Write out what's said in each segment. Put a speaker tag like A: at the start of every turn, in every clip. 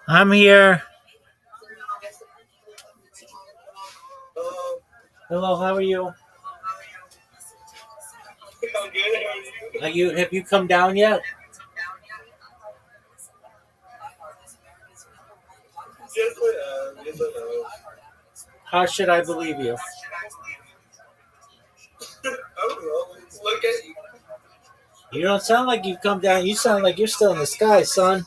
A: I'm here.
B: Hello.
A: Hello, how are you?
B: I'm good. How are you?
A: Have you come down yet?
B: Yes, I am. Yes, I am.
A: How should I believe you?
B: I don't know. Look at you.
A: You don't sound like you've come down. You sound like you're still in the sky, son.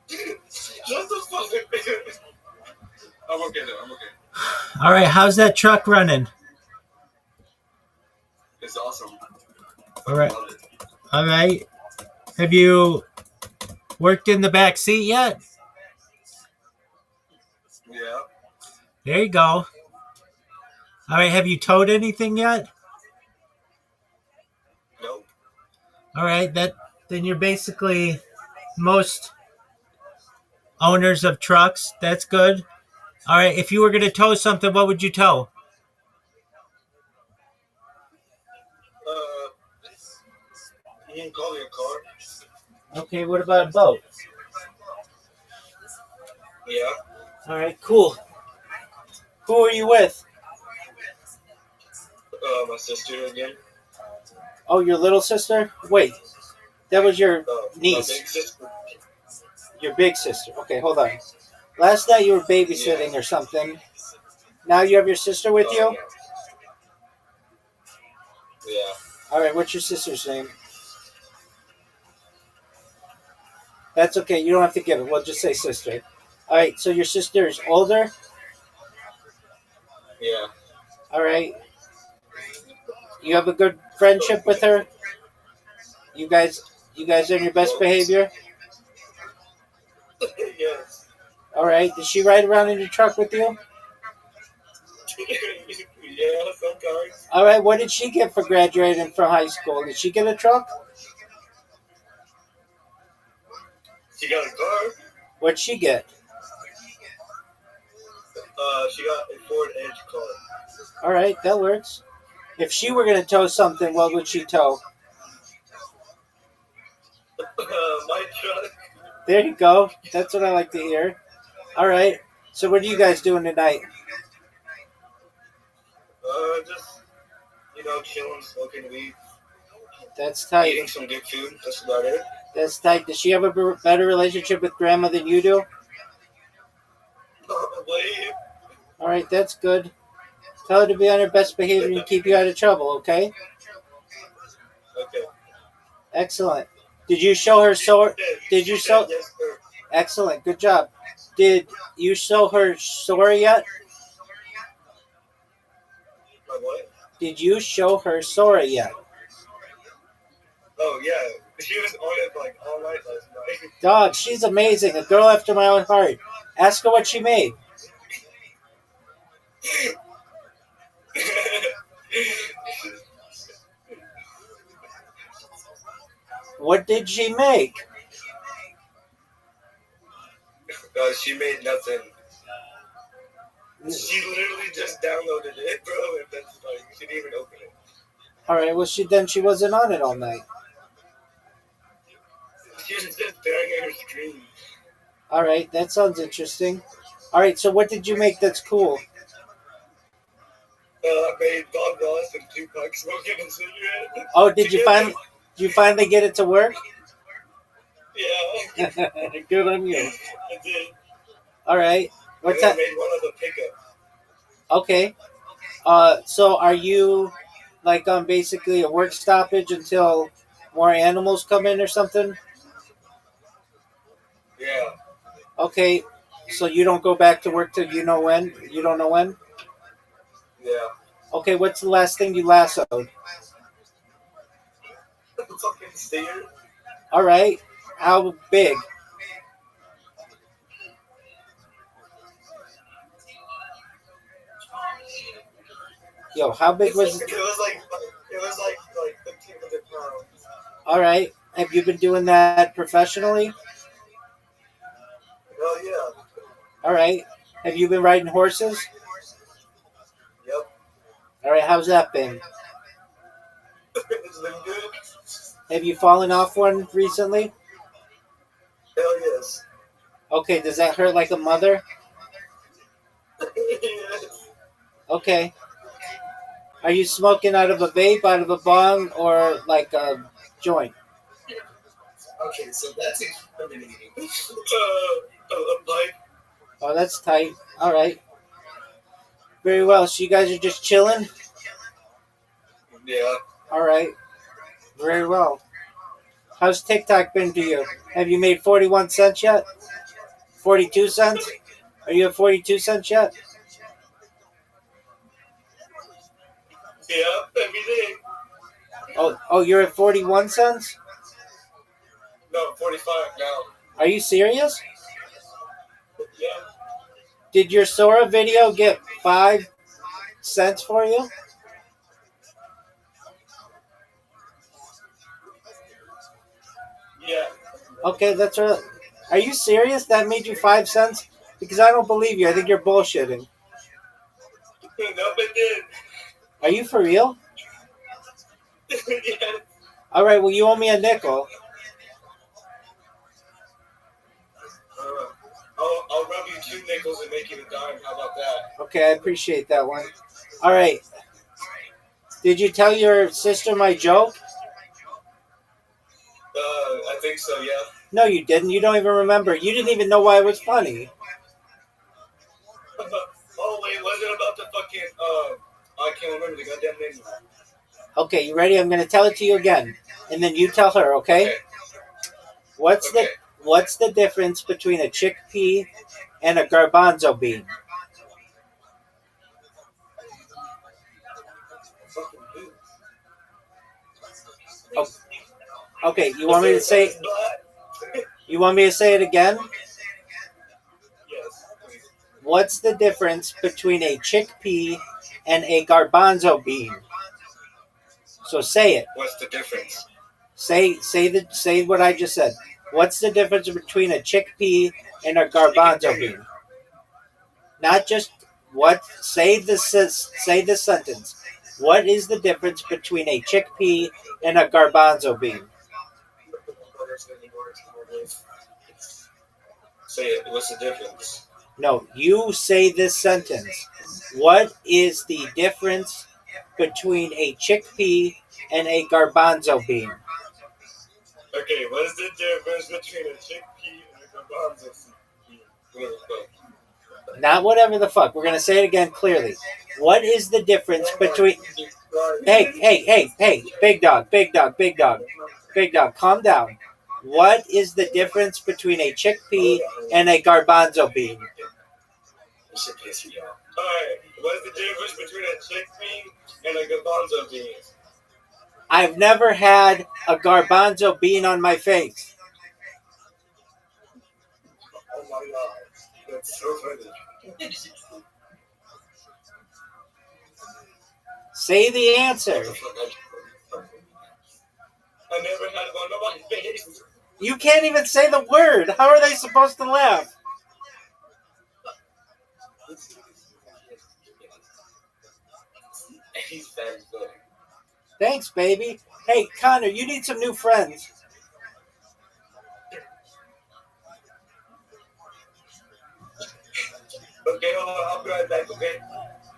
B: Shut the fuck up. I'm okay though. I'm okay.
A: All right, how's that truck running?
B: It's awesome.
A: All
B: Fucking
A: right,
B: love it.
A: all right. Have you worked in the back seat yet?
B: Yeah.
A: There you go. All right, have you towed anything yet?
B: Nope.
A: All right, that then you're basically most owners of trucks. That's good. All right, if you were going to tow something, what would you tow?
B: Uh, you can call me a car.
A: Okay, what about a boat?
B: Yeah.
A: All right, cool. Who are you with?
B: My sister again.
A: Oh, your little sister? Wait, that was your
B: My
A: niece,
B: big sister.
A: your big sister. Okay, hold on. Last night you were
B: Yeah.
A: babysitting or something. Now you have your sister with you?
B: Yeah. Yeah.
A: All right, what's your sister's name? That's okay. You don't have to give it. We'll just say sister. All right, so your sister is older?
B: Yeah.
A: All right. You have a good friendship with her? You guys you guys are in your best
B: Well,
A: behavior?
B: yes.
A: All right. Does she ride around in your truck with you?
B: Yeah. Sometimes
A: All right. What did she get for graduating from high school? Did she get a truck?
B: she got a car.
A: What'd she get?
B: She got a Ford Edge car.
A: All right, that works. If she were going to tow something, what would she tow?
B: My truck.
A: There you go. That's what I like to hear. All right. So what are you guys doing tonight?
B: Just chilling, smoking weed,
A: That's tight.
B: eating some good food. That's about it.
A: That's tight. Does she have a better relationship with grandma than you do?
B: Wait.
A: All right, that's good. Tell her to be on her best behavior and keep you out of trouble, okay?
B: Okay.
A: Excellent. Did you show her so? Did you
B: She said
A: show?
B: yes, sir.
A: Excellent. Good job. Did you show her Sora yet?
B: My what?
A: Did you show her Sora yet?
B: Oh yeah. She was on it like all night last night.
A: Dog, she's amazing. A girl after my own heart. Ask her what she made. What did she make?
B: She made nothing. She literally just downloaded it, bro. And that's like she didn't even open it.
A: All right. Well, she wasn't on it all night.
B: She was just staring at her screen.
A: All right. That sounds interesting. All right. So what did you make that's cool?
B: I made Bob Ross and Tupac smoking a cigarette.
A: Oh,
B: Together.
A: did you finally get it to work?
B: Yeah.
A: Good on you.
B: I did.
A: All right.
B: And
A: What's
B: then I
A: that?
B: made one of the pickup.
A: Okay. So are you like on basically a work stoppage until more animals come in or something?
B: Yeah.
A: Okay. So you don't go back to work till you know when? You don't know when?
B: Yeah.
A: Okay. What's the last thing you lassoed?
B: Fucking stinger.
A: All right. How big? Yo, how big was it?
B: It was like 1,500 pounds.
A: All right. Have you been doing that professionally?
B: Hell yeah.
A: All right. Have you been riding horses?
B: Yep.
A: All right. How's that been?
B: It's been good.
A: Have you fallen off one recently? Okay, does that hurt like a mother?
B: Yes.
A: Okay. Are you smoking out of a vape, out of a bong, or like a joint?
B: Okay, so that's incriminating. Like,
A: Oh, that's tight. All right. Very well. So you guys are just chilling?
B: yeah.
A: All right. Very well. How's TikTok been to you? Have you made 41 cents yet? 42 cents? Are you at 42 cents yet?
B: Yeah, every day.
A: Oh, you're at 41 cents?
B: No, 45 now.
A: Are you serious?
B: Yeah.
A: Did your Sora video get 5 cents for you?
B: Yeah.
A: Okay, that's right. Are you serious? That made you 5 cents? Because I don't believe you. I think you're bullshitting.
B: No, but did.
A: Are you for real?
B: Yeah.
A: All right, well, you owe me a nickel.
B: I'll rub you 2 nickels and make you a dime. How about that?
A: Okay, I appreciate that one. All right. Did you tell your sister my joke?
B: I think so, yeah.
A: No, you didn't. You don't even remember. You didn't even know why it was funny.
B: Oh, wait, was it about the fucking, I can't remember the goddamn name.
A: Okay, you ready? I'm going to tell it to you again. And then you tell her, okay?
B: Okay.
A: What's
B: Okay.
A: the difference between a chickpea and a garbanzo bean?
B: Fucking dude.
A: Oh, okay, you want me to say it again?
B: Yes, please.
A: What's the difference between a chickpea and a garbanzo bean? So say it.
B: What's the difference?
A: Say what I just said. What's the difference between a chickpea and a garbanzo bean? Not just what. Say the sentence. What is the difference between a chickpea and a garbanzo bean?
B: Say it. What's the difference?
A: No, you say this sentence. What is the difference between a chickpea and a garbanzo bean?
B: Okay, what is the difference between a chickpea and a garbanzo bean? Really quick.
A: Not whatever the fuck. We're gonna say it again clearly. What is the difference between? Hey, big dog, big dog, big dog, big dog. Calm down. What is the difference between a chickpea and a garbanzo bean?
B: Alright, what's the difference between a chickpea and a garbanzo bean?
A: I've never had a garbanzo bean on my face.
B: Oh my god, that's so funny.
A: Say the answer.
B: I never had one on my face.
A: You can't even say the word. How are they supposed to laugh?
B: He's very good.
A: Thanks, baby. Hey, Connor, you need some new friends.
B: Okay, hold on, I'll be right back, okay?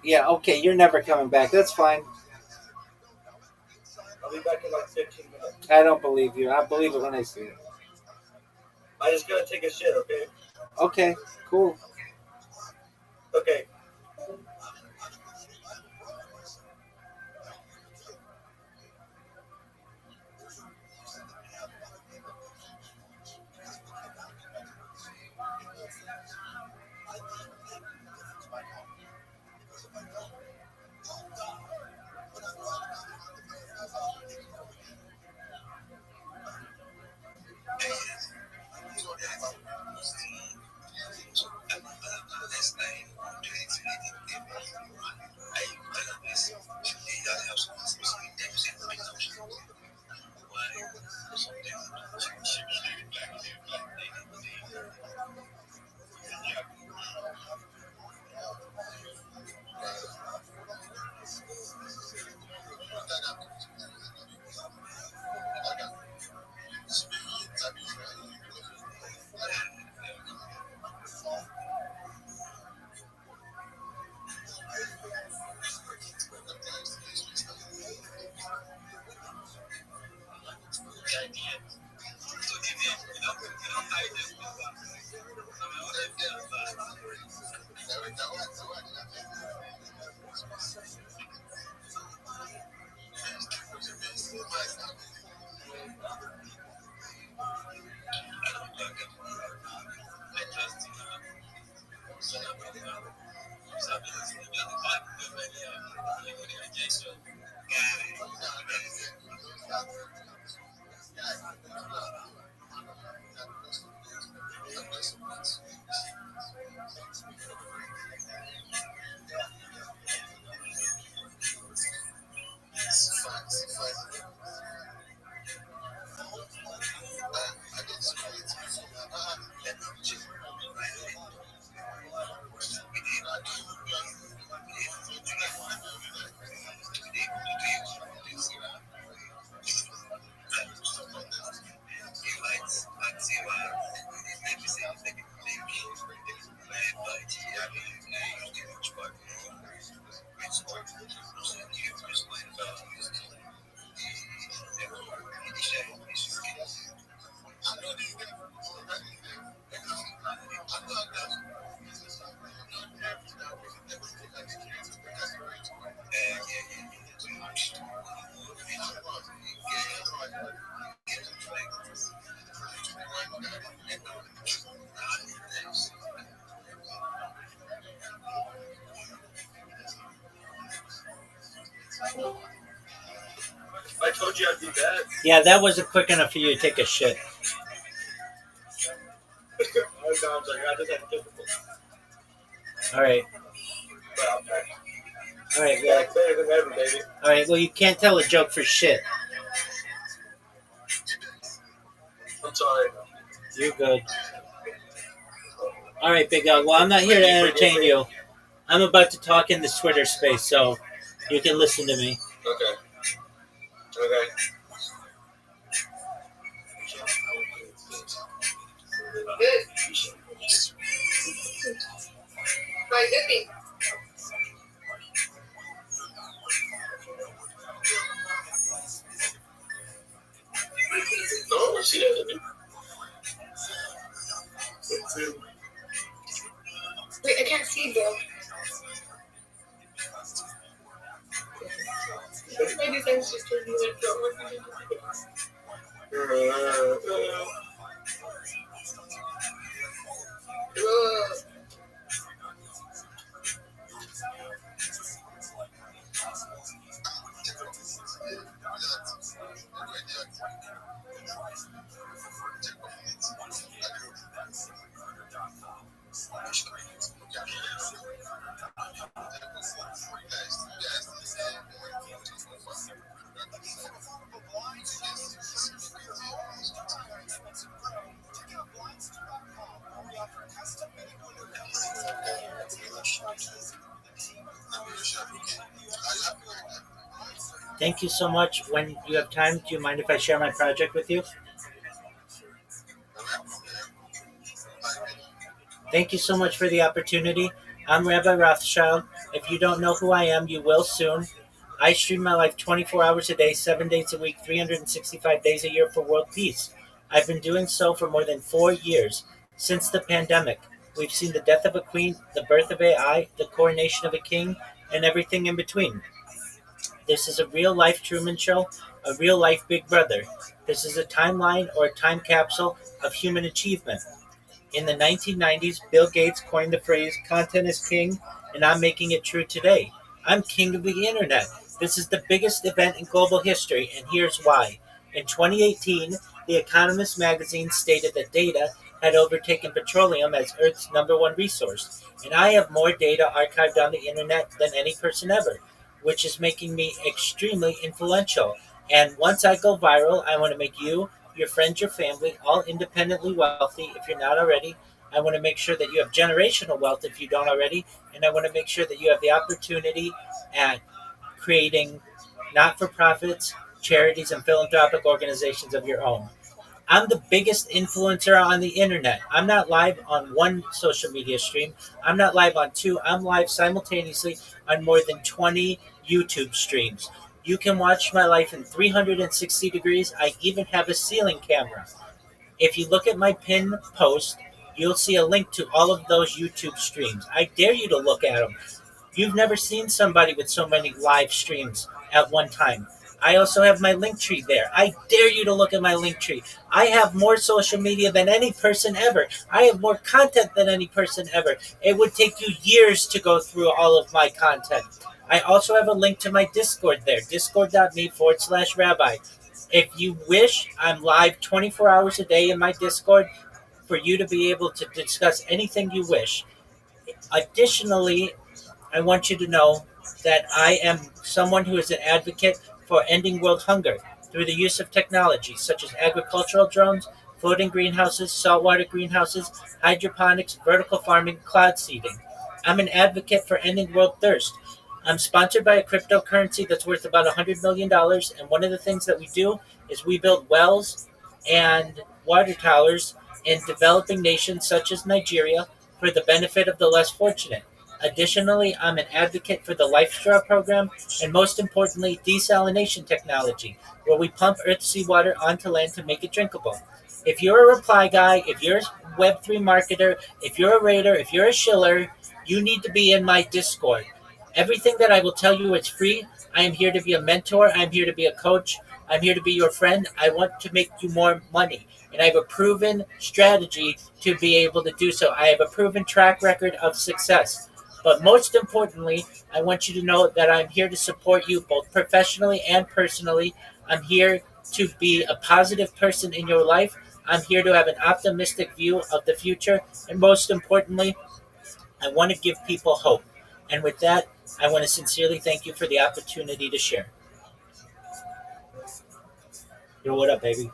A: Yeah, okay, you're never coming back. That's fine.
B: I'll be back in like 15 minutes.
A: I don't believe you. I believe it when I see it.
B: I just gotta take a shit, okay?
A: Okay, cool.
B: Okay. I told you I'd be back.
A: Yeah, that wasn't quick enough for you to take a shit.
B: I was like, I just had to.
A: All right.
B: Well, I'm back.
A: All right. Well,
B: Back better than ever, baby.
A: all right. Well, you can't tell a joke for shit.
B: I'm sorry.
A: You're good. All right, Big L. Well, I'm not here to entertain you. I'm about to talk in the Twitter space, so you can listen to me.
B: Okay. Okay.
C: Good. My zippy.
B: No, she doesn't.
C: Wait, I can't see, bro. Maybe thanks just to you and
A: Thank you so much. When you have time, do you mind if I share my project with you? Thank you so much for the opportunity. I'm Rabbi Rothschild. If you don't know who I am, you will soon. I stream my life 24 hours a day, 7 days a week, 365 days a year for world peace. I've been doing so for more than 4 years, since the pandemic. We've seen the death of a queen, the birth of AI, the coronation of a king, and everything in between. This is a real life Truman Show, a real life Big Brother. This is a timeline or a time capsule of human achievement. In the 1990s, Bill Gates coined the phrase, content is king, and I'm making it true today. I'm king of the internet. This is the biggest event in global history, and here's why. In 2018, The Economist magazine stated that data had overtaken petroleum as Earth's number one resource, and I have more data archived on the internet than any person ever, which is making me extremely influential. And once I go viral, I want to make you, your friends, your family, all independently wealthy if you're not already. I want to make sure that you have generational wealth if you don't already. And I want to make sure that you have the opportunity at creating not for profits, charities, and philanthropic organizations of your own. I'm the biggest influencer on the internet. I'm not live on one social media stream. I'm not live on two. I'm live simultaneously on more than 20 YouTube streams. You can watch my life in 360 degrees. I even have a ceiling camera. If you look at my pinned post, you'll see a link to all of those YouTube streams. I dare you to look at them. You've never seen somebody with so many live streams at one time. I also have my link tree there. I dare you to look at my link tree. I have more social media than any person ever. I have more content than any person ever. It would take you years to go through all of my content. I also have a link to my Discord there, discord.me/rabbi. If you wish, I'm live 24 hours a day in my Discord for you to be able to discuss anything you wish. Additionally, I want you to know that I am someone who is an advocate for ending world hunger through the use of technology such as agricultural drones, floating greenhouses, saltwater greenhouses, hydroponics, vertical farming, cloud seeding. I'm an advocate for ending world thirst. I'm sponsored by a cryptocurrency that's worth about $100 million, and one of the things that we do is we build wells and water towers in developing nations such as Nigeria for the benefit of the less fortunate. Additionally, I'm an advocate for the Life Straw program and, most importantly, desalination technology, where we pump Earth's seawater onto land to make it drinkable. If you're a reply guy, if you're a Web3 marketer, if you're a raider, if you're a shiller, you need to be in my Discord. Everything that I will tell you is free. I am here to be a mentor. I'm here to be a coach. I'm here to be your friend. I want to make you more money. And I have a proven strategy to be able to do so. I have a proven track record of success. But most importantly, I want you to know that I'm here to support you both professionally and personally. I'm here to be a positive person in your life. I'm here to have an optimistic view of the future. And most importantly, I want to give people hope. And with that, I want to sincerely thank you for the opportunity to share. Yo, what up, baby?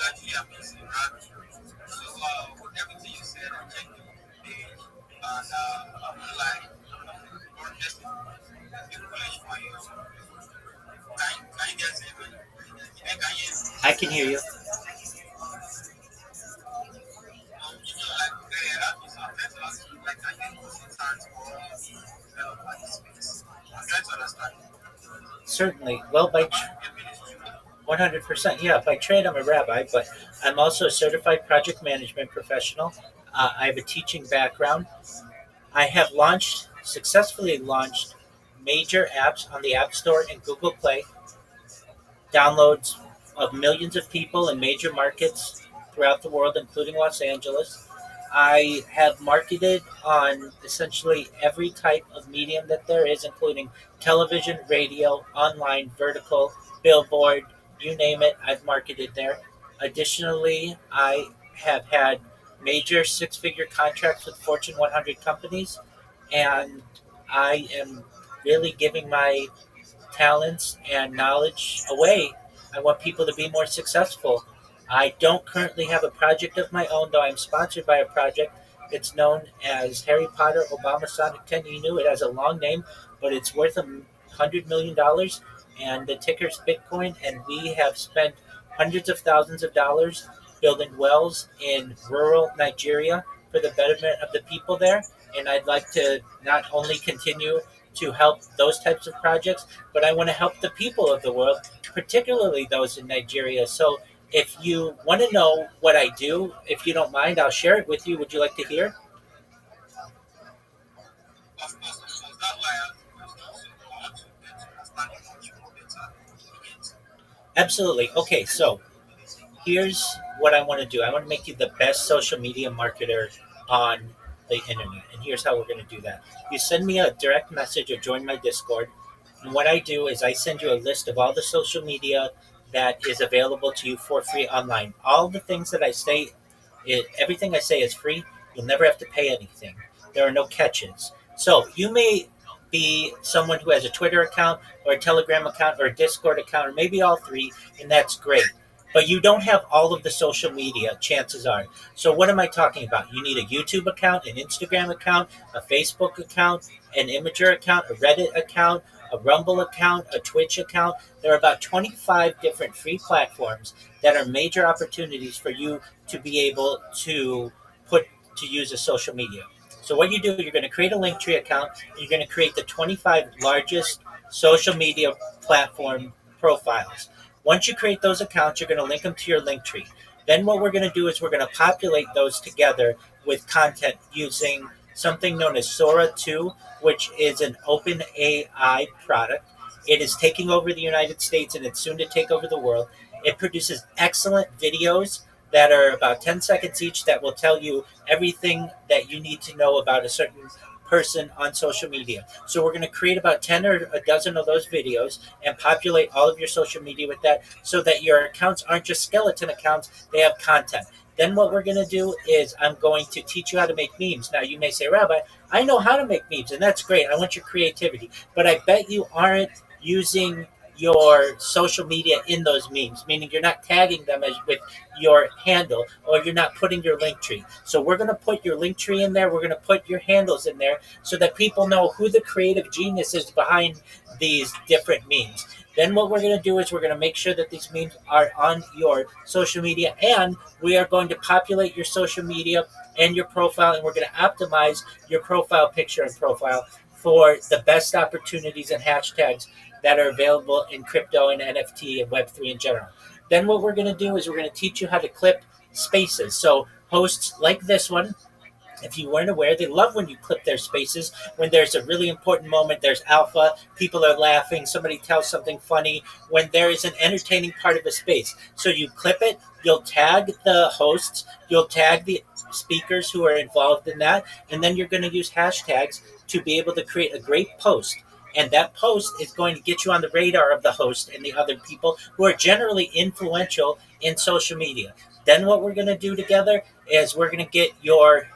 B: Actually amazing, Rabbi. So, with everything you said, I checked your page, and I'm like, honestly, it's foolish for you. Can you guys hear me? Yeah, can you hear me?
A: I can hear you.
B: Like, Rabbi, so I'm trying to ask you, like, can you put some time for participants? I'm trying to understand.
A: Certainly. Well, by 100%. Yeah, by trade, I'm a rabbi, but I'm also a certified project management professional. I have a teaching background. I have successfully launched major apps on the App Store and Google Play, downloads of millions of people in major markets throughout the world, including Los Angeles. I have marketed on essentially every type of medium that there is, including television, radio, online, vertical, billboard, you name it, I've marketed there. Additionally, I have had major six figure contracts with Fortune 100 companies, and I am really giving my talents and knowledge away. I want people to be more successful. I don't currently have a project of my own, though I'm sponsored by a project. It's known as Harry Potter Obama Sonic 10. You knew it has a long name, but it's worth $100 million, and the ticker's Bitcoin. And we have spent hundreds of thousands of dollars building wells in rural Nigeria for the betterment of the people there. And I'd like to not only continue to help those types of projects, but I want to help the people of the world, particularly those in Nigeria. So if you want to know what I do, if you don't mind, I'll share it with you. Would you like to hear?
B: Of course, that's why I asked the question. So, I want to get to understand it much more better.
A: Absolutely. Okay, so here's what I want to do. I want to make you the best social media marketer on the internet. And here's how we're going to do that. You send me a direct message or join my Discord. And what I do is I send you a list of all the social media that is available to you for free online. All the things that I say, everything I say is free. You'll never have to pay anything. There are no catches. So you may be someone who has a Twitter account or a Telegram account or a Discord account or maybe all three, and that's great. But you don't have all of the social media, chances are. So what am I talking about? You need a YouTube account, an Instagram account, a Facebook account, an Imager account, a Reddit account, a Rumble account, a Twitch account. There are about 25 different free platforms that are major opportunities for you to be able to put to use a social media. So what you do, you're going to create a Linktree account. You're going to create the 25 largest social media platform profiles. Once you create those accounts, you're going to link them to your Linktree. Then what we're going to do is we're going to populate those together with content using something known as Sora 2, which is an open AI product. It is taking over the United States and it's soon to take over the world. It produces excellent videos that are about 10 seconds each that will tell you everything that you need to know about a certain person on social media. So we're going to create about 10 or a dozen of those videos and populate all of your social media with that so that your accounts aren't just skeleton accounts, they have content. Then what we're going to do is I'm going to teach you how to make memes. Now you may say, Rabbi, I know how to make memes and that's great. I want your creativity. But I bet you aren't using your social media in those memes, meaning you're not tagging them as with your handle or you're not putting your link tree. So we're going to put your link tree in there. We're going to put your handles in there so that people know who the creative genius is behind these different memes. Then what we're going to do is we're going to make sure that these memes are on your social media, and we are going to populate your social media and your profile, and we're going to optimize your profile picture and profile for the best opportunities and hashtags that are available in crypto and NFT and Web3 in general. Then what we're going to do is we're going to teach you how to clip spaces. So hosts like this one, if you weren't aware, they love when you clip their spaces. When there's a really important moment, there's alpha, people are laughing, somebody tells something funny, when there is an entertaining part of a space. So you clip it, you'll tag the hosts, you'll tag the speakers who are involved in that, and then you're going to use hashtags to be able to create a great post. And that post is going to get you on the radar of the host and the other people who are generally influential in social media. Then what we're going to do together is we're going to get your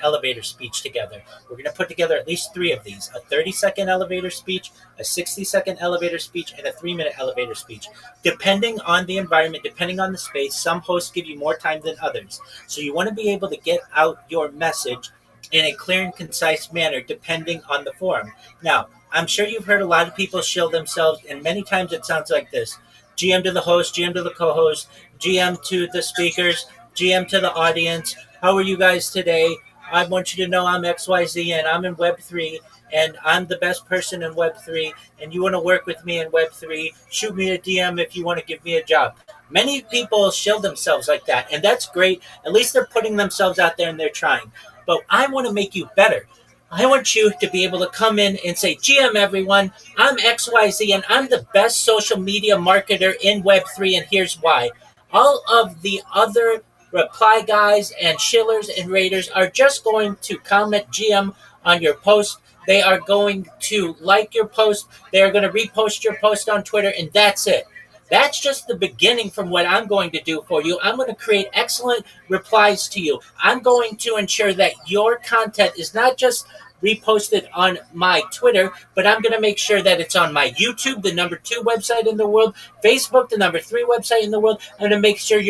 A: elevator speech together. We're going to put together at least three of these: a 30-second elevator speech, a 60-second elevator speech, and a 3-minute elevator speech. Depending on the environment, depending on the space, some hosts give you more time than others. So you want to be able to get out your message in a clear and concise manner depending on the forum. Now, I'm sure you've heard a lot of people shill themselves, and many times it sounds like this: GM to the host, GM to the co host, GM to the speakers, GM to the audience. How are you guys today? I want you to know I'm XYZ and I'm in Web3 and I'm the best person in Web3 and you want to work with me in Web3. Shoot me a DM if you want to give me a job. Many people shield themselves like that, and that's great. At least they're putting themselves out there and they're trying. But I want to make you better. I want you to be able to come in and say, GM everyone, I'm XYZ and I'm the best social media marketer in Web3, and here's why. All of the other reply guys and shillers and raiders are just going to comment GM on your post. They are going to like your post. They are going to repost your post on Twitter, and that's it. That's just the beginning from what I'm going to do for you. I'm going to create excellent replies to you. I'm going to ensure that your content is not just reposted on my Twitter, but I'm going to make sure that it's on my YouTube, the #2 website in the world, Facebook, the #3 website in the world. I'm going to make sure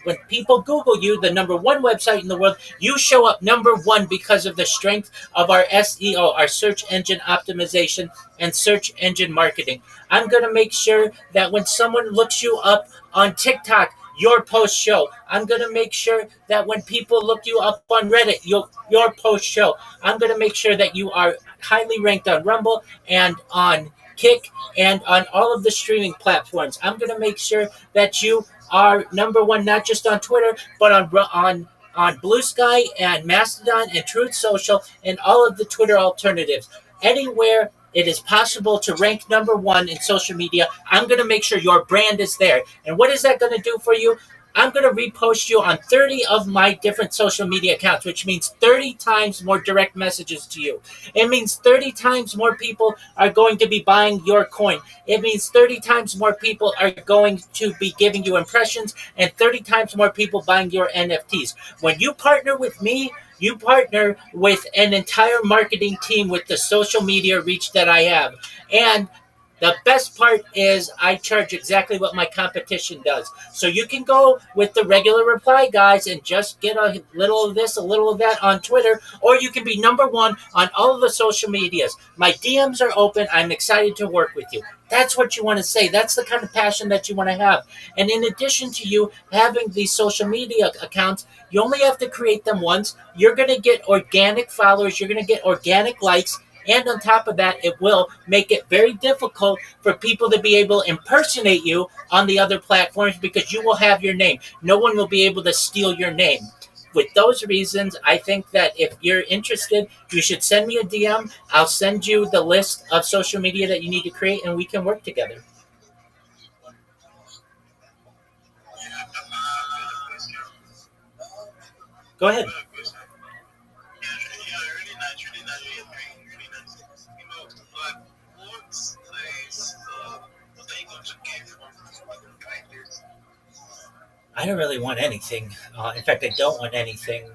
A: when people Google you, the #1 website in the world, you show up #1 because of the strength of our SEO, our search engine optimization and search engine marketing. I'm going to make sure that when someone looks you up on TikTok, your posts show. I'm going to make sure that when people look you up on Reddit, your posts show. I'm going to make sure that you are highly ranked on Rumble and on Kick and on all of the streaming platforms. I'm going to make sure that you are #1 not just on Twitter, but on Blue Sky and Mastodon and Truth Social and all of the Twitter alternatives. Anywhere it is possible to rank #1 in social media, I'm going to make sure your brand is there. And what is that going to do for you? I'm going to repost you on 30 of my different social media accounts, which means 30 times more direct messages to you. It means 30 times more people are going to be buying your coin. It means 30 times more people are going to be giving you impressions and 30 times more people buying your NFTs. When you partner with me, you partner with an entire marketing team with the social media reach that I have. And the best part is I charge exactly what my competition does. So you can go with the regular reply guys and just get a little of this, a little of that on Twitter, or you can be #1 on all of the social medias. My DMs are open. I'm excited to work with you. That's what you want to say. That's the kind of passion that you want to have. And in addition to you having these social media accounts, you only have to create them once. You're going to get organic followers. You're going to get organic likes. And on top of that, it will make it very difficult for people to be able to impersonate you on the other platforms because you will have your name. No one will be able to steal your name. With those reasons, I think that if you're interested, you should send me a DM. I'll send you the list of social media that you need to create, and we can work together. Go ahead. I don't really want anything. In fact, I don't want anything.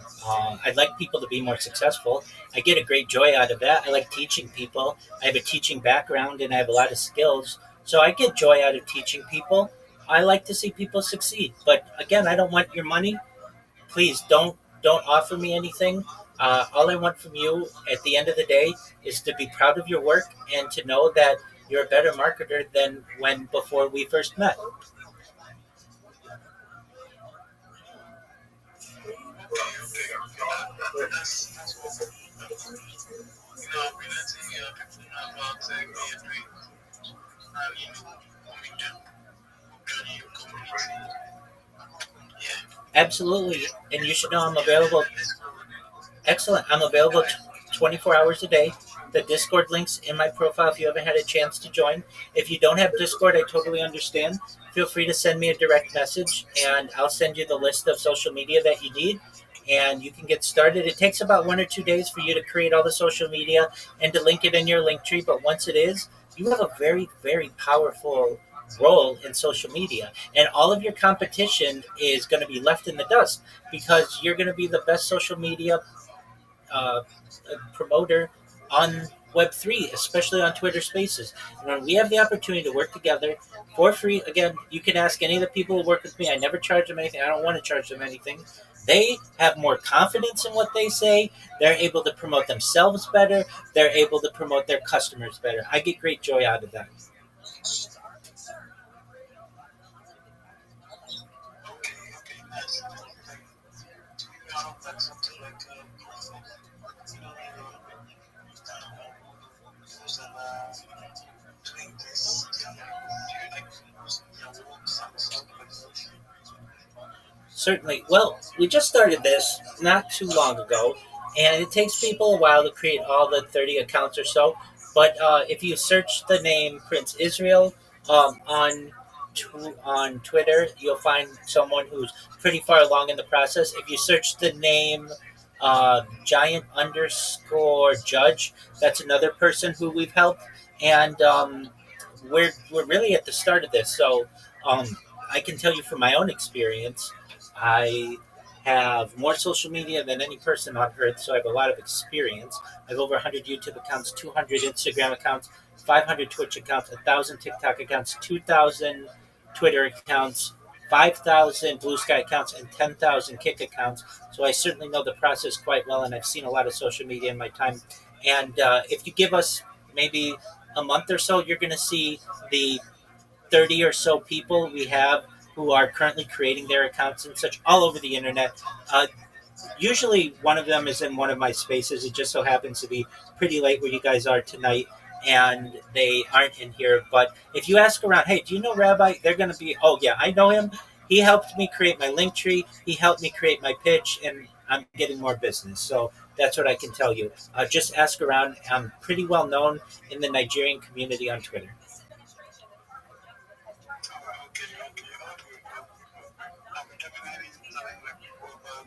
A: I'd like people to be more successful. I get a great joy out of that. I like teaching people. I have a teaching background and I have a lot of skills. So I get joy out of teaching people. I like to see people succeed. But again, I don't want your money. Please don't offer me anything. All I want from you at the end of the day is to be proud of your work and to know that you're a better marketer than when before we first met. Absolutely. And you should know I'm available. Excellent. I'm available 24 hours a day. The Discord link's in my profile if you haven't had a chance to join. If you don't have Discord, I totally understand. Feel free to send me a direct message and I'll send you the list of social media that you need and you can get started. It takes about 1 or 2 days for you to create all the social media and to link it in your link tree, but once it is, you have a very, very powerful role in social media and all of your competition is going to be left in the dust because you're going to be the best social media uh, promoter on Web3, especially on Twitter Spaces. And when we have the opportunity to work together for free, again, you can ask any of the people who work with me. I never charge them anything. I don't want to charge them anything. They have more confidence in what they say. They're able to promote themselves better. They're able to promote their customers better. I get great joy out of that.
B: Okay, nice. Like something like you know, those that doing this, like something like that.
A: Certainly. Well, we just started this not too long ago, and it takes people a while to create all the 30 accounts or so. But if you search the name Prince Israel on Twitter, you'll find someone who's pretty far along in the process. If you search the name Giant underscore Judge, that's another person who we've helped, and we're really at the start of this. So um, I can tell you from my own experience, I have more social media than any person on earth, so I have a lot of experience. I have over 100 YouTube accounts, 200 Instagram accounts, 500 Twitch accounts, 1,000 TikTok accounts, 2,000 Twitter accounts, 5,000 Blue Sky accounts, and 10,000 Kick accounts. So I certainly know the process quite well, and I've seen a lot of social media in my time. And if you give us maybe a month or so, you're going to see the 30 or so people we have who are currently creating their accounts and such all over the internet. Usually, one of them is in one of my spaces. It just so happens to be pretty late where you guys are tonight, and they aren't in here. But if you ask around, hey, do you know Rabbi? They're going to be, oh, yeah, I know him. He helped me create my link tree, he helped me create my pitch, and I'm getting more business. So that's what I can tell you. Just ask around. I'm pretty well known in the Nigerian community on Twitter.
B: Okay, okay. I will definitely tell people about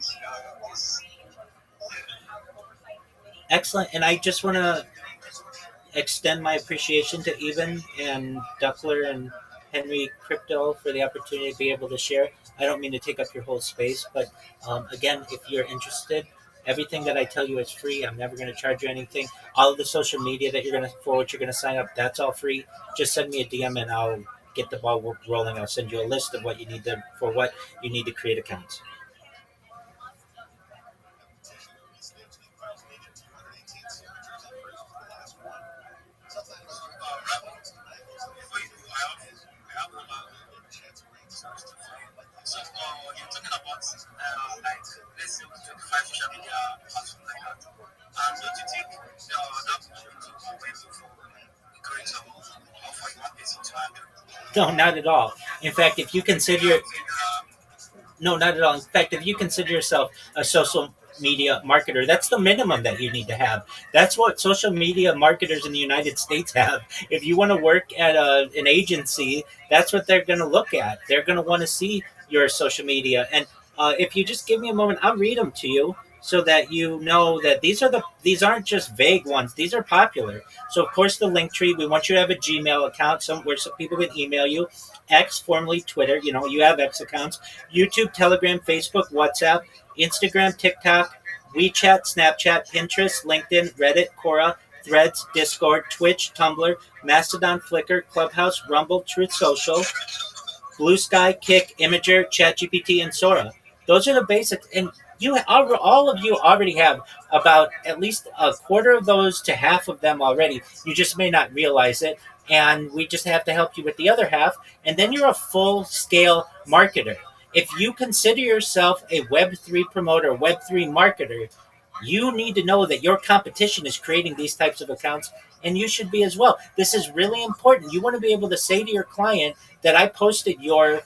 B: this.
A: Excellent. And I just want to extend my appreciation to Eben and Duckler and Henry Crypto for the opportunity to be able to share. I don't mean to take up your whole space, but again, if you're interested, everything that I tell you is free. I'm never going to charge you anything. All of the social media that you're going to for which you're going to sign up, that's all free. Just send me a DM and I'll get the ball rolling. I'll send you a list of what you need to for what you need to create accounts.
B: You're talking about like let's say 25 social media platforms like that. And don't you think that would be waiting for encourage someone or for one person to handle?
A: No, not at all. In fact, if you consider No, not at all. In fact, if you consider yourself a social media marketer, that's the minimum that you need to have. That's what social media marketers in the United States have. If you want to work at an agency, that's what they're going to look at. They're going to want to see your social media. And if you just give me a moment, I'll read them to you so that you know that these aren't just vague ones. These are popular. So of course the link tree. We want you to have a Gmail account where some people can email you. X, formerly Twitter. You know you have X accounts. YouTube, Telegram, Facebook, WhatsApp, Instagram, TikTok, WeChat, Snapchat, Pinterest, LinkedIn, Reddit, Quora, Threads, Discord, Twitch, Tumblr, Mastodon, Flickr, Clubhouse, Rumble, Truth Social, Blue Sky, Kick, Imager, ChatGPT, and Sora. Those are the basics. And all of you already have about at least a quarter of those to half of them already. You just may not realize it. And we just have to help you with the other half. And then you're a full scale marketer. If you consider yourself a Web3 promoter, Web3 marketer, you need to know that your competition is creating these types of accounts, and you should be as well. This is really important. You want to be able to say to your client that I posted your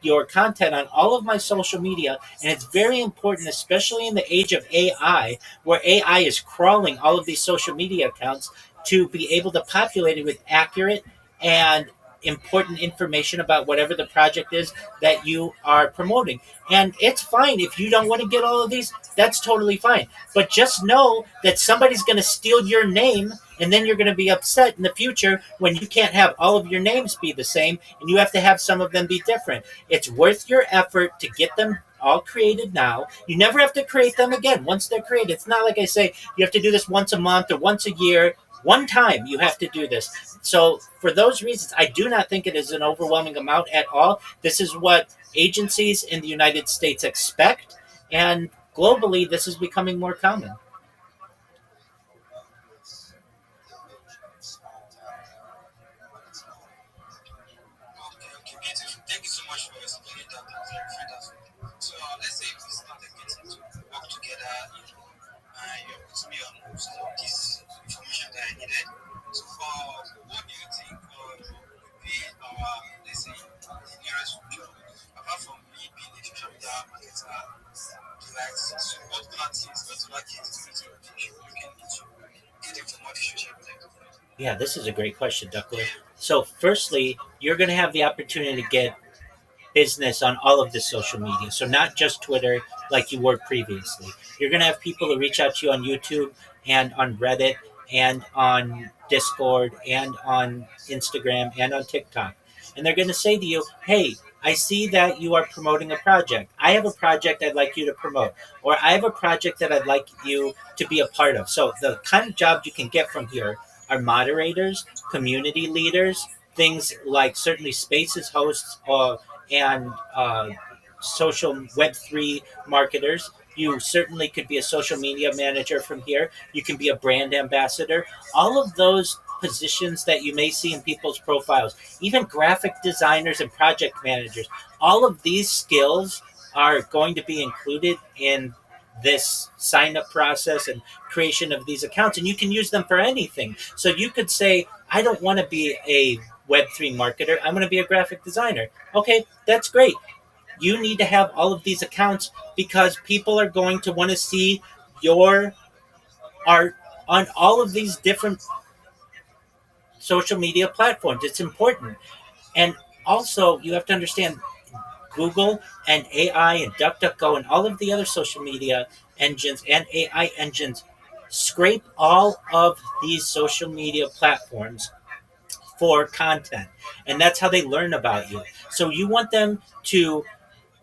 A: your content on all of my social media. And it's very important, especially in the age of AI, where AI is crawling all of these social media accounts, to be able to populate it with accurate and important information about whatever the project is that you are promoting. And it's fine if you don't want to get all of these, that's totally fine. But just know that somebody's going to steal your name, and then you're going to be upset in the future when you can't have all of your names be the same and you have to have some of them be different. It's worth your effort to get them all created now. You never have to create them again once they're created. It's not like I say you have to do this once a month or once a year. One time you have to do this. So, for those reasons, I do not think it is an overwhelming amount at all. This is what agencies in the United States expect, and globally, this is becoming more common.
B: Okay, beautiful. Thank you so much for explaining that and clarifying that for me. So let's say we started getting to work together, and you're putting me on most of this information that I needed. So what do you think would be our, let's say, the nearest future? Apart from me being a social media marketer, like, so what other things, what other things do you think we should be looking into getting from all the social media?
A: Yeah, this is a great question, Duckler. So, firstly, you're going to have the opportunity to get business on all of the social media. So not just Twitter like you were previously. You're going to have people who reach out to you on YouTube and on Reddit and on Discord and on Instagram and on TikTok. And they're going to say to you, hey, I see that you are promoting a project. I have a project I'd like you to promote, or I have a project that I'd like you to be a part of. So the kind of jobs you can get from here are moderators, community leaders, things like certainly spaces hosts, and social Web3 marketers. You certainly could be a social media manager from here. You can be a brand ambassador. All of those positions that you may see in people's profiles, even graphic designers and project managers, all of these skills are going to be included in this sign up process and creation of these accounts. And you can use them for anything. So you could say, I don't want to be a Web3 marketer, I'm going to be a graphic designer. Okay, that's great. You need to have all of these accounts because people are going to want to see your art on all of these different social media platforms. It's important. And also, you have to understand Google and AI and DuckDuckGo and all of the other social media engines and AI engines scrape all of these social media platforms for content. And that's how they learn about you. So you want them to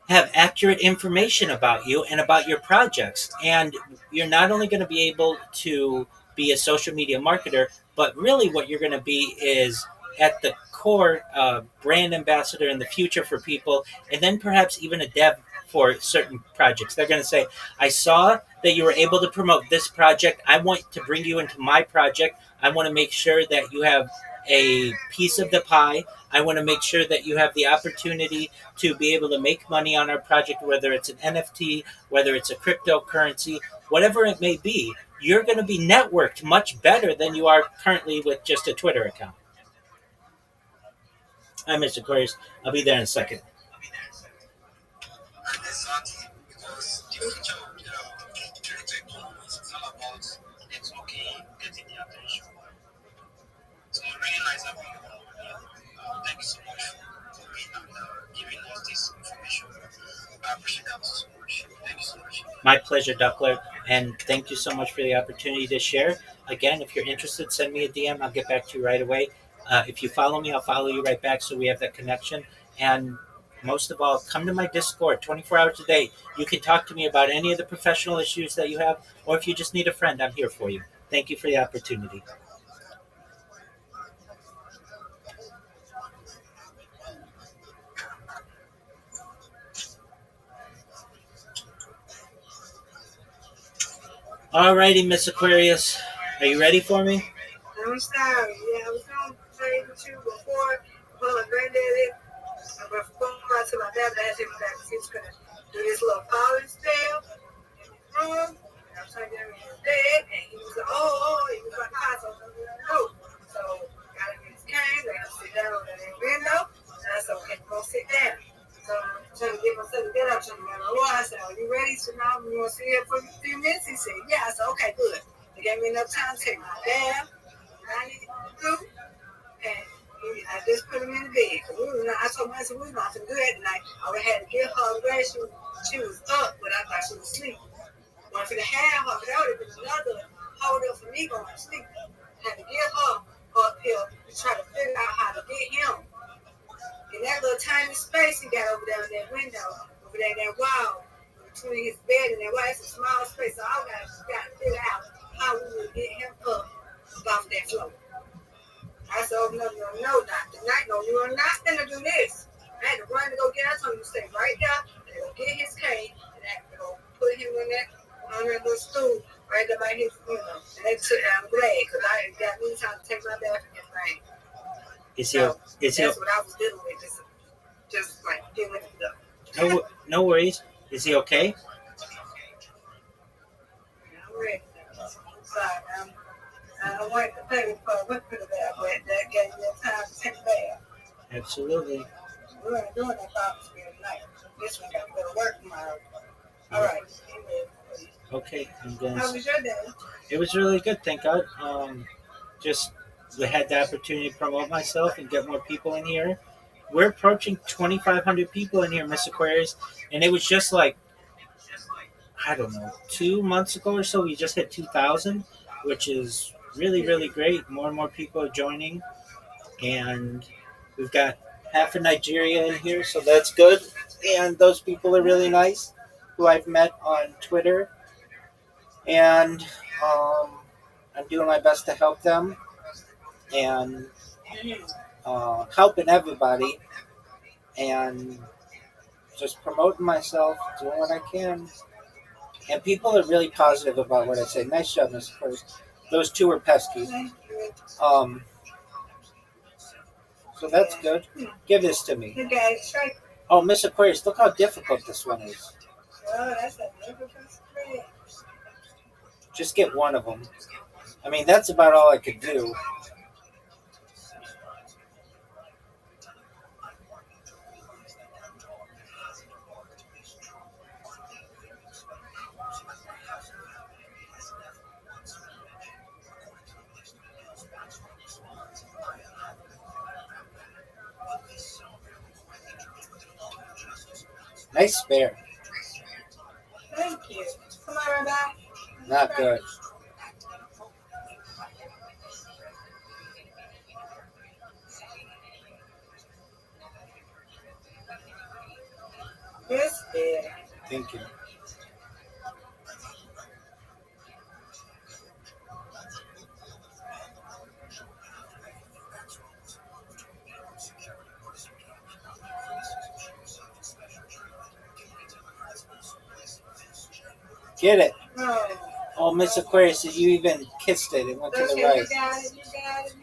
A: have accurate information about you and about your projects. And you're not only going to be able to be a social media marketer, but really what you're going to be is at the core brand ambassador in the future for people, and then perhaps even a dev for certain projects. They're going to say, I saw that you were able to promote this project. I want to bring you into my project. I want to make sure that you have a piece of the pie. I want to make sure that you have the opportunity to be able to make money on our project, whether it's an NFT, whether it's a cryptocurrency, whatever it may be. You're going to be networked much better than you are currently with just a Twitter account. Hi, Mr. Aquarius. I'll be there in a second.
B: Exactly, because the future of the creator economy is all about networking, getting the attention. So really nice having you on. Thank you so much for coming and giving us this information. I appreciate that so much. Thank you so much.
A: My pleasure, Duckler. And thank you so much for the opportunity to share. Again, if you're interested, send me a DM. I'll get back to you right away. If you follow me, I'll follow you right back so we have that connection. And most of all, come to my Discord 24 hours a day. You can talk to me about any of the professional issues that you have, or if you just need a friend, I'm here for you. Thank you for the opportunity. Alrighty, Miss Aquarius. Are you ready for me?
D: I'm sorry. Yeah, I was going to play with you before. Well, my granddaddy, before I told my dad, I asked him that he was going to do this little polish spell in his room. And I was trying to get him in his bed, and he was like, he was like, so I was going to do. So, got him in his cane, let him sit down on that window. And I said, okay, go sit down. So, gave me enough time to take my bath, I need to do, and I just put him in the bed. I told my husband we were not going to do that tonight. I would have had to give her a rest. She was up, but I thought she was asleep. One for the half of it, that would have been another hold up for me going to sleep. I had to get her up here to try to figure out how to get him. In that little tiny space he got over there in that window, over there in that wall, between his bed and that wall, it's a small space, so I got to figure out how we would get him up off that floor. I said, oh, no, not tonight. No, you are not going to do this. I had to run to go get her. I told him to stay right there and go get his cane and I had to go put him on that little stool right there by his, and I'm glad because I got me time to take my bath and everything. That's what I was dealing with. Just like dealing with stuff.
A: No worries. Is he okay?
D: I'm ready. Sorry, I wanted to pay for a whip for the bath, but that gave me time to take a bath.
A: Absolutely.
D: We weren't doing that Father's Day tonight. This one got to go to work tomorrow. All right.
A: Okay.
D: How was your day?
A: It was really good, thank God. Just we had the opportunity to promote myself and get more people in here. We're approaching 2,500 people in here, Miss Aquarius, and it was just like, I don't know, 2 months ago or so, we just hit 2,000, which is really, really great. More and more people are joining, and we've got half of Nigeria in here, so that's good. And those people are really nice, who I've met on Twitter, and I'm doing my best to help them and helping everybody and just promoting myself, doing what I can. And people are really positive about what I say. Nice job, Miss Aquarius. Those two are pesky. So that's good. Give this to me. Oh, Miss Aquarius, look how difficult this one is.
D: Oh, that's a difficult spread.
A: Just get one of them. I mean, that's about all I could do. Nice spare.
D: Thank you. Come on, Rabbi.
A: Not good.
D: Yes, dear.
A: Thank you. Get it. Oh, Miss Aquarius, you even kissed it. It went to the right.
D: You got it.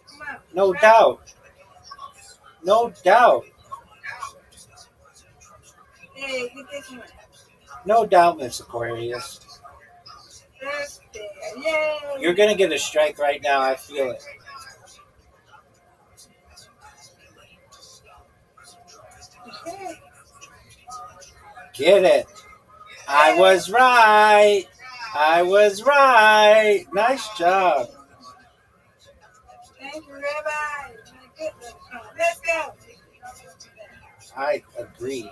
D: Come on.
A: No doubt. No doubt.
D: Hey, get this one.
A: No doubt, Miss Aquarius.
D: Yes, dear. Yay.
A: You're going to get a strike right now. I feel it. Get it. I was right. I was right. Nice job.
D: Thank you, Rabbi. Let's go.
A: I agree.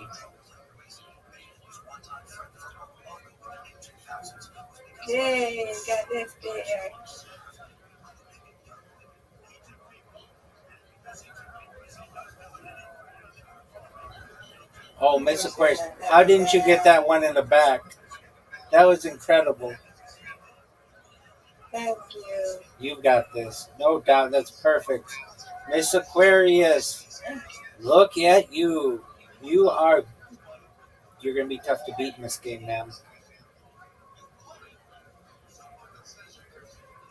D: Yay, got this there.
A: Oh, Miss Aquarius, how didn't you get that one in the back? That was incredible.
D: Thank you.
A: You've got this. No doubt. That's perfect. Miss Aquarius, look at you. You're going to be tough to beat in this game, ma'am.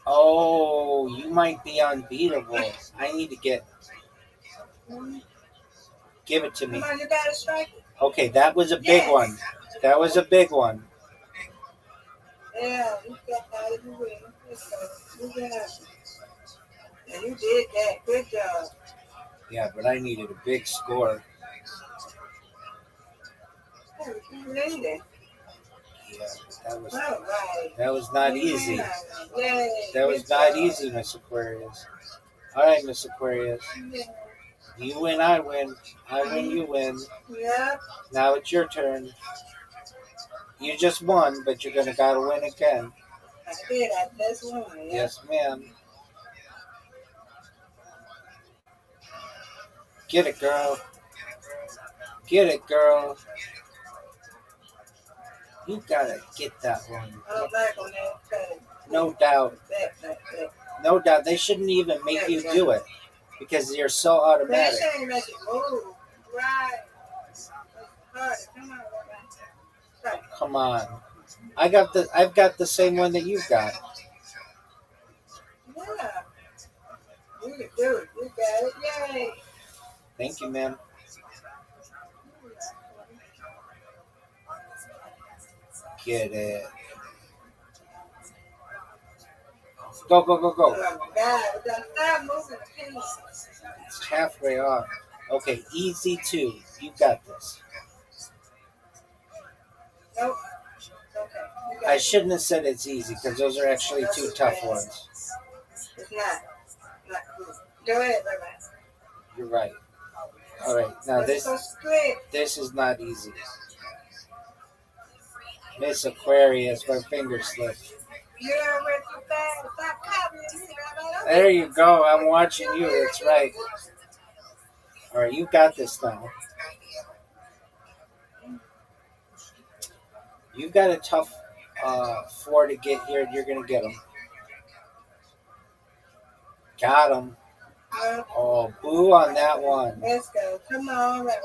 A: Oh, you might be unbeatable. I need to give it to me.
D: Come on, you got to strike it.
A: Okay, that was a big one. That was a big one.
D: Yeah, you got that. You win. Let's go. You got it. Yeah, you did that. Good job.
A: Yeah, but I needed a big score.
D: You made it.
A: Yeah. That was not easy.
D: Yay.
A: That was not easy, Miss Aquarius. All right, Miss Aquarius. You win, I win. I win, you win.
D: Yep.
A: Now it's your turn. You just won, but you're gonna gotta win again.
D: I did. I just won. Yep.
A: Yes, ma'am. Get it, girl. Get it, girl. You gotta get that one.
D: I'm back on that.
A: No doubt.
D: Back.
A: No doubt. They shouldn't even make you do it because you're so automatic.
D: They shouldn't make it move. Right. Come on, Rabbi.
A: I've got the same one that you've got.
D: Yeah. You can do it. You got it. Yay.
A: Thank you, ma'am. Get it. Go.
D: Oh my God. Stop moving the piece.
A: It's halfway off. Okay, easy two. You got this.
D: Nope. Okay. You got
A: I
D: it.
A: shouldn't have said it's easy because those are actually two tough ones.
D: It's not cool. Go ahead, Rabbi.
A: You're right. All right, now
D: Let's go straight.
A: this is not easy. Miss Aquarius, my finger slipped.
D: You done went too fast. Stop copying me, Rabbi.
A: There you go. I'm watching you. That's right. All right, you got this now. You've got a tough 4 to get here, and you're going to get them. Got them. Oh, boo on that one.
D: Let's go. Come on, Rabbi.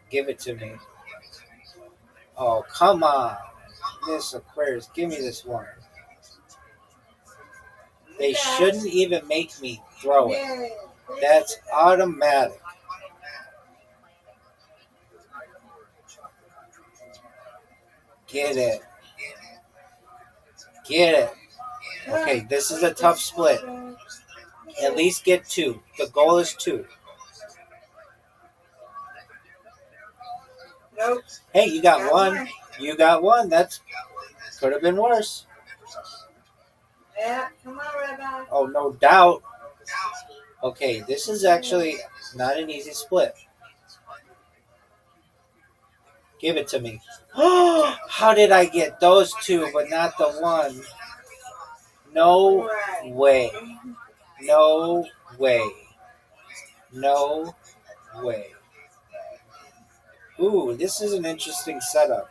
A: Give it to me. Oh, come on. Miss Aquarius, give me this one. They shouldn't even make me throw it.
D: Yay.
A: That's automatic. Get it. Get it. Okay, this is a tough split. At least get 2. The goal is 2.
D: Nope.
A: Hey, you got 1. You got 1. That's could have been worse.
D: Yeah, come on, Rabbi.
A: Oh, no doubt. Okay, this is actually not an easy split. Give it to me. How did I get those 2 but not the 1? No way. No way. No way. Ooh, this is an interesting setup.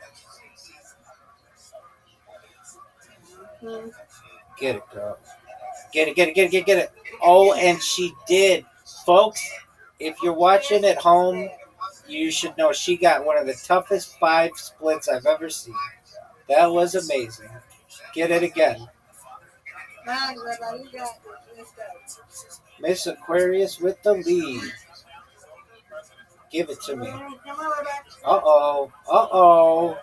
A: Get it, girl. Get it. Oh, and she did. Folks, if you're watching at home, you should know she got one of the toughest 5 splits I've ever seen. That was amazing. Get it again. Miss Aquarius with the lead. Give it to me. Uh-oh.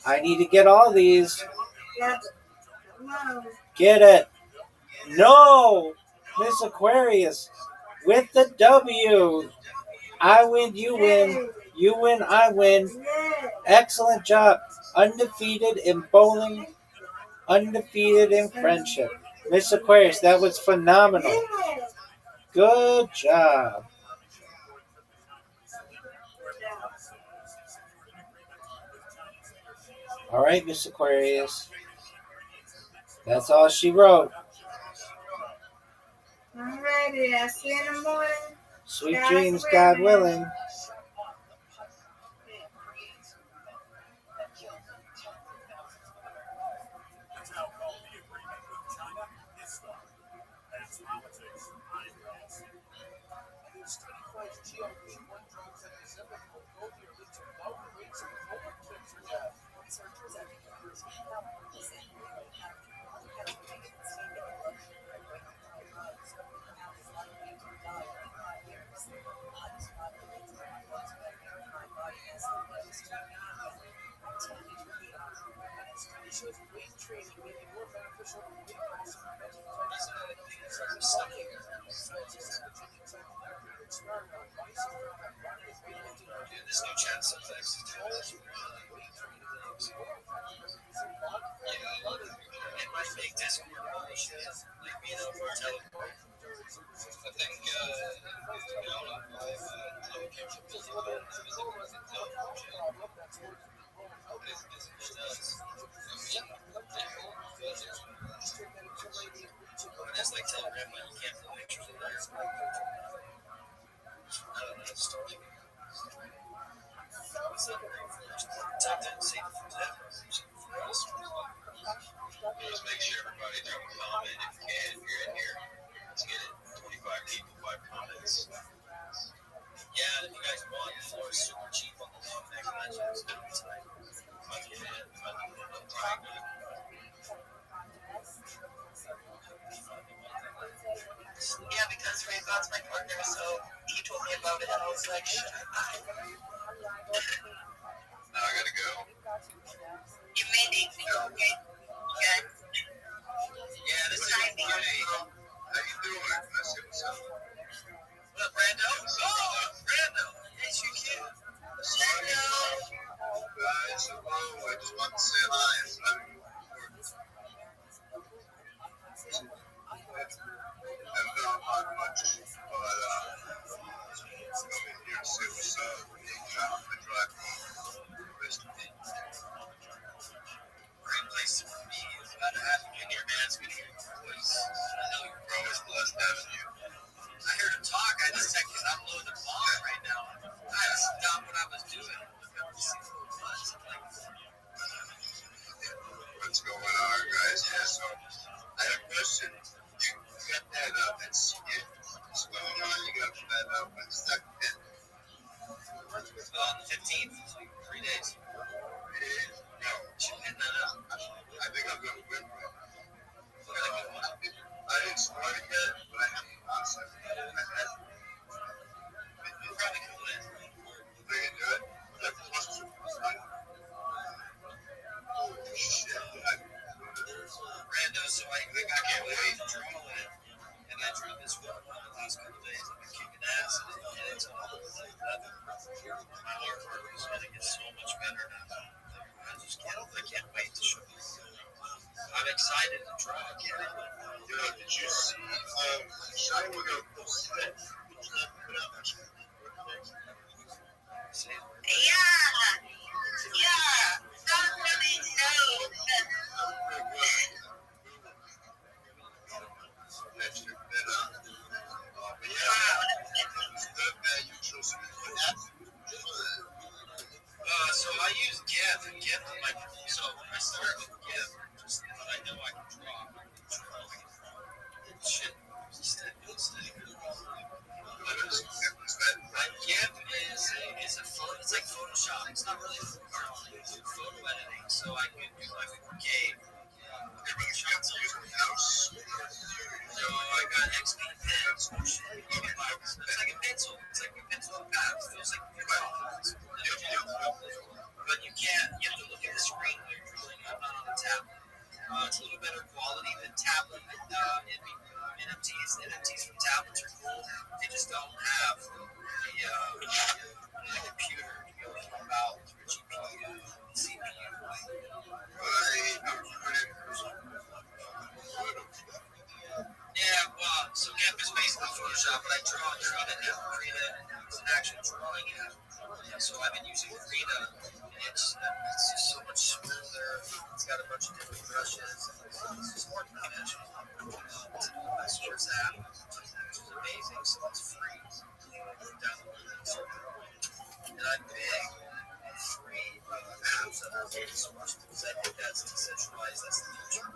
A: I need to get all these. Get it. No! Miss Aquarius with the W. I win, you win. You win, I win. Excellent job. Undefeated in bowling. Undefeated in friendship. Miss Aquarius, that was phenomenal. Good job. All right, Miss Aquarius. That's all she wrote.
D: Alrighty, I'll see you in the morning.
A: Sweet dreams, God willing.
B: This new chat subtext. Let's make sure everybody drop a comment if you can. If you're in here, let's get it. 25 people, 5 comments. Yeah, if you guys want, the floor is super cheap on the long neck legends down tonight.
D: Yeah, because Ray-Bon's my partner, so he told me about it, and I was like, shut up.
B: Now I gotta go.
D: You made it. Okay. Yeah.
B: Yeah, this is Friday. How you doing? I see what's up. What up, Brando? Oh, Brando. Yes, you can. Brando. Guys, hello. I just want to say hi. It's not important. And not much, but come in here, see what's up. I drive home. Rest of the great place for me is about to have you in here, man. It's good to hear your voice. I know you're always blessed having you. I heard him talk. I just checked because I'm loading the bomb right now. I just stopped what I was doing. What's going on, guys? Yeah, so I have a question. You got that skit that's going on. You got that second hit. On the 15th, 3 days. 3 days? No. Should hit that up. I think I'm going to win. I didn't start it yet, but I have the concept. You probably can win. They can do it. That's awesome. Holy shit. Rando, so I can't wait to draw it. And I drew this one the last couple of days. I've been kicking ass, and it's all nothing. My artwork is going to get so much better now. I can't wait to show you. I'm excited to draw again. You know, did you see Shine Without Set?
D: Yeah. Don't really know.
B: So I use GIF. GIF is my so I start with GIF, just what I know I can draw. Shit, GIF is a photo. It's like Photoshop. It's not really photo editing. So I can do like 4K. So I got XP pens. It's like a pencil. It's like a pencil pad. It feels like but you can't. You have to look at the screen when you're drawing. I'm not on a tablet. It's a little better quality than tablet NFTs. NFTs from tablets are cool. They just don't have the computer to be able to pump out through GPU, CPU. Yeah, well, so GIMP is basically Photoshop, but I draw Krita and Krita is an actual drawing app. So I've been using Krita, and it's just so much smoother. It's got a bunch of different brushes. It's just more conventional. It's an open source app, which is amazing, so it's free. Download it. And I'm big on free apps that are open source because I think that's decentralized. That's the future.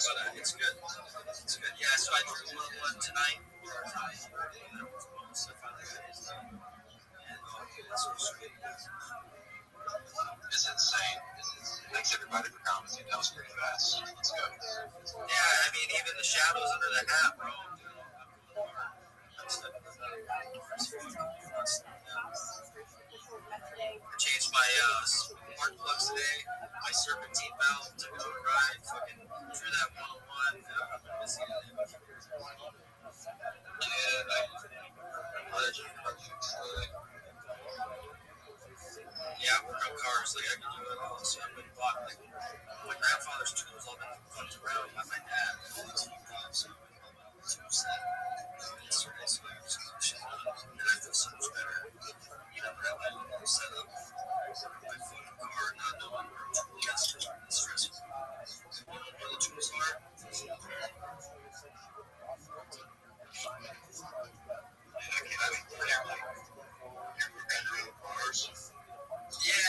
B: But it's good. It's good. Yeah, so I drew one tonight. It's insane. Thanks everybody for commenting. That was pretty fast. Let's go. Yeah, I mean, even the shadows under the hat, bro. I changed my spark plugs today. My serpentine valve took it override. Fucking drew that 101. Yeah, I work on cars. Like I can do it all. So I've been bought like my grandfather's tools. All been fucked around by my dad. So yesterday, so I was and I feel so much better. You know, but I have a set up my phone car, not knowing where tool is stressful. Where the tools are. Yeah,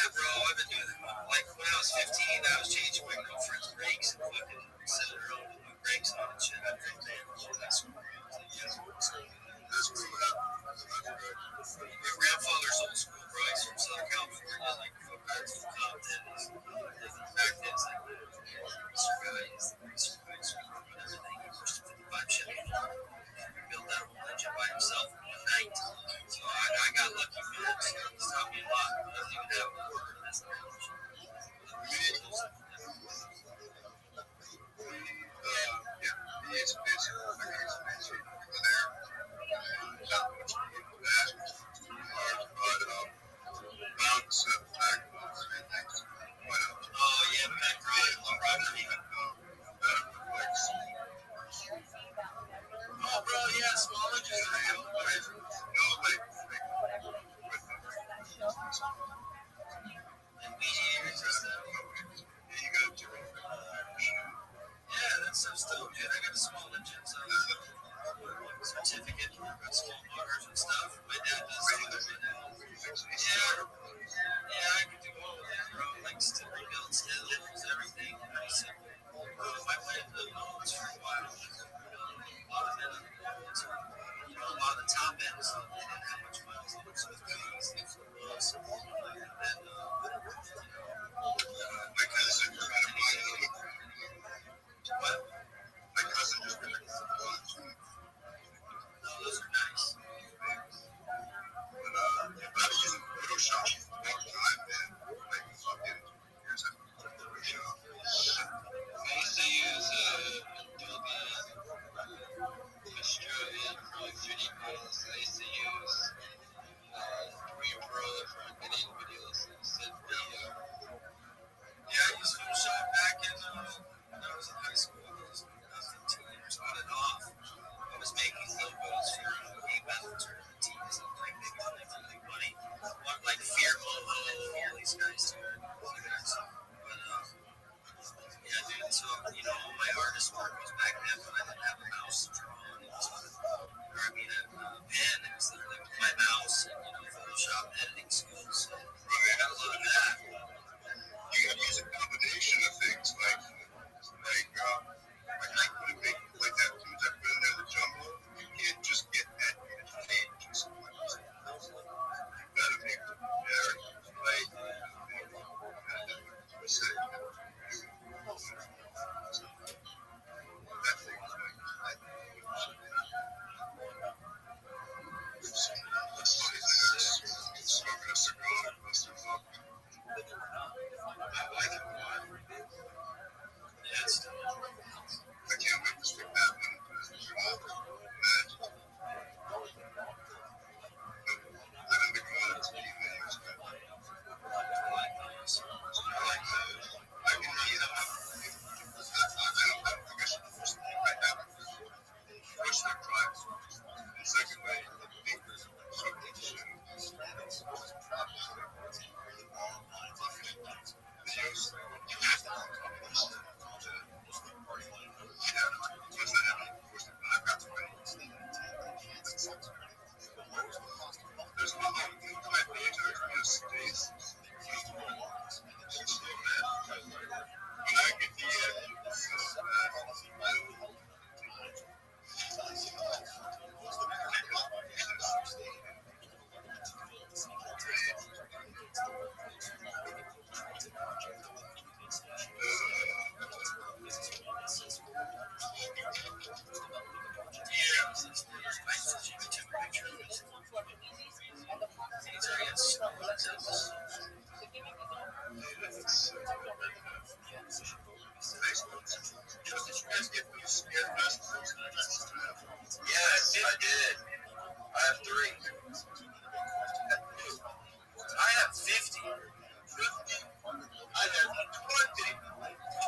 B: I had one day.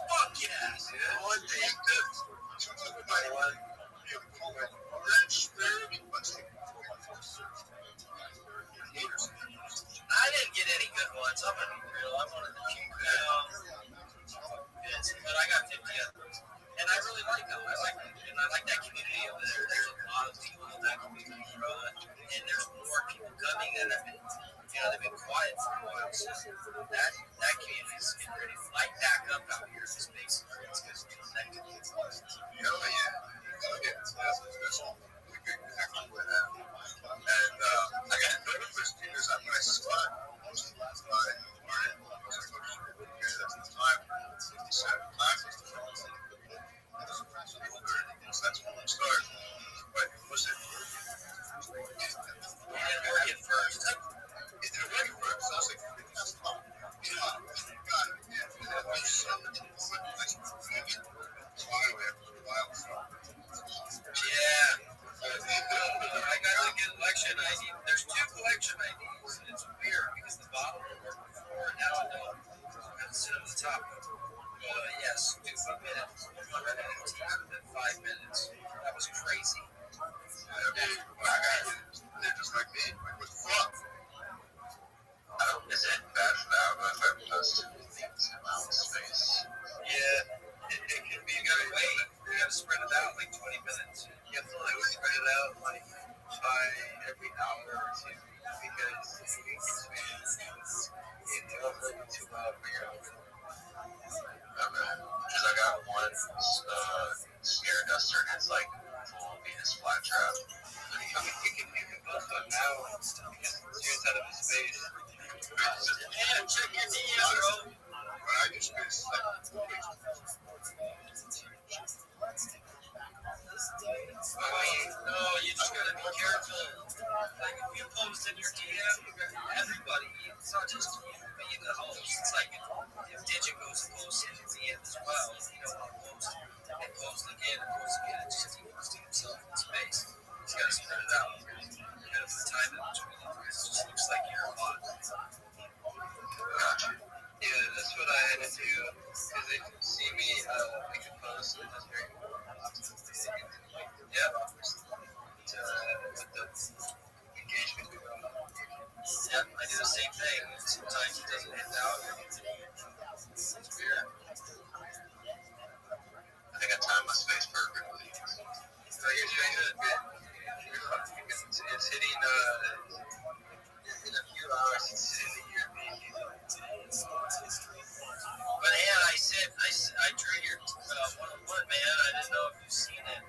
B: Fuck yeah, dude. One day. I didn't get any good ones. I'm gonna be real. I'm one of the few but I got 50 others. And I really like them. I like them. And I like that community over there. There's a lot of people in that community, and there's more people coming that have been, they've been quiet for a while. So that community is ready to light back up out here in this space. It's because that community is awesome. Oh, yeah. It's special. And I got another first years on my spot. Last night, at the time, 57 classes. That's when I started. But was it? We didn't work it first. It didn't work it first. I was like, yeah. I got to get election ID. There's 2 collection IDs, and it's weird because the bottom will work before, and now I don't. I have to sit on the top. Yes, 2 minutes. I ran out of time within 5 minutes. That was crazy. They're just like me. What the fuck? Is it bad now if I post things in my own space? Yeah, it can be. You gotta wait. You gotta spread it out like 20 minutes. You have to like spread it out like by every hour or 2 because it's over 2 hours per year. Because I got one scare duster and it's like full Venus flytrap. You can post one now because you're inside of a space. Yeah, check your DM, bro. I just no, you just gotta be careful. Like if you post in your DM, everybody, it's not just you, but you the host. It's like if Digit goes to post in the DM as well, you don't want to post and post again and post again. It's just he wants to himself in space. He's gotta spread it out. You gotta put time in between it. It just looks like you're a bot. Gotcha. Yeah, that's what I had to do because they can see me make a post and that's very yeah. With the engagement. Yeah, I do the same thing. Sometimes it doesn't hit out. It's weird. I think I timed my space perfectly. So you're doing good. It's hitting in a few hours. It's hitting the year. But yeah, I drew your one-on-one, man. I didn't know if you've seen it.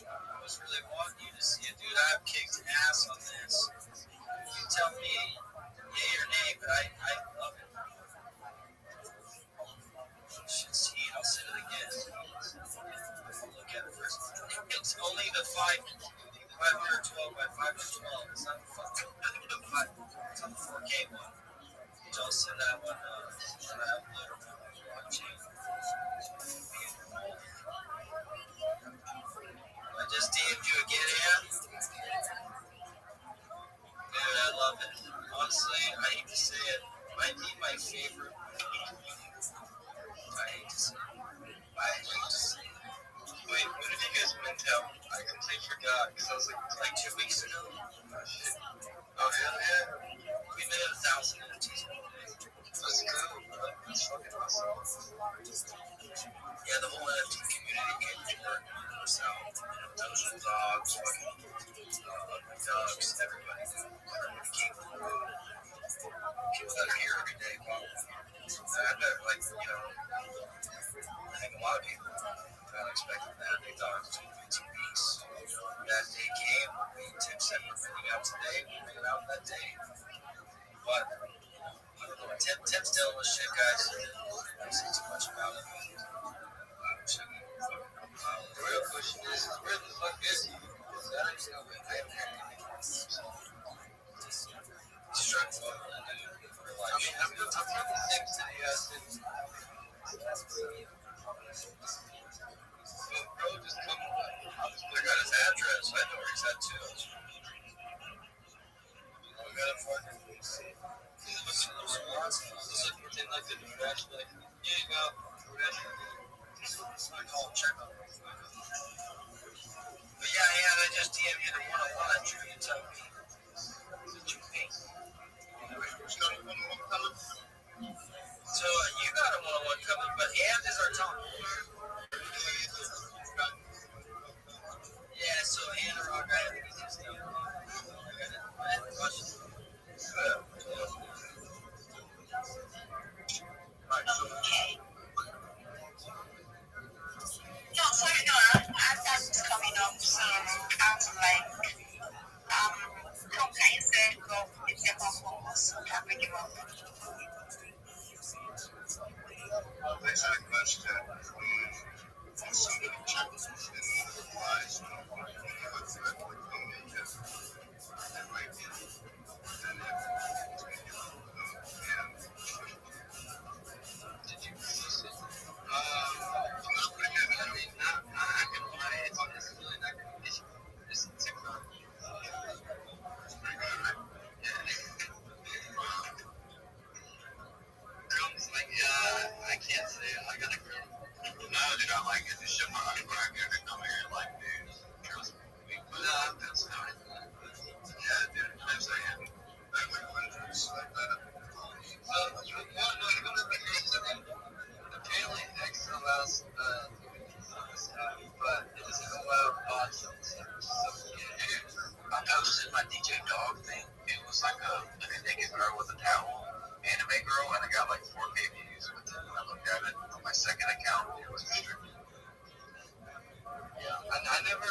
B: I was really wanting you to see it, dude. I've kicked ass on this. You tell me yay or nay, but I love it. You should see it. I'll send it again. Look at it first. It's only the 512 by 512. It's not the 5. It's on the 4K one. I'll send that one when I upload it on chain. I just DM'd you again, yeah? Dude, I love it. Honestly, I hate to say it. It might be my favorite. I hate to say it. Wait, when did you guys win town? I completely forgot because I was like 2 weeks ago. Oh, yeah. We made 1,000 NFTs. Let's go, bro. That's fucking awesome. Yeah, the whole NFT community came forward. So, Doja Dogs, fucking Dogs, everybody came forward. People that are here every day, I bet, I think a lot of people not expecting that. They thought it was going to be 2 weeks. That day came. Tim said we're bringing out today. We're bringing out that day. But Tim's dealing with shit, guys. I don't say too much about it. The real question is, where the fuck is he? I haven't heard anything. He's trying to fuck with that dude in real life. I'm going to talk to Tim today. Bro, just come. I got his address. I know where he's at too. We got a fucking. Those Here you go. I call him check on him. But yeah, they just DM you the one-on-one. I'm sure you tell me what you think. So you got a one-on-one coming, but and is our top. Yeah, so and or our guy, I think he's just I have a question.
D: No, so as is coming up soon, out like some kind of it's a performance can bring him up.
B: Next question. Somebody checked wise. I can't say it. I gotta go. No, dude, I like it. This shit, I'm gonna come here and like, dude, trust me. No, that's not it. Yeah, dude, I'm saying. I like hundreds like that. Apparently, X allows, but it doesn't allow bots and stuff. I posted my DJ Dog thing. It was like a naked girl with a towel, anime girl, and I got like 4K views with it. When I looked at it on my second account, it was restricted. Yeah, and I never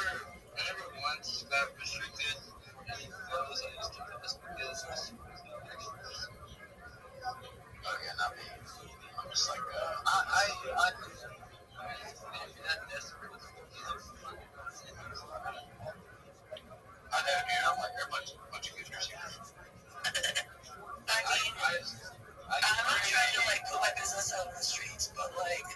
B: once got restricted for any photos I used to post because oh yeah, not me. I'm just like I that desperate. I know, dude. I'm like, they're a bunch of good receivers.
D: I'm not trying to like put my business out on the streets, but like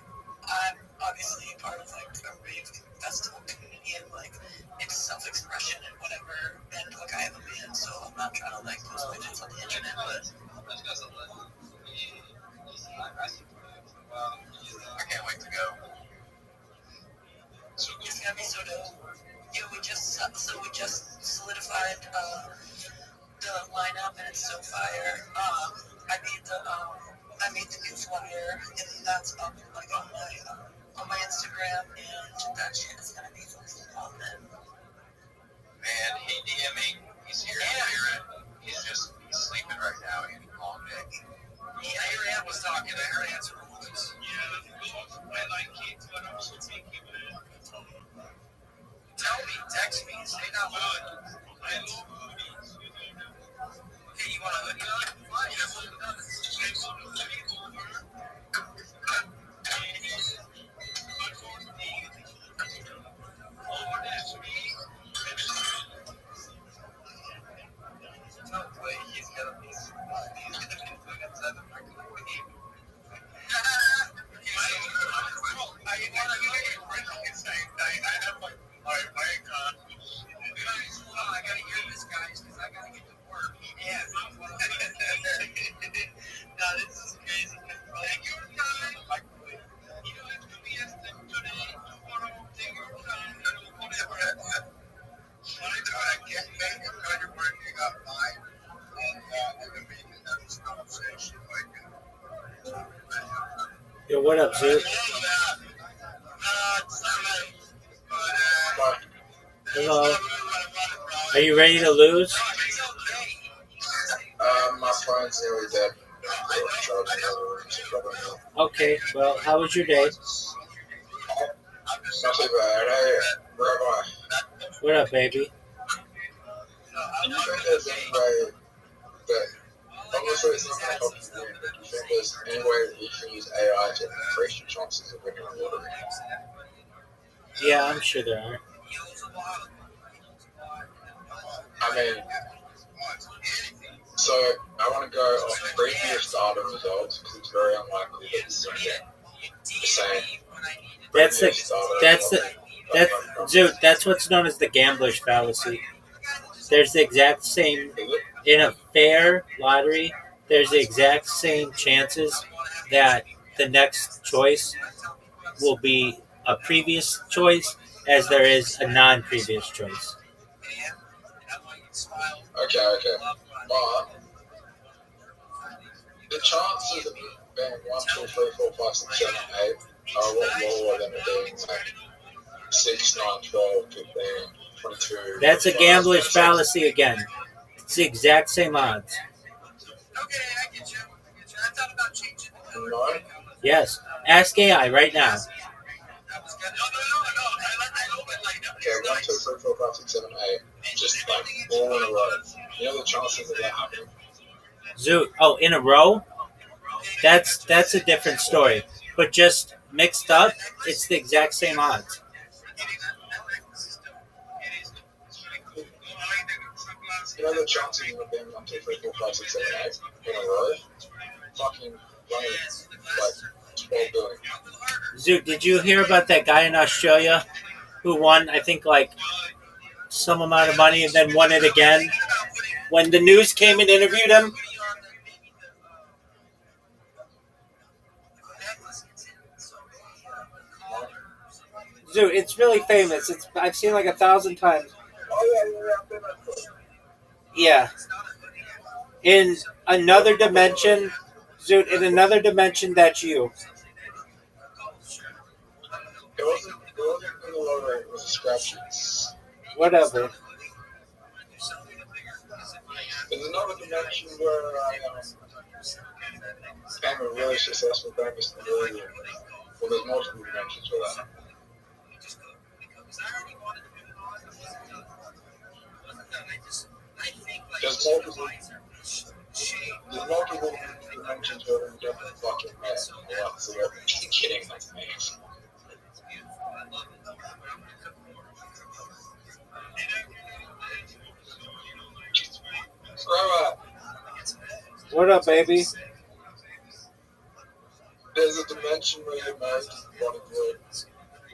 D: I'm obviously part of like a rave festival community and like it's self-expression and whatever. And like I have a band, so I'm not trying to like post pictures on the internet, but
B: I can't wait to go.
D: it's gonna be so dope. Yeah, we just solidified the lineup and it's so fire. I made the new flyer and that's up like on my Instagram and that shit is gonna be fucking poppin'.
B: Man, he DM'ing. He's here in Spirit. He's sleeping right now in Long Beach. Yeah, Aaron was talking to her answer rules. Yeah, when I came to an option taking tell me, text me, say not good. I love hoodies. Hey, you want a hoodie on? Fine, that's what it no way, he's gonna be doing it 7 I have my icon. I gotta hear this, guys, because I gotta get to work. Yeah. No, this is crazy. Take your time. You don't have to be as today, tomorrow. Take your time. Whatever. I can't make it. Try to work. You got mine. And then we can have this conversation.
A: Yo, what up, Zoot? Hello. Are you ready to lose?
B: My phone's nearly dead.
A: Okay, well, how was your day?
B: Not too bad. Hey, Rabbi.
A: What up, baby?
B: Do you think there's any way that, obviously it's not going to help you win, but do you think there's any way that you can use AI to increase your chances of winning a lottery?
A: Yeah, I'm sure there are.
B: I mean, so I want to go off previous data results because it's very unlikely that it's going to get the same.
A: Zoot, that's what's known as the gambler's fallacy. There's the exact same, in a fair lottery, there's the exact same chances that the next choice will be a previous choice as there is a non-previous choice.
B: Okay. But the chances of being 1, 2, 3, 4, 5, 6, 7, 8 are a lot lower than it being like 6, 9, 12, 15, 22.
A: That's a
B: 25,
A: gambler's
B: 26.
A: fallacy again. It's the exact same odds.
B: No?
A: Yes. Ask AI right now.
B: Okay, 1, 2, 3, 4, 5, 6, 7, 8. Just like all in a row. You know the chances of that happening?
A: Zoo. Oh, in a row? That's a different story. But just mixed up, it's the exact same odds.
B: You know the chances of being 1, 2, 3, 4, 5, 6, 7, 8 in a row? Fucking running like 12 billion.
A: Zoo, did you hear about that guy in Australia who won, I think, like some amount of money and then won it again? When the news came and interviewed him, Zoo, it's really famous. I've seen like 1,000 times. Yeah. In another dimension, Zoo, in another dimension, that's you.
B: It wasn't in the lottery, it was a scratch.
A: Whatever.
B: There's another dimension where I became a really successful famous movie. Well, there's multiple dimensions for that. There's multiple dimensions where we different fucking men. Yeah, so you're kidding, that's me. Alright.
A: What up, baby?
B: There's a dimension where you're married to the body blade.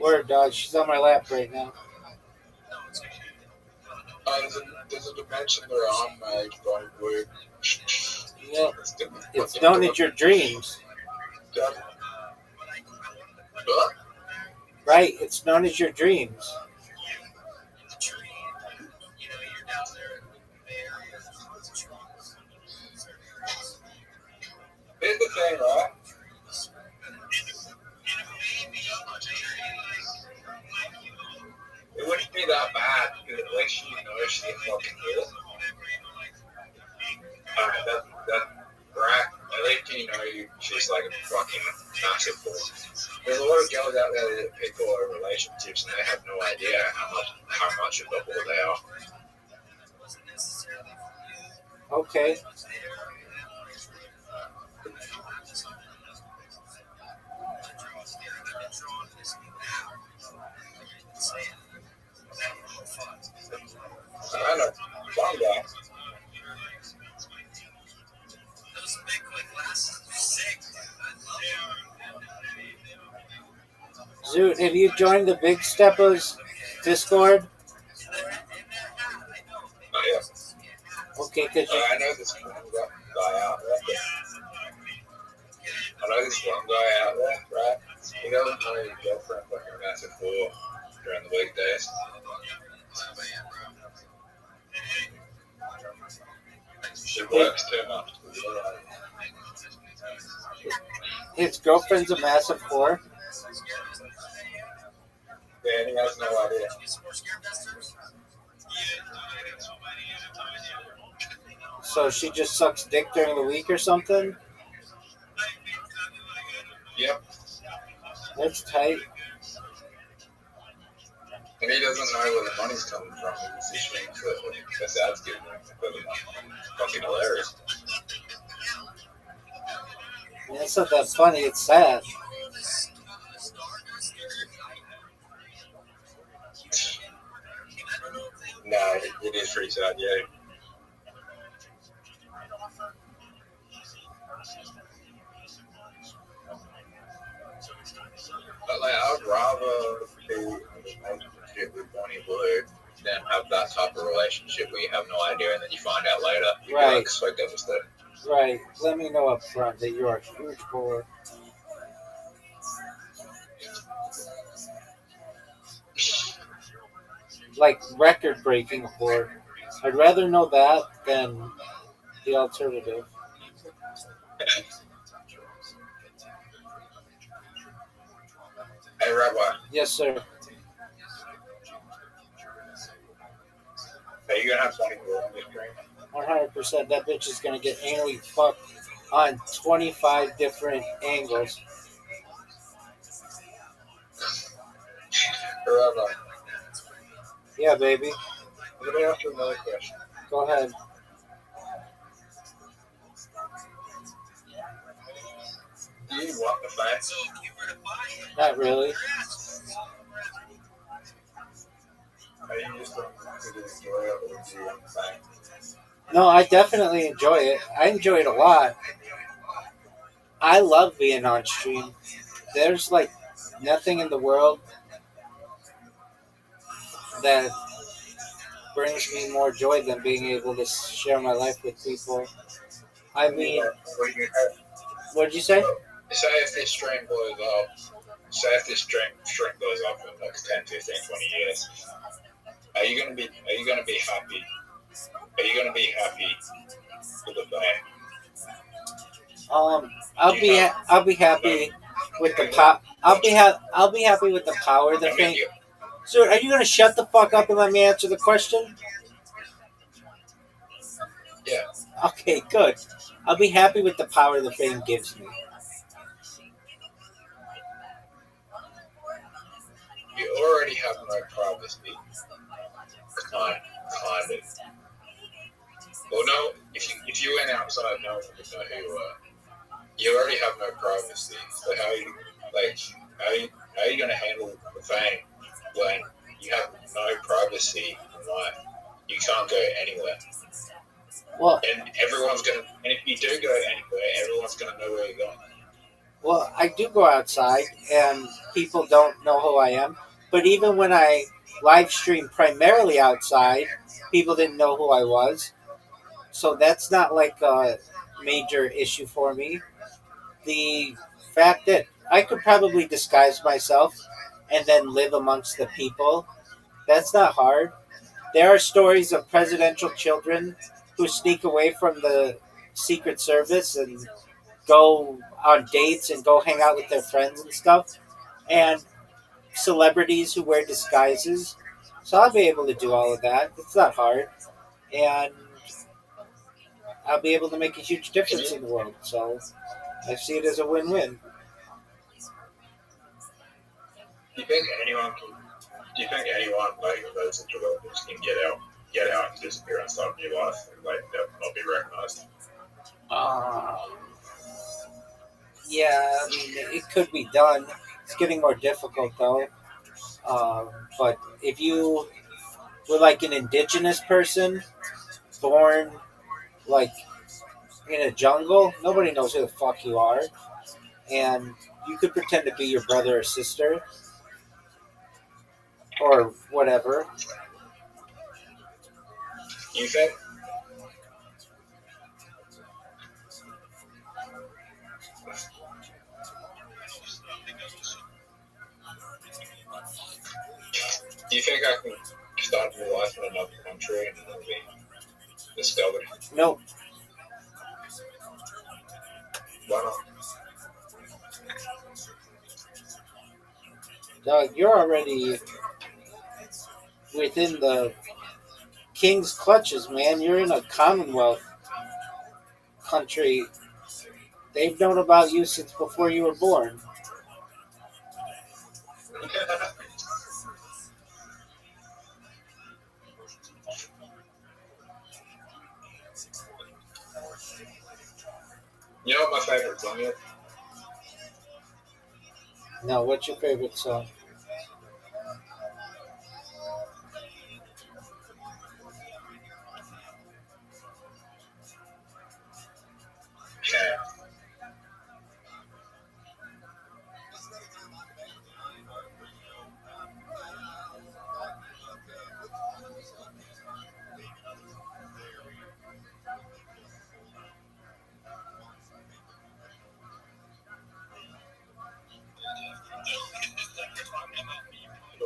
A: Word, dog. She's on my lap right now.
B: There's a dimension where I'm married to body blade.
A: Yeah. It's known as your dreams.
B: What?
A: Right, it's known as your dreams.
B: Here's the thing, right? It wouldn't be that bad because at least you know she's a fucking heel. Alright, that's right. At least you know she's like a fucking massive fool. There's a lot of girls out there that people are in relationships and they have no idea how much of a whore they are.
A: Okay.
B: I know. Fun guy.
A: Zoot, have you joined the Big Steppers Discord?
B: Not yet.
A: Okay, because
B: I know this one guy out there. I know this one guy out there, right? He doesn't know his girlfriend fucking massive whore during the weekdays. She works too much.
A: his girlfriend's a massive whore.
B: Yeah, and he has no idea.
A: So she just sucks dick during the week or something?
B: Yep.
A: That's tight.
B: And he doesn't know where the money's coming from. He's just thinking that that's getting fucking hilarious.
A: That's not that funny, it's sad.
B: No, it is pretty sad, yeah. But like, I'd rather be in a relationship with Bonnie Blue than have that type of relationship where you have no idea and then you find out later. You're
A: Right.
B: like so devastated.
A: Right. Let me know up front that you are a huge whore. Like record breaking whore. I'd rather know that than the alternative.
B: Hey, Rabbi,
A: Yes, sir.
B: are you gonna have something more on this drink?
A: 100%. That bitch is gonna get anally fucked on 25 different angles.
B: Hey, Rabbi,
A: Yeah, baby.
B: let me ask you another question.
A: Go ahead.
B: Do you want the fame?
A: Not really.
B: Are you just going to enjoy it, or do you want the fame?
A: No, I definitely enjoy it. I enjoy it a lot. I love being on stream. There's like nothing in the world that brings me more joy than being able to share my life with people. I mean,
B: What do you have?
A: what did you say?
B: Say if this stream blows up, say if this stream blows up in like 10, 15, 20 years, are you gonna be happy? Are you gonna be happy with the fame?
A: I'll be happy with the I'll be happy with the power the
B: I mean,
A: fame. So, are you gonna shut the fuck up and let me answer the question?
B: yeah,
A: Okay, good. I'll be happy with the power the fame gives me.
B: you already have no privacy. Kind of. Well, no, if you went outside, no one would know who you are. You already have no privacy. So like how are you gonna handle the fame when you have no privacy in life? You can't go anywhere,
A: Well,
B: and and if you do go anywhere, everyone's gonna know where you're going.
A: well, I do go outside, and people don't know who I am. But even when I live stream primarily outside, people didn't know who I was. So that's not like a major issue for me. The fact that I could probably disguise myself and then live amongst the people, that's not hard. There are stories of presidential children who sneak away from the Secret Service and go on dates and go hang out with their friends and stuff, and celebrities who wear disguises. So I'll be able to do all of that. It's not hard. And I'll be able to make a huge
B: Can
A: difference
B: you?
A: in the world. So I see it as a win win.
B: Do you think anyone can? Do you think anyone like in those situations can get out and disappear and start a new life and like not be recognized?
A: Uh, yeah, I mean, it could be done. It's getting more difficult though. But if you were like an indigenous person born like in a jungle, nobody knows who the fuck you are, and you could pretend to be your brother or sister or whatever.
B: You think? Do you think I can start a new life in another country and then be discovered?
A: No,
B: Why not?
A: Doug, you're already within the king's clutches, man. You're in a Commonwealth country. They've known about you since before you were born.
B: You know what my favorite song is?
A: Now, what's your favorite song?
B: Yeah.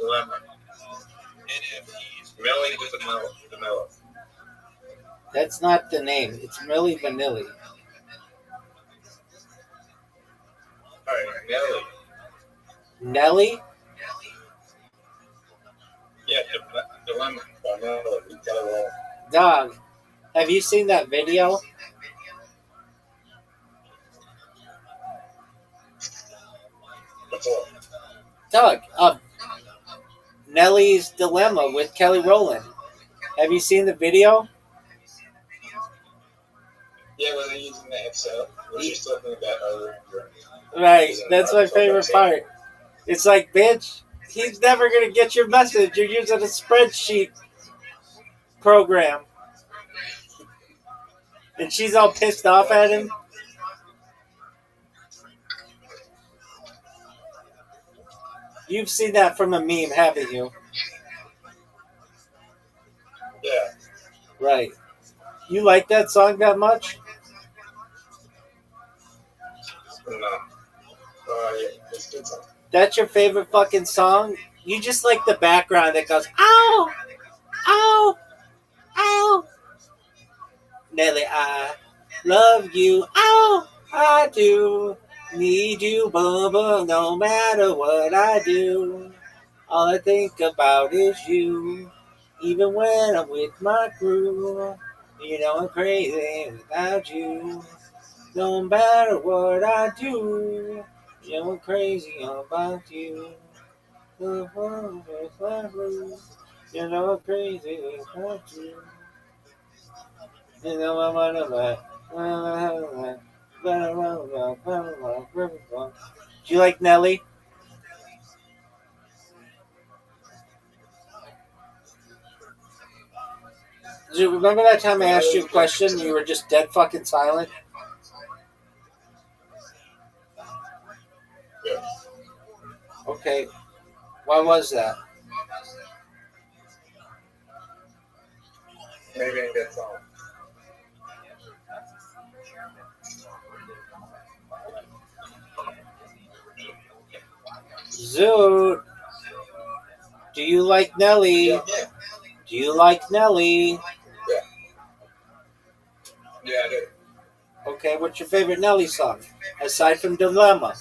B: dilemma. Millie Vanilla.
A: That's not the name. It's Milli Vanilli.
B: Alright, Nelly.
A: Nelly?
B: Yeah, dilemma. Vanilla. We got it all.
A: Dog, have you seen that video?
B: Before.
A: Doug, Nelly's Dilemma with Kelly Rowland. Have you seen the video?
B: Yeah, were they using the Excel? Was she talking about other?
A: Right, that's my favorite part. It's like, bitch, he's never going to get your message. You're using a spreadsheet program. And she's all pissed off at him. You've seen that from a meme, haven't you?
B: Yeah.
A: Right. You like that song that much?
B: No. Yeah, it's good song.
A: That's your favorite fucking song? You just like the background that goes, ow, ow, ow. Nelly, I love you, ow, I do. Need you, boom, boom, no matter what I do. All I think about is you. Even when I'm with my crew. You know I'm crazy without you. No matter what I do. You know I'm crazy about you. You know I'm crazy without you. You know I'm on a do you like Nelly? Do you remember that time I asked you a question and you were just dead fucking silent?
B: Yeah.
A: Okay. Why was that?
B: Maybe I get song.
A: Zoot. Do you like Nelly?
B: Yeah.
A: Do you like Nelly?
B: Yeah, I did.
A: Okay, what's your favorite Nelly song? Aside from Dilemma.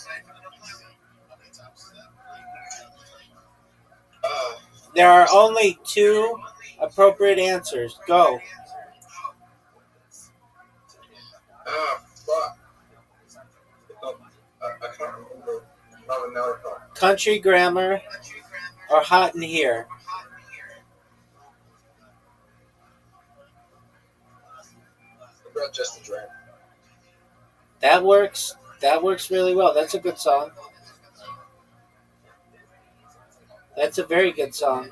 A: There are only two appropriate answers. Go.
B: Fuck. I can't remember. Not another song.
A: Country Grammar or Hot in Here?
B: What about Just a Dream?
A: That works. That works really well. That's a good song. That's a very good song.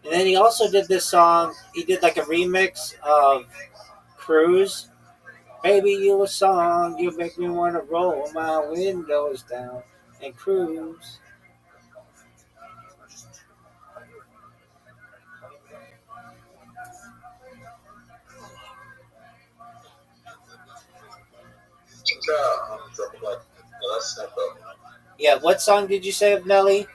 A: And then he also did this song. He did like a remix of Cruise. Baby, you a song. You make me want to roll my windows down and cruise.
B: That's not bad.
A: Yeah, what song did you say of Nelly?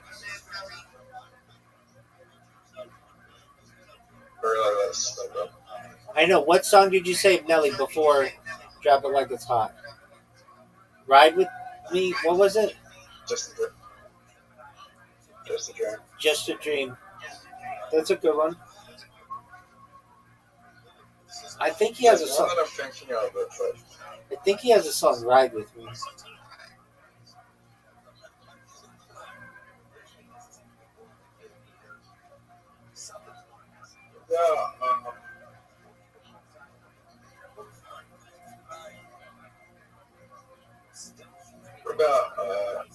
B: That's not bad.
A: I know. What song did you say of Nelly before Drop It Like It's Hot? Ride With Me? What was it?
B: Just a Dream. Just a Dream.
A: Just a Dream. That's a good one. I think he has a
B: One
A: song.
B: that I'm thinking of, but
A: I think he has a song, Ride With Me.
B: yeah. What about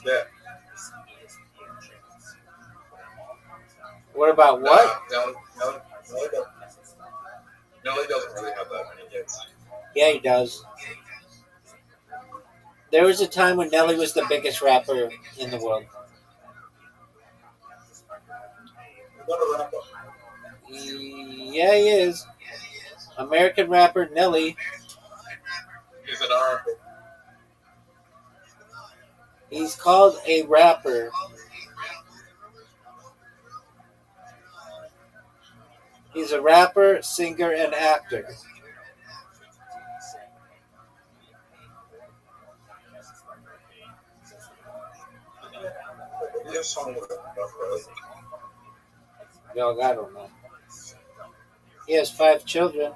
B: yeah?
A: What about what?
B: Nelly doesn't really have that many hits.
A: Yeah, he does. There was a time when Nelly was the biggest rapper in the world.
B: What a rapper.
A: Yeah, he is. American rapper Nelly.
B: He's an R&B.
A: He's called a rapper. He's a rapper, singer, and actor.
B: This song was
A: Dog, I don't know. He has 5 children.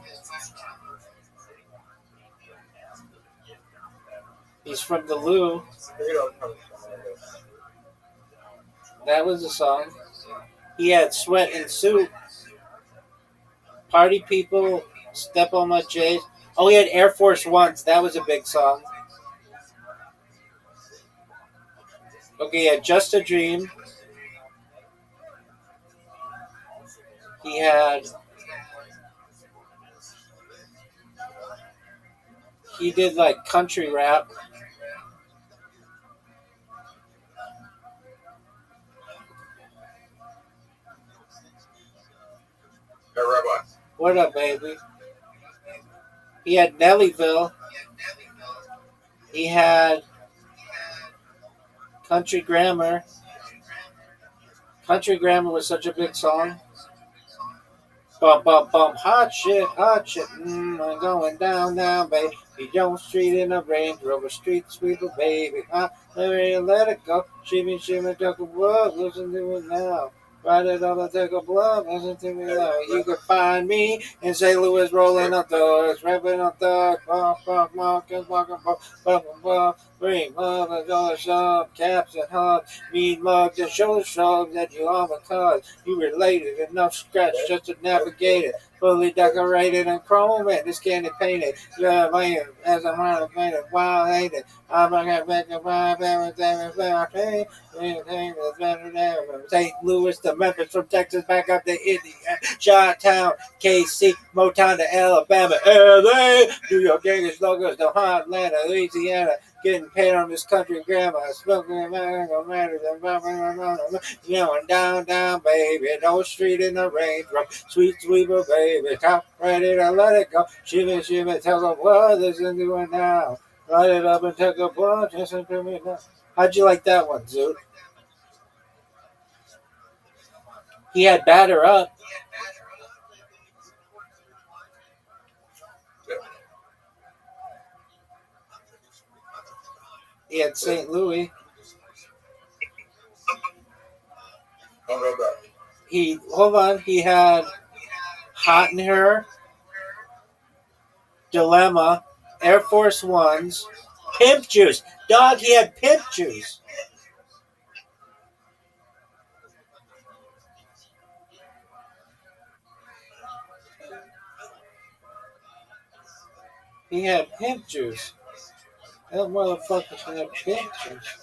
A: He's from the Lou. That was a song. He had Sweat and Soup. Party People, Step on My J's. Oh, he had Air Force Ones. That was a big song. Okay, he had Just a Dream. He had. He did like country rap.
B: Hey, Rabbi.
A: What up, baby? He had Nellyville. He had Country Grammar. Country Grammar was such a big song. Bum, bum, bum, hot shit, I'm going down, down, baby. Jones Street in a Range Rover, street sweeper, baby. Let it go. Shimmy, shimmy, duck a blood, listen to it now. Ride it on the take a blood, listen to me now. You can find me in St. Louis rolling up thugs, rapping on thugs, walking, bring love and dollar shop, caps and hugs, mean mugs and shoulder shrugs that you all because you related enough scratch just to navigate it. Fully decorated and chrome and this candy painted. Yeah, man, as I'm on painted, wild hated. I'm gonna make a vibe, everything, St. Louis to Memphis, from Texas back up to Indiana, Chi-Town, KC, Motown to Alabama, LA, New York Yankees, logos to Atlanta, Louisiana, getting paid on this country grammar, smoking down, down, baby, no street in the range, sweet sweeper, baby, top ready to let it go, shimmy, shimmy, tell them what this is doing now, light it up and take a bunch, listen to me now. How'd you like that one, Zoot? He had Batter Up. He had St. Louis. He had Hot in Her, Dilemma, Air Force Ones, Pimp Juice. Dog, he had Pimp Juice. He had Pimp Juice. That motherfucker had Pimp Juice.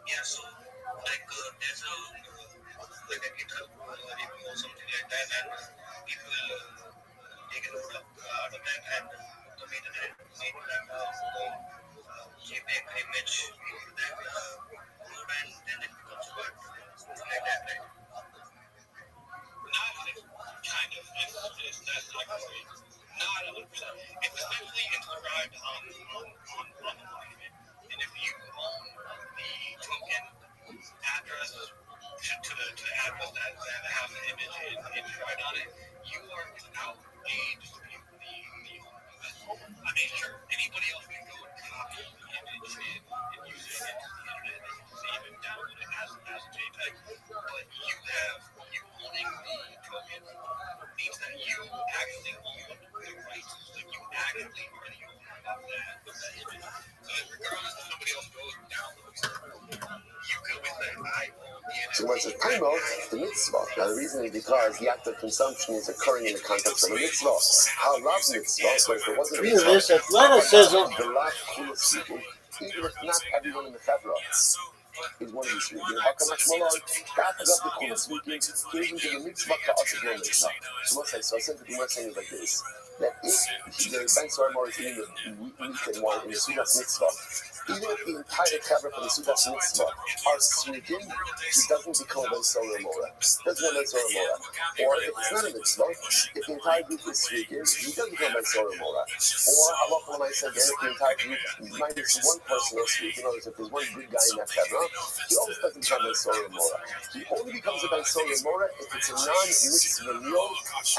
B: Yes, like there's a like a GitHub or something like that, and people take a load out of that and commit an JPEG image into that load, and then it becomes what like that, right? Not kind of. It's that's not great. Not 100%. It's essentially inscribed on the monument, and if you own the token address to the address that has an image inscribed on it, you are without a dispute the owner of it. I mean, sure, anybody else can go and copy the image and use it against the internet. They can save and download it as a JPEG, but you owning the token means that you actually own the rights. Like you actually are the owner of that image. So regardless if somebody else goes and downloads it, you can always say, I own the image.
E: So when it says promote the mitzvah, now the reason is because the act of consumption is occurring in the context of a mitzvah. How love mitzvah, so if there wasn't a mitzvah,
A: This athleticism.
E: the last coolest people, even if not everyone in the federal is one of these people. How come that's more like God is up the coolest speaking, giving to the mitzvah to us again mitzvah. So what's I said the Gemara saying is like this. that if the Ben Sormor is eating the meat and wine in the Sudas Mitzvah, even if the entire cover for the Sudas Mitzvah are sweetened, he doesn't become a Ben Sormora. Doesn't have Ben Sormora. Or if it's not a mitzvah, if the entire group is sweetened, he doesn't become Ben Sormora. Or Allah said, if the entire group minus one person is sweetened, in other words, if there's one good guy in that cover, he always doesn't become Ben Sormora. He only becomes a Ben Sormora if it's a non-mitzvah meal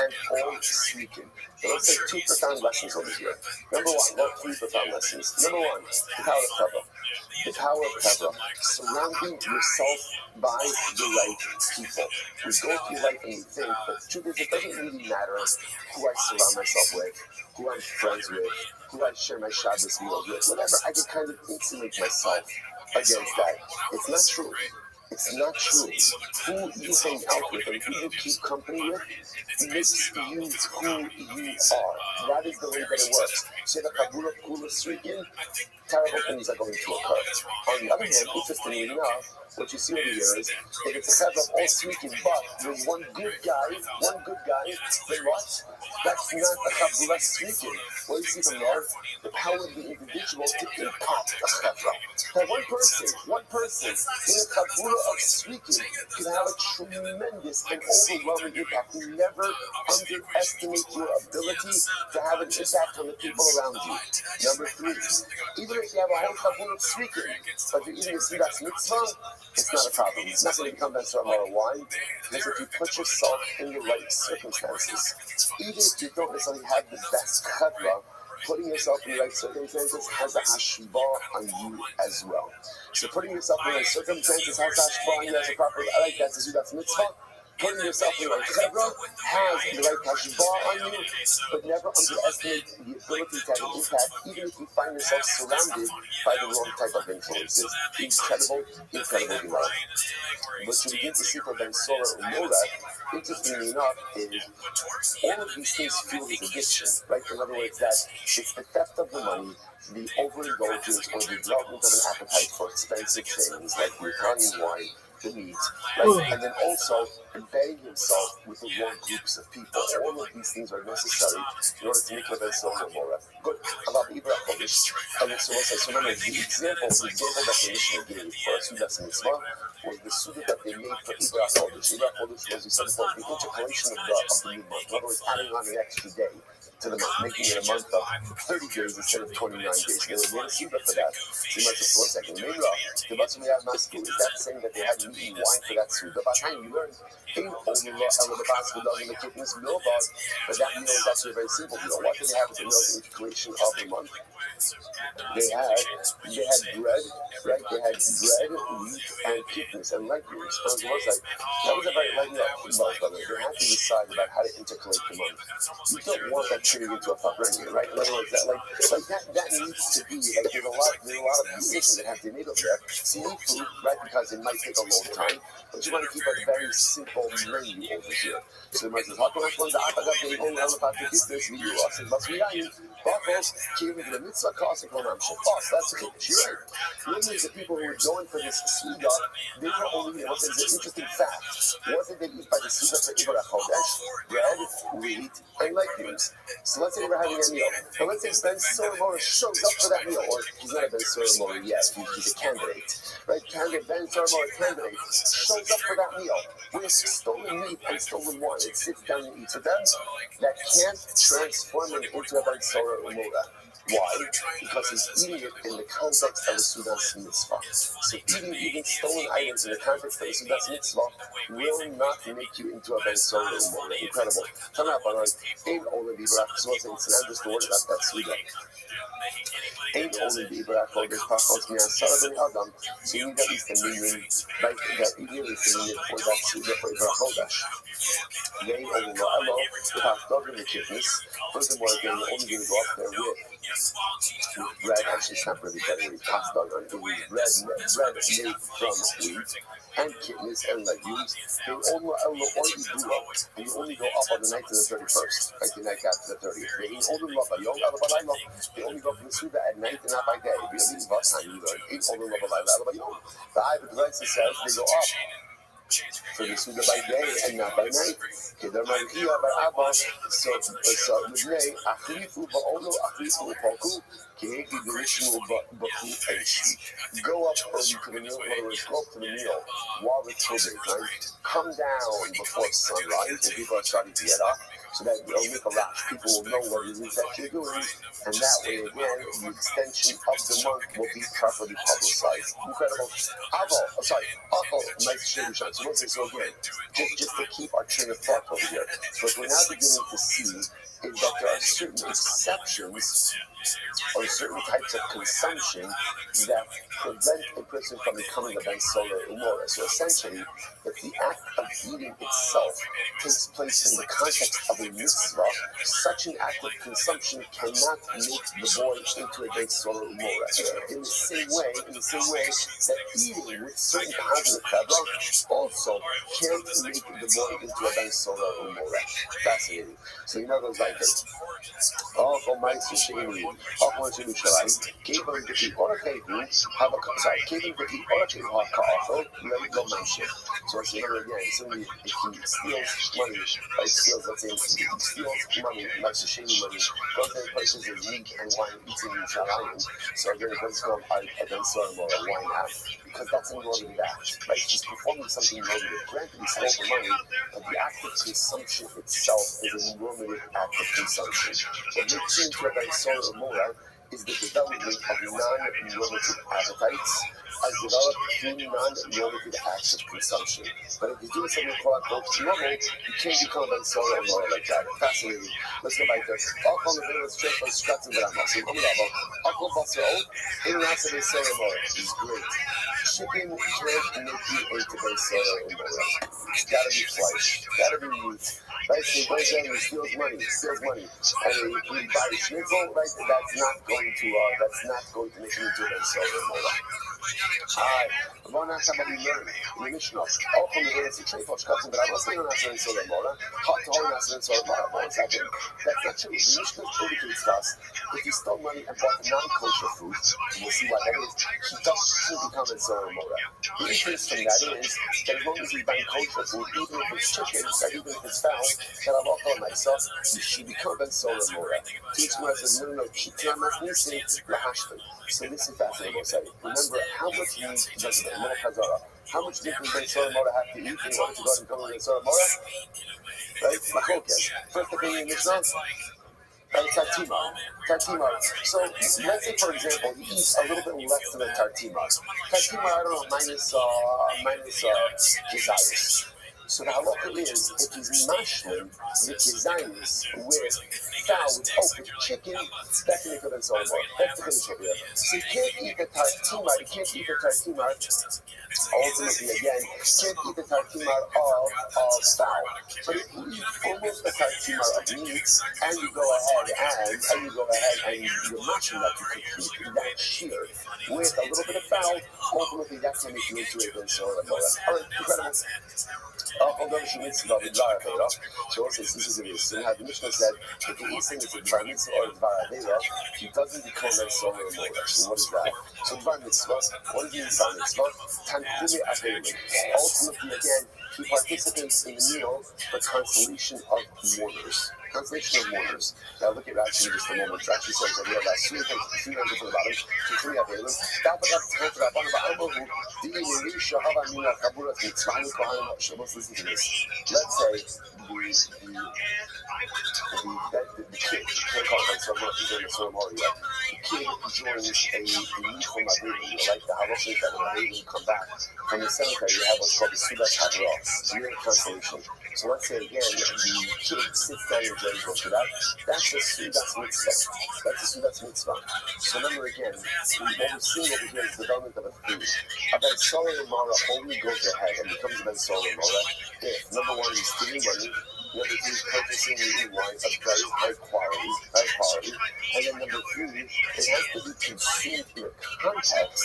E: and all sweetened. So let's take two profound lessons over here. Number one, well, three profound lessons. Number one, the power of Kavra. The power of Kavra. Surrounding yourself by the right people. We go through life and we think, but the truth is, it doesn't really matter who I surround myself with, who I'm friends with, who I share my Shabbos meals with, whatever. I can kind of insulate myself against that. It's not true. It's not true. Who you hang out with and who you keep company with makes you who you are. That is the way that it works. Say the Kabula Kula Srikin, terrible things are going to occur. On the other hand, interestingly enough, what you see over here is if it's a head of all sweetened, but there's one good guy, then what? That's not a Kabbalah sweetened. What do you see from there? The power of the individual to impact a Kabbalah. That one person in a Kabbalah of sweetened can have a tremendous and overwhelming impact. You never underestimate your ability to have an impact on the people around you. Number three, even if you have a whole Kabbalah of sweetened, but you're eating a Sudas Mitzvah, it's not a problem. It's not going to become Ben Sormor wine. Because if you put yourself in the right circumstances, even if you don't necessarily have the best chevra, putting yourself in the right circumstances has a hashbah on you as well. So putting yourself in the right circumstances has a hashbah on you as a proper, I like that, to do that mitzvah. Putting yourself in the right chevra has the right hashbah on you, but never underestimate the ability to have an impact, even if you find yourself surrounded by the wrong type of influences. Incredible Gemara. What you begin to see for Ben Sora Umora, interestingly enough, is all of these things fuel his addiction, right? In other words, that it's the theft of the money, the overindulgence, or the development of an appetite for expensive things like the Italian wine, the meat, right? And then also embedding himself with the wrong groups of people. All of these things are necessary in order to make a Ben Sora Umora. Good. Allah Ibra Kodesh. And so remember, the example that the Mishnah gave for a Sudas Mitzvah was the Suda that they made for Ibra Kodesh. Ibra Kodesh was, we said before, the intercalation of the new month. In other words, adding on an extra day to the month, making it a month of 30 days instead of 29 days. They were a Suda for that. So you might just 1 second. Meanwhile, the Batsum Yad Masku, is that saying that they had to eat wine for that Suda? By the time you learn, but that meal is actually a very simple meal. What did they have at the meal in the intercalation of the month? They had bread, right? They had bread, wheat, and kidneys and legumes. On the one side, that was a very light meal. They had to decide about how to intercalate the month. You don't want that turning into a fabrenge, right? In other words, that needs to be like there's a lot of decisions that have to be made over there. Seafood, right? Because it might take a long time, but you want to keep a very simple menu over here. So the Martin hat noch von der Arbeit in alle Partizipants wie was and was we are in Boss came to the mitzvah class and I'm so fast. That's okay. Sure. Many of the people who were going for this Suda, they were only what is an interesting fact. What did they eat by the Suda for Ibra Chodesh? Bread, wheat, and legumes. So let's say we're having a meal. And let's say Ben Sormor shows up for that meal, or he's not a Ben Sormor yet, he's a candidate. Right? Ben Sormor candidate shows up for that meal with stolen meat and stolen wine. It sits down and eats with them. That can't transform him into a Ben Sormor Umura. Why? Because he's eating it in the context of a Sudas Mitzvah. So eating even stolen items in the context of a Sudas Mitzvah will not make you into a Ben Sormor Umura. Incredible. Come up on Ain't only the Ibrach, so it's not just the word about that Suda. Ain't only the Ibrach, or this Pachos Mia Sarabin Adam. So you need at least a million, right? That you need a million for that Suda for Ibrach Chodesh. They only know Allah, the Pachos in the kidneys. Furthermore, they're only going to go up there with bread. Actually, it's not really better with pasta. It was bread made from wheat and kidneys and legumes. They only go up, and you only go up on the night to the 31st, like the night after the 30th. They only go from the Suda at night and not by day. Really, what time you learn? The Ibn says they go up for the Suda by day and not by night. Kedar Malchia by Abba, so Libnei, Achlifu Ba'olo, Achlifu Paku, Keheki Garishmu Baku Eishi. Go up early to the meal, in other words, go up to the meal while it's still daytime. Come down before sunrise when people are starting to get up, so that you'll make a rash. People will know what it is that you're doing, and that way, again, the extension of the month will be properly publicized. Incredible. Nice shady shot. So let's say, so again, just to keep our train of thought over here. So what we're now beginning to see is that there are certain exceptions or certain types of consumption that prevent a person from becoming a Ben Solar Umora. So essentially, if the act of eating itself takes place in the context of a mitzvah, such an act of consumption cannot make the boy into a Ben Solar Umora. In the same way that eating with certain positive fibra also can't make the boy into a Ben Solar Umora. Fascinating. So you know those like this. So it's another again, somebody, if he steals money, right, steals, let's say, if he steals money, like sashimi money, goes to places of meat and wine, eats in Yerushalayim, so again, it doesn't go against or wine out, because that's a normative act, right? He's performing something normative. Granted, he stole the money, but the act of consumption itself is a normative act of consumption. What makes you into a Ben Solar Mora is the development of non-normative appetites as developed through non-normative acts of consumption. But if you're doing something called normal, you can't become a Ben Solar Mora like that. Fascinating. Let's go back there. Let's check on Stratton Grandma. So, Uncle Basel, International Ben Solar Mora is great. Chicken can't make you into Ben Solar Mora. It's gotta be flesh, gotta be meat. Right, so he goes in and steals money, and he buys schnitzel, right, that's not going to make him into a Ben Solar Mora. Alright, before now somebody learned in the Mishnah, all from the Eretz Yisrael, Shkatzim, but I was saying Ben Solar Mora, hot to hold Ben Solar Mora, what's happening? That's not true. The Mishnah indicates to us, if he stole money and bought non-kosher food, we'll see what that is, he doesn't become Ben Solar Mora. The inference from that is that as long as he's buying kosher food, even if it's chicken, or even if it's fowl, that I'm off on myself, she become Ben Solar Mora. Teach me, I said, no, so this is fascinating. Remember, how much meat does it make? How much meat does Ben Solar Mora have to eat in order to go and become Ben Solar Mora? Right? Machokes. First opinion, Mishnah. Right, tartima. So let's say, for example, he eats a little bit less than a tartima. Tartima, I don't know, minus desires. So the halacha is, if he's mashlim the kizayis with fowl, with chicken, that's the Ben Solar Mora. That's the finish over here. So you can't eat the tartima, ultimately, again, can't eat the tartima of fowl. But if you eat almost the tartima of meat, and you go ahead and you're mashing that, you could keep that shear with a little bit of fowl, ultimately that's going to make you into a Ben Solar Mora. Alright, incredible. So also, this is it. So the Mishnah said, if he eats things with Dvar Mitzvah or Dvar Avera, he doesn't become Ben Solar Mora. So what is that? So Dvar Mitzvah, what does it mean Dvar Mitzvah? Tanchumi Avera. Ultimately, again, he participates in the meal, the consolation of mourners. Now look at Rashi in just a moment. Rashi says that we have that 300 from the bottom, to 3 of them. Let's say the kid, can't call it so much, he's in the Solar Mora yet. The kid joins a Nichum Avera, like the halacha that when they come back from the cemetery, you have what's called the Sudat Havra, year consolation. So let's say again, the kid sits down and goes to that. That's the Sudat's mitzvah. So remember again, what we're seeing over here is the development of a food. A Ben Solar Mora only goes ahead and becomes a Ben Solar Mora if, number one, he's stealing money, number two, he's purchasing new wine of very high quality, and then number three, it has to be consumed in a context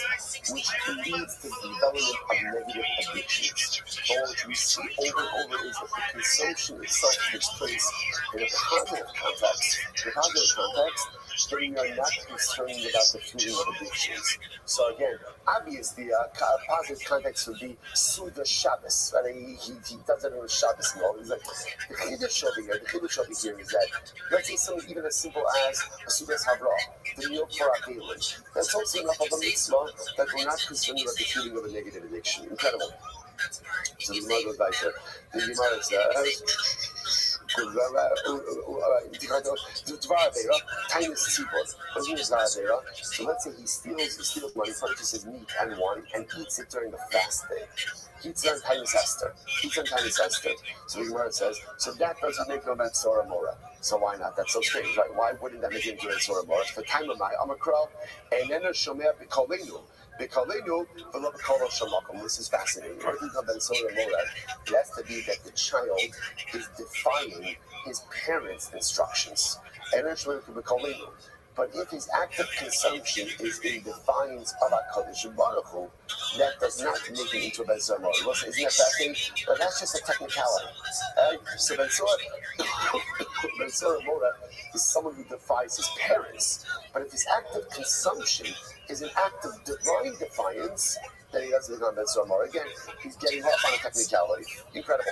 E: which leads to the development of negative addictions, or which we see over over is that the consumption itself takes place in a positive context. In a positive context, then you are not concerned about the feeling of addictions. So again, obviously, positive context would be Suda Shabbos. Right? He does it on Shabbos. He's like, the chiddush over here is that, let's say something even as simple as a Sudas Havra, the meal for Achilim. That's also enough of a mitzvah that we're not concerned about the feeling of a negative addiction. Incredible. So the Gemara goes back there. The Gemara says, so let's say he steals money, purchases meat and wine, and eats it during the fast day. He eats it on Tainis Esther. So the Gemara says, so that doesn't make no Sora Mora. So why not? That's so strange, right? Why wouldn't that make it into Sora Mora? For time of my Amakro, and then a Shomer Bikolinu. This is fascinating. It has to be that the child is defying his parents' instructions. But if his act of consumption is in defiance of HaKadosh Baruch Hu, that does not make him into a Ben Sora Mora. Isn't that fascinating? But that's just a technicality. So Ben Sora Mora is someone who defies his parents. But if his act of consumption is an act of divine defiance, then he doesn't become Ben Sora Mora. Again, he's getting off on a technicality. Incredible.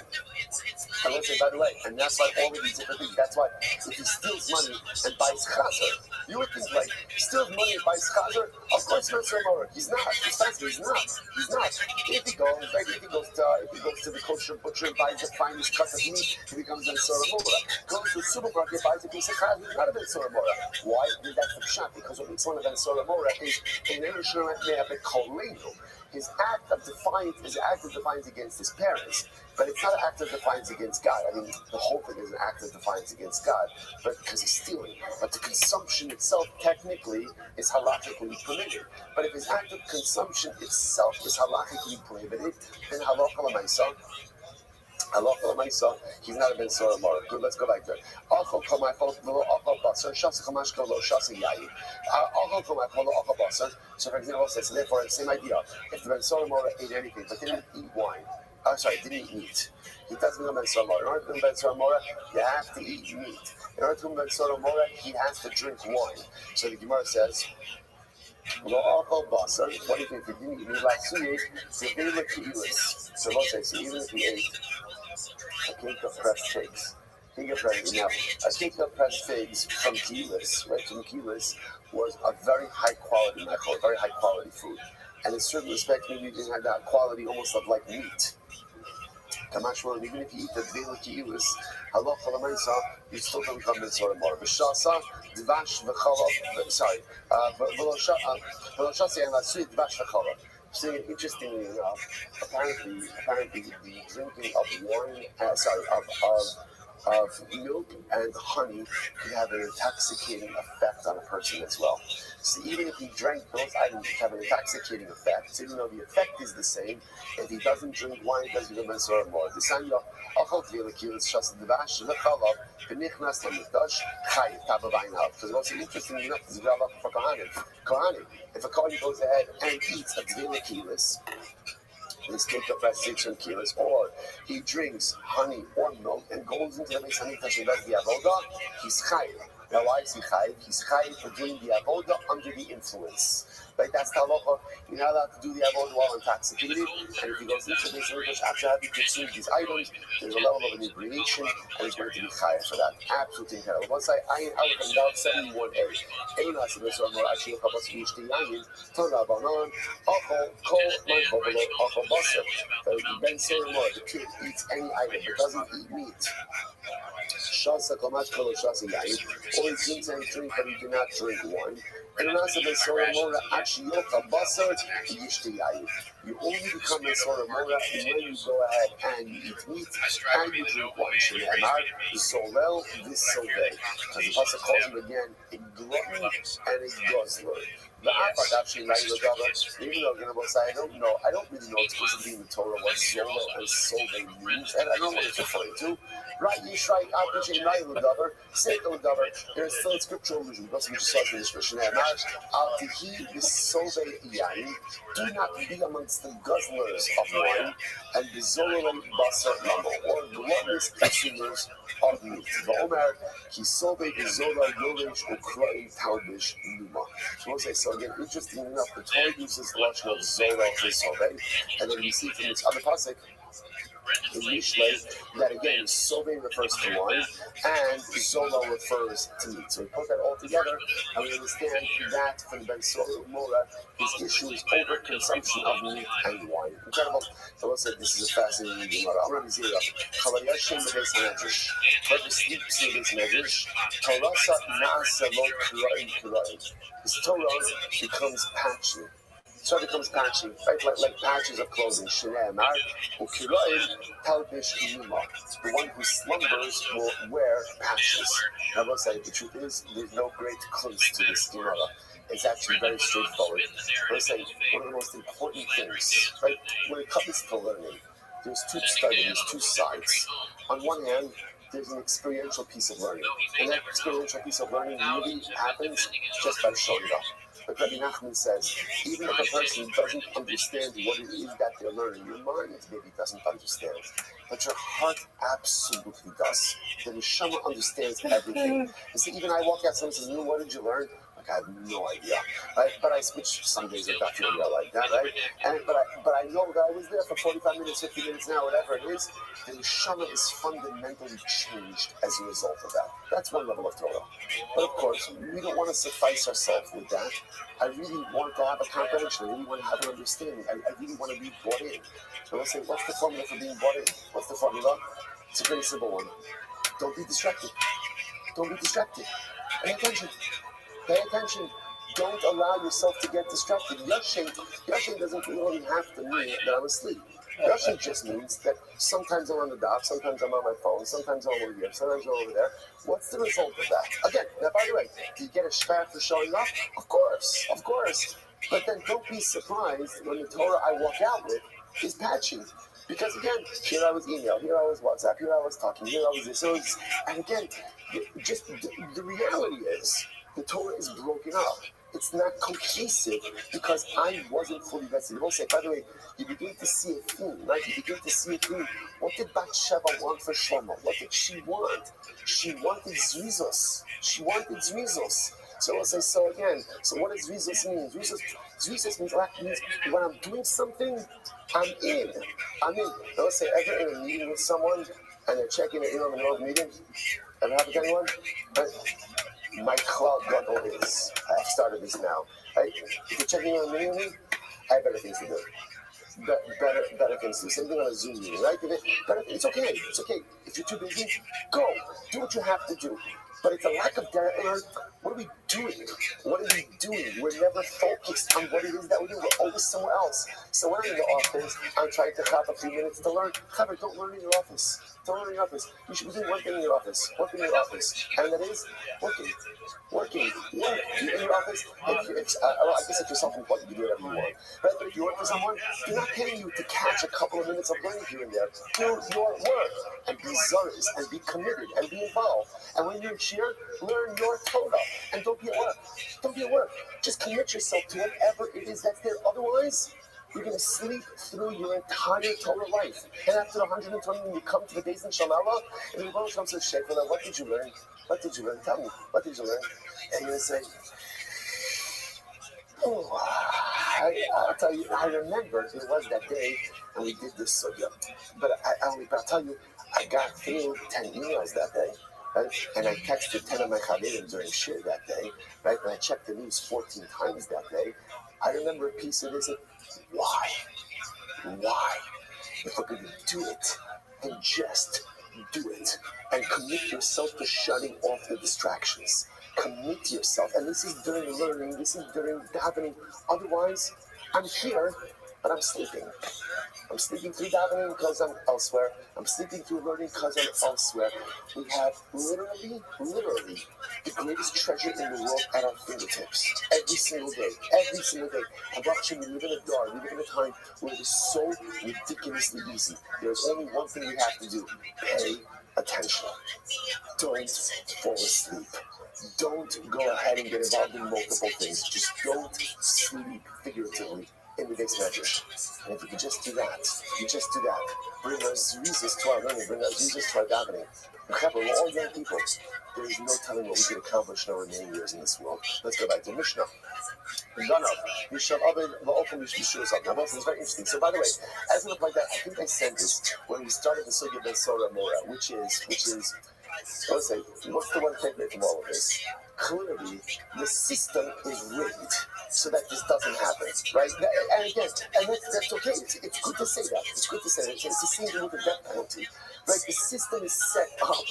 E: And let's say, by the way, and that's why all of these different things, that's why if he steals money and buys chazer, you would think like, steals money and buys chazer, of course Ben Sora Mora. He's not. He's not. If he goes to the kosher butcher and buys the finest cut of meat, he becomes Ben Sora Mora. Goes to the supermarket, buys a piece of chazer, he's not a Ben Sora Mora. Why? That's the shot, because what makes one of Ben Sora Mora is his act of defiance against his parents, but it's not an act of defiance against God. I mean, the whole thing is an act of defiance against God, but because he's stealing. But the consumption itself, technically, is halachically permitted. But if his act of consumption itself is halachically prohibited, then halacha l'maisa, he's not a Ben Sora Mora. Good, let's go back there. So for example, so therefore, same idea. If the Ben Sora Mora ate anything, but didn't eat wine, didn't eat meat, he doesn't become Ben Sora Mora. In order to become Ben Sora Mora, you have to eat meat. In order to become Ben Sora Mora, he has to drink wine. So the Gemara says, what do you think? If he didn't eat meat last week, so even if he ate a cake of pressed figs, a cake of pressed figs from Kilis, right? From Kilis was a very high quality, very high quality food. And in certain respects, maybe you didn't have that quality almost of like meat. Kamashma, even if you eat the Dvela Kilis, halacha l'maisa, you still don't become Ben Sora Mora. B'shasa, dvash v'chalov, v'loshasa and lasui dvash v'chalov. So interestingly enough, apparently the drinking of wine, of milk and honey could have an intoxicating effect on a person as well. So even if he drank those items, it have an intoxicating effect. So even though the effect is the same, if he doesn't drink wine, he doesn't become Ben Sora Mora. Because also interestingly enough, this is for Kohanim. If a Kohen goes ahead and eats a Dvela Kilis, this cake of pressed 6 kilos, or he drinks honey or milk and goes into the Beis Hamikdash and does the avodah, he's chayiv. Now, why is he chayiv? He's chayiv for doing the avodah under the influence. Right? That's the halacha. You're not allowed to do the avodah while intoxicated. And if he goes into the Beis Hamikdash after having consumed these items, there's a level of inebriation, and he's going to be chayiv for that. Absolutely incredible. Once I come down 71A. Ben Sora Mora, the kid eats any item but doesn't eat meat. Shasa Kamash Kolo Shasa Yain, or he drinks and drink but he do not drink wine. And also Ben Sora Mora, Achiyota Basar, Yishti Yain. You only become Ben Sora Mora when you go ahead and you eat meat and you drink wine. Shenemar, Zolel, this Sovei. As the Pasuk calls him again, a glutton and a guzzler. The Afad actually, even though I'm going to say, I don't really know explicitly in the Torah what Zola and Sovei means, and I don't know what it's referring to. Right, Yishrai, Apichay, Nailudavar, Sekodavar, there's still a scriptural allusion, because we just saw it in the description there. Al Tihi, the Sovei Yain, do not be amongst against the guzzlers of wine and the Zololei Basar Lamo, or gluttonous consumers of meat. V'omer, Kisove Zola Yoresh Ukrain Talbish Numa. So again, interesting enough, the Torah uses the lashon of Zola for Sove, and then we see from this other pasuk in Mishlei that again, Sove refers to wine and Zola refers to meat. So we put that all together and we understand that for the Ben Sora Mora, his issue is overconsumption of meat and wine. Incredible. So let's say this is a fascinating Gemara. I'm going to zero. Chavariyah Shem Beis Medrash. Whoever sleeps in Beis Medrash, Torasa Naasa Lo Kiraim Kiraim. His Torah becomes patchy. So it becomes patchy, right? Like patches of clothing. Shneimar ukiroim talbish numa. The one who slumbers will wear patches. I will say the truth is there's no great clues to this Gemara. It's actually very straightforward. I will say one of the most important things, right? When it comes to learning, there's two sides. On one hand, there's an experiential piece of learning, and that experiential piece of learning really happens just by showing up. But Rabbi Nachman says, even if a person doesn't understand what it is that they're learning, your mind maybe doesn't understand, but your heart absolutely does. The neshama understands everything. You see, even I walk out, someone says, what did you learn? Like, I have no idea, right? But I switch some days I got feeling like that, right? But I know that I was there for 45 minutes, 50 minutes now, whatever it is. The neshama is fundamentally changed as a result of that. That's one level of Torah. But of course, we don't want to suffice ourselves with that. I really want to have a comprehension. I really want to have an understanding. I really want to be bought in. So let's say, what's the formula for being bought in? What's the formula? It's a very simple one. Don't be distracted. Don't be distracted. Pay attention. Pay attention. Don't allow yourself to get distracted. Yashin doesn't really have to mean that I'm asleep. Yashin just means that sometimes I'm on the dock, sometimes I'm on my phone, sometimes I'm over here, sometimes I'm over there. What's the result of that? Again, now by the way, do you get a shvar for showing up? Of course. But then don't be surprised when the Torah I walk out with is patchy. Because again, here I was email, here I was WhatsApp, here I was talking, here I was this. And again, just the reality is, the Torah is broken up. It's not cohesive because I wasn't fully vested. You say, by the way, you begin to see a theme, right? You begin to see a theme. What did Bathsheba want for Shlomo? What did she want? She wanted Zrizos. So I'll say, so what does Zrizos mean? Zrizos means when I'm doing something, I'm in. I'll say, ever in a meeting with someone and they're checking it in on the middle of the meeting? Ever happen to anyone? Right? My cloud bundle is, I've started this now. If you're checking on me, I have better things to do. Better things to do. Same thing on a Zoom meeting, right? It's okay. If you're too busy, go. Do what you have to do. But it's a lack of data. What are we doing? We're never focused on what it is that we do. We're always somewhere else. So when I'm in the office, I'm trying to have a few minutes to learn. Chaver, don't learn in your office. You should be doing one thing in your office. And that is working. Work in your office. I guess if you're self-employed, you do whatever you want. Right? But if you work for someone, they're not paying you to catch a couple of minutes of learning here and there. Do your work and be zealous and be committed and be involved. And when you're here, learn your Torah. And don't be at work. Just commit yourself to whatever it is that's there. Otherwise, you're going to sleep through your entire Torah life. And after 120, when you come to the days in Shemala, and the Rebbe comes to the Sheikh, what did you learn? Tell me, what did you learn? And you're going to say, I'll tell you, I remember it was that day, and we did this sugya. But I'll tell you, I got through 10 emails that day. Right? And I texted 10 of my chaverim during shir that day, right? And I checked the news 14 times that day. I remember a piece of this. Why? If we're going to do it, then just do it. And commit yourself to shutting off the distractions. Commit yourself. And this is during learning. This is during davening. Otherwise, I'm here, but I'm sleeping. I'm sleeping through davening because I'm elsewhere. I'm sleeping through learning because I'm elsewhere. We have literally the greatest treasure in the world at our fingertips. Every single day. And watching, we live in a dark, we live in a time where it is so ridiculously easy. There's only one thing we have to do. Pay attention. Don't fall asleep. Don't go ahead and get involved in multiple things. Just don't sleep figuratively. in the base measure. And if you could just do that, bring our Jesus to our learning, bring our Jesus to our davening. We're all young people. There is no telling what we could accomplish in our remaining years in this world. Let's go back to Mishnah. It's very interesting. So, by the way, as an like that, I think I said this when we started the Sugya Ben Sora Mora, which is, let's say, what's the one takeaway from all of this? Clearly, the system is rigged so that this doesn't happen, right? And again, that's okay. It's good to say that. It's good to say that. It's the same thing with the death penalty, right? The system is set up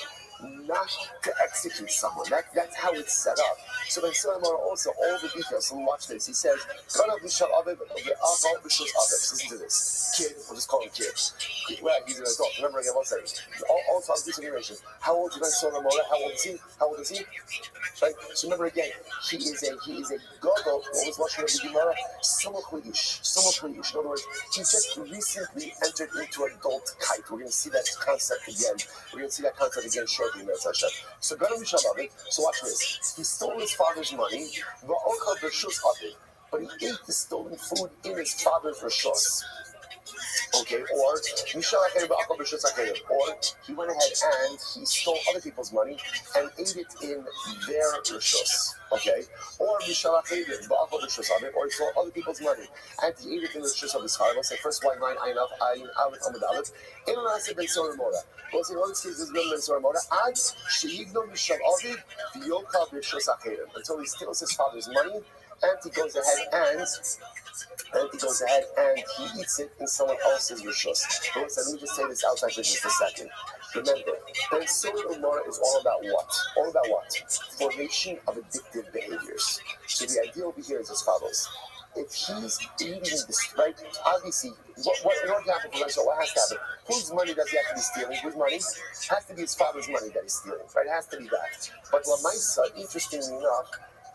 E: not to execute someone. That's how it's set up. So Ben Solomon also all the details. So watch this. He says, listen to this. Kid, we'll just call him kid. Well, he's an adult. Remember again, one second. Also, this generation. How old is Ben Solomon? How old is he? Right? So remember again, he is a gogo. What was Lashon of the Gemara? Somach in other words, he just recently entered into adult-kite. We're going to see that concept again. Shortly. So go to Mishababit. So watch this. He stole his father's money, but he ate the stolen food in his father's rishos. Okay, or he went ahead and he stole other people's money and ate it in their rishos. Okay, or he stole other people's money and he ate it in the rishos of his father. Let's say first white line, Ayin Aleph Amud Aleph. In Nasa Ben Sora Mora. Well, see, all this is Ben Sora Mora. Ad Sheigno Mishal Aviv V'Yoka B'Rishos Acherim, until he steals his father's money and he goes ahead and he eats it in someone else's rishos. But listen, let me just say this outside for just a second. Remember, Ben Sora Mora is all about what? Formation of addictive behaviors. So the idea over here is as follows. If he's eating this, right, obviously, what in order to happen for Lashon, what has to happen? Whose money does he have to be stealing? Whose money? Has to be his father's money that he's stealing, right? It has to be that. But Lamaisa, interestingly enough,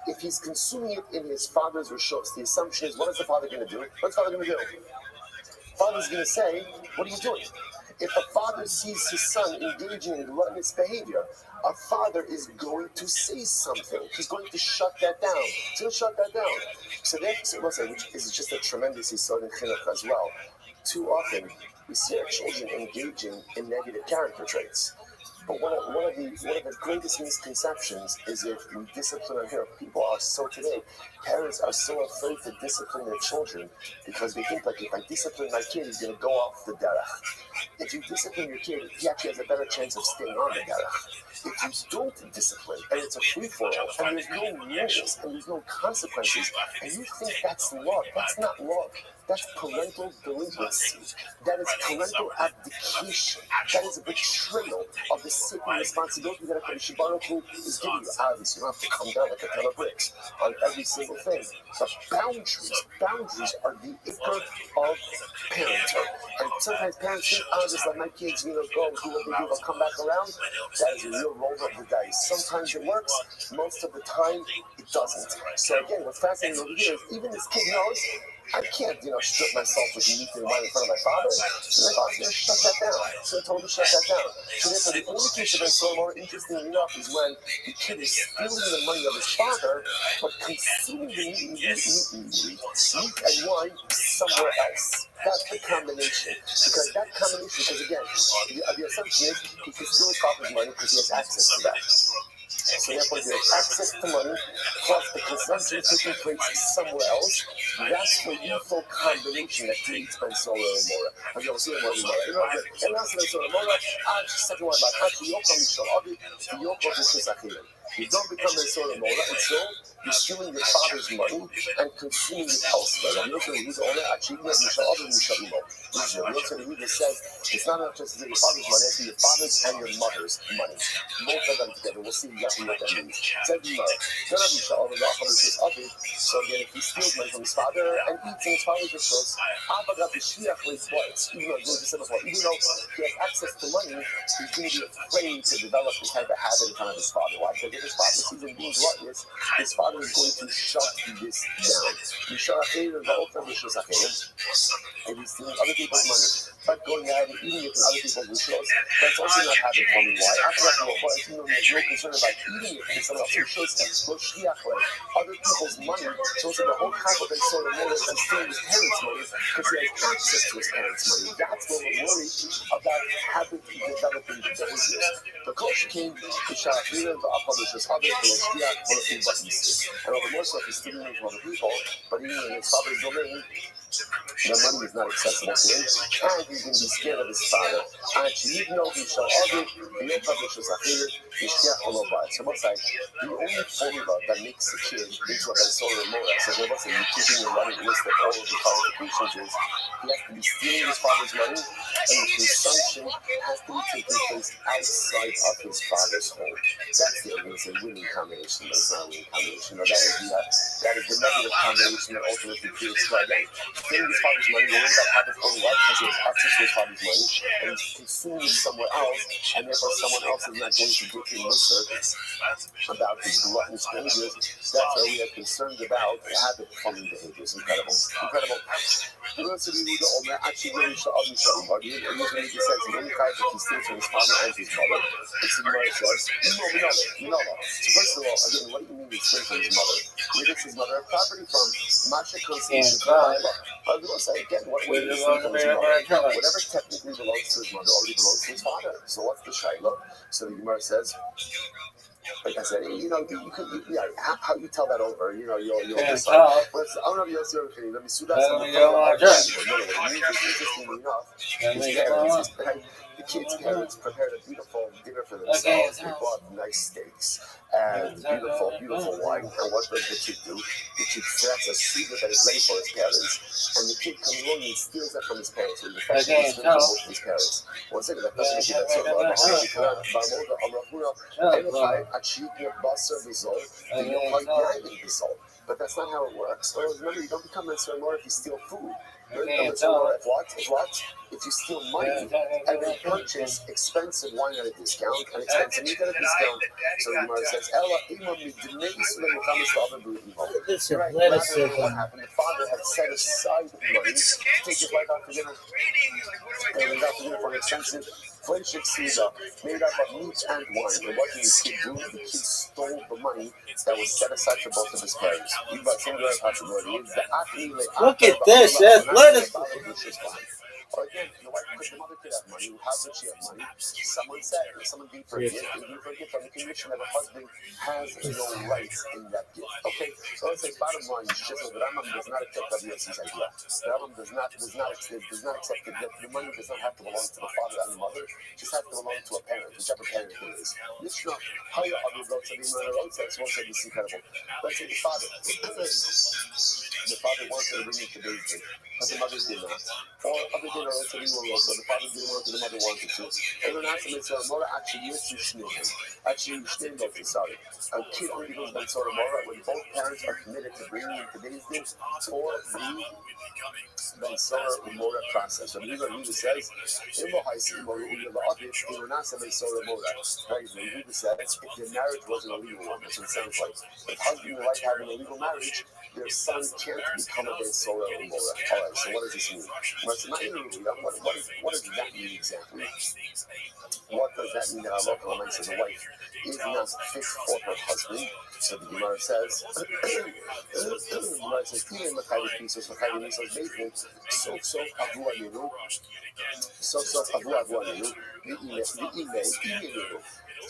E: if he's consuming it in his father's rishos, the assumption is, what is the father going to do? What's the father going to do? Father's going to say, what are you doing? If a father sees his son engaging in gluttonous behavior, a father is going to say something. He's going to shut that down. He's going to shut that down. So listen, which is just a tremendous yesod in chinuch as well. Too often, we see our children engaging in negative character traits. But one of the greatest misconceptions is if we discipline our children. People are so today, parents are so afraid to discipline their children because they think like if I discipline my kid, he's going to go off the derech. If you discipline your kid, he actually has a better chance of staying on the derech. If you don't discipline, and it's a free-for-all, and there's no rules, and there's no consequences, and you think that's love, that's not love. That's parental delinquency. That is parental abdication. That is a betrayal of the sacred responsibility that a Kadosh Baruch Hu is giving you. Obviously, you don't have to come down like a ton of bricks on every single thing. But boundaries are the ikar of parenting. And sometimes parents think, just let my kids, go do what they do, they'll come back around. That is a real roll of the dice. Sometimes it works. Most of the time, it doesn't. So again, what's fascinating over here is even this kid knows, I can't, strip myself with meat and wine in front of my father. So my father's going to shut that down. So I told him to shut that down. So therefore, the only case of so more interesting enough is when the kid is stealing the money of his father, but consuming the meat and wine somewhere else. That's the combination. Because again, the assumption is he can steal his father's money because he has access to that. So therefore, you have access to money, plus the consumption taking place somewhere else. That's the lethal combination that creates Ben Sora and Mora. Have you ever seen Mora? And that's Ben Sora and Mora. Second one about you don't become Ben Sora and Mora until you're stealing your father's money and consuming it elsewhere. The Reader says it's not enough just to your father's money, it's your father's and your mother's money. Both of them together. We'll see exactly what that means. So again, if he steals money from his father and eats in his father's rishos, even though he has access to money, he's going to be afraid to develop this type of habit in front of his father. Why? Because if his father sees him being gluttonous, his father father is going to shut this down. And he's stealing other people's money. But going ahead and eating it in other people's rishos, that's also not habit forming. Why? There's no concern about eating it in someone else's rishos, other people's money. So the whole concept of sort of more is stealing his parents' money because he has access to his parents' money. That's when we're worried about habit developing behaviors. The culture came to Shafira and the Apolishes, other and all the more stuff is stealing from other people, but even in his father's domain, the money is not accessible to him, and he's going to be scared of his father. And you know he shall argue, the Apolishes are here, so what's like the only formula that makes a kid into a Bensora Mora, so there wasn't keeping a running list of all of the qualifications is he has to be stealing his father's money, and the consumption has to be taking place outside of his father's home. That's the winning combination, but it's not a winning combination. No, that is the negative combination that ultimately creates flood. Stealing his father's money, will end up having his own life because he has access to his father's money, and he's consuming it somewhere else, and therefore someone else is not going to give him research about his gluttonous behaviors. That's why we are concerned about habit forming behaviors. Incredible. Actually, really, usually he says the only kind that he steals from his father and his mother. It's the Gemara says, no. So first of all, again, what do you mean he steals from his mother? Where does his mother have property from? Masha Constitution. I will say again, what do you steal from his mother? Whatever technically belongs to his mother already belongs to his father. So what's the Shiloh? So the Gemara says, like I said, how you tell that over, you'll decide. But I don't know if you'll see everything. Let me sue that. Interestingly enough, the kids' parents prepared a beautiful dinner for themselves. They bought nice steaks and beautiful wine. And what does the kid do? The kid sets a secret that is ready for his parents, and the kid comes along and steals that from his parents. So the fact that he's from both his parents. One second, that doesn't make that so but that's not how it works. So remember, you don't become a more if you steal food. You become a if you steal money and then purchase expensive wine at a discount and expensive meat at a discount. So the Gemara says,
A: This
E: right, what happened? The father had set aside money to take his wife out for dinner. And he got for dinner for an expensive friendship Caesar made up of meat and wine. And what did the kid do? The kid stole the money that was set aside for both of his parents.
A: Look at this. Let us.
E: Or again, the wife could, the mother could have money. How could she have money? Someone gave her a gift. They gave her a gift on the condition that her husband has no rights in that gift. Okay, so let's say bottom line is just that the Rambam does not accept WFC's idea. The Rambam does not accept that the money does not have to belong to the father and the mother. It just has to belong to a parent, whichever parent it is. This is not how you argue about something on the road. That's one thing that's incredible. Let's say the father wanted to bring it to David, but the mother did not. Or other dinner also we were also the father didn't want to, the mother wanted to. And then after Mitzvah Mora actually used to Shneim. Actually Shneim of the sorry. A kid only goes by Mitzvah Mora when both parents are committed to bringing him to David for the Mitzvah Mora process. So the Yehuda says, if your marriage wasn't a legal one, that's what it sounds like. If husband and wife have an illegal marriage, their son can't become a Ben Sora or Mora. Alright, so what does this mean? What does that mean exactly? What does that mean that our local man says a wife is not fit for her husband? So the Gemara says,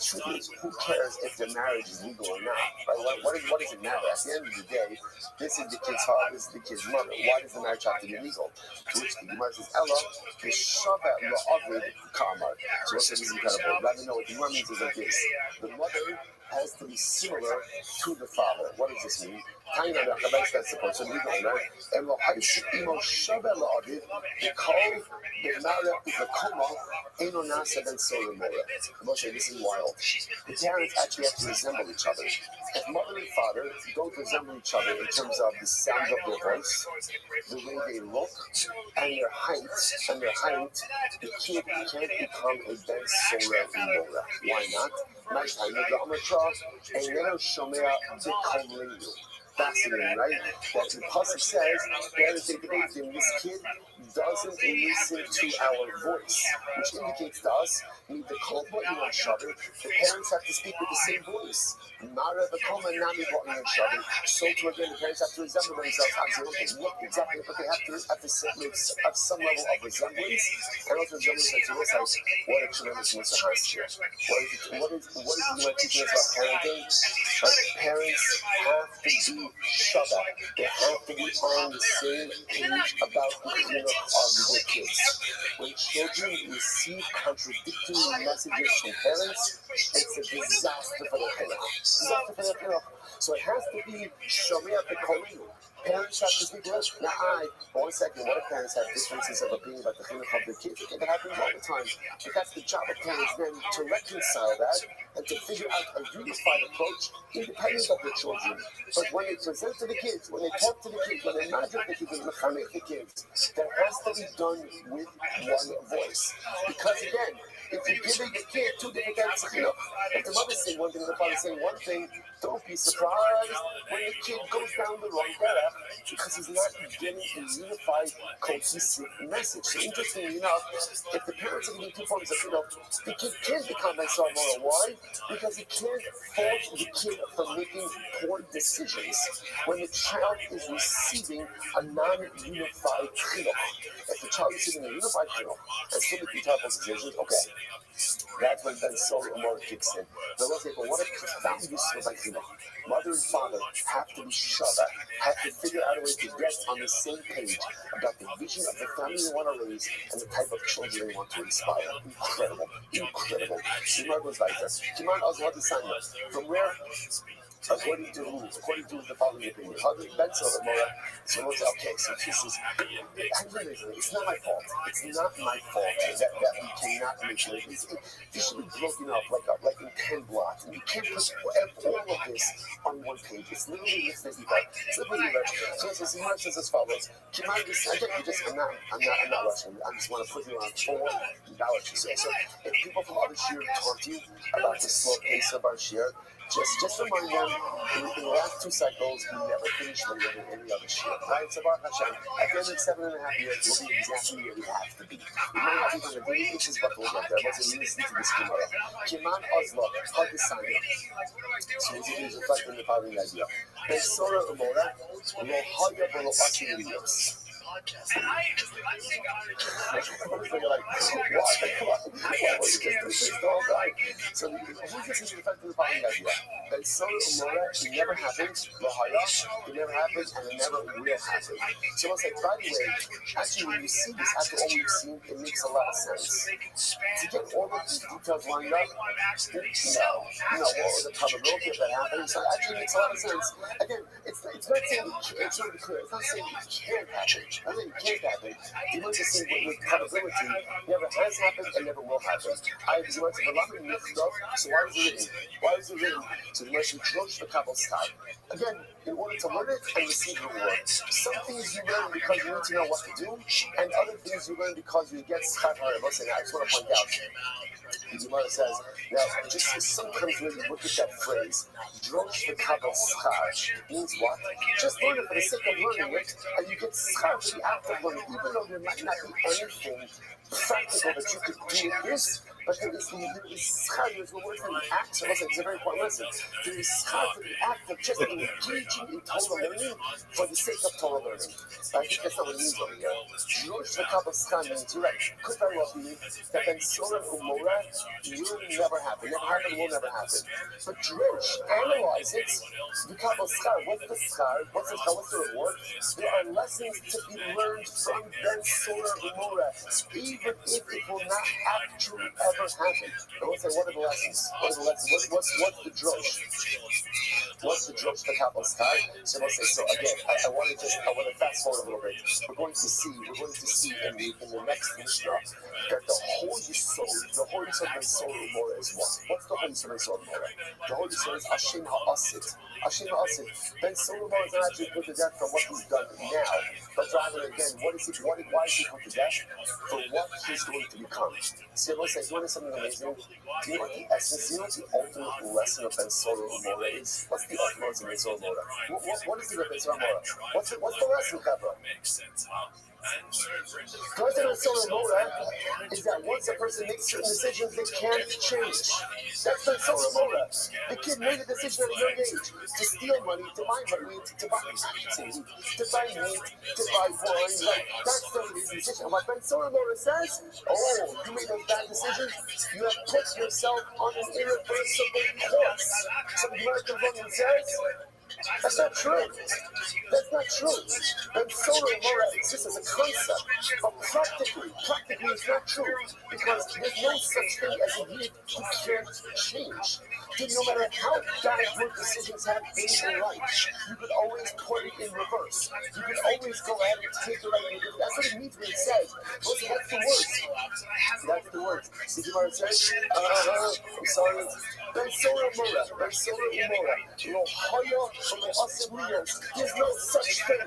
E: truth is, who cares if their marriage is legal or not? Right? What does it matter? At the end of the day, this is the kid's heart, this is the kid's mother. Why does the marriage have to be legal? To which the Gemara says, Ella, the Shabbat La'avid Kamar. So what's this incredible? Rather know what the Gemara means is like this. The mother has to be similar to the father. What does this mean? That's supposed to be the owner. And Shabbat La'avid, the call, the Mara is the Koma, Eno Nasa Ben Solomon. Moshe, this is wild. The parents actually have to resemble each other. If mother and father don't resemble each other in terms of the sound of their voice, the way they look, and their height, the kid can't become a Ben Sora Mora. Why not? Nice time. The Amatra, and then Shomea Bikoleinu. Fascinating, right? That the pasuk says, this kid doesn't listen to our voice, which indicates to us, the parents have to speak with the same voice. So too again, the parents have to resemble themselves. Look exactly, but they have to have some level of resemblance, and also resemblance to us. What a tremendous Musa has here. What is teaching us about parenting? Parents have to be Shabbat. They have to be on the same page about the chinuch of their kids. When children receive contradictory messages from parents, it's a disaster for their chinuch. So it has to be Shomea B'Kolinu. Parents have to speak less. Now, for 1 second, what if parents have differences of opinion about the chinuch of their kids? Okay, that happens all the time. But that's the job of parents then to reconcile that and to figure out a unified approach independent of their children. But when they present to the kids, when they talk to the kids, when they manage the kids, when they mechanech the kids, that has to be done with one voice. Because again, if you're giving a kid two different types of chinuch, if the mother's saying one thing and the father's saying one thing, don't be surprised when the kid goes down the wrong path because he's not getting a unified, cohesive message. So interestingly enough, if the parents are giving two forms of chinuch, the kid can become Ben Sarmora. Why? Because he can't fault the kid for making poor decisions when the child is receiving a non-unified chinuch. If the child is receiving a unified chinuch and still making terrible decisions, okay, that's when Ben Sarmora kicks in. But let's say, but what a profound use of chinuch. Mother and father have to be Shabbat, have to figure out a way to get on the same page about the vision of the family they want to raise and the type of children they want to inspire. Incredible. Shimar goes like this. From where? According to the following opinion. Ben Sarmora, so we'll say, okay, so this is, it's not my fault. It's not my fault that we cannot make it. This should be broken up like in 10 blocks. And you can't put all of this on one page. It's literally this So it says as follows. I'm not rushing. I just want to put you on $4. So if people from other shir talk to you about the slow pace of our shir, just remind them, in the last 2 cycles, we never finished later than any other shir. Right? So Baruch Hashem, at the end of 7.5 years, we'll be exactly where we have to be. We might not be on the daily basis, but we'll get there. Let's listen to this Gemara. Kiman Ozla, Hadisanya. So it's reflecting the following idea. Besora Umora, Lohaya Bolo Asirios. So who's this effect of the following idea? That Sora Umora, it never happens, Lahaya, it never happens, and it never will happen. So it's like, by the way, actually when you see this, after all we've seen, it makes a lot of sense. To get all of these details lined up, what was the probability of that happening? So it actually makes a lot of sense. Again, it's not saying it's really clear. It's not saying it can't happen. I think it can't happen. You want to say with probability, never has happened and never will happen. I have a lot of new stuff, so why is it written? So unless you approach the Kabbal's time. Again, in order to learn it and receive reward. Some things you learn because you need to know what to do, and other things you learn because you get schar. Listen, I just want to point out. The Gemara says, now, just sometimes when you look at that phrase, drosh the Kabbalah schar, means what? Just learn it for the sake of learning it, and you get schar for the act of learning, even though there might not be anything practical that you could do with this, but there is schar, there's the word for the act, so it's a very important lesson. There is schar for the act of just engaging in Torah learning for the sake of Torah learning. I think that's not what it means over here. Drosh the Kabbalah schar means, you're right, could very well be that Ben Sora Umora will never happen, will never happen. But Drosh, analyze it, the Kabbalah schar, what's the reward? There are lessons to be learned from Ben Sora Umora, even if it will not actually ever happen. I want to say, what are the lessons? What's the drosh? What's the drosh the Kabbalah schar? So let's say, so again, I want to fast forward a little bit. We're going to see in the next Mishnah that the whole Yisod Ben Sora Umora is what? What's the whole Yisod Ben Sora Umora? The whole Yisod is Hashem Ha'asit. Hashem Asim. Ben Solomon is not actually put to death for what he's done now, but rather again, why is he put to death? For what he's going to become. See, let's say, you want something amazing? Do you know what the essence, you know what the ultimate lesson of Ben Solomon is? What's the ultimate lesson of Ben Solomon? What is the Ben Solomon? What's the lesson, Kappa? The lesson of Ben Solomon is that once a person makes certain decisions, they can't change. That's Ben Solomon. The kid made a decision at a young age to steal money, to buy money, to buy meat, to buy wine. Like, that's the decision. And what Ben Solomon says, oh, you made those bad decisions, you have put yourself on an irreversible course. Some American woman says, that's not true. That's not true. And solar aurora exists as a concept, but practically it's not true, because there's no such thing as a yid who can't change. No matter how bad your decisions have been in life, you could always put it in reverse. You can always go ahead and take the right. That's what it means when it says. Listen, that's the words. That's the words. See, Gemara says, I'm sorry. Ben solar aurora. There's no such thing.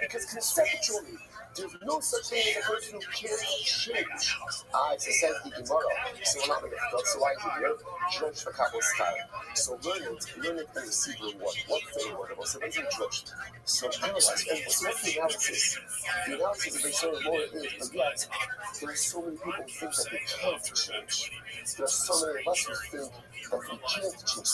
E: Because conceptually, there's no such thing as a person who can't change. It says the Gemara. So we're not going to talk. So why is it here? Judge the Kabbalah style. So learn it and receive reward. What's the reward? So there's a judge. So analyze. And so what's the analysis? The analysis of the Torah more is, but yet, there are so many people who think that they can't change. There are so many of us who think that we can't change.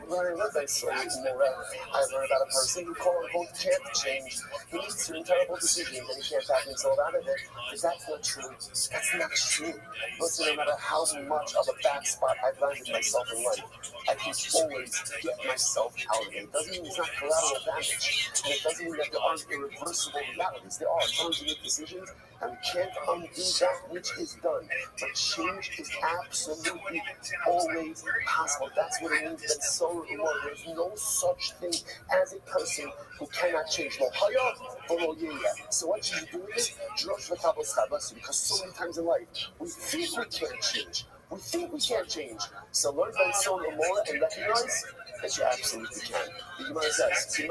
E: When I read that story, I learned about a person who quote-unquote can't change. He makes certain terrible decisions and he can't back himself out of it. But that's not true. That's not true. Listen, no matter how much of a bad spot I've landed myself in life, I can always get myself out of it. It doesn't mean it's not collateral damage. And it doesn't mean that there aren't irreversible realities. There are times we make decisions and we can't undo that which is done. But change is absolutely always possible. That's what it means. That's so important. There's no such thing as a person who cannot change. So what should you do with it? Because so many times in life, we think we can't change. So learn by so more and recognize that you absolutely can. The Gemara says, the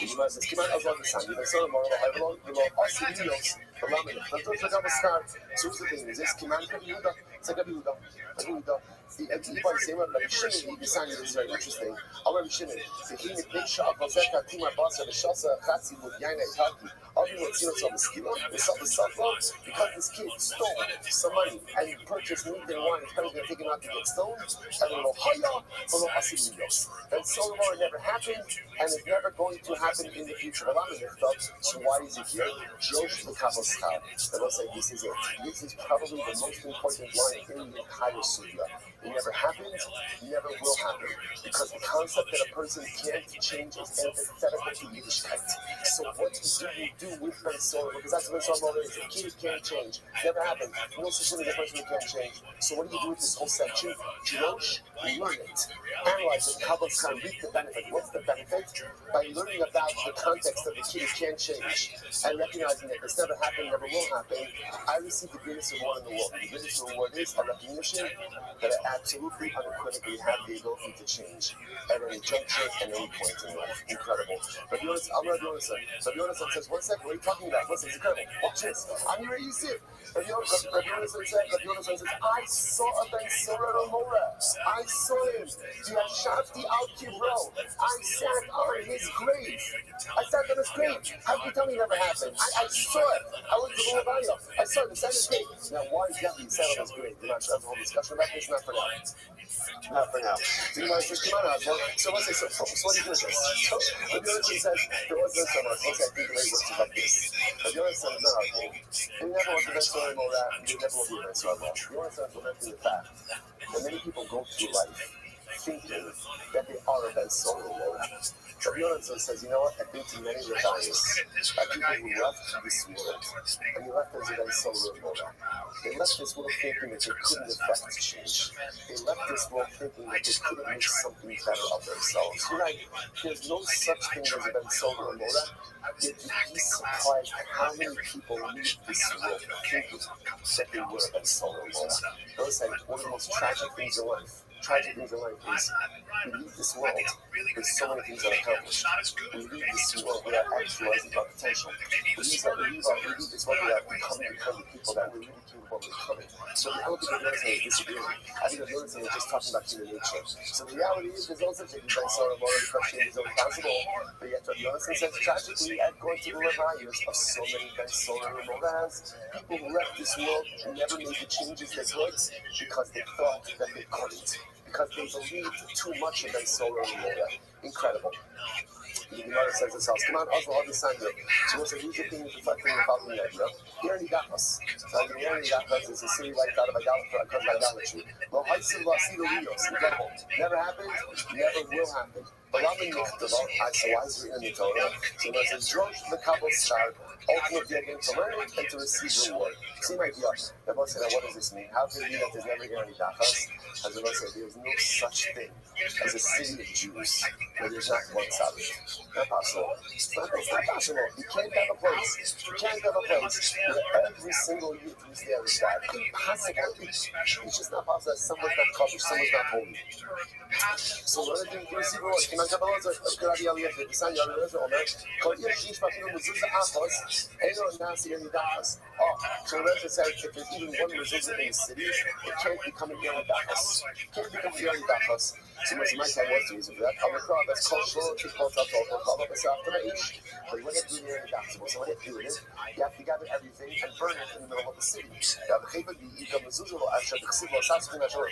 E: Gemara says, "Kiman azal v'san." You say, "More lo hayvlo, lo asilios." The lamed. The Torah says, "I'm a star." So the thing is, this Kiman kaviuda. It's like Kaviuda. The Ibn Sema, Rabbi Shimon, he signed it. It's very interesting. Rabbi Shimon, the king of Picture of Vazeka, Tima Basa, the Shasa, Chatzi, with Yaina Taki. All you want to see what's on the skill, the Suffer, because this kid stole some money and he purchased meat and wine, his parents going to take him out to get stoned. And a little higher, a little asilios. And so far it never happened, and it's never going to happen in the future. So why is it here? Josh the Kabbalah. And I'll say this is it. This is probably the most important line in the entire Sugya. It never happened, never will happen. Because the concept that a person can't change is antithetical to Yiddishkeit. So what do you do with Ben Solomon? Because that's what Ben Solomon is. A kid can't change. Never happened. No such thing as a person who can't change. So what do you do with this whole section? Josh, learn it. Analyze it. Kabbalah's kind of reap the benefit. What's the benefit? By learning about the context of the kid who can't change and recognizing that this never happened, never will happen, I receive the greatest reward in the world. The greatest reward is a recognition that I absolutely unequivocally have the ability to change at any juncture and any point in life. Incredible. But I'm Rabbi Yonasan says, one second, what are you talking about? Listen, it's incredible. Watch this. I'm your Yusuf. Rabbi Yonasan says, I saw a Ben Solomon Mora. I saw him. Yashafti al Kibro. I sat on his grave. How can you tell me it never happened? I saw it. I went to the Rabbi. I saw it. He sat on his grave. Now, why is that he sat on his grave? We're not having a whole discussion about this. Not for now. Not for now. So you might say, come on, so let's say, so what do you do with this? So the other thing says, there was no summer. Let's say, I think the way it works about this. But the other son is not our goal. You never want to be so more that, you never will be very so more. The other son is lamenting the fact that many people go through life thinking that they are a Ben Solomon. Rabbi Yonasan says, you know what? I've been to many rebellions by people who left this world, and they left as a Ben Solomon. They left this world thinking that they couldn't affect change. They left this world thinking that they couldn't make something better of themselves. You're right. There's no such thing as a Ben Solomon. Yet you'd be surprised at how many people leave this world thinking that they were a Ben Solomon. Those are one of the most tragic things in life. Is we leave this world there's so many things that are accomplished. We leave this world without actualizing our potential. We leave this world without becoming the people that we're really capable of becoming. So I don't think that there's any disagreement. I think that there's just talking about human nature. So the reality is there's no such thing as Ben Sora Mora, the question is impossible. But yet Rabbi Yonatan says tragically, at going to the levayos of so many Ben Sora Moras, people who left this world and never made the changes they could because they thought that they couldn't. Because they believed too much in Ben Sora Mora. Incredible. The Gemara says this house. Come on, also understand it. So what's the usual thing reflecting the following idea? He already got us. So he already got us is a city wiped out of idolatry. Well, I still see the Rios. Incredible. Never happened, never will happen. But I'm in the so why is it in the Torah? So it says, George the Kabbalah star, ultimately again to learn it and to receive reward. See my idea. The Bible said, what does this mean? How can it be that there's never going to be dachas? As the Bible said, there's no such thing as a city of Jews where there's not one Sabbath. Not possible. It's not possible. You can't have a place. You can't have a place where every single youth who's there is that. Impossible. It's just not possible that someone's not covered, someone's not holy. So what do you receive reward? כיוון קבלות זה קרבי עלייה ובסן יעלה זה אומר כל עיר שיש בה אפילו מזוז האחוז אין לו נעשי ירידחס. So Rabbi said if there's even one mezuzah in the city, it can't become a yeridakas. It can't become a yeridakas. So much my time was the reason for that. That's called shor to call out all this after the ish. But when you do the yeridakas, so when you do it, you have to gather everything and burn it in the middle of the city. Now the chayva be either mezuzah or ashad the chsiv or saskin ashor.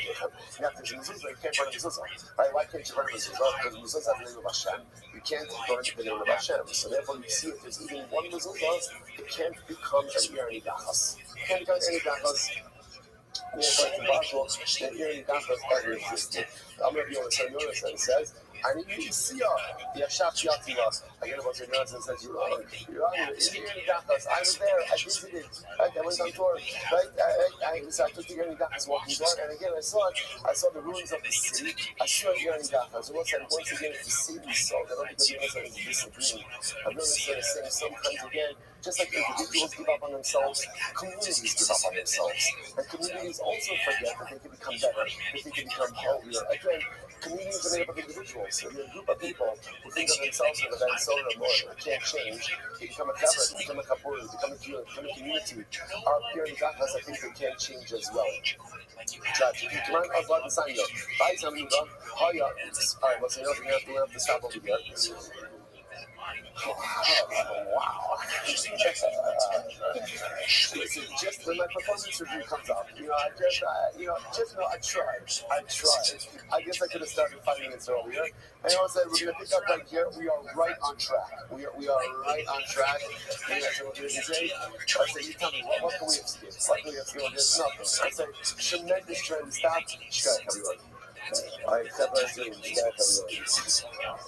E: Now if there's a mezuzah, you can't burn a mezuzah. Right? Why can't you burn a mezuzah? Because mezuzah has the name of Hashem. You can't burn the name of Hashem. So therefore you see if there's even one mezuzah, it can't become a yeridakas. It can't become any dachas. That yeridakas ever existed. I'm going to be on the same notice that it says, I need you to see the Ashaf Yativa. Again, about your notes and says, you're wrong. I was there. I visited. Right? I went on tour. Right? I took the Yeridakas walking down, and again, I saw it. I saw the ruins of the city. I saw Yeridakas. Once again, it's the city so that I don't think the Yeridakas is disagreeing. I'm going to say the same sometimes again. Just like individuals give up on themselves, communities give up on themselves. And communities also forget that they can become better, that they can become healthier. Again, communities are made up of individuals. So you're a group of people who think of themselves as a solar more. They can't change. They become a cover, they become a kapur, they become a community. Our peer in Dachas, I think they can't change as well. Come on, I'll the sign up. Bye, Samuda. Hi, all right, what's the other thing? We have to stop over here. Wow. Listen, just when my performance review comes up, I tried. I guess I could have started 5 minutes earlier. And I said, we're going to pick up right here. We are right on track. We are right on track. I said, you tell me, what can we have skipped? What can we have skipped? There's nothing. I said, tremendous trend. Stop. Shkak, everyone. All right, step right through. Shkak, everyone.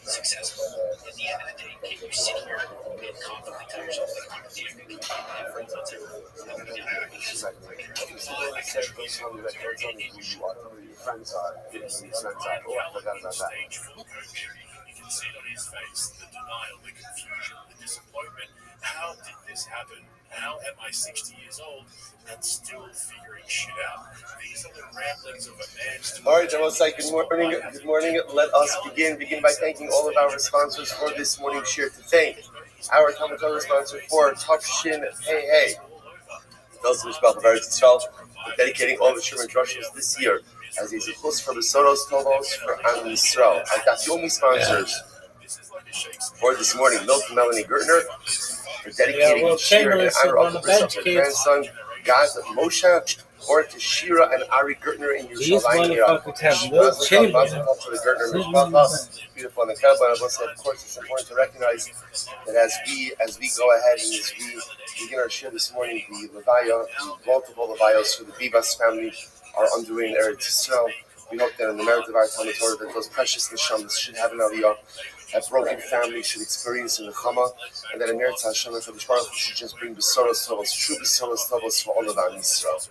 B: Successful. At the end of the day, can you sit here and be confident to yourself that you're going to
E: friends are. Oh, I forgot about that.
F: You can see it on his face, the denial, the confusion, the disappointment. How did this happen? How am I 60 years old and still figuring shit out? These are the ramblings of a man's...
E: All right, Rabbi, good morning. Let us begin by thanking all of our sponsors for this morning's share. To thank our Talmud Torah sponsor for Tufshin Hey. Those who spell the ROTHSCHILD, dedicating all the Sherman Drushes this year as a Zichus for the Soros Tovos for Am Yisrael. And that's the only sponsors for this morning. Milk and Melanie Gertner for dedicating the shir in honor of her grandson, Gad Moshe, or to Shira and Ari Gertner in Yerushalayim. For the Gertner Mishpacha, beautiful and incredible. And of course, it's important to recognize that as we go ahead and as we begin our shir this morning, the Levaya, multiple Levayos for the Bibas family are underway in Eretz Yisrael. We hope that in the merit of our Talmud Torah that those precious neshamas should have an aliyah, that broken families should experience in the Chama, and that in Eretz Hashem and Baruch should just bring besoros tovos, true besoros tovos for all of our Yisrael.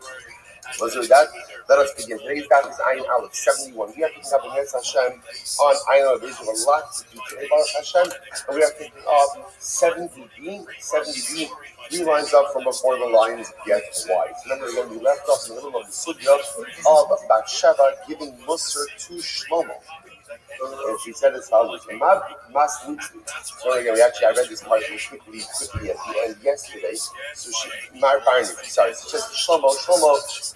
E: Let's do that. Let us begin. Today's daf is Ayin Aleph 71. We are picking up against Hashem on Ayin Aleph. There's a lot to do today about Hashem, and we are picking up 70b. 70b. 3 lines up from before the lines get wide. Remember when we left off in the middle of the sugya of Bathsheba giving Musar to Shlomo. And she said as follows: So again, I read this part quickly at the end yesterday. So she, sorry, she says, Shlomo,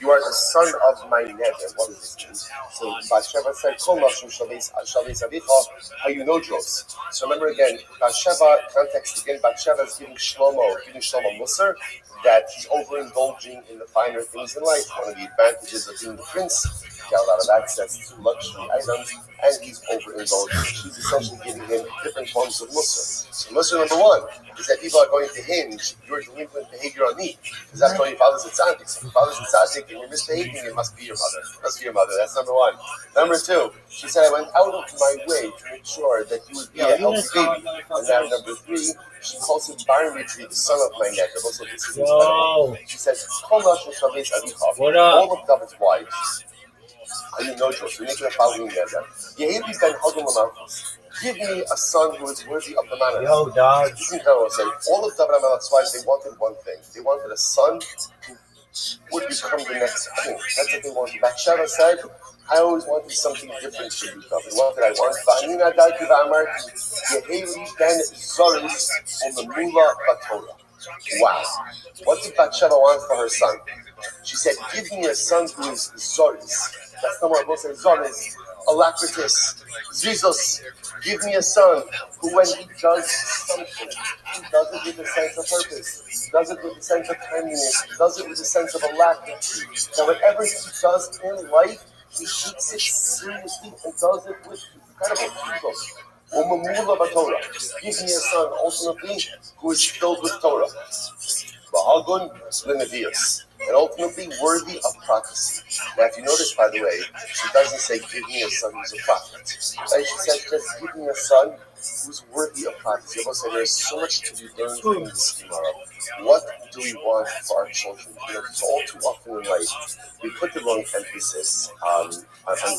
E: you are the son of my neder. What does this mean? So Bathsheba said, how you know Dros. So remember again, Bathsheba, context again, Bathsheba is giving Shlomo Musar, that he's overindulging in the finer things in life. One of the advantages of being the prince, he got a lot of access to luxury items, and he's overindulging. She's essentially giving him different forms of Musar. So Musar number 1 is that people are going to hinge your delinquent behavior on me, because that's why your father's a tzaddik. So if your father's a tzaddik and you're misbehaving, it must be your mother. It must be your mother. That's number 1. Number 2, she said, I went out of my way to make sure that you would be a healthy baby. And now number 3, she calls him Baron Ritri, the son of my neck. Also, this is incredible. She says, all of David's wives. I didn't know Josh. We're making a following together. Give me a son who is worthy of the manor.
A: Yo, dog.
E: This is incredible. All of David Amelech's wives, they wanted one thing. They wanted a son who would become the next king. That's what they wanted. Bathsheba said, I always wanted something different to become. What did I want? Wow. What did Bathsheba want for her son? She said, give me a son who is Zoris. That's not what most say. Zoris, Alacritus, Zizos. Give me a son who, when he does something, he does it with a sense of purpose, does it with a sense of cleanliness, does it with a sense of alacrity. That whatever he does in life, he takes it seriously and does it with incredible focus. Give me a son, ultimately, who is filled with Torah. And ultimately worthy of prophecy. Now, if you notice, by the way, she doesn't say, give me a son who's a prophet. Right? She says, just give me a son who's worthy of prophecy. I will say there's so much to be learned from this tomorrow. What do we want for our children? So all too often in life, we put the wrong emphasis on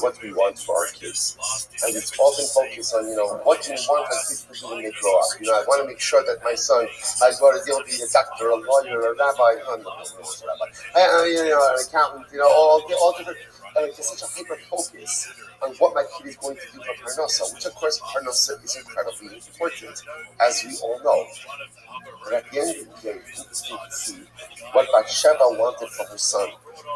E: what we want for our kids. And it's often focused on, what do we want our kids to do when they grow up? I want to make sure that my son is going to be a doctor, a lawyer, a rabbi, an accountant, all different. There's such a hyper focus on what my kid is going to do for Parnasa, which of course Parnasa is incredibly important, as we all know. But at the end of the day, it's interesting to see what Bathsheba wanted for her son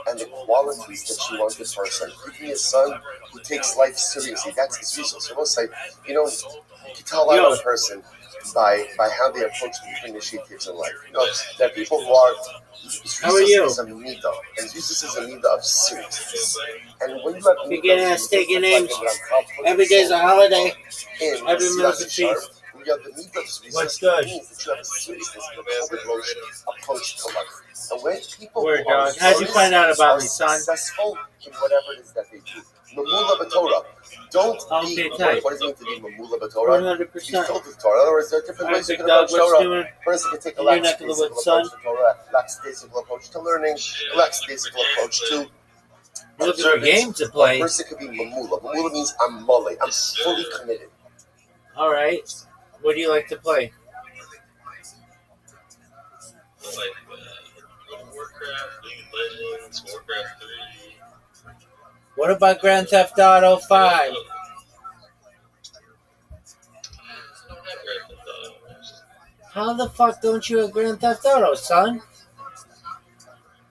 E: and the qualities that she wanted for her son. Give me a son who takes life seriously. That's his reason. So we'll say, you can tell a lot about a person by how they approach different initiatives in life. There are people who are.
A: How are you?
E: Is a midah, and Jesus is a midah of seriousness. And when you have
A: beginners taking names, every day's a holiday, every minute's a feast. What's good?
E: Means that you have a seriousness and a approach to life. And when people
A: how'd you find out about me, son?
E: Successful in whatever it is that they do. Mamula b'Torah. Don't be. What does it mean to be mamula b'Torah?
A: 100%.
E: Be filled with Torah. In other words, there are different ways you can approach Torah. A person can take a lackadaisical approach to Torah, a lackadaisical approach to learning, a lackadaisical approach to
A: looking for games to play.
E: A person could be mamula. Mamula means I'm mole. I'm fully committed.
A: All right. What do you like to play?
B: Warcraft, League of Legends, Warcraft 3.
A: What about Grand Theft Auto 5? How the fuck don't you have Grand Theft Auto, son?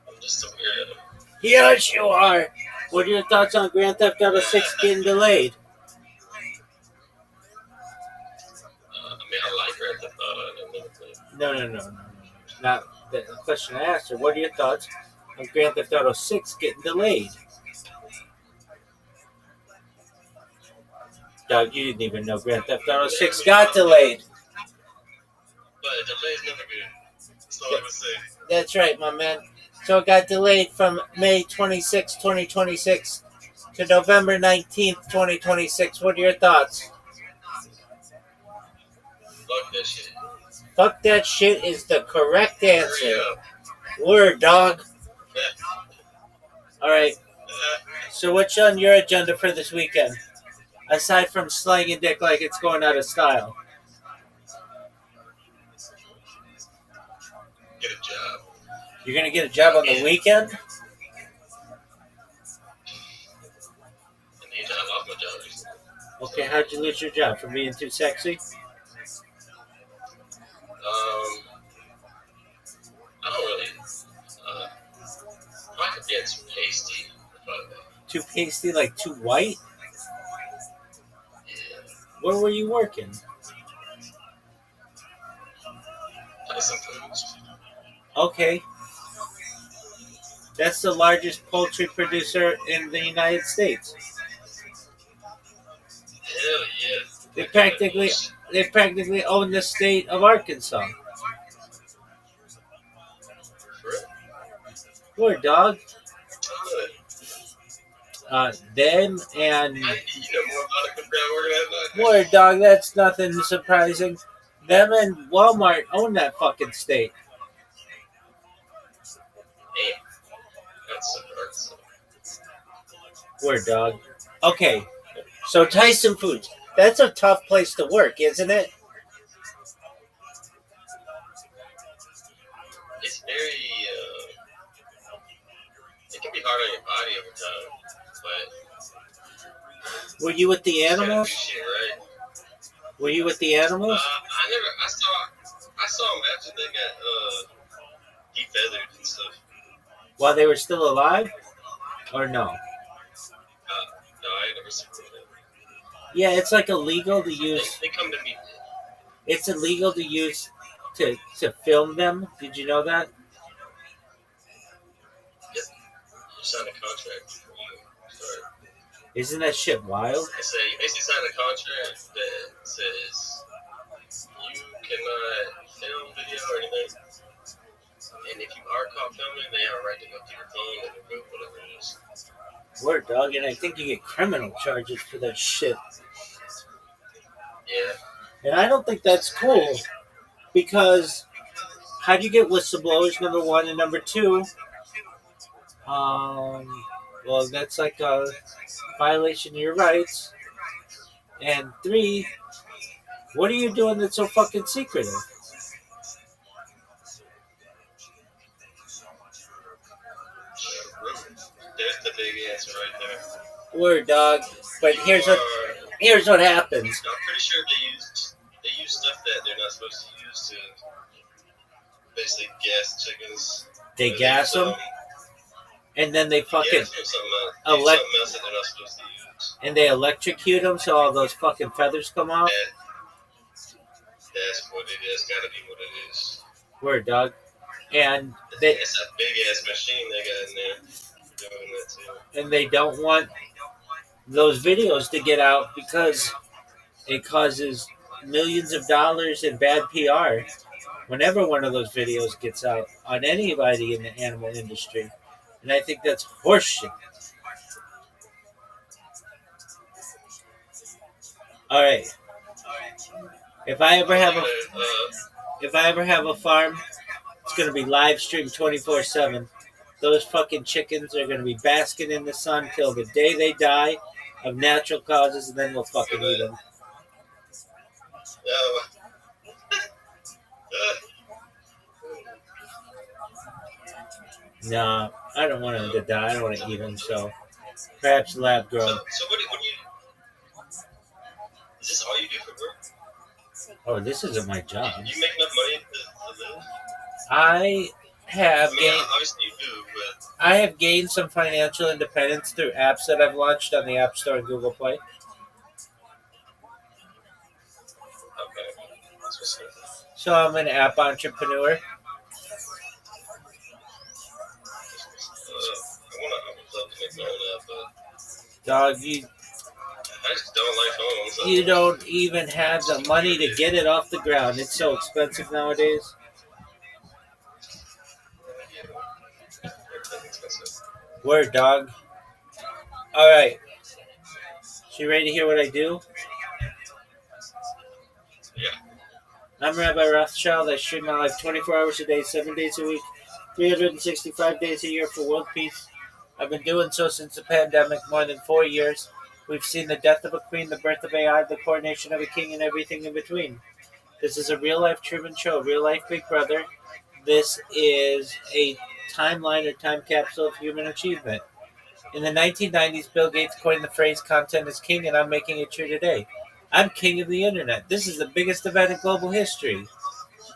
B: I'm just a weirdo.
A: Yes, you are. What are your thoughts on Grand Theft Auto 6 getting delayed?
B: I like Grand Theft Auto.
A: No. Not the question I asked her. What are your thoughts on Grand Theft Auto 6 getting delayed? Doug, you didn't even know Grand Theft Auto 6 got delayed.
B: But a delay's never good. That's all I would say.
A: That's right, my man. So it got delayed from May 26, 2026 to November 19th, 2026. What are your thoughts?
B: Fuck that shit.
A: Fuck that shit is the correct answer. Word, dog. All right. So what's on your agenda for this weekend? Aside from slanging dick like it's going out of style.
B: Get a job.
A: You're gonna get a job on the weekend?
B: And anytime I lost my job recently.
A: Okay, how'd you lose your job? From being too sexy?
B: I don't really. I could get too pasty.
A: Too pasty, like too white?
B: Yeah.
A: Where were you working?
B: Tyson Foods.
A: Okay. That's the largest poultry producer in the United States.
B: Hell yeah.
A: They practically own the state of Arkansas. Word, dog. Them and word, dog. That's nothing surprising. Them and Walmart own that fucking state. Word, dog. Okay, so Tyson Foods. That's a tough place to work, isn't it?
B: It's very. It can be hard on your body over time, but.
A: Were you with the animals?
B: Shit, right?
A: Were you with the animals?
B: I saw them after they got defeathered and stuff.
A: While they were still alive, or no?
B: No, I ain't never seen them.
A: Yeah, it's like illegal to use.
B: They come to me.
A: It's illegal to use to film them. Did you know that?
B: Yep. You sign a contract before you start.
A: Isn't that shit wild?
B: You basically sign a contract that says you cannot film video or anything. And if you are caught filming, they have a right to go through your phone and remove whatever it is.
A: Word, dog, and I think you get criminal charges for that shit.
B: Yeah.
A: And I don't think that's cool because how do you get whistleblowers? Number one, and number two, well, that's like a violation of your rights. And three, what are you doing that's so fucking secretive?
B: There's the big answer right there.
A: Word, dog. But here's what happens.
B: I'm pretty sure they use stuff that they're not supposed to use to basically gas chickens.
A: They gas them, and then they fucking
B: something else that they're not supposed to use.
A: And they electrocute them so all those fucking feathers come off.
B: That's what it is. Gotta be what it is.
A: Word, dog. And
B: it's a big ass machine they got in there doing that too.
A: And they don't want those videos to get out because it causes millions of dollars in bad PR whenever one of those videos gets out on anybody in the animal industry. And I think that's horseshit. All right. If I ever have a farm, it's gonna be live streamed 24/7. Those fucking chickens are gonna be basking in the sun till the day they die of natural causes, and then we'll fucking eat them. No, I don't want them to die. I don't want to eat them. So perhaps lab grown.
B: So what do you? Is this all you do for work?
A: Oh, this isn't my job.
B: You make enough money to live?
A: I have gained.
B: Obviously you do, but
A: I have gained some financial independence through apps that I've launched on the App Store and Google Play.
B: okay, that's what's good.
A: So I'm an app entrepreneur.
B: I would love to make my own app, but
A: Dog,
B: I just don't like phones.
A: you don't even have the money to get it off the ground. It's so expensive nowadays.
B: Everything's expensive.
A: Word, dog. All right. So you ready to hear what I do?
B: Yeah.
A: I'm Rabbi Rothschild. I stream my life 24 hours a day, 7 days a week, 365 days a year for world peace, I've been doing so since the pandemic, more than 4 years. We've seen the death of a queen, the birth of AI, the coronation of a king, and everything in between. This is a real life Truman Show, real life Big Brother. This is a timeline or time capsule of human achievement. In the 1990s, Bill Gates coined the phrase content is king, and I'm making it true today. I'm king of the internet. This is the biggest event in global history.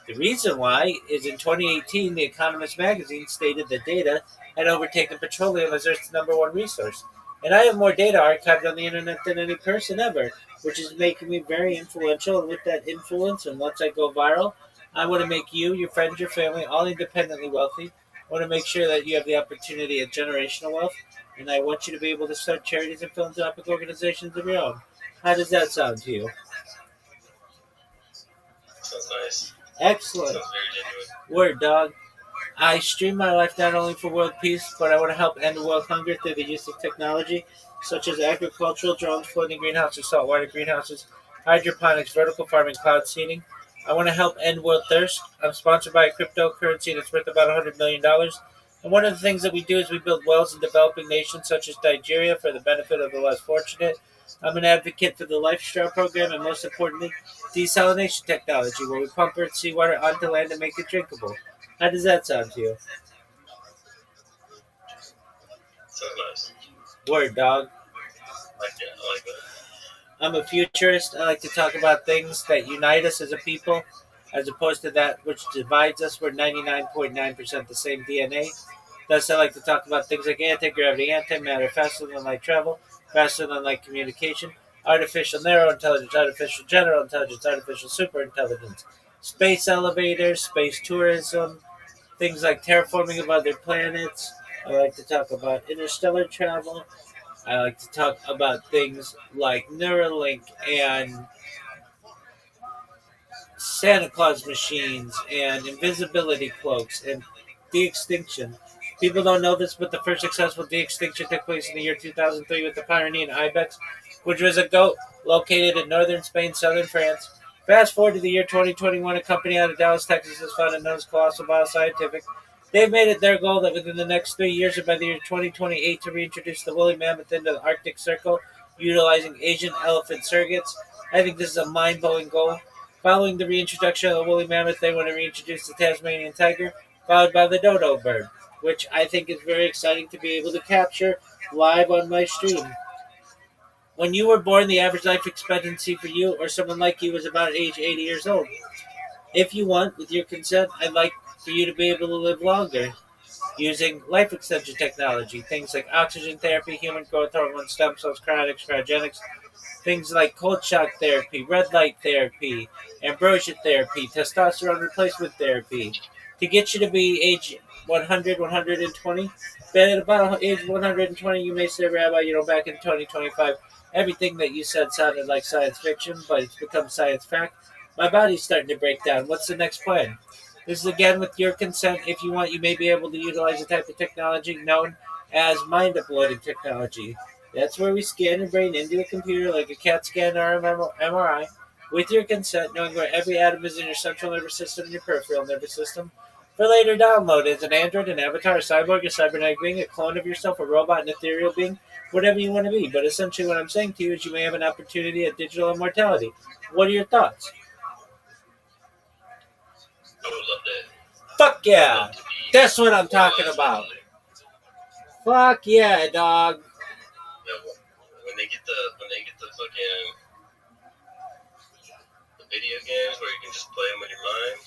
A: The reason why is in 2018, The Economist magazine stated that data had overtaken petroleum as Earth's number one resource. And I have more data archived on the internet than any person ever, which is making me very influential. And with that influence, and once I go viral, I want to make you, your friends, your family, all independently wealthy. I want to make sure that you have the opportunity at generational wealth, and I want you to be able to start charities and philanthropic organizations of your own. How does that sound to you?
B: Sounds nice.
A: Excellent.
B: Sounds very genuine.
A: Word, dog. I stream my life not only for world peace, but I want to help end world hunger through the use of technology such as agricultural drones, floating greenhouses, saltwater greenhouses, hydroponics, vertical farming, cloud seeding. I want to help end world thirst. I'm sponsored by a cryptocurrency that's worth about $100 million. And one of the things that we do is we build wells in developing nations such as Nigeria for the benefit of the less fortunate. I'm an advocate for the Life Straw program and, most importantly, desalination technology, where we pump Earth seawater onto land and make it drinkable. How does that sound to you?
B: Sounds nice.
A: Word, dog.
B: I like that.
A: I'm a futurist. I like to talk about things that unite us as a people, as opposed to that which divides us. We're 99.9% the same DNA. Thus, I like to talk about things like anti-gravity, antimatter, faster than light travel, faster than light communication, artificial narrow intelligence, artificial general intelligence, artificial super intelligence, space elevators, space tourism, things like terraforming of other planets. I like to talk about interstellar travel. I like to talk about things like Neuralink and Santa Claus machines and invisibility cloaks and de-extinction. People don't know this, but the first successful de-extinction took place in the year 2003 with the Pyrenean ibex, which was a goat located in northern Spain, southern France. Fast forward to the year 2021, a company out of Dallas, Texas is founded known as Colossal Bioscientific. They've made it their goal that within the next 3 years or by the year 2028 to reintroduce the woolly mammoth into the Arctic Circle utilizing Asian elephant surrogates. I think this is a mind-blowing goal. Following the reintroduction of the woolly mammoth, they want to reintroduce the Tasmanian tiger, followed by the dodo bird, which I think is very exciting to be able to capture live on my stream. When you were born, the average life expectancy for you or someone like you was about age 80 years old. If you want, with your consent, I'd like for you to be able to live longer using life extension technology, things like oxygen therapy, human growth hormone, stem cells, cryogenics, things like cold shock therapy, red light therapy, ambrosia therapy, testosterone replacement therapy, to get you to be age 100, 120. Then at about age 120, you may say, Rabbi, back in 2025, everything that you said sounded like science fiction, but it's become science fact. My body's starting to break down. What's the next plan? This is again with your consent. If you want, you may be able to utilize a type of technology known as mind uploading technology. That's where we scan your brain into a computer like a CAT scan or MRI, with your consent, knowing where every atom is in your central nervous system and your peripheral nervous system. For later download as an android, an avatar, a cyborg, a cybernetic being, a clone of yourself, a robot, an ethereal being, whatever you want to be. But essentially what I'm saying to you is you may have an opportunity at digital immortality. What are your thoughts?
B: I would love that.
A: Fuck yeah! That's what I'm talking about. Fuck yeah, dog.
B: Yeah, when they get the fucking the video games where you can just play them with your mind.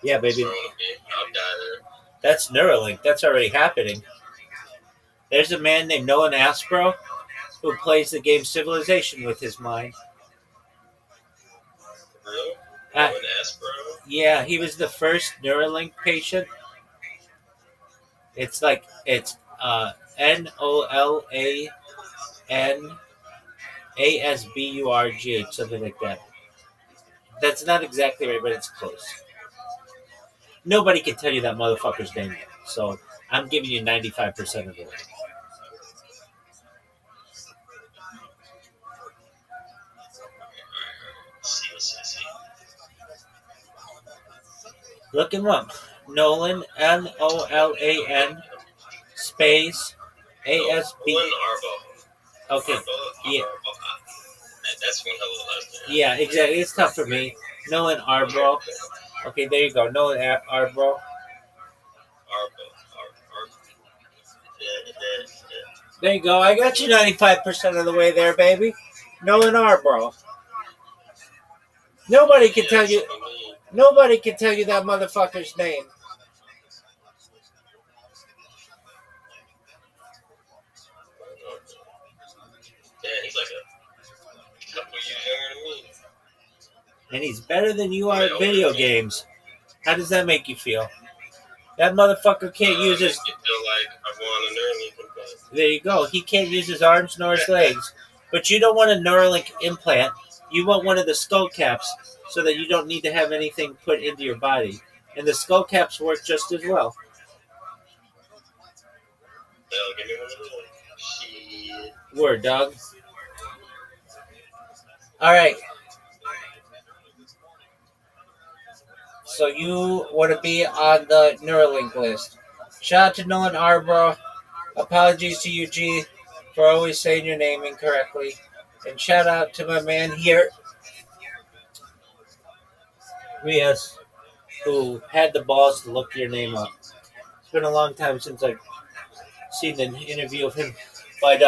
A: Yeah,
B: That's
A: baby.
B: where I want to be. I'll die there.
A: That's Neuralink. That's already happening. There's a man named Nolan Aspro who plays the game Civilization with his mind.
B: Really?
A: Uh,
B: An Aspro?
A: Yeah, he was the first Neuralink patient. It's NOLANASBURGH, something like that. That's not exactly right, but it's close. Nobody can tell you that motherfucker's name yet, so I'm giving you 95% of the way.
B: See.
A: Look him up. Nolan, Nolan, space ASB.
B: One Arbo.
A: Okay. Yeah.
B: That's one hell of a last name.
A: Yeah, exactly. It's tough for me. Nolan Arbro. Okay, there you go. Nolan Arbro. There you go. I got you 95% of the way there, baby. Nolan Arbro. Nobody can tell you. Nobody can tell you that motherfucker's name.
B: Yeah, he's like a couple years younger than me.
A: And he's better than you are at video games. How does that make you feel? That motherfucker can't use his.
B: You feel like I want a Neuralink implant.
A: There you go. He can't use his arms nor his legs. But you don't want a Neuralink implant. You want one of the skull caps so that you don't need to have anything put into your body. And the skull caps work just as well.
B: They'll give me one of those. Shit.
A: Word, dog. All right. So you want to be on the Neuralink list. Shout out to Nolan Arbor. Apologies to you, G, for always saying your name incorrectly. And shout out to my man here, Rias, who had the balls to look your name up. It's been a long time since I've seen an interview of him. But,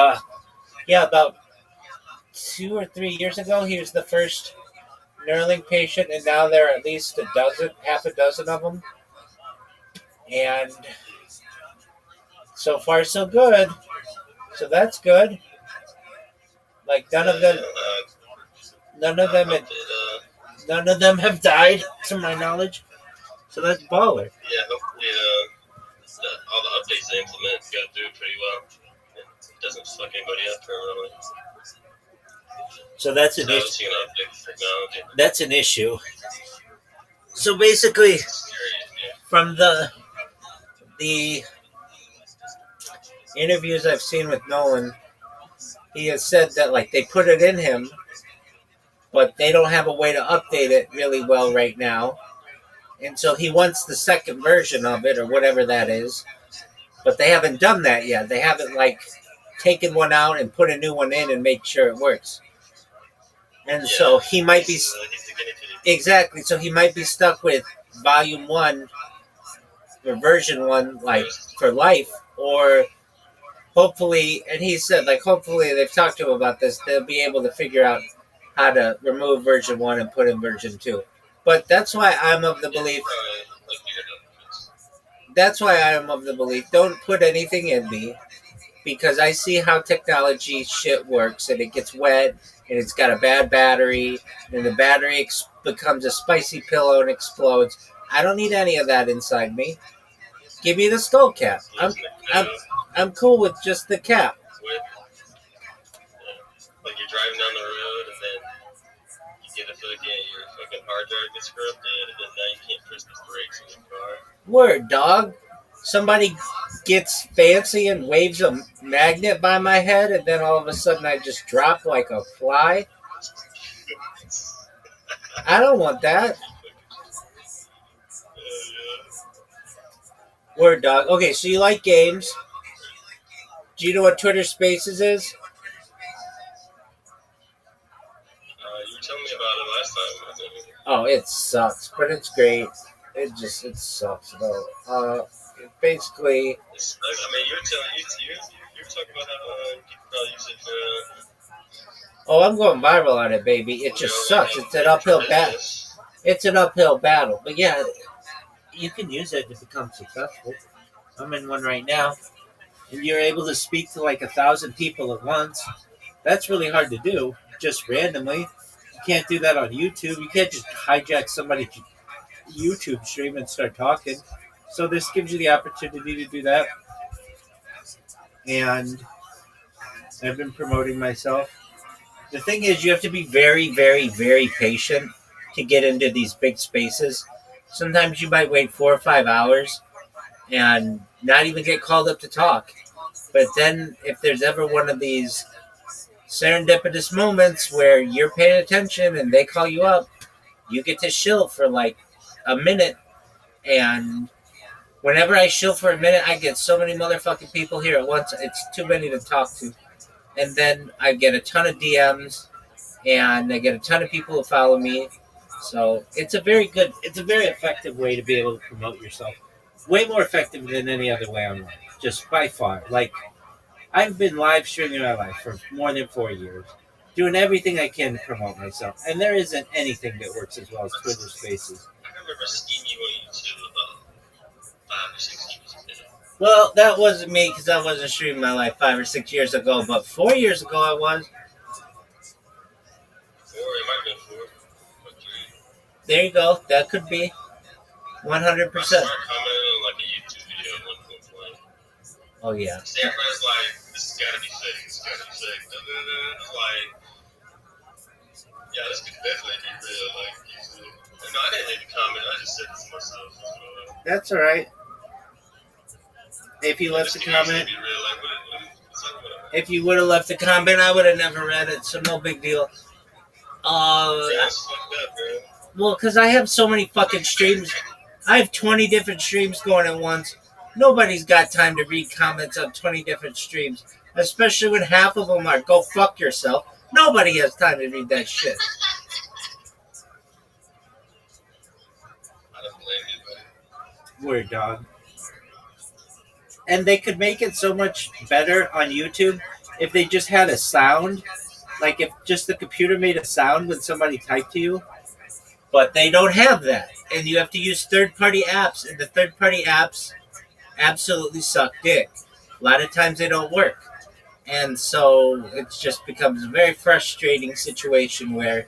A: yeah, about 2 or 3 years ago, he was the first Neuralink patient, and now there are at least half a dozen of them. And so far, so good. So that's good. Like none of them have died, to my knowledge. So that's baller.
B: Yeah, hopefully all the updates they implement go through pretty well. It doesn't fuck anybody up permanently.
A: So that's an issue. That's an issue. So basically, from the interviews I've seen with Nolan, he has said that like they put it in him, but they don't have a way to update it really well right now. And so he wants the second version of it or whatever that is. But they haven't done that yet. They haven't like taken one out and put a new one in and make sure it works. And so he might be exactly. So he might be stuck with volume 1 or version 1 like for life, or hopefully, and he said like hopefully they've talked to him about this, they'll be able to figure out how to remove version 1 and put in version 2. But that's why I'm of the belief. That's why I'm of the belief. Don't put anything in me, because I see how technology shit works, and it gets wet, and it's got a bad battery, and the battery becomes a spicy pillow and explodes. I don't need any of that inside me. Give me the skull cap. I'm cool with just the cap.
B: Like you're driving down the road, and then you get your fucking hard drive gets corrupted, and then now you can't press the brakes in the car.
A: Word, dog. Somebody gets fancy and waves a magnet by my head, and then all of a sudden I just drop like a fly. I don't want that. Word, dog. Okay, so you like games. Do you know what Twitter Spaces is?
B: You were telling me about it last time.
A: Oh, it sucks, but it's great. It sucks though. Basically.
B: I mean, you're talking about how you can probably use it for.
A: Oh, I'm going viral on it, baby. It just sucks. It's an uphill battle. It's an uphill battle, but yeah, you can use it to become successful. I'm in one right now, and you're able to speak to like 1,000 people at once. That's really hard to do, just randomly. You can't do that on YouTube. You can't just hijack somebody's YouTube stream and start talking. So this gives you the opportunity to do that. And I've been promoting myself. The thing is, you have to be very, very, very patient to get into these big spaces. Sometimes you might wait 4 or 5 hours and not even get called up to talk. But then if there's ever one of these serendipitous moments where you're paying attention and they call you up, you get to chill for like a minute, and Whenever I chill for a minute, I get so many motherfucking people here at once. It's too many to talk to. And then I get a ton of DMs, and I get a ton of people who follow me. So it's a very effective way to be able to promote yourself. Way more effective than any other way online, just by far. Like, I've been live streaming my life for more than 4 years, doing everything I can to promote myself, and there isn't anything that works as well as Twitter Spaces.
B: I remember seeing you on YouTube about 5 or 6 years ago.
A: Well, that wasn't me because I wasn't streaming my life 5 or 6 years ago, but 4 years ago I was.
B: 4, it might have been 4 or 3.
A: There you go. That could be 100%.
B: I started commenting on like a YouTube video at one point.
A: Oh yeah.
B: So everybody's like, this has got to be fake. This has got to be fake. And then it's like, yeah, this could definitely be real. Like, no, I didn't leave a comment. I just said it to myself.
A: That's all right. If you left a comment, if you would have left a comment, I would have never read it. So no big deal. Well, because I have so many fucking streams. I have 20 different streams going at once. Nobody's got time to read comments on 20 different streams, especially when half of them are "go fuck yourself." Nobody has time to read that shit.
B: I don't blame you,
A: Weird dog. And they could make it so much better on YouTube if they just had a sound. Like if just the computer made a sound when somebody typed to you. But they don't have that. And you have to use third-party apps. And the third-party apps absolutely suck dick. A lot of times they don't work. And so it just becomes a very frustrating situation where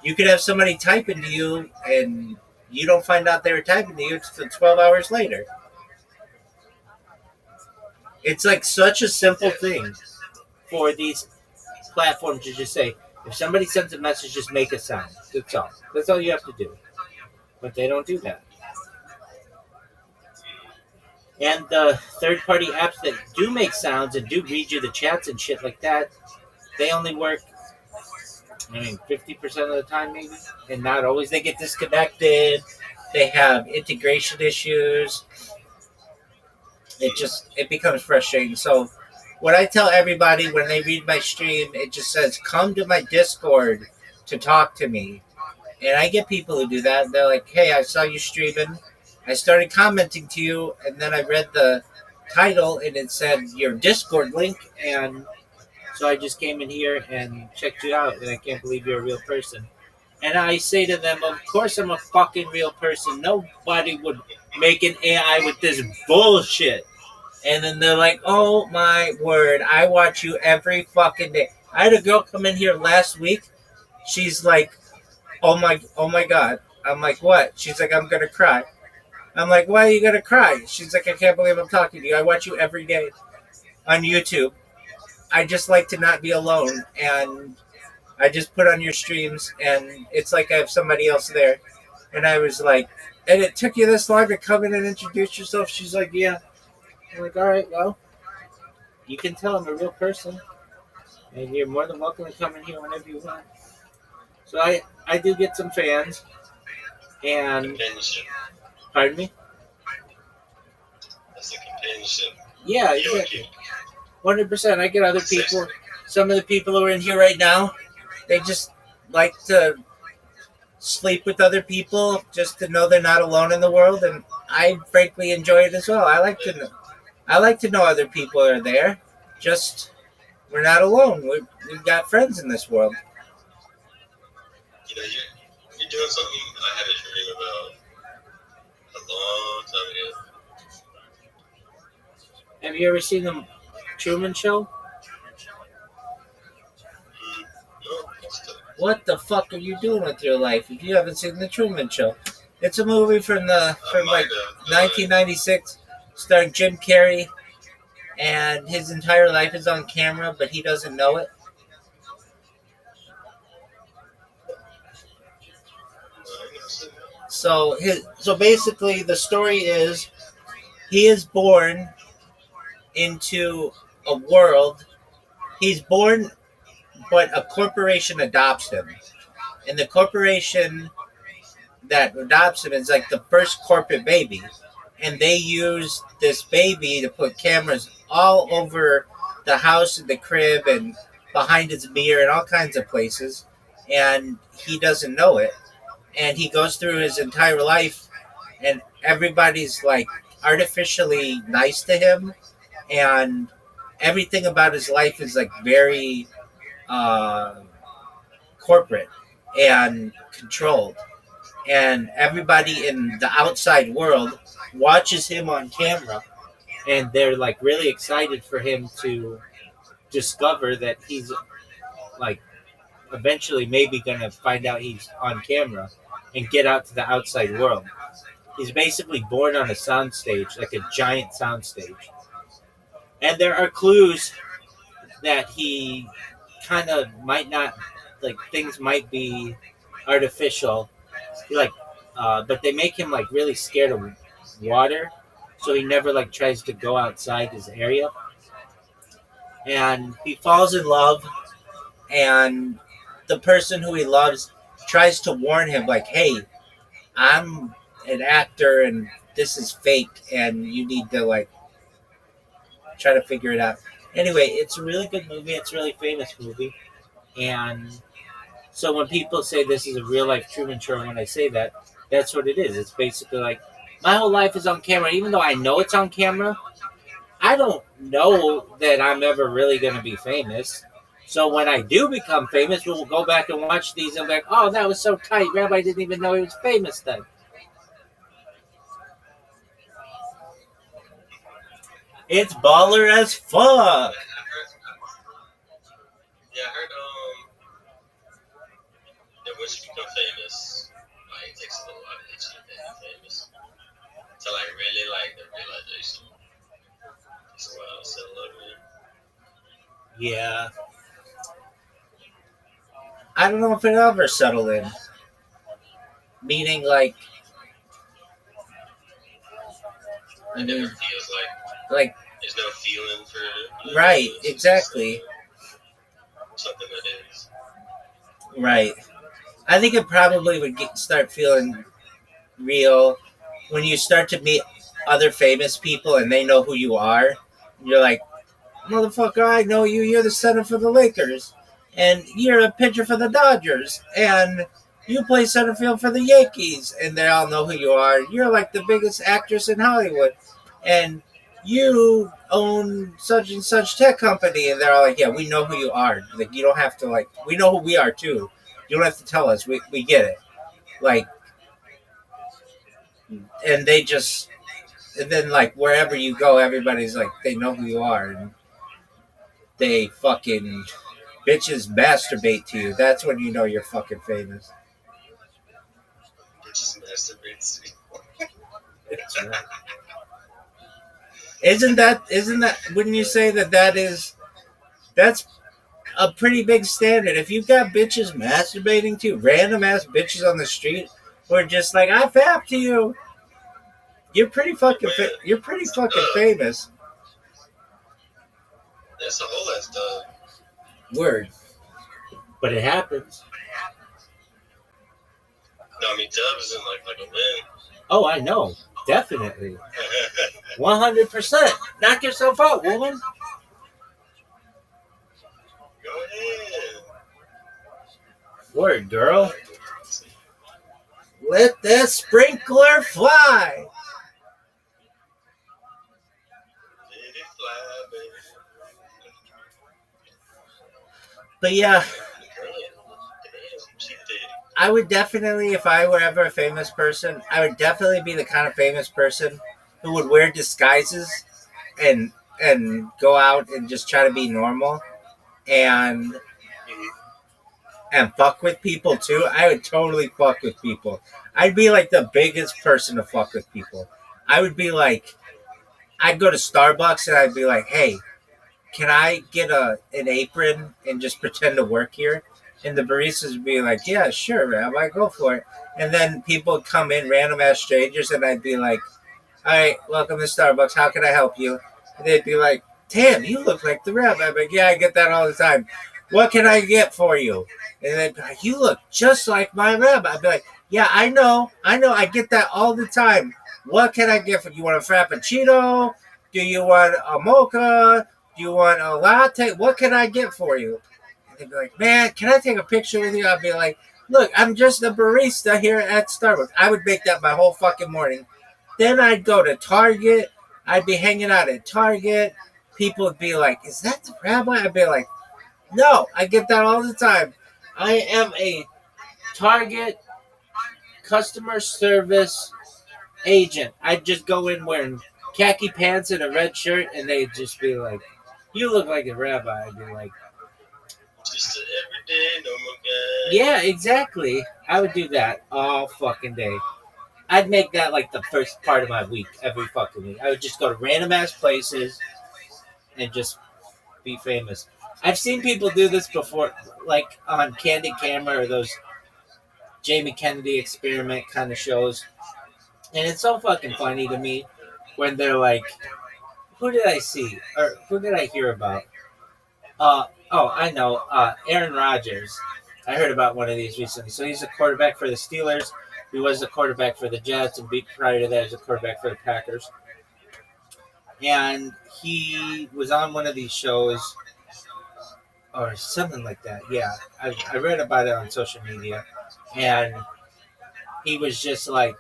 A: you could have somebody typing to you and you don't find out they were typing to you until 12 hours later. It's like such a simple thing for these platforms to just say, if somebody sends a message, just make a sound. That's all. That's all you have to do. But they don't do that. And the third-party apps that do make sounds and do read you the chats and shit like that, they only work, 50% of the time maybe. And not always. They get disconnected. They have integration issues. It becomes frustrating. So what I tell everybody when they read my stream, it just says, come to my Discord to talk to me. And I get people who do that. They're like, hey, I saw you streaming. I started commenting to you, and then I read the title, and it said your Discord link. And so I just came in here and checked you out, and I can't believe you're a real person. And I say to them, of course I'm a fucking real person. Nobody would make an AI with this bullshit. And then they're like, oh my word, I watch you every fucking day. I had a girl come in here last week. She's like, oh my God. I'm like, what? She's like, I'm going to cry. I'm like, why are you going to cry? She's like, I can't believe I'm talking to you. I watch you every day on YouTube. I just like to not be alone. And I just put on your streams, and it's like I have somebody else there. And I was like, and it took you this long to come in and introduce yourself? She's like, yeah. I'm like, all right, well, you can tell I'm a real person, and you're more than welcome to come in here whenever you want. So I do get some fans, and
B: companionship.
A: Pardon me?
B: That's a companionship.
A: Yeah, exactly. 100%. I get other people. Some of the people who are in here right now, they just like to sleep with other people just to know they're not alone in the world, and I frankly enjoy it as well. I like to know other people are there. Just we're not alone. We've got friends in this world.
B: You know, you're doing something I had a dream about a long time ago.
A: Have you ever seen the Truman Show?
B: No,
A: What the fuck are you doing with your life if you haven't seen the Truman Show? It's a movie from like 1996, starring Jim Carrey, and his entire life is on camera, but he doesn't know it. So basically the story is he is born into a world. He's born, but a corporation adopts him. And the corporation that adopts him is like the first corporate baby. and they use this baby to put cameras all over the house and the crib and behind his mirror and all kinds of places, and he doesn't know it. And he goes through his entire life, and everybody's like artificially nice to him, and everything about his life is like very uh, corporate and controlled, and everybody in the outside world watches him on camera, and they're like really excited for him to discover that he's like eventually maybe gonna find out he's on camera and get out to the outside world. He's basically born on a soundstage, like a giant soundstage, and there are clues that he kind of might not, like, things might be artificial, like, but they make him like really scared of water, so he never like tries to go outside his area, and he falls in love, and the person who he loves tries to warn him, like, hey, I'm an actor and this is fake and you need to like try to figure it out. Anyway, it's a really good movie. It's a really famous movie. And so when people say this is a real life Truman Show, when I say that, that's what it is. It's basically like my whole life is on camera. Even though I know it's on camera, I don't know that I'm ever really going to be famous. So when I do become famous, we'll go back and watch these and be like, oh, that was so tight. Rabbi didn't even know he was famous then. It's baller as fuck.
B: I heard that once you become famous, like it takes a little while to get you to be famous. To like really like the realization. It's a while to settle over.
A: Yeah. I don't know if it ever settled in. Meaning, like,
B: It never feels like there's no feeling for
A: right, exactly.
B: something that is.
A: Right. I think it probably would start feeling real when you start to meet other famous people and they know who you are. You're like, motherfucker, I know you. You're the center for the Lakers. And you're a pitcher for the Dodgers. And you play center field for the Yankees. And they all know who you are. You're like the biggest actress in Hollywood. And you own such and such tech company. And they're all like, yeah, we know who you are. Like, you don't have to, like, we know who we are too. You don't have to tell us. We get it. Like, and they just, and then like wherever you go, everybody's like, they know who you are. And they fucking bitches masturbate to you. That's when you know you're fucking famous.
B: Bitches masturbate to you.
A: That's right. Isn't that, wouldn't you say that's a pretty big standard? If you've got bitches masturbating to you, random ass bitches on the street, who are just like, I fap to you, you're pretty fucking famous.
B: That's a whole ass dub.
A: Word. But it happens.
B: No, I mean dub isn't like a win.
A: Oh, I know. Definitely. 100%. Knock yourself out, woman.
B: Go ahead.
A: Word, girl. Let that sprinkler fly.
B: Let it fly, baby.
A: But yeah,
B: Damn, she did.
A: I would definitely, if I were ever a famous person, I would definitely be the kind of famous person who would wear disguises and go out and just try to be normal and fuck with people too. I would totally fuck with people. I'd be like the biggest person to fuck with people. I would be like, I'd go to Starbucks and I'd be like, hey, can I get an apron and just pretend to work here? And the baristas would be like, yeah, sure, Rabbi, go for it. And then people would come in, random ass strangers, and I'd be like, all right, welcome to Starbucks. How can I help you? And they'd be like, damn, you look like the Rabbi. I'm like, yeah, I get that all the time. What can I get for you? And they'd be like, you look just like my Rabbi. I'd be like, Yeah, I know. I get that all the time. What can I get for you? Want a frappuccino? Do you want a mocha? Do you want a latte? What can I get for you? And they'd be like, man, can I take a picture with you? I'd be like, look, I'm just a barista here at Starbucks. I would make that my whole fucking morning. Then I'd go to Target. I'd be hanging out at Target. People would be like, is that the rabbi? I'd be like, no, I get that all the time. I am a Target customer service agent. I'd just go in wearing khaki pants and a red shirt, and they'd just be like, you look like a rabbi. I'd be like,
B: Just an everyday normal guy.
A: yeah, exactly. I would do that all fucking day. I'd make that like the first part of my week, every fucking week. I would just go to random ass places and just be famous. I've seen people do this before, like on Candid Camera or those Jamie Kennedy experiment kind of shows. And it's so fucking funny to me when they're like, who did I see? Or who did I hear about? I know. Aaron Rodgers. I heard about one of these recently. So he's a quarterback for the Steelers. He was a quarterback for the Jets, and prior to that, he was a quarterback for the Packers. And he was on one of these shows, or something like that. Yeah, I read about it on social media, and he was just like,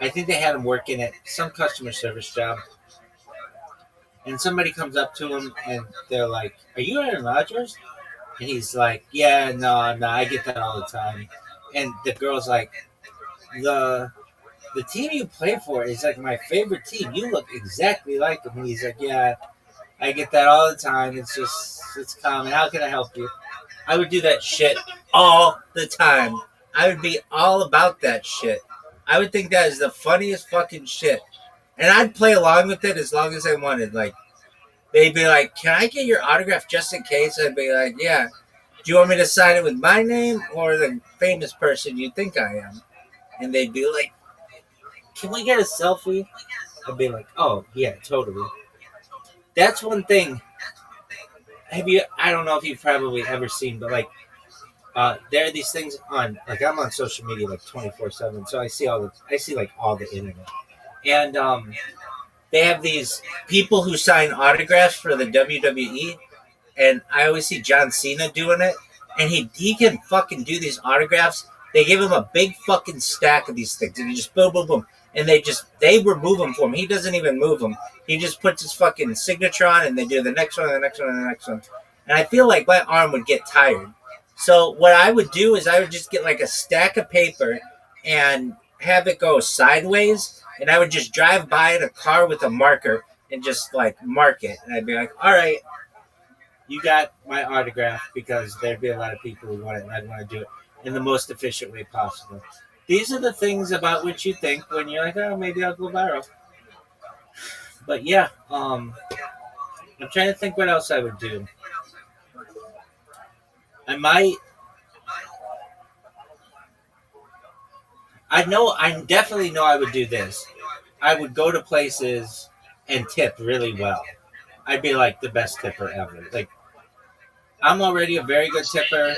A: I think they had him working at some customer service job, and somebody comes up to him and they're like, "Are you Aaron Rodgers?" And he's like, "Yeah, no, I get that all the time." And the girl's like, the team you play for is like my favorite team. You look exactly like him." And he's like, "Yeah, I get that all the time. It's common. How can I help you?" I would do that shit all the time. I would be all about that shit. I would think that is the funniest fucking shit. And I'd play along with it as long as I wanted. Like, they'd be like, "Can I get your autograph just in case?" I'd be like, "Yeah. Do you want me to sign it with my name or the famous person you think I am?" And they'd be like, "Can we get a selfie?" I'd be like, "Oh, yeah, totally." That's one thing. I don't know if you've probably ever seen, but like, there are these things on, like, I'm on social media like 24/7, so I see like all the internet. And they have these people who sign autographs for the WWE, and I always see John Cena doing it, and he can fucking do these autographs. They give him a big fucking stack of these things, and he just boom, boom, boom, and they remove them for him. He doesn't even move them. He just puts his fucking signature on, and they do the next one, the next one, and the next one. And I feel like my arm would get tired. So what I would do is I would just get like a stack of paper and have it go sideways, and I would just drive by in a car with a marker and just like mark it. And I'd be like, "All right, you got my autograph," because there'd be a lot of people who want it, and I'd want to do it in the most efficient way possible. These are the things about which you think when you're like, "Oh, maybe I'll go viral." But yeah, I'm trying to think what else I would do. I definitely know I would do this. I would go to places and tip really well. I'd be like the best tipper ever. Like, I'm already a very good tipper.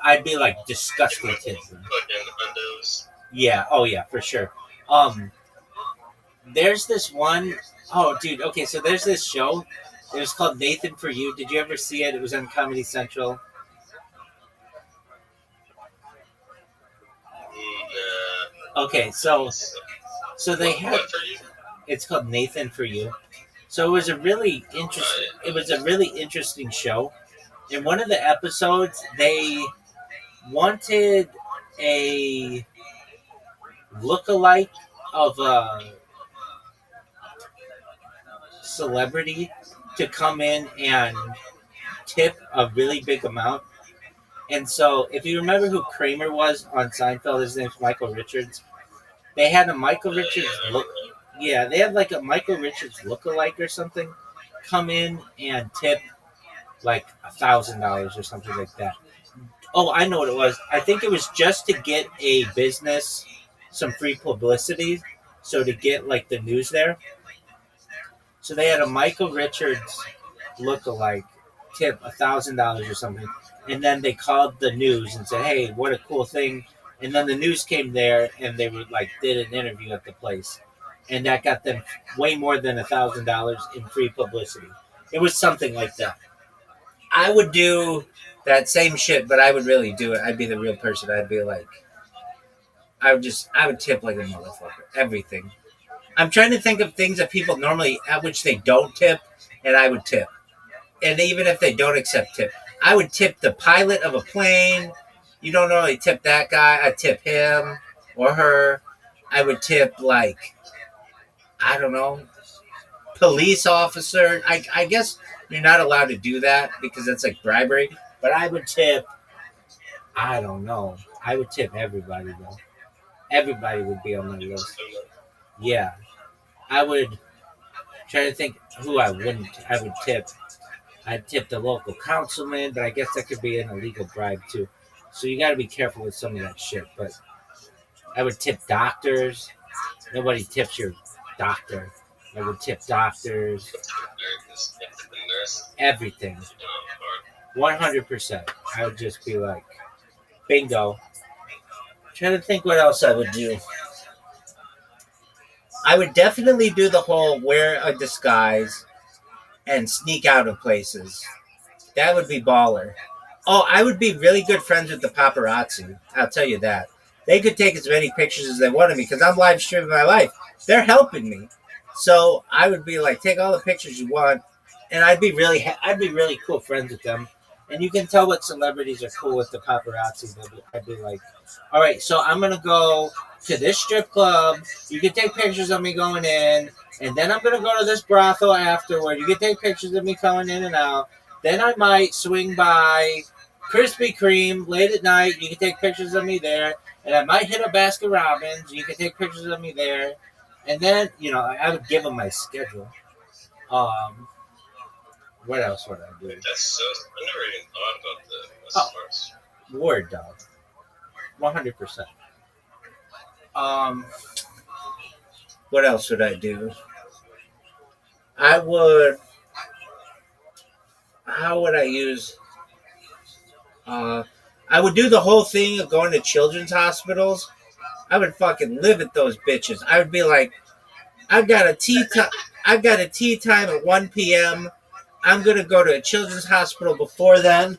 A: I'd be like disgusting tipper. Yeah. Oh yeah, for sure. There's this one oh dude, okay, so there's this show. It was called Nathan For You. Did you ever see it? It was on Comedy Central. Okay, so they had, it's called Nathan For You. So it was a really interesting show. In one of the episodes, they wanted a lookalike of a celebrity to come in and tip a really big amount. And so, if you remember who Kramer was on Seinfeld, his name's Michael Richards. They had a Michael Richards look. Yeah, they had like a Michael Richards lookalike or something come in and tip like $1,000 or something like that. Oh, I know what it was. I think it was just to get a business some free publicity, so to get like the news there. So they had a Michael Richards lookalike tip $1,000 or something, and then they called the news and said, "Hey, what a cool thing! And then the news came there, and they were like did an interview at the place, and that got them way more than $1,000 in free publicity. It was something like that. I would do that same shit, but I would really do it. I'd be the real person. I'd be like, I would tip like a motherfucker. Everything. I'm trying to think of things that people normally, at which they don't tip, and I would tip. And even if they don't accept tip, I would tip the pilot of a plane. You don't normally tip that guy. I tip him or her. I would tip like, I don't know, police officer. I guess you're not allowed to do that because that's like bribery. But I would tip. I don't know. I would tip everybody though. Everybody would be on my list. Yeah, I would try to think who I wouldn't. I would tip. I'd tip the local councilman, but I guess that could be an illegal bribe too. So you got to be careful with some of that shit. But I would tip doctors. Nobody tips your doctor. I would tip doctors. Everything. 100%. I would just be like, bingo. Trying to think what else I would do. I would definitely do the whole wear a disguise and sneak out of places. That would be baller. Oh, I would be really good friends with the paparazzi. I'll tell you that. They could take as many pictures as they wanted me because I'm live streaming my life. They're helping me. So I would be like, take all the pictures you want, and I'd be really cool friends with them. And you can tell what celebrities are cool with the paparazzi. I'd be like, all right, so I'm gonna go to this strip club. You can take pictures of me going in, and then I'm gonna go to this brothel afterward. You can take pictures of me coming in and out. Then I might swing by Krispy Kreme late at night. You can take pictures of me there, and I might hit a Baskin Robbins. You can take pictures of me there, and then I would give them my schedule. What else would I do?
B: That's so. I never even thought about the parts.
A: Word dog, 100%. What else would I do? I would. How would I use? I would do the whole thing of going to children's hospitals. I would fucking live at those bitches. I would be like, I've got a tea time at 1 p.m. I'm gonna go to a children's hospital before then.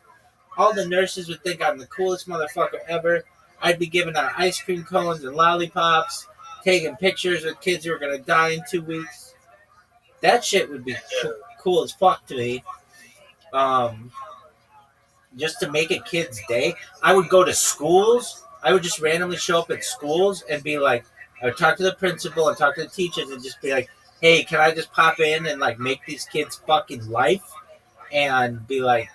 A: All the nurses would think I'm the coolest motherfucker ever. I'd be giving out ice cream cones and lollipops, taking pictures with kids who are gonna die in 2 weeks. That shit would be cool as fuck to me. Just to make a kid's day. I would go to schools. I would just randomly show up at schools and be like, I would talk to the principal and talk to the teachers and just be like, hey, can I just pop in and like make these kids fucking life? And be like,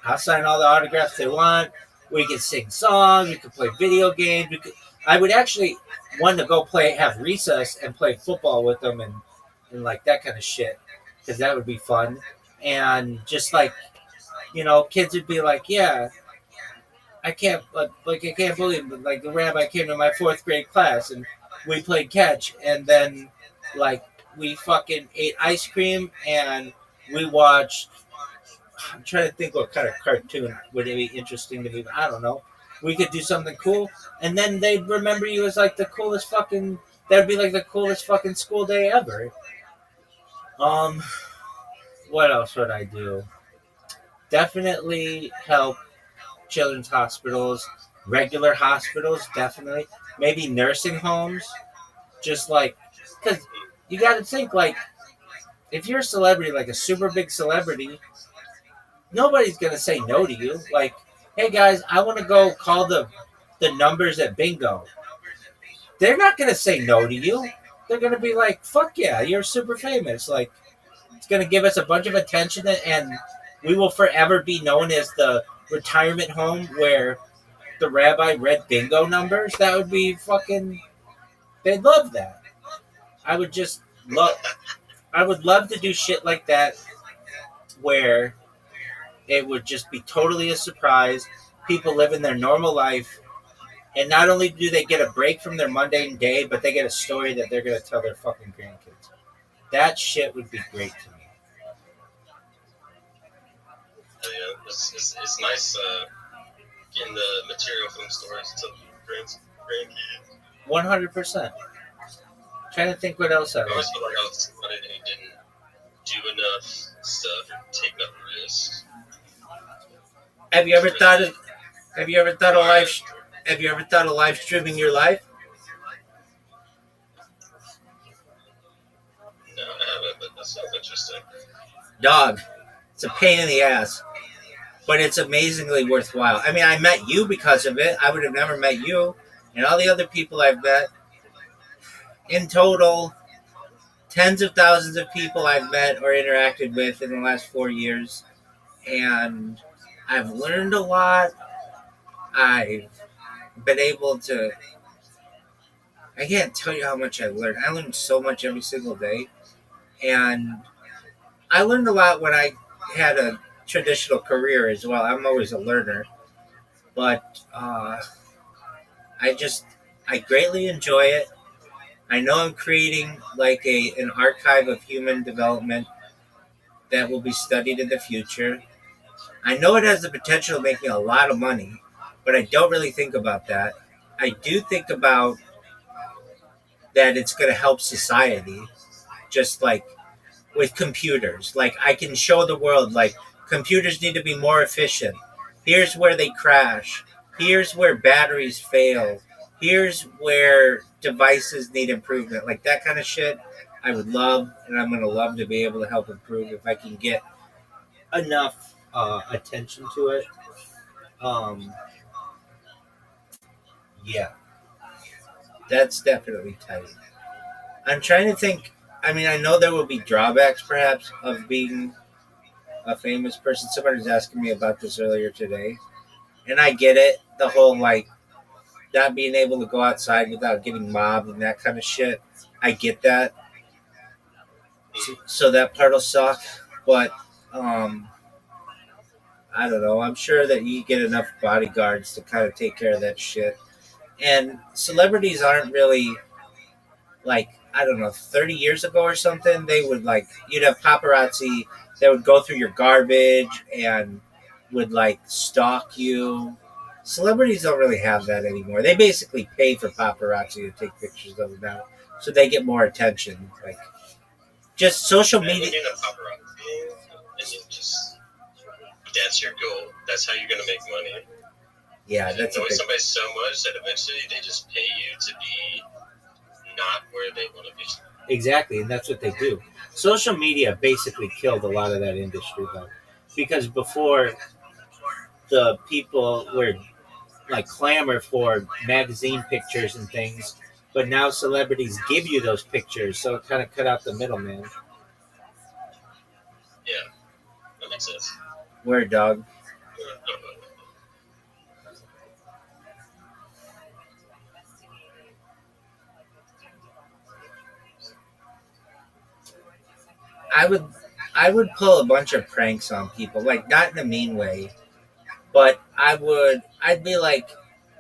A: I'll sign all the autographs they want. We can sing songs. We can play video games. I would actually want to go have recess and play football with them and like that kind of shit because that would be fun. And just like, kids would be like, yeah, I can't believe it. Like the rabbi came to my 4th grade class and we played catch and then like we fucking ate ice cream and we watched. I'm trying to think what kind of cartoon would it be interesting to me. I don't know. We could do something cool and then they'd remember you as like the coolest fucking. That'd be like the coolest fucking school day ever. What else would I do? Definitely help children's hospitals, regular hospitals, definitely. Maybe nursing homes. Just like, because you got to think, like, if you're a celebrity, like a super big celebrity, nobody's going to say no to you. Like, hey guys, I want to go call the numbers at bingo. They're not going to say no to you. They're going to be like, fuck yeah, you're super famous. Like, it's going to give us a bunch of attention and we will forever be known as the retirement home where the rabbi read bingo numbers. That would be fucking. They'd love that. I would love to do shit like that where it would just be totally a surprise. People living their normal life. And not only do they get a break from their mundane day, but they get a story that they're going to tell their fucking grandkids. That shit would be great to me.
B: Yeah, it's nice getting the material from the stories to friends. grandkids.
A: 100%. Trying to think what else I
B: I always
A: like.
B: feel like I was somebody who didn't do enough stuff or take enough risks.
A: Have you ever thought of Have you ever thought of live Have you ever thought of live streaming your life?
B: No, I haven't, but that sounds interesting.
A: Dog, it's a pain in the ass, but it's amazingly worthwhile. I mean, I met you because of it. I would have never met you and all the other people I've met. In total, tens of thousands of people I've met or interacted with in the last 4 years, and I've learned a lot. I've been able to. I can't tell you how much I learned. I learned so much every single day, and I learned a lot when I had a traditional career as well. I'm always a learner, but I greatly enjoy it. I know I'm creating like an archive of human development that will be studied in the future. I know it has the potential of making a lot of money, but I don't really think about that. I do think about that it's going to help society, just like with computers. Like I can show the world, like computers need to be more efficient. Here's where they crash. Here's where batteries fail. Here's where devices need improvement. Like that kind of shit, I would love, and I'm going to love to be able to help improve if I can get enough attention to it. Um, yeah, that's definitely tight. I'm trying to think. I mean, I know there will be drawbacks, perhaps, of being a famous person. Somebody was asking me about this earlier today, and I get it. The whole like not being able to go outside without getting mobbed and that kind of shit. I get that. So that part will suck, but um, I don't know. I'm sure that you get enough bodyguards to kind of take care of that shit. And celebrities aren't really like I don't know, 30 years ago or something. They would like you'd have paparazzi that would go through your garbage and would like stalk you. Celebrities don't really have that anymore. They basically pay for paparazzi to take pictures of them now, so they get more attention. Like just social
B: And when
A: media.
B: you're in a paparazzi, and you just that's your goal. That's how you're gonna make money.
A: Yeah,
B: And
A: that's a
B: knowing
A: big.
B: somebody so much that eventually they just pay you to be not where they want to be.
A: Exactly, and that's what they do. Social media basically killed a lot of that industry, though, because before the people were like clamor for magazine pictures and things, but now celebrities give you those pictures, so it kind of cut out the middleman.
B: Yeah, that makes sense.
A: Word dog. I would I would pull a bunch of pranks on people, like not in a mean way, but I'd be like,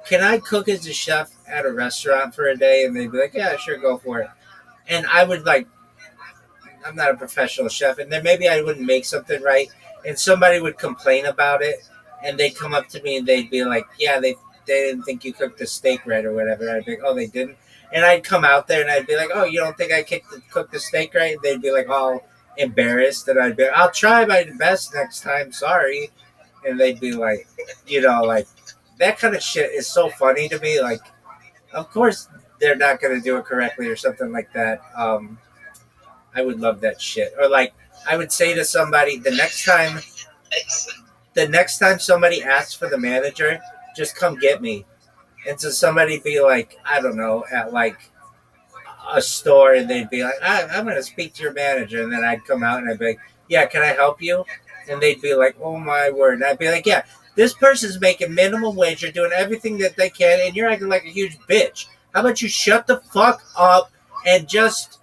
A: "Can I cook as a chef at a restaurant for a day?" And they'd be like, "Yeah, sure, go for it." And I would like I'm not a professional chef, and then maybe I wouldn't make something right, and somebody would complain about it, and they'd come up to me and they'd be like, "Yeah, they didn't think you cooked the steak right or whatever." I'd be like, "Oh, they didn't," and I'd come out there and I'd be like, "Oh, you don't think I cooked the steak right?" And they'd be like all embarrassed, and I'd be, "I'll try my best next time. Sorry," and they'd be like, like that kind of shit is so funny to me. Like, of course they're not gonna do it correctly or something like that. I would love that shit. Or like I would say to somebody the next time somebody asks for the manager, just come get me. And so somebody be like, I don't know, at like a store and they'd be like, I'm gonna speak to your manager, and then I'd come out and I'd be like, yeah, can I help you? And they'd be like, oh my word. And I'd be like, yeah, this person's making minimum wage, you're doing everything that they can, and you're acting like a huge bitch. How about you shut the fuck up and just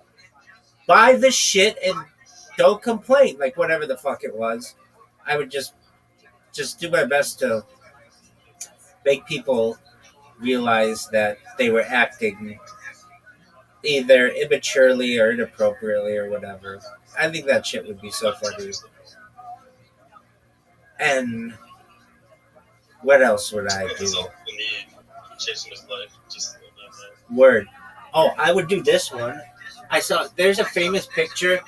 A: buy the shit and don't complain, like whatever the fuck it was. I would just do my best to make people realize that they were acting either immaturely or inappropriately or whatever. I think that shit would be so funny. And what else would I
B: That's
A: do?
B: all we need.
F: chasing his life. Just
A: Word. Oh, I would do this one. There's a famous picture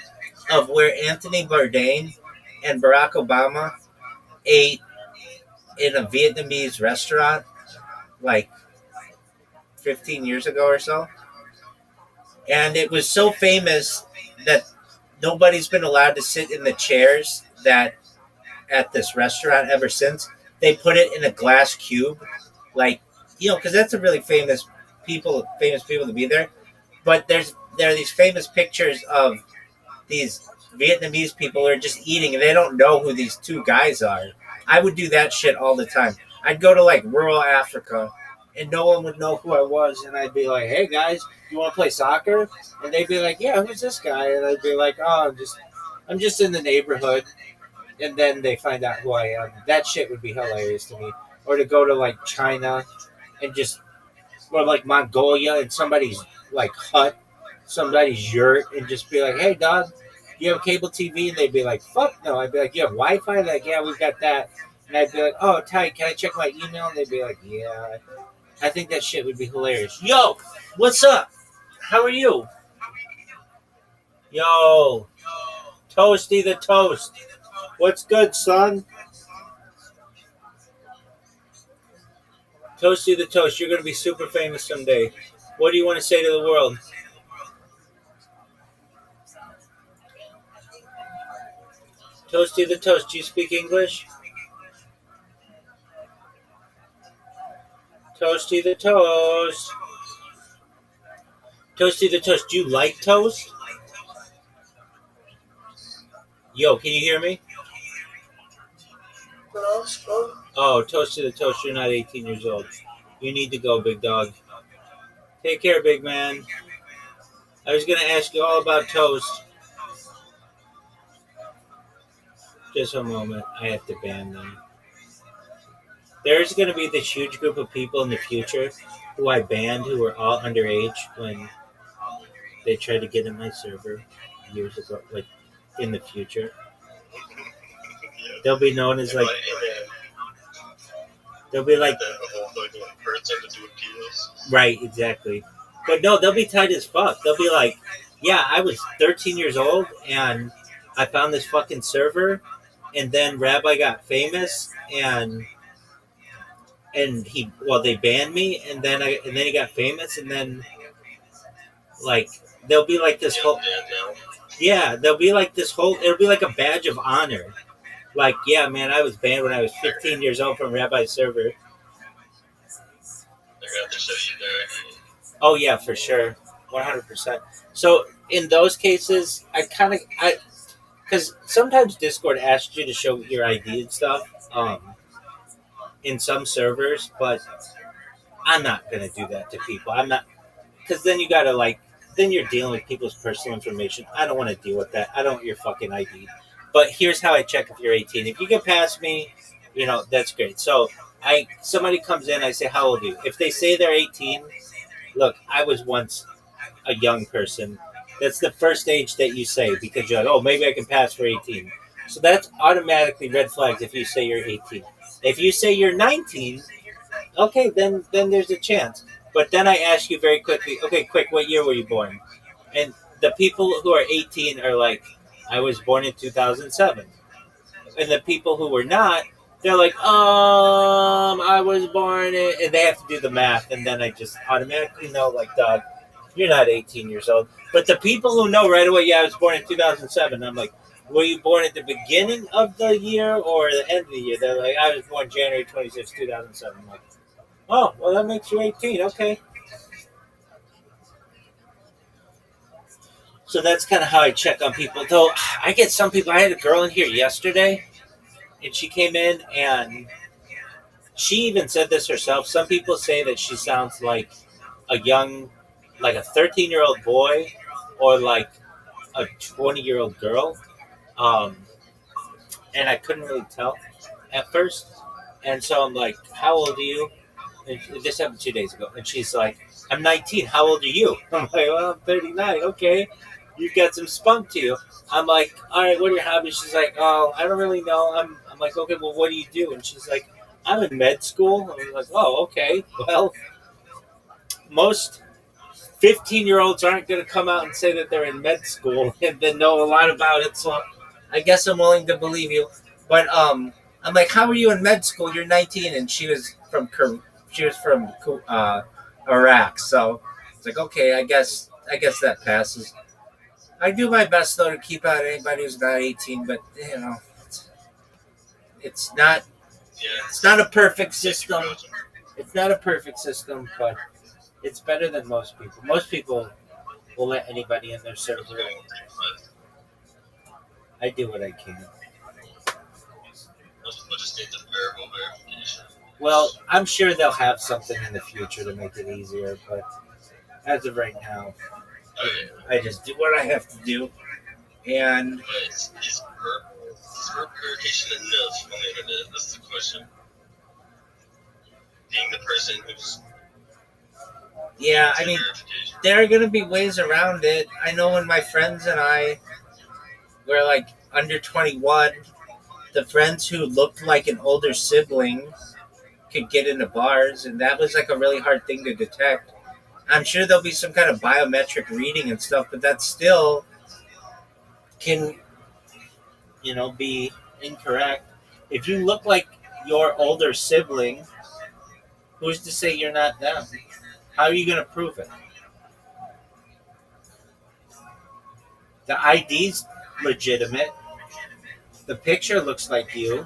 A: of where Anthony Bourdain and Barack Obama ate in a Vietnamese restaurant like 15 years ago or so. And it was so famous that nobody's been allowed to sit in the chairs that at this restaurant ever since. They put it in a glass cube, like, because that's a really famous people to be there. But there are these famous pictures of these Vietnamese people who are just eating and they don't know who these two guys are. I would do that shit all the time. I'd go to like rural Africa and no one would know who I was, and I'd be like, "Hey guys, you want to play soccer?" And they'd be like, "Yeah, who's this guy?" And I'd be like, "Oh, I'm just in the neighborhood." And then they find out who I am. That shit would be hilarious to me. Or to go to like China and or like Mongolia and somebody's like hut, somebody's yurt, and just be like, "Hey dog, you have cable TV?" And they'd be like, "Fuck no." I'd be like, "You have Wi-Fi?" They're like, "Yeah, we've got that." And I'd be like, "Oh, tight. Can I check my email?" And they'd be like, "Yeah." I think that shit would be hilarious. Yo, what's up? How are you? Yo, Toasty the Toast. What's good, son? Toasty the Toast, you're going to be super famous someday. What do you want to say to the world? Toasty the Toast, do you speak English? Toasty the Toast. Toasty the Toast, do you like toast? Yo, can you hear me? Oh, Toasty the Toast, you're not 18 years old. You need to go, big dog. Take care, big man. I was going to ask you all about toast. Just a moment. I have to ban them. There's going to be this huge group of people in the future who I banned who were all underage when they tried to get in my server years ago, like in the future. They'll be known as like... They'll be like... Right, exactly. But no, they'll be tight as fuck. They'll be like, "Yeah, I was 13 years old and I found this fucking server, and then Rabbi got famous and they banned me, and then he got famous, and then like they'll be like this whole they'll be like this whole it'll be like a badge of honor. Like, yeah, man, I was banned when I was 15 years old from Rabbi's server."
F: They're going to show you there.
A: Oh yeah, for sure, 100%. So in those cases, because sometimes Discord asks you to show your ID and stuff, in some servers, but I'm not gonna do that to people. I'm not, because then then you're dealing with people's personal information. I don't want to deal with that. I don't want your fucking ID. But here's how I check if you're 18. If you get past me, that's great. So somebody comes in, I say, "How old are you?" If they say they're 18, look, I was once a young person. That's the first age that you say, because you're like, "Oh, maybe I can pass for 18." So that's automatically red flags if you say you're 18. If you say you're 19, okay, then there's a chance. But then I ask you very quickly, "Okay, quick, what year were you born?" And the people who are 18 are like, "I was born in 2007. And the people who were not, they're like, "I was born in," and they have to do the math, and then I just automatically know, like, "Dog, you're not 18 years old." But the people who know right away, "Yeah, I was born in 2007, I'm like, "Were you born at the beginning of the year or the end of the year?" They're like, "I was born January 26, 2007. I'm like, "Oh, well, that makes you 18, okay." So that's kind of how I check on people. Though I get some people, I had a girl in here yesterday, and she came in, and she even said this herself. Some people say that she sounds like a 13-year-old boy or like a 20-year-old girl. And I couldn't really tell at first. And so I'm like, "How old are you?" And this happened 2 days ago. And she's like, "I'm 19. How old are you?" I'm like, "Well, I'm 39. Okay. You've got some spunk to you." I'm like, "All right, what are your hobbies?" She's like, "Oh, I don't really know." I'm like, "Okay, well, what do you do?" And she's like, "I'm in med school." I'm like, "Oh, okay. Well, most 15-year-olds aren't going to come out and say that they're in med school and then know a lot about it. So I guess I'm willing to believe you. But I'm like, how are you in med school? You're 19, and she was from Iraq. So it's like, okay, I guess that passes. I do my best though to keep out anybody who's not 18, but you know, it's not a perfect system. It's not a perfect system, but it's better than most people. Most people will let anybody in their server. I do what I can.
B: Most people just need the variable verification.
A: Well, I'm sure they'll have something in the future to make it easier, but as of right now, I just do what I have to do. And
B: But is verbal verification enough on the internet? That's the question. Being the person who's
A: yeah, I mean,
B: verification.
A: there are going to be ways around it. I know when my friends and I were like under 21, the friends who looked like an older sibling could get into bars, and that was like a really hard thing to detect. I'm sure there'll be some kind of biometric reading and stuff, but that still can, be incorrect. If you look like your older sibling, who's to say you're not them? How are you going to prove it? The ID's legitimate. The picture looks like you.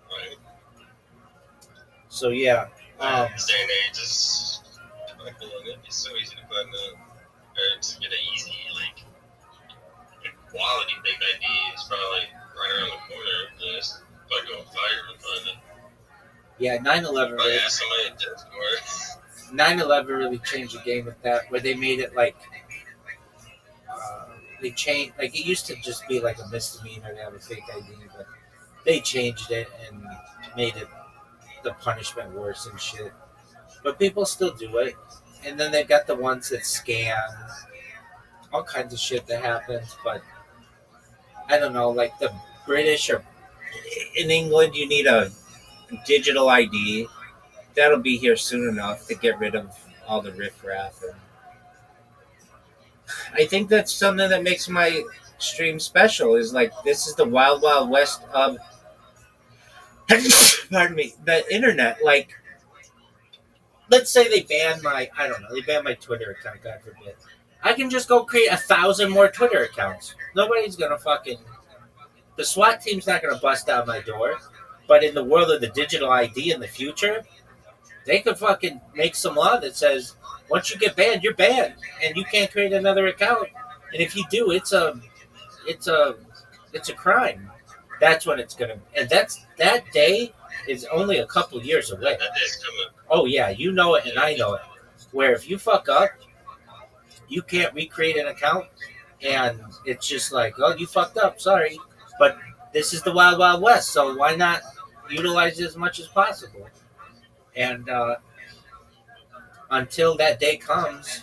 B: Right.
A: So yeah.
B: This day and age is it's so easy to find or to get an easy quality fake ID is probably right around the corner. Just go on fire and find it.
A: Yeah, 9/11 really,
B: Ask somebody at death or
A: 9/11 really changed the game with that, where they made it like they changed, like it used to just be like a misdemeanor to have a fake ID, but they changed it and made it the punishment worse and shit. But people still do it, and then they've got the ones that scan, all kinds of shit that happens. But I don't know, like the British or in England, you need a digital ID. That'll be here soon enough to get rid of all the riffraff. And I think that's something that makes my stream special. Is like this is the wild, wild west of pardon me, the internet. Like, let's say they ban my Twitter account, God forbid. I can just go create 1,000 more Twitter accounts. Nobody's gonna the SWAT team's not gonna bust down my door. But in the world of the digital ID in the future, they could fucking make some law that says once you get banned, you're banned, and you can't create another account. And if you do, it's a crime. That's when it's gonna, and that day is only a couple years away.
B: that day's coming.
A: Oh yeah, you know it, and I know it. Where if you fuck up, you can't recreate an account, and it's just like, oh, you fucked up, sorry. But this is the wild, wild west, so why not utilize it as much as possible? And until that day comes,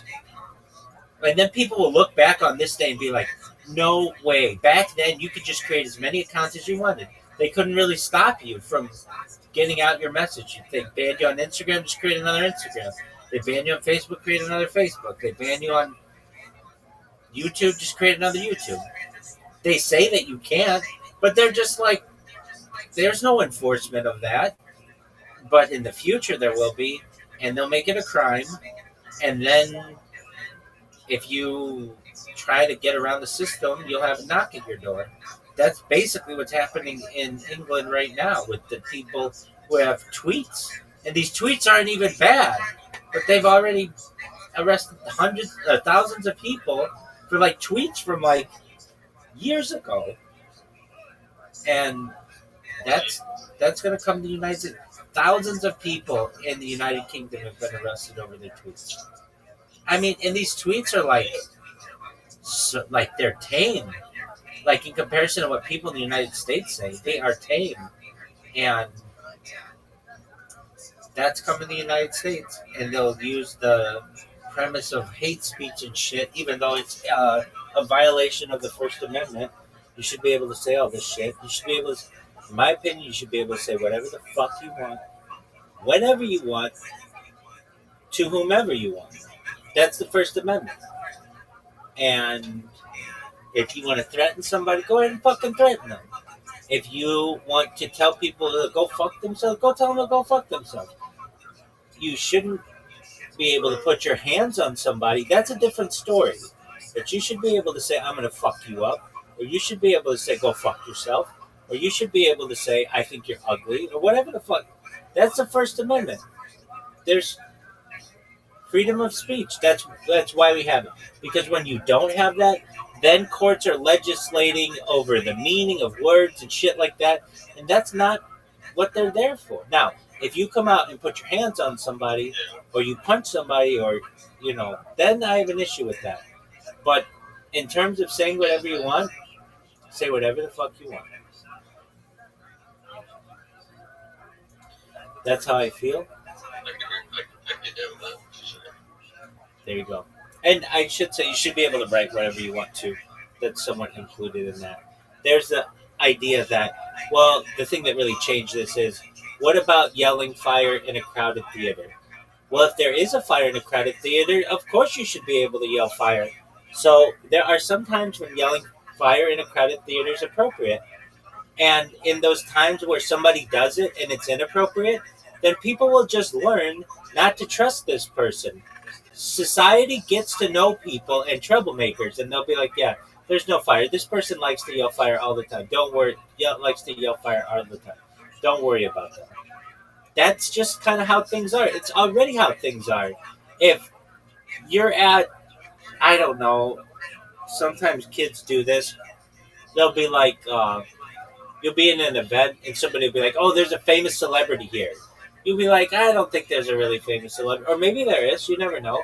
A: and then people will look back on this day and be like, no way. Back then, you could just create as many accounts as you wanted. They couldn't really stop you from getting out your message. They banned you on Instagram, just create another Instagram. They ban you on Facebook, create another Facebook. They ban you on YouTube, just create another YouTube. They say that you can't, but they're just like, there's no enforcement of that. But in the future, there will be, and they'll make it a crime. And then if you try to get around the system, you'll have a knock at your door. That's basically what's happening in England right now with the people who have tweets. And these tweets aren't even bad, but they've already arrested thousands of people for like tweets from like years ago. And that's going to come to the United States. Thousands of people in the United Kingdom have been arrested over their tweets. I mean, and these tweets are like they're tame. Like in comparison to what people in the United States say, they are tame. And that's coming to the United States. And they'll use the premise of hate speech and shit, even though it's a violation of the First Amendment. You should be able to say all this shit. You should be able to. In my opinion, you should be able to say whatever the fuck you want, whenever you want, to whomever you want. That's the First Amendment. And if you want to threaten somebody, go ahead and fucking threaten them. If you want to tell people to go fuck themselves, go tell them to go fuck themselves. You shouldn't be able to put your hands on somebody. That's a different story. But you should be able to say, I'm going to fuck you up. Or you should be able to say, go fuck yourself. Or you should be able to say, I think you're ugly. Or whatever the fuck. That's the First Amendment. There's freedom of speech. That's why we have it. Because when you don't have that, then courts are legislating over the meaning of words and shit like that. And that's not what they're there for. Now, if you come out and put your hands on somebody, or you punch somebody, or, then I have an issue with that. But in terms of saying whatever you want, say whatever the fuck you want. That's how I feel. There you go. And I should say, you should be able to write whatever you want to. That's somewhat included in that. There's the idea that, well, the thing that really changed this is, what about yelling fire in a crowded theater? Well, if there is a fire in a crowded theater, of course you should be able to yell fire. So there are some times when yelling fire in a crowded theater is appropriate. And in those times where somebody does it and it's inappropriate, then people will just learn not to trust this person. Society gets to know people and troublemakers, and they'll be like, yeah, there's no fire. This person likes to yell fire all the time. Don't worry. Likes to yell fire all the time. Don't worry about that. That's just kind of how things are. It's already how things are. If you're at, I don't know, sometimes kids do this. They'll be like, you'll be in an event and somebody will be like, oh, there's a famous celebrity here. You'll be like, I don't think there's a really famous celebrity. Or maybe there is. You never know.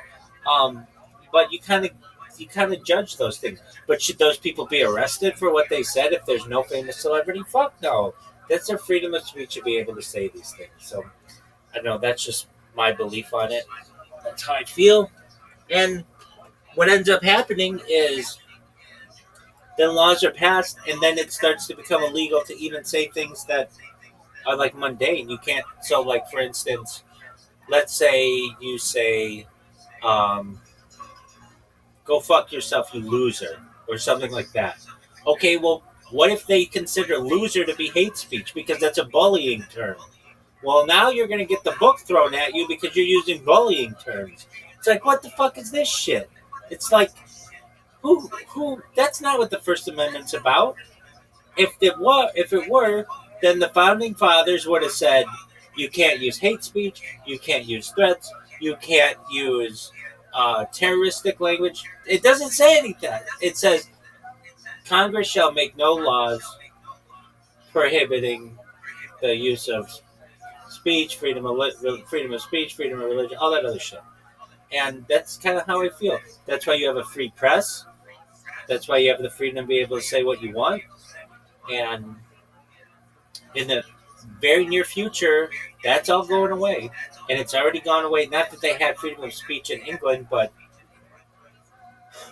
A: But you kind of judge those things. But should those people be arrested for what they said if there's no famous celebrity? Fuck no. That's their freedom of speech to be able to say these things. So, I don't know. That's just my belief on it. That's how I feel. And what ends up happening is then laws are passed, and then it starts to become illegal to even say things that are like mundane. You can't. So, like, for instance, let's say you say, go fuck yourself, you loser, or something like that. Okay, well, what if they consider loser to be hate speech because that's a bullying term? Well, now you're going to get the book thrown at you because you're using bullying terms. It's like, what the fuck is this shit? It's like, who? That's not what the First Amendment's about. If it were, then the founding fathers would have said, you can't use hate speech, you can't use threats, you can't use terroristic language. It doesn't say anything. It says, Congress shall make no laws prohibiting the use of speech, freedom of speech, freedom of religion, all that other shit. And that's kind of how I feel. That's why you have a free press. That's why you have the freedom to be able to say what you want. And in the very near future, that's all going away. And it's already gone away. Not that they had freedom of speech in England, but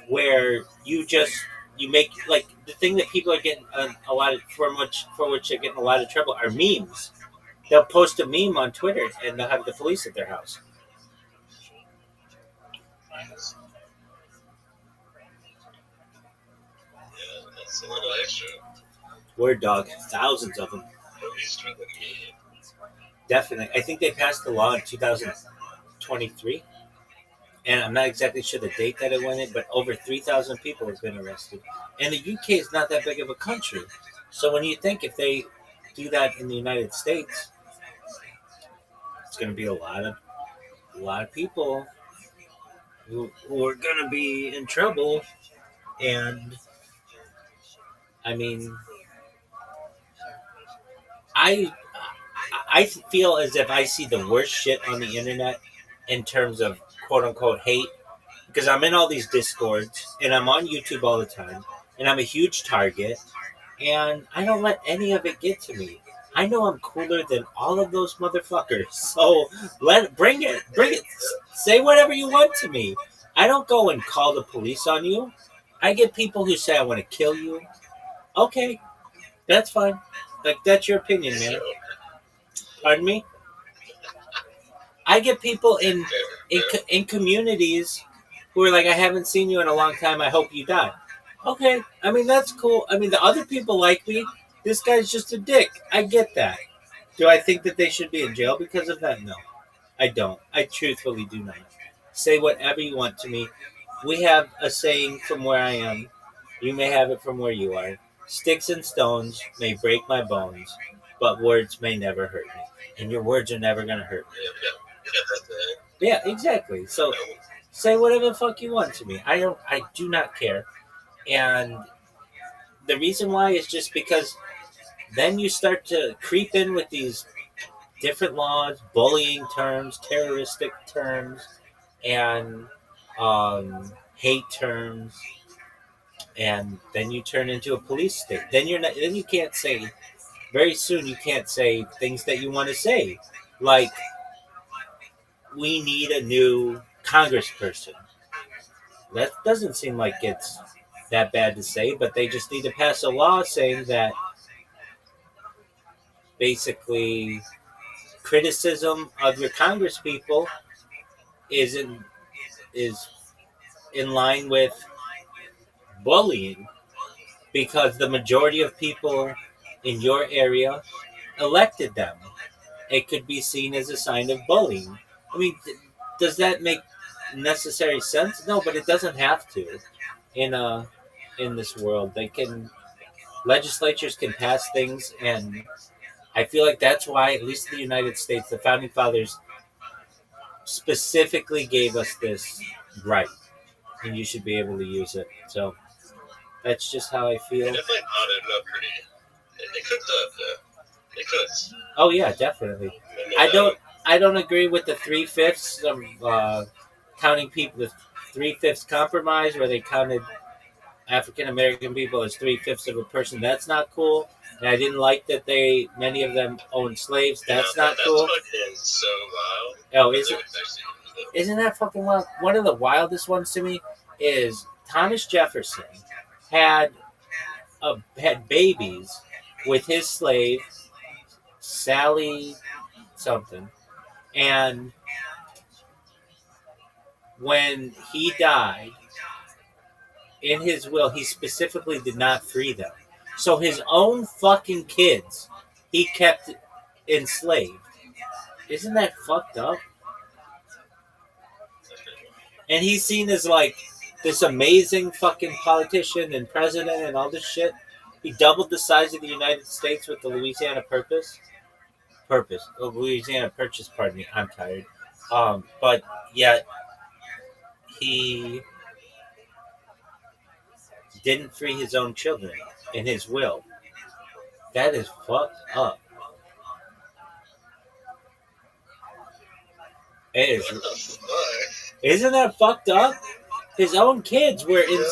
A: where you make, like, the thing that people are getting a lot of, for which they're getting a lot of trouble are memes. They'll post a meme on Twitter and they'll have the police at their house.
B: That's a little extra.
A: Word dog, thousands of them. Definitely. I think they passed the law in 2023. And I'm not exactly sure the date that it went in, but over 3,000 people have been arrested. And the UK is not that big of a country. So when you think if they do that in the United States, it's going to be a lot of people who are going to be in trouble. And, I mean, I feel as if I see the worst shit on the internet in terms of quote-unquote hate, because I'm in all these Discords, and I'm on YouTube all the time, and I'm a huge target, and I don't let any of it get to me. I know I'm cooler than all of those motherfuckers, so bring it. Say whatever you want to me. I don't go and call the police on you. I get people who say I want to kill you. Okay, that's fine. Like, that's your opinion, man. Pardon me? I get people in communities who are like, I haven't seen you in a long time. I hope you die. Okay, I mean that's cool. I mean the other people like me. This guy's just a dick. I get that. Do I think that they should be in jail because of that? No, I don't. I truthfully do not. Say whatever you want to me. We have a saying from where I am. You may have it from where you are. Sticks and stones may break my bones, but words may never hurt me. And your words are never gonna hurt me. Yeah, exactly. So say whatever the fuck you want to me. I do not care. And the reason why is just because then you start to creep in with these different laws, bullying terms, terroristic terms, and hate terms, and then you turn into a police state. Then you're not. Then you can't say. Very soon, you can't say things that you want to say, like we need a new congressperson. That doesn't seem like it's that bad to say, but they just need to pass a law saying that basically criticism of your congresspeople isn't is in line with bullying because the majority of people in your area elected them. It could be seen as a sign of bullying. I mean, does that make necessary sense? No, but it doesn't have to. In in this world, they can legislatures can pass things, and I feel like that's why, at least in the United States, the founding fathers specifically gave us this right, and you should be able to use it. So that's just how I feel.
B: And if they modded it up pretty, they cooked up. They cooked.
A: Oh yeah, definitely. I don't agree with the 3/5 of counting people, the 3/5 compromise, where they counted African American people as 3/5 of a person. That's not cool. And I didn't like that many of them owned slaves. That's not cool.
B: That's so wild.
A: Oh, isn't that fucking wild? One of the wildest ones to me is Thomas Jefferson had had babies with his slave Sally something, and when he died, in his will, he specifically did not free them. So his own fucking kids, he kept enslaved. Isn't that fucked up? And he's seen as like this amazing fucking politician and president and all this shit. He doubled the size of the United States with the Louisiana Purchase. Louisiana Purchase, pardon me, I'm tired. But yet, he didn't free his own children in his will. That is fucked up. It is. Isn't that fucked up? His own kids were in.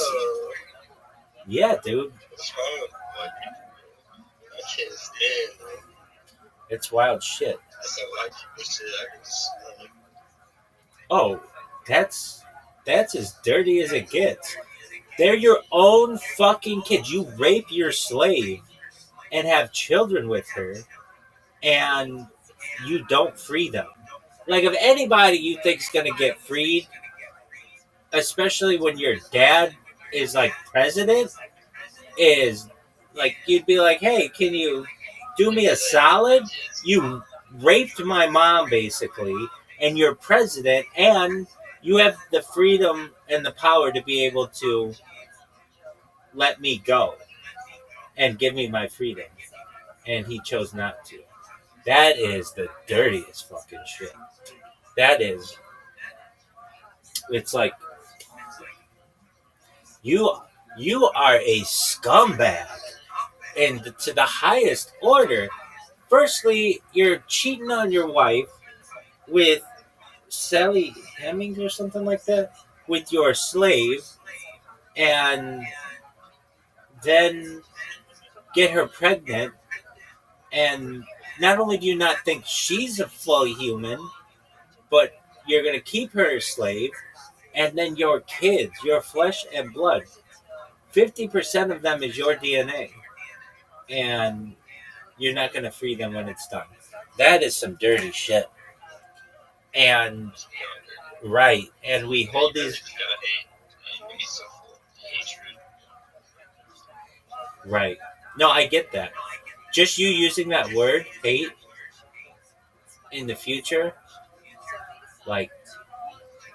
A: Yeah, dude. It's wild shit. Oh, that's as dirty as it gets. They're your own fucking kids. You rape your slave and have children with her, and you don't free them. Like, if anybody you think's gonna get freed, especially when your dad is like president, is like you'd be like, hey, can you do me a solid? You raped my mom basically, and you're president, and you have the freedom and the power to be able to let me go and give me my freedom. And he chose not to. That is the dirtiest fucking shit. That is. It's like you are a scumbag, and to the highest order. Firstly, you're cheating on your wife with Sally Hemings or something like that, with your slave, and then get her pregnant, and not only do you not think she's a fully human, but you're going to keep her a slave, and then your kids, your flesh and blood, 50% of them is your DNA. And You're not going to free them when it's done. That is some dirty shit. And right, and we hold these. Right. No, I get that. Just you using that word, hate, in the future, like,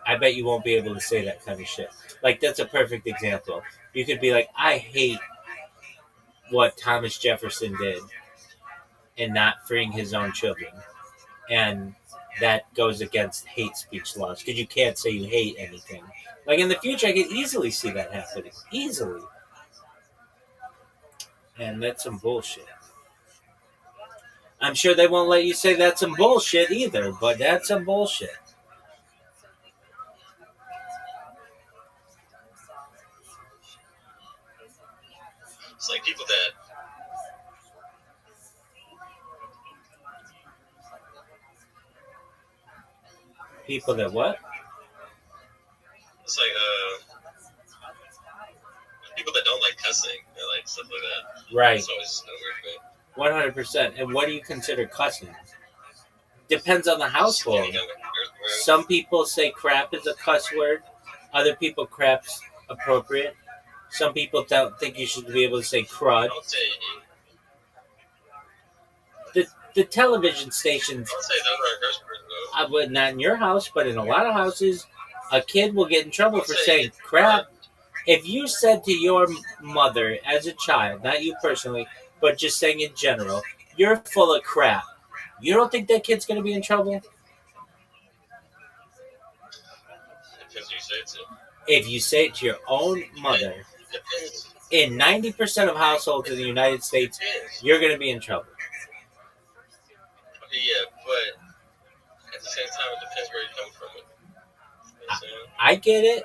A: I bet you won't be able to say that kind of shit. Like, that's a perfect example. You could be like, I hate what Thomas Jefferson did in not freeing his own children. And that goes against hate speech laws because you can't say you hate anything. Like, in the future, I could easily see that happening. Easily. And that's some bullshit. I'm sure they won't let you say that's some bullshit either, but that's some bullshit.
B: It's like people that
A: People that what?
B: it's like people that don't like cussing, they like stuff like that.
A: Right.
B: It's always a weird thing.
A: 100%. And what do you consider cussing? Depends on the household. Some people say crap is a cuss word. Other people crap's appropriate. Some people don't think you should be able to say crud.
B: Don't say
A: The television stations,
B: those are curse words, though.
A: not in your house, but in a lot of houses, a kid will get in trouble for saying crap. If you said to your mother as a child, not you personally, but just saying in general, you're full of crap, you don't think that kid's going to be in trouble?
B: Depends who you say it to.
A: If you say it to your own mother,
B: Depends.
A: in 90% of households in the United States, you're going to be in trouble.
B: Yeah, but at the same time, it depends where you come from. You know what I'm saying?
A: I get it.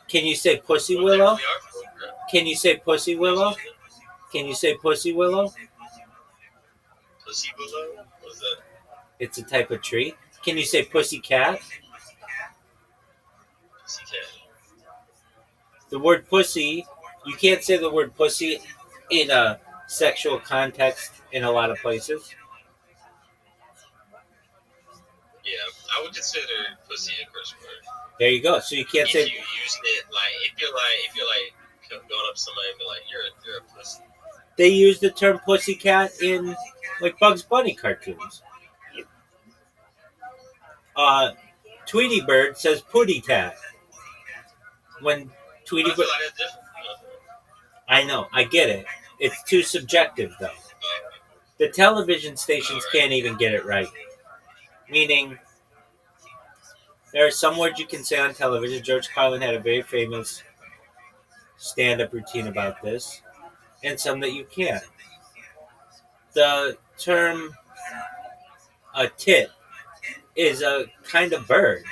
A: Can you say pussy willow? Can you say pussy willow? Can you say pussy willow?
B: Pussy willow? What's that?
A: It's a type of tree. Can you say pussy cat?
B: Pussy cat.
A: The word pussy, you can't say the word pussy in a sexual context in a lot of places.
B: Yeah, I would consider pussy a curse word.
A: There you go. So you can't
B: If
A: say.
B: you use it like if you're like going up to somebody and be like you're a pussy.
A: They use the term pussycat in like Bugs Bunny cartoons. Tweety Bird says putty tat. When Tweety
B: I feel
A: Bird,
B: like that's different.
A: I know, I get it. It's too subjective though. The television stations can't even get it right. Meaning, there are some words you can say on television. George Carlin had a very famous stand-up routine about this, and some that you can't. The term a tit is a kind of bird.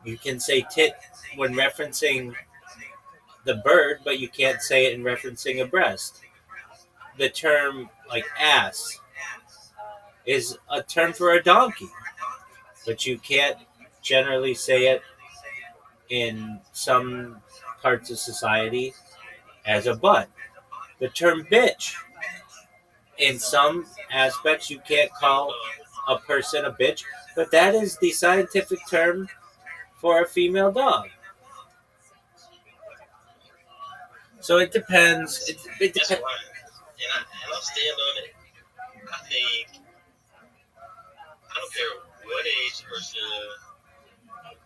A: You can say tit when referencing the bird, but you can't say it in referencing a breast. The term like ass is a term for a donkey, but you can't generally say it in some parts of society as a butt. The term bitch, in some aspects you can't call a person a bitch, but that is the scientific term for a female dog. So it depends. It
B: That's
A: depends.
B: why, and I'll stand on it. I think I don't care what age person,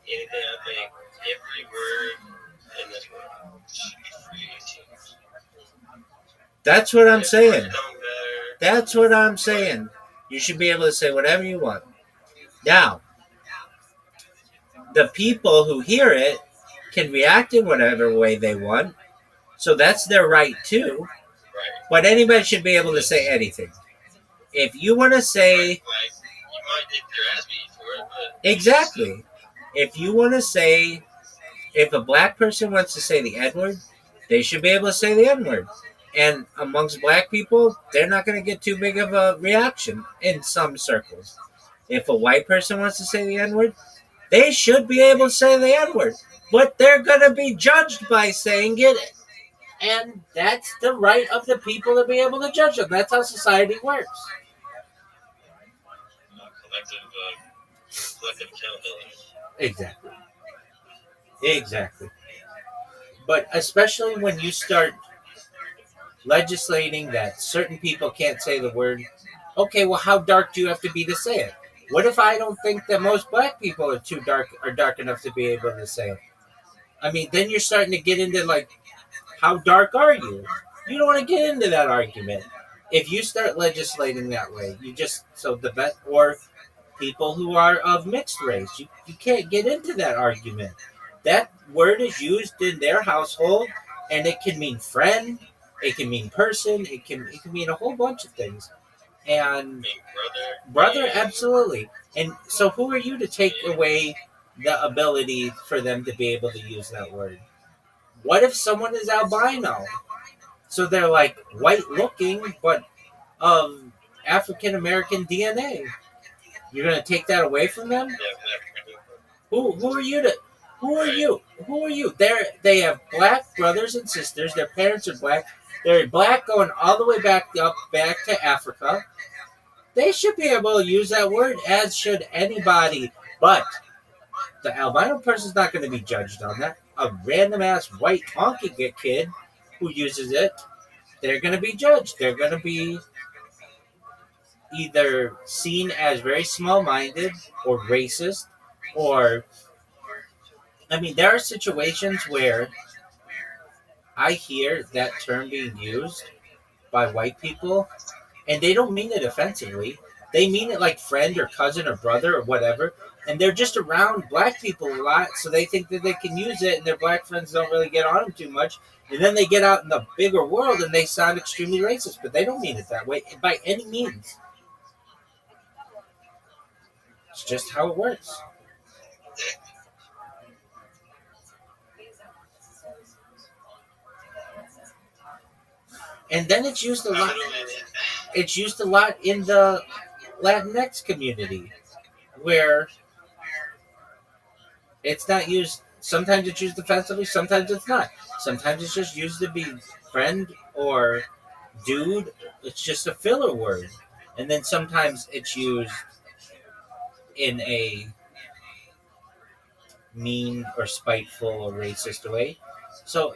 B: anything. I think every word in this world should be free to use.
A: That's what I'm
B: Every
A: saying.
B: word don't matter.
A: That's what I'm saying. You should be able to say whatever you want. Now, the people who hear it can react in whatever way they want. So that's their right too.
B: Right.
A: But anybody should be able to say anything. If you want to say
B: Like you might get your ass beat for it, but
A: exactly, if you want to say, if a black person wants to say the N-word, they should be able to say the N-word. And amongst black people, they're not going to get too big of a reaction in some circles. If a white person wants to say the N-word, they should be able to say the N-word. But they're going to be judged by saying it And that's the right of the people to be able to judge them. That's how society works.
B: Collective accountability.
A: Exactly. Exactly. But especially when you start legislating that certain people can't say the word, okay, well, how dark do you have to be to say it? What if I don't think that most black people are dark enough to be able to say it? I mean, then you're starting to get into like, how dark are you? You don't want to get into that argument. If you start legislating that way, you just so the best or people who are of mixed race, you can't get into that argument. That word is used in their household, and it can mean friend, it can mean person, it can mean a whole bunch of things. And brother, absolutely. And so, who are you to take away the ability for them to be able to use that word? What if someone is albino? So they're like white looking, but of African American DNA. You're gonna take that away from them? Who are you to? Who are you? Who are you? They have black brothers and sisters. Their parents are black. They're black going all the way back to Africa. They should be able to use that word, as should anybody. But the albino person's not going to be judged on that. A random ass white honky kid who uses it, they're going to be judged. They're going to be either seen as very small minded or racist, or, I mean, there are situations where I hear that term being used by white people, and they don't mean it offensively. They mean it like friend or cousin or brother or whatever, and they're just around black people a lot, so they think that they can use it, and their black friends don't really get on them too much. And then they get out in the bigger world and they sound extremely racist, but they don't mean it that way by any means. It's just how it works. And then it's used a lot. It's used a lot in the Latinx community, where it's not used. Sometimes it's used offensively, sometimes it's not. Sometimes it's just used to be friend or dude. It's just a filler word. And then sometimes it's used in a mean or spiteful or racist way. So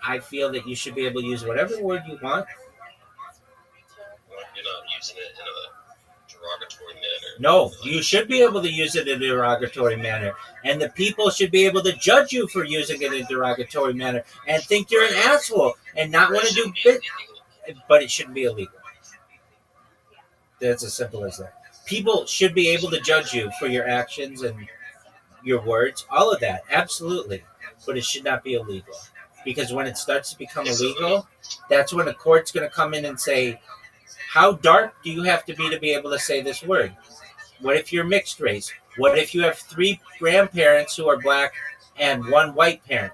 A: I feel that you should be able to use whatever word you want.
B: You're not using it in a derogatory manner.
A: No, you should be able to use it in a derogatory manner. And the people should be able to judge you for using it in a derogatory manner and think you're an asshole and not want to do bit. But it shouldn't be illegal. That's as simple as that. People should be able to judge you for your actions and your words, all of that, absolutely. But it should not be illegal. Because when it starts to become illegal, that's when a court's going to come in and say, how dark do you have to be able to say this word? What if you're mixed race? What if you have 3 grandparents who are black and 1 white parent?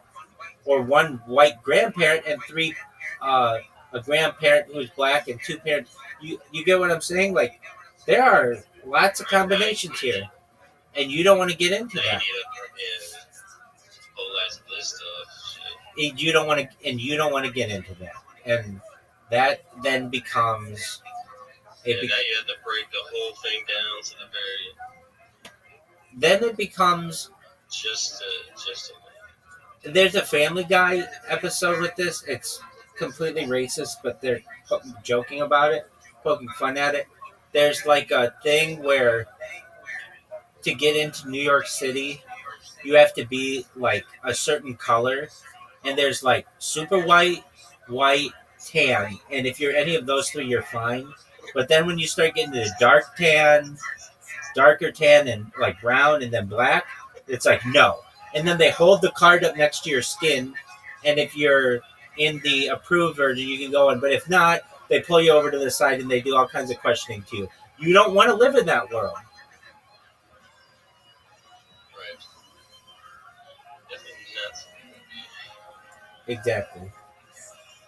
A: Or 1 white grandparent and 3 a grandparent who's black and 2 parents. You get what I'm saying? Like, there are lots of combinations here, and you don't want to get into that. And you don't want to get into that, and that then becomes.
B: Now you have to break the whole thing down to the very.
A: Then it becomes.
B: Just.
A: There's a Family Guy episode with this. It's completely racist, but they're joking about it, poking fun at it. There's like a thing where to get into New York City, you have to be like a certain color, and there's like super white, tan, and if you're any of those 3, you're fine. But then when you start getting to the darker tan, and like brown, and then black, it's like no. And then they hold the card up next to your skin, and if you're in the approved version, you can go in. But if not, they pull you over to the side and they do all kinds of questioning to you. You don't want to live in that world.
B: Right.
A: Exactly.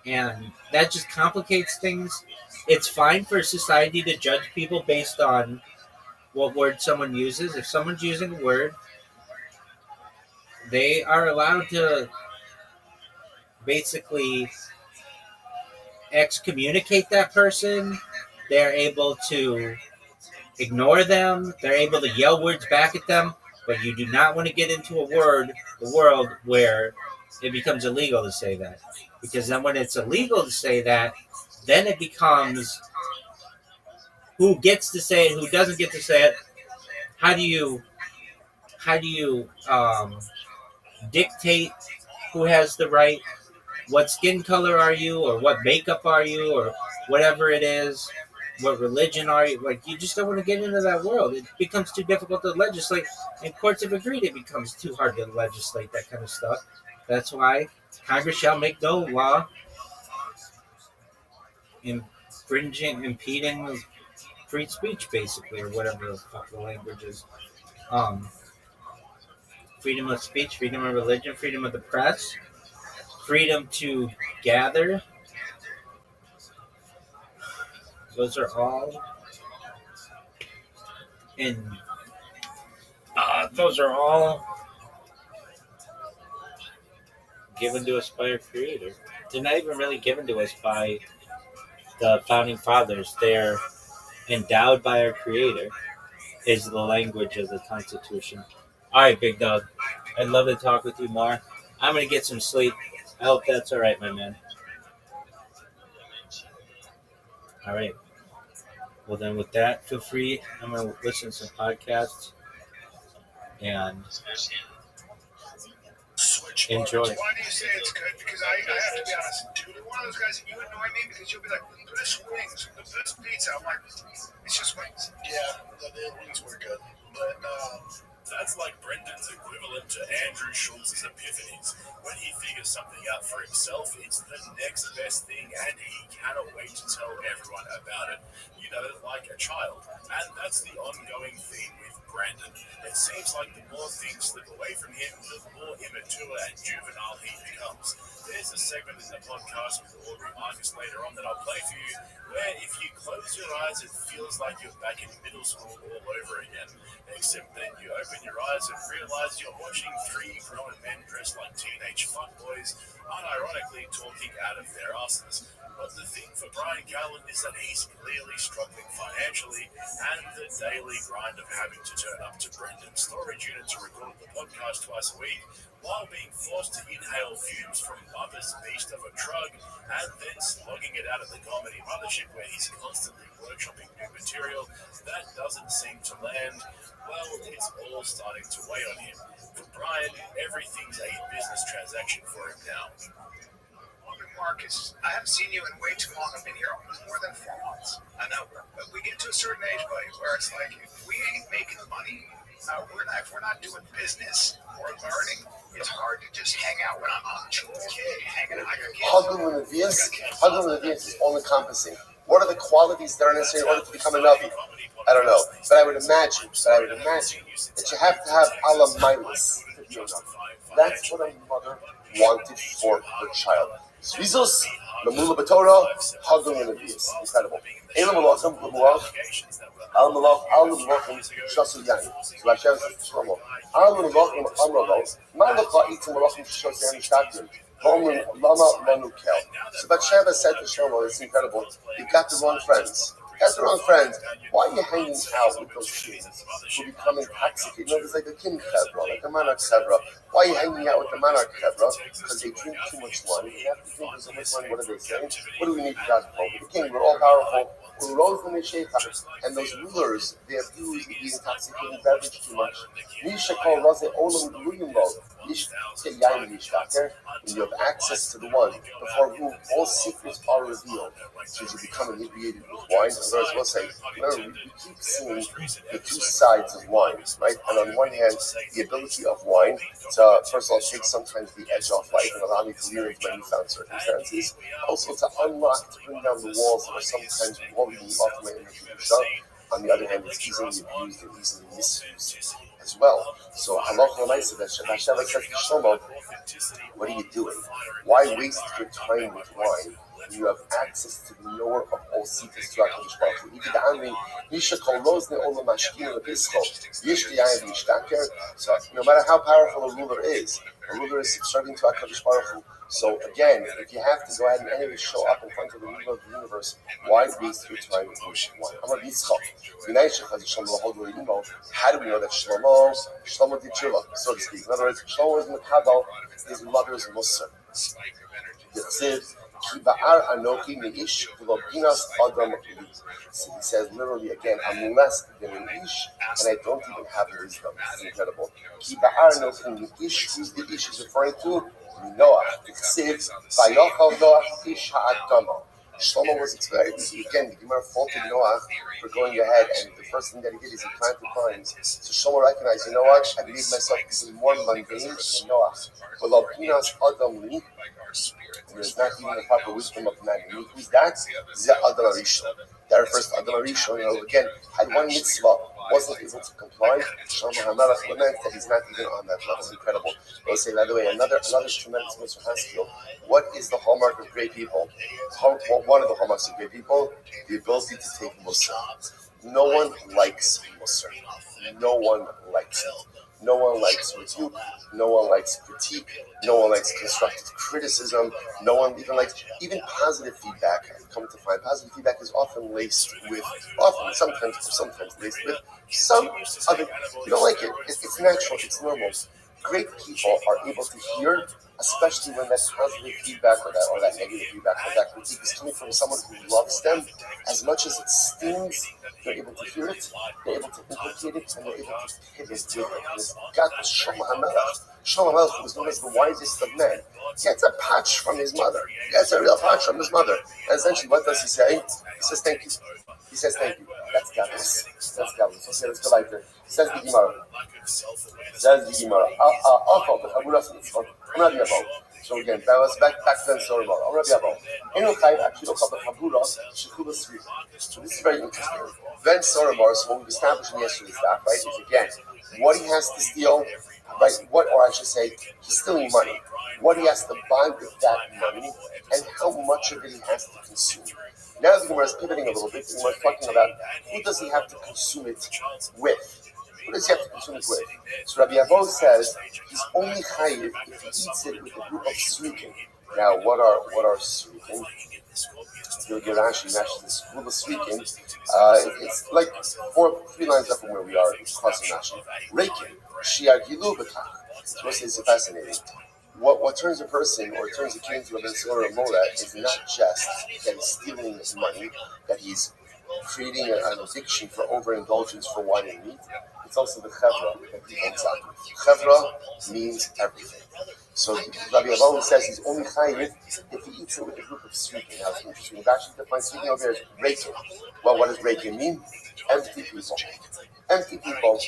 A: And that just complicates things. It's fine for society to judge people based on what word someone uses. If someone's using a word, they are allowed to basically excommunicate that person. They're able to ignore them. They're able to yell words back at them. But you do not want to get into the world where it becomes illegal to say that. Because then when it's illegal to say that, then it becomes who gets to say it, who doesn't get to say it. How do you dictate who has the right? What skin color are you, or what makeup are you, or whatever it is? What religion are you? Like, you just don't want to get into that world. It becomes too difficult to legislate, and courts have agreed it becomes too hard to legislate that kind of stuff. That's why Congress shall make no law impeding free speech, basically, or whatever the fuck the language is. Um, Freedom of speech, freedom of religion, freedom of the press, freedom to gather. Those are all in. Those are all given to us by our Creator. They're not even really given to us by the founding fathers. They're endowed by our Creator. Is the language of the Constitution. All right, big dog. I'd love to talk with you more. I'm gonna get some sleep. I hope that's all right, my man. All right. Well, then, with that, feel free. I'm gonna listen to some podcasts and enjoy.
B: Why do you say it's good? Because I have to be honest, dude, you're one of those guys that you annoy me because you'll be like, this wings, the best pizza. I'm like, it's just wings.
F: Yeah, the wings were good. But that's like Brendan's equivalent to Andrew Schultz's epiphanies. When he figures something out for himself, it's the next best thing, and he cannot wait to tell everyone about it. You know, like a child. And that's the ongoing theme with Brandon. It seems like the more things slip away from him, the more immature and juvenile he becomes. There's a segment in the podcast with Aubrey Marcus later on that I'll play for you, where if you close your eyes, it feels like you're back in middle school all over again. Except then you open your eyes and realize you're watching three grown men dressed like teenage fuckboys, unironically talking out of their asses. But the thing for Brian Garland is that he's clearly struggling financially, and the daily grind of having to turn up to Brendan's storage unit to record the podcast twice a week, while being forced to inhale fumes from Mother's beast of a drug, and then slogging it out at the comedy mothership where he's constantly workshopping new material that doesn't seem to land. Well, it's all starting to weigh on him. For Brian, everything's a business transaction for him now.
B: Marcus, I haven't seen you in way too long. I've been here more than 4 months. I know, but we get to a certain age, buddy, where it's like, if we ain't making money, if we're not doing business or learning, it's hard to just hang out when I'm on hanging out your kids.
E: Hagum is all-encompassing. What are the qualities that are necessary in order to become a Navi? I don't know, but I would imagine that you have to have Allah mindless. That's what a mother wanted for her child. Zvizus, Lamula Batora, Hagum Levius. Incredible. Elam Malachim, Lamuach, Al Malachim, Shasu Yani. So Hashem says to Shlomo, Al Malachim, Amravo, Malacha Itim Malachim, Shasu Yani Shtakim, Lama Manukel. So Bathsheba said to Shlomo, it's incredible, you got the wrong friends. Why are you hanging out with those kids who become intoxicated? You know, there's like a king chevra, like a monarch chevra. Why are you hanging out with the monarch chevra? Because they drink too much wine. They have to drink so much wine. What are they saying? What do we need to God for? We're the king. We're all powerful. We're all from the Sheikhah. And those rulers, they abuse the intoxicating beverage too much. Nisha called Raze Olam Glulim Lo. When you have access to the one before whom all secrets are revealed, so you become inebriated with wine. Otherwise, we'll say, remember, we keep seeing the two sides of wine, right? And on one hand, the ability of wine to, first of all, take sometimes the edge off life and allow me to live into my newfound circumstances. Also to unlock, to bring down the walls that are sometimes walling off my energy. On the other hand, it's easily abused and easily misused as well. So Halacha L'maisa that Sheva says to Shlomo, what are you doing? Why waste your time with wine when you have access to the knower of all secrets throughout the So no matter how powerful a ruler is, a ruler is subservient to HaKadosh Baruch Hu. So again, if you have to go ahead and anyway show up in front of the ruler of the universe, why waste your time with worship? Why? How do we know that Shlomo did tshuva, so to speak? In other words, Shlomo was Mekabel, his mother's Musar. So he says literally again, I'm less than an ish, and I don't even have wisdom. It's incredible. Ki ba'ar anoki min ish, who's the ish is referring to? Noah. It Vayochal Noah ish ha'adama. Shlomo was excited. Again, the Gemara faulted Noah for going ahead, and the first thing that he did is he planted vines. So Shlomo recognized, you know what? I made myself even more mundane than Noah. There's not even the proper wisdom of man. Who's that? Ze Adam Arishon. That refers to Adam Arishon. Again, had one mitzvah, wasn't able to comply. Shlomo HaMelech lament that he's not even on that level. Incredible. They say, by the way, another tremendous mitzvah has to go. What is the hallmark of great people? One of the hallmarks of great people, the ability to take Musar. No one likes Musar. No one likes it. No one likes rebuke. No one likes critique. No one likes constructive criticism. No one even likes positive feedback. I've come to find positive feedback is often laced with, sometimes laced with some other. You don't like it. It's natural. It's normal. Great people are able to hear, especially when that positive feedback or that negative feedback or that critique is coming from someone who loves them as much as it stings. They're able to hear it, they're able to implicate it, and they're able to pivot with it. And it's got the Shlomo HaMelech. Shlomo HaMelech was known as the wisest of men. Gets a patch from his mother. Gets a real patch from his mother. And essentially, what does he say? He says, thank you. He says, thank you. That's godless. That's godless. Okay, let's go later. Says the Gemara. So again, that was back then. So this is very interesting. Then Soromar, so what we've established in yesterday's daf, right, is again what he has to steal, right? Or I should say, he's stealing money. What he has to buy with that money, and how much of it he has to consume. Now the Gemara is pivoting a little bit, and we're talking about who does he have to consume it with. Who does he have to consume it with? So Rabbi Avo says he's only chayiv if he eats it with a group of srikin. Now, what are srikin? If you look at Rashi mentions this group of srikin. It's like 3 lines up from where we are in Klasim Rashi. Reikin, shiar gilu b'kach. So this is fascinating. What turns a person or turns a king into a Bensor or Mora is not just that he's stealing money, that he's creating an addiction for overindulgence for wine and meat. It's also the chevra that he ends up with. Chevra means everything. So Rabbi Avo says he's only chayiv if he eats it with a group of srikin. Now it's interesting. Rashi defines srikin over here as reikin. Well, what does reikin mean? Empty people. Empty people.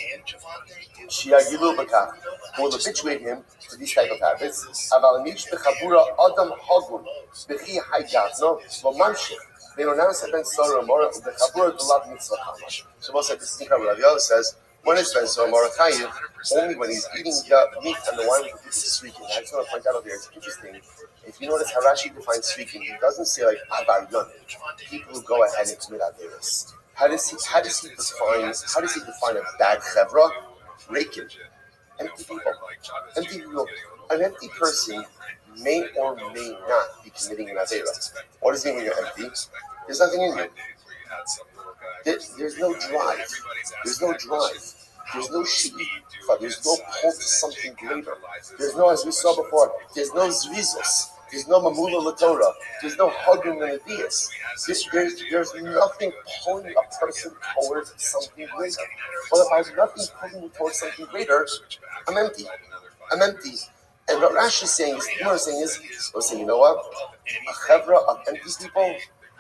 E: Shiagilu b'kach. Who will habituate him to these type of habits. Aval mish bechabura adam hagun b'chi haygazno v'manshich. They don't now say Ben Sora Mora the Chabur the Lab Mitzvah Kamash. So most of this thing Rabbi Avo says when is Ben Sora Mora Chayiv only when he's eating the meat and the wine with the srikin. I just want to point out over here, it's interesting. If you notice how Rashi defines srikin, he doesn't say like Avar Yon, people who go ahead and commit Averis. How does he define a bad chevra? Reikin. Empty people. Empty people. An empty person may or may not be committing an Avera. What does it mean when you're empty? There's nothing in you. There's no drive. There's no drive. There's no sheep. There's no pull to something greater. There's no, as we saw before, there's no zrizos. There's no mamula latorah. There's no hugging the Nevi'as. There's nothing pulling a person towards something greater. Well, if I have nothing pulling me towards something greater, I'm empty. And what Rashi is saying is, we're saying, you know what? A chevra of empty people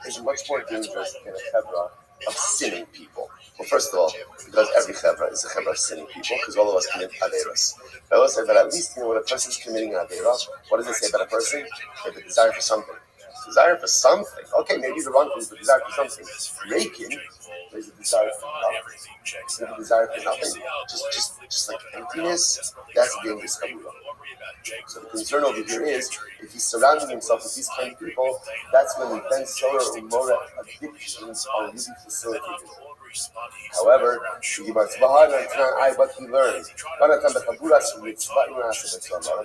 E: is much more dangerous than a chevra of sinning people. Well, first of all, because every chevra is a chevra of sinning people, because all of us commit averas. But I will say that at least when a person is committing an avera, what does it say about a person? They have a desire for something. Desire for something. Okay, maybe the wrong thing is the desire for something. Reikin is a desire for nothing. There's a desire for nothing. Just like emptiness, that's a dangerous kabula. So the concern over here is, if he's surrounding himself with these kind of people, that's when the Ben Sora or Mora addictions are really facilitated. However, but he learned.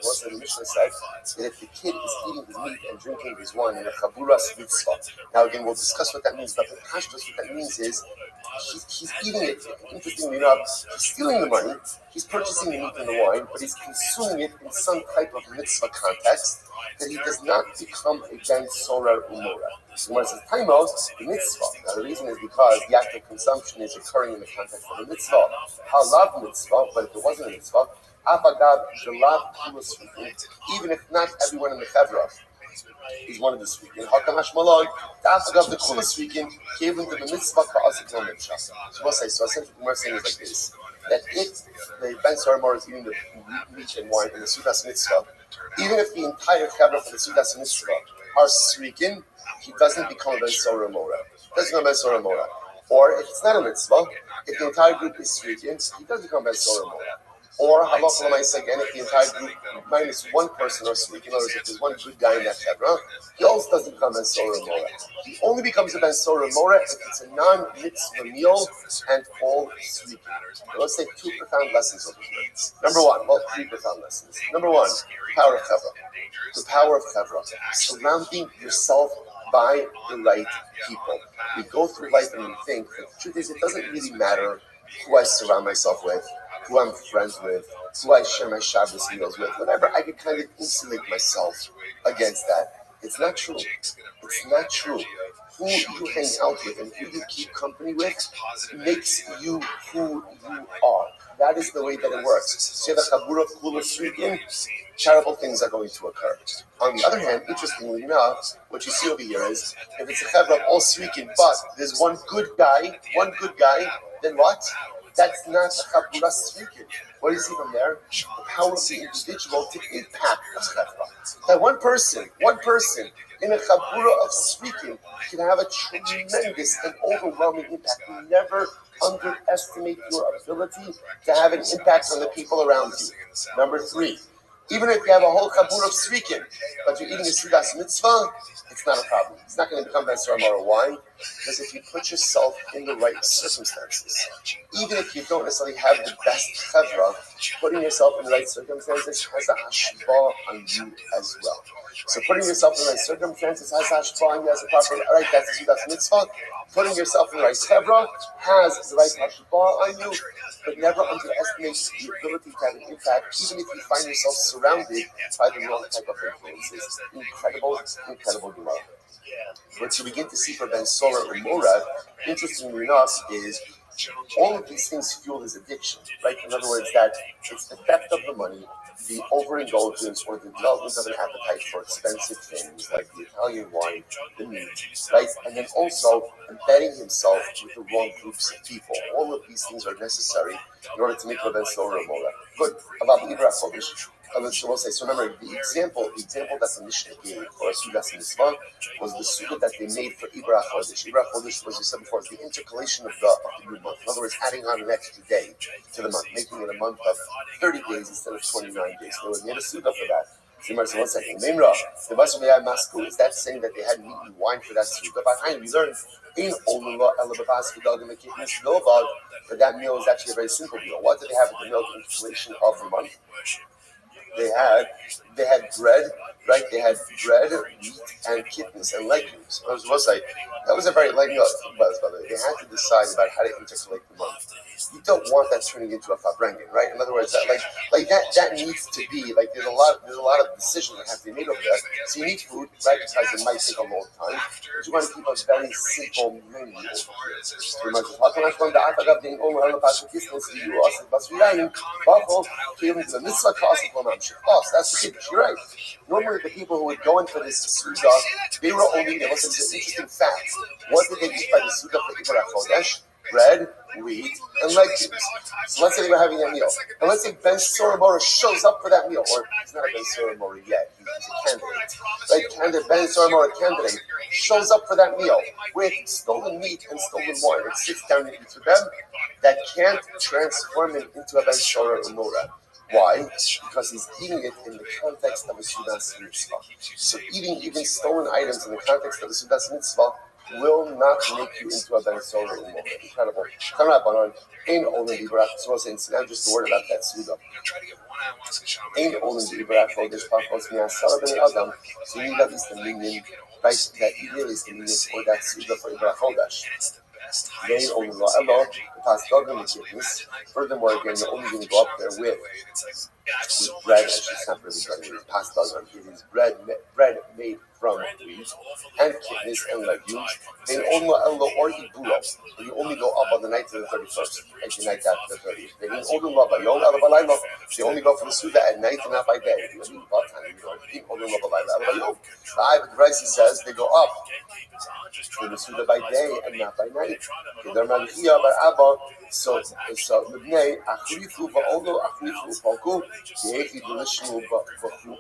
E: Also, the Mishnah said that if the kid is eating his meat and drinking his wine in a chaburas mitzvah. Now again, we'll discuss what that means, but the pashtus, what that means is he's eating it. Interestingly enough, he's stealing the money, he's purchasing the meat and the wine, but he's consuming it in some type of mitzvah context that he does not become a ben sorar umora. So when it says taimos, the mitzvah. Now the reason is because the act of consumption is occurring in the context of a mitzvah. Halav mitzvah, but if it wasn't a mitzvah, afagav shalav kulos, even if not everyone in the chevra is one of the speaking. Hakamash Malon, the afagav the kulos speaking, gave into the mitzvah ka'asik no mitzvah. So essentially what we're saying is like this, that if the ben sorar umora is eating the meat and wine in the sudas mitzvah, even if the entire chevra for the sudas mitzvah are srikin, he doesn't become a ben sorar umora. Doesn't become a ben sorar umora. Or if it's not a mitzvah, if the entire group is srikin, he doesn't become ben sorar umora. Or halacha l'maisa again, if the entire group minus one person are srikin, in other words, if there's one good guy in that chevra, he also doesn't become ben sorar umora. He only becomes a ben sorar umora if it's a non-mitzvah meal and all srikin. Let's take two profound lessons over here. Number one, well, three profound lessons. Number one, the power of chevra. The power of chevra. Surrounding yourself by the right people. We go through life and we think that the truth is it doesn't really matter who I surround myself with, who I'm friends with, who I share my Shabbos meals with, whatever. I can kind of insulate myself against that. It's not true. It's not true. Who you hang out with and who you keep company with makes you who you are. That is the way that it works. So the chabura of kula shrikin, terrible things are going to occur. On the other hand, interestingly enough, what you see over here is, if it's a chabura of all shrikin, but there's one good guy, then what? That's not a chabura shrikin. What do you see from there? The power of the individual to impact the chabura. That one person in a chabura of shrikin can have a tremendous and overwhelming impact. You never underestimate your ability to have an impact on the people around you. Number three, even if you have a whole chabur of srikin, but you're eating a sudas mitzvah, it's not a problem. It's not going to become ben sorar umora. Why? Because if you put yourself in the right circumstances, even if you don't necessarily have the best chevra, putting yourself in the right circumstances has a hashpah on you as well. So putting yourself in the right circumstances has a hashpah on you as a proper, right, that's a sudas mitzvah. Putting yourself in the right chevra has the right hashpah on you, but never underestimate the ability to have an impact, even if you find yourself surrounded by the wrong type of influences. Incredible delight. What you begin to see for ben sorar umora, interestingly enough, is all of these things fuel his addiction, right? In other words, that it's the theft of the money, the overindulgence or the development of an appetite for expensive things like the Italian wine, the meat, right? And then also embedding himself with the wrong groups of people. All of these things are necessary in order to make a ben sorar umora. Good. About the Ibra Chodesh. So remember, the example that the Mishnah gave for a Sudas Mitzvah was the Suda that they made for Ibra Chodesh. Ibra Chodesh, as you said before, is the intercalation of the new month. In other words, adding on an extra day to the month, making it a month of 30 days instead of 29 days. So they made a Suda for that. So one second. Memra, the Basumaya Masku, is that saying that they had meat and wine for that Suda? By the time we learned in Olula Elabas Vidal that that meal is actually a very simple meal. What did they have at the meal intercalation of the month? They had bread, right? They had bread, meat, and kittens and legumes. That was a very light meal. By the way, they had to decide about how to intercalate the month. You don't want that turning into a fabrengen, right? In other words, that needs to be like there's a lot of decisions that have to be made over there. So you need food, right? Because it might take a long time. But you want to keep a very simple menu. Oh, so that's the kiddush. You're right. Normally, the people who would go in for this suda, they were only eating. Listen to this interesting fact. What did they eat by the suda for Ibra Chodesh? Bread, wheat, and legumes. So let's say they were having that meal. And let's say ben sorar umora shows up for that meal. Or he's not a ben sorar umora yet. He's a candidate. Ben sorar umora candidate shows up for that meal with stolen meat and stolen wine. It sits down and eats with them. That can't transform him into a ben sorar umora. Why? Because he's eating it in the context of a Sudas mitzvah. So eating even stolen items in the context of a Sudas mitzvah will not make you into a Ben Sora Umora. Incredible. Come up on Ain Olim Bibarak. So it's now just a word about that Suda. Ain Olim Bibarak Chodesh Pachos Miasara B'nei Adam. So you need at least a million, right? That really is the million for that Suda for Ibarak Chodesh. Ain Olim La'elo, the Pasdogim and Kidneys. Furthermore, again, you're only going to go up there with bread. Actually, it's not really bread, it's Pasdogim. It is bread made from wheat and kidneys and legumes. They only or iburo. You only go up on the night of the 31st, and the night after the 30th. They didn't only go by yom alabalayla. They only go for the suda at night and not by day. But the Raisi says they go up for the suda by day and not by night. So Libnei Achrifu va'odo Achrifu Palku Yehi Delishnu Ba'chu.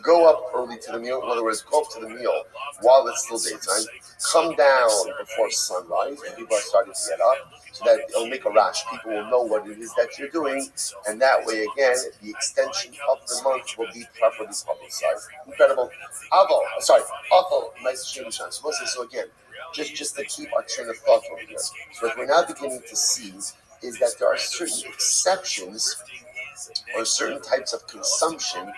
E: Go up early to the meal. In other words, go up to the meal while it's still daytime. Come down before sunrise when people are starting to get up, so that it'll make a rash. People will know what it is that you're doing, and that way, again, the extension of the month will be properly publicized. Incredible. Aval, nice change. So again, just to keep our train of thought over here. So what we're now beginning to see is that there are certain exceptions or certain types of consumption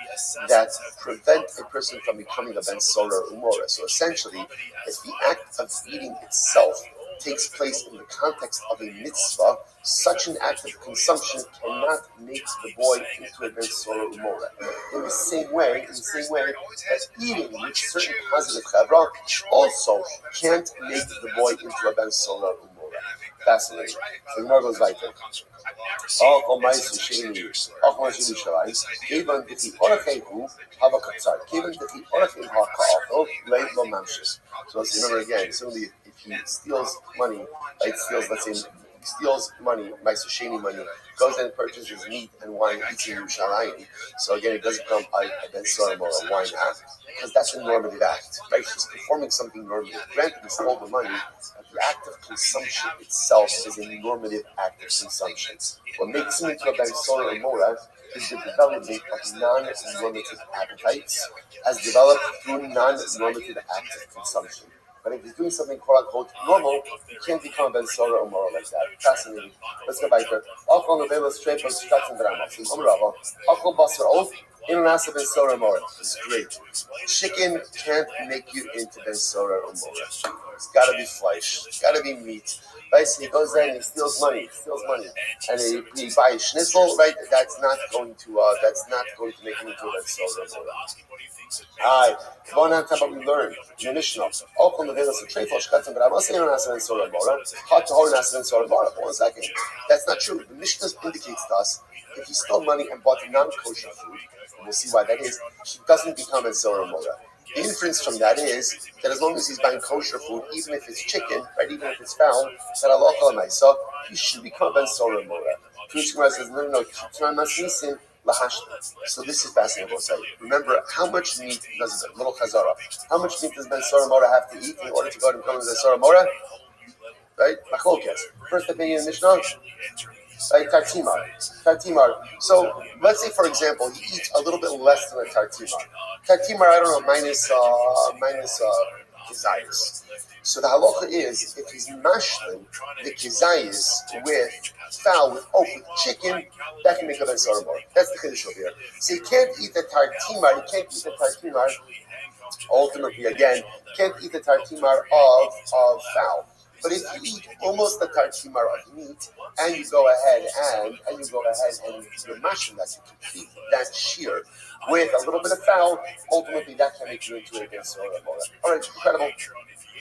E: that prevent a person from becoming a Ben Sora Umora. So essentially, if the act of eating itself takes place in the context of a mitzvah, such an act of consumption cannot make the boy into a Ben Sora Umora. In the same way, that eating with certain positive chavra also can't make the boy into a Ben Sora Umora. Fascinating. So the Gemara goes right there. So let's remember again, similarly, if he steals money, right, steals money, Maisusheni money, goes and purchases meat and wine, eats in Yerushalayim. So again, it doesn't become a Ben Sora or a wine act, because that's a normative act, right? He's performing something normative. Granted, he stole the money, but the act of consumption itself is a normative act of consumption. What makes him into a Ben Sora or Mora is the development of non-normative appetites as developed through non-normative acts of consumption. But if he's doing something quote unquote normal, he can't become a Ben Sora or Mora like that. Fascinating. Let's go back there. This is great. Chicken can't make you into Ben Sora or Mora. It's got to be flesh. It's got to be meat. Right? So he goes there and he steals money, and he buys a schnitzel. Right? That's not going to make him into a Ben Sora or Mora. Alright, one on top of we learn in the Mishnah. All from the Vedas of Trefosh Katzim, but I must say you're not saying Sora Mora. Hard to hold not saying Sora Mora. 1 second. That's not true. The Mishnah indicates to us if he stole money and bought non-kosher food, and we'll see why that is, he doesn't become a Sora Mora. The inference from that is that as long as he's buying kosher food, even if it's chicken, right, even if it's fowl, that Allah Maisa, he should become Ben Sora Mora. Tushkumar says, no, so this is fascinating. Remember, how much meat does a little chazara? How much meat does Ben Sora Mora have to eat in order to go and become Ben Sora Mora? Right? Machlokes. First opinion in Mishnah. Right? Tartimar. So let's say, for example, he eats a little bit less than a tartimar. Tartimar, I don't know, minus kizayis. So the halacha is, if he's mashlim the kizayis with fowl, with chicken, that can make a Ben Sora Mora. That's the chiddush over here. So he can't eat the tartimar. Ultimately, again, can't eat the tartimar of fowl. But if you eat almost the tartimar of meat, and you go ahead and you're mashing that to complete that shear with a little bit of fowl, ultimately that can make you into a Ben Sora Mora. All right, incredible.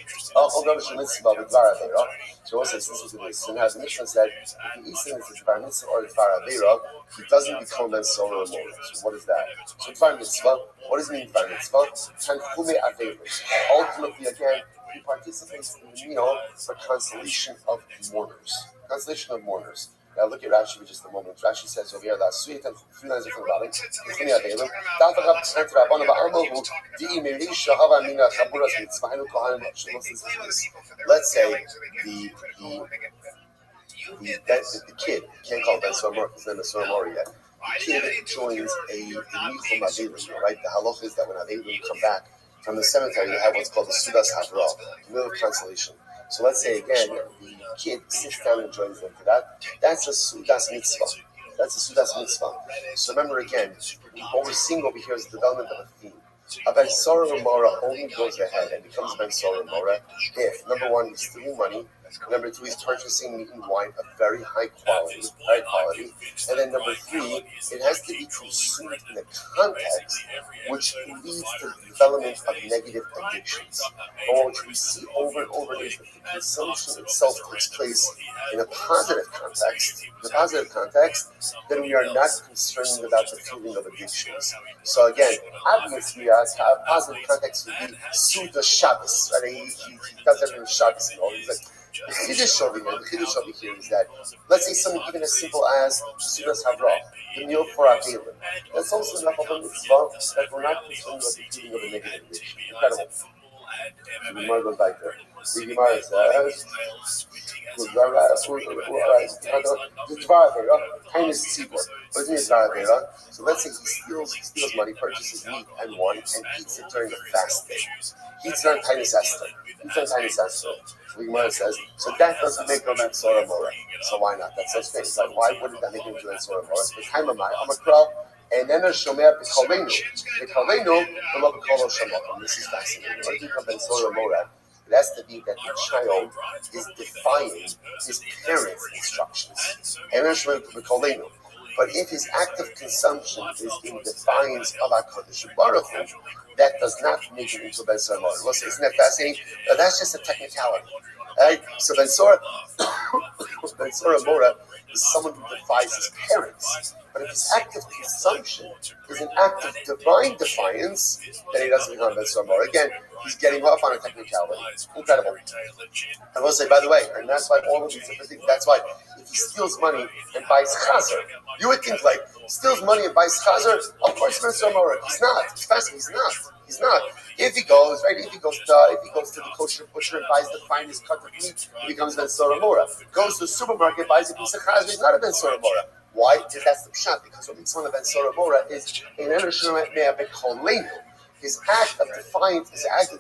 E: So also this is this. So now the Mishnah said if he eats it as a Dvar Mitzvah or a Dvar Avera, he doesn't become Ben Sora or Mora. So what is that? So Dvar Mitzvah, what does it mean Dvar Mitzvah? Tanchume Avera. Ultimately, again, he participates in the meal for consolation of mourners. Now look at Rashi for just a moment. Rashi says over here that sweet and 3 lines of the bottom. Let's say the kid, can't call Ben Sora Mora because his name is Sora Mora yet. The kid joins a Nichum Avelim, right? The halacha is that when Avelim come back from the cemetery, they have what's called the Sudas Havra, the meal of consolation. So let's say again, the kid sits down and joins them for that. That's a Sudas mitzvah. That's a Sudas mitzvah. So remember again, what we're seeing over here is the development of a theme. A Ben Sorah Mora only goes ahead and becomes Ben Sorah Mora if, number one, he's stealing money, number two, he's purchasing meat and wine of very high quality, and then number three, it has to be consumed in a context which leads to the development of negative addictions. Or what we see over and over is that the consumption itself takes place in a positive context. In a positive context, then we are not concerned about the feeling of addictions. So again, obviously, a positive context would be Suda Shabbos. Right? He does everything with Shabbos and all. He's like, the chiddush over here is that, let's say something even as simple as Sudas Havra, the meal for Avelim. That's also enough of a mitzvah that we're not concerned with the feeling of a negative addiction. Incredible. The Gemara goes back there. The Gemara says, so let's say he steals money, purchases meat and wine, and eats it during the fast day. He eats it on Tainus Esther. The Gemara says, so that doesn't make him Ben Sorah Mora. So why not? That's so strange. Like, why wouldn't that make him Ben Sorah Mora? The time of my Amakra, and then a Shomer B'Kolenu. B'Kolenu, the Lo B'Kolo Shemot. This is fascinating. In order to become Ben Sorah Mora, it has to be that the child is defying his parents' instructions. And then Shomer B'Kolenu. But if his act of consumption is in defiance of HaKadosh Baruch Hu, that does not make him into Ben Sorah Mora. Isn't that fascinating? Now, that's just a technicality. Right? So Ben Sorah Mora is someone who defies his parents. But if his act of consumption is an act of divine defiance, then he doesn't become Ben Sorah Mora. Again, he's getting off on a technicality. Incredible. I will say, by the way, and that's why all of these different things, that's why if he steals money and buys chazer, you would think like, steals money and buys chazer, of course Ben Sorah Mora. He's not. It's fascinating. He's not. If he goes to the kosher butcher and buys the finest cut of meat, he becomes Ben Sorah Mora. Goes to the supermarket, buys a piece of chazer, he's not a Ben Sorah Mora. Why? Because that's the pshat. Because what makes one of Ben Sorah Mora is his act of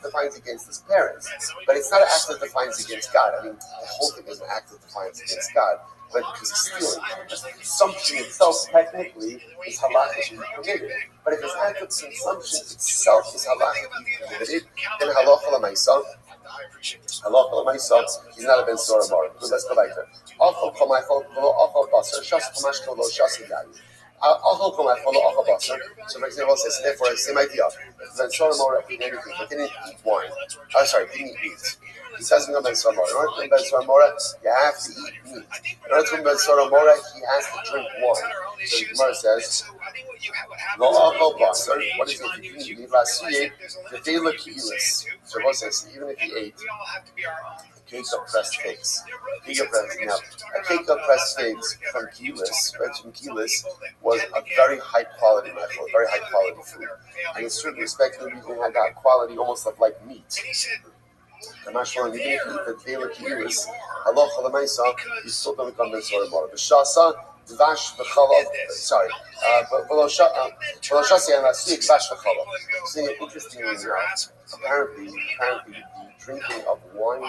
E: defiance against his parents, but it's not an act of defiance against God. I mean, the whole thing is an act of defiance against God, but because he's stealing. Just the consumption itself technically is halachically prohibited. But if his act of consumption itself is halachically prohibited, then halacha l'maisa, he's not a Ben Sorah Mora. Let's go back there. So for example, it says, therefore, same idea. If Ben Sorah Mora ate anything, but didn't eat wine. Didn't eat meat. He doesn't become Ben Sorah Mora. In order to become Ben Sorah Mora, you have to eat meat. In order to become Ben Sorah Mora, he has to drink wine. So the Gemara says, Lo achal basar. What is it? If you eat lasiyeh, the daily kilos. So what says, even if he ate a cake of pressed figs. A cake of pressed figs from Kilis, was a very high quality metal, a very high quality food. And in certain respects, the reason had that quality almost of like meat. I'm not sure even if you eat the daily kilos, halacha l'maisa, you still don't become Ben Sorah Mora. B'shasa, dvash v'chalav, v'loshasi and lasui dvash v'chalav. So interestingly enough, apparently the drinking of wine, of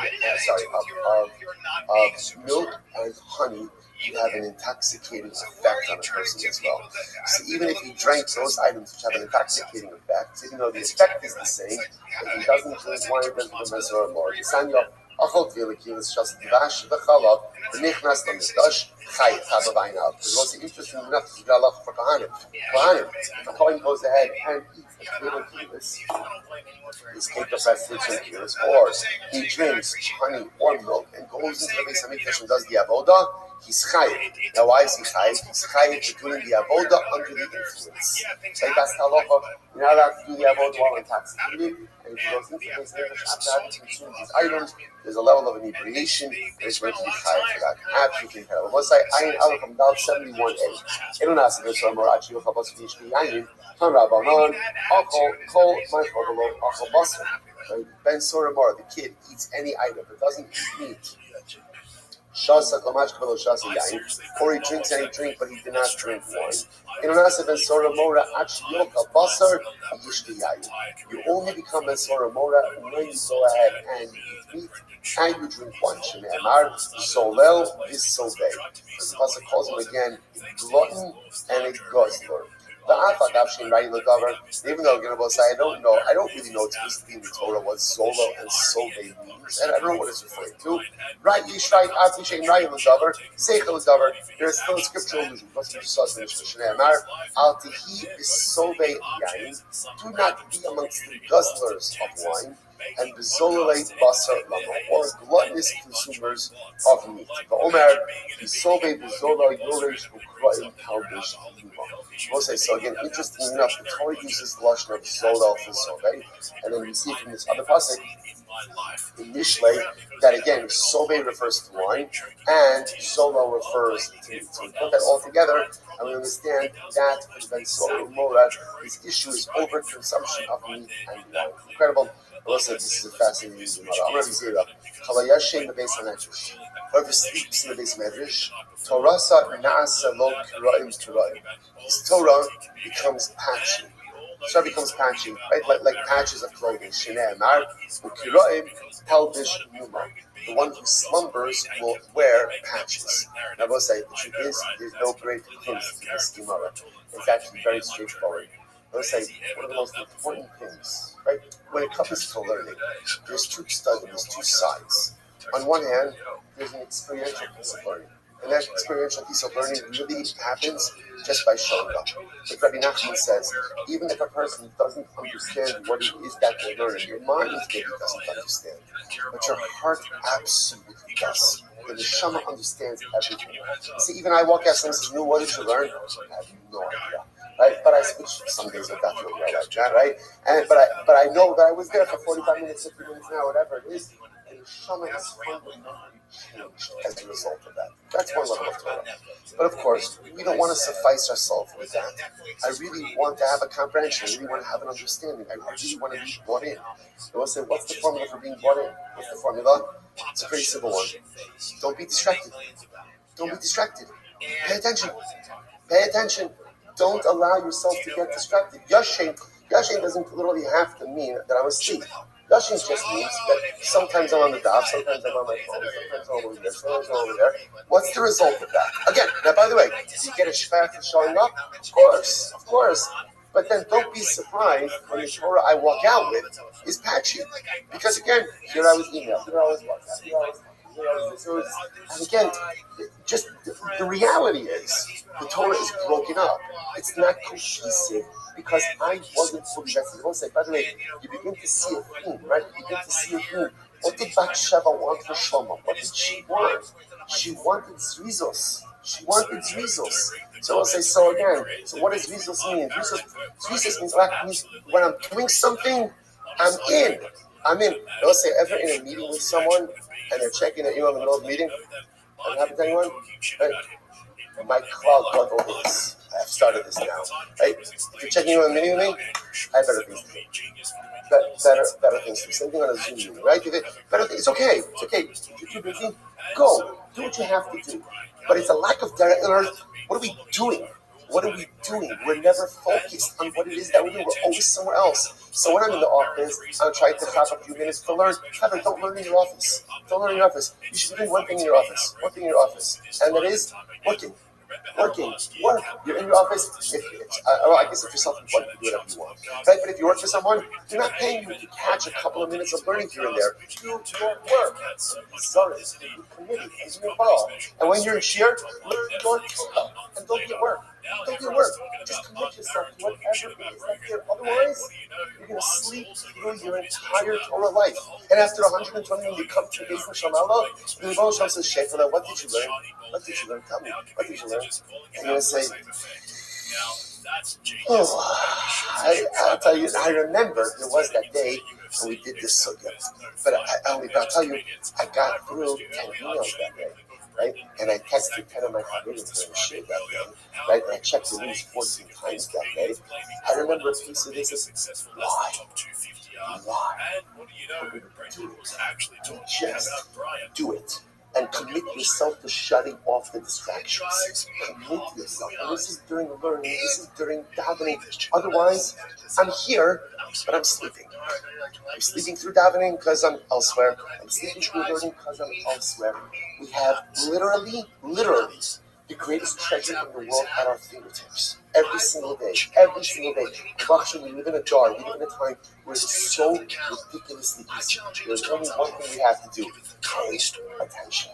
E: milk and honey can have an intoxicating effect on a person as well. So even if he drank those items which have an intoxicating effect, even though the effect is the same, if he doesn't drink wine, it doesn't become Ben Sorah Mora. Because what's interesting enough is you got for Kohanim. If a Kohen goes ahead and eats a little kilos, his cake of pressed figs and kilos, or he drinks honey or milk and goes into the Beis Hamikdash and does the avodah, he's chayiv. Now, why is he chayiv? He's chayiv to doing the avodah under the influence. So that's the halacha. You're not allowed to do the avodah while intoxicated. And if he goes into the Beis Hamikdash after having consumed these items, there's a level of inebriation, and it's going to be chayiv for that. Absolutely incredible. Let's say Ayin Aleph from Dal 71a. Elunas Ben Sorah Mora Achi Yochabas V'Yishki Ayin Han Rabbanon Achol Kol Ma'Chovelo Achol Basar. Ben Sorah Mora, the kid eats any item, but doesn't eat meat. Shasa Kamach Kabalo Shasa Yain, or he drinks any drink, but he did not drink wine. In Anasa Ben Sora Mora, Achioka Basar, Yishti Yain. You only become Ben Sora Mora when you go ahead and eat meat and you drink wine. Shneemar, Solel is Sobei. The Pasuk calls him again a glutton and a guzzler. The Afak Avshin Rai Lagavar, even though I'm going to say I don't really know explicitly in the Torah what Zolo and Sobei means, and I don't know what it's referring to. Right, Yishrayt Afishin Rai Lagavar, Seichel Lagavar, there is still a scriptural allusion. What's the Shas Shneemar? Al Tihi is Sobei Yain. Do not be amongst the guzzlers of wine. And bezololate basar lama, or gluttonous consumers of meat. The Omer, Bisobe bezola yoresh ukraim kalbish lima. We'll say, so again, interesting enough, the Torah uses the lashon of zola for sobe, and then we see from this other pasuk in Mishlei that again, sobe refers to wine, and zola refers to meat. So we put that all together, and we understand that for the Ben Sora Mora, his issue is overconsumption of meat and wine. Incredible. Listen, this is a fascinating Gemara. I'm Rabbi Zera. Chalayashe in the base of Medrash. Whoever sleeps in the base of Medrash, Torasa Nasa Lo Kiraim Kiraim. His Torah becomes patchy. His Torah becomes patchy, right? Like patches of clothing. Shinei Amar, Kiraim Talbish Numa. The one who slumbers will wear patches. Now, I will say, the truth is, there's no great clues to this Gemara. It's actually very straightforward. Let's say one of the most important things, right? When it comes to learning, there's two sides. On one hand, there's an experiential piece of learning. And that experiential piece of learning really happens just by showing up. Like Rabbi Nachman says, even if a person doesn't understand what it is that they're learning, your mind maybe doesn't understand, but your heart absolutely does. The neshama understands everything. You see, even I walk out and says, what did you learn? I have no idea. Right, but I switch some days with that feeling like that, right? And but I know that I was there for 45 minutes, 50 minutes now, whatever it is. And the Shama is fundamentally changed as a result of that. That's one level of Torah. But of course, we don't want to suffice ourselves with that. I really want to have a comprehension. I really want to have an understanding. I really want to be brought in. I will say, what's the formula for being brought in? What's the formula? It's a pretty simple one. Don't be distracted. Don't be distracted. Pay attention. Pay attention. Don't allow yourself to get distracted. Yashin doesn't literally have to mean that I'm asleep. Yashin just means that sometimes I'm on the daf, sometimes I'm on my phone, sometimes I'm over here, sometimes I'm over there. What's the result of that? Again, now by the way, do you get a shvach for showing up? Of course. But then don't be surprised when the Torah I walk out with is patchy. Because again, here I was emailed, here I was WhatsApp, here I was. And again, just the reality is the Torah is broken up. It's not cohesive because I wasn't fully vested. I will say, by the way, you begin to see a theme, right? You begin to see a theme. What did Bathsheba want for Shlomo? What did she want? She wanted Zrizos. So I'll say, so again, so what does Zrizos mean? Zrizos means when I'm doing something, I'm in. I'll say, ever in a meeting with someone, and they're checking their email in the middle of the meeting. Hasn't happened to anyone? Right? My cloud got over this. I have started this now. Right? If you're checking email in the meeting with me, I have better things to do. Better things to do. Same thing on a Zoom meeting, right? It's okay. If you're too busy, go. Do what you have to do. But it's a lack of direct earth. What are we doing? We're never focused on what it is that we're doing. We're always somewhere else. So when I'm in the office, I'm trying to have a few minutes to learn. Don't learn in your office. You should be doing one thing in your office. And that is working. Work. You're in your office. I guess if you're self-employed, you can do whatever you want. Right? But if you work for someone, they're not paying you to catch a couple of minutes of learning here and there. Do your work. Sorry, be committed. Be involved. And when you're in shir, learn your Torah. And don't get work. Just commit yourself to whatever it is that's there. Otherwise, you're going to sleep through your entire Torah life. And after 120, when you come to the base of Shamalah, the Rebbe Shem says, Shefala, what did you learn? Tell me, what did you learn? And you're going to say, I'll tell you, I remember there was that day when we did this sugya. But I'll tell you, I got through 10 emails that day. Right? And I texted 10 of my committees during shit that day. Right? And I checked the news 14 times that day. I remember a piece of this. Why? Do it. Just do it. and commit yourself to shutting off the distractions. Commit yourself. And this is during learning, this is during davening. Otherwise, I'm here, but I'm sleeping. I'm sleeping through davening because I'm elsewhere. I'm sleeping through learning because I'm elsewhere. We have literally, the greatest treasure in the world at our fingertips. Every single day. Actually, we live in a jar. We live in a time where it's so ridiculously easy. There's only one thing we have to do. Pay attention.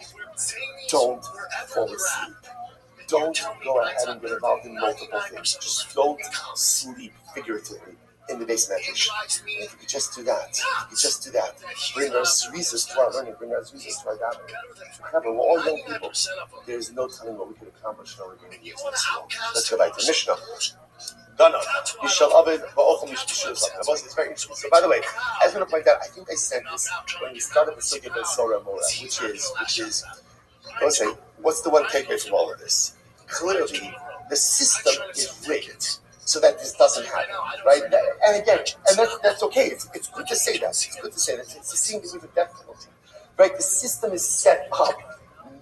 E: Don't fall asleep. Don't go ahead and get involved in multiple things. Just don't sleep figuratively in the base medrash. And if you could just do that, bring our zrizas to our learning, bring our zrizas to our davening. Remember, we're all young people. There's no telling what we could accomplish in our learning years in school. Let's go back to Mishnah. Ganav, Mishal Abed, Va'ochel Mishal Abed. It's very interesting. So, by the way, I was going to point out, I think I said this when we started the Sugya Ben Sora Mora, which is, let's say, what's the one takeaway from all of this? Clearly, the system is rigged so that this doesn't happen, right? And again, and that's okay. It's good to say that. It's good to say that. It's the same with the death penalty, right? The system is set up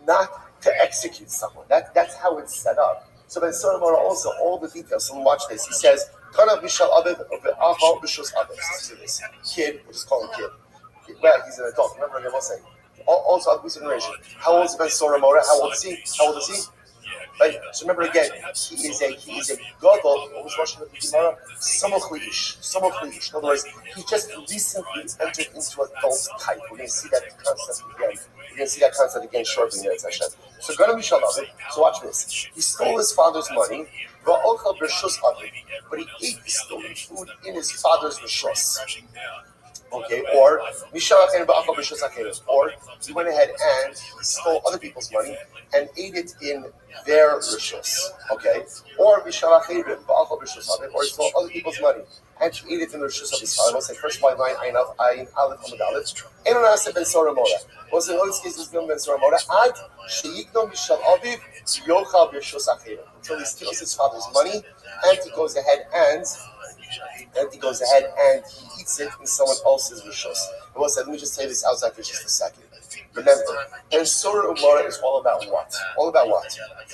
E: not to execute someone. That's how it's set up. So Ben Sora Mora also, all the details. So watch this. He says, "Kanav Mishal Abed Aval B'Shus Abed." Listen to this. Kid, we'll just call him kid. Well, he's an adult. Remember, I will say. Also, I'll consideration. How old is Ben Sora Mora? How old is he? Right? So remember again, he is a gadol. What was Russian with the Gemara? Samoch leish. In other words, he just recently entered into adult type. We're going to see that concept again shortly in the session. So Ganav Mishal Abed. So watch this. He stole his father's money. Va'ochel b'reshus Abed. But he ate the stolen food in his father's reshus. Okay, or he went ahead and he stole other people's money and ate it in their rishus. Okay, or he stole other people's money and he ate it in the rishus of his father. We'll say first line, Ayin Aleph Amud Aleph. Enon Asa Ben Sora Mora. We'll say all these cases Ben Sora Mora. Ad Sheikno Mishal Aviv Yochal B'Rishus Achiv. Until he steals his father's money and he goes ahead and he eats it in someone else's rishus. Let me just say this outside for just a second. Remember, Ben Sora Umara is all about what?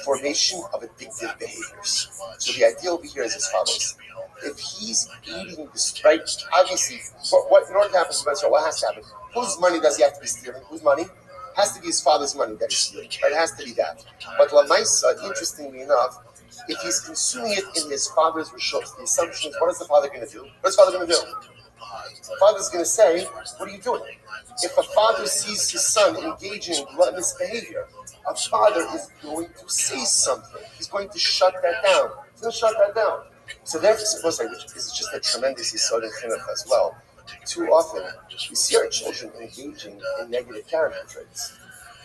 E: Formation of addictive behaviors. So the idea over here is as follows. If he's eating this, right, obviously, what in order to happen to Ben Sora, what has to happen? Whose money does he have to be stealing? Whose money? Has to be his father's money that he's stealing. Right? It has to be that. But Lamaisa, interestingly enough, if he's consuming it in his father's rishos, the assumption is, what is the father going to do? The father's going to say, what are you doing? If a father sees his son engaging in gluttonous behavior, a father is going to say something. He's going to shut that down. So therefore, which is just a tremendous yisod in chinuch as well. Too often, we see our children engaging in negative character traits.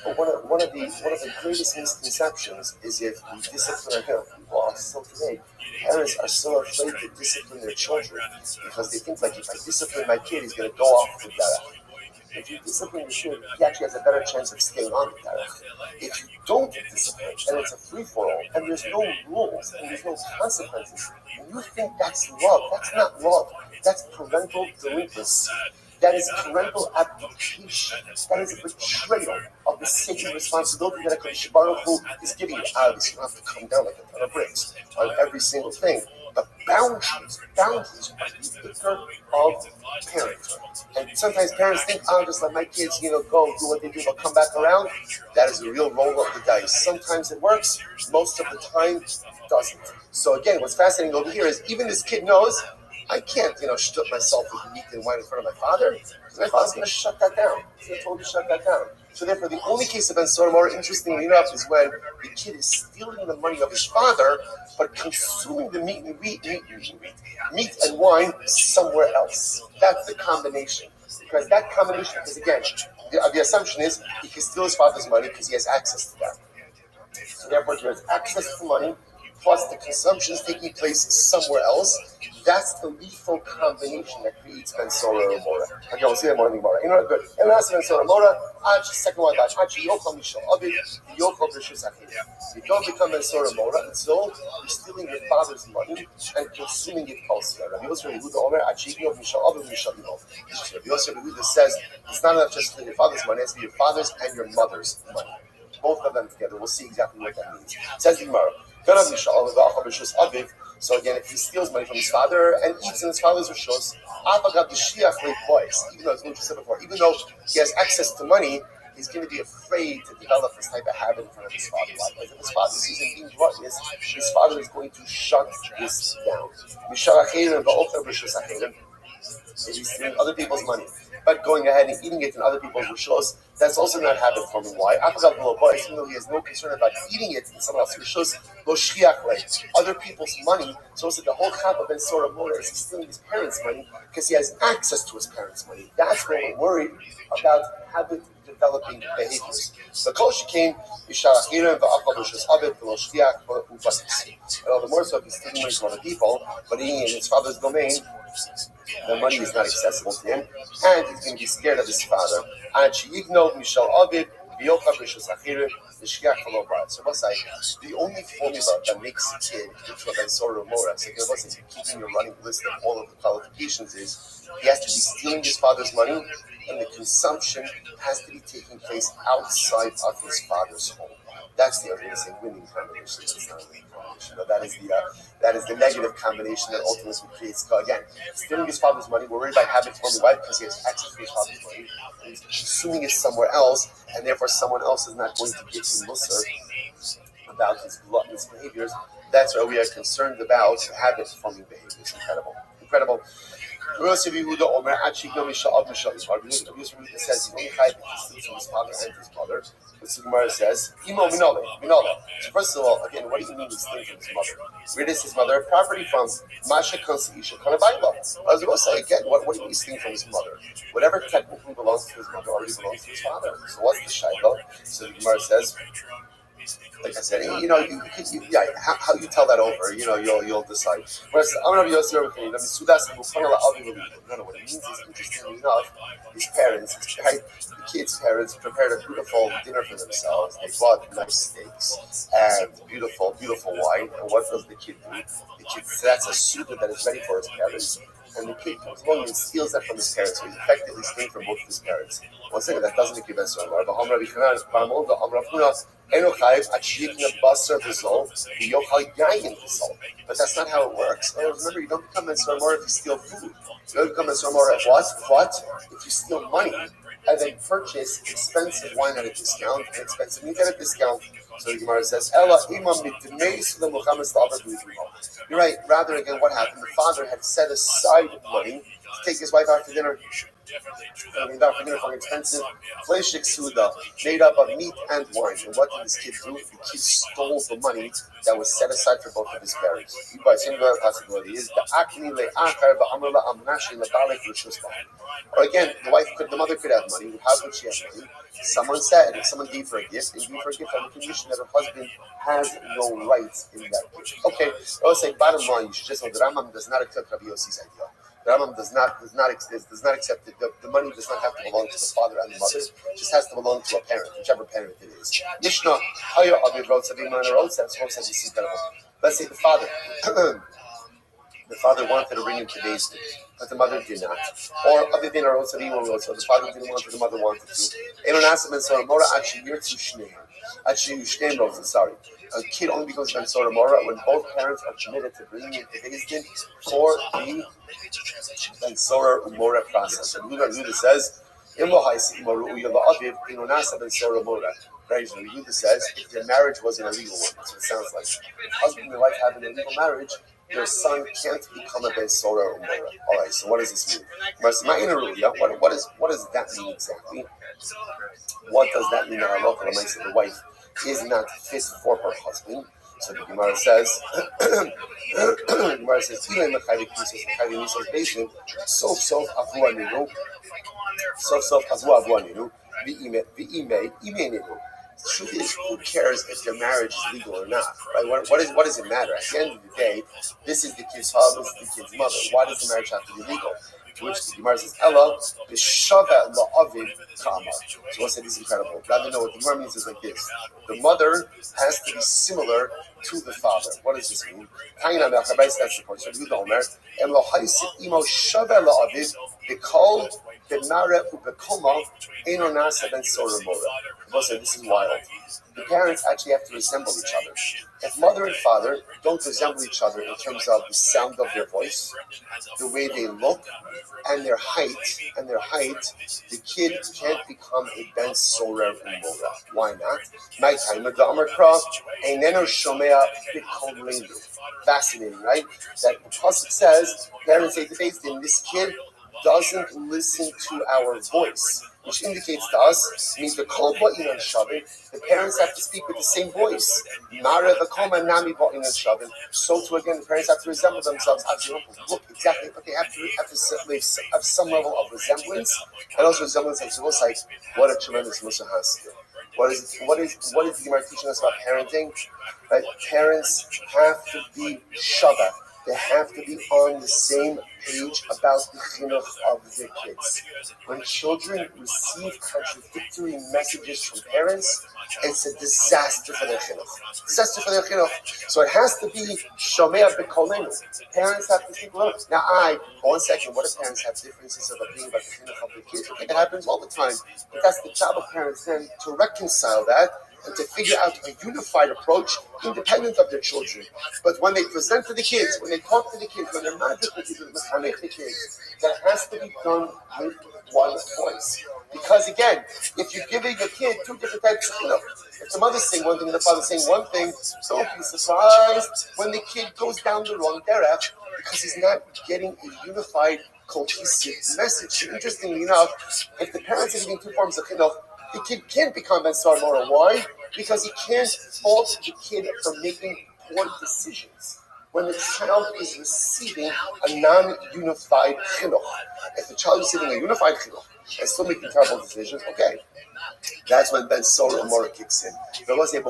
E: But one of the greatest misconceptions is if we discipline our people. Still today, parents are so afraid to discipline their children because they think like if I discipline my kid, he's going to go off the derech. If you discipline your kid, he actually has a better chance of staying on the derech. If you don't discipline, and it's a free-for-all, and there's no rules, and there's no consequences, and you think that's love, that's not love. That's parental delinquency. That is parental abdication. That is a betrayal of the sacred responsibility that HaKadosh Baruch Hu is giving you. Obviously, you don't have to come down like a ton of bricks on every single thing. The boundaries are the picture of parenthood. And sometimes parents think, I'll just let my kids, go do what they do, they'll come back around. That is a real roll of the dice. Sometimes it works, most of the time it doesn't. So again, what's fascinating over here is even this kid knows, I can't, strip myself with meat and wine in front of my father, because my father's going to shut that down. He's going to totally shut that down. So therefore, the only case of Ben Sora, more interestingly enough, is when the kid is stealing the money of his father, but consuming the meat and wine somewhere else. That's the combination. Because again, the assumption is he can steal his father's money because he has access to that. So therefore, he has access to money, plus the consumption is taking place somewhere else. That's the lethal combination that creates Ben Sora or Mora. Okay, we'll see that more in the Gemara. Good. And last Ben Sora Mora, second one, Yochal Mishal Aviv, Yochal B'Rishus Achiv. You don't become Ben Sora Mora until you're stealing your father's money and consuming it elsewhere. Rabbi Yehuda Omer, Mishal Aviv, Mishal Imo. Rabbi Yosef Yehuda says it's not enough just to your father's money; it has to be your father's and your mother's money, both of them together. We'll see exactly what that means. Says the Gemara. So again, if he steals money from his father and eats in his father's rishos, even though, as we said before, even though he has access to money, he's going to be afraid to develop this type of habit in front of his father. Why? Because if his father sees him being gluttonous, his father is going to shut this down. If he's stealing other people's money, but going ahead and eating it in other people's rishos, that's also not habit forming. Why? Even though he has no concern about eating it in someone else's rishos, other people's money. So it's like the whole chap ben Sora Mora is stealing his parents' money because he has access to his parents' money. That's where we're worried about habit developing behaviors. The kol shekain yisharachira v'achal b'shus avid v'lo shliach u'patis. And all the more so if he's stealing money from other people, but eating in his father's domain, the money is not accessible to him, and he's going to be scared of his father. And sheyigno mishal avid v'yochal b'shus achirim v'shliach v'lo b'rat. So what's like the only formula that makes a kid into a ben Sora Mora? So if you're keeping your running list of all of the qualifications, is he has to be stealing his father's money, and the consumption has to be taking place outside of his father's home. That's the winning combination. That's not a winning combination. That is the negative combination that ultimately creates. Again, stealing his father's money. We're worried about habit forming. Why? Because he has access to his father's money. And he's consuming it somewhere else, and therefore someone else is not going to give him musar about his gluttonous behaviors. That's why we are concerned about habit forming behaviors. Incredible. Yosef Yehuda Omer actually says he's only chayv if he steals from his father and his mother. But the Gemara says, Imo minole. So first of all, again, what do you mean he's stealing from his mother? Where does his mother property from? Masha Kansi Isha Kanabayla. As we will say again, what do you mean he's stealing from his mother? Whatever technically belongs to his mother already belongs to his father. So what's the shayla? So the Gemara says, like I said, how you tell that over, you'll decide. Whereas what it means is, interestingly enough, his parents, right? The kid's parents prepared a beautiful dinner for themselves. They bought nice steaks and beautiful wine. And what does the kid do? The kid sets a suitor that is ready for his parents. And the kid comes along and steals that from his parents. So he's effectively stealing from both of his parents. One second, that doesn't make you best one. But that's not how it works. Remember, you don't become a more if you steal food. You don't become a more if what? If you steal money and then purchase expensive wine at a discount and expensive meat at a discount. So the Gemara says, you're right. Rather, again, what happened? The father had set aside money to take his wife out to dinner. Out for dinner for an expensive fleshik suda made up of meat and wine. And what did this kid do? The kid stole the money that was set aside for both of his parents. By singular possibility is the or again, the mother could have money. How could she have money? Someone gave her a gift, and gave her a gift on the condition that her husband has no rights in that gift. Okay, I would say bottom line, you should just know the Rambam does not accept Rabbi Yossi's idea. The Rambam does not accept it. The money does not have to belong to the father and the mother. It just has to belong to a parent, whichever parent it is. Mishnah, Haya Aviv wrote something on her own sense. Let's say the father. The father wanted to bring him to Beis Din, but the mother did not. Or Avivin wrote something wrote, so the father didn't want to, the mother wanted to. A kid only becomes Ben Sora Mora when both parents are committed to bringing him to Beis Din for the Ben Sora Mora process. And Yehuda says, Yehuda says, if their marriage was an illegal one, that's what it sounds like. If husband and wife have an illegal marriage, their son can't become a Ben Sora or Mora. All right, so what does this mean? What does that mean exactly? What does that mean that the wife is not fit for her husband? So the Gemara says, the truth is, who cares if their marriage is legal or not? Right? What does it matter? At the end of the day, this is the kid's father, this is the kid's mother. Why does the marriage have to be legal? To which the Gemara says, Ella, b'shavet la'aviv ka'amar. So what's this incredible? Rather know what the Gemara means is like this. The mother has to be similar to the father. What does this mean? Taina me'achabais, that's the point. So Yehuda Omer, em lo ha'isik imo shavet la'aviv b'kol B'mara u'bekoma eino nasa ben sorah mora. This is wild. The parents actually have to resemble each other. If mother and father don't resemble each other in terms of the sound of their voice, the way they look, and their height, the kid can't become a ben sorah umora. Why not? My time the Amar Kra eineno shomea b'kol reinu. Fascinating, right? That the pasuk says, parents say to Beis Din, this kid doesn't listen to our voice, which indicates to us, means the kol ba'in on shavin, the parents have to speak with the same voice. Mara v'koma nami ba'in on shavin. So too again, the parents have to resemble themselves. Actually, don't look exactly, but they have to have some level of resemblance, and also resemblance of civil sight. What a tremendous Musa has here. What is the Gemara teaching us about parenting? Right? Parents have to be shava. They have to be on the same page about the chinuch of their kids. When children receive contradictory messages from parents, it's a disaster for their chinuch. So it has to be shomea b'kolenu. Parents have to think, look, now one second, what if parents have differences of opinion about the chinuch of their kids? I think it happens all the time. But that's the job of parents then to reconcile that and to figure out a unified approach independent of their children. But when they present to the kids, when they talk to the kids, when they're not just with the kids, that has to be done with one voice. Because again, if you're giving a kid two different types of, if the mother's saying one thing and the father's saying one thing, don't be surprised when the kid goes down the wrong direction because he's not getting a unified, cohesive message. Interestingly enough, if the parents are giving two forms of chinuch, the kid can't become Ben Sar Mora. Why? Because he can't fault the kid for making poor decisions when the child is receiving a non-unified chinuch. If the child is receiving a unified chinuch and still making terrible decisions, okay, that's when Ben Sar Mora kicks in. But what if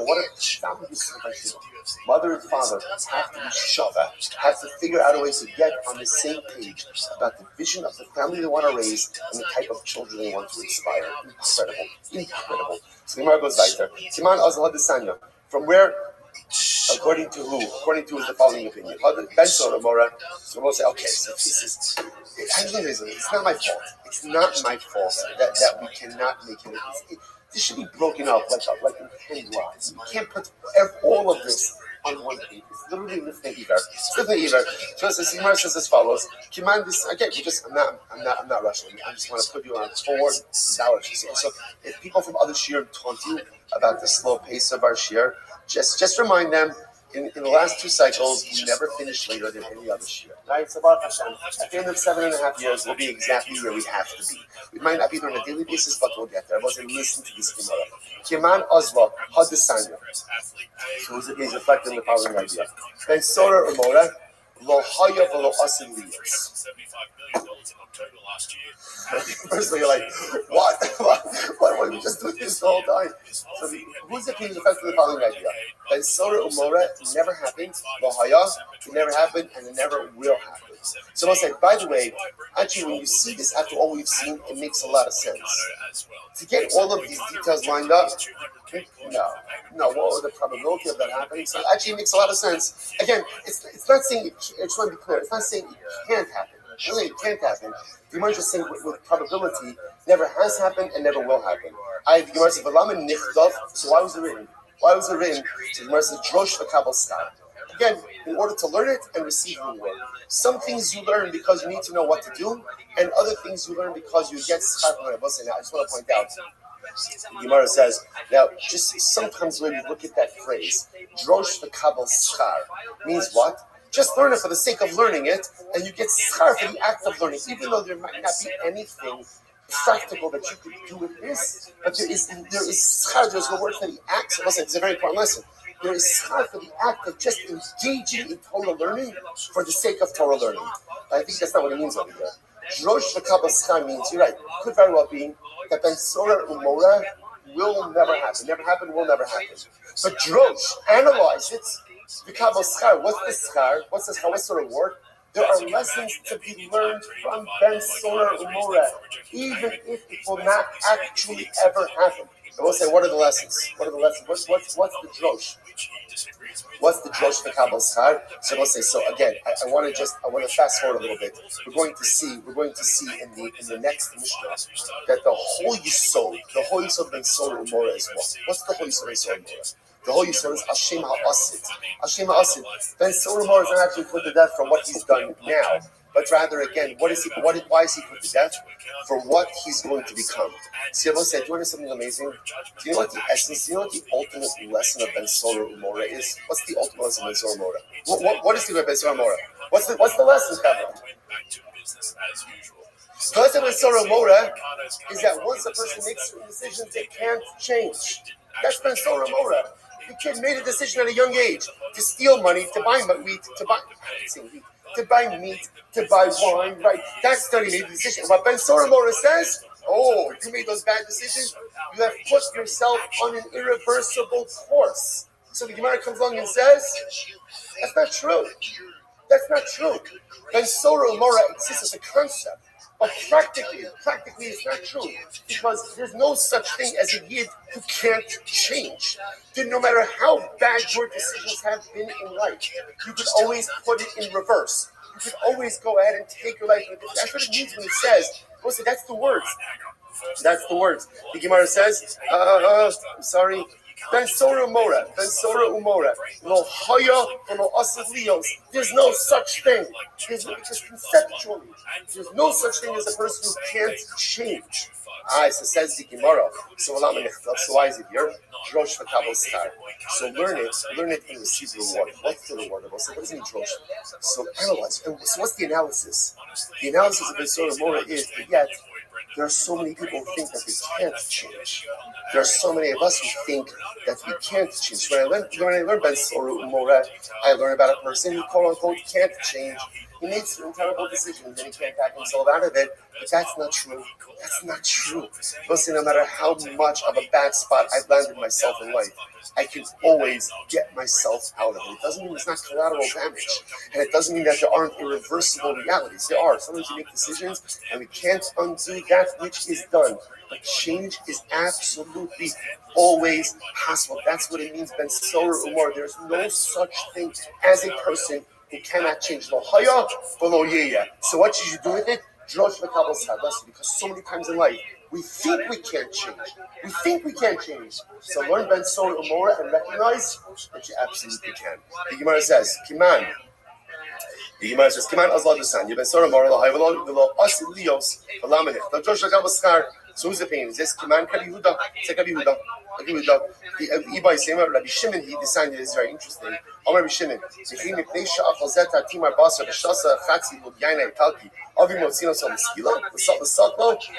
E: mother and father have to be shava, have to figure out a way to get on the same page about the vision of the family they want to raise and the type of children they want to inspire. Incredible. So the Gemara goes weiter. Siman Azal Hadesanya. From where? According to who? According to is the following opinion. Ben Sora Mora. So we'll say, okay, so this is. It's not my fault. It's not my fault that we cannot make it. This should be broken up like in 10 lines. You can't put all of this on one page. It's literally Lifnei Iver. So the Gemara says as follows. Kiman this again. I'm not rushing. I just want to put you on 4 dollars. So if people from other shir taunt you about the slow pace of our shir, just remind them. In the last 2 cycles, we never finished later than any other shir. Right? So at the end of 7.5 years, we'll be exactly where we have to be. We might not be there on a daily basis, but we'll get there. I wasn't listening to this Gemara. Kiman Ozla Hadesanya. So he's reflecting the following idea. Ben Sora Umora Lo Haya V'Lo Asin Liyos. Firstly, you're like, what? Why are you just doing this the whole time? So who's the king reflecting the following idea? Ben Sora Umora never happened. Lo Haya, it never happened, and it never will happen. So I'll say, by the way, actually, when you see this after all we've seen, it makes a lot of sense. To get all of these details lined up, no, what was the probability of that happening? So actually, it makes a lot of sense. Again, it's not saying, I just want to be clear, it's not saying it can't happen. Really, it can't happen. The Gemara just saying with probability, never has happened and never will happen. The Gemara says, so why was it written? So the Gemara says, Drosh v'kabel skar. Again, in order to learn it and receive reward. Some things you learn because you need to know what to do, and other things you learn because you get schar from it. I just want to point out, the Gemara says, now, just sometimes when you look at that phrase, Drosh v'kabel skar, means what? Just learn it for the sake of learning it, and you get schar for the act of learning, even though there might not be anything practical that you could do with this, but there is schar, there's no word for the act. Listen, it's a very important lesson. There is schar for the act of just engaging in Torah learning for the sake of Torah learning. I think that's not what it means over here. Drosh v'kabel schar means, you're right, could very well be that Ben Sora Umora will never happen. Never happen, will never happen. But Drosh, analyze it. V'kabel schar, what's the schar? What's the schar? What sort of word? There are lessons to be learned from Ben Sora Umora, even if it will not actually ever happen. I will say, what are the lessons? What are the lessons? What's the drosh? What's the drosh for Kabbalah Schar? So we'll say. So again, I want to fast forward a little bit. We're going to see in the next Mishnah that the whole Yisod Ben Sora Umora is what? What's the whole Yisod Ben Sora Umora? The whole Yisod is Hashem Ha'asid. Hashem Ha'asid. Ben Sora Umora is not actually put to death for what he's done now, but rather again, why is he put to death? For what he's going to become. See, I will say, do you want to know something amazing? Do you know what the essence, do you know what the ultimate lesson of Ben Sora Umora is? What's the ultimate lesson of Ben Sora Umora? What is the Ben Sora Umora? What's the lesson, Kevin? The lesson of Ben Sora Umora is that once a person makes certain decisions, they can't change. That's Ben Sora Umora. The kid made a decision at a young age to steal money, to buy meat, to buy wine, right? That's not he made the decision. But Ben Sora Umora says, oh, you made those bad decisions, you have put yourself on an irreversible course. So the Gemara comes along and says, that's not true. That's not true. Ben Sora Umora exists as a concept. But practically, it's not true, because there's no such thing as a yid who can't change. Then no matter how bad your decisions have been in life, you could always put it in reverse. You could always go ahead and take your life. That's what it means when it says, listen, that's the words. That's the words. The Gemara says, I'm sorry, Ben Sora Umora, lo haya v'lo asid lios. There's no such thing. Because conceptually, there's no such thing as a person who can't change. So says the Gemara. So why is it here? Drosh v'kabel schar. So learn it and receive the reward. What's the reward? What does it mean, drosh? So analyze. And so what's the analysis? The analysis of Ben Sora Umora is that yet there are so many people who think that they can't change. There are so many of us who think that we can't change. When I learn Ben Sora Umora, I learn about a person who quote unquote can't change. He made certain terrible decisions and he can't back himself out of it. But that's not true. That's not true. Listen, no matter how much of a bad spot I've landed myself in life, I can always get myself out of it. It doesn't mean it's not collateral damage. And it doesn't mean that there aren't irreversible realities. There are. Sometimes you make decisions and we can't undo that which is done. But change is absolutely always possible. That's what it means, Ben Sora Umora. There's no such thing as a person who cannot change. Lo haya v'lo yeya. So what should you do with it? Drosh v'kabel schar. Listen, because so many times in life, we think we can't change. So learn Ben Sora Umora and recognize that you absolutely can. The Gemara says, Kiman azla dusan. You Ben Sora Umora lo haya v'lo asid lios v'lamanich. The drosh v'kabel schar. So who's the opinion? Is this Kiman Kabi Huda? It's like Kabi Huda. The Ibai saying Rabbi Shimon, he decided it's very interesting. Rabbi Shimon,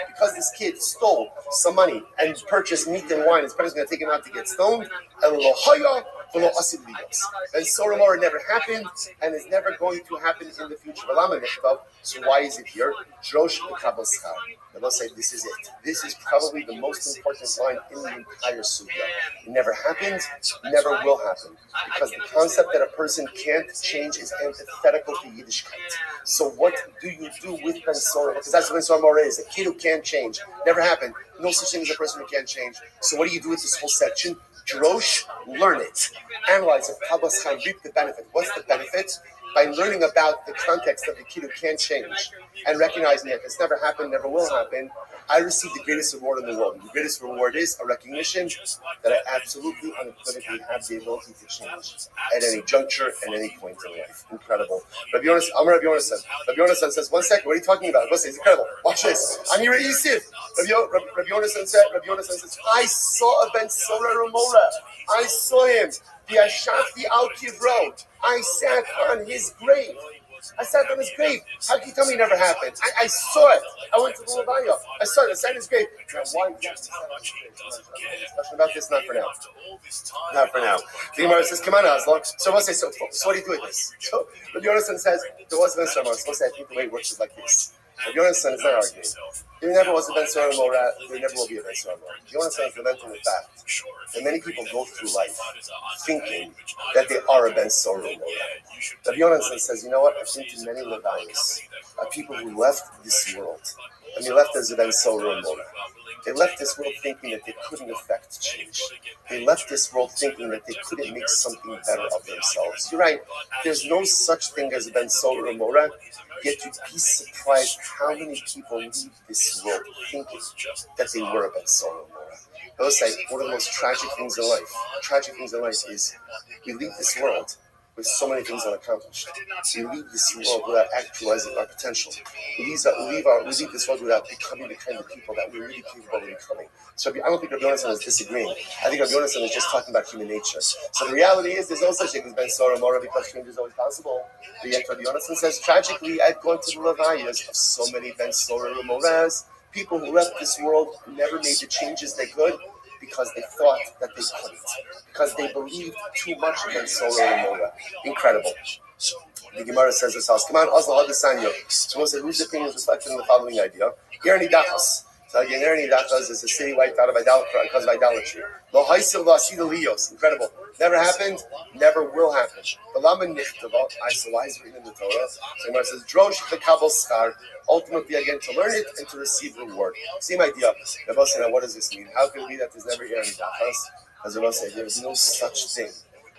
E: because this kid stole some money and purchased meat and wine, his parents are going to take him out to get stoned. And Sora Umora never happened and is never going to happen in the future. So why is it here? Drosh v'kabel schar. And they'll say, this is it. This is probably the most important line in the entire sugya. It never happened, never will happen. Because the concept that a person can't change is antithetical to Yiddishkeit. So what do you do with Ben Sora? Because that's what Ben Sora Umora is. A kid who can't change. Never happened. No such thing as a person who can't change. So what do you do with this whole section? Drosh, learn it. Analyze it. Kabbalah Schar, reap the benefit. What's the benefit? By learning about the context of the kid who can't change and recognizing that it's never happened, never will happen, I receive the greatest reward in the world. The greatest reward is a recognition that I absolutely, unequivocally have the ability to change at any juncture, at any point in life. Incredible. Rabbi Yonasan. Rabbi Yonasan says, 1 second, what are you talking about? Listen, it's incredible. Watch this. I'm here at Yisif. Rabbi Yonasan says, I saw a Ben Sora Umora. I saw him. The Ashafti Al Kivro. I sat on his grave. How can you tell me it never happened? I saw it. I went to the Levaya. I saw it. I sat on his grave. Now, why did you say discussion about this? Not for now. The Gemara says, come on, Aslan. So we'll say, so what do you do with this? So Rabbi Yonasan says, there was no sermon. So we'll say, I think the way it works is like this. Rabbi Yonasan is not arguing. There never was a Ben Sora Mora, there never will be a Ben Sora Mora. Rabbi Yonasan is lamenting the fact that many people go through life thinking that they are a Ben Sora Mora. Rabbi Yonasan says, you know what, I've been to many Levias, people who left this world, and they left as a Ben Sora Mora. They left this world thinking that they couldn't affect change. They left this world thinking that they couldn't make something better of themselves. You're right, there's no such thing as a Ben Sora Mora, yet you'd be surprised how many people leave this world thinking that they were a Ben Sora Mora. I will say, one of the most tragic things in life is we leave this world with so many things unaccomplished. We leave this world without actualizing our potential. We leave this world without becoming the kind of people that we're really capable of becoming. So I don't think Rabbi Yonasan is disagreeing. I think Rabbi Yonasan is just talking about human nature. So the reality is there's no such thing as Ben Sora Mora because change is always possible. But yet Rabbi Yonasan says, tragically, I've gone to the Levayas of so many Ben Sora Moras, people who left this world never made the changes they could, because they thought that they couldn't, because they believed too much in Sora and Mora. Incredible. The Gemara says this house. Come on, Oslo Hadasanyo. So we'll say whose opinion is reflected in the following idea. Yerni Dachas. So again, Yerni Dachas is a city wiped out of because of idolatry. Lo Haisil Vasida Lios. Incredible. Never happened, never will happen. The Lama Nichtava, why is written in the Torah. So Gemara says, Drosh the Kabul Star. Ultimately, again, to learn it and to receive reward. Same idea. Rabbi said, now what does this mean? How can it be that there's never Yerni Dachas? As Rabbi said, there is no such thing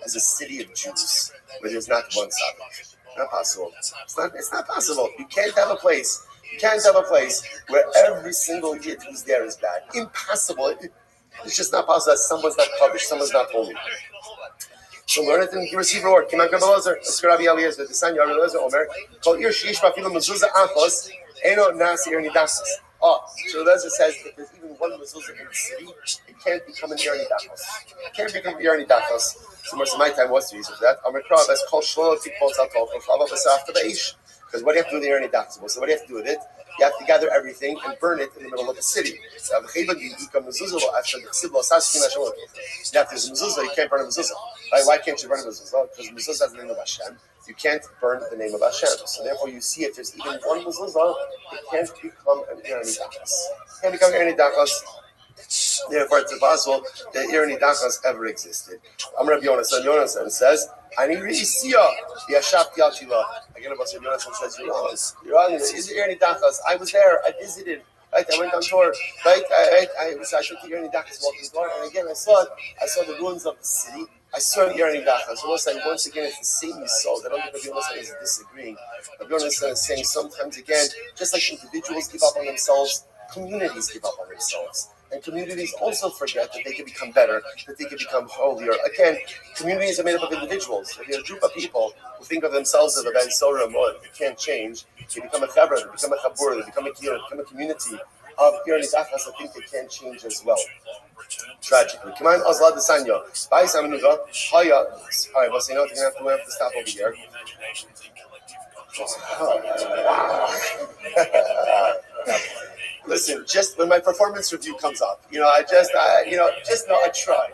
E: as a city of Jews where there's not one tzaddik. Not possible. It's not possible. You can't have a place where every single yid who's there is bad. Impossible. It's just not possible that someone's not covered, someone's not holy. So learn it and you receive reward. Kiman Kabbalazar, Rabbi Eliezer, the son of Rabbi Eliezer, Omer, Kol Ir Sheish Bafilo Mezuzah Achos, Eno Nasi Yerni Dachas. Oh, so Eliezer says if there's even one mezuzah in the city, it can't become an Yerni Dachas. It can't become an Yerni Dachas. So most of my time was to use for that. Amar that's called Shlomo Tikpol Zatol from Chava Basafta Beish. Because what do you have to do with the Yerni Dachas? So what do you have to do with it? You have to gather everything and burn it in the middle of the city. So if there's a mezuzah, you can't burn a mezuzah. Right? Why can't you burn a mezuzah? Because mezuzah has the name of Hashem. You can't burn the name of Hashem. So therefore you see if there's even one mezuzah, it can't become an Yerni Dachas. It can't become Yerni Dachas. Therefore, it's impossible that Yerni Dachas ever existed. Rabbi Yonasan says, "Ani Reisiya Yashafti Al Shila." Again, Rabbi Yonasan says, "You're on. Is Yerni Dachas? I was there. I visited. Right, I went on tour. Right, I took the Yerni Dachas walking the door, and again, I saw the ruins of the city. I saw Yerni Dachas. So once again, it's the same you saw. I don't think Rabbi Yonasan is disagreeing. Rabbi Yonasan is saying sometimes again, just like individuals give up on themselves, communities give up on themselves. And communities also forget that they can become better, that they can become holier. Again, communities are made up of individuals. If you're a group of people who think of themselves as a Ben Sora Mora, they can't change, they become a chabra, they become a chabur, they become a kir, they become a community of Yerni Dachas. I think they can change as well. Tragically. Come on, Osla Desanyo. Bye, Samanuga. Hiya. All right, well, so you know what, we have to stop over here. Oh, wow. Listen, just when my performance review comes up, I tried.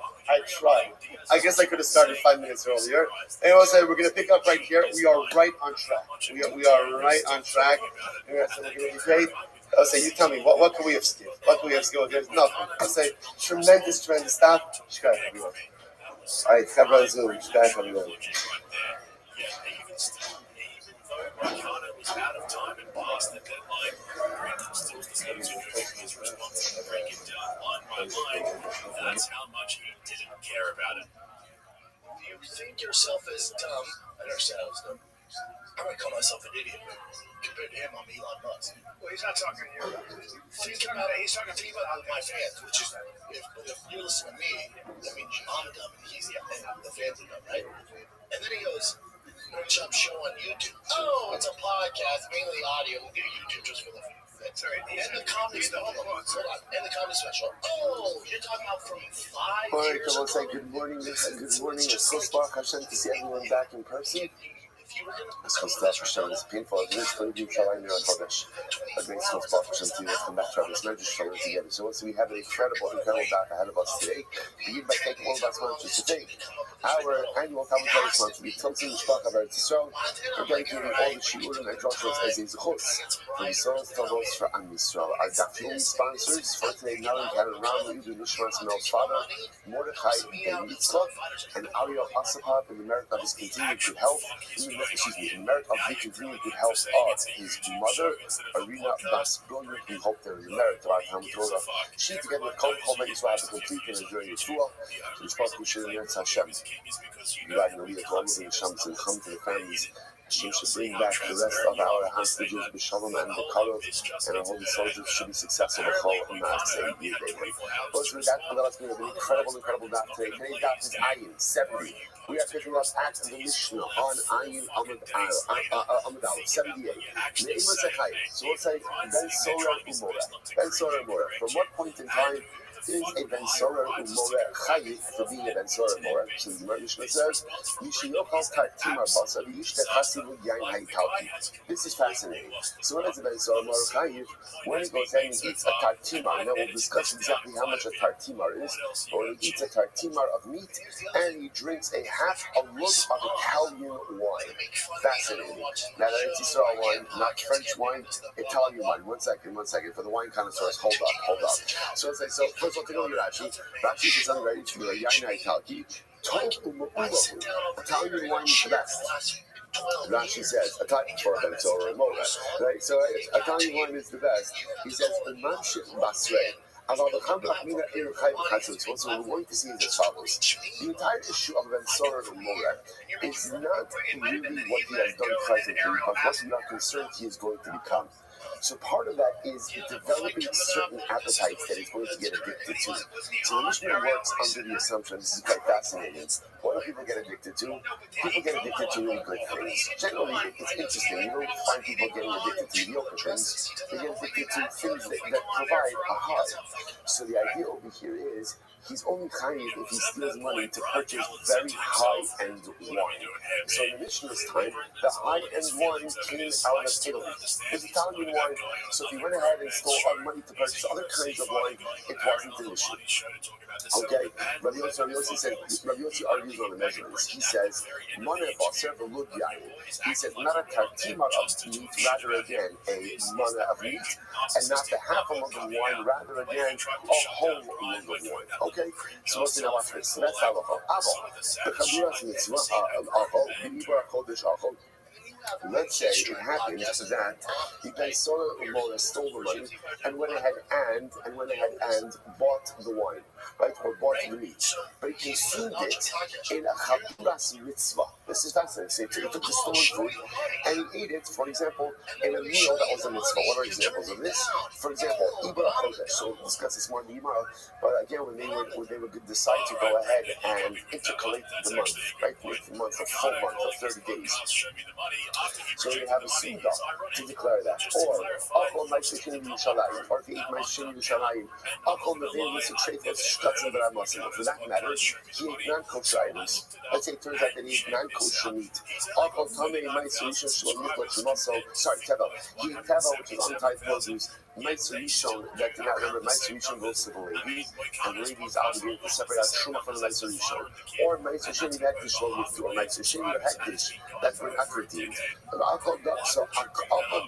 E: I guess I could have started 5 minutes earlier. And I'll say we're going to pick up right here. We are right on track. We are right on track. We're going to be great. I'll say, you tell me, what can we have skipped? What can we have skipped? There's nothing. I'll say, tremendous stuff. Shkaya, everyone. All right, Chabra Zoom. Shkaya, everyone.
F: Ricardo was out of time and past the deadline. Brendan still continues to do his response to break it down line by line. That's how much he didn't care about it.
G: Do you think yourself as dumb? I never said I was dumb. I might call myself an idiot, but compared to him, I'm Elon Musk. Well, he's not talking to you. He's talking to you about my fans, which is, if you listen to me, that means I'm dumb and he's the fans are dumb, right? And then he goes, Chum show on YouTube. Oh, it's a podcast, mainly audio. We'll do YouTube just for the fans. And the comedy special. Hold on. And the comedy special. Oh, you're talking about from 5
E: All right,
G: years
E: come on,
G: ago.
E: say good morning. Good morning. It's so far, Hashem, to see everyone back in person. It's so far, Hashem. It's painful. It is for you, Shalim, you're on Kodesh. A great so far, Hashem, to come back to our marriage together. So we have an incredible back ahead of us today. Begin by thanking all of us for just today. Our annual commentary sponsor, the Tilton Shpach of Eretz Yisrael, for dedicating all the shiurim and drashos as a zechus for the souls tovos for Am Yisrael. Our dafyum sponsors for today, Naren Karen Ram, Ubi Nishmas Mel's father, Mordechai Ben Yitzchak, and Ariel Asapov, in the merit of his continued good health. In the merit of the continued good health of his mother, Arina Bas Brilliant. We hope they're in the merit of our Talmud Torah. She together with Kol Chol Israel have a complete and enduring Yeshua. So it's possible to Eretz Hashem. Right, and we have to the Shams and come to the families. Hashem should bring back the rest of our hostages, B'Shalom and B'Karov, and our holy soldiers should be successful. B'Chol and Ma'aseh Yidei. Those with that, it's been an incredible daf today. Today's daf is Ayin 70. We are picking up at the Mishnah on Ayin Amud Aleph 78. So we'll say Ben Sorah Umorah. Ben Sorah Umorah. From what point in time is a Ben Sorah Umorah Chayit for being a Ben Sorah Umorah? So the Mishnah says, Yishiyochal Tartimar Basa Yishteh Chasivu Yain Hayitalki. This is fascinating. So when it's a Ben Sorah Umorah Chayit, when he goes ahead and eats a tartimar, now we'll discuss exactly how much a tartimar is, or he eats a tartimar of meat, and he drinks a half a lug of Italian wine. Fascinating. Now that it's Israel wine, not French wine, Italian wine. One second. For the wine connoisseurs, hold up. So let's say, so first of all, take a look at Rashi. Rashi says I'm ready to be a Yaina Italki. Italian wine is the best. Rashi says, a type for Ben Sorah Umorah. Right? So Italian wine is the best. He says, Manshit Basrei. So what we're going to see is as follows. The entire issue of Ben Sorah Umorah is not really what he has done presently, but what we are concerned he is going to become. So part of that is developing certain appetites that he's going to get addicted to. So the Mishnah works under the assumption, this is quite fascinating. What do people get addicted to? People get addicted to really good things. Generally, it's interesting. You don't find people getting addicted to mediocre things. They get addicted to things that provide a high. So the idea over here is, he's only chayiv if he steals money to purchase very high-end wine. So in the Mishnah's time, the high-end wine came out of Italy. It's Italian wine, so if he went ahead and stole money to purchase other kinds of wine, it wasn't an issue. Okay, Rabbi Yossi argues on the measurements. He says, he says, not a tartimar of meat, rather again a mana of meat, and not the half a mug of wine, rather again a whole mug of wine. Okay, so let's now watch this. So that's halacha. The chaburas mitzvah, let's say it happens that the Ben Sorah Umorah stole the money and went ahead and bought the wine, right, or bought the meat, but he consumed it in a chaburas mitzvah. This is fascinating. So he took the stolen food and he ate it, for example, in a meal that was a mitzvah. What are examples of this? For example, Ibra Chodesh. So we'll discuss this more in the Gemara. But again, when they would decide to go ahead and intercalate the month, right, make the month a full month of 30 days. So you have a suda to declare that. Or Achol Ma'aseh Yerushalayim. Or if you eat Ma'aseh Yerushalayim, Achol Mevin Mitzvah Sheikhos Shkatzim B'Ramasim. For that matter, he ate non-kosher items. Let's say it turns out that he ate non-kosher meat. Achol Tamei Ma'aseh Yishon Shalom Miklat Shemaso. Sorry, Teva. He ate Teva, which is untied produce. Ma'aseh Yishon, that did not remember, Ma'aseh Yishon goes to the Levi, and the Levi is obligated to separate out Truma from the Ma'aseh Yishon. Or Ma'aseh Sheni Hektish Lo Yiftu, or Ma'aseh Sheni or Hektish, that's when Akritim. So Alcohol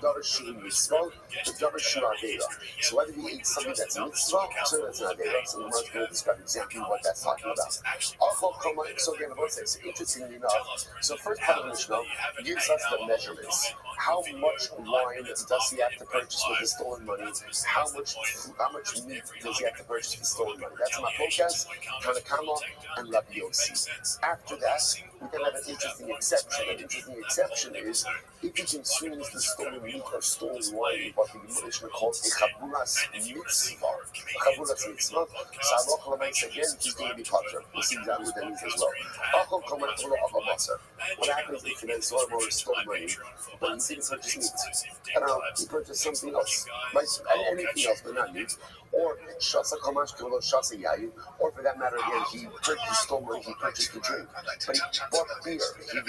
E: Davar Shu Mitzvah, the Davar Shu Aveda. So whether we eat something that's a mitzvah, so that's an Aveda, so the Gemara is going to describe exactly what that's talking about. Alcohol Koma, so again, what's this? Interestingly enough, so first part of the Mishnah gives us the measurements. How much wine does he have to purchase with the stolen money? How much meat does he have to purchase with the stolen money? That's my podcast, Tanakama, and Rabbi Yossi. After that, we can have an interesting exception. An interesting exception is if he consumes the stolen meat or stolen wine, what the Mishnah calls a chaburas mitzvah. A chaburas mitzvah. So again, he's going to be kosher. We'll see exactly what that means as well. what happens if you then stole money, but you didn't purchase meat? I don't know, you purchased something else, right? Anything else, but not meat. Or shasa kamash kilo shasa yayu, or for that matter, again, he stole money, he purchased the drink, but he bought beer. He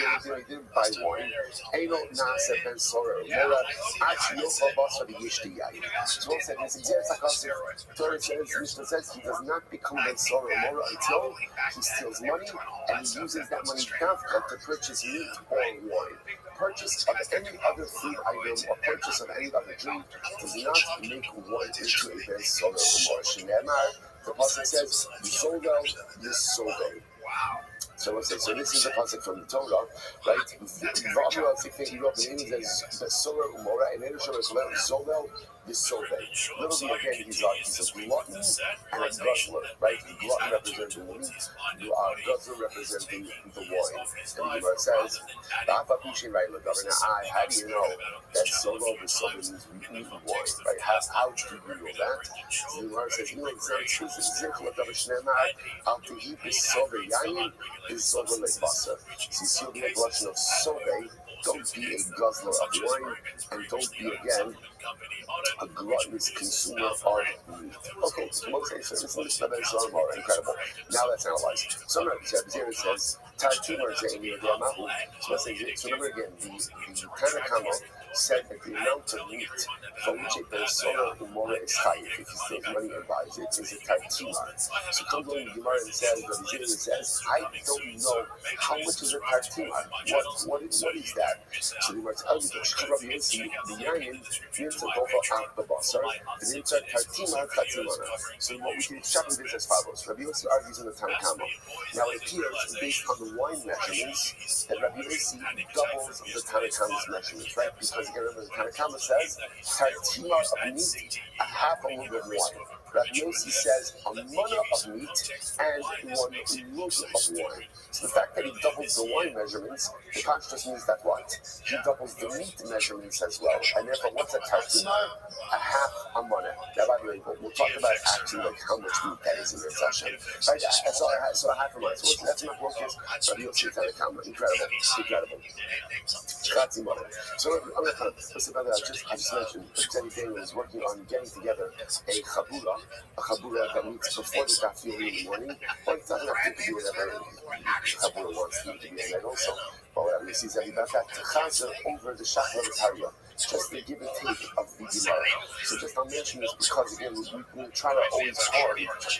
E: didn't buy wine. Eno nase ben soror mora ach yoko basa b'yishti yayu. So he said, this exact sakasif. Torah says, Mishnah says, he does not become ben soror mora until he steals money and he uses that money dafka to purchase meat or wine. Purchase of any other food item or purchase of any other drink does not make one into a ben soror mora. Shnemar, the pasuk says, Yisodel Yisodel. So let's say, so this is a pasuk from the Torah, right? Rabbi says, Besora Umora, and then it shows Zolel Yisodel. Literally, again, he's a glutton and a guzzler, right? Glutton representing the meat, guzzler representing the wine. And the Gemara says, how do you know that Zolel Yisodel means meat and wine, right? How do you know that? The Gemara says, you know exactly, this is Zikla Davashnema, Al Tehi Besover Yayin, Besover Lebasa. So you see the collection of Sobe, don't be a guzzler of wine, and don't be, again, a gluttonous consumer of meat. Okay, so Moshe says, this is the Mishnah more incredible. Now let's analyze. So here it says, Tartumar Zaini Adamahu. So let's say, so remember again, the Tanakama said that the amount of meat for which a persona umora is high, if he steals money and buys it, is a tartima. So comes along the Gemara and says, Rabbi says, I don't know how much is a tartima. What is that? So the Gemara tells you, Rabbi Yossi, the yayin, Yinsa Bofa Ak Babasar, the Yinsa tartima Tatimana. So what we can extrapolate this as follows. Rabbi Yossi argues in the Tanakama. Now it appears, based on the wine measurements, that Rabbi Yossi doubles the Tanakama's measurements, right? Because again, remember the Tanakama says, tartima of meat, a half a lug of wine. Rabbi Yossi says a mana of meat and 1 lug of wine. So the fact that he doubles the wine measurements, the Pach just means that what? He doubles the meat measurements as well. And therefore, what's a tartima? A half a mana. Now, by the way, we'll talk about actually like how much meat that is in this session. Right? So a half a mana. So that's my focus. Rabbi Yossi Tanakama. Incredible. So I'm going to listen about that. I just mentioned Jenny Daniel is working on getting together a chabura that meets before the dafil in the morning. Or it doesn't have to do whatever chabura wants to be at night also. But whatever he sees about that, to chazer over the shachar v'tarya. Just the give and take of the Gemara. So just I'll mention this because again we try to always pause. I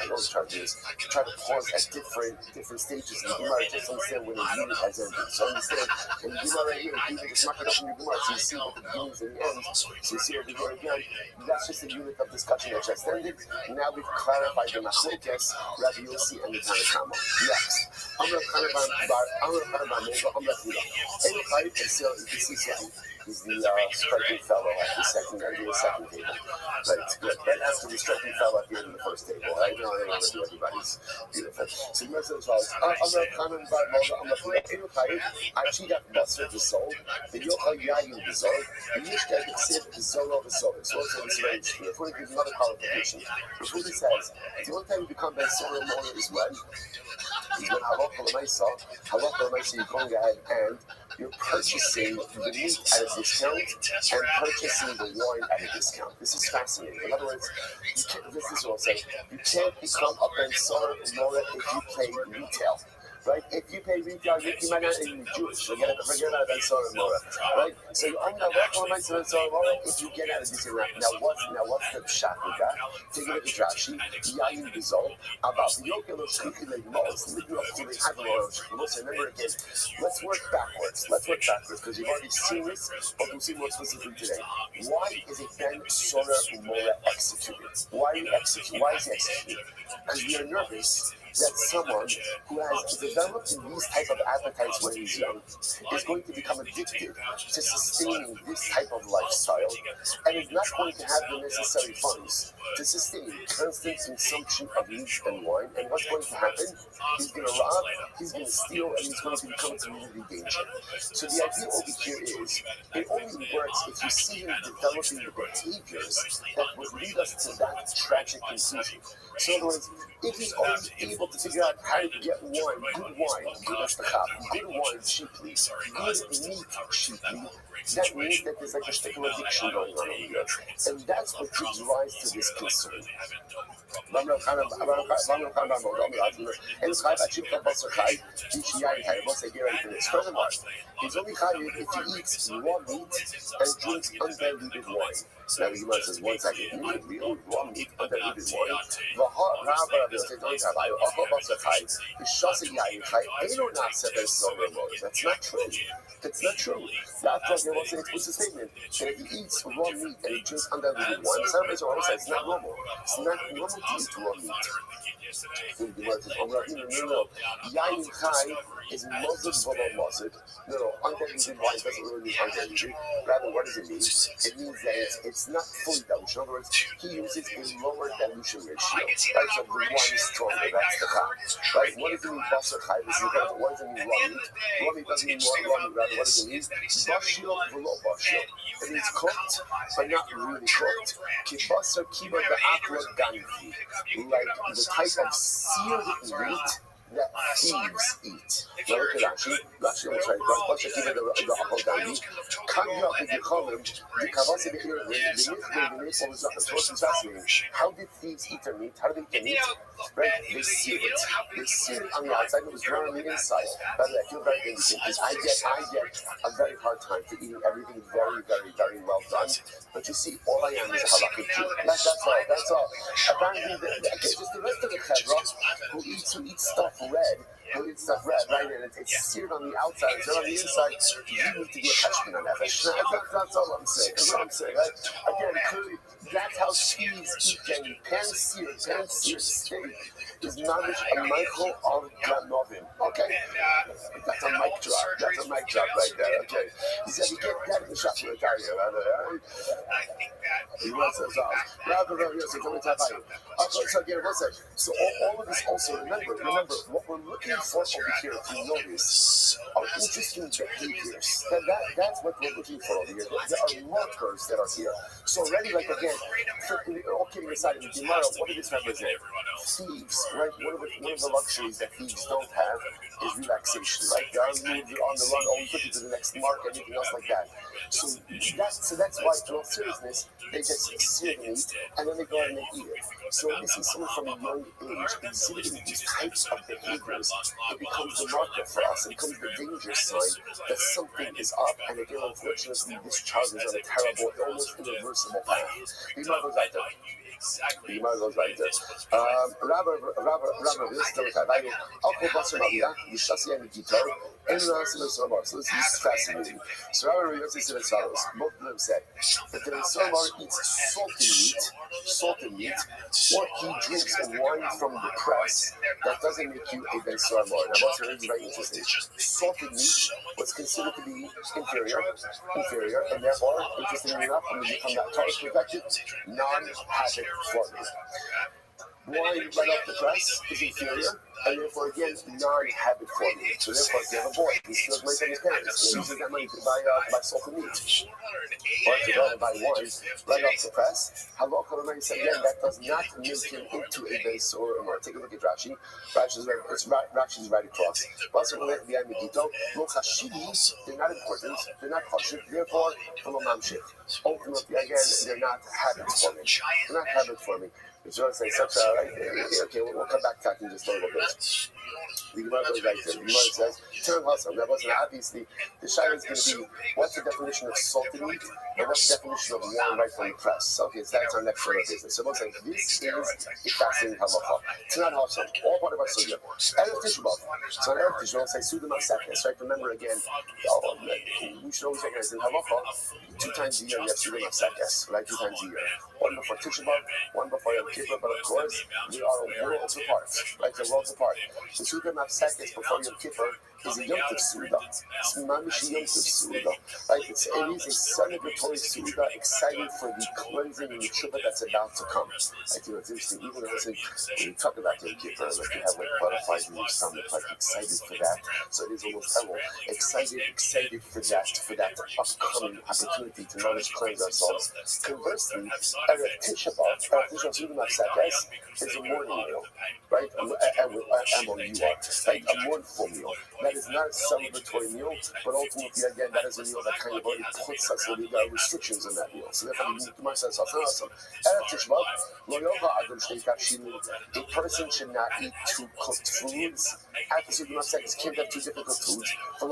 E: always try to do this. Try to pause at different stages in the Gemara just to understand when the unit has ended. So understand in the Gemara right here, it's not going to be Gemara. So you see what the beginnings and the ends. So you see over here again. That's just a unit of discussion that just ended. Now we've clarified the Machlokes, Rabbi Yossi, and the Tanakama. Next, I'm going to kind of he's the striking fellow at the second table. Right, good. Right after the striking fellow at the end of the first table. I know I don't want to do everybody's beautiful. So the message was, I'm not coming by Moga, I'm not going to actually got Basra the soul, the Yocha Yayin the soul, the Yishka the Sid the Zolo the soul. So it's very interesting. If we give another qualification, which really says, the only time you become Ben Solo Mona is when Halakha Lamaisa, you're going ahead and you're purchasing the meat at a discount and purchasing the wine at a discount. This is fascinating. In other words, this is what I'll say. You can't become a Ben Solo Mona if you play retail. Right? If you pay retail, you might not even Jewish. Forget about Ben Solo Mora. Right? So you're only welcome Ben Solo Mora if you get out of this round. Now what's the shot with that? Take a look at Rashi. Yayin Bizol. About the Yokel of Shkiki like Mos. Remember again. Let's work backwards because you've already seen this, but we'll see more specifically today. Why is it Ben Solo Mora executed? Why is he executed? Because we are nervous that someone who has developed these type of appetites when he's young is going to become addicted to sustaining this type of lifestyle and is not going to have the necessary funds to sustain constant consumption of meat and wine. And what's going to happen? He's going to rob, he's going to steal, and he's going to become a community danger. So the idea over here is it only works if you see him developing the behaviors that would lead us to that tragic conclusion. So in other words, if he's always able able to figure out how to get wine, good wine, good wine cheaply, good meat cheaply, that means that there's like a particular addiction going on over here. And that's what gives rise to this concern. Furthermore, he's only chayiv if he eats raw meat and drinks undiluted wine. Now the Gemara says, one second, you eat real raw meat, undiluted wine. That's not true. That's not true. That's what's an explicit statement. That if he eats raw meat and he drinks undiluted wine, it's not normal. It's not normal to eat raw meat. No. Yain chai is muzzled v'lo muzzled. No, undiluted wine doesn't really mean undiluted. Rather, what does it mean? It means that it's not fully dilution. In other words, he uses a lower dilution ratio. Right, so the wine is stronger. That's the chai. Right? What does it mean? Basar chai. What does it mean? Raw meat. Raw meat doesn't mean raw meat. Rather, what does it mean? Bashil v'lo bashil. It means cooked, but not really cooked. Kibasar kiba da'akla ganfi. Like the type of seared meat that thieves eat. Now look at Rashi. Rashi will try. Basar kiba da'akla ganfi. Kanya b'yicholim dikavasi b'chir. It's fascinating. How did thieves eat their meat? How do they eat their meat? Right? They sear it. They sear it on the outside. It was dry on the inside. By the way, I feel very innocent because I get a very hard time for eating everything very, very, very well done. But you see, all I am is a halakhic Jew. That's all. Apparently, just the rest of the chevra who eats stuff red, right? And it's seared on the outside, it's on the inside. You need to do a cheshbon on that. That's all I'm saying. That's what I'm saying. Right? Again, clearly, that's how cheese eaten, pan-seared steak is mamish a micro of ganovim. Okay? That's a mic drop. That's a mic drop right there. Okay? He said, you get that in the shop for a guy here. He wants us off. So again, one second. So all of this also, remember, what we're looking for over here, if you notice, are interesting behaviors. That's what we're looking for over here. There are markers that are here. So already, like again, all kidding aside, in the Gemara, what did this represent? Thieves, right? One of the luxuries that thieves don't have is relaxation, right? They are on the run, always looking to the next mark, anything else like that. So that's why, in all seriousness, they just sear the meat and then they go and they eat it. So when we see someone from a young age exhibiting these types of behaviors, it becomes the marker for us. It becomes the danger sign that something is up, and again, unfortunately, this child is on a terrible, almost irreversible path. The Gemara goes like that. Rabbi, so this is fascinating. So Rabbi said as follows. Both of them said that the Sarmar eats salted meat, or he drinks wine from the press, that doesn't make you a Ben Sarmar. Now, what's very interesting. Salted meat was considered to be inferior, and therefore, interestingly enough, when you become that Torah protected, non-habit forming. Wine right off the press is inferior, and therefore again non-habit forming. So therefore, if you have a boy, he steals money from his parents, he uses that money to buy salted meat, or to go and buy wine right off the press. Halakha said again that does not make him into a base or more. Take a look at Rashi. Rashi is right across. They're not important. They're not chashuv. Therefore, ultimately, again, they're not habit forming. They're not habit forming. It's just say such a okay. We'll come back to that in just a little bit. The Gemara goes right there. The Gemara says, "Turn hustle." That wasn't obviously the shayla is going to be what's the definition of salted meat and what's the definition of wine right from the press. Okay, so that's our next order of business. So we'll say this is a fascinating halacha. It's not hustle. All part of our sugya. Erev Tisha B'av. So on Erev Tisha B'av, we'll say Suda Masakis. Right? Remember again. We should always recognize in halacha 2 times a year you have Suda Masakis. Right? 2 times a year. One before Tisha B'av, one before Yom Kippur, but of course, we are worlds apart, right? They're worlds apart. The Suda Mafsekes before Yom Kippur is a Yom Tov Suda. It's Mamish Yom Tov Suda, right? It is a celebratory Suda, excited for the cleansing and the tshuva that's about to come. I think it's interesting, even though when you talk about Yom Kippur, like you have like butterflies in your stomach, like excited for that. So it is almost excited for that upcoming opportunity to not just cleanse ourselves. Conversely, Erev Tisha B'av, Suda nafsakes is a morning meal, right? M-O-U-R, right? A mournful meal. That is not a celebratory meal, but ultimately, again, that is a meal that kind of already puts us, there are restrictions on that meal. So therefore, the Gemara says, Erev Tisha B'Av, lo yochel adam shnei tavshilim. A person should not eat two cooked foods. At the Sukkot seconds, can't have two difficult foods. You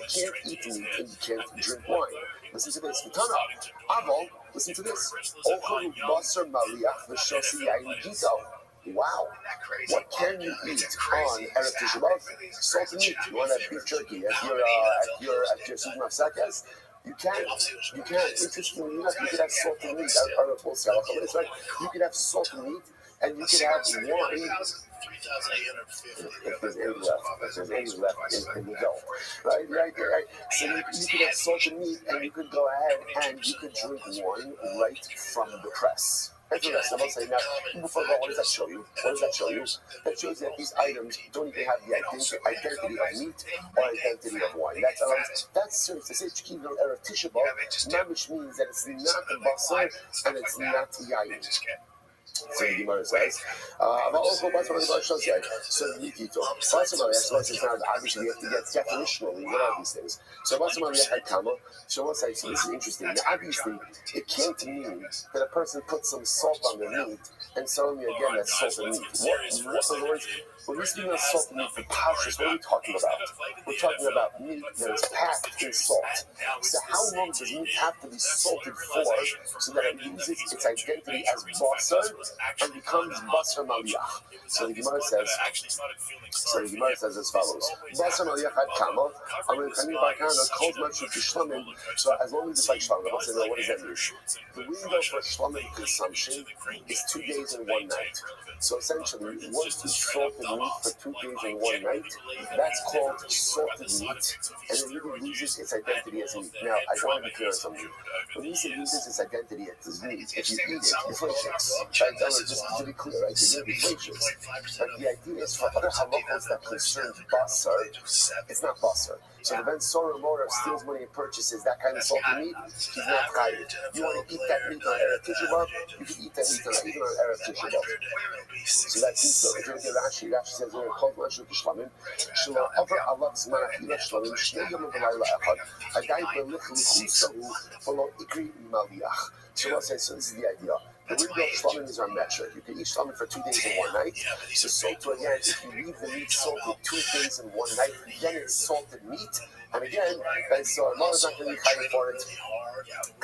E: can't eat meat and you can't drink wine. Listen to this. Aval, listen to this. Wow. What can you eat on Erev Tisha B'Av? Salted meat. You want to have beef jerky at your Sukkot seconds? You can. Interestingly enough, you could have salted meat. Right? You could have salted meat and you could have wine. If there's any left in the dough. Right. So you could have salted meat and you could go ahead and you could drink wine right from the press. That's the rest. I'm not saying now, before I go, what does that show you? That shows that these items don't even have the identity of meat or identity of wine. That's serious. To say Chikin on Erev Tisha B'Av, Mamish means that it's not the basar and it's not yayin. So the Gemara says, so obviously we have to get definitionally what are these things. So this is interesting. Now, obviously, it can't mean that a person puts some salt on their meat and suddenly again that's salted meat. In other words, when we speak about salted meat for pashas, what are we talking about? We're talking about meat that is packed in salt. So how long does meat have to be salted for so that it loses its identity as basar and becomes basar maliyach? So the Gemara says as follows: Basar maliyach had kama. So as long as it's like shlamim, what does that mean? The window for shlamim consumption is 2 days and 1 night. So essentially, once you salt the meat for 2 days and 1 night, that's called salted meat, and it really loses its identity as meat. Now, I want to be clear on something. When you say loses its identity as meat, if you eat it, you're flacious. Right? Just to be clear, right? You're going to be flacious. But the idea is for other halachos that concern basar, it's not basar. So the Ben Sorah Motor steals money and purchases that kind of salted meat, he's not chayiv. You want to eat that meat on Erev Tisha B'Av, you can eat that meat even on Erev Tisha B'Av. So that's it. So if you're going to Rashi says, we're going to call Mashu Kishlamim, Shema Over Allah Zman Achila Shlamim, Shnei Yom V'Layla Echad, Adai Belich L'chusahu, V'lo Ikri Maliach. So this is the idea. The window of shlamim is our metric. You can eat shlamim for 2 days and 1 night. So salted again, if you leave the meat salted 2 days and 1 night, then it's salted meat. And again, Ben Sorah Motor is not going to be chayiv for it.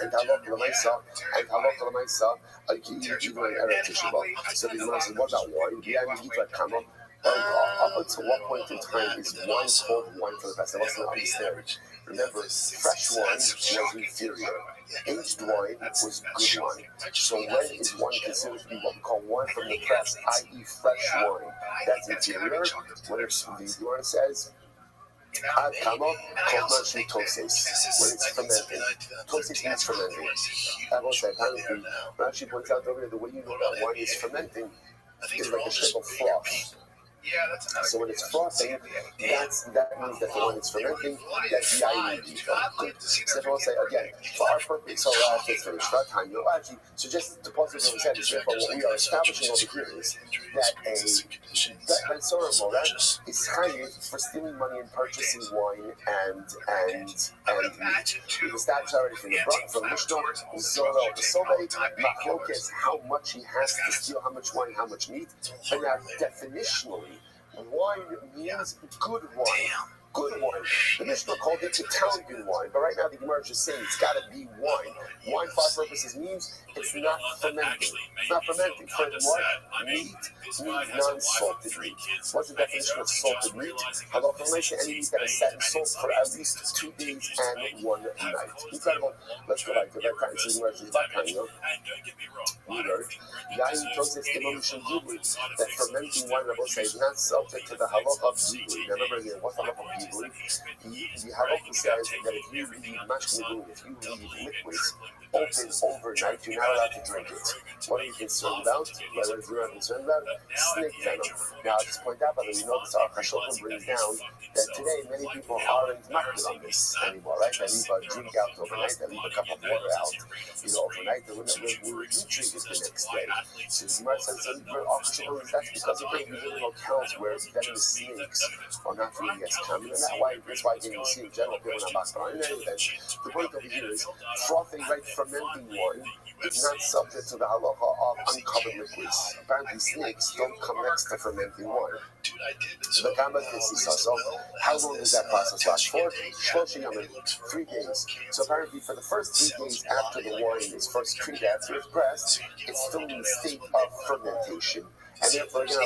E: And halach l'maisa, you can eat even on Erev Tisha B'Av. So the Gemara says, what about wine? Yeah, we eat like kama. Up until what point in time is wine called wine for the best? I wasn't understand. Remember, fresh wine was inferior. Aged wine was good wine. So when is wine considered to be what we call wine from the press, i.e. fresh wine? That's inferior. When the Gemara says, Ad kama called mashri toses, when it's fermenting. Toses means fermenting. That was apparently, Rashi points out over here, the way you know that wine is fermenting is like a shape of froth. So when it's frothing, that means that the wine is fermenting, that's the yayin. Good. So everyone say again, for our purpose, so let's finish. So just to pause it what we said, what we are establishing over here is that Ben Sorah Motor is chayiv for stealing money and purchasing wine and meat. We've established already from Mishnah, Zorah, the Sobei, Machlok is how much he has to steal, how much wine, how much meat. And now definitionally, wine means good wine. Good wine. The Mishnah called it Italian wine, but right now the Gemara is just saying it's got to be wine. Wine for our purposes means it's not fermenting. It's not fermenting. Furthermore, meat means non-salted meat. What's the definition of salted meat? Halakha l'maisa, any meat that is set in salt for at least 2 days and 1 night. Incredible. Let's go back to that kind of thing. That fermenting wine, Rabbi says, is not subject to the halakha of Zibui. Remember again, what's the halakha of Zibui? The halakha says that if you leave liquids open overnight, you're not allowed to drink it. What are you concerned about? What are you concerned about? snake venom. Now, I'll just point out, but we know this Shulchan brings down that today many people aren't makbid on this anymore, right? They leave a drink out overnight, they leave a cup of water out, overnight, they wouldn't drink it the next day. So Gemara says that's because of the locales where venomous snakes are not really as common, and that's why you see in general people are not makbid on it. The point over here is frothing, right, fermenting wine is not subject to the halacha of uncovered liquids. Apparently, snakes don't come next to fermenting wine. So how long does that process last for? 3 days. So apparently, for the first 3 days after the wine is first treated, after it's pressed, it's still in the state of fermentation. And therefore, again,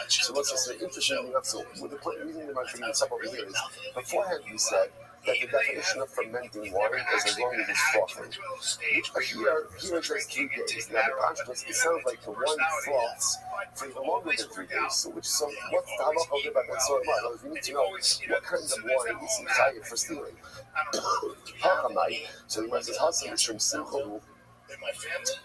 E: so what's this interesting enough? So, with the point reason I'm bringing this up over here is beforehand we said that the definition of fermenting wine is as long as it's frothing. Here it says 3 days. Now, the contrast, it sounds like the wine froths for even longer than 3 days. So what's the halacha about that sort of wine? We need to know what kind of wine is chayav for stealing. So the Gemara says, "Hasim is from simcha."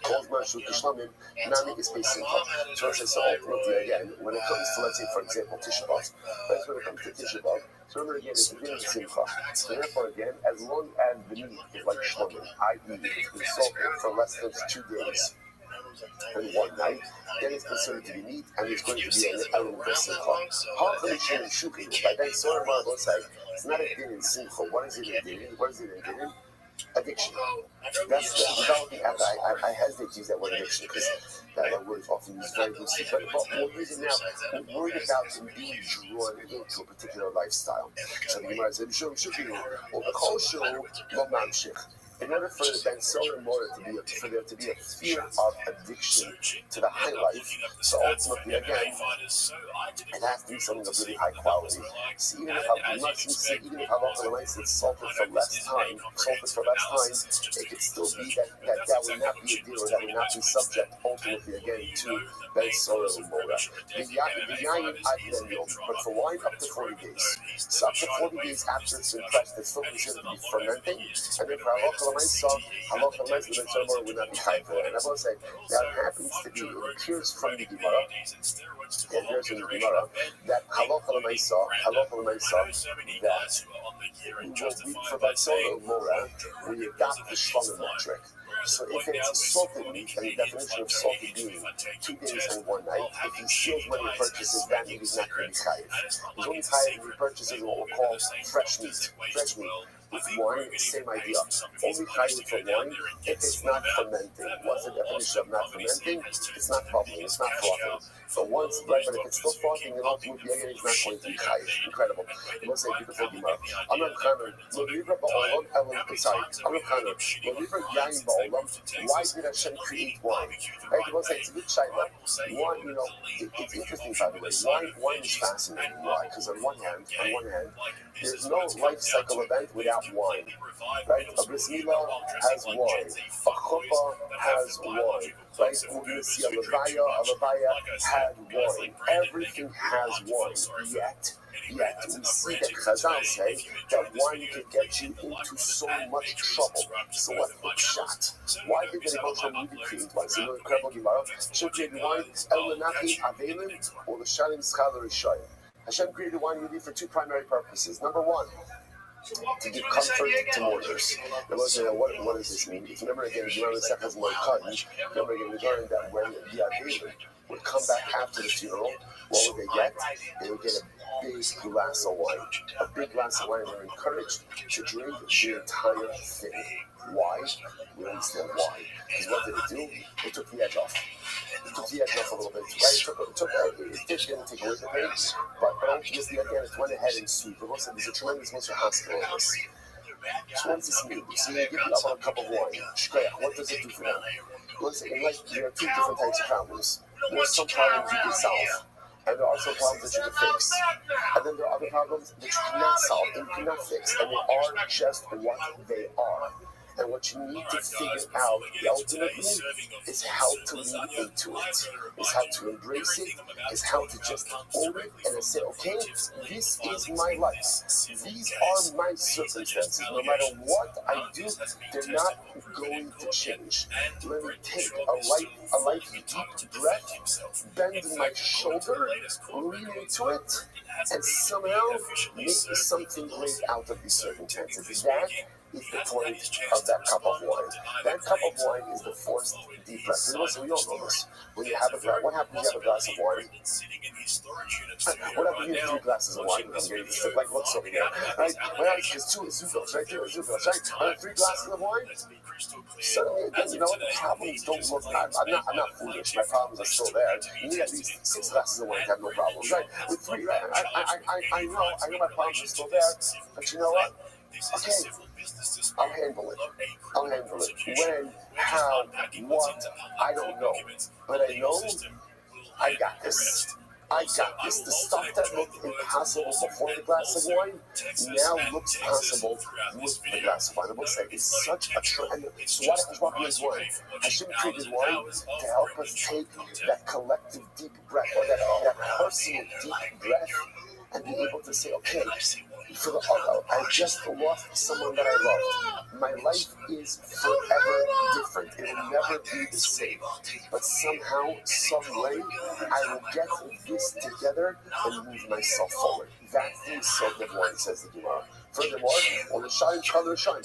E: Called Marshu Kishlamim, Nami is based in Simcha. So it says, so ultimately, again, when it comes to, let's say, for example, Tisha B'Av, that's when it comes to Tisha B'Av, so remember again, it's the beginning of Simcha. So therefore, again, as long as the meat is like Shlamim, i.e., it's been salted for less than 2 days and 1 night, then it's considered to be meat, and it's going to be an element of Simcha. Ha'chalishin and Shukin, by then, Sorah Marabot said, it's not a din in Simcha. What is it in din? What is it in din? Addiction. That's the developing habit. I hesitate to use that word addiction because that word is often used very loosely. But we'll use it now. We're worried about being drawn into a particular lifestyle. So the Gemara said, in order for the Ben Solar Mora for there to be a fear of addiction to the high life, so ultimately, again, it has to be something of really high quality. So even if halacha is salted for less time, it could still be that would not be a deal, or that would not be subject ultimately again to Ben Solar Mora. But for wine up to 40 days. So up to 40 days after it's been pressed, it's still considered to be fermenting, and then for halacha the Ben Solar Mora would not be high for it. And I will say that happens to be, it appears from the Gemara, that halacha l'maisa, that we for Ben Solar Mora, we adopt the Shlamim metric. So if it's salted meat, and the definition of salted being 2 days and 1 night, if he steals money and purchases that meat, he's not going to be chayiv. He's only chayiv if he purchases what we'll call fresh meat. With wine, same idea. Only chayiv for wine if it's not fermenting. What's the definition of not fermenting? It's not bubbling, it's not frothing. So once, right, but if it's still frothing, then ultimately again, it's not going to be chayiv. Incredible. You must say beautiful Gemara. I'm not chayiv. Why did Hashem create wine? Right? You must say it's a good shayla. Wine, it's interesting by the way. Wine is fascinating. Why? Because on one hand, there's no life cycle event without wine. Right? A bris milah has wine. A chuppah has wine. Right? We're going to see a levaya had wine. Everything has wine. Yet we see that Chazal say that wine can get you into so much trouble. So what? Shot. Why did the emotional movie create wine? So you know, incredible Gemara. Should create wine el lenachi avelim or the shalim schadar rishayim. Hashem created wine really for 2 primary purposes. Number 1, to give comfort to mourners. Now, what does this mean? If you remember again, Gemara Sechet Moed, remember again, we learned that when the avelim would come back after the funeral, what would they get? They would get a big glass of wine. A big glass of wine. They were encouraged to drink the entire thing. Why? We don't understand why. Because what did it do? It took the edge off. A little bit. Right? It didn't take away the pain, but obviously again, it went ahead and sweet. There's a tremendous amount of hospital in this. So what does this mean? So you give a cup of wine. What does it do for them? Well, in life, there are 2 different types of problems. There are some problems you can solve, and there are some problems that you can fix. And then there are other problems that you cannot solve and you cannot fix, and they are just what they are. And what you need to figure out ultimately is how to lean into it, is how to embrace it, is how to just own it and say, okay, this is my life. These are my circumstances. No matter what I do, they're not going to change. Let me take a life deep breath, bend my shoulder, lean into it, and somehow make something great out of these circumstances. That is the point of that cup of wine. That cup of wine is the forced deep breath. And listen, we all know this. When you have a glass, what happens when you have a glass of wine? What happens when you have 3 glasses of wine? I'm getting sick like looks over here. Right? What happens is 2 Zugos, right? 2 Zugos, right? I have 3 glasses of wine. Suddenly again, you know what? The problems don't look. I'm not foolish. My problems are still there. You need at least 6 glasses of wine to have no problems, right? With 3, right? I know my problems are still there, but you know what? Okay, I'll handle it. I'll handle it. When, how, what, I don't know. But I know I got this. I got this. The stuff that looked impossible before the glass of wine now looks possible with the glass of wine. I will say it's such a trend. So why is wine? I should have created wine to help us take that collective deep breath, or that personal deep breath, and be able to say, okay, for the I just lost someone that I loved. My life is forever different. It will never be the same. But somehow, some way, I will get this together and move myself forward. That's the result of wine, says the Gemara. Furthermore, on the shine, color shine.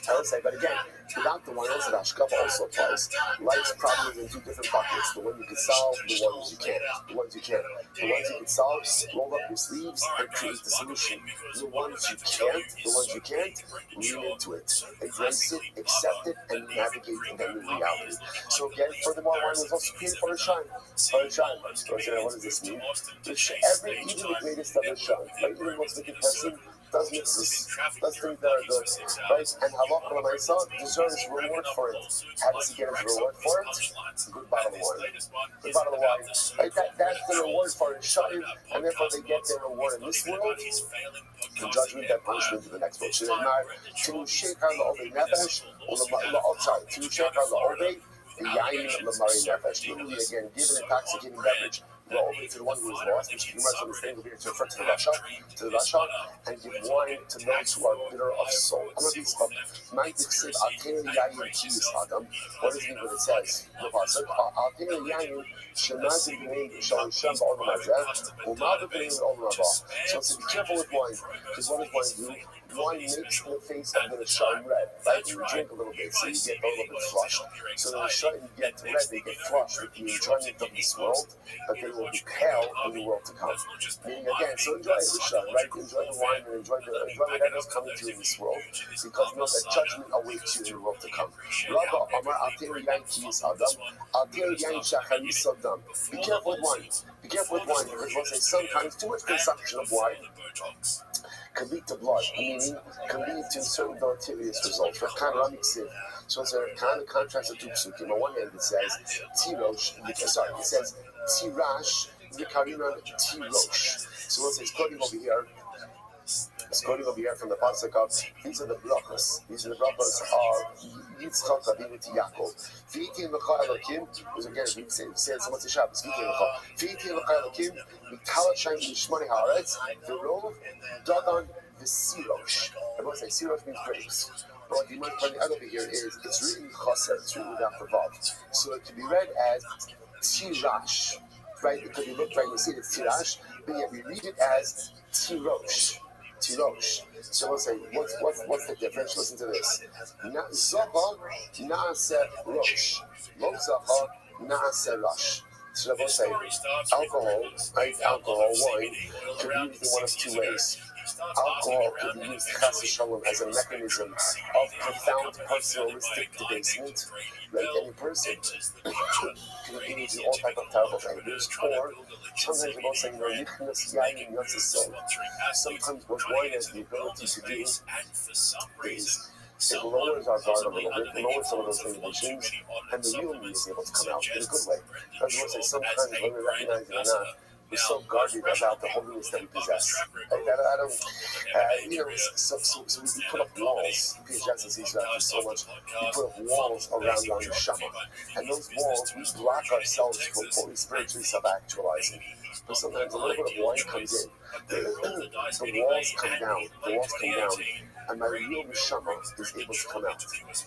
E: I would say, but again, without the wine, also the hashkafa also applies. Life's problems in 2 different buckets: the one you can solve, the ones you can't. The ones you can't. The ones you can solve, roll up your sleeves and create the solution. The ones you can't, lean into it, embrace it, accept it, and navigate in that new reality. So again, furthermore, wine was also created for a shine. For a shine. So what does this mean? Even the greatest of the shine, right? Even the most wicked person does mixes, does things that are good, right? And halacha l'maisa deserves reward for it. How does he get his reward for it? Good bottle of wine. Good bottle of wine. Right? That's the reward for it. Shine, and therefore they get their reward in this world. The judgment, that punishment in the next world. So to shake on the obey nefesh, or the outside, to shake on the obey, the yayin l'mari nefesh. Literally again, give an intoxicating beverage. Go over to the one who is lost, which you might understand will be to refer to the Rasha, and give wine to those who are bitter of soul. What does it mean when it says, the pasuk, so be careful with wine, because what does wine do? Wine makes the face of the shine red, right? You drink a little bit, so you get a little bit flushed. So the shine get red, they get flushed with the enjoyment of this world, but they will be pale in the world to come. Meaning again, so enjoy the shine, right? Enjoy the wine and enjoy whatever is coming to you in this world, because know that judgment awaits you in the world to come. Be careful with wine. Be careful with wine, because we'll say sometimes too much consumption of wine can lead to blood, meaning can lead to certain deleterious results. So it's a kind of contrast of two psukim. On one hand, it says it says tirash v'karinan tirosh. So we'll say it's quoting over here. It's quoting over here from the pasuk of these are the brachos. These are the brachos of Yitzchak, Rabbi, to Yaakov. V'yitin v'cha Elokim. Which again, we say it so much in Shabbos. V'yitin v'cha Elokim. V'kala shayim v'shmoni haaretz. V'rov dadan v'sirosh. Everyone say sirosh means grapes. But what you might find out over here is it's written chaser. It's written without the vav. So it can be read as tirash. Right? It could be looked right. You see it's tirash, but yet we read it as tirosh. Tirosh. So we'll say, what's the difference? Listen to this. Zaha na'aseh rosh. Lo zaha na'aseh rosh. So we'll say, alcohol, wine, can be used in one of 2 ways. Alcohol can be used as a mechanism of profound personalistic debasement. Like any person can engage in all type of terrible behaviors, or sometimes we're both saying, sometimes what wine has the ability to do is it lowers our guard a little bit, it lowers some of those inhibitions, and the real me is able to come out in a good way. As I say, sometimes when we recognize it or not, we're so guarded about the holiness that we possess. Like that, I don't, so we put up walls. PHS sees that so much. We put up walls around our neshama, and those walls we block ourselves from fully spiritually self-actualizing. But sometimes a little bit of wine comes in, the walls come down. And my real neshama is able to come out.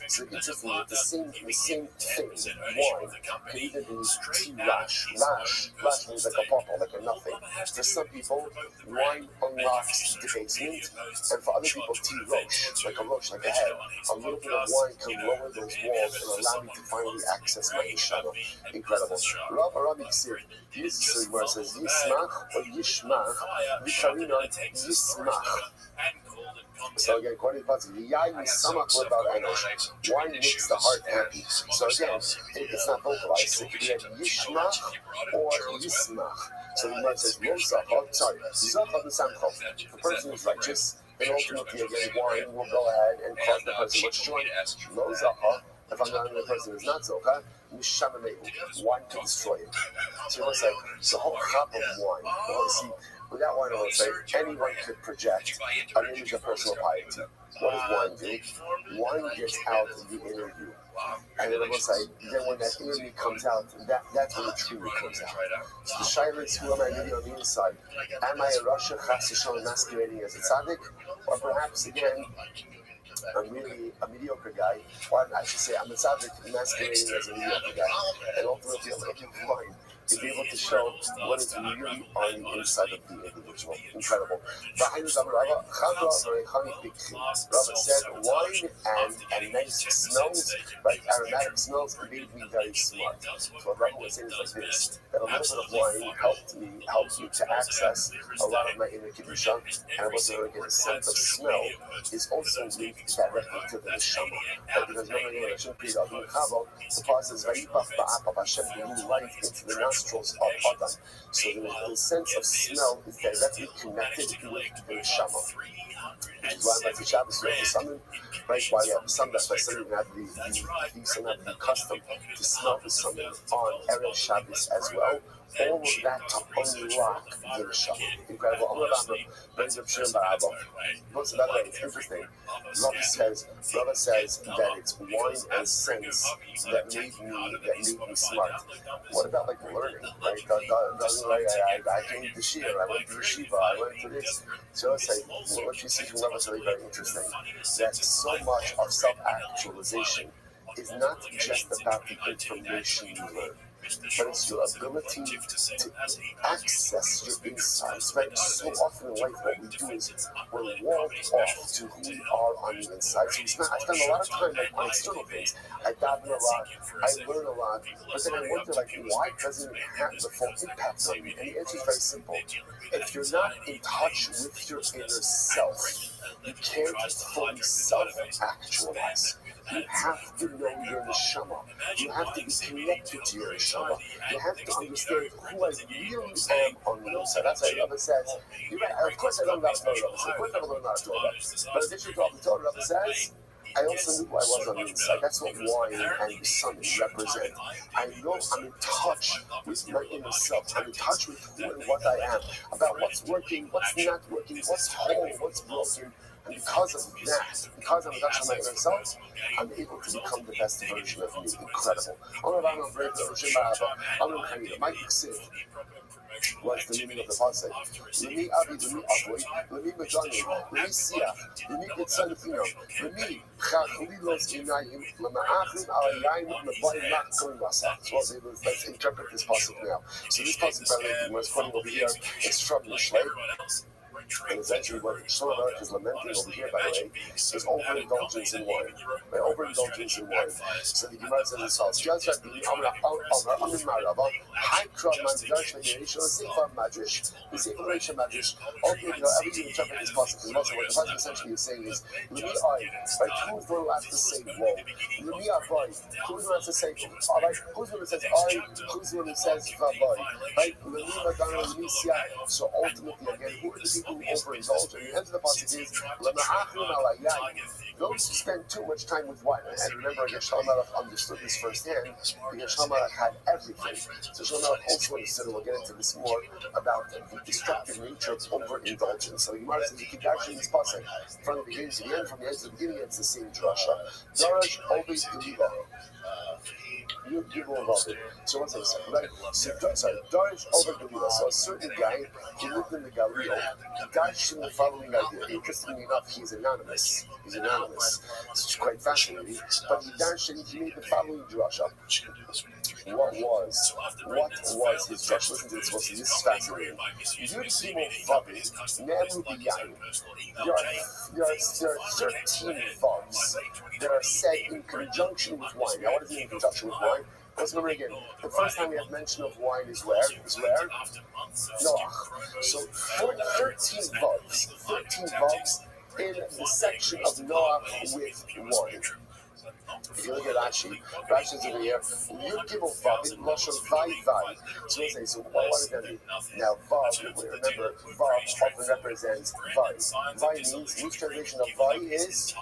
E: So interestingly, the same thing, wine, can either be tea lash means like a bottle, like a nothing. For some people, wine unlocks debasement, and for other people, tea rosh, like a head. A little bit of wine can lower those walls and allow me to finally access my neshama. Incredible. Rabbi said, this is where it says, Yismach or Yishmach, Visharina Yismach. So again, according to Pasuk, what about Enosh? Wine makes the heart happy. So again, it's not vocalized. It could be like Yishmach or Yismach. So the Gemara says, Zacha v'samcha. If a person is righteous, then ultimately again, wine will go ahead and cause the person much joy. Lo Zacha. If I'm not the person who's not Zocha, wine can destroy it. So it's like the whole cup of wine. With that wine, I would say anyone could project an image of personal piety. What does wine do? Wine gets out the inner you. And then I will say, then when that inner me comes out, that's when it truly comes out. So the shaila is, who am I really on the inside? Am I a Rasha Chas Yishon masquerading as a tzaddik? Or perhaps, again, I'm really a mediocre guy, or I should say I'm a tzaddik masquerading as a mediocre guy. And ultimately, I'm looking for wine to be able to show what is really on the inside of the individual. Incredible. Rabbi said wine and nice smells, like aromatic smells, made me very smart. So what Rabbi was saying is like this, that a little bit of wine helped me to access a lot of my inner kedusha, and I wasn't going to get a sense of smell is also linked directly to the neshama. Because remember, in the Pasuk says, Hashem blew life into the nostrils of Adam. So the sense of smell is directly connected with the neshama. Which is why I'm like the Shabbos, you have the summon, right? Why you have the summon, that's why some have the custom to smell the summon on Erev Shabbos as well. All of that to unlock the neshama. Incredible. Brings up Shem Barabba. What's that way? It's interesting. Rabbi says that it's wine and sense that made me smart. What about like learning? Right? I came to Shir, I went to Yeshiva, I went to this. So it's like what you see from Rabbi is really very interesting. That so much of self-actualization is not just about the information you learn, but it's your ability to access your insights. Right? So often in life, what we do is we're walled off to who we are on the inside. So I spend a lot of time on external things. I daven a lot, I learn a lot, but then I wonder, why doesn't it have the full impact on me? And the answer is very simple. If you're not in touch with your inner self, you can't fully self-actualize. You have to know your neshama. You have to be connected to your neshama. You have to understand who I really am on the inside. That's why Rabbi says, you're right, of course I learned about Torah. Of course I learned about Torah. But in addition to what the Torah Rabbi says, I also knew who I was on the inside. That's what wine and the sun represent. I know I'm in touch with my inner self. I'm in touch with who and what I am, about what's working, what's not working, what's whole, what's broken. And because of that, because I'm in touch with my inner self, I'm able to become the best version of me. Incredible. What's the meaning of the pasuk? Lemi avi, lemi avoy, lemi medani, lemi siach, lemi b'tzanfino, lemi chachlilos inayim, lema'achim alayim, lebayim nachkolim vasach. So let's interpret this pasuk now. So this pasuk, by the way, what's quoting over here, it's from Mishlei. And essentially what Shlomo is lamenting over here, by the way, is overindulgence in wine. Right? Overindulgence in wine. So the Gemara says this also. Just like the Amin Marava, High Kram Mandash, the Generation, Sefer Madrash, the Sefer Rachel Madrash, ultimately, everything interpret this passage is also what the passage essentially is saying is, Lemi I, right? Who's going to have to say woe? Lemi Avai, who's going to have to say, alright, who's going to say I, who's going to say Vavai, right? Lemi Madana, Lemi Sia. So ultimately, again, who are the people overindulge. And the end of the pasuk is L'ma'achim al hayayin. Those who spend too much time with wine. And remember, Shlomo Melech understood this firsthand because Shlomo Melech had everything. So Shlomo Melech also understood, and we'll get into this more, about the destructive nature of overindulgence. So the Gemara says you keep actually this pasuk from the beginning to the end, from the end to the beginning. It's the same drasha. Darash always deliver. You give all of it. So what's that? Right? So, Darish over Galileo. So a certain guy who lived in the Galileo, he dashed in the following idea. Interestingly enough, he's anonymous. It's quite fascinating. But he dashed and he made the following drasha. What was his drasha? Listen to this. This is fascinating. There are 13 vavs that are said in conjunction with wine. Now, what does it mean in conjunction with wine? Let's remember again. The first time we have mention of wine is where? Noah. So 13 vavs in the section of Noah with wine. If you look at Rashi is over here. You give a vav in Lashon vai. So we'll say, so what does that mean? Now vav, remember, vav often represents vai. Vai means, which translation of vai is?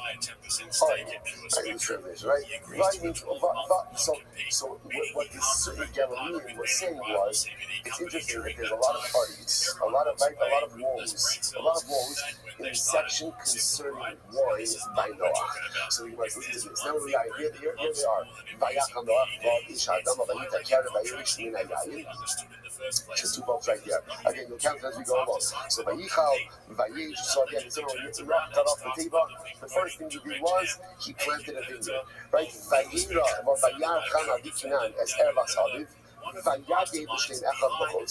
E: Which translation, right? Vai means, so what this certain Galilean was saying was, it's interesting that there's a lot of parties, a lot of woes in the section concerning wine by Noah. So you must listen to this. Now here they are. Vayacham Noach v'ad ish ha'adam v'yita keren v'yirish min hayayin. Just two vowels right there. Again, you'll count as we go along. So vayichal, vayish. So again, it's when Noach cut off the teva. The first thing he did was he planted a vineyard. Right? Vayira v'vayar cham adikinan es ervas hadiv.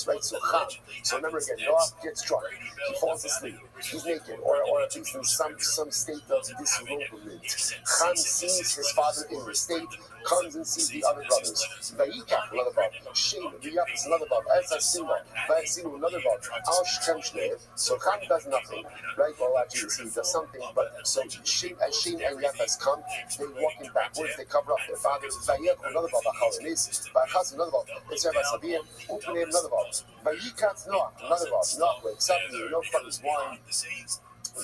E: Right? So Cham. So remember again, Noah gets drunk. He falls asleep. He's naked, or at least in some state of disrobement. Cham sees his father in the state, comes and sees the other brothers. Vayikach, another vav. Shem, Vayafis, another vav. Esasima, Vayasimu, another vav. Al Shechem Shneim. So Cham does nothing, right? Well, actually, he does something, but so Shem and Yafes come, they walking backwards, they cover up their fathers. Vayach, another vav. Achalanis, Vayachas, another vav. It's Sabir, Upanim, another vav. Vayikat Noach, another vav. Noach wakes up, no from his wine.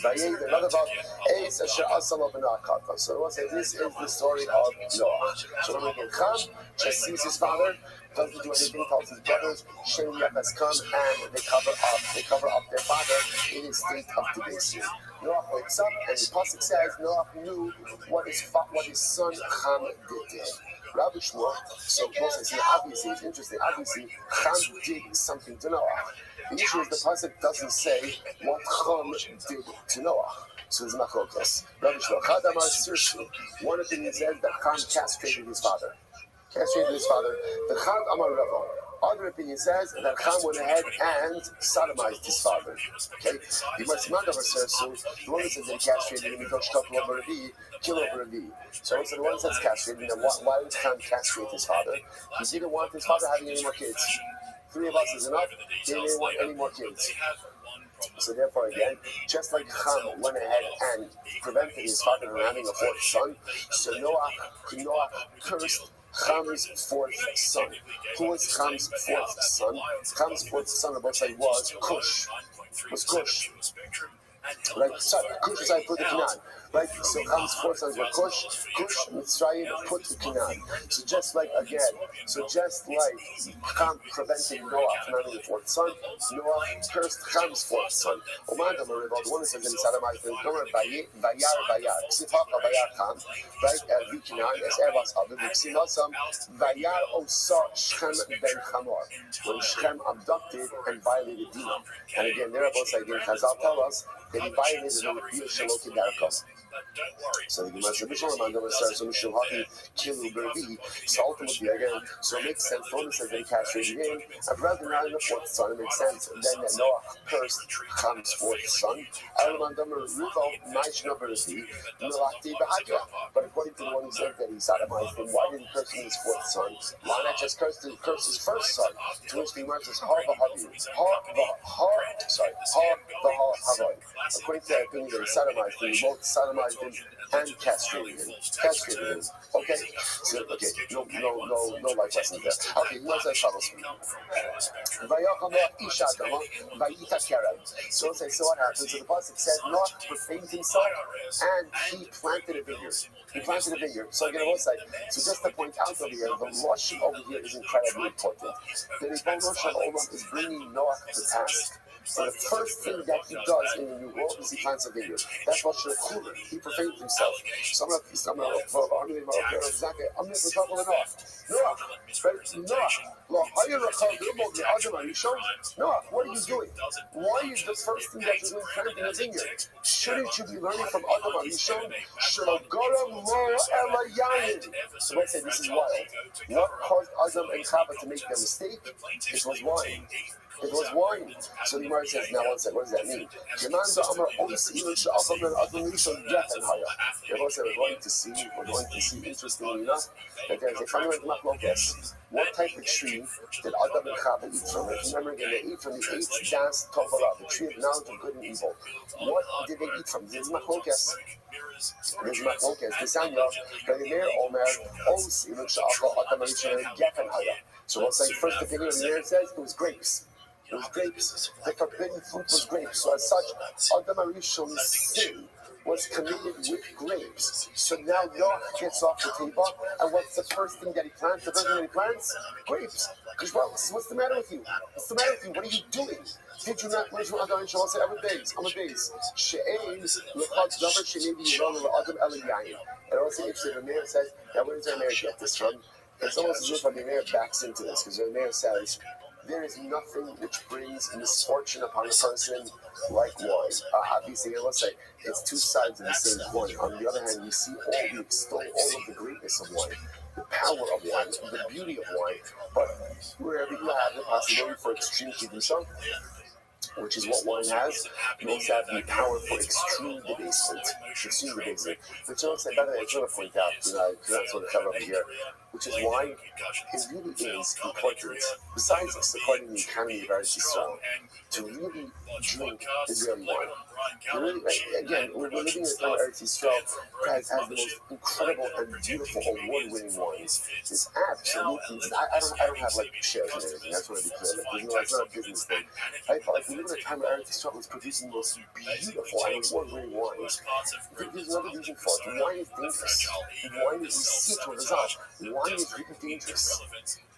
E: Vayed, another vav. Eis asher asalo b'na'akata. So we'll say this is the story of Noah. So when we get Cham, just sees his father, doesn't do anything, tells his brothers, Shem and Yafes come, and they cover up their father in his state of debasing. Noah wakes up, and the pasuk says Noah knew what his son Cham did to him. Rabbi Shmuel, so obviously, it's interesting. Obviously, Cham did something to Noah. The issue is the pasuk doesn't say what Cham did to Noah. So there's machlokas. Rabbi Shmuel, Chad Amar Sirsi. One opinion says that Cham castrated his father. The Chad Amar Rabbi. Other opinion says that Cham went ahead and sodomized his father. Okay? The Martzman Amar says so. The one that says that he castrated him, he goes couple over Rabbi, kill over Rabbi. So the one that says castrated, why would Cham castrate his father? He didn't want his father having any more kids. 3 of us is enough. They didn't want any more kids. So therefore, again, just like Cham went ahead and prevented his father from having a 4th son, so Noah cursed Cham's 4th son. Who was Cham's 4th son? Cham's 4th son, about say, was Cush. Right? Sorry, Cush is I put the Canaan. Right? So Cham's 4 sons were Cush, Mitzrayim, put to Canaan. So just like Cham prevented Noah from having a 4th son, Noah cursed Cham's 4th son. Omanda Maribel, the one that says in Salamite, Vayar, Ksifaka Vayar Cham, right? Vikinan, as Erbas Abib, Ksinosam, Vayar Osa Shechem ben Chamor, when Shechem abducted and violated Dinah. And again, there are both saying, Chazal tell us that he violated the Yeshaloki Darakas. So the Gemara said, so ultimately, again, so it makes sense. The one says that he castrated him, and rather not in the 4th son, it makes sense. And then Noah cursed Cham's 4th son. But according to the one who said that he sodomized him, why didn't he curse his 4th son? Why not just curse his 1st son? To which the Gemara says, according to that opinion, that he sodomized him, he both sodomized sodomized him and castrated him. Okay, so no life lessons there. Okay, what's that follows me? So it says, so what happens? So the pasuk said, Noah profaned himself and he planted a vineyard. So again, I will say, so just to point out over here, the lashon over here is incredibly important. The Rebbe Olam is bringing Noah to task. So the first thing that he does in the new world is he plants a vineyard. That's what should have He profaned himself. Noah, what are you doing? Why is the first thing that you're doing planting a vineyard? Shouldn't you be learning from Adam Arishon? So let's say this is wild. What caused Adam and Chava to make their mistake? It was wine. So the Gemara says, now one second, what does that mean? We're going to see, interestingly enough, that there's a fundamental machlokes. What type of tree did Adam and Chava eat from? Remember, they ate from the 8th das Tovara, the tree of knowledge of good and evil. What did they eat from? There's machlokes. So what's the first opinion of the Meir says? It was grapes. The forbidden fruit was grapes. So as such, Adam Arishon's sin was committed with grapes. So now Noah gets off the table, and what's the first thing that he plants? The first thing that he plants? Grapes. Because what's the matter with you? What are you doing? Did you not learn from Adam Arishon? Say, I'm a base. She'ain l'chad davar she'nevi yirol l'adam eliyayin. And also interesting, the Meir says, now where does the Meir get this from? It's almost as if the Meir backs into this, because the Meir says, there is nothing which brings misfortune upon a person like wine. Obviously, let's say it's two sides of the same coin. On the other hand, we extol all of the greatness of wine, the power of wine, the beauty of wine. But wherever you have the possibility for extreme kedusha, which is what wine has, you also have the power for extreme debasement. But you also, by the way, I just want to point out, because that's what I cover over here, which is why it really is important, besides this, according to the economy of Eretz Yisrael, to really drink Israeli wine. Again, we're living in a time where Eretz Yisrael has the most incredible and beautiful award-winning wines. It's absolutely, I don't have like shares and everything, that's what I be clear. It's not a business thing. I feel like we live in a time where Eretz Yisrael is producing the most beautiful and award-winning wines. There's another reason for it. Wine is dangerous. Wine is, you see it with results. Wine is really dangerous.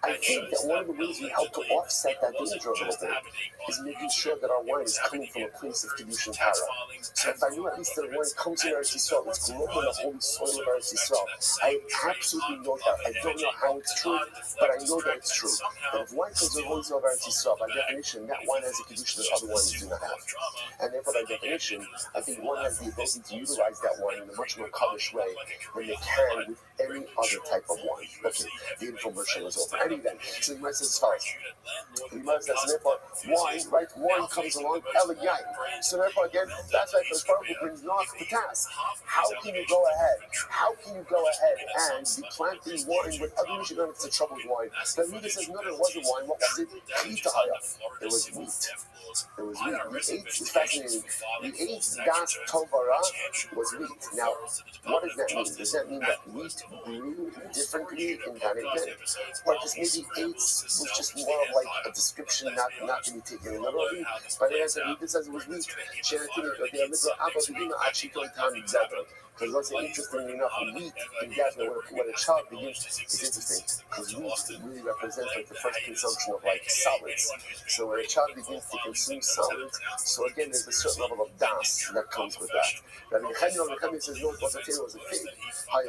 E: I think that one of the ways we help to offset that danger a little bit is making sure that our wine is coming from a place of Kedushin Tara. So if I know at least that wine comes in Eretz Yisrael, it's grown on the holy soil of Eretz Yisrael, I absolutely know that. I don't know how it's true, but I know that it's true. And if wine comes in the holy soil of Eretz Yisrael, by definition, that wine has a Kedushin that other wines do not have. And therefore, by definition, I think one has the ability to utilize that wine in a much more Kaddish way than they can with any other type of wine. Okay, the infomercial is over. Then. So the Gemara says as follows. The Gemara says, therefore, wine, right? Wine comes along, Eliyayin. So therefore, again, that's why the Baruch Hu brings Noach to task. How can you go ahead and be planting wine with other Mishnah? It's a troubled wine. The Rita says, no, it wasn't wine. What was it? It was wheat. It's fascinating. The 8th das Tovara was wheat. Now, what does that mean? Does that mean that wheat grew differently in Gan Eden? Or just maybe 8 was just more of like a description, not to be taken literally? But it says it was wheat. Because what's interesting enough, wheat in Gaza, when a child begins, it's interesting, because wheat really represents like the first consumption of like solids. So when a child begins to consume solids, so again, there's a certain level of das that comes with that. Rabbi Chaim says, no, it was a fig. I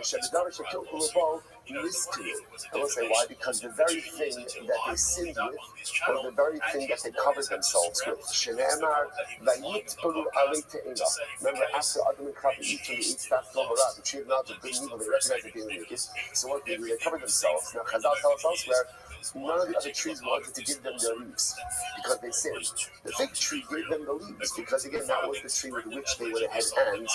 E: will say why? Because the very thing that they sinned with, or the very thing that they covered themselves with. Remember, after Adam and Chava eat from the 8th das Tovara, the tree of knowledge of good and evil, they recognize that they were naked. So what they do, they covered themselves. Now, Chazal tells us elsewhere, none of the other trees wanted to give them their leaves because they sinned. The fig tree gave them the leaves because, again, that was the tree with which they went ahead and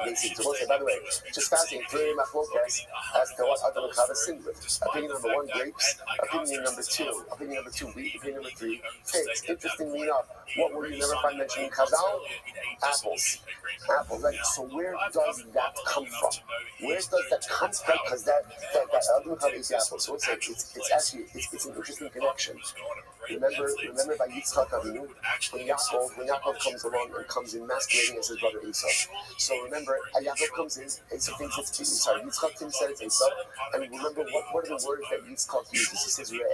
E: Basic to say, by the way, just fasting, three machlokas as to what Adam and Chava sinned with. Opinion number one, grapes. Opinion number two, wheat. Opinion number three, figs. Interestingly enough, what will you never find mentioned in Chazal? Apples. Apples. Right? So where does that come from? Where does that come from? Because that Adam and Chava eats apples. So it's actually an interesting connection. Remember by Yitzchak Avinu, when Yaakov comes along and comes in masquerading as his brother Esau. So remember, Yaakov comes in, Esau thinks it's Esau. Yitzchak thinks that it's Esau. And remember, what are the words that Yitzchak uses? He says, Re'ach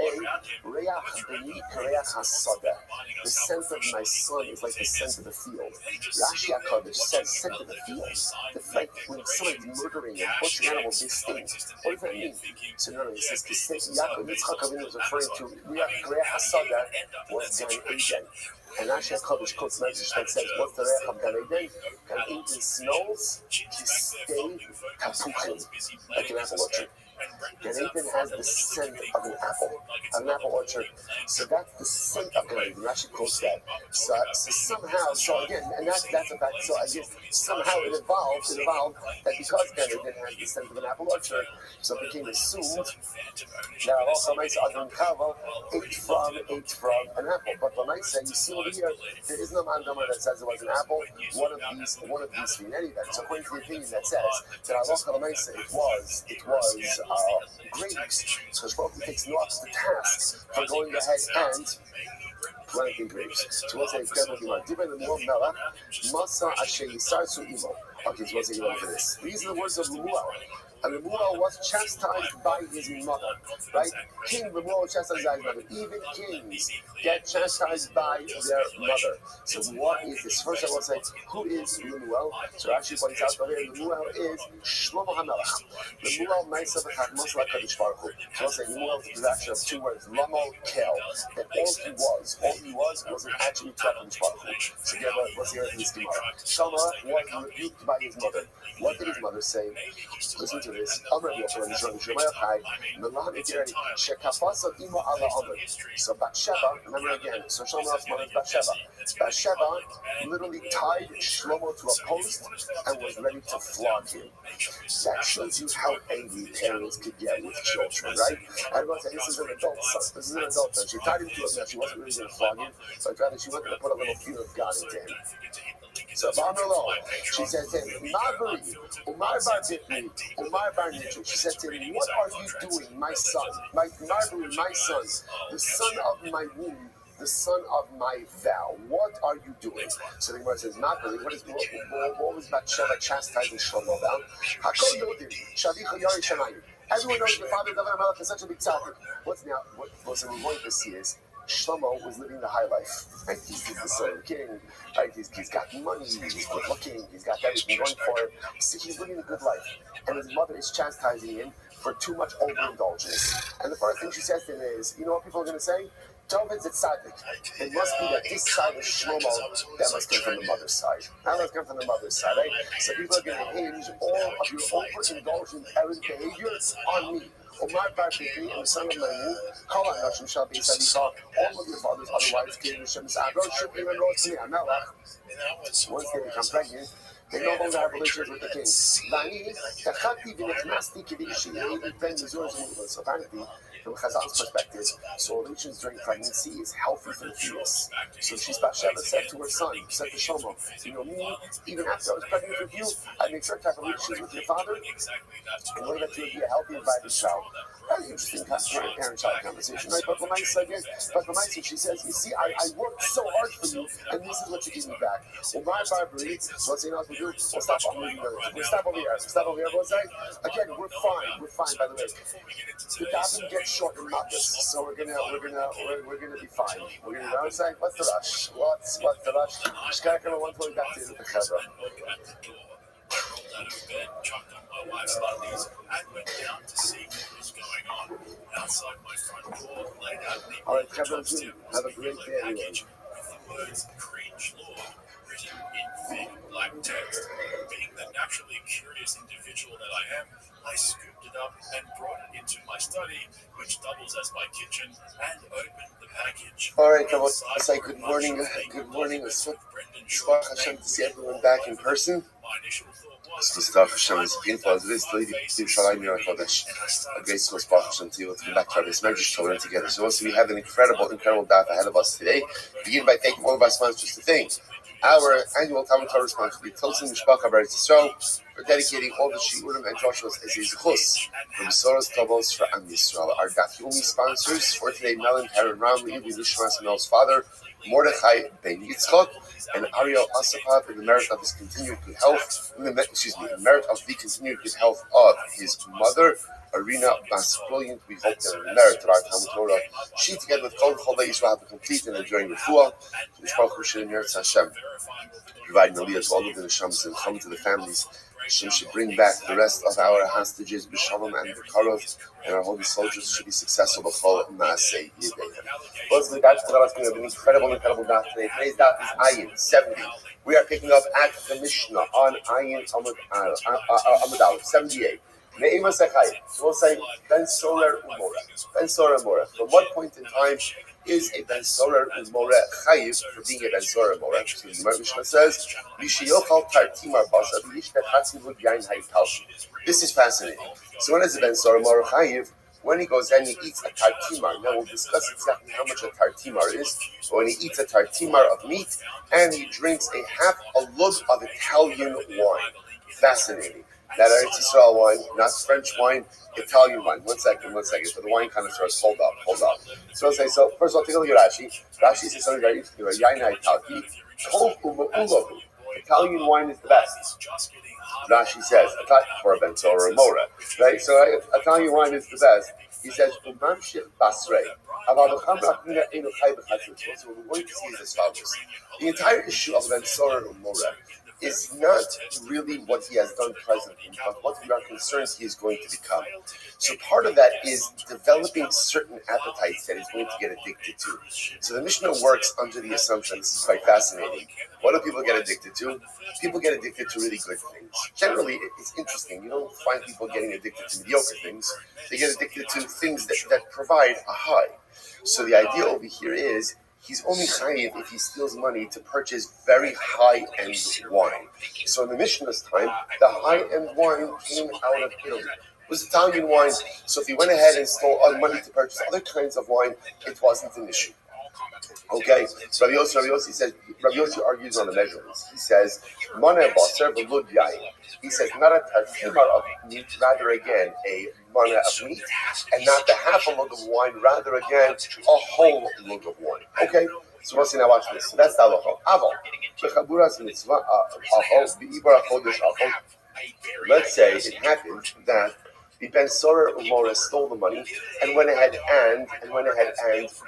E: b'ni k'reach hasada. The scent of my son is like the scent of the field. Rashi HaKadosh says, scent of the field. Like when somebody's murdering and butchering animals, they sting. What does that mean? So no, he says, Yaakov, Yitzchak Avinu was referring to Re'ach hasada was Gan Eden. And Rashi HaKadosh quotes a message that says, what's the reach of Gan Eden? Gan Eden smells to stay kapuchim, like an apple orchard. Gan Eden has the scent of an apple orchard. So that's the scent of Gan Eden. Rashi quotes that. So somehow, again, and that's a fact. So I guess somehow it evolved that because Gan Eden has the scent of an apple orchard, so it became assumed that also makes Adam Chava ate from an apple. But when I say, you see over here, there is no mandama that says it was an apple. One of these three in any event. So according to the opinion that says that Allah it was grapes. So Shmuel takes no up to the task for going ahead and planting grapes. So we'll say, okay, so we'll say for this. These are the words of Lemuel. And Lemuel was chastised by his mother, right? King Lemuel was chastised by his mother. Even kings get chastised by their mother. So what is this? First I will say, who is Lemuel? So actually points out over here, Lemuel is Shlomo HaMelech. Lemuel Ma'aseh B'Chachmas LaKadosh Baruch Hu. So I'll say Lemuel is the action of two words, Lamo Kel. That all he was an attribute to HaKadosh Baruch Hu. So again, let's hear it in this Gemara. Shama was rebuked by his mother. What did his mother say? Listen to this. So Bathsheba, remember again, so Shlomo's mother is Bathsheba. Bathsheba literally tied Shlomo to a post and was ready to flog him. That shows you how angry parents could get with children, right? Everyone said, this is an adult son. This is an adult son. She tied him to it. Now, she wasn't really going to flog him, but rather she wanted to put a little fear of God into him. So she said to him, Umar bar Bitni, Umar bar Nitru. She said to him, what are you doing, my son? My son, the son of my womb, the son of my vow. What are you doing? So the Gemara says, Mabri, what was Bathsheba chastising Shlomo about? Hakol Yodim, Shalicha Yari Shamayim. Everyone knows the father of David HaMelech is such a big tzaddik. What's we're going to see is Shlomo was living the high life. Right? He's the son of the king. Right? He's got money. He's good looking. He's got everything going for him. He's living a good life. And his mother is chastising him for too much overindulgence. And the first thing she says to him is, you know what people are going to say? David's a tzaddik. It must be that this side of Shlomo, that must come from the mother's side. That must come from the mother's side, right? So people are going to hinge all of your overindulgent errant behavior on me. Omar bar Bitni, and the son of my womb, Kol HaNoshim shall be Sadika, all of your fathers, otherwise, King Hashem's Adon, Shipim and Rosh Melech. Once they become pregnant, they no longer have relations with the king. So apparently, from Chazal's perspective, so relations during pregnancy is healthy for the fetus. So she's Bathsheba said to her son, said to Shlomo, you know me, even after I was pregnant with you, I make sure to have relations with your father in order that you would be a healthy and vibrant child. Very interesting parent-child conversation, right? But Lamaisa, she says, you see, I worked so hard for you, and this is what you give me back. Well, my Barbary, so let's see what we do. We'll stop over here. We'll stop over here. We'll say, again, we're fine, by the way. The Davin gets short and modest, so we're gonna be fine. We're gonna, you know what I'm saying? What's the rush? What's the rush? Shkak number 120 back to the Chevra.
F: Out of bed, chucked on my wife's undies, and went down to see what was going on. Outside my front door, laid out the
E: Alright, have a great day,
F: package with the words "Cringe Lord" written in thick black text. Being the naturally curious individual that I am, I scooped it up and brought it into my study, which doubles as my kitchen, and opened the package.
E: Alright, I say good morning. It's Baruch Hashem to see everyone back in person.
F: My initial thought was
E: Mustafa Hashem is painful as it is to leave Yerushalayim Yer HaKodesh. A great source Baruch Hashem to be able to come back to our base measures to learn together. So also we have an incredible daf ahead of us today. Begin by thanking all of our sponsors to thank our annual Talmud Torah sponsor, the Tosin Mishpacha B'Eretz Yisrael, for dedicating all the Shiurim and Joshua's as a Zechus from Soros Tovos for Am Yisrael. Our Daf Yomi sponsors for today, Melon, Karen Ram, Levi Lishmas, Mel's father, Mordechai Ben Yitzchok, and Ariel Asapov in the merit of his continued good health, in the merit of the continued good health of his mother, Arina Bas Brilliant. We hope that in the merit of our Talmud Torah, she together with Kol Cholei Yisrael have a complete and enduring refuah, which Baruch Hashem Meretz Hashem, providing aliyah to all of the neshamas and come to the families. Hashem should bring back the rest of our hostages, B'Shalom and B'Karov, and our holy soldiers should be successful b'chol maaseh yideihem. Firstly, that's going to be an incredible daf today. Today's daf is Ayin 70. We are picking up at the Mishnah on Ayin Amud Aleph 78. Me'ima Sechai. So we'll say Ben Sorer Umora. Ben Sorer Umora. From what point in time is a Ben Sorer Umora chayiv for being a Ben Sorer Umora? So the Mishnah says, Mishiyochal Tartimar Basa V'yishtet Hatzivud Yain Hayital. This is fascinating. So when is a Ben Sorer Umora chayiv? When he goes and he eats a tartimar. Now we'll discuss exactly how much a tartimar is. But when he eats a tartimar of meat and he drinks a half a lug of Italian wine. Fascinating. That Eretz Yisrael wine, not French wine, Italian wine. One second. So the wine kind of starts, hold up. So I'll say, so first of all, take a look at Rashi. Rashi says something very interesting. Italian wine is the best. Rashi says, for a Ben Sorer Umora. Right? So Italian wine is the best. He says, so what we're going to see is as follows. The entire issue of Ben Sorer Umora is not really what he has done presently, but what we are concerned he is going to become. So part of that is developing certain appetites that he's going to get addicted to. So the Mishnah works under the assumption, this is quite fascinating. What do people get addicted to? People get addicted to really good things. Generally, it's interesting. You don't find people getting addicted to mediocre things. They get addicted to things that provide a high. So the idea over here is, he's only chayiv if he steals money to purchase very high-end wine. So in the Mishnah's time, the high-end wine came out of Italy. It was Italian wine, so if he went ahead and stole money to purchase other kinds of wine, it wasn't an issue. Okay, so Rabbi Yossi argues on the measurements. He says, Mana Baser v'lud yayin. He says, not a tartimar of meat, rather again, a mana of meat, and not the half a lug of wine, rather again, a whole lug of wine. Okay, so we'll see now, watch this. So that's the halacha. Aval, b'chaburas mitzvah, achol, b'ibar chodesh achol. Let's say it happened that the Ben Sorer Umora stole the money and went ahead and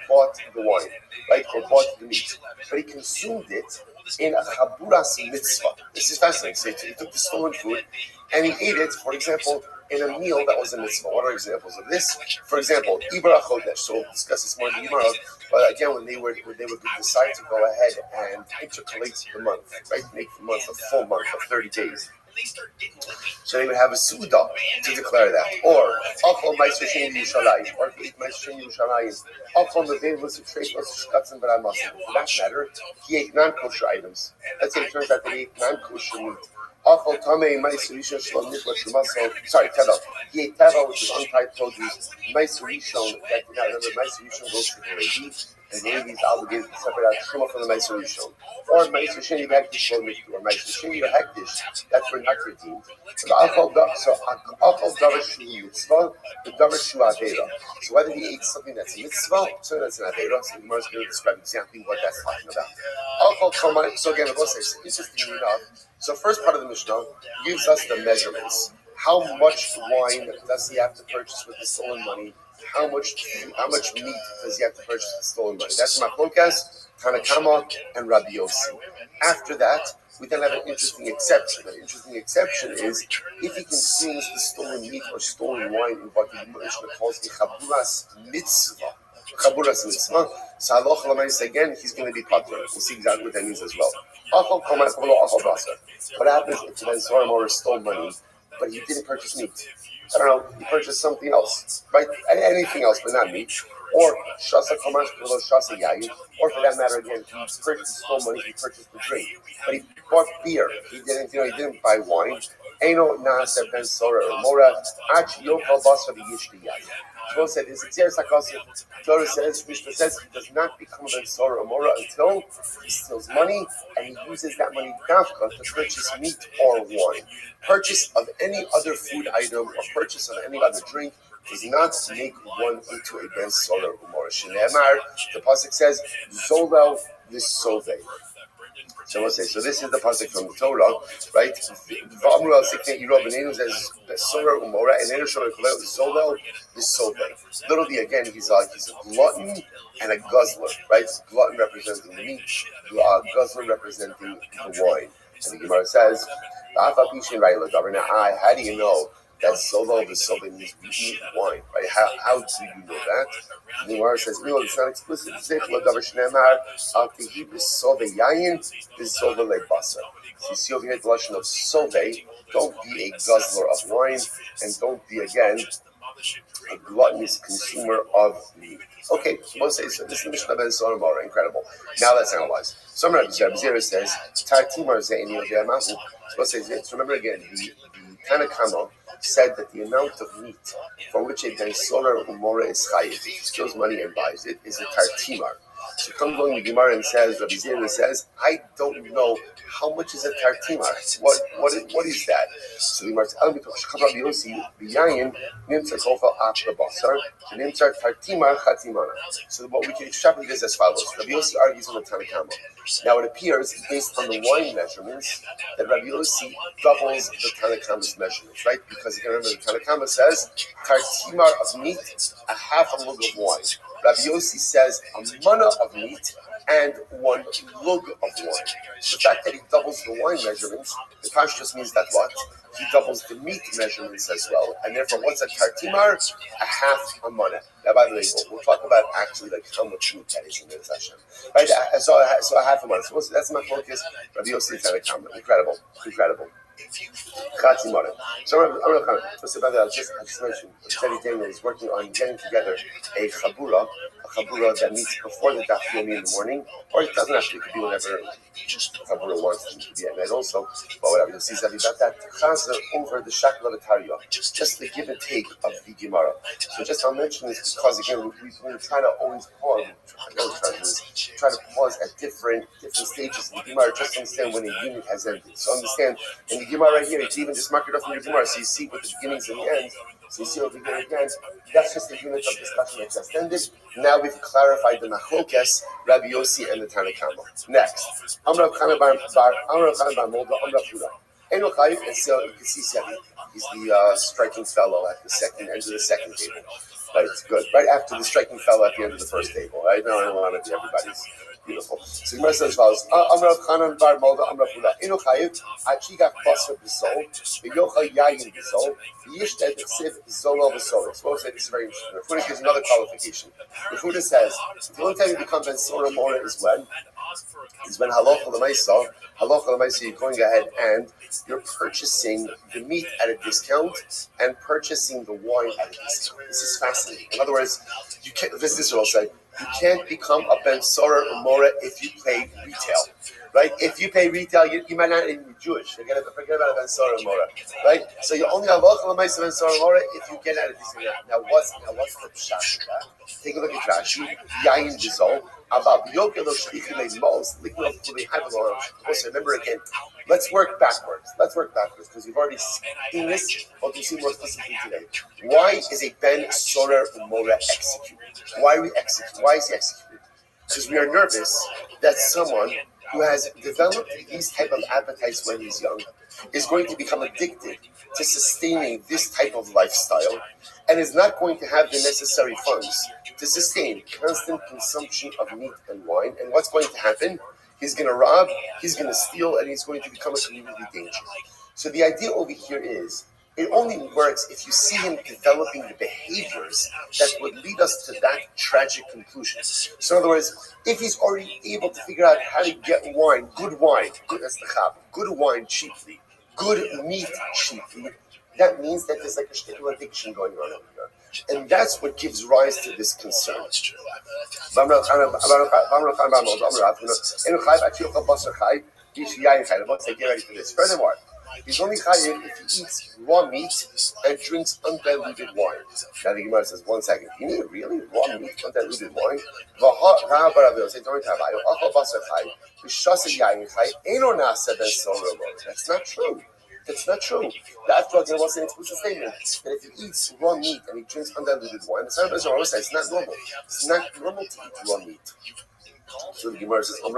E: bought the wine, right, or bought the meat, but he consumed it in a chaburas mitzvah. This is fascinating. So he took the stolen food and he ate it, for example, in a meal that was a mitzvah. What are examples of this? For example, Ibar Chodesh. So we'll discuss this more in the Gemara. But again, when they would decide to go ahead and intercalate the month, right, make the month a full month of 30 days. So they would have a suda to declare that, or Achol Meister Shem Yerushalayim, or if ate Meister Shem Yerushalayim, Achol Mevein was a trace of Shkatzim B'Ramasim. For that matter, he ate non-kosher items. Let's say it turns out that he ate non-kosher meat. Achol Tamei Meister Rishon Shalom Nitla Shumaso. Sorry, Teva. He ate Teva, which is untied produce. Meister Rishon, that did not remember. Meister Rishon goes to the Levi. And the Levi is obligated to separate out Shuma from the Meister Rishon. Or Meister Sheni Hektish, or Meister Sheni Hektish, that's for not redeemed. So Achol Davar Shu Mitzvah, the Davar Shu Avera. So whether he eats something that's a mitzvah, something that's an Avera, so the Gemara is going to describe exactly what that's talking about. So again, we'll say, interestingly enough, so first part of the Mishnah gives us the measurements. How much wine does he have to purchase with the stolen money? How much meat does he have to purchase with the stolen money? That's Machlokas, Tanakama, and Rabbi Yossi. After that, we then have an interesting exception. An interesting exception is if he consumes the stolen meat or stolen wine in what the Mishnah calls a chaburas mitzvah. So halacha l'maisa again, he's going to be popular. We'll see exactly what that means as well. What happens if the Ben Sorer Umora stole money, but he didn't purchase meat? I don't know, he purchased something else, right? Anything else, but not meat. or Shasa Komash Kilo Shasa Yayin, or for that matter, again, he stole money, he purchased the drink. But he bought beer. He didn't buy wine. Eino Nasa Ben Sora or Mora, Ach Yokal Basa Yishti Yayin. Shmuel said, "Is it Torah says, Mishnah says, he does not become a Ben Sora or Mora until he steals money and he uses that money dafka to purchase meat or wine. Purchase of any other food item or purchase of any other drink does not make one into a Ben Sora or Mora. Shneemar, the pasuk says, Zolel v'sovei." So we'll say, so this is the pasuk from the Torah, right? V'amru al siknei iro b'neinu says Sora umora and Eroshor Kolel Zolel v'sovei. Literally, again, he's a glutton and a guzzler, right? Glutton representing the meat, guzzler representing the wine. And the Gemara says, now, how do you know that Zolel v'sovei means meat and wine, right? How do you know that? The Gemara says, no, it's not explicit. So you see over here the lesson of Sove, don't be a guzzler of wine, and don't be, again, a gluttonous consumer of meat. Okay, so we'll say, so this is the Mishnah Ben Sora, incredible. Now let's analyze. So Rabbi says, Tartimar Ze'eni Odeh. So we'll say, remember again, the Tanakama said that the amount of meat for which a Ben Sora Umora is chayiv, if he steals money and buys it, is a tartimar. So comes along the Gemara and says, Rabbi Zera says, I don't know how much is a tartimar. What is that? So the Gemara says, Rabbi Yossi b'yayin nimtzar kofa ap lebasar nimtzar tartimar chatimana. So what we can extrapolate is as follows. Rabbi Yossi argues on the Tanakama. Now it appears, based on the wine measurements, that Rabbi Yossi doubles the Tanakama's measurements, right? Because you can remember the Tanakama says, tartimar of meat, a half a lug of wine. Rabbi Yossi says a mana of meat and 1 lug of wine. So the fact that he doubles the wine measurements, the Pash just means that what? He doubles the meat measurements as well. And therefore, what's a tartimar? A half a mana. Now, by the way, we'll talk about actually like how much meat that is in the session. Right? So a half a mana. So that's my focus. Rabbi Yossi Tanakama. Incredible. Chatimara. So I just mentioned Teddy Daniel is working on getting together a chabura that meets before the daf yomi in the morning, or it doesn't actually, it could be whenever chabura wants to be at night also, but whatever, you'll see something about that. Chaza over the shackle of a tariyah, just the give and take of the Gemara. So just I'll mention this because again, we try to always pause, try to pause at different stages of the Gemara just to understand when a unit has ended. So understand, in the Gemara right here, it's even just mark it off in your Gemara, so you see what the beginnings and the ends. So you see what the beginning and the ends. That's just the unit of discussion that's just ended. Now we've clarified the Machlokes, Rabbi Yossi, and the Tanakama. Next, Amrav Chanan bar Molda, Amrav Huda. Eno Chayiv, and so you can see Sevi. He's the striking fellow at the end of the second table. Right, good. Right after the striking fellow at the end of the first table. Right now, I don't want to be everybody's. Beautiful. So the Gemara says as follows: Amrav Chanan bar Molda, Amrav Huda. Eno Chayiv, Achigach Basar B'Sol, V'Yocha Yayin B'Sol, V'Yishted Ksiv Zolol B'Sol. Suppose that this is very interesting. The Fuda gives another qualification. The Fuda says the only time you become Ben Sora Mora is when halacha l'maisa, you're going ahead and you're purchasing the meat at a discount and purchasing the wine at a discount. This is fascinating. In other words, you can't. This will say you can't become a Ben Sora or Mora if you pay retail, right? If you pay retail, you might not even be Jewish. Forget about a Ben Sora or Mora, right? So you only halacha l'maisa Ben Sora or Mora if you get at a discount. Now what's the pshat? Take a look at Rashi. Yayin B'Zol. About most. Also, remember again, let's work backwards because we've already seen this, but we'll see more specifically today. Why is a Ben Sora Umora executed? Why is he executed? Because we are nervous that someone who has developed these type of appetites when he's young is going to become addicted to sustaining this type of lifestyle and is not going to have the necessary funds to sustain constant consumption of meat and wine. And what's going to happen? He's going to rob, he's going to steal, and he's going to become a community danger. So the idea over here is, it only works if you see him developing the behaviors that would lead us to that tragic conclusion. So in other words, if he's already able to figure out how to get wine, good that's the chab, good wine cheaply, good meat cheaply, that means that there's like a shtickle addiction going on over here. And that's what gives rise to this concern. Get ready for this. Furthermore, he's only chayiv if he eats raw meat and drinks undiluted wine. Now the Gemara says, 1 second. You mean really raw meat, undiluted wine? That's not true. That's not true. The After was an explicit statement that if he eats raw meat and he drinks undiluted wine, the Sarah Bezor always says it's not normal. It's not normal to eat raw meat. So the Gemara says, no.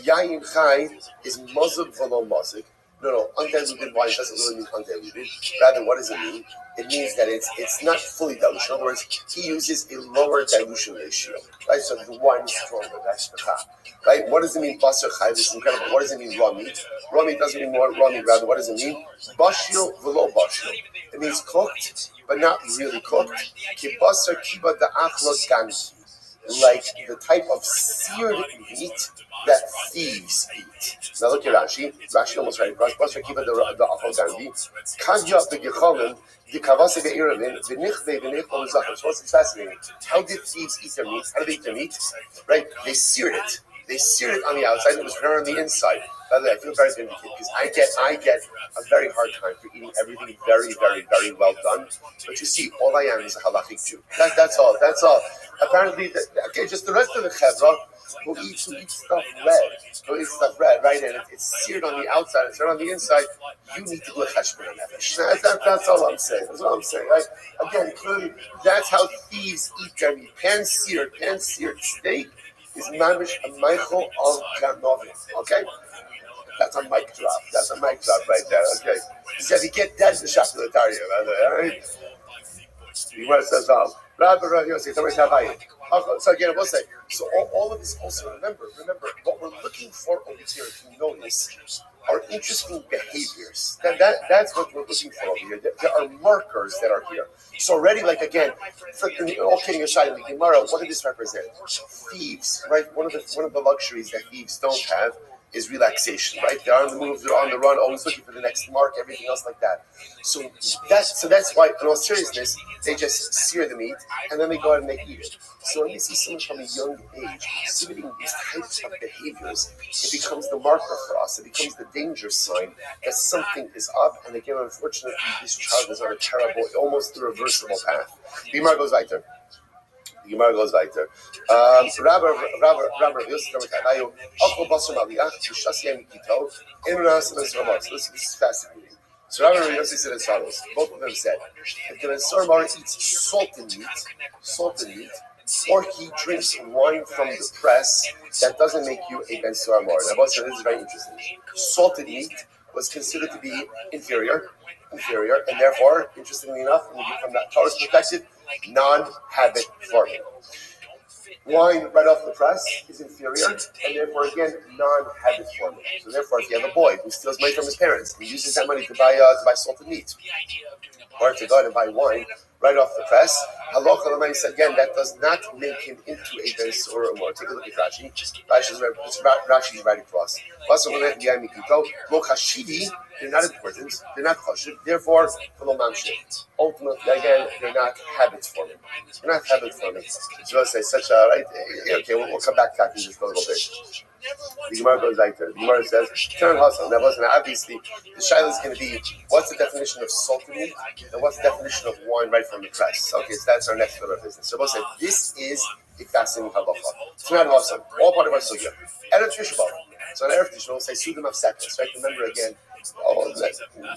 E: Yayin chai is mazuk v'lo mazik. No, undiluted wine doesn't really mean undiluted. Rather, what does it mean? It means that it's not fully diluted. In other words, he uses a lower dilution ratio. Right? So the wine is stronger. That's the chai. Right? What does it mean, basar chai? This is incredible. What does it mean, raw meat? Raw meat doesn't mean more raw meat. Rather, what does it mean? Bashil v'lo bashil. It means cooked, but not really cooked. Ki basar kiba da'achlo ganki. Like the type of seared meat that thieves eat. Now look at Rashi. Rashi almost right. Basar kiba da'achlo ganki. Kanya begecholim. So it's fascinating. How did thieves eat their meat? How do they eat their meat? Right? They seared it. They seared it on the outside. It was turned on the inside. By the way, I feel very vindicated because I get a very hard time for eating everything very, very, very well done. But you see, all I am is a halachic Jew. That's all. Apparently, just the rest of the chevra who eats stuff red, right? And it's seared on the outside, it's seared on the inside. You need to do a cheshbon on that. That's all I'm saying. That's all I'm saying, right? Again, clearly, that's how thieves eat their meat. Pan-seared steak is mamish a meichel of ganovim. Okay? That's a mic drop. Right there. Okay? He said he get that in the shop of the Daria, right? He says, so again, I will say, so all of this also, remember, what we're looking for over here, if you notice, are interesting behaviors. That's what we're looking for over here. There are markers that are here. So already, like again, all kidding aside, in the Gemara, what does this represent? Thieves, right? One of the luxuries that thieves don't have is relaxation, right? They're on the move, they're on the run, always looking for the next mark, everything else like that. So that's why, in all seriousness, they just sear the meat and then they go out and they eat it. So when we see someone from a young age exhibiting these types of behaviors, it becomes the marker for us. It becomes the danger sign that something is up. And again, unfortunately, this child is on a terrible, almost irreversible path. The Gemara goes weiter. This is fascinating. So Rabbi Yossi said as follows. Both of them said, if the Ben Mara eats salted meat, or he drinks wine from the press, that doesn't make you a Ben Mara. Now, this is very interesting. Salted meat was considered to be inferior, and therefore, interestingly enough, from that Torah's perspective, non-habit forming. Wine right off the press is inferior, and therefore, again, non-habit forming. So therefore, if you have a boy who steals money from his parents, he uses that money to buy salted meat, or to go out and buy wine right off the press, halacha l'may said again that does not make him into a ben surah or more. Take a look at Rashi. Rashi is right across. They're not important. They're not chashuv. Therefore, ultimately, again, they're not habits forming. So say such a right. Okay, we'll come back to that in just a little bit. The Gemara goes like there. The Gemara says, "Turn hustle." Now, obviously, the shaila is going to be what's the definition of salted meat and what's the definition of wine right from the press. Okay, so that's our next order of business. So we'll say this is a fascinating halacha. Turn hustle, all part of our sugya. Erev Tisha B'av. So on Erev Tisha B'av, we'll say Sudam of Sekas. Right? Remember again.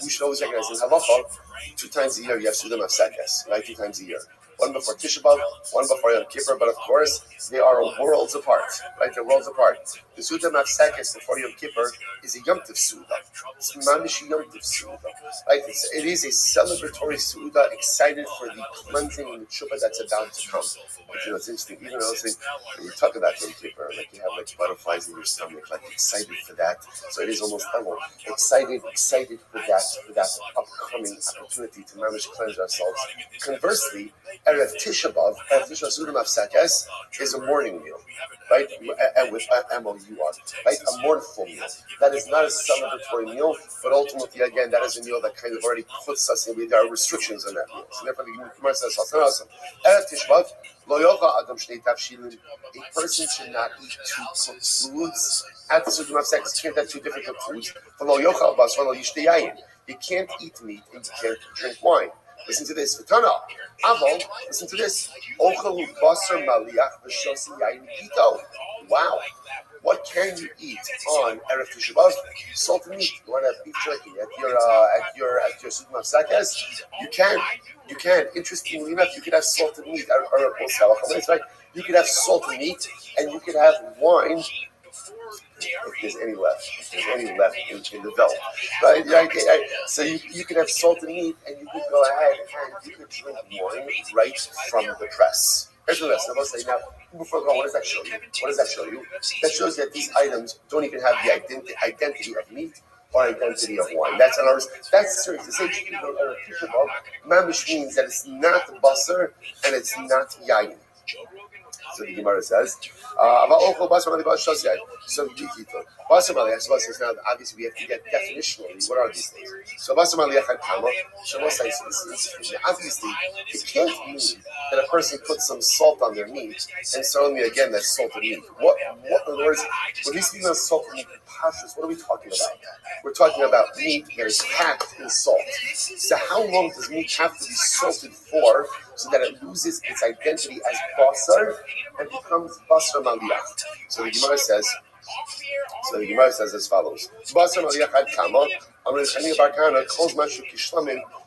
E: We should always recognize in halacha 2 times a year you have Sudam of Sekas, right? 2 times a year. One before Tisha B'av, one before Yom Kippur, but of course they are worlds apart, right? They're worlds apart. The Sudam of Sekas before Yom Kippur is a Yom Tov Suda. It's Mamish Yom Tov Suda, right? It is a celebratory Suda, excited for the cleansing and the tshuva that's about to come. But you know, it's interesting. Even though when you talk about Yom Kippur, like you have like butterflies in your stomach, like excited for that. So it is almost excited for that upcoming opportunity to Mamish cleanse ourselves. Conversely, Erev Tisha B'Av, Suda Mafsakes, is a morning meal, right? And with M-O-U-R, right? A mournful meal. That is not a celebratory meal, but ultimately, again, that is a meal that kind of already puts us in, there are restrictions on that meal. So therefore, the Gemara says, Erev Tisha B'Av, Lo yocha adam shnei tavshilin. A person should not eat two cooked foods. At the Suda Mafsakes, you can't have two different cooked foods. Lo yocha basar lo yishtei yayin. You can't eat meat and you can't drink wine. Listen to this. V'tana, Avol, listen to this. Ochalu basar maliach v'shosi yayin kito. Wow. What can you eat on Erev Tisha B'Av? Salted meat. You want to have beef jerky at your Suda Mafsakes? You can. Interestingly enough, you could have salted meat. Right? You could have salted meat and you could have wine. If there's any left in the belt, right? So you could have salted meat and you could go ahead and you could drink wine right from the press. Here's the lesson. I'll say now, before I go, what does that show you? That shows that these items don't even have the identity of meat or identity of wine. That's serious. To say mamish means that it's not basar and it's not yayin. So the Gemara says, so now obviously we have to get definitionally what are these things. So obviously it can't mean that a person puts some salt on their meat and suddenly again that's salted meat. What in other words, when we speak about salted meat, what are we talking about? We're talking about meat that is packed in salt. So how long does meat have to be salted for so that it loses its identity as basar and becomes basar maliach? So the Gemara says as follows. Basar maliach ad kama,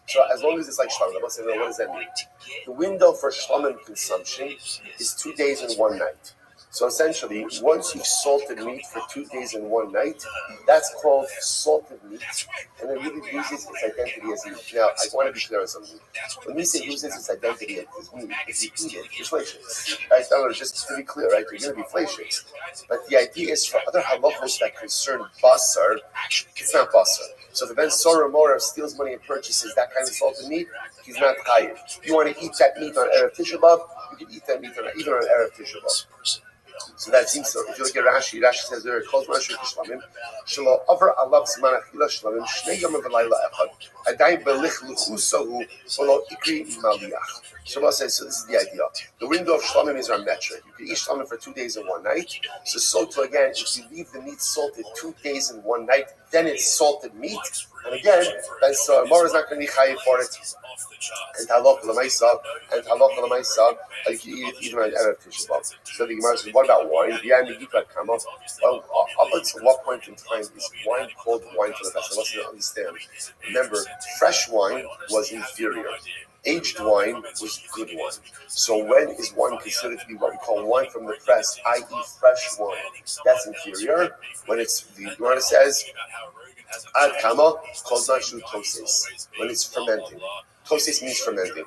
E: so as long as it's like shlamim, what does that mean? The window for shlamim consumption is 2 days and 1 night. So essentially, once you've salted meat for 2 days and 1 night, that's called salted meat, and it really loses its identity as meat. Now, I want to be clear on something. When we say loses its identity as meat, if you eat it, you're flacious. Right? Just to be clear, right? You're going to be flacious. But the idea is for other halachos that concern basar, it's not basar. So if the Ben Sorah Morah steals money and purchases that kind of salted meat, he's not chayiv. You want to eat that meat on Erev Tisha B'Av, you can eat that meat even on Erev Tisha B'Av. So that seems so. If you look at Rashi says there, "Kol zman shu kishlamim, shelo avar alav zman achila shlamim, shnei yom v'layla echad, adai belich luchusahu, v'lo ikri maliach." Shlomo says, so this is the idea. The window of shlamim is our metric. You can eat shlamim for 2 days and 1 night. So again, if you leave the meat salted 2 days and 1 night, then it's salted meat. And again, then so Mor is not going to be chayiv for it. And halach l'maisa, you can eat it even on Erev Tisha B'Av. So the Gemara says, what about wine? Well, up until what point in time is wine called wine for the festival? Let's understand. Remember, fresh wine was inferior. Aged wine was good wine. So when is wine considered to be what we call wine from the press, i.e. fresh wine? That's inferior. When it's, the Gemara says, ad kama kol nashu toses, when it's fermenting. Toses means fermenting.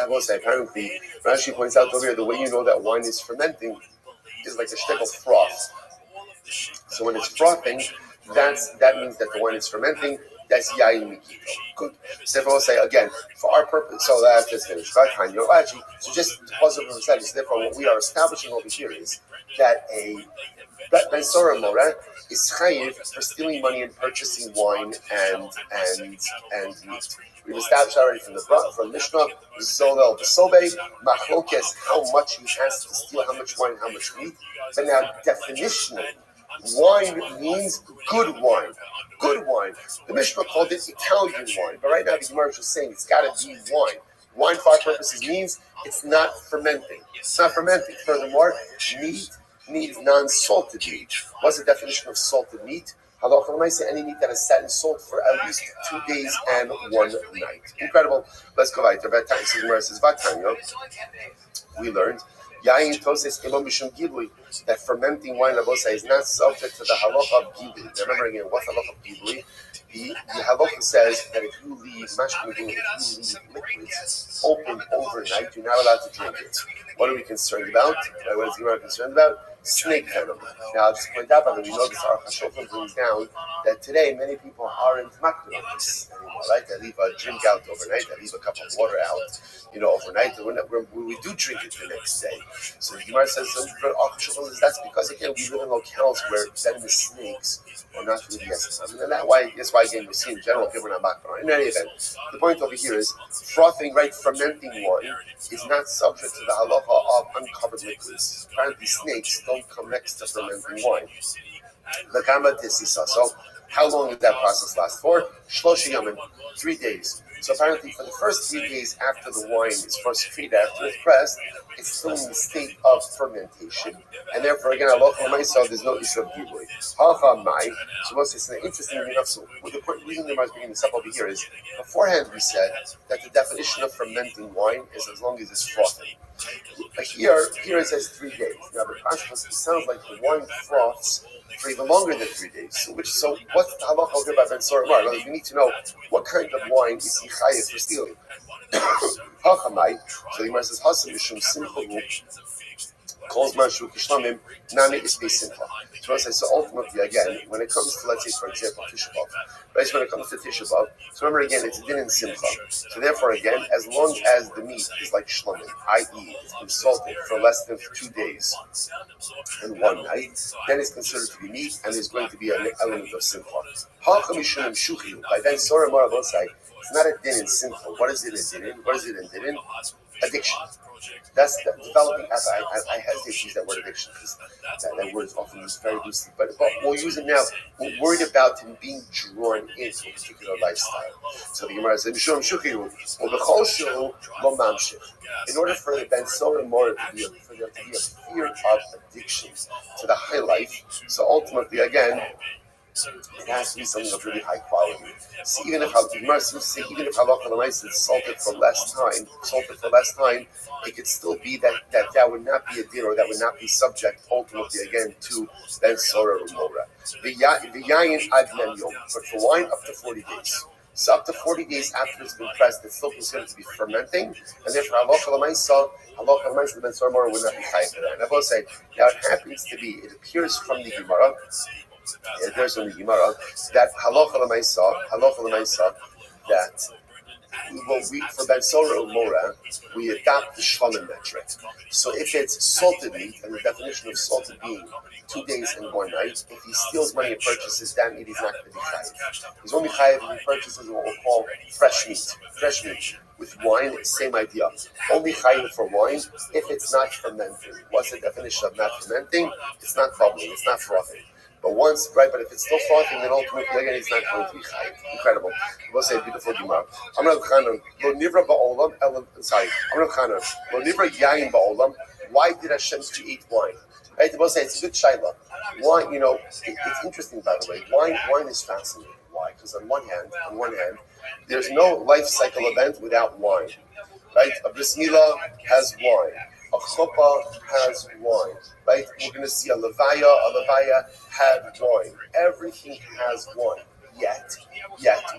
E: I will say, apparently, Rashi points out over here, the way you know that wine is fermenting is like a shtick of froth. So when it's frothing, that means that the wine is fermenting. That's yayin mikito. Good. So if I will say again, for our purpose, so that's just finished. Actually, so just to pause over a second, so therefore what we are establishing over here is that a Ben Sorah Moreh is chayiv for stealing money and purchasing wine and meat. We've established already from Mishnah, Zolel B'Sobei, Machlokes, how much he has to steal, how much wine, how much meat. But now, definitionally, wine means good wine. Good wine. The Mishnah called it Italian wine, but right now the Gemara is just saying it's got to be wine. Wine for our purposes means it's not fermenting. It's not fermenting. Furthermore, meat needs non-salted meat. What's the definition of salted meat? Halacha l'maaseh, any meat that is set in salt for at least 2 days and 1 night. Incredible. Let's go right there. We learned Yain Toses Imo Mishum Gilui, that fermenting wine Labosa is not subject to the halacha of Gilui. Remember again, what's the halacha of Gilui? The halacha says that if you leave liquids open overnight, you're not allowed to drink it. What are we concerned about? What is Gemara concerned about? snake venom. Now, I'll just point out that we know this Aruch HaShulchan brings down that today many people aren't makbid on this anymore, right? They leave a drink out overnight, they leave a cup of water out, overnight, and we do drink it the next day. So the Gemara says that's because again we live in locales where venomous snakes are not really yes. And that's why again we see in general people are not makbid. In any event, the point over here is frothing, right? Fermenting wine is not subject to the halacha of uncovered liquids. Apparently, snakes don't come next to fermenting wine. The Gama Tisisa. So, how long did that process last for? Shloshi Yamin, 3 days. So apparently, for the first 3 days after the wine is first freed, after it's pressed, it's still in the state of fermentation, and therefore, again, there's no issue of giveaway. So, it's interesting enough. So, the reason the Gemara bringing this up over here is beforehand we said that the definition of fermenting wine is as long as it's frothing. But here it says 3 days. Now, the Pashtus, it sounds like the wine froths for even longer than 3 days. So what's the halacha over by Ben Sorah Mar? We need to know what kind of wine is he chayiv for stealing. Hachamai. So the Gemara says Hasam Mishum Simcha calls Marshu Kishlamim Nami Isbe Simcha. So ultimately, again, when it comes to, let's say, for example, Tisha B'Av, right? So when it comes to Tisha B'Av, so remember again, it's a din in Simcha. So therefore, again, as long as the meat is like Shlomim, i.e., it's been salted for less than 2 days and 1 night, then it's considered to be meat, and there's going to be an element of Simcha. By Ben Sorah Mar Abosai, it's not a din in Simcha. What is it a din in? What is it a din in? Addiction. That's developing. I hesitate to use that word addiction because that word is often used very loosely. But we'll use it now. We're worried about him being drawn into a particular lifestyle. So the Gemara says, in order for the Ben Sorah Mar to be a fear of addiction to the high life, so ultimately, again, it has to be something of really high quality. So even if halacha l'maisa is salted for less time, it could still be that would not be a din, or that would not be subject ultimately again to Ben Sorah or Mora. V'yayin ad mem yom, but for wine up to 40 days. So up to 40 days after it's been pressed, it's still considered to be fermenting, and therefore halacha l'maisa, the Ben Sorah Mora would not be chayiv for that. And I will say, now it happens to be, it appears from the Gemara. There's on the Gemara that halacha l'maisa that we for Ben Sorah or Mora we adopt the shlamim metric. So if it's salted meat, and the definition of salted being 2 days and 1 night, if he steals money and purchases that meat, he's not going to be chayiv. He's only chayiv if he purchases what we'll call fresh meat. With wine, same idea. Only chayiv for wine if it's not fermenting. What's the definition of not fermenting? It's not bubbling. It's not frothing. But but if it's still frothing, then ultimately again it's not going to be chayiv. Incredible. We'll say beautiful Gemara. I'm Rav Chanan. Lo nivra ba'olam. I'm Rav Chanan. Lo nivra yayin ba'olam. Why did Hashem create wine? Right? We'll say it's a good shaila. Wine, it's interesting by the way. Wine is fascinating. Why? Because on one hand, there's no life cycle event without wine. Right? A bris milah has wine. A chuppah has wine, right? We're going to see a levaya had wine. Everything has wine. Yet,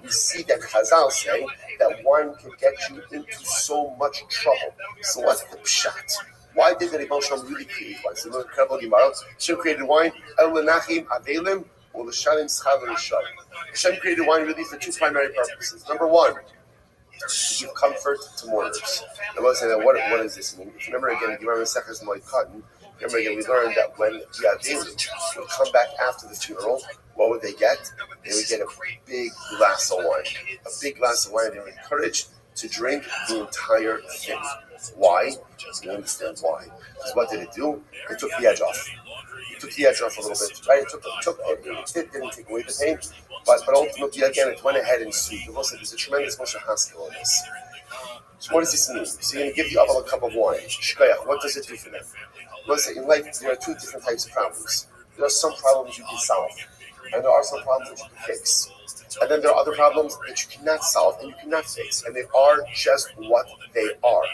E: we see that Chazal say that wine can get you into so much trouble. So what's the pshat? Why did the Rebbe Shalom really create wine? So the incredible Gemara. Hashem created wine. El lenachim avelim or l'shalim schal l'rishon. Hashem created wine really for 2 primary purposes. Number 1, to give comfort to mourners. I was saying that what does this mean? If you remember again, we learned that when the Avelim would come back after the funeral, what would they get? They would get a big glass of wine. A big glass of wine. They were encouraged to drink the entire thing. Why? You understand why? Because what did it do? It took the edge off. It took the edge off a little bit. Right? It didn't take away the pain. But ultimately, again, it went ahead and sued. There's a tremendous Moshe Haskell on this. So what does this mean? So you're going to give the Aval a cup of wine. Shkoyach, what does it do for them? Listen, in life, there are 2 different types of problems. There are some problems you can solve, and there are some problems that you can fix. And then there are other problems that you cannot solve and you cannot fix. And they are just what they are.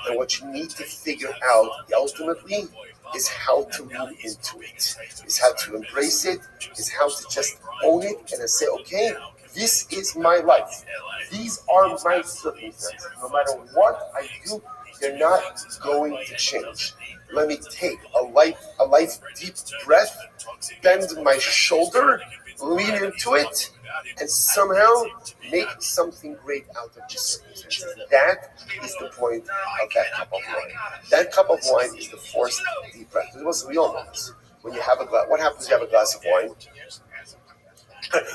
E: And what you need to figure out, ultimately, is how to move into it, is how to embrace it, is how to just own it and say, okay, this is my life. These are my circumstances. No matter what I do, they're not going to change. Let me take a light deep breath, bend my shoulder, lean into it, and somehow make something great out of the circumstances. That is the point of that cup of wine. That cup of wine is the forced deep breath. Because we all know this. When you have a glass, what happens when you have a glass of wine?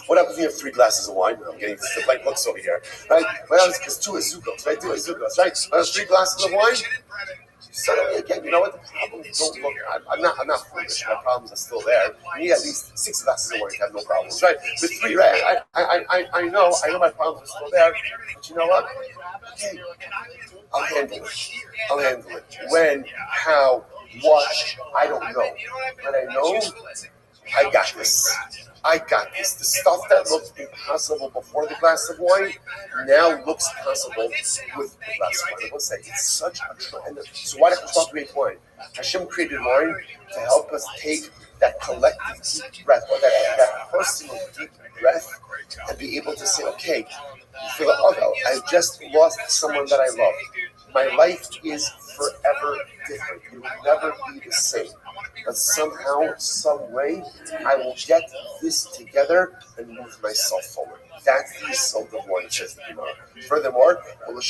E: What happens when you have 3 glasses of wine? I'm getting the blank looks over here, right? What happens? It's 2 azugos, right? 2 azugos, right? When there's 3 glasses of wine, suddenly again, you know what? The problems don't look. I'm not foolish. My problems are still there. You need at least 6 glasses of wine to have no problems, right? With 3, right? I know my problems are still there, but you know what? Okay, I'll handle it. When, how, what? I don't know, but I know I got this. The stuff that looked impossible before the glass of wine now looks possible with the glass of wine. I will say it's such a trend. So why did Hashem create wine? Hashem created wine to help us take that collective deep breath, or that personal deep breath, and be able to say, okay, for the other, I've just lost someone that I love. My life is forever different. It will never be the same. But somehow, some way, I will get this together and move myself forward. That's the result of wine, says the Gemara. Furthermore, I would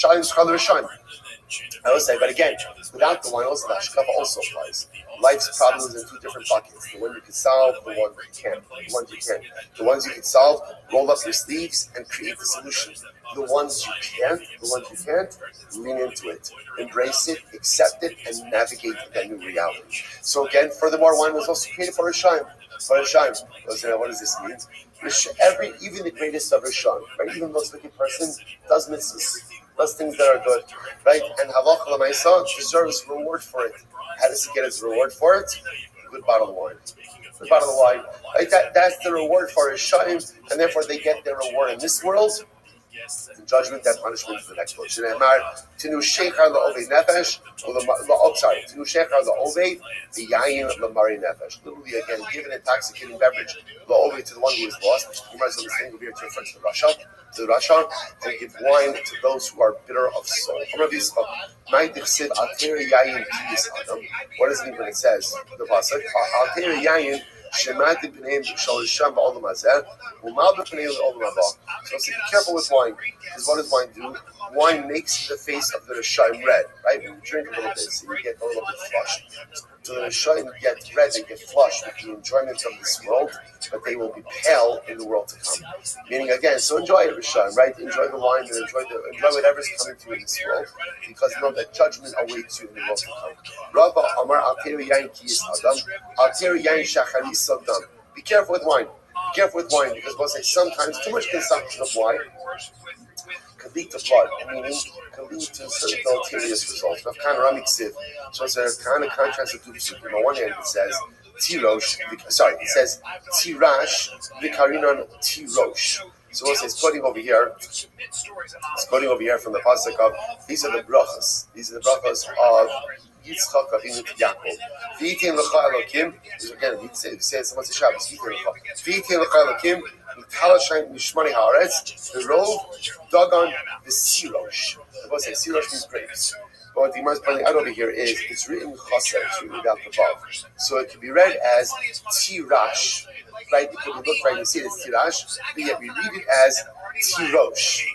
E: say, but again, without the wine, also the Ashkafa also applies. Life's problems in 2 different buckets. The one you can solve, the one you can't. The ones you can solve, roll up your sleeves and create the solution. The ones you can't, lean into it. Embrace it, accept it, and navigate that new reality. So again, furthermore, wine was also created for Rishayim. What does this mean? Even the greatest of Rishayim, right? Even the most wicked person does mitzvahs, does things that are good, right? And halacha l'maisa deserves reward for it. How does he get his reward for it? A good bottle of wine. Right? That's the reward for Rishayim, and therefore they get their reward in this world. In judgment, that punishment is the next one. Tinu shechar la'ovei nefesh, tinu shechar la'ovei v'yayin l'mari nefesh. Literally, again, give an intoxicating beverage la'ovei to the one who is lost, which the Gemara is understanding over here to refer to the Russia, and give wine to those who are bitter of soul. What does it mean when it says the pasuk? Alter yayin. So be careful with wine, because what does wine do? Wine makes the face of the Rishayim red, right? When you drink a little bit, so you get a little bit flushed. So the Rishayim get red, they get flushed with the enjoyment of this world, but they will be pale in the world to come. Meaning again, so enjoy it, Rishayim, right? Enjoy the wine and enjoy whatever is coming to you in this world, because know that judgment awaits you in the world to come. Rabbi Amar Alter Yain Kiyis Adam, Alter Yain Shacharis Adam. Be careful with wine. Because we'll say sometimes too much consumption of wine could lead to blood, meaning could lead to certain deleterious results. So it's a kind of contrast to the soup. On one hand, it says Tirash Vikarinon Tirosh. So we'll say it's quoting over here. It's quoting over here from the pasuk of these are the brachas. These are the brachas of Yitzchak Avinu to Yaakov. V'yitin l'cha Elokim. Again, he says someone says Shabbos. V'yitin l'cha Elokim. V'talashayim mishmari haaretz. V'rov dagon v'sirosh. The pasuk says sirosh means grapes. But what the Gemara is pointing out over here is it's written chaser. It's written without the vav. So it can be read as tirash. Right? It could be looked right. You see it as tirash, but yet we read it as tirosh.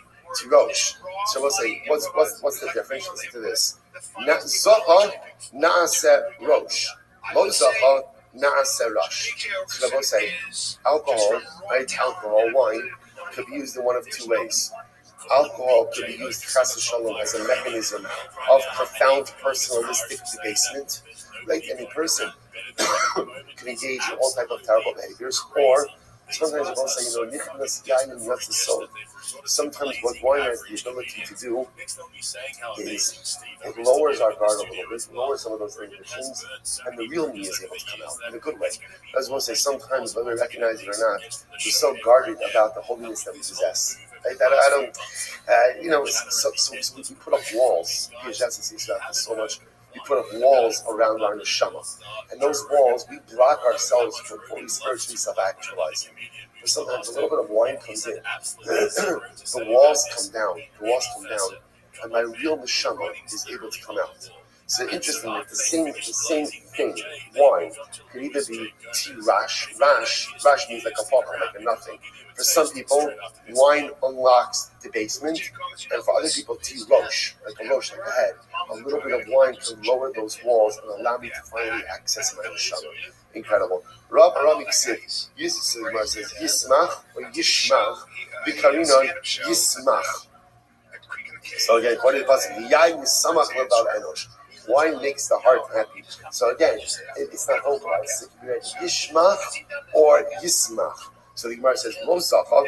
E: So we'll say, what's the difference? Listen to this. Zocha na'aseh rosh. Lo zocha na'aseh rosh. So we'll say, alcohol, wine, could be used in one of 2 ways. Alcohol could be used, chas v'shalom, as a mechanism of profound personalistic debasement. Right? Any person can engage in all type of terrible behaviors, or sometimes we'll say, nichnas yayin yatzis. Sometimes what wine has the ability to do is it lowers our guard a little bit, lowers some of those inhibitions, and the real me is able to come out in a good way. As we'll say, sometimes whether we recognize it or not, we're so guarded about the holiness that we possess. Right? So we put up walls. So much. We put up walls around our neshama, and those walls we block ourselves from fully spiritually self-actualizing. But sometimes a little bit of wine comes in, the walls come down, and my real neshama is able to come out. So interestingly, the same thing, wine, can either be tea rash. Rash means like a pauper, like a nothing. For some people, wine unlocks debasement, and for other people, tea rosh, like a rosh, like a head. A little bit of wine can lower those walls and allow me to finally access my neshama. Incredible. Rabbi says, Yismach or Yishmach, Bikarinon Yismach. So again, what is it? Wine makes the heart happy. So again, it's not vocalized. Yishmach or Yismach. So the Gemara says, Zacha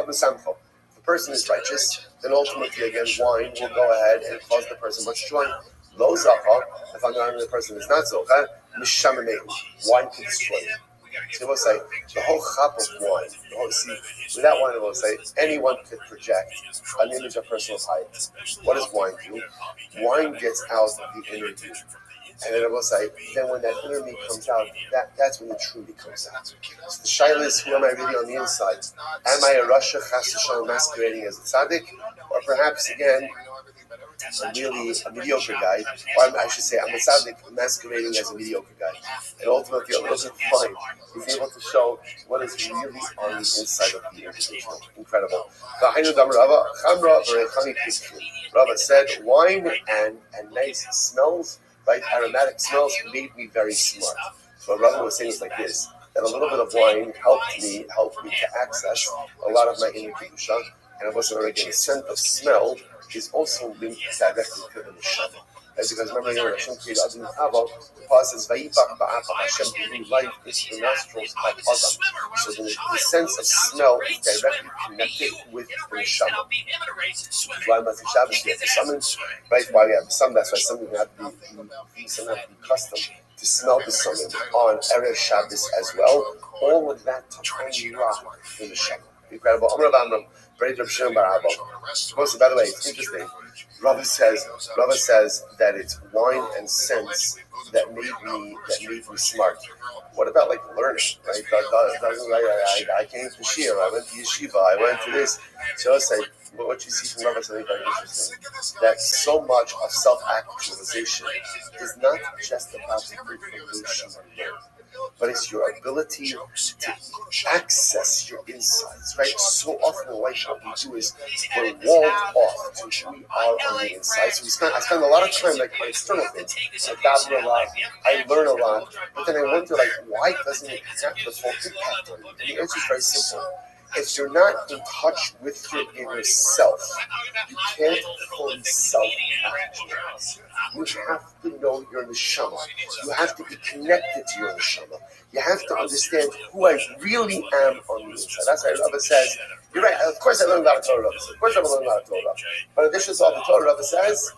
E: b'samcha. If the person is righteous, then ultimately again, wine will go ahead and cause the person much joy. Lo zacha, if on the other hand the person is not zocha, mishamemehu. Wine can destroy him. So we'll say the whole chap of wine. With that wine, we'll say anyone could project an image of personal piety. What does wine do? Wine gets out the inner me. And then it will say, then when that inner me comes out, that's when it truly comes out. So the shaila is, who am I really on the inside? Am I a Rasha Chas V'Shalom masquerading as a tzaddik? Or perhaps, again, I'm really a mediocre guy, or I should say I'm a tzaddik masquerading as a mediocre guy. And ultimately, a little fine is able to show what is really on the inside of the individual. Incredible. Rabbi said, wine and nice smells, right, aromatic smells made me very smart. So what Rabbi was saying is like this, that a little bit of wine helped me to access a lot of my inner kedusha, and it wasn't already a scent of smell is also linked directly to the neshama. That's because remember here, Hashem created Adam and Chava. The Paul says, "Vayipach ba'afa." Hashem breathed life into the nostrils of Adam. So the sense of smell is directly connected with the neshama. Why must the Shabbos be at the summon? Right? Why we have the summon? That's why some have to be accustomed to smell the summon on Erev Shabbos as well. All of that to unlock the neshama. Incredible. Amar Amram. By the way, it's interesting. Rabbi says that it's wine and sense that made me smart. What about like learning? Right? I came to Shia, I went to Yeshiva, I went to this. So I say, what you see from Rabbi is something very interesting. That so much of self-actualization is not just about the information you learn, but it's your ability to access your insights, right? So often in life, what we do is we're walled off to who we are on the inside. So I spend a lot of time like on external things. I dabble a lot, I learn a lot, but then I wonder like, why doesn't it have the full impact on you? And the answer is very simple. If you're not in touch with your inner self, you can't fully self-actualize. You have to know your neshama. You have to be connected to your neshama. You have to understand who I really am on the inside. That's why Rabbi says, you're right, of course I learned a lot of Torah. Of course I learned a lot of Torah. But in addition to all the Torah, Rabbi says,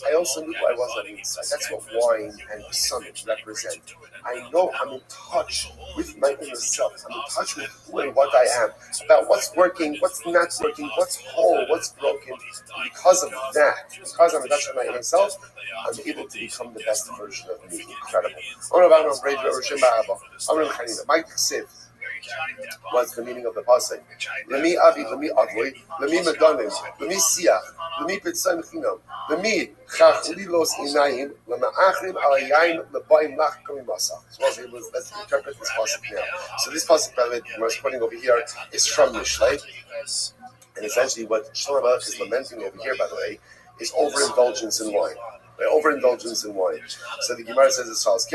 E: I also knew who I was on the inside. That's what wine and the summit represent. I know I'm in touch with my inner self. I'm in touch with who and what I am, about what's working, what's not working, what's whole, what's broken. And because of that, because I'm in touch with my inner self, I'm able to become the best version of me. Incredible. What's the meaning of the pasuk? Lemi avi, lemi avoy, lemi medanim, lemi siach, lemi pitzayim chinam, lemi chachlilos inayim, lema'achrim alayayim lebayim lach kamimasa. So let's interpret this pasuk now. So this pasuk, by the way, we're quoting over here, is from Mishlei, and essentially what Shlomo is lamenting over here, by the way, is overindulgence in wine. Overindulgence in wine. So the Gemara says as follows: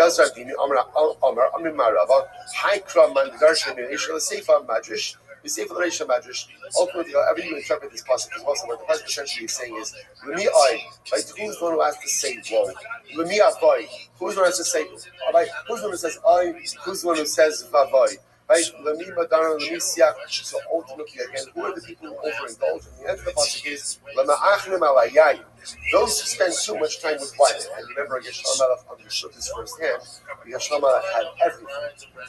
E: ultimately, however you interpret this passage, what the passage essentially is saying is, who's the one who has to say woe? Who's the one who has to say, who's the one who says I? Who's the one who says vavoy? Right? So ultimately, again, who are the people who overindulge? And the end of the passage is, those who spend too much time with wine. And remember, again, Shlomo Melech understood this firsthand, because Shlomo Melech had everything.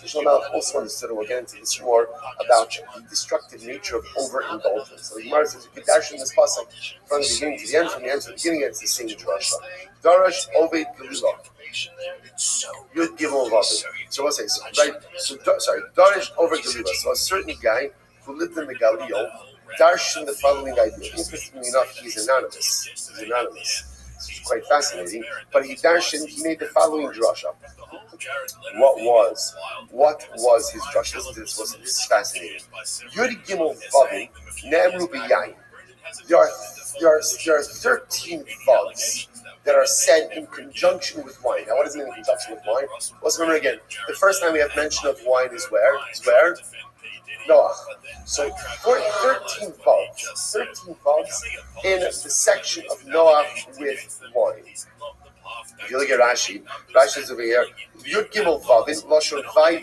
E: So Shlomo Melech also understood, and we'll get into this more, about the destructive nature of overindulgence. So the Gemara says, you can dash in this passage from the beginning to the end, from the end to the beginning, it's the same drasha. Darash Oved Galila. You'd give all of it. So what's it? So, right? So, Darish over Galila. So a certain guy who lived in the Galil, darshan the following idea. Interestingly enough, he's anonymous. It's quite fascinating. But he made the following drasha. What was his drasha? Listen to this. This is fascinating. Yud Gimel Vavin Ne'emru B'Yayin. There are 13 vavs that are said in conjunction with wine. Now, what does it mean in conjunction with wine? Let's remember again. The first time we have mention of wine is where? Noah. So 13 vavs in the section of Noah with wine. If you look at Rashi is over here. Yud Gimel Vavin Lashon Vai.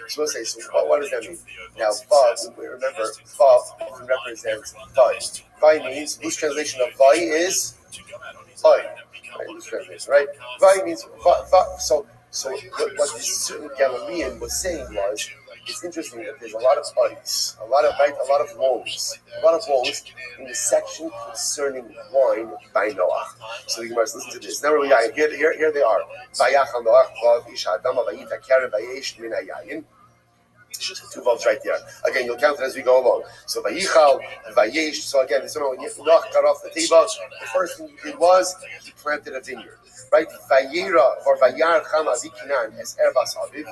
E: So we'll say, so what does that mean? Now, Vav, we remember, Vav often represents Vai. Vai means, whose translation of Vai is Vai. Right, whose translation, right? Vai means Va. So what this certain Galilean was saying was, it's interesting that there's a lot of ice, a lot of woes in the section concerning wine by Noah. So you must listen to this. Now here they are. Vayachal Noach vav ish ha'adama vayita keren vayesh min hayayin. Two vowels right there. Again, you'll count it as we go along. So Vayichal, Vayesh. So again, when Noach got off the table, the first thing he did was he planted a vineyard. Right? Vayera or Vayar Cham Avikinan as Ervas Aviv.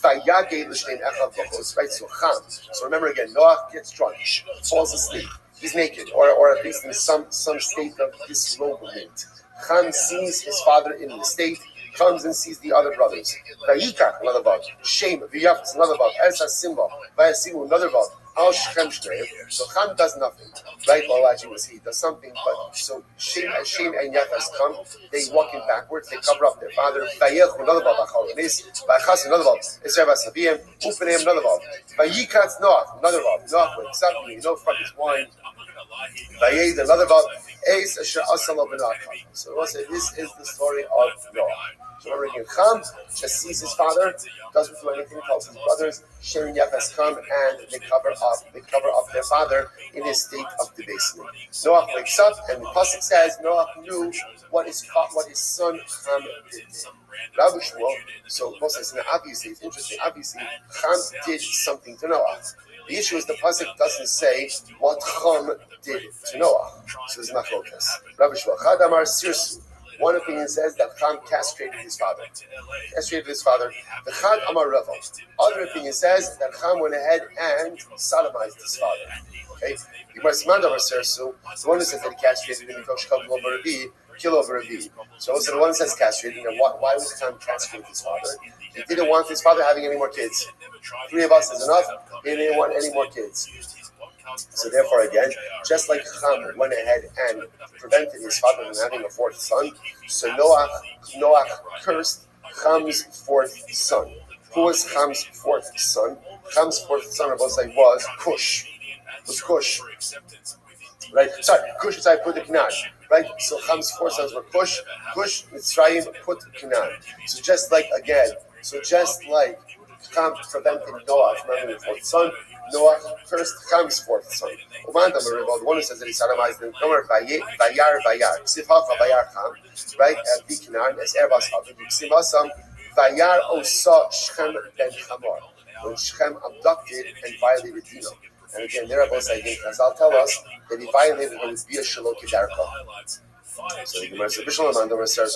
E: Vayagei l'shtein echad b'chos. Right? So Cham. So remember again, Noach gets drunk, falls asleep. He's naked, or at least in some state of disrobement. Cham sees his father in the state. Comes and sees the other brothers. Vayikach, another vav. Shem, V'yafetz, another vav. Elsa Simba, Vayasimu, another vav. Al Shechem Shneim. So Cham does nothing, right? Well, actually, he does something, but so Shem and Yafetz come. They walk in backwards. They cover up their father. Vayech, another vav. Achalonis. Vaychas, another vav. Esreva Saviyim. Upaneim, another vav. Vayikach Noach, another vav. Noach wakes up. From his wine. Vayed, another vav. Eis Asher Asalo B'Noach. So we'll say this is the story of Noah. So remember, Cham just sees his father, doesn't do anything, tells his brothers, Shem and Yafetz come, and they cover up their father in his state of debasement. Noah wakes up, and the pasuk says Noah knew what his son Cham did. Rabbi Shmuel, so Moses, obviously, it's interesting, obviously, Cham did something to Noah. The issue is the pasuk doesn't say what Cham did to Noah. So it's not focus. Rabbi Shmuel, Chad Amar Sirsu. One opinion says that Cham castrated his father. The Chad Amar Revo. Other opinion says that Cham went ahead and sodomized his father. Okay? The one who says that he castrated him because kill over a V. So also the one who says castrated, why would Cham castrate his father? He didn't want his father having any more kids. 3 of us is enough. He didn't want any more kids. So therefore, again, just like Cham went ahead and prevented his father from having a 4th son, so Noach cursed Cham's 4th son. Who was Cham's 4th son? Cham's 4th son, Rabbi say, was Cush. Right? Sorry, Cush is I put the Canaan. Right? So Cham's 4 sons were Cush, Mitzrayim, put Canaan. So just like Cham prevented Noah from having a 4th son, Noah cursed Cham's 4th son. The one who says that he sodomized him, Vayar, Ksivhacha Vayar Cham, right? And Vikanan, as Erbas Havid, Ksimasam, Vayar Osa Shechem ben Chamor, when Shechem abducted and violated Dino. And again, there are both saying, as I'll tell us, that he violated him with Bia Shalok Kedarko. So the Gemara says,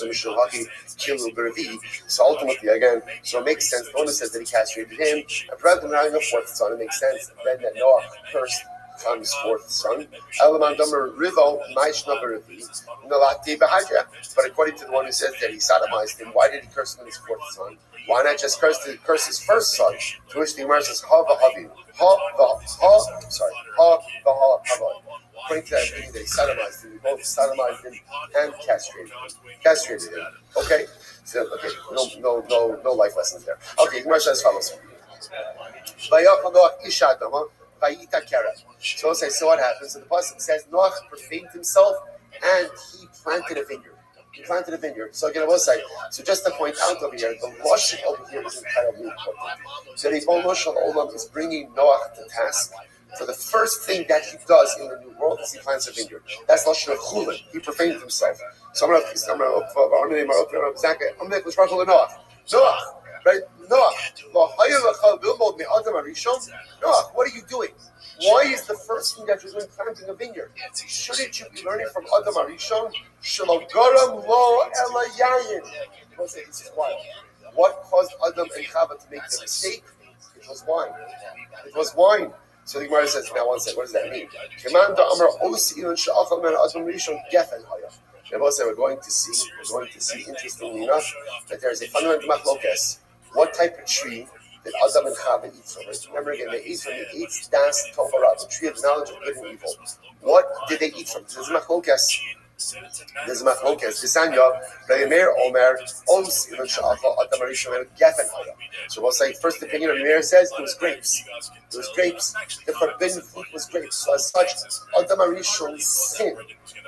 E: so ultimately, again, so it makes sense. The one who says that he castrated him and prevented him having a 4th son, it makes sense. Then that Noah cursed Cham's 4th son. But according to the one who says that he sodomized him, why did he curse him in his 4th son? Why not just curse his 1st son? To which the Gemara says, according to that opinion, they sodomized him. We both sodomized him and castrated him. Okay? So, no life lessons there. Okay, Gemara says as follows. So what happens? So the pasuk says Noach profaned himself and he planted a vineyard. So again, I will say, so just to point out over here, the lashon over here is entirely important. So the Ribono Shel Olam is bringing Noach to task for the first thing that he does in the new world is he plants a vineyard. That's lashon of chulin. He profaned himself. So I'm going to Noach, right? Noach, what are you doing? Why is the first thing that you're doing planting a vineyard? Shouldn't you be learning from Adam Arishon? Shalogaram lo ela yayin. This is why. What caused Adam and Chava to make the mistake? It was wine. It was wine. So the Gemara says, now one second, what does that mean? We're going to see, interestingly enough, that there is a fundamental machlokes. What type of tree did Adam and Chava eat from? Remember again, they ate from the 8th das Torah, the tree of knowledge of good and evil. What did they eat from? This is machlokes. There's machlokes. Disanya, Meir Omer, Os Ilon Sha'acha Adam Arishon El Gefen Haya. So we'll say first opinion of Meir says it was grapes. It was grapes. The forbidden fruit was grapes. So as such, Adam Arishon's sin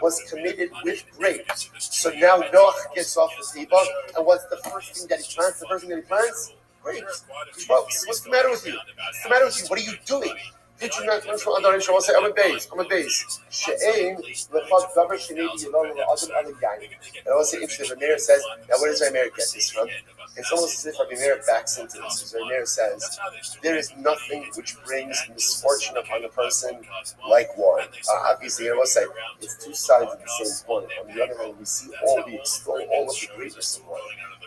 E: was committed with grapes. So now Noach gets off the table, and what's the first thing that he plants? The first thing that he plants? Grapes. What's the matter with you? What's the matter with you? What are you doing? Did you not learn from Adam Arishon? I'll say, I'm a base. She'ein lechad davar shenei yilol le'adam ala yayin. And I was interested. Rabbi Meir says, now where does Rabbi Meir get this from? It's almost as if Rabbi Meir backs into this. As Rabbi Meir says, there is nothing which brings misfortune upon a person like war. Obviously, I will say, it's two sides of the same coin. On the other hand, we extol all of the greatness of wine,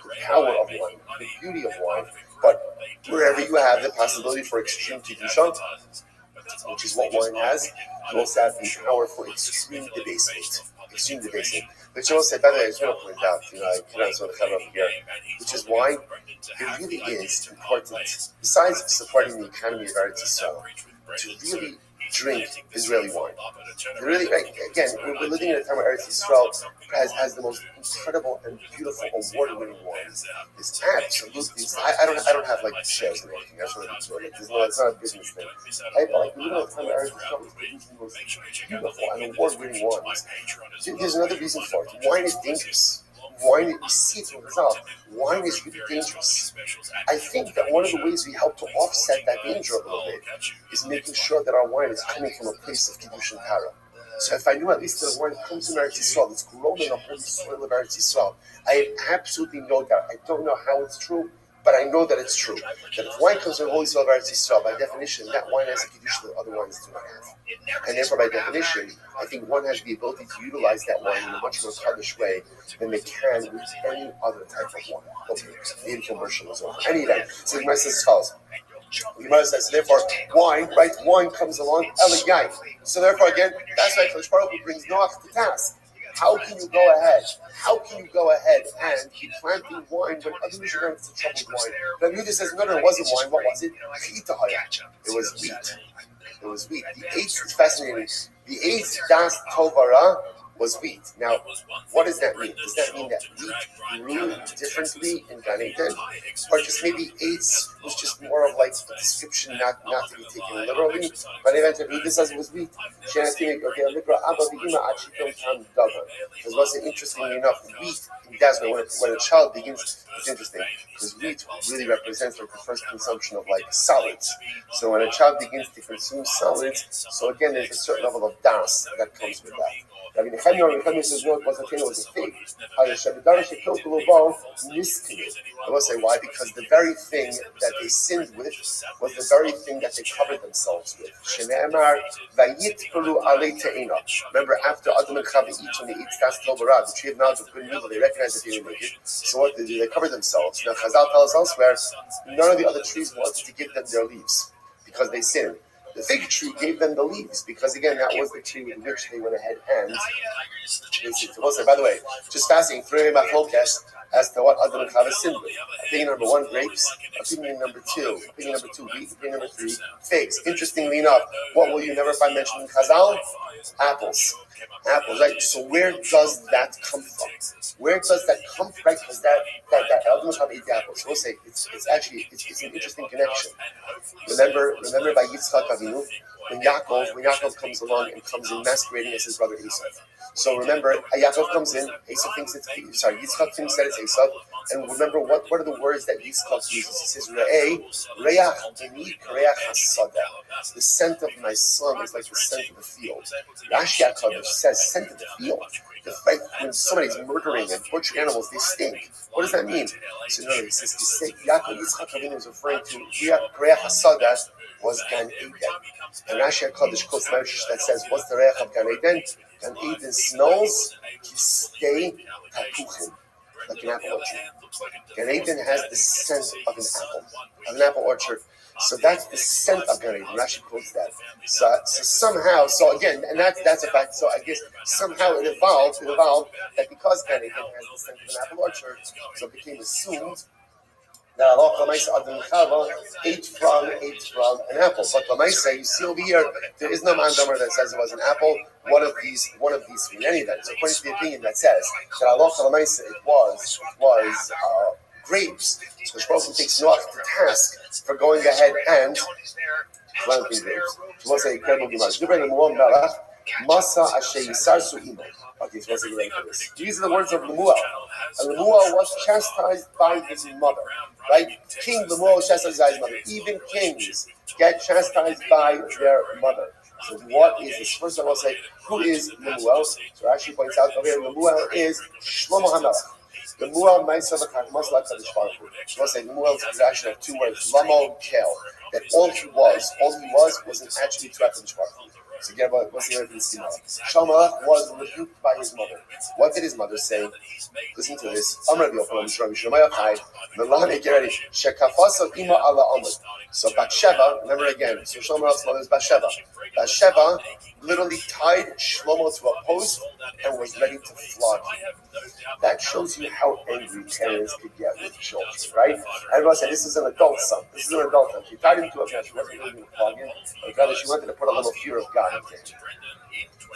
E: the power of wine, the beauty of wine. But wherever you have the possibility for extreme kedusha, which is what wine has, you also have the power for extreme debasement. Which I will say, by the way, I just want to point out, I cannot sort of have up here, which is why it really is important, besides supporting the economy of Eretz Yisrael, to really drink Israeli wine. Really, again, we're living in a time where Eretz Yisrael has the most incredible and beautiful award-winning wines. It's absolutely. I don't have like shares and anything. I just want to enjoy it. It's not a business thing. We live in a time where Eretz Yisrael is producing the most beautiful and award-winning wines. There's another reason for it. Wine is dangerous. Wine, you see it for yourself. Wine is really dangerous. I think that one of the ways we help to offset that danger a little bit is making sure that our wine is coming from a place of Kiddush and Tara. So if I knew at least that wine comes from Eretz Yisrael, it's grown in the holy soil of Eretz Yisrael, I have absolutely no doubt. I don't know how it's true, but I know that it's true. That if wine comes from the holy soil of Eretz Yisrael, by definition, that wine has a Kiddush that other wines do not have. And therefore, by definition, I think one has the ability to utilize that wine in a much more Kaddish way than they can with any other type of wine. Okay, maybe commercialism. Any of that. So the Gemara says as follows. The Gemara says, therefore, wine comes along, Eliyahu. So therefore, again, that's why Kodesh Baruch Hu brings Noach to task. How can you go ahead and be planting wine when other people are into trouble with wine? Rabbi Yehuda says, no, it wasn't wine. What was it? It was wheat. It was wheat. The 8th is fascinating. The 8th das Tovara was wheat. Now, what does that mean? Does that mean that wheat grew differently in Gan Eden? Or just maybe 8 was just more of like a description, not to be taken literally? But eventually, this says it was wheat. Because what's interesting enough, wheat in Desmond, when a child begins, it's interesting, because wheat really represents like the first consumption of like solids. So when a child begins to consume solids, so again, there's a certain level of das that comes with that. Rabbi Nechemia says, no, it wasn't a fig. I will say why? Because the very thing that they sinned with was the very thing that they covered themselves with. Remember, after Adam and Chava eat from the 8th das Torah, the tree of knowledge of good and evil, they recognized that they were naked. So what did they do? They covered themselves. Now Chazal tells us elsewhere, none of the other trees wanted to give them their leaves because they sinned. The fig tree gave them the leaves because, again, that was the tree with which they went ahead and by the way, just fascinating, 3 machlokes as to what Adam and Chava sinned with. Opinion number 1, grapes. Opinion number 2, wheat. Opinion number 3, figs. Interestingly enough, what will you never find mentioned in Chazal? Apples, right? So where does that come from? Right? Because that Adam and Chava ate the apples. So we'll say it's an interesting connection. Remember by Yitzchak Avinu, when Yaakov comes along and comes in masquerading as his brother Esau. So remember, Yaakov comes in, Yitzchak thinks that it's Esau, and remember what are the words that Yitzchak uses? He says, Re'ach b'ni kareach hasadeh. The scent of my son is like the scent of the field. Rashi HaKadosh says scent of the field. when somebody's murdering and butchering animals, they stink. What does that mean? So no, he says Yaakov Yitzchak Avinu is referring to Reach Hasada was Gan Eden. And Rashi HaKadosh quotes Medrash that says, what's the Reach of Gan Eden? Gan Eden smells Kistei Tapuchim, like an apple orchard. Gan Eden has the scent of an apple orchard. So that's the scent of Gan Eden. Rashi quotes that. So somehow, again, and that's a fact. So I guess somehow it evolved that because Gan Eden has the scent of an apple orchard, so it became assumed that Allah Adam Chava ate from an apple. But Lamaisa, you see over here, there is no mandamer that says it was an apple. One of these three. In any event, so according to the opinion that says that Allah Lamaisa it was grapes. So the Shmuel takes Noach to task for going ahead and planting grapes. She wants to say incredible Gemara. She bring one Melach Masa Asher Yisarsu Imo. Okay, so what's the name for this? These are the words of Lemuel. And Lemuel was chastised by his mother. Right? King Lemuel was chastised by his mother. Even kings get chastised by their mother. So what is this? First of all, say, who is Lemuel? So Rashi points out over here, Lemuel is Shlomo HaMelech. Lemuel Ma'aseh V'Chachmas LaKadosh Baruch Hu. So I'll say Lemuel is a contraction of two words, Lamo Kel. That all he was an attribute to HaKadosh Baruch Hu. So again, what's the word in Sima? Shlomo was rebuked by his mother. What did his mother say? Listen to this. So Bathsheba, remember again, so Shlomo's mother is Bathsheba. Bathsheba literally tied Shlomo to a post and was ready to flog him. That shows you how angry parents could get with children, right? Everyone said, this is an adult son. This is an adult son. She tied him to a post. She wasn't really going to flog him, but rather she wanted to put a little fear of God into him.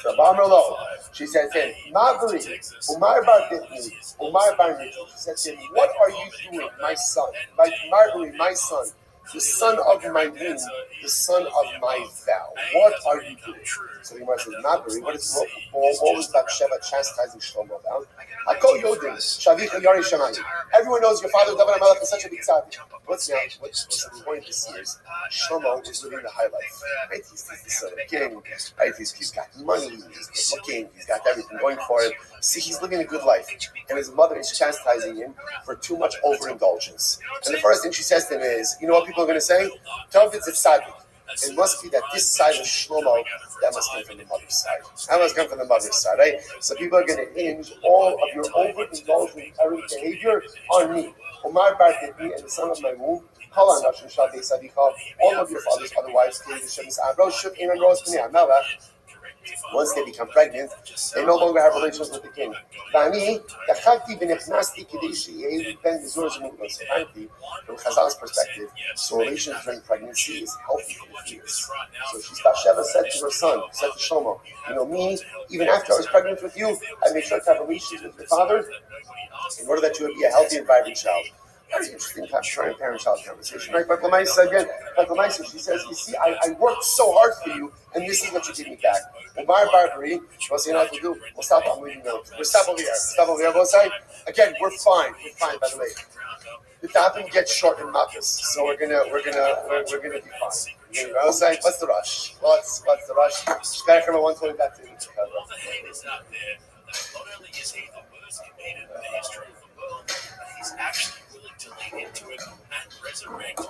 E: So Bamrolo, she said to him, Mavri, Umar Bar Ditni, Umar Bar Nitni. She said to him, what are you doing, my son? Mavri, my son, the son of my womb, the son of my vow. What are you doing? So the Gemara says, Mavri, what was Bathsheba chastising Shlomo about? Hakol Yodim, Shavicha Yari Shamayim. Everyone knows your father David HaMelech is such a big tzaddik. What's important to see is Shlomo is living the high life. Right? He's the son of a king. Right? He's got money. He's good looking. He's got everything going for him. See, he's living a good life, and his mother is chastising him for too much overindulgence. And the first thing she says to him is, you know what people are going to say? David's a tzaddik. It must be that this side of Shlomo, that must come from the mother's side. That must come from the mother's side, right? So people are going to hinge all of your overindulgent errant behavior on me. Omar Bar Ditni and the son of my womb, all of your father's other wives, once they become pregnant, they no longer have relations with the king. Apparently, from Chazal's perspective, so relations during pregnancy is healthy for the fetus. So Bathsheba said to her son, said to Shlomo, you know me, even after I was pregnant with you, I made sure to have relations with your father in order that you would be a healthy and vibrant child. Very interesting parent-child conversation, right? But Lamaisa again, she says, you see, I worked so hard for you, and this is what you give me back. Umar Barbary, what's he not to do? We'll stop. I'm leaving now. We'll stop over here. Stop over here, both sides. Again, we're fine. We're fine, by the way. The topping gets short in Mappus, so we're gonna be fine. You know, saying, what's the rush? What's the rush? Back from 120 back to the
F: Well, the hate is out there. Not only is he the worst comedian in the history of the world, but he's actually willing to lean into it and resurrect.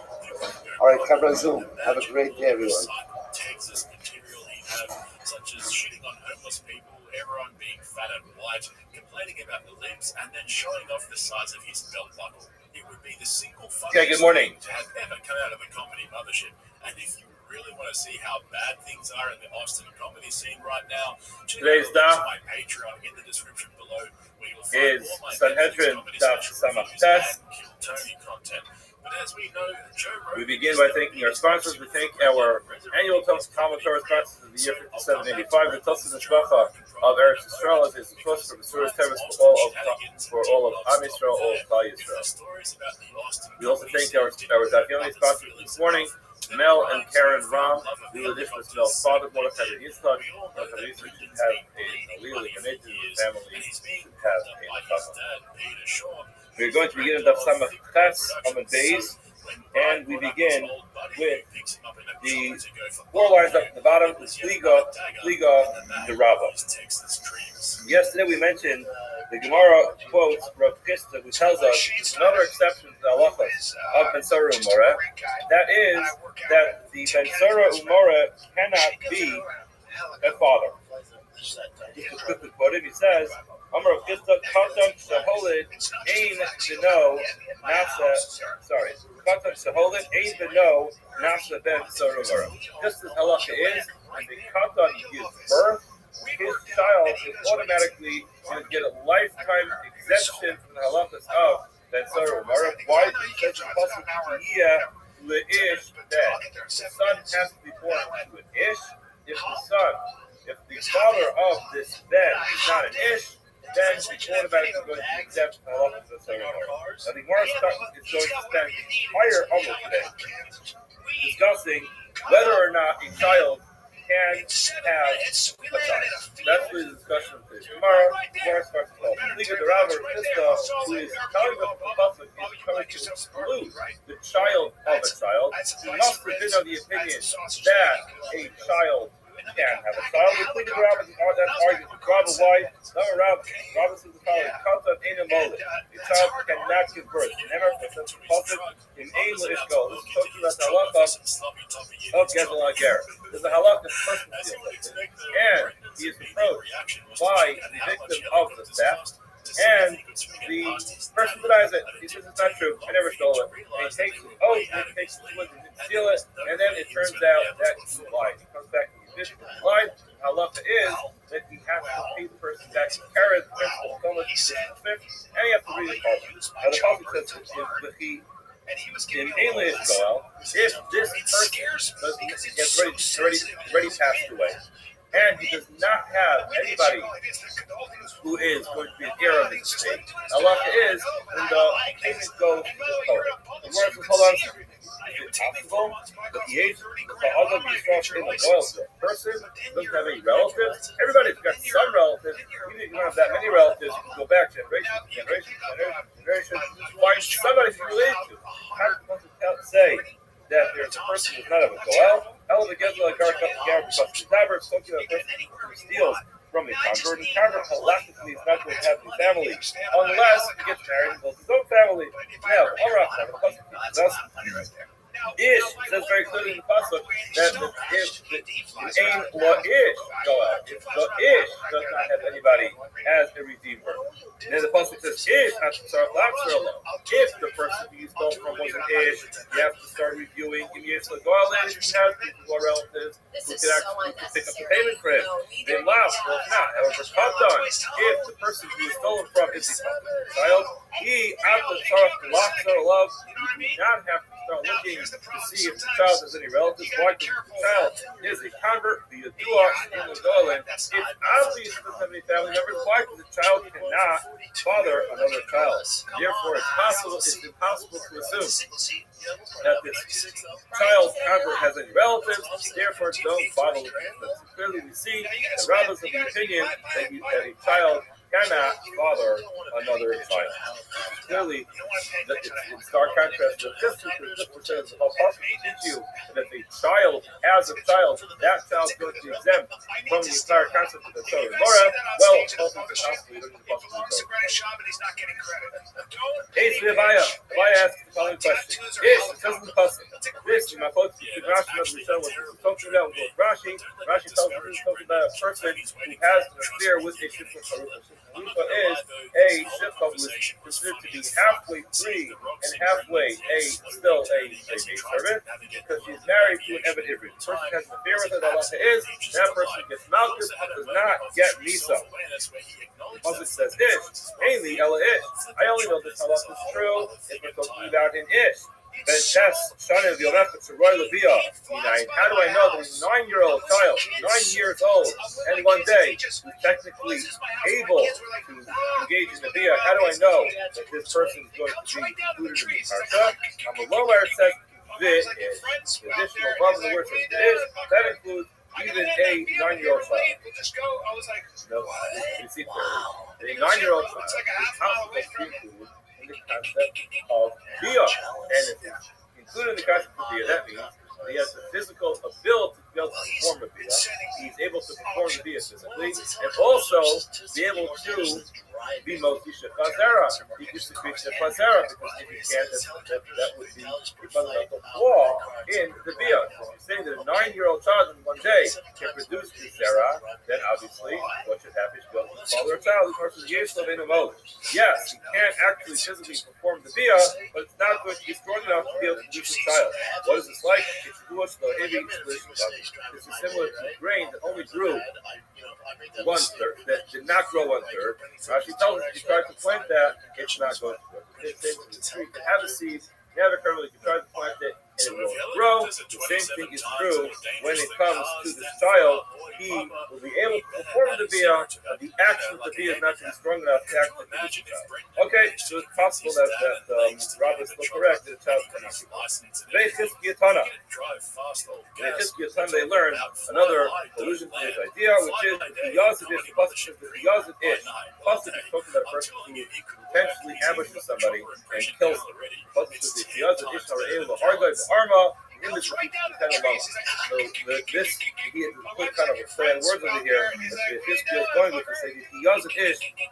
E: All right, Cabra Zoom. Have a great day, everyone.
F: Texas material he had, such as shitting on homeless people, everyone being fat and white, complaining about the limbs, and then showing off the size of his belt buckle. It would be the single funniest
H: good morning.
F: thing to have ever come out of a comedy mothership. And if you really want to see how bad things are in the Austin comedy scene right now, check
H: Today's
F: out
H: daf
F: my Patreon in the description below, where you'll find
H: is
F: all my
H: Sanhedrin
F: comedy
H: daf
F: special
H: Samach
F: reviews
H: Tes.
F: and Kill Tony content. But as we know, Joe
H: We
F: Rogan
H: begin
F: is
H: by
F: the
H: thanking our sponsors. We thank our annual commentary sponsors of the year 5785, the Tosin Shvacha of Eretz Yisrael, as is the first from the Surah Tevis for all of Am Yisrael, all of Klal Yisrael. We also thank our Davioni sponsors this morning, Mel and Karen Ram. The addition of Mel's father, Mordechai Ben Yitzchak. Mordechai Ben Yitzchak should have a legally connected to the family, should have a nechama. We're going to begin Daf Samach Tes on the days. And we begin with the 4 lines up at the bottom, the Pliga, the Rabbi. Yesterday we mentioned the Gemara quotes Rav Chisda, who tells us there's another exception to the halachas of Ben Sora Umora. That is that the Ben Sora Umora cannot be a father. Just to quickly quote him, he says, Amar Rav Chisda, Katam Shaholid Ein Beno Nasa, Katam Shaholid Ein Beno Nasa Ben Sora Umora. Just as halacha is, when the Katam gives birth, his child is automatically going to get a lifetime exemption from the halachas of Ben Sora Umora. Why? Because the pasuk Leish that the son has to be born to an ish. If the father of this Ben is not an ish, then the automatically going to be exempt from the halachas of Ben Sora Umora. Now the Gemara is going to spend the entire Amud today discussing whether or not a child can have a child. That's the discussion of this. Tomorrow starts to call. Pliga the Rabbi who is telling us the pasuk is coming to exclude the child of a child. He must have been of the opinion that a child can have a child. The Pliga the Rabbi that's arguing with Rabbi why? Rabbi says the following: Katan ein amolid. A child cannot give birth. Never says the pasuk in ein leishkol. This is talking about the halacha of Gezel Ager. There's a halakha person feels like this, and he is approached by the victim of the theft, and the person denies it. He says it's not true. I never stole it. And he takes his oath, and he takes his wood, and didn't steal it, and then it turns out that he lied. He comes back and he did lied. The halakha is that he has to pay the person back to carry the principal so much and he has to read the Torah. Now the pasuk says that he in alien Goel, if this person has already passed away, and he does not have anybody who is going to be an heir of his estate, Allah is when the payment goes to the Torah. The word says, hold on, is it possible that the age of the other Yisrael in the Goel to a person doesn't have any relatives? Everybody's got some relatives. Even if you don't have that many relatives, you can go back generation, find somebody to relate to. How does it say that there's a person who's not of a Goel? Hell, the Gezel Agar because the Taber is talking about a person who steals from a convert. The convert collectively is not going to have a family unless he gets married and builds his own family. Now, Ish says very clearly in the pasuk that if the ain la ish go out, if the ish does not have anybody as a redeemer, and then the pasuk says ish has to start lachzor. If the person who you stole from was an ish, you have to start reviewing in years like Goel and if he has people who are relatives who could actually pick up the payment for him. They laugh, well not. However, Katan, if the person who is stolen from is a child, he after start lachzor love, you do not have to start looking to see if the child has any relatives. Why? Because the child is a convert, the Adua in the Golan. It's obvious he doesn't have any family members. Why? Because the child cannot father another child. Therefore, it's impossible to assume that this child convert has any relatives. Therefore, don't follow it. Clearly, we see the rabbis of the opinion that a child cannot father another child. Clearly, in stark contrast to this, which says how possible to teach you that if a child has a child, that child is going to be exempt from the entire concept of the Torah. Well, it's possible to Ace Rabbi asks the following question. It says in the pasuk, this, my folks, Rashi knows what talking about with Rashi. Rashi tells us he's talking about a person who has an affair with a ship of Rufa is a shifcha who is considered to be halfway free and halfway still a maid servant because she's married to an Eved Ivri. The person has an affair with her, the halacha is that person gets malchus and does not get misa. The pasuk says ish, mainly ella ish. I only know this halacha is true if we're talking about an ish. Ben Tess, Shana of Yomech, Tzeroy Levia. How do I know that a 9-year-old child, 9 years old, and one day is technically able to engage in the Bia? How do I know that this person is going to be included in the Parsha? On the lower it says this is the additional above the word says this. That includes even a 9-year-old child. No, you see, a 9-year-old child is possible to include the concept of Bia. And if it's included in the concept of bia. That means he has the physical ability to be able to perform the bia. He's able to perform the bia physically, and also be able to be Moshe Chazera. He can secrete the Chazera, because if he can't, that would be a fundamental flaw in the bia. If you're saying that a 9-year-old child in one day can produce the Zera, then obviously what should happen is go to the father or child. Of course, yes, he can't actually physically perform the bia, but it's not going to be strong enough to be able to produce a child. What is this like? This is similar to a grain that only grew 1/3, that did not grow 1/3. She tells us if you try to plant that, it's not going to grow. You can have a seed, you have a kernel, you can try to plant it, and it will grow. The same thing is true when it comes to this child. He will be able to perform the bia, but the action of the bia is not going to be strong enough to actually produce the child. Okay, so it's possible that Rabbi is still correct that the child cannot be born. They learn another allusion to this idea, which is the Yazid is plus the Yazid is. Plus if you're talking about a person who potentially ambushes somebody and kills them. Plus the Yazid is the Hargai, the Arma, in this kind of moment. So this he had put kind of a play on words over here. This is going with to say the Yazid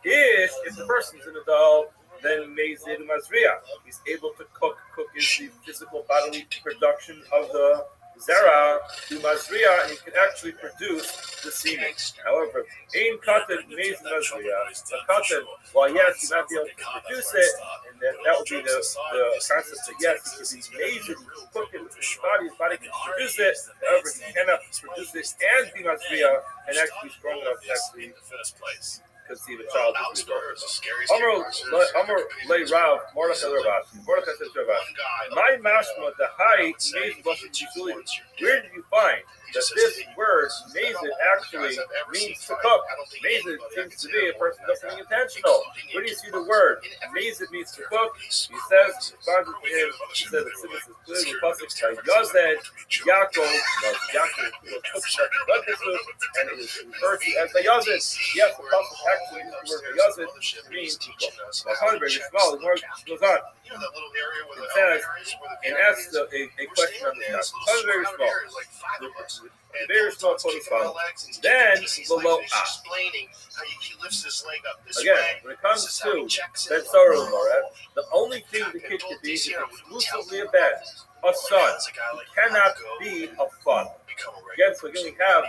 H: is if the person's an adult, then Mezid Mazriya. He's able to cook. Cook is the physical bodily production of the Zera to Mazriya, and he can actually produce the semen. However, Ein Katan Mezid Mazriya, a Katan, well, yes, he might be able to produce it, and that would be the concept that yes, he can be Mezid, cook it with his body can produce it. However, he cannot produce it and be Mazriya and actually be strong enough to actually conceive a child. Amr lay Rav, Mordechai Rav. Mordechai says to Rav, my mashma, the high, where did you find that this word, mazid, actually means to cook? Mazid seems to be a person does something intentional. Where do you see the word? Mazid means to cook. He says, that Simmons is clearly Pasuk, Yazed, Yaakov, cooks and it is referred to as the Yazid. Yes, the Pasuk actually uses the word Yazid means to cook. Now, however, it's small, the word goes on. It says, and asks a question on the top. It's very small. Very small photo. Then below again, when it comes to Betzara, the only thing the kid could be is exclusively a bed, a son. He cannot be a father. Again, so again, we have a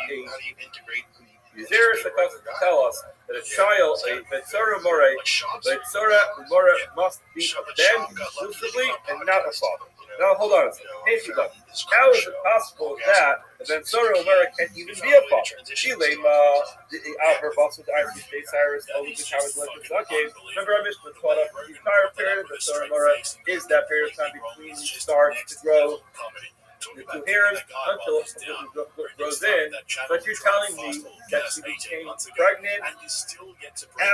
H: Zeres that comes to tell us that a child, a Betzara More must be a ben exclusively and not a father. Now hold on a second. How is it possible that the Betzara More can't even be a father? Her boss with the Iron State Cyrus, remember I mentioned the taught up the entire period. Betzara More is that period of time between starts to grow the 2 hairs until it grows in, but you're telling me that she became pregnant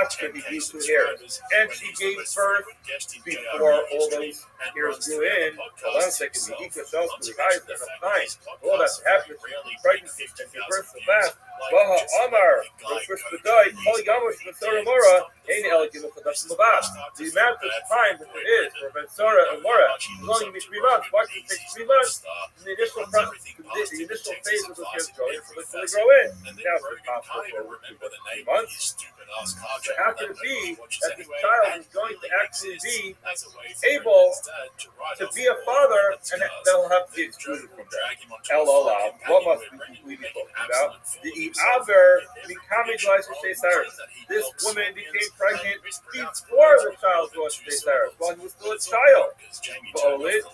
H: after he grew 2 hairs, and she gave birth before all those hairs grew in. Hold on a second, the herself to the guys that have time. All that happened, she pregnancy and gave birth so fast. Vaha Amar, the amount of time that there is for Betzara and Mora is only going to be 3 months. Why should it take 3 months? The initial phase of the kids growing until they grow in. Now it's possible for 3 months. So how can it be that this child is going to actually be able to be a father and they'll have to be excluded from that? What must we be talking about? The Aver becoming Cyrus. This woman became pregnant before the child was Cyrus, while he was still a child.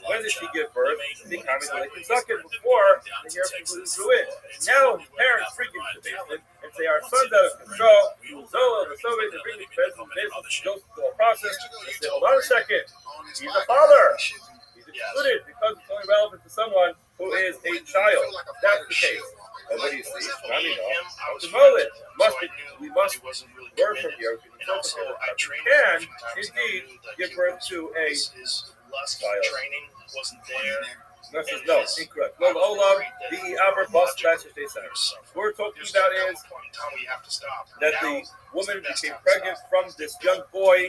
H: When did she give birth? Becoming before the hair grew in. Now his parents freaking to the basement and say our son's out of control. He was Zola, the Soviet, they bring his parents in the basement, goes through the whole process. They say, hold on a second, he's a father. He's excluded because it's only relevant to someone who is a child. That's the case. And what do you see? We must learn from here. We can indeed give birth to a child. No, incorrect. No, Olav, the Aber bus Bachelor Day Center. What we're talking about is that the woman became pregnant from this young boy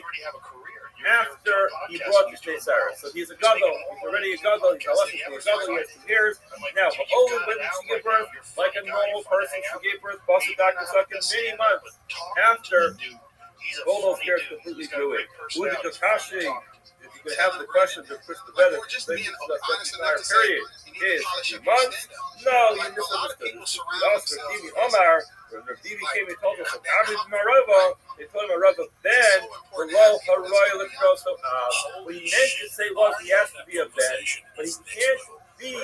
H: after he brought the Shnei Sarah. So he's a gadol. He's already a gadol. He's halachically a gadol. He has 2 years. Now, but only when she gave birth, like a normal person, she gave birth, Basa Dr. Suckin, many months after all those hairs completely grew in. Udi Kakashi, if you could have the question to push the better, the entire period is 3 months. No, you misunderstood. Also, Rabbi Omar, when Rabbi came and told us, they told him Marava, Ben, below Haroy Litroso. What he meant to say was he has to be a Ben, but he can't be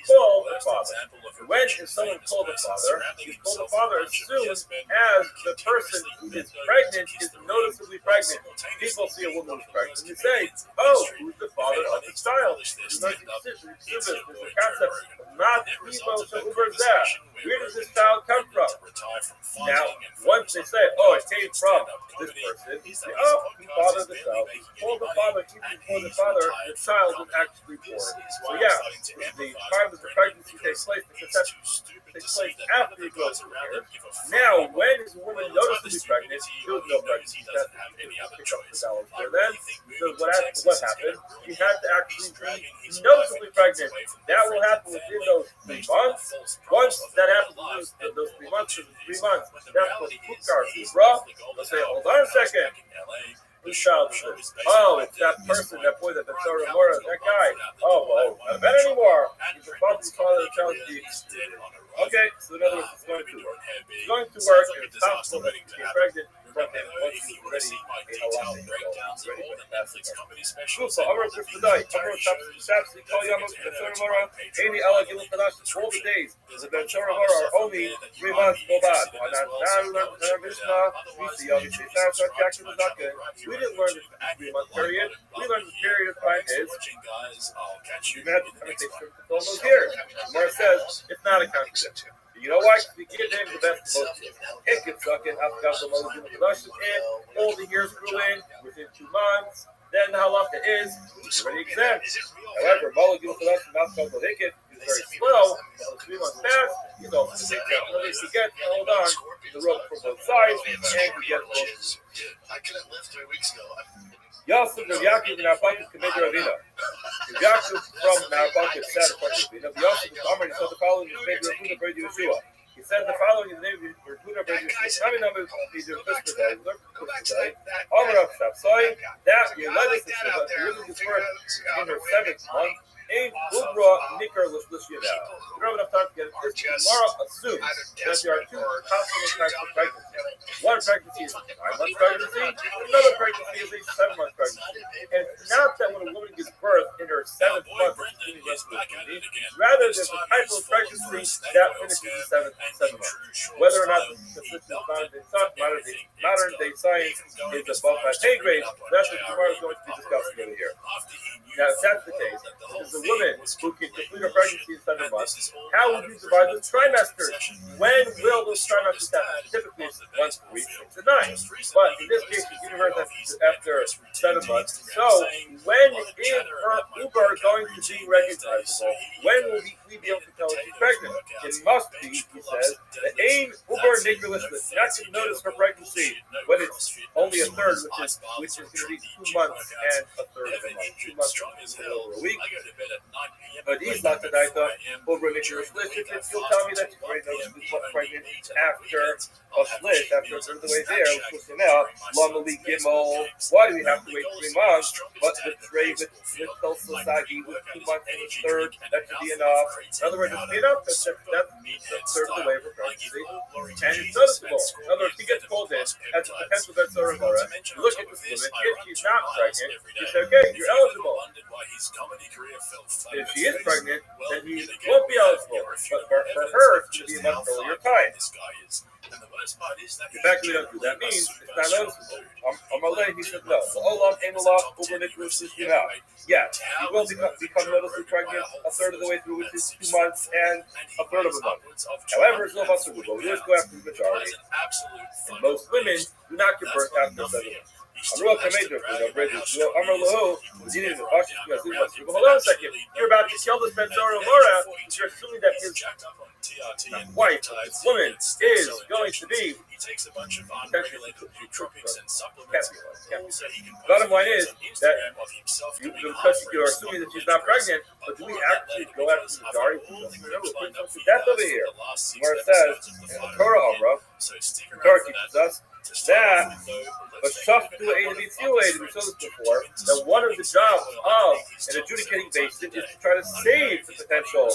H: called the father. When is someone called the father? He's called the father as soon as the person who is pregnant is noticeably pregnant. People see a woman who's pregnant and they say, oh, who's the father of the child? There's a concept of not people to Uber there. Where does this child come from? Now, once they say, oh, it came from this person, they say, oh, he fathered the child. Called the father, even before the father, the child was actually born. So yeah, the time that the pregnancy takes place, the conception takes place after it goes through here. Now, when is a woman noticeably pregnant? There was no pregnancy test. Then, so what happened? She had to actually be noticeably pregnant. That will happen within those 3 months. Once that happens in those 3 months, that's called Kukar. Let's say, hold on a second. Whose child is this? Oh, it's that person, that boy, that Torah Mora, that guy. Oh, not a bet anymore. He's the father of the child. Okay, so in other words, it's going to work. It's going to work, and it's possible that he can get pregnant from him once he's already a halachic adult. So, Amar Tifadai, Amar Shapsi, Kol Yamos, Ben Torah Mora, Any Allah Gilul Kadash, all the days of the Ben Torah Mora are only 3 months Bobad. We didn't learn this 3-month period. We learned the period of time is you had to take all those years. Mara says it's not a contradiction. You know why? We give him the best of both. It gets stuck in Afghanistan, and all the years grew in within 2 months. Then the halacha is already exempt. However, Malagil Production, Afghanistan, Hicket is very slow. 3 months past, he's also the big jump. At least he gets hold on to the rope from both sides, and he gets both.
G: I couldn't live 3 weeks ago.
H: Yosef of Yaakov in our pocket committed Ravina. Yaakov from our pocket said Ravina. Yosef was Amr, he said the following in the name of Ravina Brady Yeshua. He said the following in the name of Ravina Brady Yeshua. How many numbers is your first day? Amr of Shapsoi, that you led us to Shiva, the woman is birth in her 7th month. Ain't Ubra Nicker Lishina. We don't have enough time to get it. This tomorrow assumes that there are 2 possible types of pregnancy. One pregnancy is a 9-month pregnancy, another pregnancy is a 7-month pregnancy. And not that when a woman gives birth in her 7th month, rather there's a type of pregnancy that finishes in 7 months. Whether or not this is consistent with modern day science is above my pay grade, that's what tomorrow is going to be discussing over here. Now, if that's the case, if there's a woman who can complete her pregnancy in 7 months, how would you divide those trimesters? When will those trimesters happen? Typically, it's once a week, 6 to 9. But in this case, the universe after 7 months. So, when is her Uber going to be recognizable? When will we be able to tell if she's pregnant? It must be, he says, the aim Uber Nicholas not to notice her pregnancy when it's only a third, which is going to be 2 months and a third of a month. 2 months over a week. But he's not tonight, over Nicholas. If you'll tell me that you're pregnant after a split, after a third of the way there, let's push him out. Lamali Gimel. Why do we have to wait 3 months? But the trade with Sosagi with 2 months and a third, that should be enough. In other words, it's enough. That's a third of the way for pregnancy. And it's noticeable. In other words, he gets called in as a potential Ben Soromora. You look at this woman. If she's not pregnant, you say, okay, you're eligible. If she is pregnant, then he won't be eligible. But for her, it should be a much earlier time. In fact, we don't do that. Means it's not noticeable. Amalei, he said no. So Olam, Amallah, over Nicholas is out. Yeah, he will become noticeably pregnant a third of the way through, which is 2 months and a third of a month. However, it's no possible. We always go after the majority. And most women do not give birth after 7 months. Amrua Kamedra, the bridges. Amr Lahu, was eating the Bashik. Hold on a second. You're about to kill this Benzora Mora. You're assuming that his wife, this woman, is going to be. Bottom line is that because you're assuming that she's not pregnant, but do we actually go after the majority? That's over here. Where it says, in the Torah Amra, the Torah teaches us that, but we saw this before, that one of the jobs of an adjudicating basin is to try to save the potential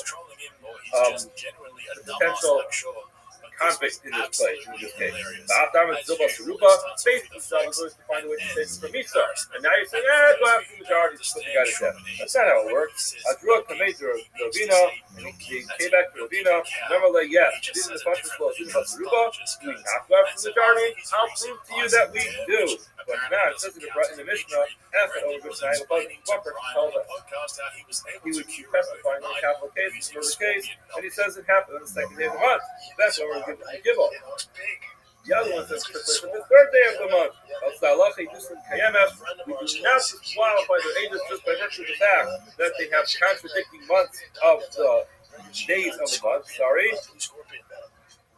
H: convict in this place, in this case. The Atam and Zilba Saruba faced themselves in order to find a way to save from Misa. And now you're saying, go after the majority to put the guy to death. That's not how it works. Adrua Kamedra Ravina, and he came back to Ravina. Nevertheless, yes, this is the question of Zilba Saruba. Do we not go after the majority? I'll prove to you that we do. But now it says in the Mishnah, after over this night, one person tells us he would be testifying in a capital case, in the case, and he says it happened on the second day of the month. That's when we're going to give up. The other one says on the third day of the month. We do not disqualify their ages just by virtue of the fact that they have contradicting months of the days of the month. Sorry.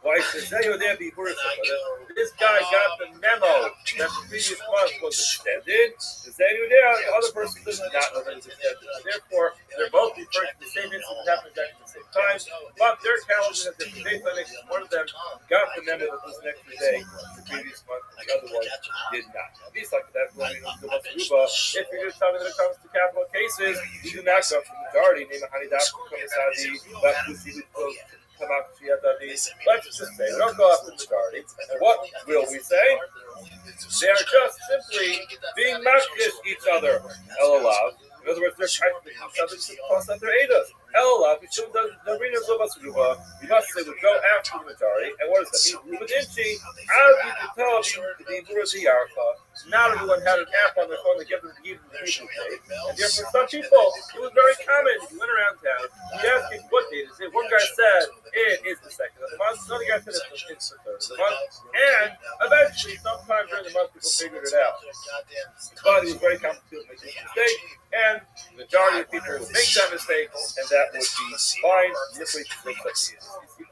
H: Why says this guy got the memo that the previous month was extended. The other person does not know that it's extended. Therefore, they're both referring to the same incident that happened exactly at the same time, but their calendars have different dates on it. One of them got the memo that was next day the previous month, and the other one did not. These like that, if you're going to tell me that it comes to capital cases, you do not go for the majority. Let's just say, we don't go after the majority. And what will we say? They are just simply being mashkish each other. Elalav. In other words, they're trying to make each other to toss out their Eidos. Elalav, we must say we go after the majority. And what does that mean? Rubenchi, as you can tell, the Murati Yarka, not everyone had an app on their phone to get them to give them the people date. And therefore, some people, it was very common. If you went around town, you asked people what date is it. One guy said, it is the second of the month. Another guy said it's the third of the month. And eventually, sometime during the month, people figured it out. But it was very common to make this mistake. And the majority of people would make that mistake, and that would be fine.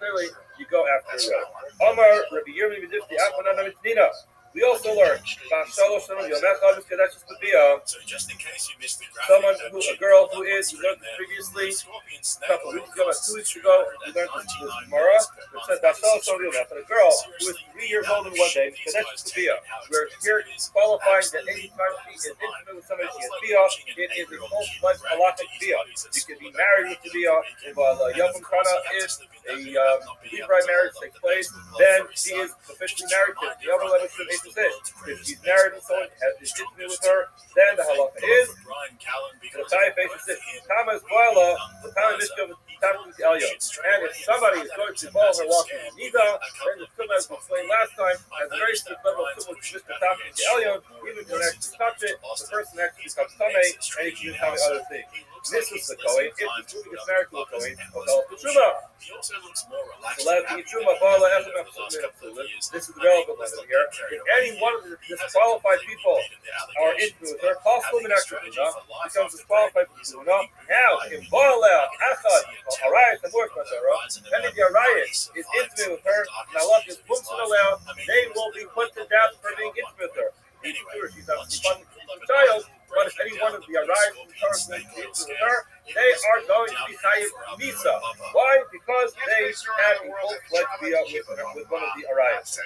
H: Clearly, you go after it. Omar, Rabbi Yirmi, Midifti, Apanana, Mitnina. We also learned about someone who, a girl who is, we learned previously, a couple of weeks ago, about 2 weeks ago, we learned this Gemara, which says, a girl who is 3 years old in one day, we're here qualifying that any time she is intimate with somebody, she is bia, it is a full-fledged halachic bia. You can be married with the bia, if Yavum Kana is a Hebrew marriage takes place, then she is officially married to the other level should if she's married and someone is intimate with her, then the halacha is the time faces it. Thomas Boila, the time Mishka and if somebody is going to involve her walking in Nida, then the Tumah, as we explained last time, has a very strict level of Tumah, which is the top of the Elyon. Even if you don't actually touch it, the person actually becomes Tameh, and he can tell me other things. This is the Kohen. If the Tumah gets married to a Kohen, he'll tell the Tumah. This is the relevant one over here. If any one of the disqualified people are intimate with her, possible becomes disqualified from Tuna. Now, in Boilel, Achad, Arayat, the word any of the Arayat is intimate with her, and Allah is allowed, they will be put to death for being intimate with her. She's obviously child, but if any one of the Arayat is intimate with her, they are going to be chayiv misa. Why? Because they had a full-fledged bia with one of the arayas.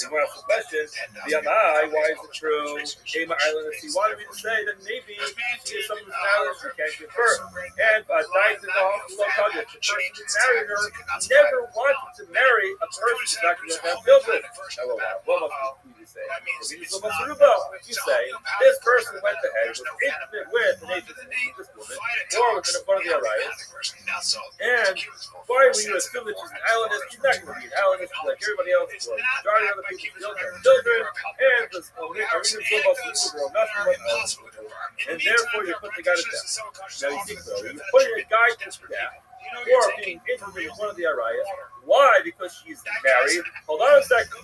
H: You want to ask the question, why is it true? Shema Island, he wanted me to say that maybe she is someone's married, she can't give birth. And by died in the hospital, the person who married her never wanted to marry a person who's not going to have children. What must we say? If you say, this person went ahead, was intimate with an agent this woman, or within one of the Arayas. And why would you assume that she's an islandess? She's not going to be an islandess like everybody else. The majority of the people still have children, and the Arayas will also grow nothing but islanders. And therefore, you put the guy to death. Now, you think so. You put a guy to death for being intimate with one of the Arayas. Why? Because she's married. Hold on a second.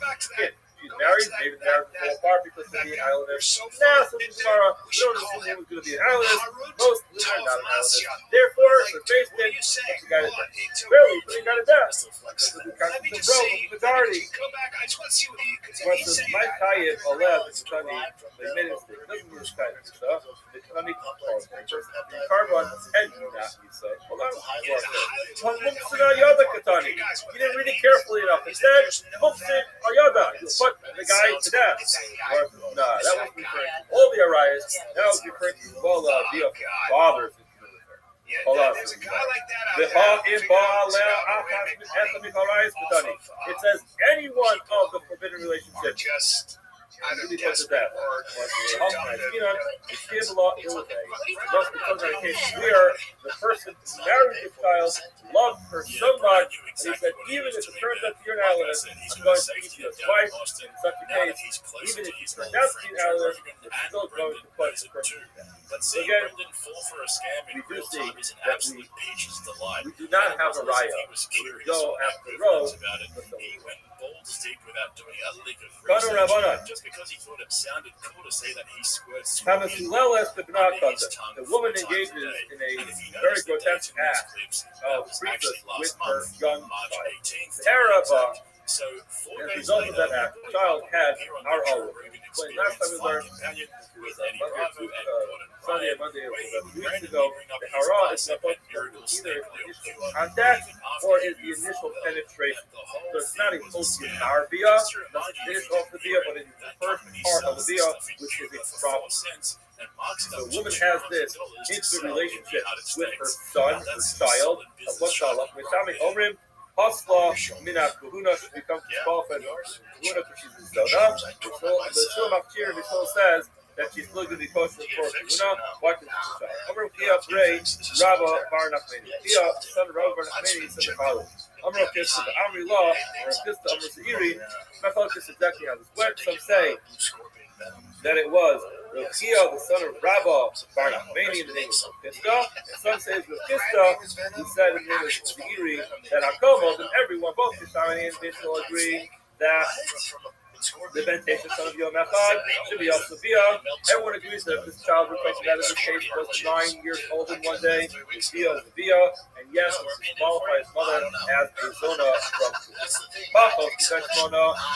H: she's married, maybe the marriage will fall apart because of being islanders. Now, so tomorrow, we don't assume he was going to be an islanders. Most women are not an islanders. Therefore, the face did put the guy to death. Really, putting the guy to death. Because of the majority. But the Mike Tayyip, Olev, the Tani, they made a mistake. It doesn't mean this kind of stuff. The Tani the carbon and not Misa. Hold on. You didn't read it carefully enough. Instead, Mufsid Ayada. You put the guy to death. Or, nah, that was referring to all the Arias. That was referring to well, the fathers. Hold on. It says any one of the forbidden relationships. Really put to death. Thus, because in our case, we are the person who married this child, loved her so much, and he said, even if it turns out to be an islandess, I'm going to keep you as wife. In such a case, even if you turn out to be an islandess, you're still going to put the person to death. So again, we do see that we do not have a raya. We go after the road, but just because he thought it sounded cool to say that he squirts. The woman engages in a very grotesque act of priestess with her young child. So, as a result of that act, the child had our own. Last time we learned, Sunday and Monday, a few weeks ago, the hara is supposed to be either initial contact or is the initial penetration. So it's not supposed to be an arbia, not finish off the bia, but it's the first part of the bia, which is a problem. So the woman has this intimate relationship with her son, her child, of what Omrim, Hasla Mina Kuhuna becomes disqualified. Kuhuna because she's a Zona. The Shul Maftir Bishol says that she's still going to be kosher for Kuhuna. What is the child? Amr Kia Bray, Rabba Bar Nachmani. Kia, son of Rabba Bar Nachmani, said the following. Amr Kis to the Amri Law, or Kis to Amr Seiri. Method is exactly how this went. Some say that it was Rakia, the son of Rabbi Bar Nachmani, in the name of Pista, and some say it's Pista, who said in the name of Seiri, that Hakomo, and everyone, both Kishamani and Bishul agree that the benediction son of Yom Echad should be also Bia. Everyone agrees that if this child requested that in this case was 9 years old in one day, it's Bia is Bia, and yes, it's qualified his mother as a Zona from Pachos,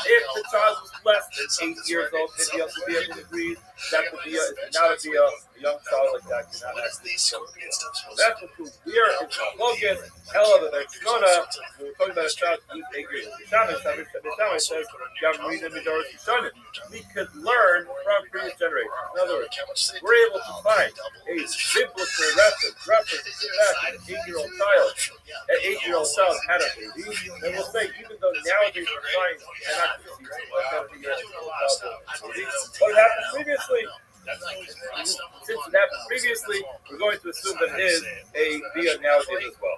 H: if the child was less than 8 years old, then Bia Bia agrees that the Bia is not a Bia. A young child like that cannot actually become a Bia. That's what proves Bia is Logan, Ella, the Zona. When we're talking about a child who's 8 years old. Shammai says, we could learn from previous generations. In other words, we're able to find a biblical reference to the fact that an 8-year-old child had a baby, and we'll say, even though nowadays we're trying cannot conceive what happened previously. Since it happened previously, we're going to assume that it is a Bia nowadays as well.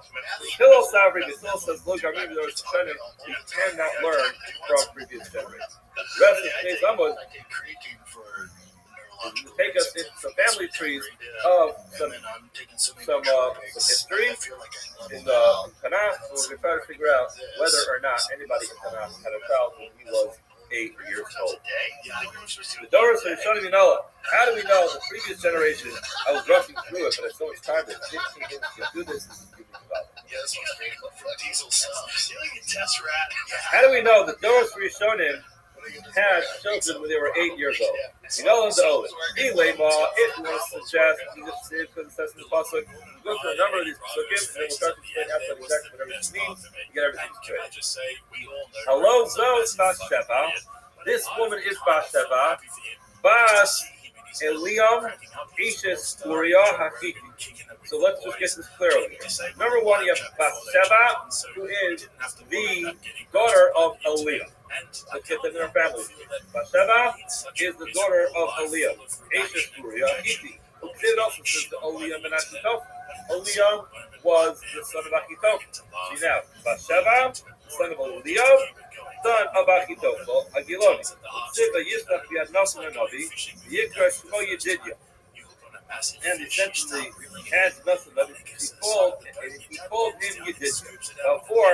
H: Hillel Savri, the Hillel says, look, I mean, there's a you cannot learn from previous generations. The rest of today's Amos take us into some family trees of some history in the Tanakh, and we're going to try to figure out whether or not anybody in Tanakh had a child when he was 8 years old. The Doros are showing me Noah. How do we know the previous generation? I was rushing through it, but I so much time that 15 minutes to do this. How do we know the Doros Rishonim had children when they were 8 years old? You know them if you want to suggest, because it says in the pasuk, go through a number of these pasukim, and we'll start to explain outside exactly what everything means, and get everything straight. Hello, Zos Bathsheba. This woman is Bathsheba. Bas Eliam Ishes Uriah Hakiti. So let's just get this clearly. Number one, you have Bathsheba, who is the daughter of Eliam. Let's get them in our family. Bathsheba is the daughter of Eliam. Ishes Uriah Hakiti. It also says the Eliam and Achitophel. Eliam was the son of Achitophel. See now, Bathsheba, son of Eliam, son of Achitophel, Agiloni. Siva Yisrach Biadnasan Navi, Yikra Shmo Yedidya. And essentially, had nothing of it. He called him Yedidya. For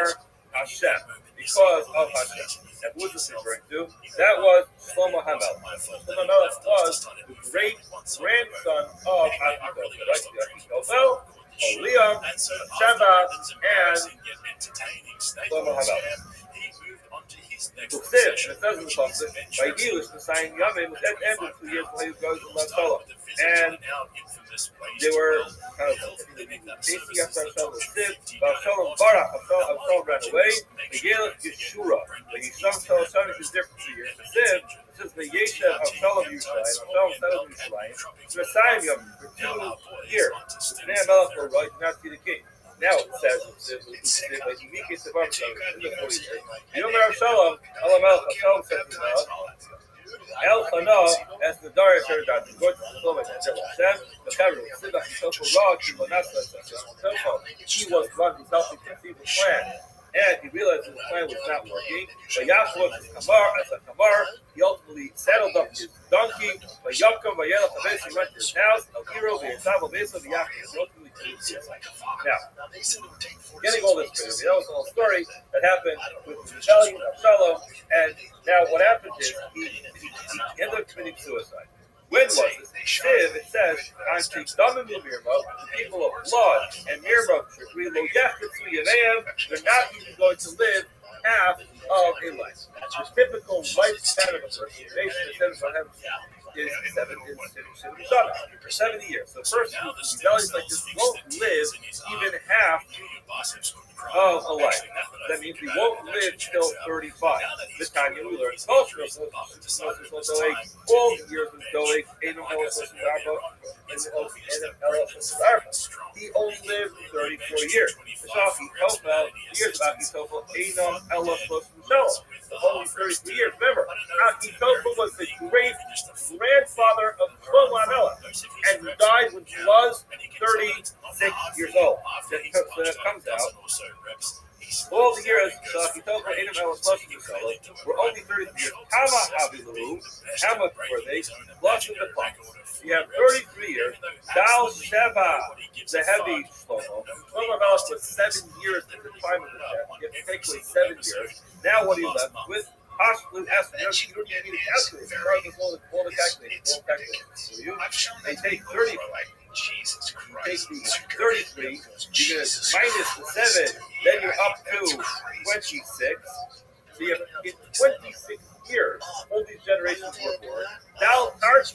H: Hashem, because of Hashem. Who was this referring to? That was Shlomo HaMelech. Shlomo HaMelech was the great grandson of Achitofel, Eliam, Sheva, and Shlomo HaMelech. So it says in the Pasuk, "Vaygilush Messiah Yamim was at the end of 2 years when he goes to Avshalom, and they were kind of chasing after Avshalom. Avshalom Barach, Avshalom ran away. Vaygilush Yeshua, Vayisham Shalom is different 2 years. It says Vayeshev Avshalom Yerushalayim, Avshalom settled in Yerushalayim. Messiah Yamim for 2 years. The man Melech will rise, not see the king." Now it says, like unique is the Bible in the 40 years. You know, Avshalom, Avshalom said to Melech, El Chana, as the Darius heard that, the God of the Lord said, the Kavru, Sidach, Yisofo Ra, Kimonasa, he was the one who helped him conceive the plan. And he realized that the plan was not working. But Yahshua as a Kamar, he ultimately saddled up his donkey. But Yaakov, he went to his house. El Hero, the Yisrael, the Yaakov, now, getting all this straight, that was a whole story that happened with the rebellion of Absalom, and now what happened is he ended up committing suicide. When was it? Shiv, it says, the people of blood and Mirma, they're not even going to live half of a life. The typical life pattern of a person is 70 years. So the person who's rebellious like this won't live even half of a life. That means he won't live till 35. This time we learn culture. All the years of Doeg, he only lived 34 years. Only 33 years. Remember, Achitofel was the great grandfather of Shlomo HaMelech, and he died when he was 36 years old. So that comes out. All the years Achitofel and Melech were only 33 years. How much were they? Plus in the clock. You have 33 years. Thou Sheva, the heavy Shlomo. Shlomo HaMelech was 7 years at the time of the death. You have to take away 7 years. Now what are you left with? Possibly estimate. You don't even need a calculator. All the calculators. They take 30. Jesus Christ. You take the 33, you're going to minus the 7, then you're up to 26. So you have in 26 years, all these generations were born. Now,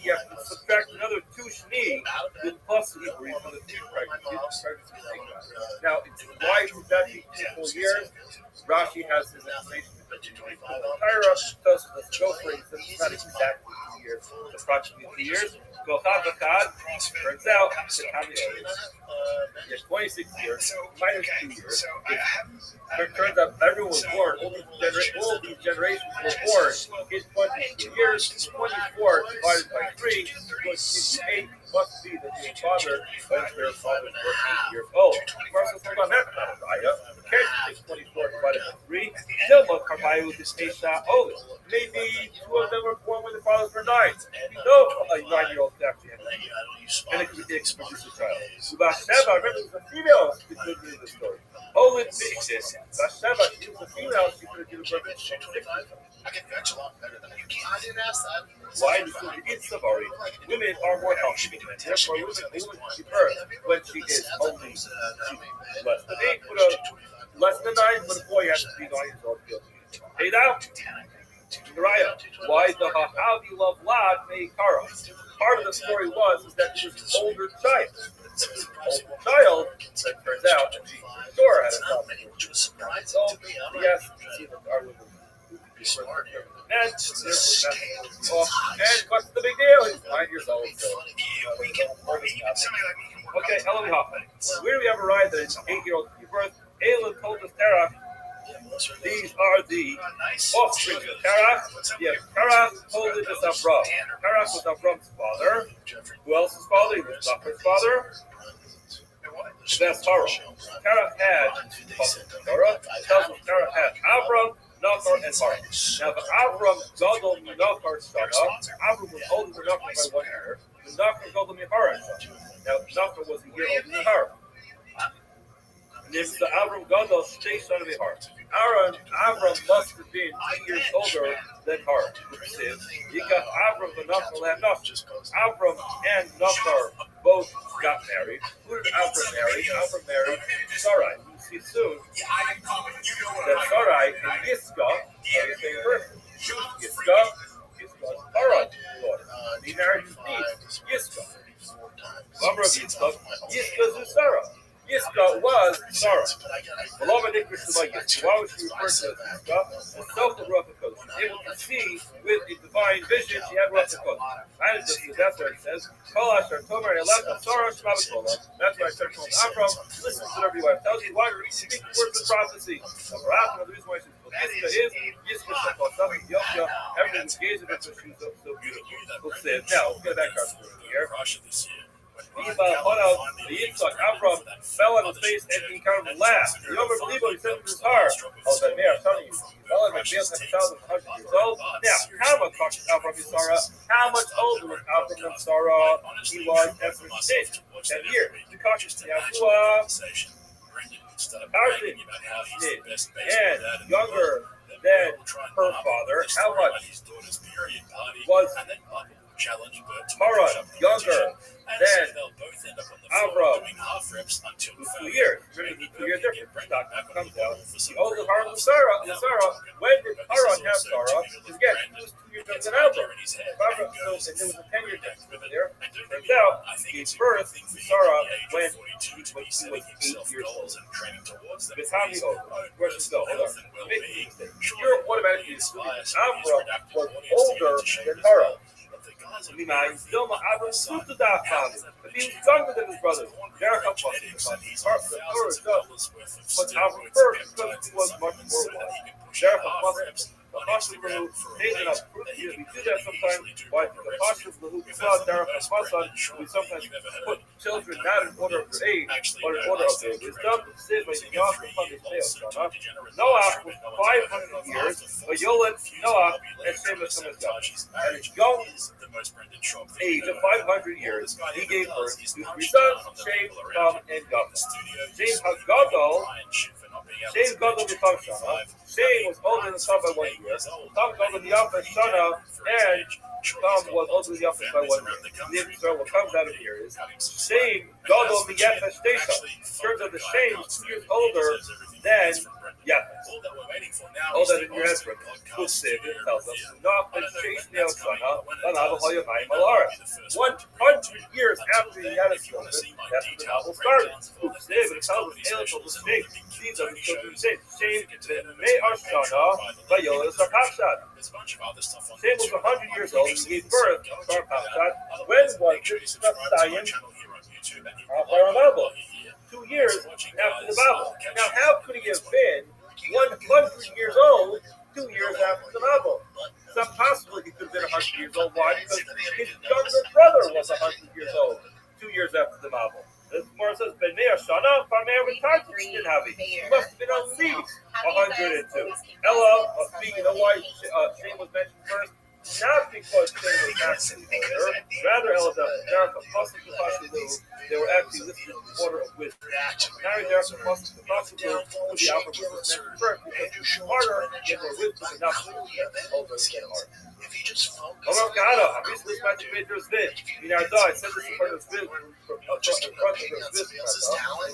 H: you have to subtract another 2 shni with plus the Hebrew for the 2 pregnancies. Now, why is that 2 years? Rashi has his explanation. Let's go for it. It's not exactly 2 years. It's approximately 2 years. Turns out, there's 26 years, minus 2 years. It turns out everyone was born, all these generations were born in 22 years. 24 divided by 3 was 8, must be that your father, when their father was 8 years old. First, hold on, that's not a raya. Can't take 24 divided by 3. Still, look, Karbayu is maybe 2 of them were born when the fathers were 9. No, a 9-year-old actually had and it could produce a child. Bathsheba, remember, it was a female who could do the story. Holy Bixis, Bathsheba, she was a female, she could have given birth to 6
G: I can fetch a lot better than you can. I didn't ask that.
H: Why? Because it's Savari. Women are more healthy. Therefore, women give birth when she is only less than 8, less than 9, but a boy has to be 9 years old. Paid out. Why the Hahavi love Lad made Kara? Part of the story was that she was an older child. Older child, that turns out, that she sure had a problem. So, yes, see that our women and what's the big deal? He's 9 years old. So, okay, Elohim Hoffman. Where do we have arrived at 8-year-old birth? Elon told us Terach. These are the offspring of Terach. Yes, Terach told us Avram. Terach was Avram's father. Who else's father? He was Nachor's father. That's Torah. Terach had Torah. It tells us Terach had Avram, Nachor, and Haran. Now, the Avram Gadol Nachor son Avram was older than Nachor by 1 year. The Nachor Gadol Haran. Now, Nachor was a year older than Haran. Nimsa Avram Gadol Shtei Shana Behar. Avram must have been 2 years older than her, which says, Yikach Avram v'Nachor lehem Nachor. Avram and Nachor both got married. Who did Avram marry? Avram married Sarai. You see soon that Sarai and Yiska are the same person. Yiska's Haran daughter. He married his niece, Yiska. Amr of Yiska is Sarah. Yiska was Sarah. Why was she referred to as Yiska? The self-Ruach HaKodesh. She was able to see with a divine vision. She had Ruach HaKodesh. And that's where it says, that's why I started calling Avram. Listen to whatever your wife tells you. Why do you speak words of prophecy? The reason why Yiska is Yiska Yosha. Everything is gazing at her. She's so beautiful. Now, let's get back to our story here. Avram fell on his face and he kind of laughed. You don't believe what he said in his heart. Oh, but man, I'm telling you, fell on my face and 1,100 years old. Now, how much Avram and Sarah? How much older was Avram and Sarah? He was after 10 years. The cautious Yahuwah, and younger than her father. How much was Haran younger than Avram? 2 years. Remember, the 2 year difference. Comes out. The older Haran was Sarah. When did Haran have Sarah? Again, he was 2 years younger than Avram. Avram, so there was a 10-year difference there. Turns out, he gave birth to Sarah when he was 8 years old. With how many older? Where should go? Hold on. You're automatically assuming Avram was older than Haran. If he was younger than his brothers, but Avram first because he was much more wise. We do that sometimes. Why the Pasha of the we sometimes put children not in order of their age, but in order of their wisdom. Noah was 500 years, but Yolad Noah and Shem was at his young age of 500 years, he gave birth to 3 sons, Shem, Ham, and Japheth. Shem HaGadol, Shem Gadol B'Tam Shana. Shem was older than Ham by 1 year. Ham Gadol B'Yafet Shana, and Ham was older than Yafet by 1 year. So what comes out of here is Shem Gadol B'Yafet Shtei. Turns out the Shem is 2 years older than Yafet. Hold that in your head for a minute. Good save, it tells us. Not the chase nail Shana, but I'll hold your mind, Malara. 100 years after he had his children, that's when the novel started. Good save, it tells us Eliel was saved. These are the children saved. Shem May Ashana, by Yoel Sarpapshat. Shem was 100 years old and he gave birth to Sarpapshat. When was this Zion? Babel. 2 years after the Babel. Now, how could he have been 100 years old 2 years after the Babel? It's not possible he could have been 100 years old. Why? Because his younger brother was 100 years old 2 years after the Babel. The Gemara says, Ben Meir Shana, Parmeir V'Tartik didn't have it. He must have been at least 102. Ella, speaking of why Shem was mentioned first, not because Shem was actually older, rather Ella, they were actually listed in the order of wisdom. Now Derek was the Pasuk was the Alpha was mentioned first because he was harder and more wisdom and not older than hard. Amar Kahana, obviously this magic made there's bid. In our I said this in front of this bid.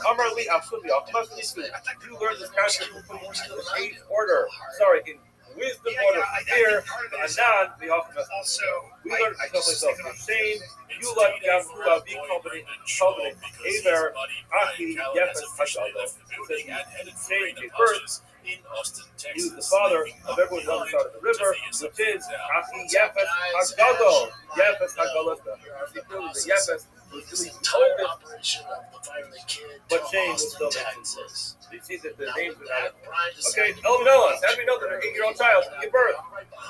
H: Amar Li, absolutely, you learn this concept in age order. Sorry, in wisdom order. Here, Anan, the also. We learned stuff like same. You like Yahuwah, be covenant, Aver, Aki, Yefes, Hashalo. Same gave birth. He was the father of everyone on the side of the river, which is Aki, Yefes, Hashalo. Yefes, Hashalo. The Yefes was really the oldest, but Shem was still mentioned. You see that the names are not. Okay, Elvin, how do we know that an 8-year-old child can give birth?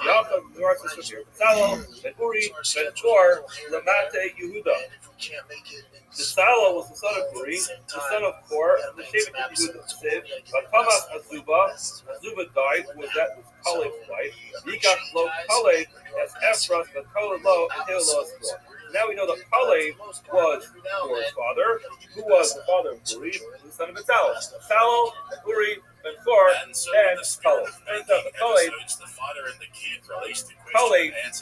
H: The author of the North is here. Salo, Ben Uri, Ben Tor, Lamate, Yehuda. The Salo was the son of Uri, the son of Kor, and the Shevet of Yehuda, Siv. But Tamas Azuba died, who was Kaleb's wife. Yikach lo Kaleb as Ephrath, but Kaleb lo, and Hilo lo as Kor. now we know that Kalev was Kor's father, who was the father of Uri, the son of Betzalel. Betzalel and Uri and Kor, and Kalev. And Kalev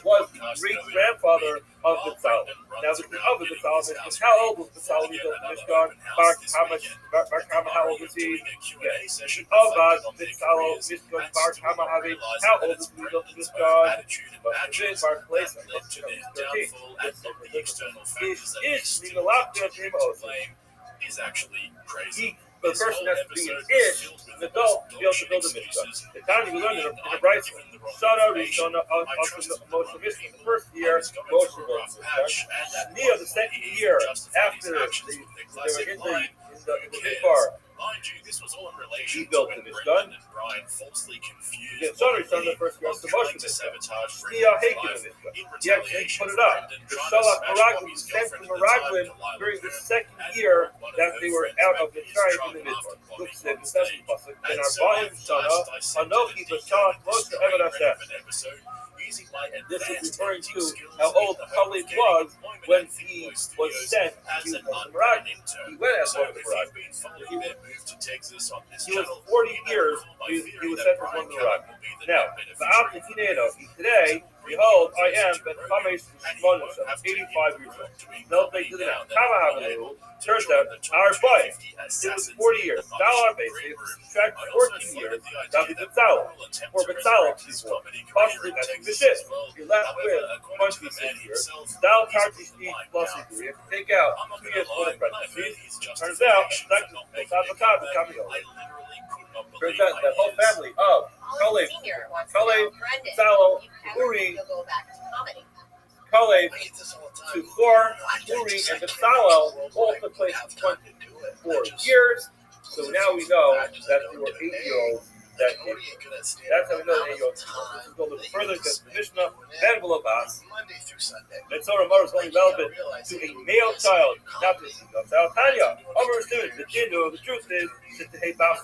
H: was the great-grandfather of Betzalel. Now, the other Betzalel is how old was Betzalel when he built the Mishkan? How old was he? Avad, Betzalel, Mishkan, Bar Kama Havi. How old was he when he built the Mishkan? But this Bar Place, 13. Ish,
F: is actually crazy.
H: The person has to be an ish, an adult, to be able to build a Mishkan. The time we learned in a Bryce, Shana Rishona Moshe Mishkan. The first year, Moshe built the Mishkan. Near the second year, after they were in the Midbar,
F: Mind you, this was all in relation
H: he built the Mishkan.
F: Brian falsely confused.
H: The Shana Rishona, the first year, was the Moshe Mishkan. He actually put it up. The Shalach Meraglim sent from Meraglim during the second year that they were out of the tribe in the Midbar. Look, said the second pasuk. And our Ba'im Shana, Anochi B'Shalach Moshe Eved Hashem. And this is referring to how old Kalev was when he was sent to Meraglim. He went as one of the Meraglim. He was 40 years. He was sent as one of the Meraglim. Now, today, behold, I am Ben Chamesh Shmonos, 85 years old. No, they did it. Turns out, our wife, it was 40 years. Dalar basically, subtract 14 years, that would be Betzalel. Or Betzalel, possibly that's the shit. You're left with 26 years. Dal Tartish plus degree. If you take out 2 years for the pregnancies, turns out, turns out that whole family of Kalev, Betzalel, Uri, Kalev, to Kor, Uri, and Betzalel all took place in 24 years. So now we know that there were 8-year-olds that came. That's how we know that 8-year-olds. This is going a little further because the Mishnah, Ben Belabas, that Torah Mara is only relevant to a male child, not to a female child. Tanya, the truth is that the hey Bas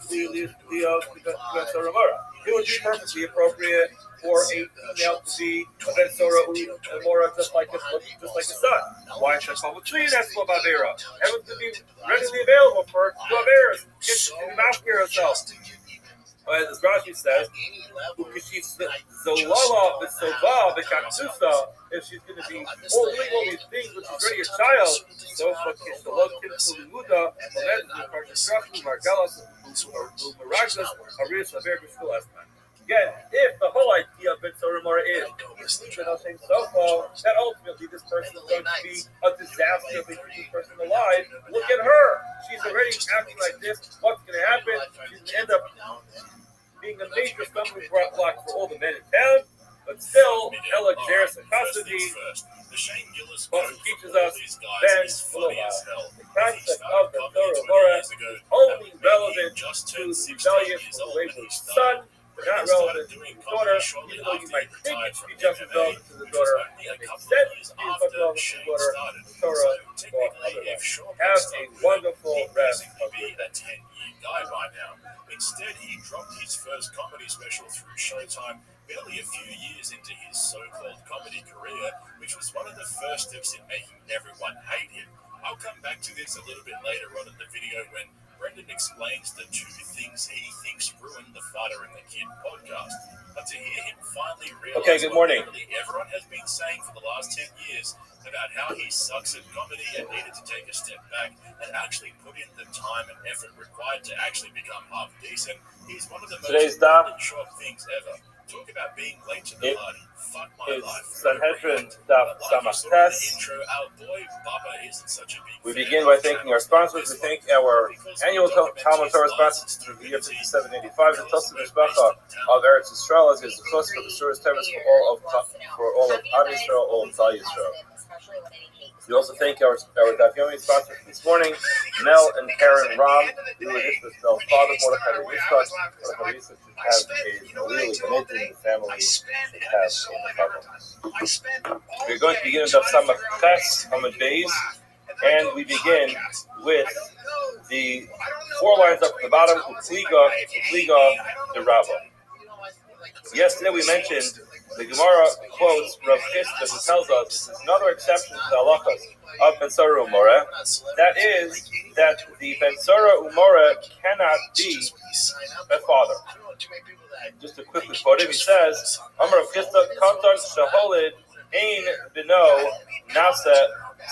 H: Torah Mara. It would be perfectly appropriate for a female to be a Ben Torah and Mora just like a son. Why should I between that's what Bavera? Heaven to be readily available for Bavera. Get to master herself. As Rashi says, if she's going to be all doing all these things when she's already a child, so again, if the whole idea of Mitzvah Mora is that ultimately this person is going to be a disaster of a person alive, look at her. She's already acting like this. What's going to happen? She's going to end up being a major stumbling block for all the men in town. But still, Ella Xeris and custody, but teaches us then the concept of the Torah Mora is only relevant to the rebellion from the wayward son. Not relevant to the daughter, even though you might think it should be just relevant to the daughter. It makes sense to be but relevant to the daughter, the Torah, or otherwise. Have a wonderful rest of your day.
F: Guy by now. Instead, he dropped his first comedy special through Showtime barely a few years into his so-called comedy career, which was one of the first steps in making everyone hate him. I'll come back to this a little bit later on in the video when Brendan explains the 2 things he thinks ruined the Father and the Kid podcast. But to hear him finally realize
H: good morning.
F: what everyone has been saying for the last 10 years about how he sucks at comedy and needed to take a step back and actually put in the time and effort required to actually become half decent, is one of the most short things ever. Talk about being late to the party. Fuck my life.
H: Sanhedrin Daf Samach Tes. We begin by thanking our sponsors. We thank our annual Talmud Torah sponsors through the year 5785, the Tosef Mishpacha of Eretz Yisrael, as is the first for the Surah's Tevis for all of Am Yisrael, all of Klal Yisrael. We also thank our Daf Yomi sponsors this morning, Mel and Karen Ram, who were just with Mel's father, Mordechai Yitzchak. Mordechai Yitzchak should have a really amazing family should have in the couple. We're going to begin with Daf Samach Tes, Hamad Beis, and we begin with the 4 lines up at the bottom, Ufliga, the Rabbi. Yesterday we mentioned the Gemara quotes Rav Chisda, who tells us this is another exception to the halachas of Ben Sora Umora. That is that the Ben Sora Umora cannot be a father. Just to quickly quote him, he says, Amar Rav Chisda, Katan Shaholid Ein Beno Nasa.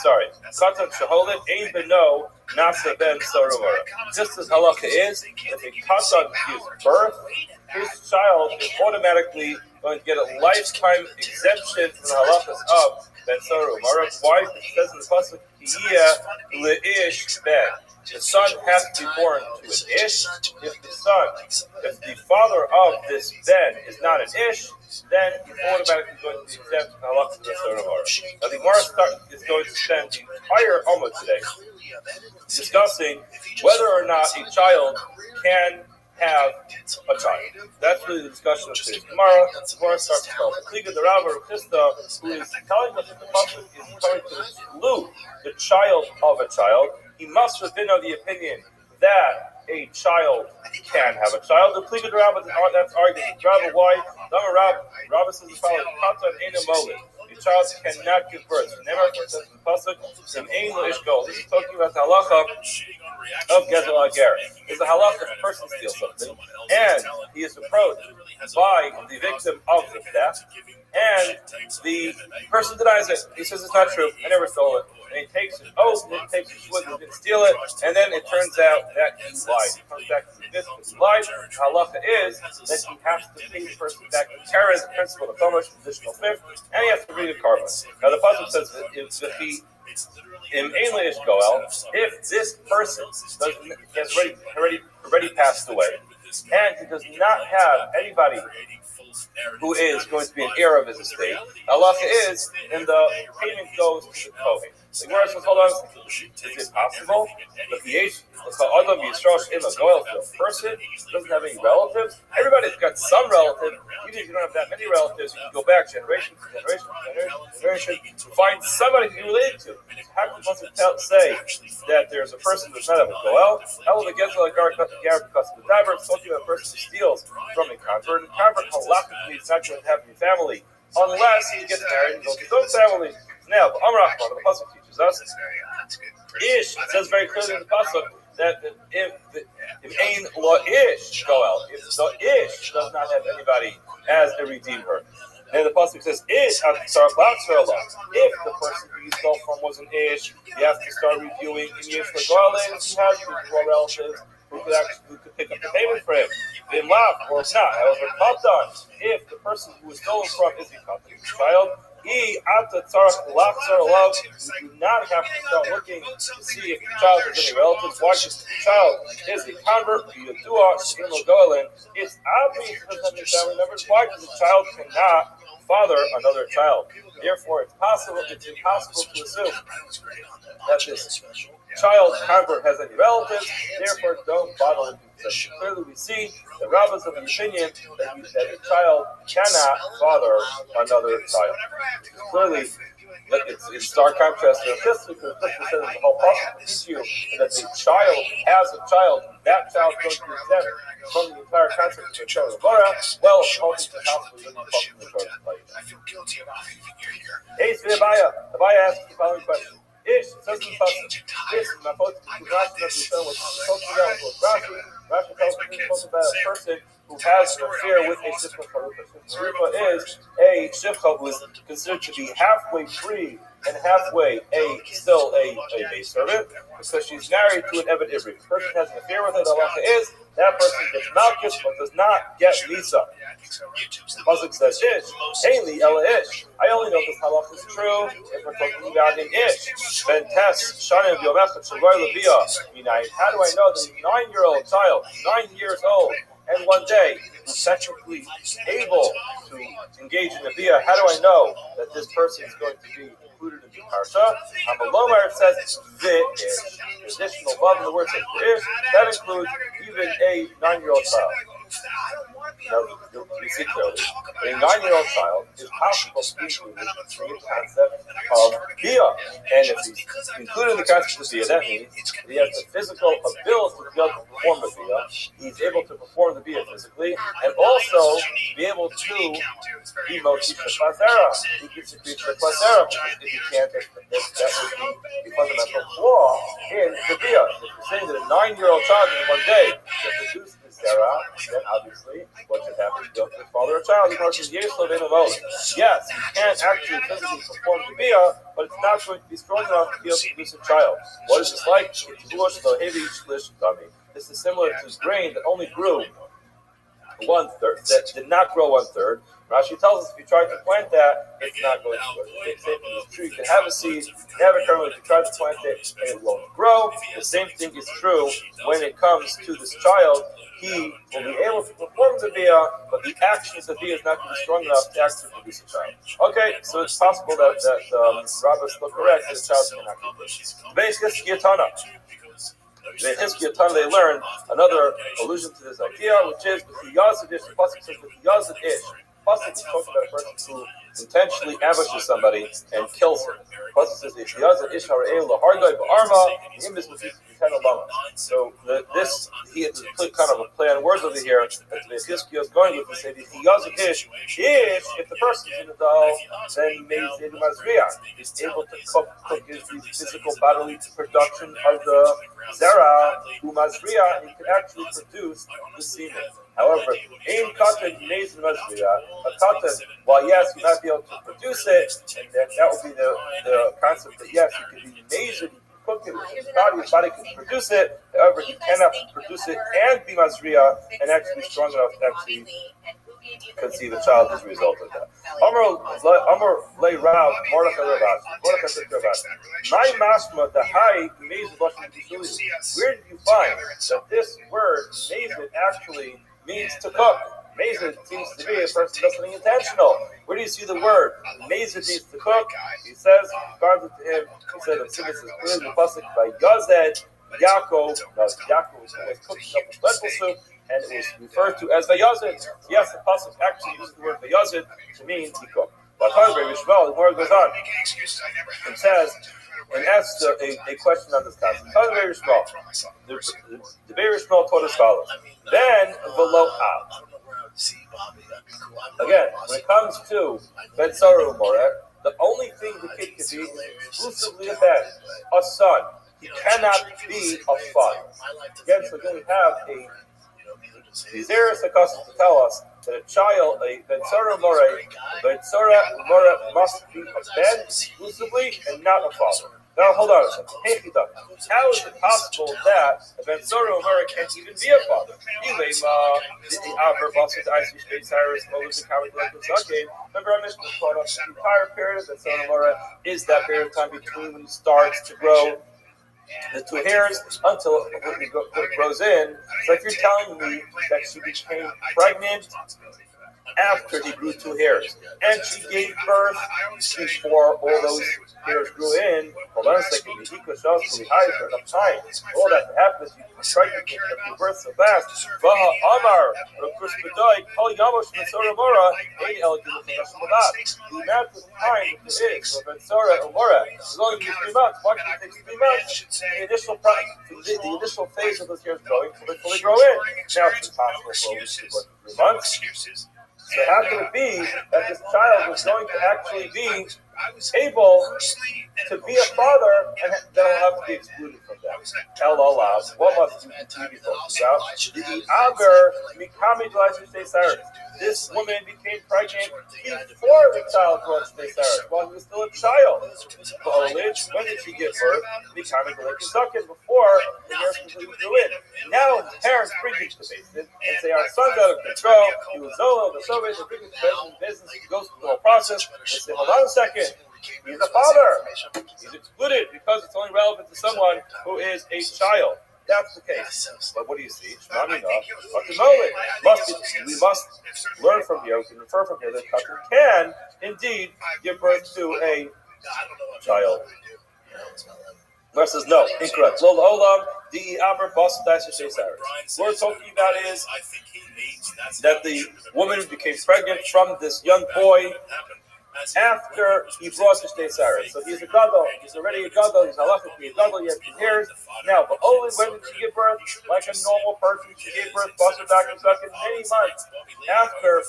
H: Sorry, Katan Shaholid Ein Beno Nasa Ben Sora Umora. Just as halacha is, if a Katan gives birth, his child is automatically going to get a lifetime exemption from the halachas of Ben Sora Umora. Why? Because it says in the pasuk, Kiyeh le'ish ben. The son has to be born to an ish. If the father of this ben is not an ish, then he's automatically going to be exempt from the halachas of Ben Sora Umora. Now the Gemara is going to spend the entire Alma today discussing whether or not a child can have a child. That's really the discussion of today's Gemara. The Gemara starts with the Rabbi Rav Chisda, who is telling us that the pasuk is trying to exclude the child of a child. He must have been of the opinion that a child can have a child. The Pliga the Rabbi, that's arguing. Rabbi, why? Rabbi says the following: Katan ein molid. A child cannot give birth. Never says in the pasuk, "Im ein lo ishgol." This is talking about the halacha of Gezel Ager. It's the halacha if a person steals something and he is approached by the victim of the theft, and the person denies it. He says it's not true. I never stole it. And he takes an oath, and he takes a swig, he didn't steal it, and then it turns out that he lied. He comes back to the business. He lied. The halacha is that he has to pay the person back the Karen, the principal, the Chumash, the additional fifth, and he has to read a carbon. Now the pasuk says that if he if this person has already passed away, and he does not have anybody who is going to be an heir of his estate, halacha is, and the payment goes to the Kohen. The Gemara says, hold on, is it possible that the person doesn't have any relatives? Everybody's got some relative. Even if you don't have that many relatives, you can go back generation to generation to generation to find somebody to be related to. How can one say that there's a person who's not of a goel? How will the Gezel Agar because of the diver? It's talking about a person who steals from a convert. And convert halachically is not going to have any family unless he gets married and goes to his own family. Now, the pasuk teaches us. Ish says very clearly in the pasuk that if ain lo ish goel, if the ish does not have anybody as a redeemer, and the pasuk says ish if the person who you stole from was an ish, you have to start reviewing in ish for goel, and he has more relatives who could pick up the payment for him. In love or not, however, katan, if the person who was stolen from is a katan child. You do not have to start looking to see if the child has any relatives. Why? Because the child is a convert. It's obvious he doesn't have any family members. Why? Because the child cannot father another child. Therefore, it's impossible to assume that this child convert has any relatives. Therefore, don't bother with himself. Clearly, we see the rabbis of the opinion that a child cannot father another child. Clearly, it's in stark contrast to this, because this says the whole process teach you that the child has a child, that child goes to be exempt from the entire concept of the Torah. Well, according to the house, we wouldn't talk to the Torah.
G: I feel guilty about leaving you here.
H: Hey, Abaya asks the following question. Ish says in the pasuk, this is my focus to Rashi that we show what talking about with Rashi. Rashi talks about a person who has an affair with a shifcha charufa. Charufa is a shifcha who is considered to be halfway free and halfway still a maidservant, because she's married to an Eved Ivri. The person has an affair with her. The halacha is that person gets malchus but does not get misa. The pasuk says ish, Haley ela ish. I only know this halacha is true if we're talking about an ish. Ben tes shanim b'yomecha shaloi lebiyah. How do I know that a 9-year-old child, 9 years old, and one day is technically able to engage in the biyah? How do I know that this person is going to be included in the parsha? Amalomar says the ish. The additional above in the word says the ish. That includes even a 9-year-old child. you see clearly, a 9-year-old child is possible to be included in the concept of bia. And if he's included in the concept of bia, that means he has the physical ability to be able to perform the bia. He's able to perform the bia physically, and also be able to be motif the plazera. He can secrete the plazera, because if he can't, that would be a fundamental flaw in the bia. If you're saying that a 9-year-old child in one day can produce the zera, then obviously what should happen is go to the father or child. Yes, you can't actually physically perform the bia, but it's not going to be strong enough to be able to produce a child. What is this like? This is similar to grain that only grew 1/3, that did not grow 1/3. Rashi tells us if you try to plant that, it's not going to work. It's true. You can have a seed, you can have a kernel, if you try to plant it, and it won't grow. The same thing is true when it comes to this child. He will be able to perform the bia, but the actions of bia is not going to be strong enough to actually produce a child. Okay, so it's possible that Rabbi is still correct, that the child cannot produce. The Hiskiatan, they learn another allusion to this idea, which is the Yazid Ish. The Pasuk says the Yazid Ish. Pasuk is talking about a person who intentionally ambushes somebody and kills him. Pasuk says the Yazid Ish Hara'el Lahardai Ba'arma Yimis Lama. So this he had kind of a play on words over here that the Hiskiah is going with to say the Yazid Ish is if the person is in the doll, then Meizid Mazriah is able to cook his physical bodily production of the Zera, Umazriya, and he can actually produce the semen. However, in cotton, Meizid Mazriya, a cotton, while yes, you might be able to produce it, and that would be the concept that yes, you can be Meizid, cook it with his body can produce it. However, you cannot produce it and be Mazriya and actually be strong enough to actually conceive a child as a result of that. Amar lay Rav Mordechai Rav. My mashma the high Meizid. Where did you find that this word Meizid actually means to cook? Meizid seems to be a person does something intentional. Where do you see the word Meizid means to cook? He says, regarding to him, he said that this is clearly the pasuk by Yazed Yaakov. Now Yaakov was always cooking up with lentil soup, and it was referred to as Vayazid. Yes, the pasuk actually uses the word Vayazid to mean to cook. But the word goes on. It says, and asks a question on this concept. The Be'er Shmuel taught as follows. Then v'lo av. Again, when it comes to Ben Sarah Umoreh, the only thing the kid can be is exclusively a ben, a son. He cannot be a father. Again, so then we have a Zeres Hakasa to tell us that a child, a Ben Sarah Umoreh must be a ben exclusively and not a father. Now hold on a second. How is it possible that a Ben Sarah Umoreh can't even be a father? Remember our Mishnah taught us the entire period of Ben Sarah Umoreh is that period of time between when he starts to grow the 2 hairs until it grows in. So if you're telling me that she became pregnant after he grew 2 hairs, and she gave birth before all those hairs grew in, hold on a second, enough time. All that happens, you pregnant, you give birth so fast. Vaha Amar, the amount of time that there is for Ben Sarah Umoreh is only 3 months. Why can it take 3 months? The initial phase of those hairs growing until they fully grow in. Now it's impossible for over 3 months. So how can it be that this child was going to actually be able to be a father and then will have to be excluded from that? Tell all out. What must you be focused about? This woman became pregnant before the child was while he was still a child. When did she give birth? Before the hairs completely grew in. Now his parents bring him to the basement and say, our son's out of control. He was Zolo, the Soviets are bringing him to the business. He goes through the whole process. They say, hold on a second. He's a father. He's excluded because it's only relevant to someone who is a child. That's the case. But what do you see? We must learn from here, we can infer from here that Katan can indeed give birth to a child. Gemara says no, incorrect. Lo la'olam di'i aber bas daisa shesaris. What we're talking about is that the woman became pregnant from this young boy after he brought the Shtei Saras. So he's a gadol. He's already a gadol. He's halachically a gadol. He has 2 years. Now, but only when did she give birth? Like a normal person, she gave birth, busted back and stuck in many months after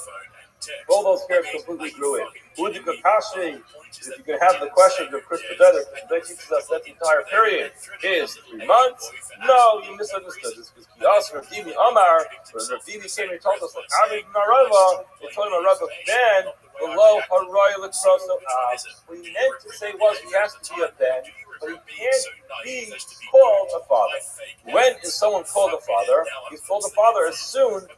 H: all those hairs completely grew in. Udi Kakashi, if you can have the question of Chris Pededer, they teaches us that the entire period is 3 months. No, you misunderstood this because Kiyas Rabbi Amar, when Rabbi came and told us, like, Ami Narava, they told him a Rabbi Ben, below Haroy Litroso. What he meant to say was he has to be a Ben, but he can't be called a father. When is someone called a father? He's called a father as soon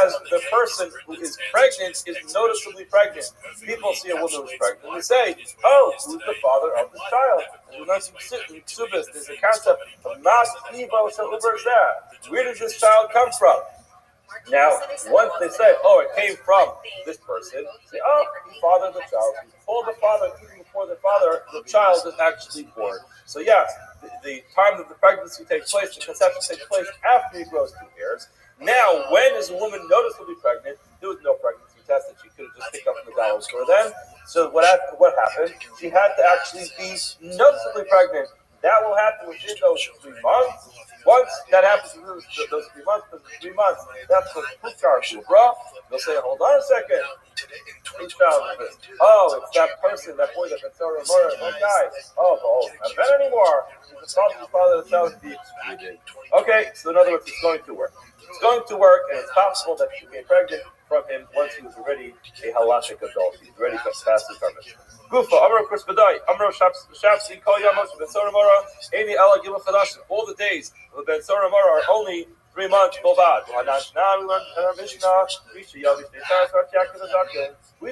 H: as the person who is pregnant is noticeably pregnant. People see a woman who's pregnant and they say, oh, who's the father of this child? And we learn some Ksubis. There's a concept of Mas Evo Shaliberzah. Where did this child come from? Now, once they say, oh, it came from this person, say, oh, he fathered the child. He told the father, even before the father, the child is actually born. So yes, the time that the pregnancy takes place, the conception takes place after he grows 2 hairs. Now, when is a woman noticeably pregnant? There was no pregnancy test that she could have just picked up from the dollar store then. So what happened? She had to actually be noticeably pregnant. That will happen within those 3 months. Once that happens within those 3 months, that's what Puchar Kubra. They'll say, hold on a second. Oh, it's that person, that boy, that Betsora Mora, that guy. Oh, not that anymore. It's the problem father that tells be excluded. Okay, so in other words, it's going to work. It's going to work, and it's possible that she became pregnant from him once he was already a halachic adult. He's already past his coverage. Gufa, Amro Chris Badai, Amro Shapsi, Kol Yamos, Betsora Mora, Amy Allah Gimel Chadash. All the days of the Betsora Mora are only 3 months. Bovad. Now we learned in our Mishnah. We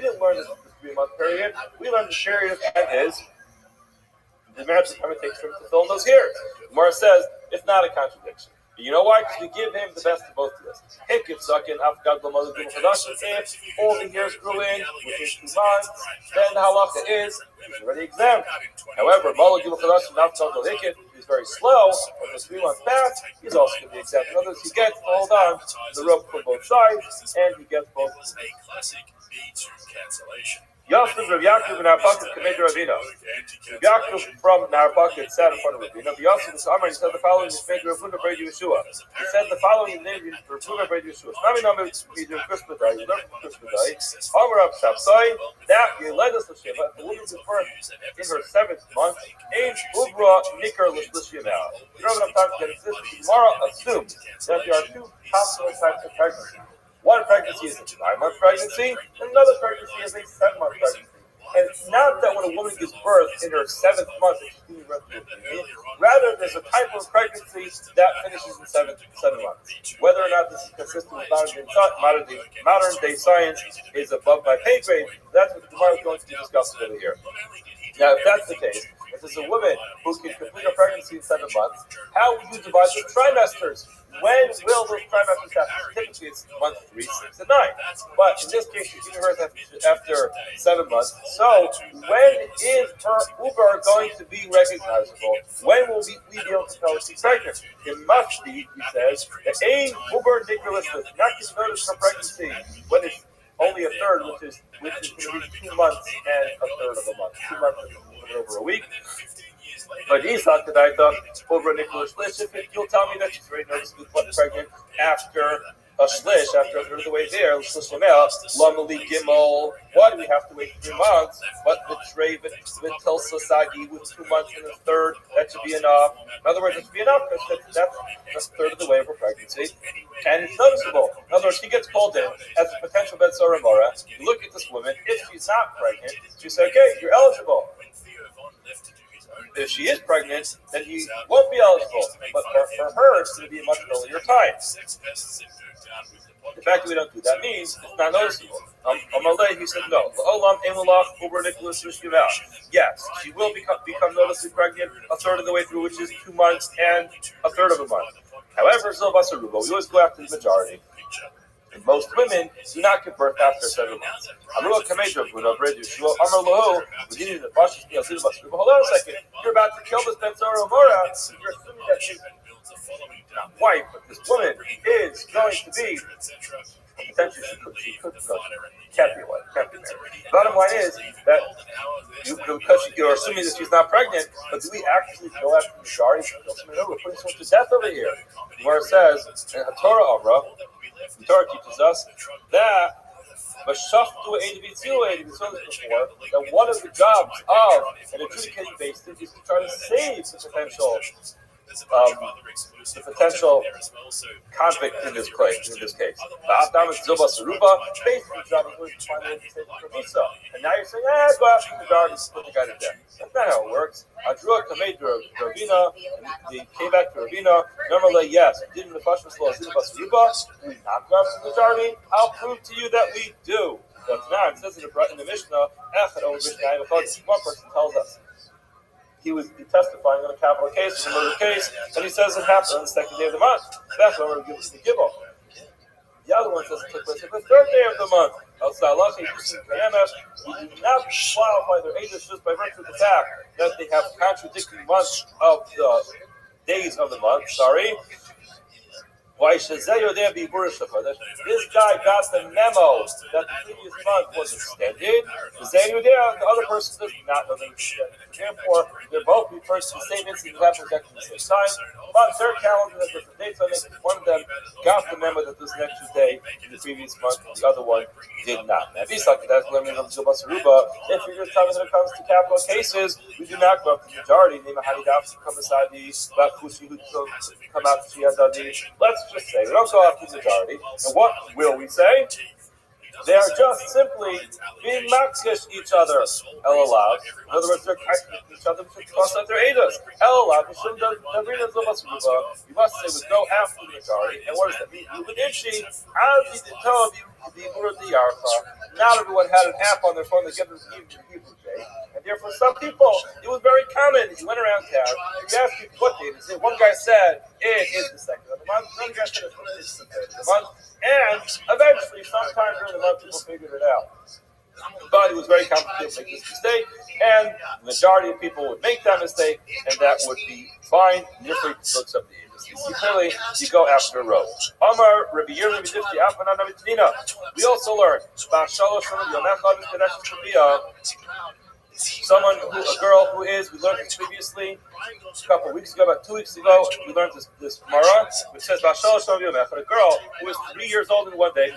H: didn't learn this 3-month period. We learned the period of time is the amount of time it takes for him to fill those hairs. Gemara says it's not a contradiction. But you know why? Because we give him the best of both of us. If all the hairs grew in within 2 months, then the halacha is he's already exempt. However, he's very slow. When the 3 months pass, he's also going to be exempt. In other words, he gets hold on the rope from both sides, and he gets both. Yosef Rav Yaakov and Narpaket committed Ravina. Rav Yaakov from Narpaket sat in front of Ravina. Yosef was Amar. He said the following in the name of Ravuna Brei Yeshua. He said the following in the name of Ravuna Brei Yeshua. Nami Nami Midu Krispedai. You learn from Krispedai. Amar Rav Shapsai. That you led us to Shiva. The woman gives birth in her 7th month. Age Ubra Nikar Lishimah. You know what I'm talking about? This Gemara assumes that there are 2 possible types of pregnancy. One pregnancy is a 9-month pregnancy, and another pregnancy is a 7-month pregnancy. And it's not that when a woman gives birth in her 7th month, that she's giving birth to a baby. Rather, there's a type of pregnancy that finishes in 7 months. Whether or not this is consistent with modern day science is above my pay grade. That's what the Gemara is going to be discussing over here. Now, if that's the case, if there's a woman who can complete her pregnancy in 7 months, how would you divide the trimesters? When will those trimesters happen? Typically, it's month 3, 6, and 9. But in this case, she's giving birth after 7 months. So, when is her Uber going to be recognizable? When will we be able to tell if she's pregnant? It must be, he says, that a Uber Nicholas does not just notice her pregnancy when it's only a third, which is going to be 2 months and a third of a month. 2 months and over a week. But Isaac that I thought over Nicholas Shlish, if you'll tell me that she's very noticeably pregnant after a shlish, after a third of the way there, Lamali Gimel, why do we have to wait 3 months? But the Trey Vitil Sasagi with 2 months and a third, that should be enough. In other words, it should be enough because that's a third of the way of her pregnancy. And it's noticeable. In other words, she gets called in as a potential Betsora Mora. You look at this woman, if she's not pregnant, she says, okay, you're eligible. If she is pregnant, then he won't be eligible. But for her, it's going to be a much earlier time. The fact that we don't do that means it's not noticeable. Amalei, he said no. Yes, she will become noticeably pregnant a third of the way through, which is 2 months and a third of a month. However, we always go after the majority. And most women do not give birth after 7 months. Hold on a second. You're about to kill this Ben Zora Mora. You're assuming that his wife, but this woman is going to be potentially she could can't be a wife, can't be married. Bottom line is that because you're assuming that she's not pregnant, but do we actually go after the majority? We're putting someone to death over here. Where it says in Torah Amra, the Torah teaches us that we saw this before, that one of the jobs of an adjudicating basis is to try to save the potential convict in this case. The basically job is to find a way to save the visa. And now you're saying, go after the guard and put the guy to death. That's not how it works. Adrua Kamed Ravina, they came back to Ravina. Normally, yes, didn't the Fashmas law Zina Basuruba? Do we not go after the majority? I'll prove to you that we do. But now it says in the Mishnah, one person tells us he was testifying on a capital case, a murder case, and he says it happened on the second day of the month. That's why we're going to give us the gibel. The other one says it took place on the third day of the month. We do not qualify their ages just by virtue of the fact that they have contradicting months of the days of the month. Why should this guy got the memo that the previous month was extended? The other person does not know that it's extended. Therefore, they're both referred to the same incident that happened exactly at the same time. But their calendar has different dates on it. One of them got the memo that this next day in the previous month, the other one did not. Now, if you're just telling me when it comes to capital cases, we do not go up to the majority. Come out to let's just say we don't go after the majority. And what will we say? They are just simply being makdish each other. El Alav. In other words, they're connecting each other to cross out their Eidos. El Alav. You must say we go after the majority. And what does that mean? Not everyone had an app on their phone that gave them the Hebrew day. And therefore, some people, it was very common. You went around town, you asked people what day it is. One guy said, it is the second of the month. Another guy said, it's the third of the month. And eventually, sometime during the month, people figured it out. But it was very common for people to make this mistake. And the majority of people would make that mistake, and that would be fine. You're free to look up the agency. Clearly, you go after a row. Amar, Rabbi Yirmi, we also learned someone a girl who is, we learned this previously, a couple of weeks ago, about 2 weeks ago, we learned this Gemara, which says, a girl who is 3 years old in one day,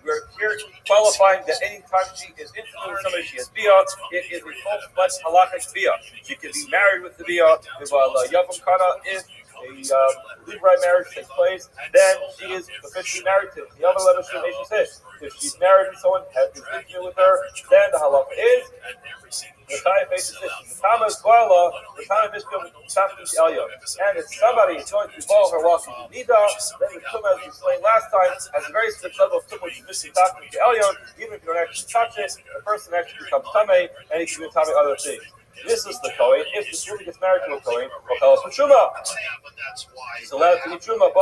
H: we're here qualifying that any time she is intimate with somebody, she has bia, it is a full-fledged halachic bia. She can be married with the bia, if Yavam Kana is a levirate marriage takes place, then she is officially married to him. If she's married and someone has been intimate with her, then the halacha is the time faces this. The time is Koala, the time is going to and if somebody is going to involve her while she's in Nida, then the Tum, as we explained last time, has a very strict level of Tum, which is missing talking to Elyon. Even if you don't actually touch it, the person actually becomes Tameh, and he can do Tameh other things. This is the Kohen. If the woman gets married to a Kohen, he's allowed to eat Truma.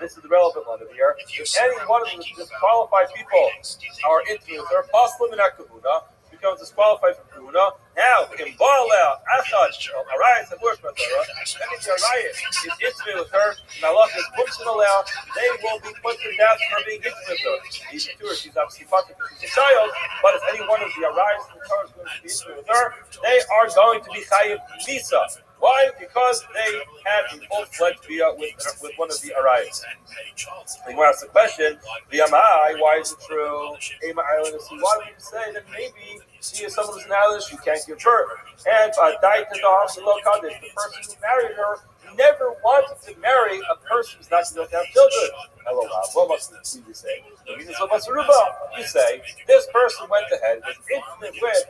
H: This is the relevant one over here. If any one of the disqualified people are intimate, they're possible in that kahuna, becomes disqualified from kahuna. Now, in Baalel, Asad, Arias, and Worship, and if Arias is intimate with her, and Allah is pushing allowed, they will be put to death for being intimate with her. She's obviously fucking a child, but if any one of the Arias and the Torah is going to be intimate with her, they are going to be chayiv misa. Why? Because they had a full-fledged bia with one of the Arias. And we ask the question, why is it true? Why do we say that maybe she is someone who's an Alice, she can't give birth? And the person who married her never wanted to marry a person who's not going to have children. What must we say? You say, this person went ahead, was intimate with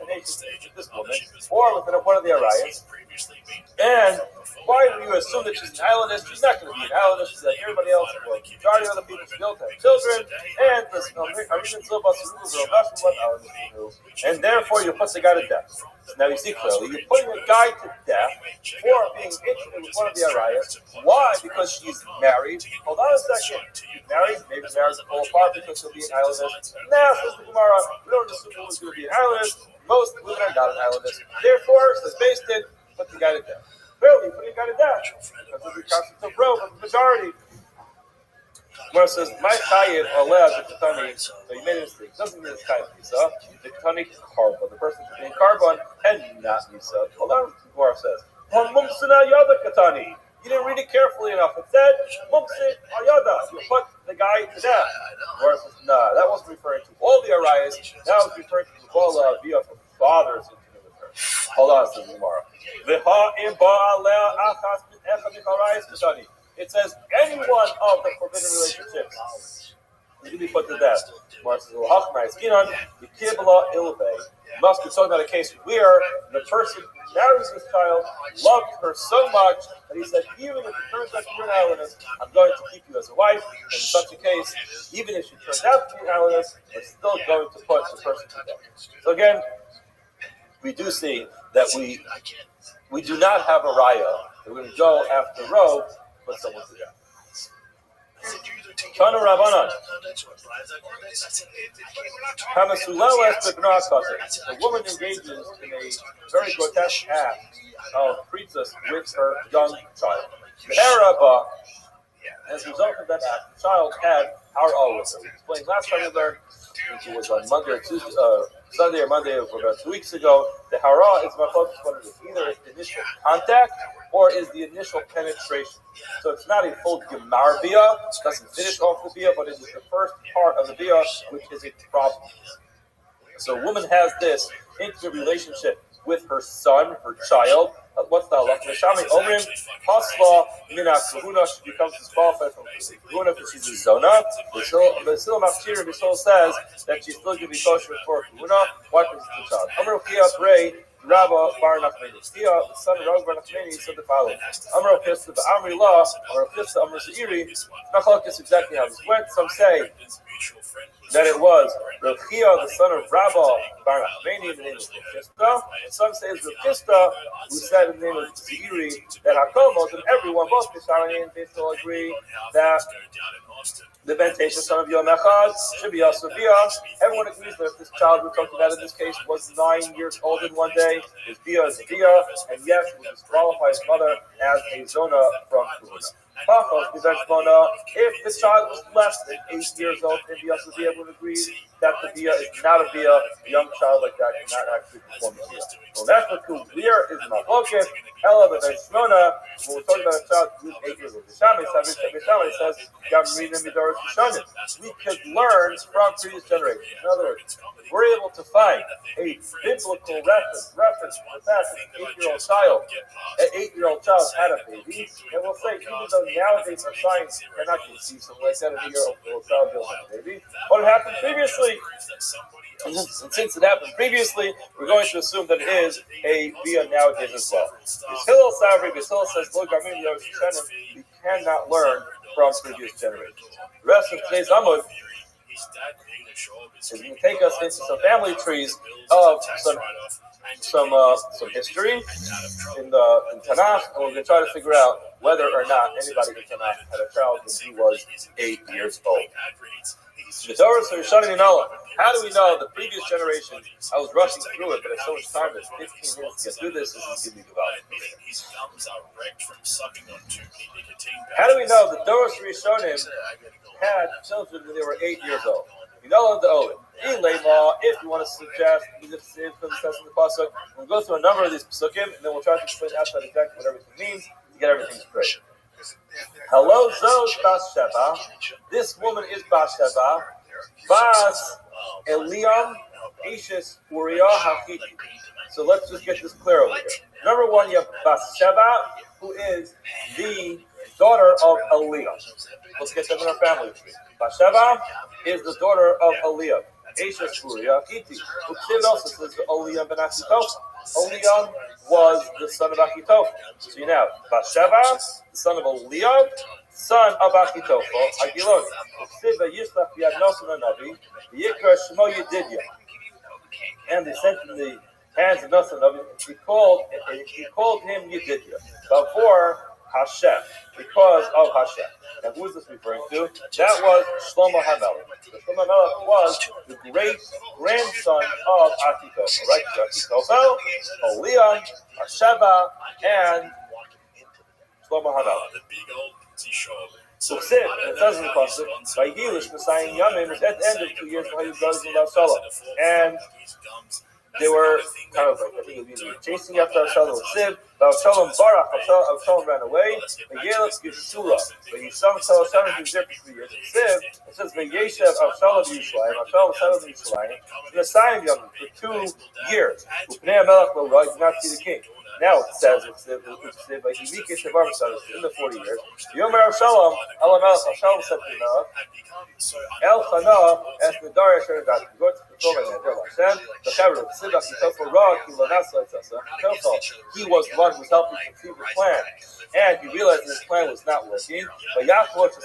H: this woman, or with one of the Arias, and Why do you assume that she's an islandess? She's not going to be an islandess. She's like everybody else. Well, the majority of the people still have children, and therefore you put the guy to death. Now you see clearly, you're putting a guy to death for being interested with one of the Arayas. Why? Because she's married. Hold on a second. She's married. Maybe marriage will fall apart because she'll be an islandess. Now, says the Gemara, we don't assume women's going to be an islandess. Most women are not an islandess. Therefore, says based in, put the guy to death. Clearly, putting a guy to death because of the concept of row of the majority. Where it says, my chayiv allowed the katani, so you made a mistake. It doesn't mean it's chayiv Nisa. The katani carbon, the person who's being carbon, and not Nisa. Hold on, where it says, mumsina yada katani. You didn't read it carefully enough. It said, mumsin ayada. You put the guy to death. Where it says, nah, that wasn't referring to all the arayas. That was referring to the Bola via the father's intimate with her. Hold on, says Gemara. It says any one of the forbidden relationships is going to be put to death. Must be talking about a case where the person who marries this child loved her so much that he said, even if it turns out to be an islandess, I'm going to keep you as a wife. And in such a case, even if she turns out to be an islandess, we're still going to put the person to death. So again, we do see that we do not have a raya. We're going to go after row, put someone to death. Tana Rabbanan. A woman engages in a very grotesque act of princess with her young child. As a result of that act, the child had Har'ah with her. We explained last time we learned, which was on Monday or Tuesday, Sunday or Monday of about 2 weeks ago, the Har'ah is my focus. What it is, either it's the initial contact or is the initial penetration. So it's not a full Gemar Biyah, it doesn't finish off the Biyah, but it is the first part of the Biyah, which is a problem. So a woman has this intimate relationship with her son, her child. What's the halakha? Neshami Omrim Hasla Mina Kahuna. She becomes disqualified from Kahuna because she's a Zona. Basil Mafshir Basil says that she's still going to be kosher for Kahuna. Why? Because it's the child. Amr Kia Bray Rabbi Bar Nachmani. Kia, the son of Rabbi Bar Nachmani, said the following: Amr Pista the Amri Law, Amr Pista Amr Seiri. Machlok is exactly how this went. Some say that it was Rav Chia, the son of Rabbi Bar Nachmani, in the name of Pista, and some say it's Rav Pista, who said in the name of Seiri, that Hakomos and everyone, both Pishari and Pista, agree that the bentation son of Yom Echad should be also Biyah. Everyone agrees that if this child we're talking about in this case was 9 years old in one day, his Biyah is a Biyah, and yes, we disqualify his mother as a Zona from Kahuna. If the child was less than 8 years old, then we also be able to agree that the Biyah is not a Biyah. A young child like that cannot actually perform the Biyah. Well, that's what clear is Machloket. Ella the Shmona, when we're talking about a child who's 8 years old. It says, we could learn from previous generations. In other words, we're able to find a biblical reference to the fact that an 8-year-old child had a baby, and we'll say, even though nowadays our science cannot conceive something like that, an 8-year-old child will have a baby, what happened previously, and since it happened previously, we're going to assume that it is a Biyah nowadays as well. Hillel says, we cannot learn from previous generations. The rest of today's Amud is going to take us into some family trees of some history in Tanakh, and we're going to try to figure out whether or not anybody in Tanakh had a child when he was 8 years old. How do we know the previous generation? I was rushing through it, but it's so much time that 15 minutes to get through this is going to be developed. How do we know the Doros Rishonim had children when they were 8 years old? We know the Owen. If you want to suggest, we'll go through a number of these psukim, and then we'll try to explain outside exactly what everything means to get everything straight. Hello, Zos Bathsheba. This woman is Bathsheba. Bas Eliam Ishis Uriah Hakiti. So let's just get this clear over here. Number one, you have Bathsheba, who is the daughter of Eliam. Let's get them in our family tree. Bathsheba is the daughter of Eliam. Esha Shuria Kiti. It also says Oliam ben Achitophel. Oliam was the son of Achitophel. So you now Basheva, the son of Eliab, son of Achitophel, Agiloni. Uksiva Yishlach Yad Nosan Navi, Yikra Shemo Yedidya. And they sent in the hands of Nosan Navi. He called him Yedidya. Before Hashem, because of Hashem. Now, who is this referring to? That was Shlomo HaMelech. Shlomo HaMelech was the great grandson of Achitophel, right? Achitophel, Oliam, Sheva, and Shlomo HaMelech. So it says in the pasuk, "Vayilish Messiah Yamim," at the end of 2 years, and they were kind of like, I think they were chasing after Avshalom with Siv. Avshalom Barach, Avshalom ran away. Vayelach Yeshua, but Yisham Avshalom was there for 3 years. Siv, it says Vayeshev Avshalom Yishlayim, Avshalom settled in Yishlayim, Messiah Yamim for 2 years. Upnei Melech will rise, not see the king. Now it says it's in the 40 years. Yomer Avshalom, Avshalom said to Melech, El Chana, as the Dariah Sher got to go to the Torah and Adel Hashem, the Chaver of Siva, he was the one who was helping conceive the plan. And he realized that his plan was not working. But Yaakov as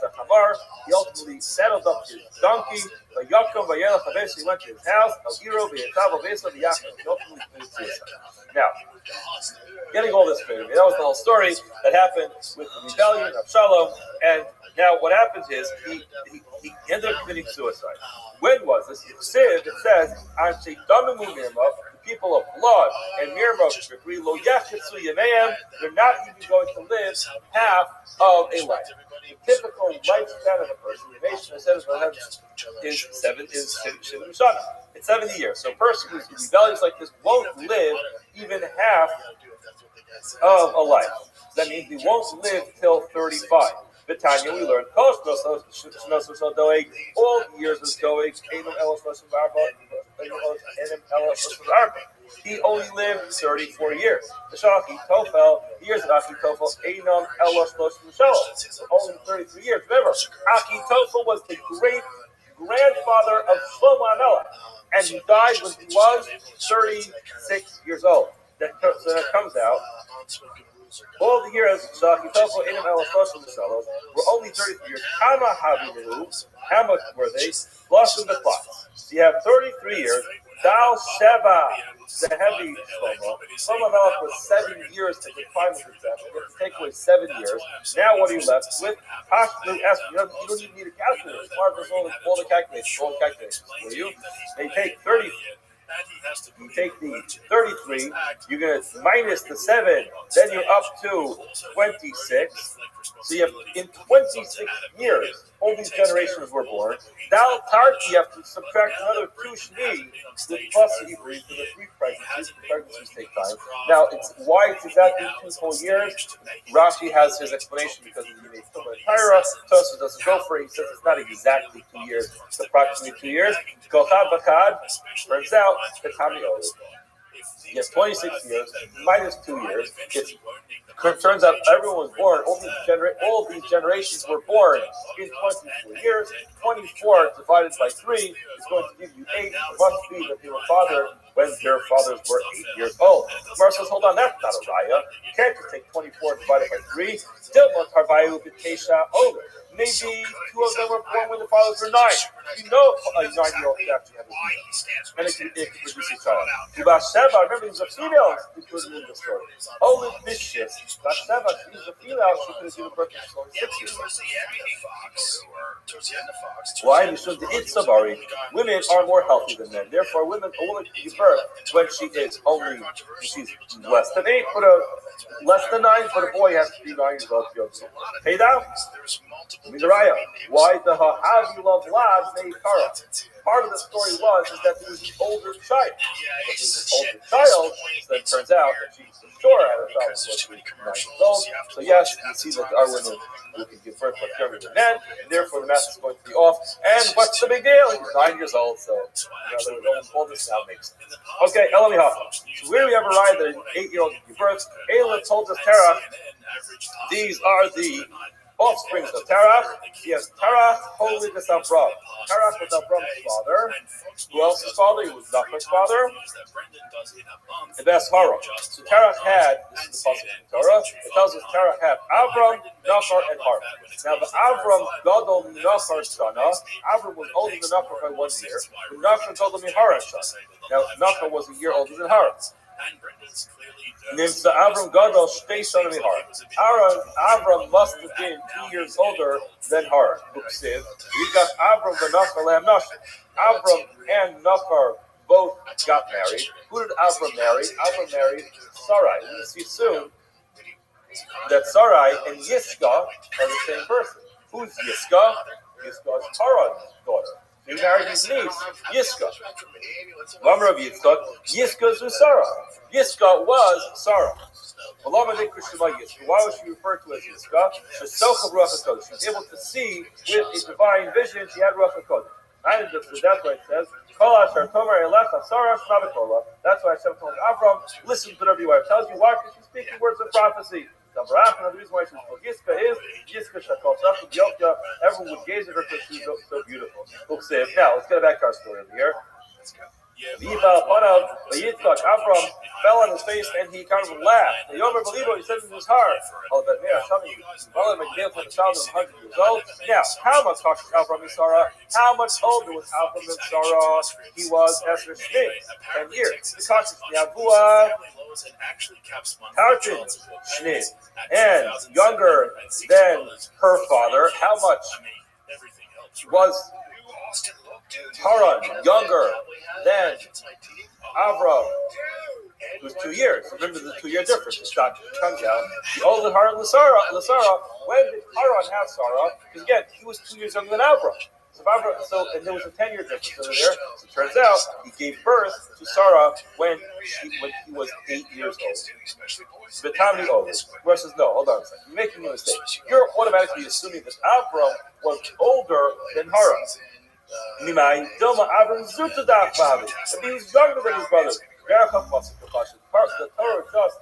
H: a Hamar, he ultimately saddled up his donkey. But Yaakov eventually went to his house. He ultimately committed suicide. Now, getting all this straight, that was the whole story that happened with the rebellion of Shalom. And now what happens is he ended up committing suicide. When was this? It says, the people of blood and Mirma, they're not even going to live half of a life. The typical lifespan of a person, the nation is 7 Shana. It's 70 years. So a person who's rebellious like this won't live even half of a life. That means he won't live till 35. Vitanya, we learned all years of Doeg, he only lived 34 years. The Shaki Tofel, years of Aki Tofel, Einam Elosh only 33 years. Remember, Aki Tofel was the great grandfather of Shlomo HaMelech, and he died when he was 36 years old. So that comes out. All the years Shaki Tofel, Einam Elosh were only 33 years. How much were they? Plus in the clock. So you have 33 years. Dal Sheva, the heavy Shlomo. Shlomo HaMelech was 7 years to decline with his death. You have to take away 7 years. Now what are you left with? You don't even need a calculator. Smart does all the calculations for you. They take 30. You take the 33, you're going to minus the 7, then you're up to 26. So you have, in 26 years, all these generations were born. Now, you have to subtract another 2 shni, the plus Hebrews for the 3 pregnancies. The pregnancies take time. Now, why it's exactly 2 full years. Rashi has his explanation because of the Tyra. Tosa doesn't go for it. He says it's not exactly 2 years. It's approximately 2 years. Kochad Bakad turns out the Tami Old. You have 26 years minus 2 years. It turns out everyone was born. All these generations were born in 24 years. 24 divided by 3 is going to give you 8. It must be that they were fathered when their fathers were 8 years old. Mar says, hold on, that's not a raya. You can't just take 24 divided by 3. Still, Tarbayu B'Tesha older. Maybe 2 of them were born when the fathers were 9. You know a 9-year-old can actually have a visa. And it can produce a child. Basheva, remember, he's a female who was in the story. Only Bishis. Basheva, she's a female, she could have given birth to 6 years. Why? Because the Itzabari, women are more healthy than men. Therefore, women only give birth when she's less than 8, less than 9, but a boy has to be 9 years old to be able to pay down. Mizraya. Why the Hahavilov Lad Meikara? Part of the story was that he was the older child. If he was an older child, then it turns out that she's sure had a child was 9 years old. So yes, you see that our women who can give birth much younger than men, and therefore the math is going to be off. And what's the big deal? He's 9 years old, so all this now makes sense. Okay, Elami Hafa. So where we ever ride the 8-year-old can give birth, Ayla told us Terah, these are the offsprings of Terach. He has Terach, holiness of Avram. Terach was Avram's father. Who else is father? He was Nachor's father. And that's Haran. So Terach had, this is the pasuk in Torah, it tells us Terach had Avram, Nachor, and Haran. Now the Avram Gadol Nachor Shana, Avram was older than Nachor by 1 year, and Nachor Gadol Haran Shana. Now Nachor was a year older than Haran. Nimsa Avram Gadol Shtei Shana Haran. Avram must have been 2 years older than Haran. We got Avram the Nachor Lam Nashon. Avram and Nachor both got married. Who did Avram marry? Avram married Sarai. We will see soon that Sarai and Yiscah are the same person. Who's Yiscah? Yiscah is Haran's daughter. He married his niece, Yiscah. Mama of Yitzchak, Yiscah is Sarah. Yiscah was Sarah. Why was she referred to as Yiscah? She was able to see with a divine vision. She had Ruach HaKodesh. And that's why it says, that's why Hashem told Avram, listen to whatever your wife tells you. Why? Because she's speaking words of prophecy. Another reason why she's called Yiscah is Yiscah Shakal Shakal Yokya. Everyone would gaze at her because she's so beautiful. Now, let's get back to our story over here. Avram fell on his face and he kind of laughed. The Yomer Belibo, he said in his heart, now, how much Avram and Sarah? How much older was Avram and Sarah? He was Esther Shnei, 10 years. The Kashif Yavua, Tartin Shnei, and younger than her father. How much was Haran younger than Avram? It was 2 years. Remember the 2 year difference. The shot comes out. The older Haran Lasara. When did Haran have Sarah? Because again, he was 2 years younger than Avram. And there was a 10-year difference over there. So it turns out he gave birth to Sarah when he was 8 years old. The time he old. Where says no, hold on a second. You're making a mistake. You're automatically assuming that Avram was older than Haran. And he was younger than his brother. The Torah just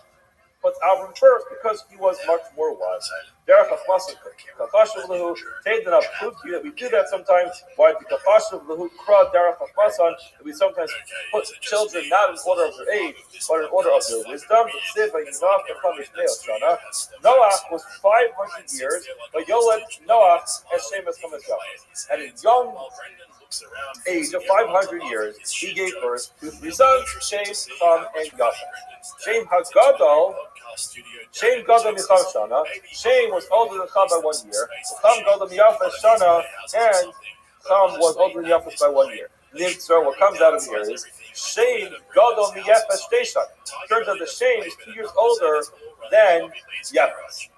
H: puts Avram first because he was much more wise. We do that sometimes. Why? We sometimes put children not in order of their age, but in order of their wisdom. Noah was 500 years, but Yolad Noah as Shem as Yafes. At a young age of 500 years, he gave birth to 3 sons, Shem, Cham, and Yafes. Shem HaGadol, Shem Gadol Michal Shana. Shem was older than Cham by 1 year. Cham Gadol Yafes Shana, and Cham was older than Yafes by 1 year. What comes out of here is Shem Gadol Yafes Shteshan. Turns out that Shem is 2 years older than Yafes.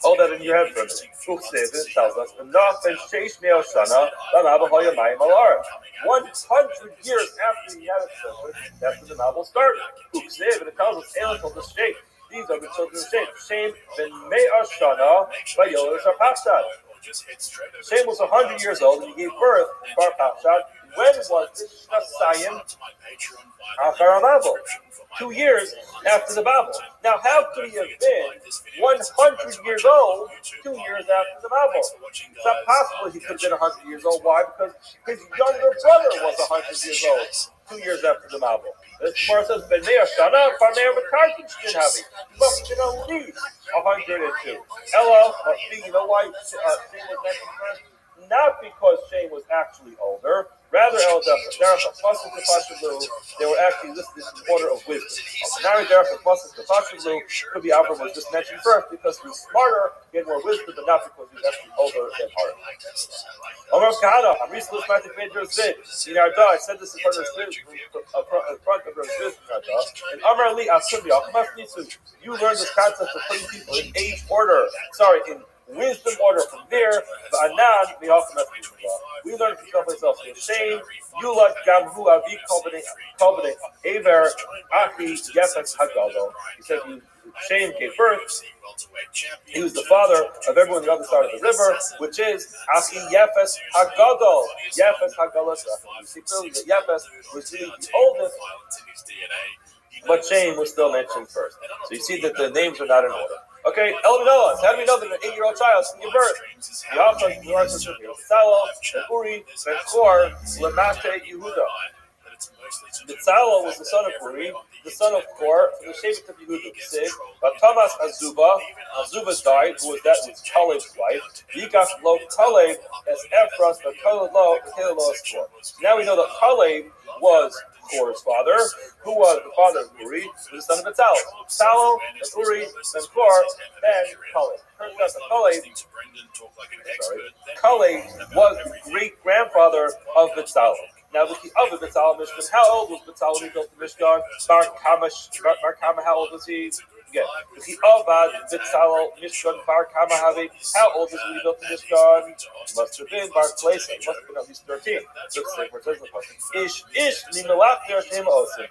H: Hold that in your head for a minute. It tells us, 100 years after he had a children, that's when the novel started. And it tells us, these are the children of Shem. Shem ben Me'ah Shana by Yolesh HaPashad. Shem was 100 years old and he gave birth to Arpachshad. When was this Shasayim Achar Babel? 2 years after the Babel. Now, how could he have been 100 years old 2 years after the Babel? It's not possible he could have been 100 years old. Why? Because his younger brother was 100 years old 2 years after the Babel. The Gemara says, Ben Me'ah Shana, Farmeir V'Karkin Shin Havi. He must have been at least 102. Ella, you know why Shane was mentioned first? Not because Shane was actually older. Rather, they were actually listed in order of wisdom. Could be Avram was just mentioned first because he was smarter, he had more wisdom, but not because he was actually older than Haran. I said this in front of and you learned this concept of putting people in age order. In wisdom order from there. We learned from ourselves. Shame, Yulad Gamhu Avi Kolbane Aver Aki Yefes Hagalo. He said Shame gave birth. He was the father of everyone on the other side of the river, which is Aki Yefes Hagadol. Yefes Hagalo. You see clearly that Yefes was really the oldest, but Shame was still mentioned first. So you see that the names are not in order. Okay, Elaminelas, how do we know that an 8-year-old child can give birth? Yaakov, Betzalel, and Uri, Ben Chor, Lemate Yehuda. Betzalel was the son of Uri, the son of Kor, from the Shevet of Yehuda. Sig, but Thomas Azuba died, who was Kaleb's wife. Yikach lo Kaleb as Ephras, but Kaleb lo is Kor. Now we know that Kaleb was Kor's father, who was the father of Uri, who was the son of Betzalel. Betzalel, then Uri, then Kor, then Kaleb. Turns out that Kaleb was the great-grandfather of Betzalel. Now, with the other Betzalel Mishkan, how old was Betzalel when he built the Mishkan? Bar Kama, how old was he? Again, with the Avad Betzalel Mishkan, Bar Kama Havi, how old was he when he built the Mishkan? Must have been Bar Klesa, he must have been at least 13. Let's say, where it says the question. Ish, Nimelach Dertim Osim.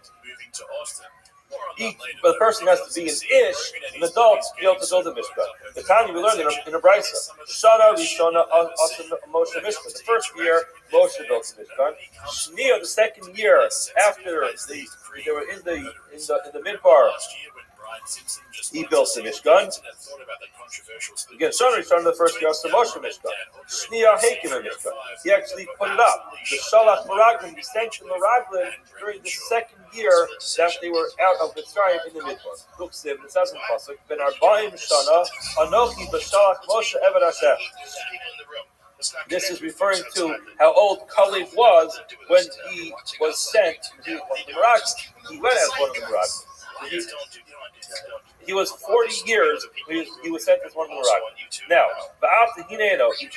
H: But the person has to be an ish, an adult, to be able to build a mishkan. The time we learned in a brisa, Shana Rishona Moshe Mishkan. The first year, Moshe built the mishkan. Shnia, the second year after they were in the midbar, he built the mishkan. Again, Shana Rishona the first year, so Moshe Mishkan. Shnia Hakim Mishkan. He actually put it up. The Shalach Meraglim, the sanctioned Meraglim during the second year that they were out of Mitzrayim in the midbar. Look, it says in Pasuk, Ben Arba'im Shana, Anochi B'Shalach Moshe Eved Hashem. This is referring to how old Kaleb was when he was sent to one of the Meraglim. He went as one of the Meraglim. He was 40 years he was sent as one of the Meraglim. Now,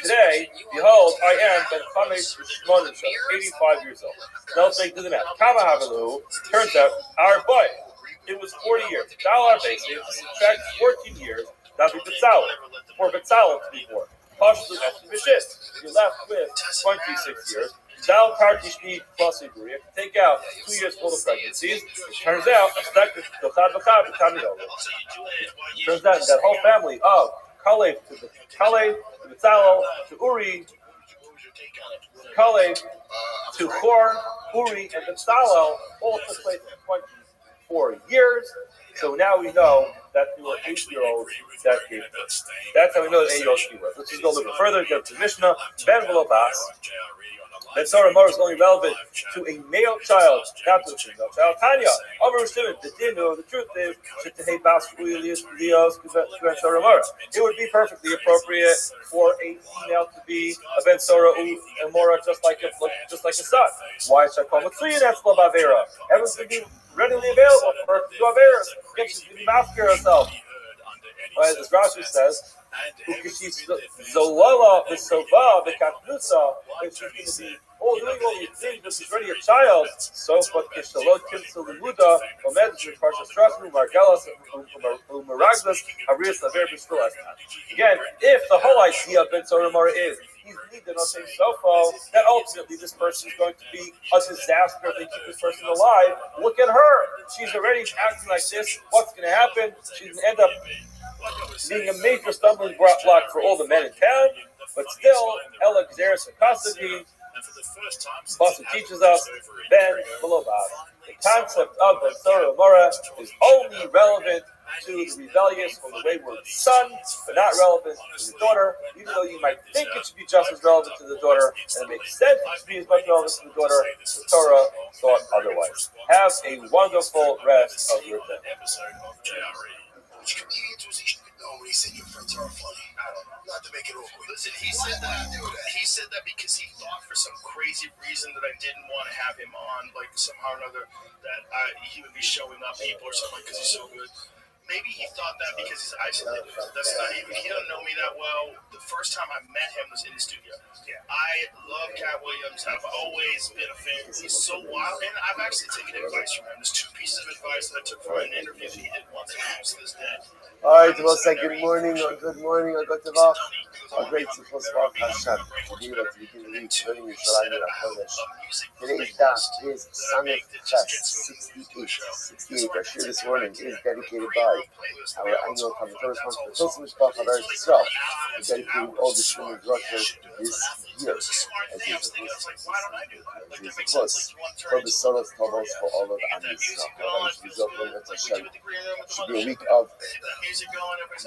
H: today, behold, I am Ben Chamesh 85 years old. Now let's make the math. Kama Havalu, turns out, our boy, it was 40 years. Dollar basis, subtract 14 years, that would be Betzalel. For Betzalel to be born. Partially after Bishit. You're left with 26 years. Dal Kartishni plus Iburi. If you take out 2 years full of pregnancies, it turns out that whole family of Kaleb to Betzalel to Uri, Kaleb to Kor, Uri, and Betzalel all took place in 24 years. So now we know that there were 8-year-olds that gave birth. That's how we know that 8-year-olds gave birth. Let's just go a little bit further. Get to Mishnah. Ben Velobas. That Sarah Mor is only relevant to a male child, not to a female child. Tanya, the dinu, the truth is, it would be perfectly appropriate for a female to be a Ben Sarah and Mora just like a son. Why should I call Matsuya? That's Lavavera. Heaven's going to be readily available for her to do Averas. She's going to be master herself. As Rashi says, if she's doing all these things, but she's already a child, so but Kishalot Kimsel Limuda, Omed Parsha Strachnu, Margalas, Umaraglas, Arias Laver Bishvil. Again, if the whole idea of Ben Soramara is he's needed on saying Sofo, that ultimately this person is going to be a disaster if they keep this person alive. Look at her. She's already acting like this. What's going to happen? She's going to end up being a major stumbling block for all the men in town, but still, Ella Gzeres Akasadi, Pasuk teaches us, Ben Velobas. The concept of Ben Sorah Mora is only relevant to the rebellious or the wayward son, but not relevant to the daughter, even though you might think it should be just as relevant to the daughter, and it makes sense it should be as much relevant to the daughter, the Torah thought otherwise. Have a wonderful rest of your day.
G: When he said your friends are funny, not to make it awkward. Listen, he said that because he thought for some crazy reason that I didn't want to have him on, like somehow or another, that he would be showing up people or something because he's so good. Maybe he thought that because he's isolated. That's not even. He doesn't know me that well. The first time I met him was in the studio. Yeah. I love Cat Williams. I've always been a fan. He's so wild, and I've actually taken advice from him. There's 2 pieces of advice that I took from an interview that he did once, and I'm to this day.
E: All right, we'll say good morning or good Tavach. A great simple spot, Hashem. To be able to begin the week learning Yerushalayim and HaKodesh. Today's daf is Sanef Ches 68. Our shir this morning is dedicated by our annual Commentator sponsor, the Tosim Mishpach of Eretz Yisrael. We're dedicating all the Shemini Drushers this year. As Jesus plus for the son of Tovos for all of Am Yisrael. Should be a week of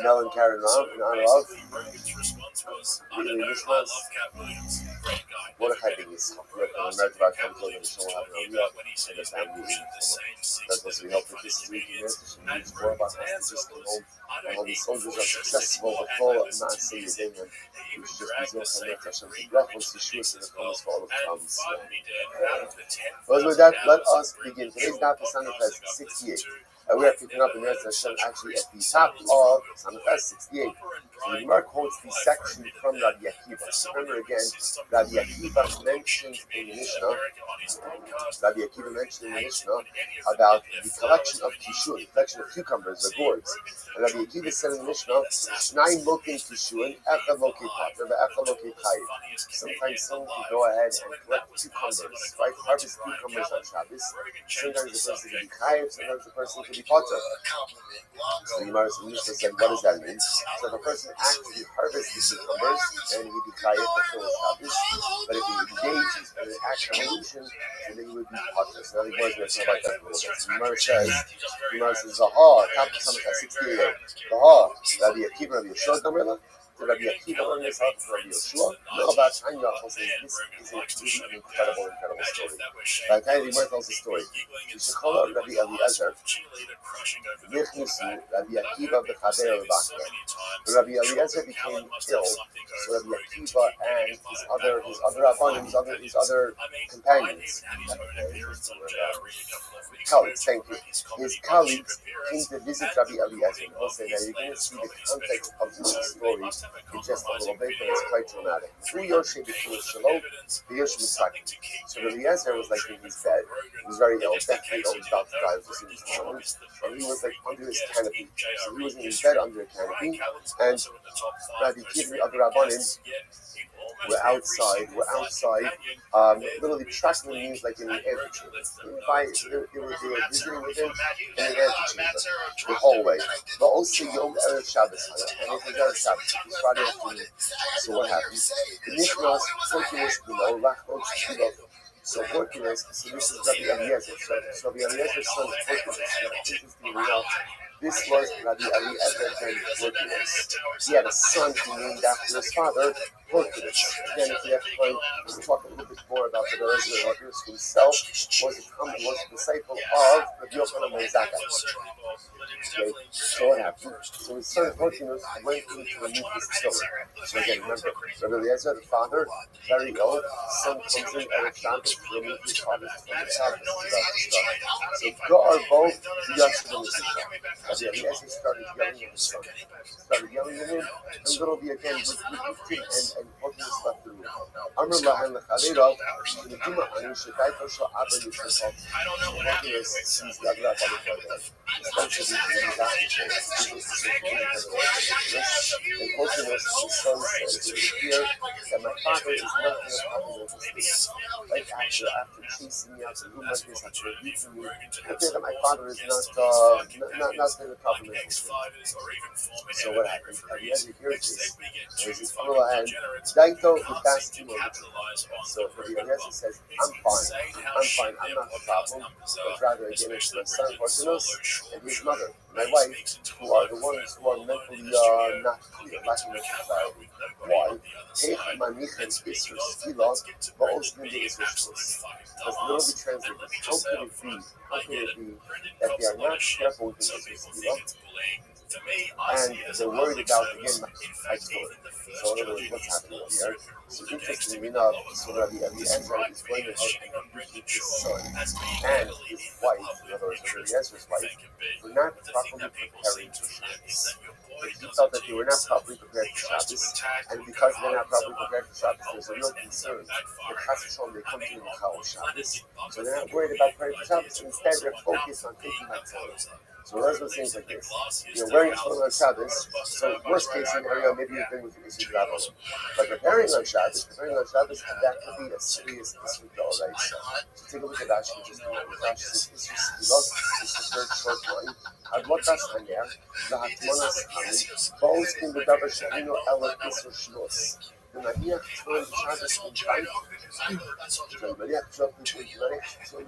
E: Mel and Karen Ram in honor of this was Mordechai Ben Yitzchak. That's what we hope for this week. This is more about us to just come home and all these soldiers are successful with full Maaseh Yedayim. We should just be Zochanet Hashem to reference Yeshua to the promise for all of Thomas. Well, with that, let us begin. Today's daf is Sanhedrin 68. We are picking up in Eretz Hashem actually at the top of Sanhedrin 68. So the Gemara quotes the section from Rabbi Akiva. Remember again, Rabbi Akiva mentioned in the Mishnah, about the collection of kishun, the collection of cucumbers, the gourds. And Rabbi Akiva said in the Mishnah, Shnai mokin kishun, echad mokin pater, echad mokin chayiv. Sometimes someone can go ahead and collect cucumbers, right? Harvest cucumbers on Shabbos. Sometimes the person can be chayiv, sometimes the person can be pater. So the Gemara in the Mishnah said, what does that mean? So if a person actually harvests the cucumbers, and he be chayiv for full Shabbos, but if he engages in an actual illusion, and then he would be pater. So the Gemara is going to talk about that a little bit. The Gemara says, Aha, top of Sanhedrin 68. Aha, Rabbi Akiva, Rabbi Yeshua, Gamrela. Did Rabbi Akiva learn this out from Rabbi Yeshua? No, about Tanya says this is an incredible story. By Tanya, the Gemara tells the story. Yishachol Rabbi Eliezer, Nichnusu Rabbi Akiva b'chaver l'bakar. Rabbi Eliezer became ill, so Rabbi Akiva and his other companions, colleagues, thank you. His colleagues came to visit Rabbi Eliezer. And also, now you're going to see the context of this story in just a little bit, but it's quite dramatic. So Rabbi Eliezer was like in his bed. He was very ill, definitely ill. His doctor died of his illness, and he was like under his canopy. So he was in his bed under a canopy, and Rabbi Akiva and the other Rabbanim were outside, literally tracking the news like in the antechamber. They were visiting with him in the antechamber, the hallway. But also Yom Erev Shabbos, and it was Erev Shabbos, it was Friday afternoon. So what happened? The Nichnas, Fortunus, Lachot, Shilov. So Fortunus, so this is Rabbi Eliezer. So Rabbi Eliezer's son Fortunus. Interesting enough, this was Rabbi Eliezer ben Fortunus. He had a son who named after his father, Fortunus. Again, if we have time, we'll talk a little bit more about the Eliezer Fortunus himself. Was a disciple of Rabbi Yochanan ben Zakkai. Okay, so what happened? So his son Fortunus went into a new distillery. So again, remember, Rabbi Eliezer, the father, very old, son comes in at Shabbos to remove his father's from the Shabbos. So Go'ar both Yashim and Yisrael. Rabbi Eliezer started yelling at his son. And little bit again with and Fortunus left the room. Amr Lahan Lechalero, Niduma Anu Shadaito Shal Abba Yisrael. Fortunus sees the other Abba especially in his attitude. And Fortunus, his son says, it is clear that my father is not going to happen with this. Like after chasing me out the room like this, after beating me, I feel that my father is not going to compliment me. So what happens? Eliezer hears this, and he says, Daito the best team of the team. So Eliezer says, I'm fine, I'm not the problem, but rather again it's my son Fortunus and his mother, my wife, who are the ones who are mentally not clear, lacking of clarity. Why? Take Manichan Isra Skila, but also the Isra Shlos. As literally translated, how could it be that they are not careful with the Isra Skila? And they're worried about, again, my story. So in other words, what's happening here? So interestingly enough, so Rabbi Eliezer is going to help his son and his wife, in other words, Rabbi Eliezer's wife, for not properly preparing for Shabbos. He felt that they were not properly prepared for Shabbos, and because they're not properly prepared for Shabbos, there's a real concern that Chas v'Shalom they come to the Chal Shabbos. So they're not worried about preparing for Shabbos, and instead they're focused on taking that time. So Rabbi things like this. You're wearing clothes on Shabbos, so worst case scenario, maybe you've been with the Yisud Rabbi. But preparing on Shabbos, that could be a serious issue to all right. So take a look at Rashi, which is the Rashi says, Isra Skilot, is the third short line. Adlokas Haner, the Hatmonas Hani, both in the Davar Shalino Ela Isra Shlos. the Maniach Torah Shabbos in Time, the Maniach Torah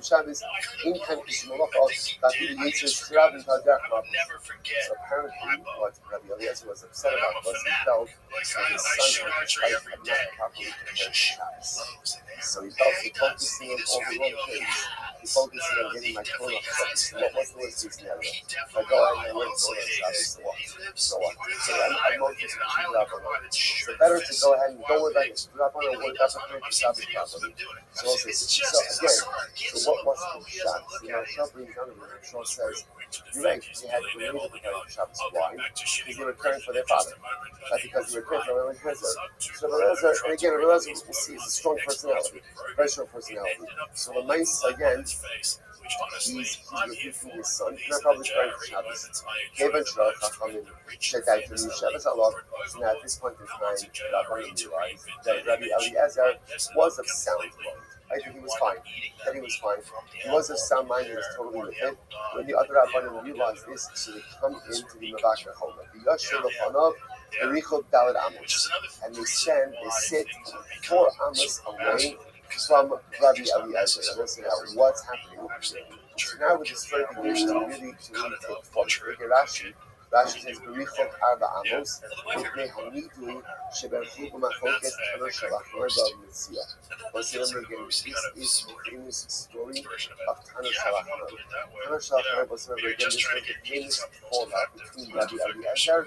E: Shabbos in Time Kishmalacha, that he Yitzhak Shrav and Tadak Mabus. So apparently, what Rabbi Eliezer was upset about was he felt that his son and his wife had not properly prepared for Shabbos. So he felt he focusing on all the wrong things. He focusing on getting my Torah focused. What was the worst case scenario? If I go ahead and learn Torah on Shabbos, so what? So what? So I'm going to Shrav. So better to go ahead and go with that Shrav and work up a prayer for Shabbos properly. So again, so what was the Shabbos? Shabbos brings down the Shabbos says, you're right, they had to really prepare for Shabbos. Why? Because they were caring for their father. Not because they were caring for Rabbi Eliezer. So Rabbi Eliezer, and again, Rabbi Eliezer, we'll see, is a strong personality, very strong personality. So the mice, again, he's rebuking his son. He's not probably praying for Shabbos. Gave a Shrav, Chachamim, Shedai, to Shabbos Allah. So now at this point in time, Rabbi realized that Rabbi Eliezer was of sound mind. I think he was fine. That he was fine. He was of sound mind and was totally with it. When the other Rabbanim realized this, so they come into the Mavasher Chomer. The Yashir Lefanav, Erichot Daled Amos. And they sit 4 Amos away from Rabbi Eliezer. And let's see now what's happening over here. So now with this third condition, to really take focus. Look at Rashi. Rashi says, Berichot Arba Amos, Mipnei Hamidui, Sheberchu B'machloket Tanur Shalach Merba Mitzia. Once again, this is the famous story of Tanur Shalach Merba. Tanur Shalach Merba, so again, this is the famous fallout between Rabbi Eliezer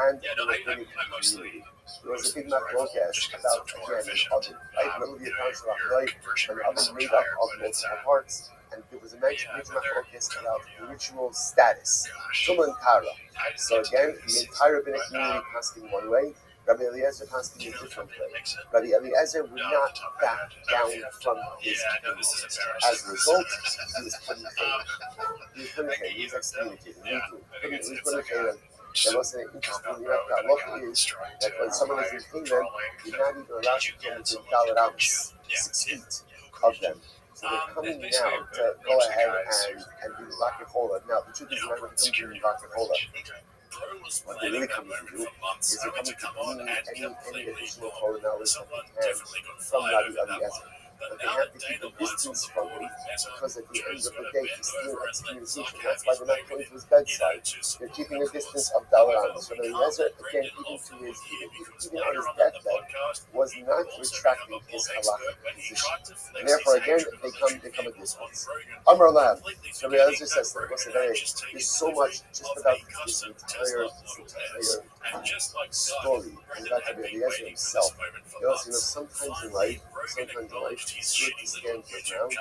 E: and the rabbinic community. There was a big machlokes about, again, an oven, right? Remember the account of Rabbi, an oven made up of multiple parts. And there was a major machlokes about ritual status, Tumah and Kara. So again, the entire rabbinic community passed in one way, Rabbi Eliezer passed in a different way. Rabbi Eliezer would not back down from his opinion. As a result, he was put in favor. He was excommunicated. He was put in favor. There was an interesting halacha is that when someone is in kingdom, you're not even allowed to come within Daled Amos, 6 feet of them. So they're coming now to go ahead and do the Vakir Chola. Now, the truth is, you're not going to come to the Vakir Chola. What they're really coming to do is they're coming to glean any additional Torah knowledge that they can from Rabbi Eliezer. But they have to keep a distance from him because at the end of the day, he's still excommunication. That's why they're not going to his bedside. They're keeping a distance of Daled Amos. So Rabbi Eliezer, again, even on his deathbed, was not retracting his halachic position. And therefore, again, they come a distance. Amar Lam, Rabbi Eliezer says, there's so much just about this entire story and about Rabbi Eliezer himself. Sometimes in life, it's good to stand your ground,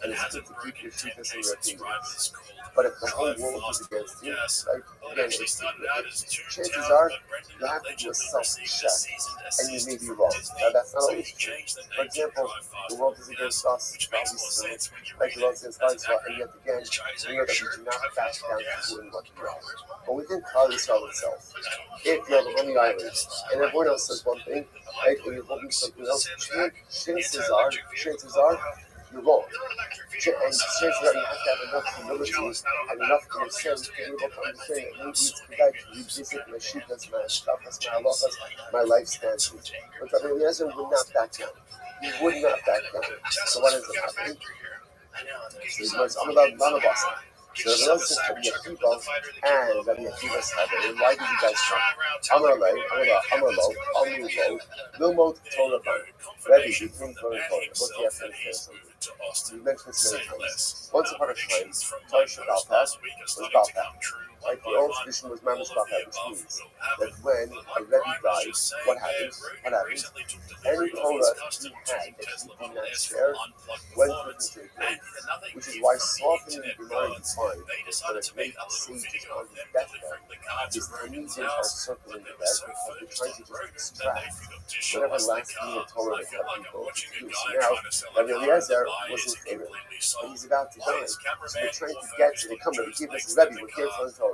E: and it's good to keep your cheapness and your opinions. But if the whole world is against you, right, again, chances are you have to do a self-check, and you may be wrong. Now, that's not always true. For example, the world is against us, obviously, like the world is against us, and yet again, we know that we do not back down to doing what we are. But within Klal Yisrael itself, if you're on the island, and everyone else says one thing, right, and you're holding something else, chances are, you're wrong. And chances are you have to have enough humility and enough common sense to be able to understand that maybe it's correct to revisit my shittas, my shkafas, my halachas, my life stances. But Rabbi Eliezer would not back down. He would not back down. So what ends up happening? So he goes, I'm about Manabasa. So Rabbi Eliezer says Rabbi Akiva and Rabbi Akiva said, and why did you guys come? Amarlo, Lilmod Torah Ban. Rabbi, we came for a Torah. What do you have to say something? We mentioned this many times. Once upon a time, Tarsha Balpat was Balpat. Like the old tradition was Mamash Balpat, which means that when a Rebbe died, what happens? Any Torah he had that he did not share went into a grave. Which is why so often in the Gemara you find that a great sage on his deathbed, his Talmidim are circling the bed because they're trying to just extract whatever last minute Torah they have people to do. So now, Rabbi Eliezer was in favor, but he's about to die. So they're trying to get to the Rebbe, give us Rebbe, we're here for the Torah.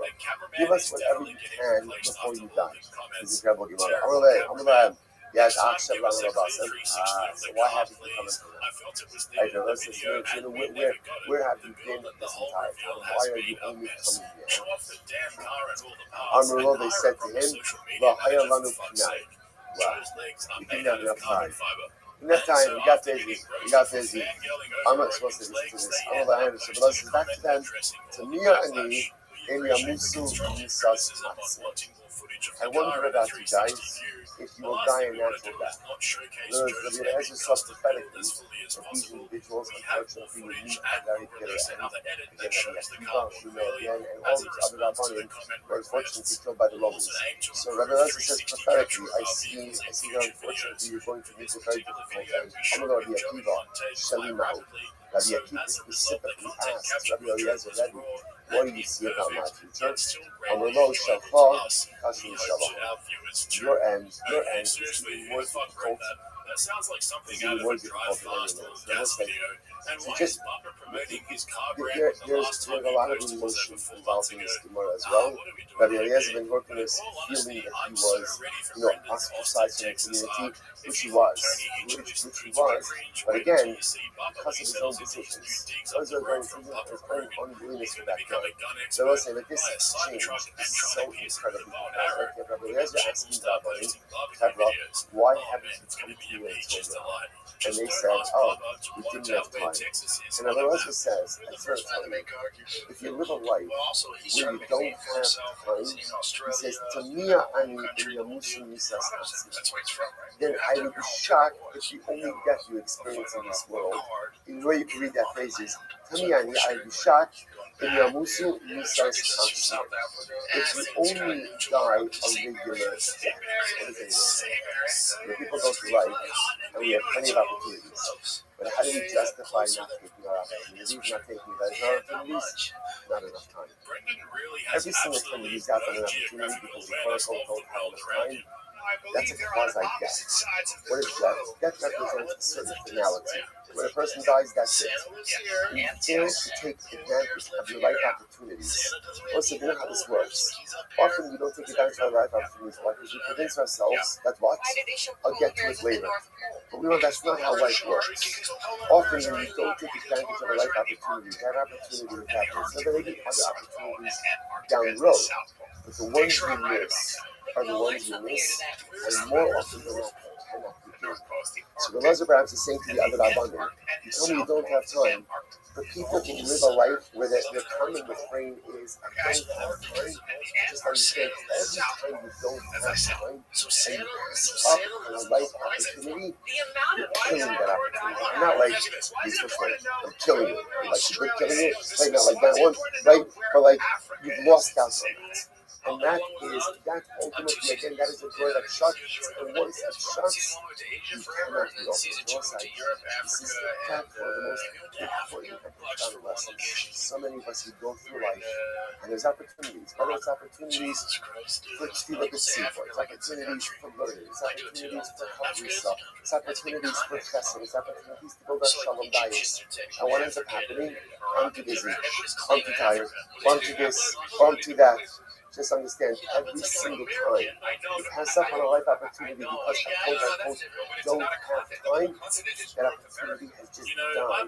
E: Give us whatever you can before you die. This is incredible Gemara. Amalei, yes, so why have you come into that? Right, now let's just, where have you been this entire time? Why are you only coming here? Amalei, they said to him, We didn't have enough time. In that time, we got busy. I'm not supposed to listen to this. I'm allowed to. So let's back to them. To Mia and me, Eliamusu Misas Matzah. I wonder about you guys, if you will die a natural death. The Eliezer saw prophetically that these individuals, unfortunately, would meet a very bitter end. Again, again, and all these other Rabbanim were unfortunately killed by the Romans. So Rabbi Eliezer says prophetically, I see that unfortunately you're going to meet a very difficult end. Amar Rabbi Akiva, Shalimahu. Rabbi Akiva specifically asks Rabbi Eliezer, Rabbi, what do you see about my future? Amar Shalcha, Kashmi Shalach. Your end is even more difficult.
F: That sounds like something
E: It's
F: out
E: even
F: of
E: more
F: a Drive
E: difficult
F: Fast
E: than
F: or
E: anything.
F: Gas video. And
E: So
F: why
E: just
F: is Papa promoting his car brand
E: there's
F: when the last time
E: a
F: he
E: lot of
F: posted was over
E: emotion
F: 4 months
E: involved in
F: ago?
E: this Gemara as well.
F: What are we doing
E: Rabbi
F: here,
E: Eliezer
F: kid?
E: been working
F: In
E: this
F: all
E: feeling
F: honesty,
E: that
F: I'm
E: he
F: so
E: was,
F: ready for
E: you know,
F: Brendan's Austin,
E: ostracized from the
F: Texas
E: community,
F: arc.
E: which
F: If
E: he
F: you thought
E: was,
F: Tony
E: which
F: introduced the
E: he
F: foods by
E: was.
F: cringe,
E: But
F: wait till
E: again,
F: you see Bubba when
E: because
F: he
E: of his own
F: settles into his new
E: decisions,
F: digs up
E: because
F: the
E: of
F: road from
E: his
F: Papa
E: own
F: Grogan.
E: unwillingness
F: He's
E: to
F: going to
E: back
F: become
E: down.
F: a gun
E: So I'll
F: expert,
E: say that this
F: buy a
E: change
F: Cybertruck, and
E: is
F: try
E: so
F: to pierce it with a
E: incredible
F: bow and
E: because
F: arrow.
E: like Rabbi
F: When
E: Eliezer
F: Chick will
E: asking
F: start
E: Rabbi,
F: posting barbecue videos.
E: why
F: Oh
E: haven't
F: man,
E: you
F: it's
E: come
F: going to
E: to
F: be a
E: me and
F: peach's
E: told me?
F: delight.
E: And
F: Just
E: they
F: don't
E: said,
F: ask
E: oh,
F: Bubba to
E: we
F: point
E: didn't
F: out
E: have
F: where
E: time.
F: Texas is
E: And
F: on
E: Rabbi
F: the
E: Eliezer
F: map.
E: says,
G: And
E: I
G: the
E: sort
G: first
E: of
G: man
E: tell
G: to
E: you,
G: make argument.
E: if you live a life
G: Well, also, he
E: where
G: started
E: you
G: making a
E: don't
G: name for
E: have
G: himself.
E: time,
G: He's in
E: he
G: Australia.
E: says, to me,
G: Home
E: ani
G: country.
E: Yamusu Misas Atzi.
G: That's where he's from, right?
E: Then I would be shocked if the only death you experience in this world, the way you can read that phrase is, Tamiani, I would be shocked in Yamusu Misas Atzi. If you only die a regular death. What is it? Where people go through life, and we have plenty of opportunities. But how do we justify not taking our opportunities, not taking those opportunities? Not enough time. Every single time you lose out on an opportunity because you don't have enough time, that's a quasi-death. What is death? Death represents a certain finality. When a person dies, that's it. You fail to take advantage of your life opportunities. Also, you know how this works. Often we don't take advantage of our life opportunities. Why? Because we convince ourselves that what? I'll get to it later. But we know that's not how life works. Often when you don't take advantage of a life opportunity, that opportunity happens. So there may be other opportunities down the road. But the ones we miss are the ones we miss, and more often than not, cannot be done. So the Eliezer perhaps is saying to the other Rabbanim, you tell me you don't have time, but people who live a life where their common refrain is, I don't have time, just understand, every time you don't have time, and you pass up on a life opportunity, you're killing that opportunity. And not like, this was like, I'm killing it. Like, you're killing it, right? Not like that one, right? But like, you've lost out on that. And that ultimately, again, that is a door that shuts. And once it shuts, you cannot be open. This is, in fact, one of the most important and profound lessons. So many of us who go through life, and there's opportunities, whether it's opportunities for Tefillah B'Tzibur, it's opportunities for learning, it's opportunities for Chavrusa, it's opportunities for Chesed, it's opportunities to build our Shalom Bayis. And what ends up happening? I'm too busy, I'm too tired, I'm too this, I'm too that. Just understand, every single time you pass up on a life opportunity because I don't have time, that opportunity has just died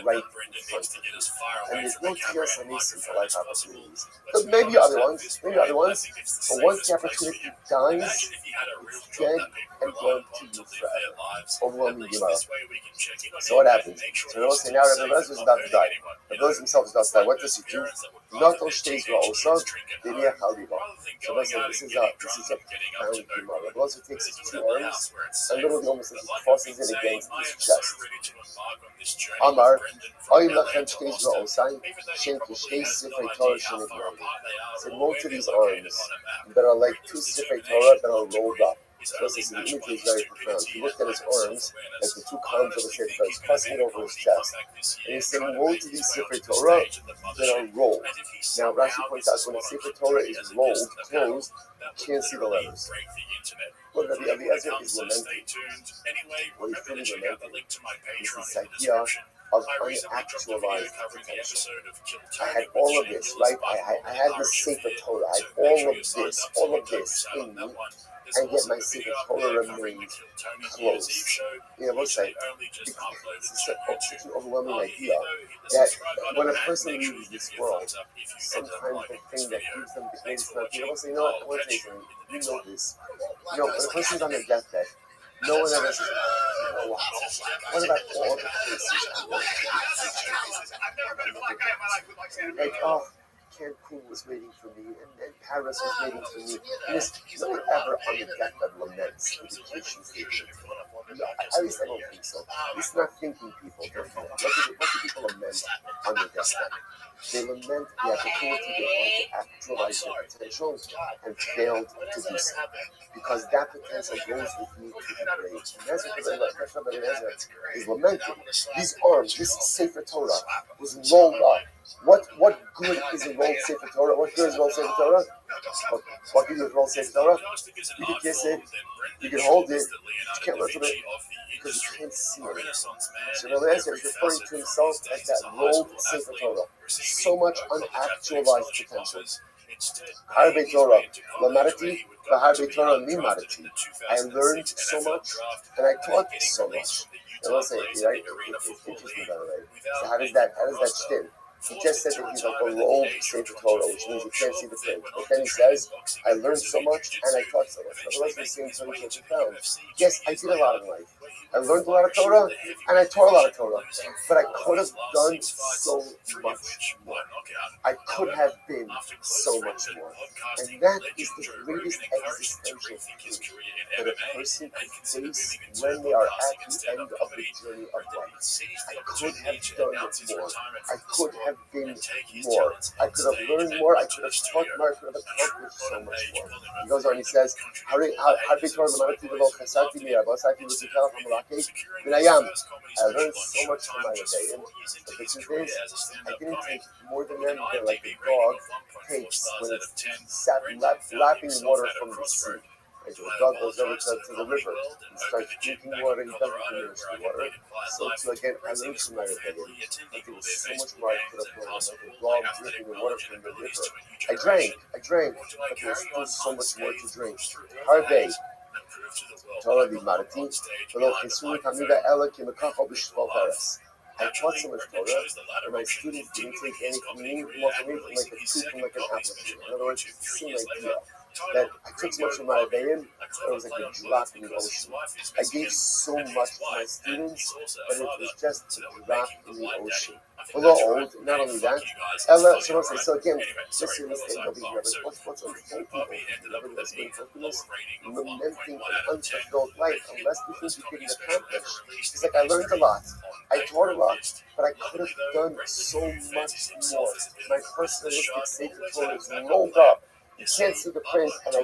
E: right in front of you. And there's no tears on these for life opportunities. But maybe other ones, but once the opportunity dies, it's dead and gone to you forever. Overwhelming you out. So what happens? So we all say now Rabbi Eliezer is about to die. Rabbi Eliezer himself is about to die. What does he do? Not all stays well also. So this is a profound Gemara. Rabbi Eliezer takes his two arms and literally almost like he crosses it against his chest. Amar, Oy lachem shtei zra'osai, shem kishtei sifrei Torah shenigmari. Said, woe to these arms that are like two sifrei Torah that are rolled up. So this the imagery is very profound. He looked at his arms like the two columns of a Sefer Torah. He's crossing it over his chest. And he's saying, woe to these Sefer Torah that are rolled. Now, Rashi points out when a Sefer Torah is rolled, closed, you can't see the letters. What Rabbi Eliezer is lamenting, what he's really lamenting, is this idea of unactualized potential. I had all of this, right? I had the Sefer Torah. I had all of this in me. and yet my Sefer Torah remained closed. I will say, it's such an overwhelming idea that when a person leaves this world, sometimes the thing that gives them the greatest amount, I will say, I want to say something, you know this. When a person's on their deathbed, no one ever says, what about all the places I went to? Like, Cancun was waiting for me, and Paris was waiting for me. No one ever on the deathbed laments the vacations they did. No, at least I don't think so. At least not thinking people don't do that. What do people lament on their deathbed? They lament the opportunity they had to actualize their potential and failed to do so. Because that potential goes with me to the grave. And that's what Rabbi is lamenting. These arms, this Sefer Torah, was rolled up. What good is a rolled Sefer Torah? What good is a rolled Sefer Torah? What good is a rolled Sefer Torah? You can kiss it, you can hold it, you can't look at it because you can't see it. So Rabbi is referring to himself as that rolled Sefer Torah. So much unactualized potential. Harbe Torah, Lamarati, Harbe Torah, Limarati. I learned so much, and I taught so much. And I'll say, right? It's interesting, by the way. So how does that stem? He just said that he's like a rolled Sefer Torah, which means you can't see the print. But then he says, I learned so much and I taught so much. Otherwise, we're saying something that's profound. Yes, I did a lot in life. I learned a lot of Torah and I taught a lot of Torah. But I could have done so much more. I could have been so much more. And that is the greatest existential thing that a person can face when they are at the end of the journey of life. I could have done more. I could have been more. I could have learned more. I could have taught more. I could have accomplished so much more. He goes on and he says, I learned so much from my Rebbeim. But the truth is, I didn't take more than them than like a dog takes when it's lapping water from the sea. Right? So the dog goes over to the river and starts drinking water. He doesn't diminish the water. So again, I learned from my Rebbeim. Like there was so much more I could have learned. Like a dog drinking the water from the river. I drank, but there was still so much more to drink. Harbe. Torah Limarati, V'lo Chesuni Tamida Ela Kimekacha B'Shval Paras. I taught so much Torah, and my students didn't take anything more from me than like a scoop from like an apple tree. In other words, it's the same idea. That I took so much from my Rebbeim, it was like a drop in the ocean. I gave so much to my students, but it was just a drop in the ocean. A little old, not only that. Ella, so again, this is the thing over here. What's unfolding over here? Remember this mindfulness? Lamenting an unfulfilled life, unless we think we didn't accomplish. It's like I learned a lot, I taught a lot, but I could have done so much more. My personalistic Sefer Torah is rolled up. You can't see the print, and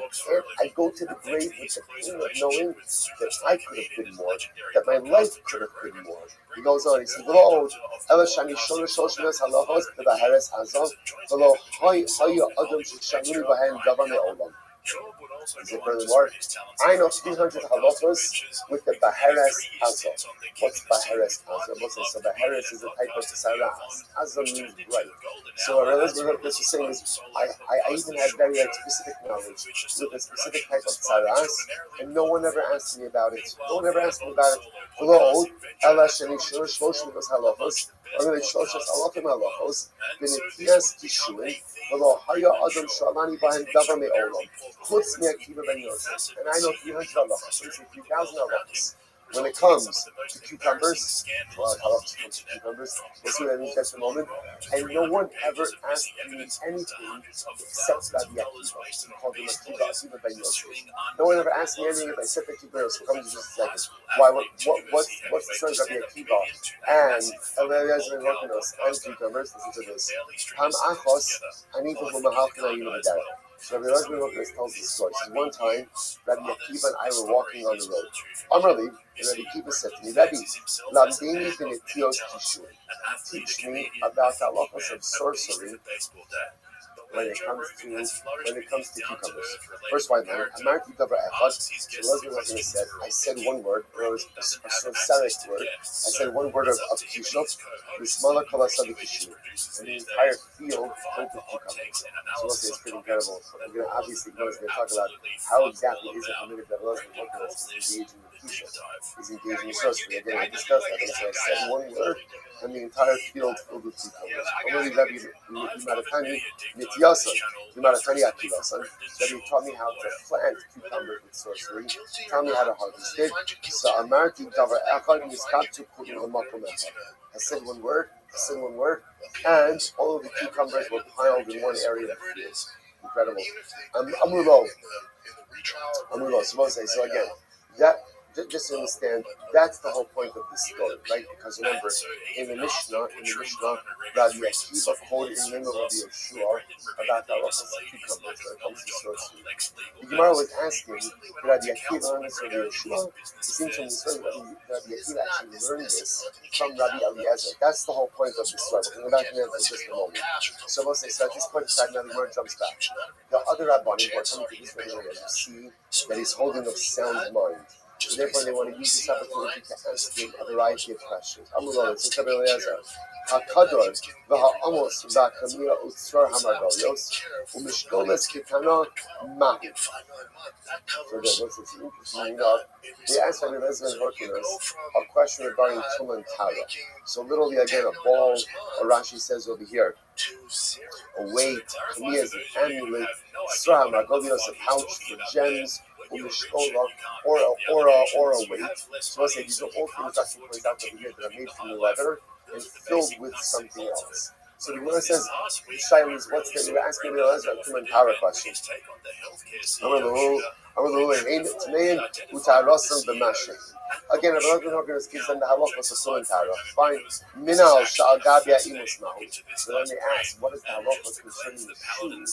E: I go to the grave with the pain of knowing that I could have been more, that my life could have been more. He goes on, he says, V'lo Ela Shani Shoresh Shloshmes Halachos B'Baheres Hazon V'lo Hay Adam Sheshamuni B'Hem Davar Me'olam. He said, furthermore, I know 300 halachos with the Baheres Hazon. What's Baheres Hazon? So Baheres is a type of saras. Hazon means bright. So what Elizabeth was saying is, I even had very specific knowledge with a specific type of saras, and no one ever asked me about it. V'lo Ela Sheni Shlosh Shloshmes Halachos, or really Shloshmes Halachim Halachos, B'Netias Kishuin, V'lo Haya Adam Shalani B'Hem Davar Me'olam. Chutz Me'akiva Ben Yosef, and I know 300 halachos, 3,000 halachos. When it comes to cucumbers, halachos comes to cucumbers, we'll see what that means in just a moment. And no one ever asked me anything except Rabbi Akiva. He called him Akiva Ben Yosef. No one ever asked me anything except Akiva. So come in just a second. What's the story of Rabbi Akiva? And Eliezer and Rokinos and cucumbers, listen to this. Ham Achos, Aniva Humahachna Yunavadara. So Rabbi Eliezer tells this story. He says, one time, Rabbi Akiva and I were walking on the road. Amrali, and Rabbi Akiva said to me, Rabbi, Lamdini Benetios Kishuin. Teach me about the halachos of sorcery when it comes to cucumbers. First one, Amarti Davar Echad. So Leslie said, I said one word, it was a sorceриc word. I said one word of Kishuf, Rismala Kalasa Vikishu, and the entire field filled with cucumbers. So let's say it's pretty incredible. We're going to obviously go and talk about how exactly is it committed that Leslie is engaging in Kishuf. He's engaging in sorcery. Again, I discussed that. So I said one word, and the entire field filled with cucumbers. Only Rabbi Yimaratani Nityasan, Yimaratani Akivasan, Rabbi taught me how to plant cucumbers with sorcery, taught me how to harvest it. So Amarti Davar Echad Niskatu Kudim Lamakom Echad. I said one word, and all of the cucumbers were piled in one area of the field. Incredible. Amulo. So again, that just to understand, that's the whole point of this story, right? Because remember, in the Mishnah, Rabbi Akiva quoted in the name of Rabbi Yeshua about the halachas of cucumbers when it comes to sorcery. The Gemara was asking, Rabbi Akiva learned this from Rabbi Yeshua? It seems from the story that Rabbi Akiva actually learned this from Rabbi Eliezer. That's the whole point of this story. We'll go back to that for just a moment. So at this point in time, now the Gemara jumps back. The other Rabbanim who are coming to this video, you see that he's holding a sound mind. So therefore, they want to use this opportunity to ask him a variety of questions. Amullah, it's Rabbi Eliezer. HaKador v'ha'amos v'ha'kamira u'tzrar ha'margalios u'mishkoles kitana mahu. So what's this interesting? They asked Rabbi Eliezer and Horkinos a question regarding Tum and Tara. So literally, again, a ball, or Rashi says over here, a weight, kamiyah is an amulet, tzrar ha'margalios, a pouch for gems, or a weight. So let's say these are all things that actually point out over here that are made from leather and filled with something else. So the Gemara says, Shailis, what's the, we're asking the Elazar a Tuman Tara question. Again, Rabbi Elazar gives them the halachos of Tuman Tara. Fine. Minal Sha'al Gabia Imus Mahu. So then they ask, what is the halachos concerning the shoe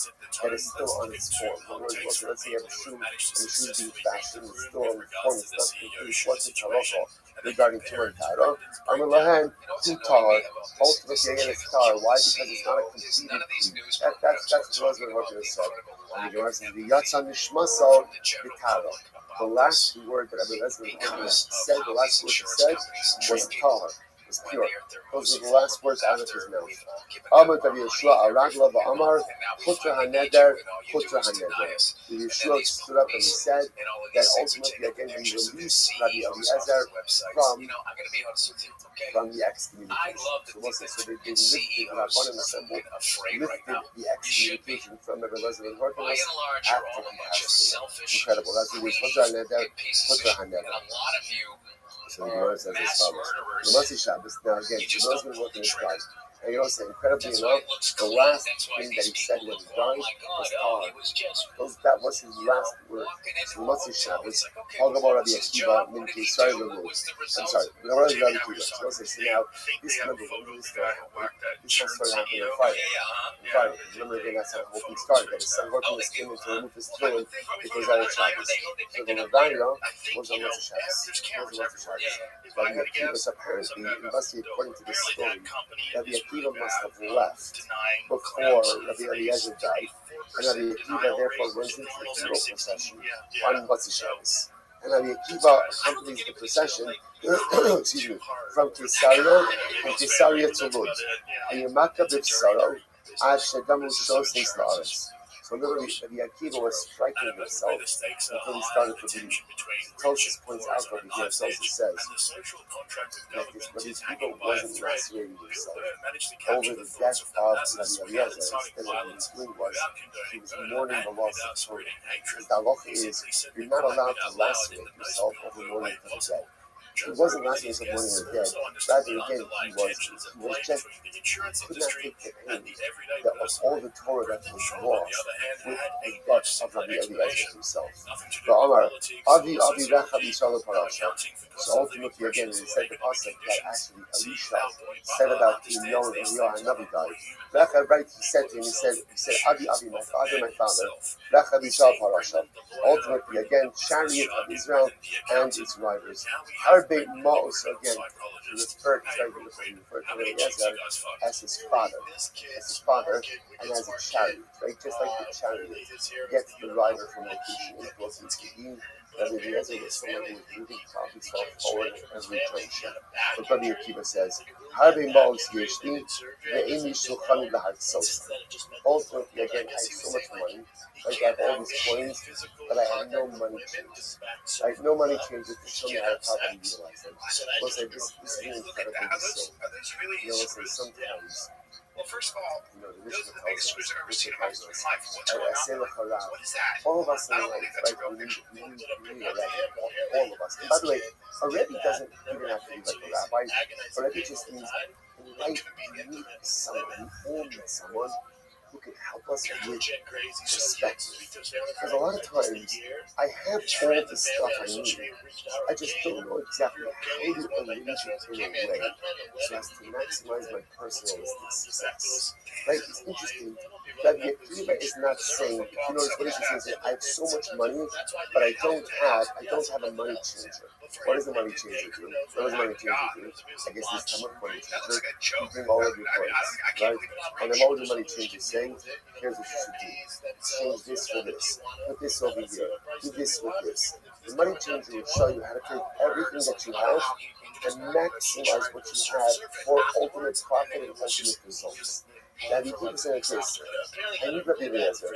E: that is still on its form? In other words, let's say you have a shoe, and the shoe is being fashioned, it's still on its form, it's not complete. What's its halacha regarding Tuman Tara? Amar Lahan, Tutar, ultimately again it's Tar. Why? Because it's not a completed piece. That's what Elazar said. And the Gemara says, V'yatsa nishmasal b'tara. The last word that Rabbi Elazar said, the last word he said was Tar. Was pure. Those were the last words out of his mouth. Amar Rabbi Yeshua Aragla v'Amar Putra Haneder Putra Haneder. Yeshua stood up and he said that ultimately again he released Rabbi Eliezer from the excommunication. So they lifted the Rabbanim assembled, lifted the excommunication from Rabbi Eliezer and Horkinos after he passed away. Incredible. That's what it was. Putra Haneder Putra Haneder. So the Gemara says as follows. The Motzi Shabbos, now again, Shabbos been working his time. And you know, incredibly enough, the last thing that he said when he died was Tar. That was his last word. So the Motzi Shabbos, Hagabar Rabbi Akiva, Minki, sorry, I'm sorry, the Rabbi Akiva. So now, this remember when this story happened. This story happened on Friday. Remember again, that's how the whole thing started. That his son working his skin to remove his throne because that was Shabbos. So the Lavanya was on Motzi Shabbos. Rabbi Akiva apparently, it must be according to this story, Rabbi Akiva must have left before Rabbi Eliezer died, and Rabbi Akiva therefore runs into the funeral procession on Motzi Shabbos. And Rabbi Akiva accompanies the procession from Caesarea to Lud. And Yamaka B'Psaro, Ad Shedamu Shosei La'aretz. So literally, Rabbi Akiva was striking himself until he started to bleed. Tosis points out over here, Tosis says that this Rabbi Akiva wasn't lacerating himself over the death of Rabbi Eliezer. Instead, what he was doing was he was mourning the loss of Torah. Because the halacha is, you're not allowed to lacerate yourself over mourning for the dead. He wasn't lacerating himself mourning the dead. Rather, again, he was just, he could not take the pain of all the Torah that was lost with the death of Rabbi Eliezer himself. But Omar, Avi Recha B'Yisrael Parasha. So ultimately, again, he said the pasuk that actually Elisha said about Eliyahu and Eliyahu Hanavi died. Recha, right? He said to him, he said, Avi, my father, Recha B'Yisrael Parasha. Ultimately, again, chariot of Israel and its riders. Harbe Ma'os again. he referred to Rabbi Eliezer as his father, and as a chariot, right? Just like the chariot gets the rider from location A to location B. Rabbi Eliezer was someone who was moving problem solve forward in every junction. But Rabbi Akiva says, Harvey Malls Yeshni, the English Sulchan Lahartsos. Ultimately, again, I have so much money, like I have all these coins, but I have no money changes. I have no money changes to show me how to properly utilize them. We'll say this is an incredible so. Listen, sometimes.
G: Well, first of all,
E: The
G: those
E: Mishnah
G: are the biggest screws I've ever seen in my life. What's
E: I
G: going
E: say
G: on?
E: L'charav.
G: What is that?
E: All of us in
G: I don't
E: life,
G: think that's a
E: right?
G: real
E: We
G: picture.
E: need a rabbi. All of us. And by the way, a rabbi doesn't even have to be like a rabbi. A rabbi just means in life we need someone, we all need someone who can help us with perspective. Because a lot of times, I have all the stuff I need. I just don't know exactly how to arrange it in a way so as to maximize my personalistic success. Right? It's interesting that the Akiva is not saying, you notice what he's saying, I have so much money, but I don't have a money changer. What does a money changer do? What does a money changer do? I guess this time of money changer, you bring all of your coins, right? And then what would the money changer say? Here's what you should do. Change this for this. Put this over here. Do this with this. The money changer will show you how to take everything that you have and maximize what you have for ultimate profit and ultimate results. Now, the people say like this, I need Rabbi Eliezer,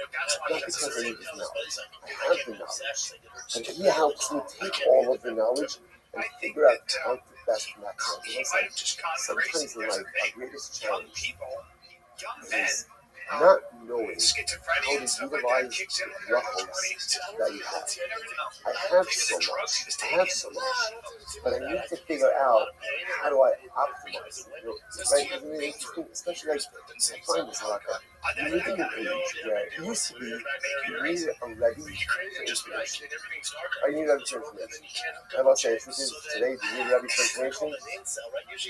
E: not because I need his knowledge. I have the knowledge. And he helps me take all of the knowledge and figure out how to best maximize it. Sometimes in life, our greatest challenge is not knowing how to utilize the brachos that you have. I have so much, but I need to figure out how do I optimize it. Right? Isn't it interesting? Especially like I find this a lot. We live in an age where it used to be you needed a Rabbi for information. I need Rabbi for information. I must say, the truth is, today, do you need Rabbi for information?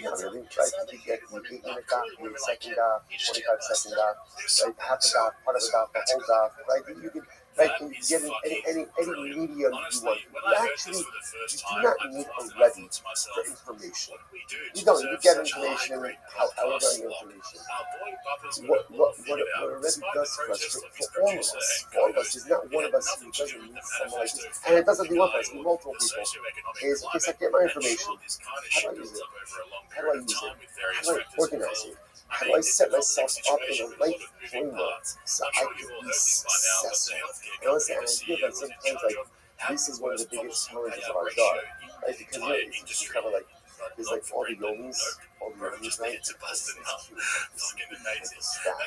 E: Not really, right? You can get the 8-minute daf, the 8-second daf, 45-second daf, right? Half a daf, part of a daf, the whole daf, right? You can, right? You can get any medium you want. You actually do not need a Rabbi for information. You don't. You get information however you information. What a Rabbi does for us, for all of us, is not one of us who doesn't need someone like this. And it doesn't be one person, multiple people. Is because I get my information. How do I use it? How do I use it? How do I organize it? How do I set myself up in a right framework so I can be successful? And honestly, and I feel that sometimes like this is one of the biggest challenges of our job, right? Because it's kind of like there's like all the yonis, right? This is cute. This is staff,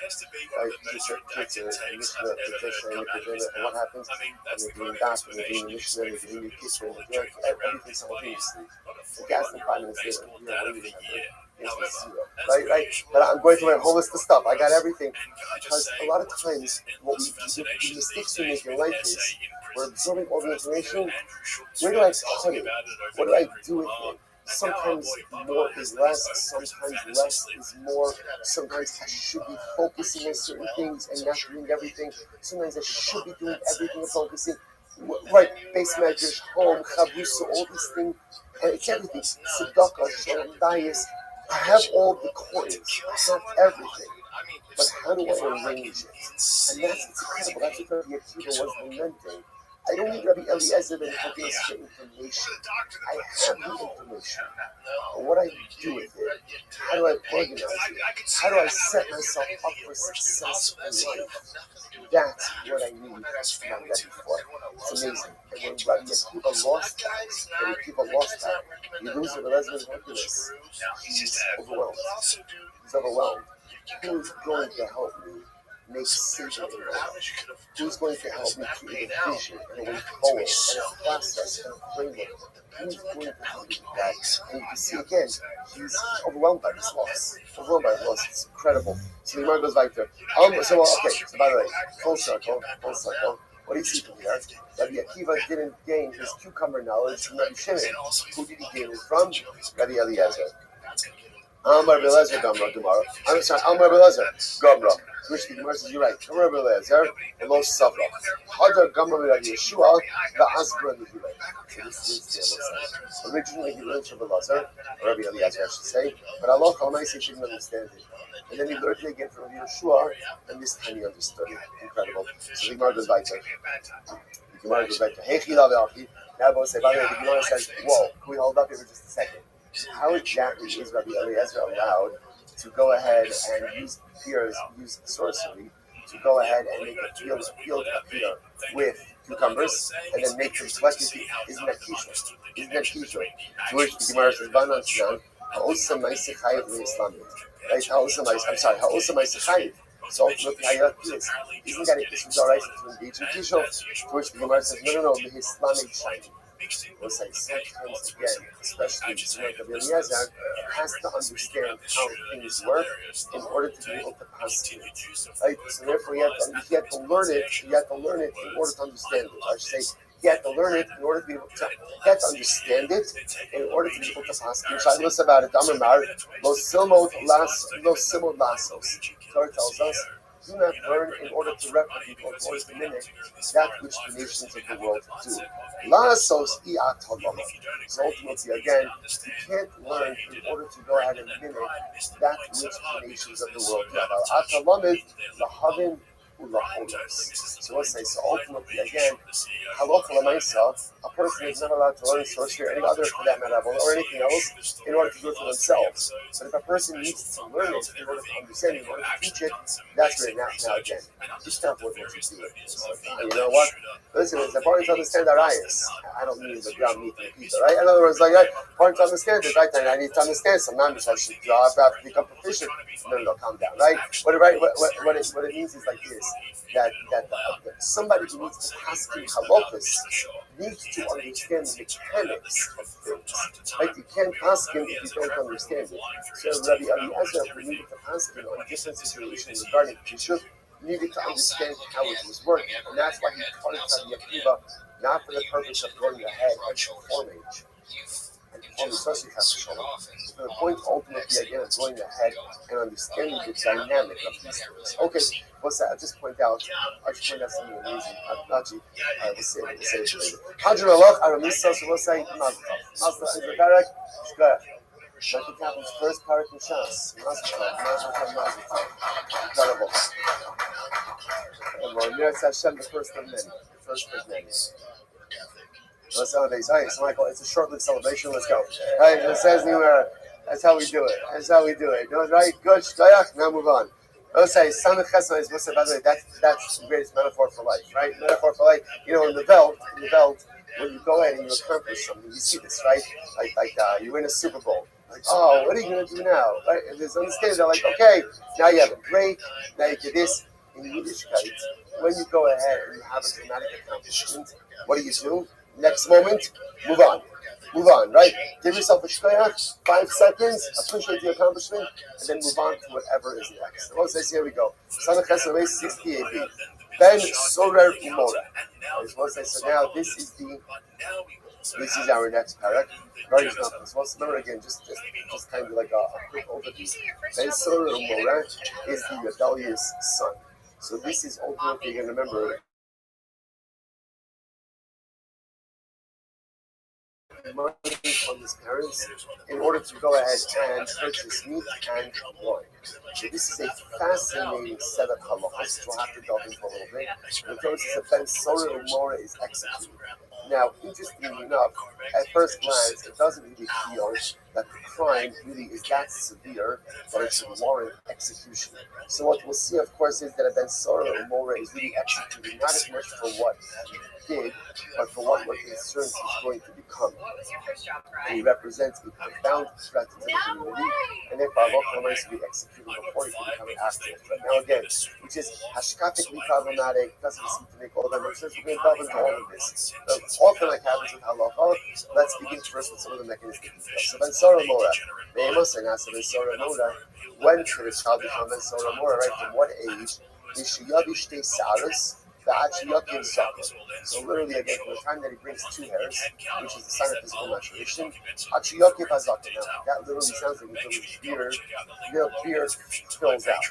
E: right? Just your kids are in Mishnah, and what happens? And you're doing that, and you're doing Mishnah, and you're doing your kids, and you're doing everything simultaneously. The gas and 5 minutes later, you know, what do you have? Right? But I'm going through my whole list of stuff. I got everything. Because a lot of times, the mistakes we make in life is we're absorbing all the information. Where do I put it? What do I do with it? Sometimes more is less, sometimes less is more. Sometimes I should be focusing on certain things and not doing everything. Sometimes I should be doing everything and focusing. Right, base measures, home, chavusa, all these things. And it's everything. Tzedakah, shalom, dayis. I have all the coins. I have everything. But how do I arrange it? And that's incredible. That's what Rabbi Akiva was lamenting. I don't need Rabbi Eliezer to help me get information. I have the information. But what I do with it, how do I organize it? How do I set myself up for success in life? That's what I need, not that before. It's amazing. And when Rabbi Akiva lost that, you lose your Eliezer Hercules. He's overwhelmed. Who's going to help me make decisions in my life? Who's going to help me create a vision and a way forward and a process and a framework? Who's going to help me with that? And you can see again, he's overwhelmed by this loss. It's incredible. So the mind goes back there. So by the way, full circle. What do you see from here? Rabbi Akiva didn't gain his cucumber knowledge from Rabbi Shimon. Who did he gain it from? Rabbi Eliezer. Rabbi Eliezer, Gamra, tomorrow. I'm sorry, Rabbi Eliezer, Gamra. To which the Gemara says, you're right. Rabbi Eliezer, the Lo Sava. Hadar Gamar Rabbi Yeshua, the Asbra Nehilei. So this is the originally he learned from Rabbi Eliezer, I should say, but Allah Almighty didn't understand it. And then he learned it again from Rabbi Yeshua, and this time he understood it. Incredible. So the Gemara goes back to Heichila ve'achi. Now both say, by the way, the Gemara says, whoa, can we hold up here for just a second? How exactly is Rabbi Eliezer allowed to go ahead and use sorcery to go ahead and make a field appear with cucumbers and then make them collected? Isn't that kishur? Isn't that kishur? To which the Gemara says, Banan Sinan, ha'osa ma'aseh chayiv le'islamit. Right? I'm sorry, ha'osa ma'aseh chayiv. So ultimately, how is? Isn't that a kishur right to engage in kishur? To which the Gemara says, no, the Islamic shining. We'll say sometimes again, especially like Rabbi Eliezer, has to understand how things work in order to be able to pass it. Right? So therefore, you have to learn it. You have to learn it in order to understand it. I should say, you have to learn it in order to be able to. You have to understand it in order to be able to pass it. Shaylos about it. Amar lo simod lasos. Torah tells us, do not learn in order to replicate or to mimic that which the nations of the world do. Lasos i'atalama. So ultimately, again, you can't learn in order to go ahead and mimic that which the nations of the world do. Atalamid lahavin ulacholos. So let's say, so ultimately, again, halacha l'maisa, a person is not allowed to learn sorcery or any other for that matter, or anything else, in order to do it for themselves. But if a person needs to learn it in order to understand it, in order to teach it, that's where now again, just stop with what you do. You know what? Listen, it's important to understand our ayahs. I don't mean the ground meat and pizza, right? In other words, like, important to understand it, right? And I need to understand some numbers. I should have to become proficient. No, calm down, right? What it means is like this. That somebody who needs to pass in halachas needs to understand the mechanics of things. Right? You can't ask him if you don't understand it. So Rabbi Eliezer, who needed to ask him on different situations regarding Kishur, needed to understand how it was working. And that's why he taught it Rabbi Akiva, not for the purpose of going ahead and performing. Especially for the point ultimately again of going ahead and understanding the dynamic of these things. Okay, what's that? I'll just point out something amazing. We'll say it later. Hadron Allah, Aramisa, so we'll say Mazda is the Barak, Shkar. Like it happens first Barak and Shas. Mazda. Incredible. And well, Meretz Hashem, the first of many. The first of many. Let's nowadays. All right, so Michael, it's a short-lived celebration. Let's go. All right, it says anywhere. That's how we do it. That's how we do it. Doing right? Good. Shkoyach. Now move on. Let's say Samech Chesed is what's by the way. That's the greatest metaphor for life, right? Metaphor for life. You know, in the belt, when you go ahead and you accomplish something, you see this, right? Like you win a Super Bowl. Like, oh, what are you going to do now? Right? And there's understanding. They're like, okay, now you have a break. Now you do this. In Yiddishkeit, when you go ahead and you have a dramatic accomplishment, what do? Next moment, move on, right? Give yourself a shkoyach, 5 seconds, appreciate the accomplishment, and then move on to whatever is next. So let's say, here we go. Samech Chesed 68b. Ben Sorer Umora. So now this is our next parak. Remember again, just kind of like a quick overview. Ben Sorer Umora is the rebellious son. So this is ultimately, you're going to remember, money on his parents in order to go ahead and purchase meat and wine. So this is a fascinating set of halachos. We'll have to delve into a little bit. The Torah says that Ben Sorer Umora is executed. Now, interestingly enough, at first glance, it doesn't really feel that the crime really is that severe that it should warrant execution. So what we'll see, of course, is that a Ben Sorer Umora is really executed not as much for what he did, but for what we're concerned he's going to become. He represents a profound threat to the community, and therefore Allah wants to be executed before he can become an active threat. Now again, which is hashkafically problematic, doesn't seem to make all that much sense. We're going to delve into all of this. Often like happens with halacha, let's begin first with some of the mechanistic details. So Ben Sorer Umora, when should a child become Ben Sorer Umora, right? From what age? the Achiyukim Sucker. So literally again, from the time that he brings 2 hairs, which is the sign of physical maturation, Achiyukim Hazaka. Now that literally sounds like until his beard fills out.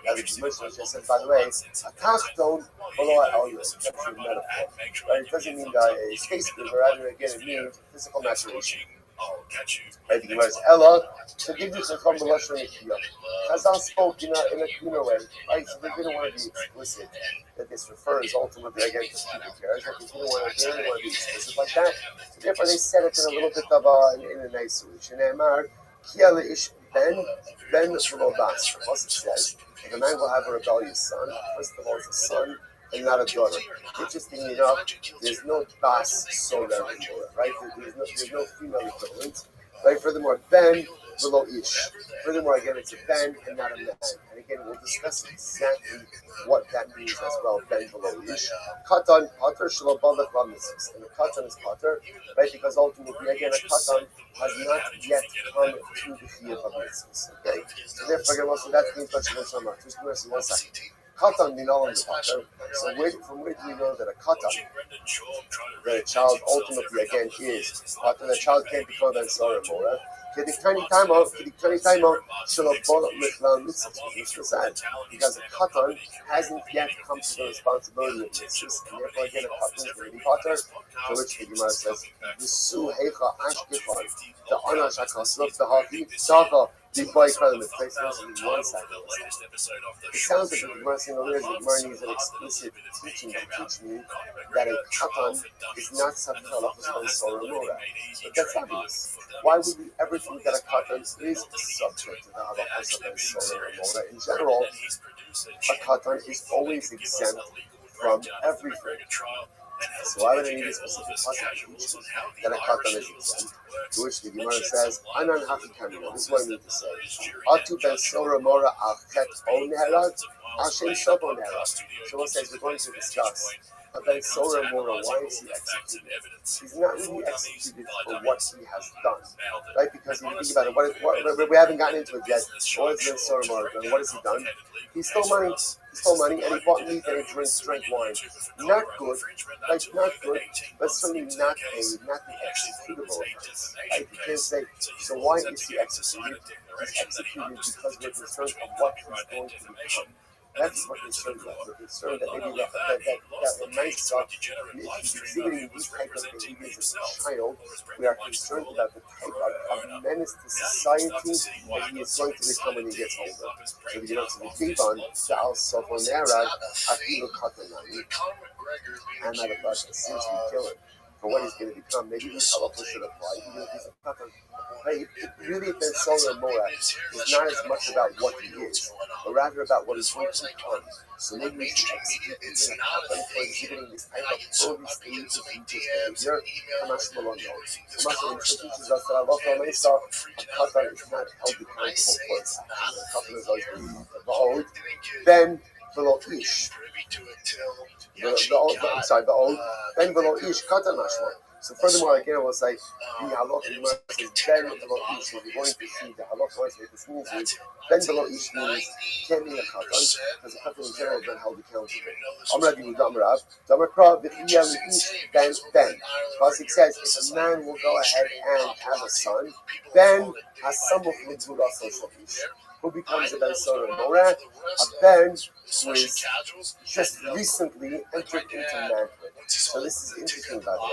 E: Now the Mishnah just says, by the way, a tachton below elyon. That's a metaphor. Right? It doesn't mean a space beard, but rather again it means physical maturation. Right, the Gemara says, Ella, so give you some from the Lashon Nikiyah. Chazal spoke in a cleaner way, right? So they didn't want to be explicit that this refers ultimately again to pubic hairs. Like they didn't want to be explicit like that. So therefore they said it in a little bit of in a nice way. Shneimar, Kiel ish ben v'lo bas. Plus it says, if a man will have a rebellious son, first of all it's a son and not a daughter. Interestingly enough, there's no bas solar anymore, right? There's no female equivalent, right? Furthermore, ben below ish. Furthermore, again, it's a ben and not a man. And again, we'll discuss exactly what that means as well. Ben below ish. Katan pater shalabavak lamitzvos, and the katan is pater, right? Because ultimately, again, a katan has not yet come to the chiyuv of mitzvos. Okay, so therefore, again, also that's the introduction of Shemar. Just give us 1 second. Katan, we know in the pater. So from where do we know that a katan, that a child ultimately again is pater? The child can't become ben sorah mora. Because a katan hasn't yet come to the responsibility of mitzvahs, and therefore again a katan is going to be pater. To which the Gemara says, "V'su heicha ashkefan the anash hakasruf the hafi dava the boy called the place in 1 second." It sounds like the Gemara saying earlier that the Gemara needs an explicit teaching to teach me that a katan is not subject to halachos ben sorah mora. But that's obvious. Why would we ever think that a katan is subject to the halachos ben sorah mora? In general, a katan is always exempt from everything. So why would I need a specific passage that a katan is exempt? To which the Gemara says, Anan hachikamina. This is what I need to say. Atu ben sorah mora al chet on neherad, al shem sof on neherad. So what says we're going to discuss ben sorah mora. Why is he executed? He's not really executed for what he has done, right? Because if you think about it, we haven't gotten into it yet. What is ben sorah mora done? What has he done? He stole money. He stole money and he bought meat and he drank wine. Not good, like not good, but certainly not the executable offense. Right? You can't say, so why is he executed? He's executed because we're concerned of what he's going to become. That's what we're concerned about. We're concerned that maybe that nice stuff, if he's exhibiting these type of behaviors as a child, we are concerned about the type of menace to society that he is going to become when he gets older. So we get up to the Kivan, Sha'al Sofonera, Afilu Katanani, and out of us, since we kill him for what he's going to become, maybe this halacha should apply, even if he's a katan. Right? Really, Ben Sorah Mora is not as much about what he is, but rather about what he's going to become. So maybe we should execute him in a katan for exhibiting this type of early stages of religious behavior. Kamash Malon knows. Kamash Malon teaches us that Allah Mesa, a katan is not held accountable for its actions. A katan is always being behold, Ben below ish. The old Ben below ish katan mashma. So furthermore, again, I will say the halach says Ben below ish. So we're going to see the halach what this means is Ben below ish means can't be a katan because a katan in general has been held accountable. Amrav Yehuda Amrav Damakra v'chiyam ish Ben. Because it says if a man will go ahead and have a son, Ben has some of the good also ish. Who becomes a Ben Sorah Mora? A Ben who is just recently entered into manhood. So this is interesting, by the way.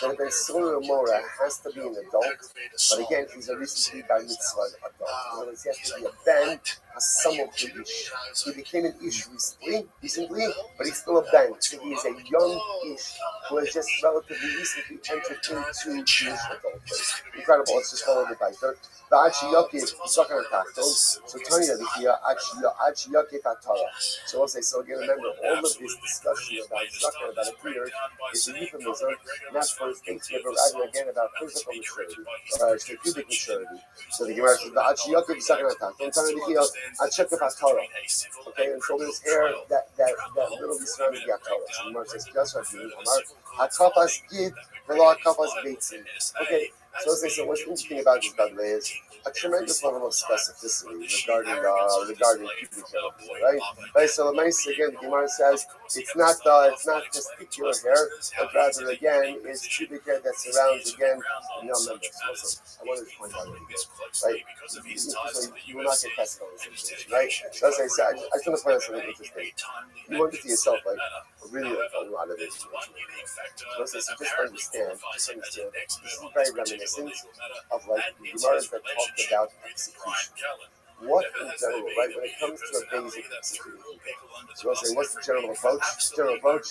E: That a Ben Sorah Mora has to be an adult, but again, he's a recently by mitzvah adult. In other words, he has to be a Ben, a some of the ish. He became an ish recently, but he's still a Ben. So he is a young ish who has just relatively recently entered into Jewish adulthood. Incredible. Let's just follow the Bible. The Achiyukim is talking about tachton. So Tanya the here Achiyukim Atara. So we'll say, so again, remember all of this discussion about zakah, about a beard, is a euphemism, not for his things, but rather again about physical maturity, strategic maturity. So the Gemara says the Achiyukim is talking about tachton. Tanya the here Achiyukim Atara. Okay, and so there's hair that literally surrounds the Atara. So the Gemara says just like Amar Hakapas Gid V'lo Hakapas Beitzin. Okay. So what's interesting about this, by the way, is a tremendous level of specificity regarding pubic hair, right? Right. So the mice again, the Gemara says it's not testicular hair, but rather again it's pubic hair that surrounds again the male members. Also, I wanted to point out right? So you will not get tested on this information, right? So as I said, I just want to point out something interesting. You wonder to yourself, like, really like a lot of this information. So just understand, this is very reminiscent of like the Gemaras that talked about execution. What in general, right? When it comes to a basic execution, so I'll say, what's the general approach? General approach,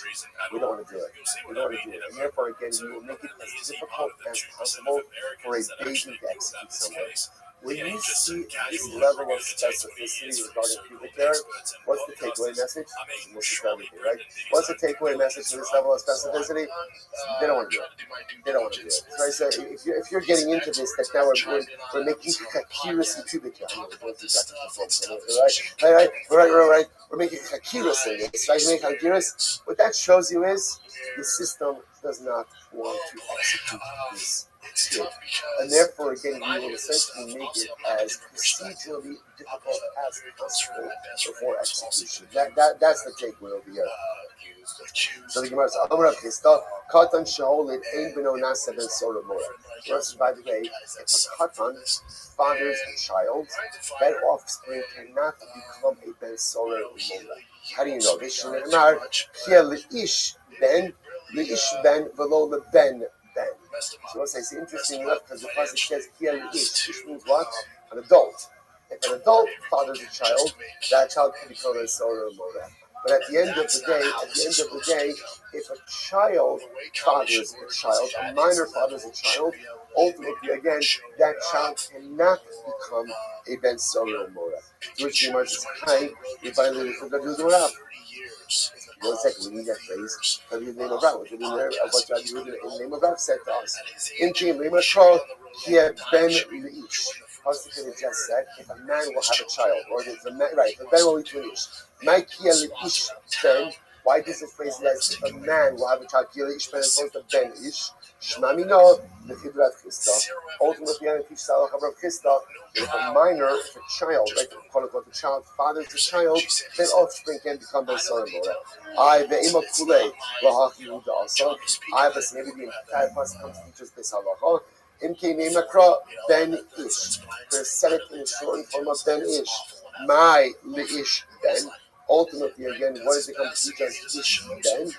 E: we don't want to do it. We don't want to do it. And therefore, again, you will make it as difficult as possible for a baby to execute someone. When you see this level of specificity regarding pubic hair, what's the takeaway message? This is everything, right? What's the takeaway message for this level of specificity? They don't want to do it. They don't want to do it. So I said, if you're getting into this, that now we're making kakiris in pubic hair. Right. We're making kakiris in this. Right? Make kakiris. What that shows you is the system does not want to execute this. And therefore, again, we will essentially make it as procedurally difficult as possible before execution. That's the takeaway over here. So the Gemara says, "Amar Chisda, Katan Shaolit Ein Beno Nasa Ben Sora Mora." By the way, if a Katan fathers a child, that offspring cannot become a Ben Sora Mora. How do you know this? Shneimar Kia Leish Ben Velo LeBen Ben. So let's say it's interesting enough because the passage says Kia Leish. Ish means what? An adult. If an adult fathers a child, that child can become a Sora Mora. But at the end of the day, if a child fathers a child, a minor fathers a child, ultimately again, that child cannot become a Ben Sora Mora. Which the Gemara says, "Hi, we finally forgot to do it up." One second, we need that phrase. What the name of Rabbi? What the name of Rabbi said to us? In Team Lima Shal, he had Ben Leish. Pasuk could have just said, if a man will have a child, or if a man, right, the Ben will be Leish. My Kia Leish Ben. Why does it phrase as if a man will have a child? Kia Leish Ben as opposed to Ben Ish. Shmamino the Chibrat Chisda. Ultimately, I teach Salah Chabrav Chisda. If a minor, if a child, like quote unquote, the child fathers the child, then offspring can become Ben Sora Mora. I ve'ima kulei lahachi uda also. I but maybe the entire pasuk comes to teach us this halacha. Imke neimakra Ben Ish. To set it in the short form of Ben Ish. My Leish Ben. Ultimately, again, what does it come to teach us? Ish Ben.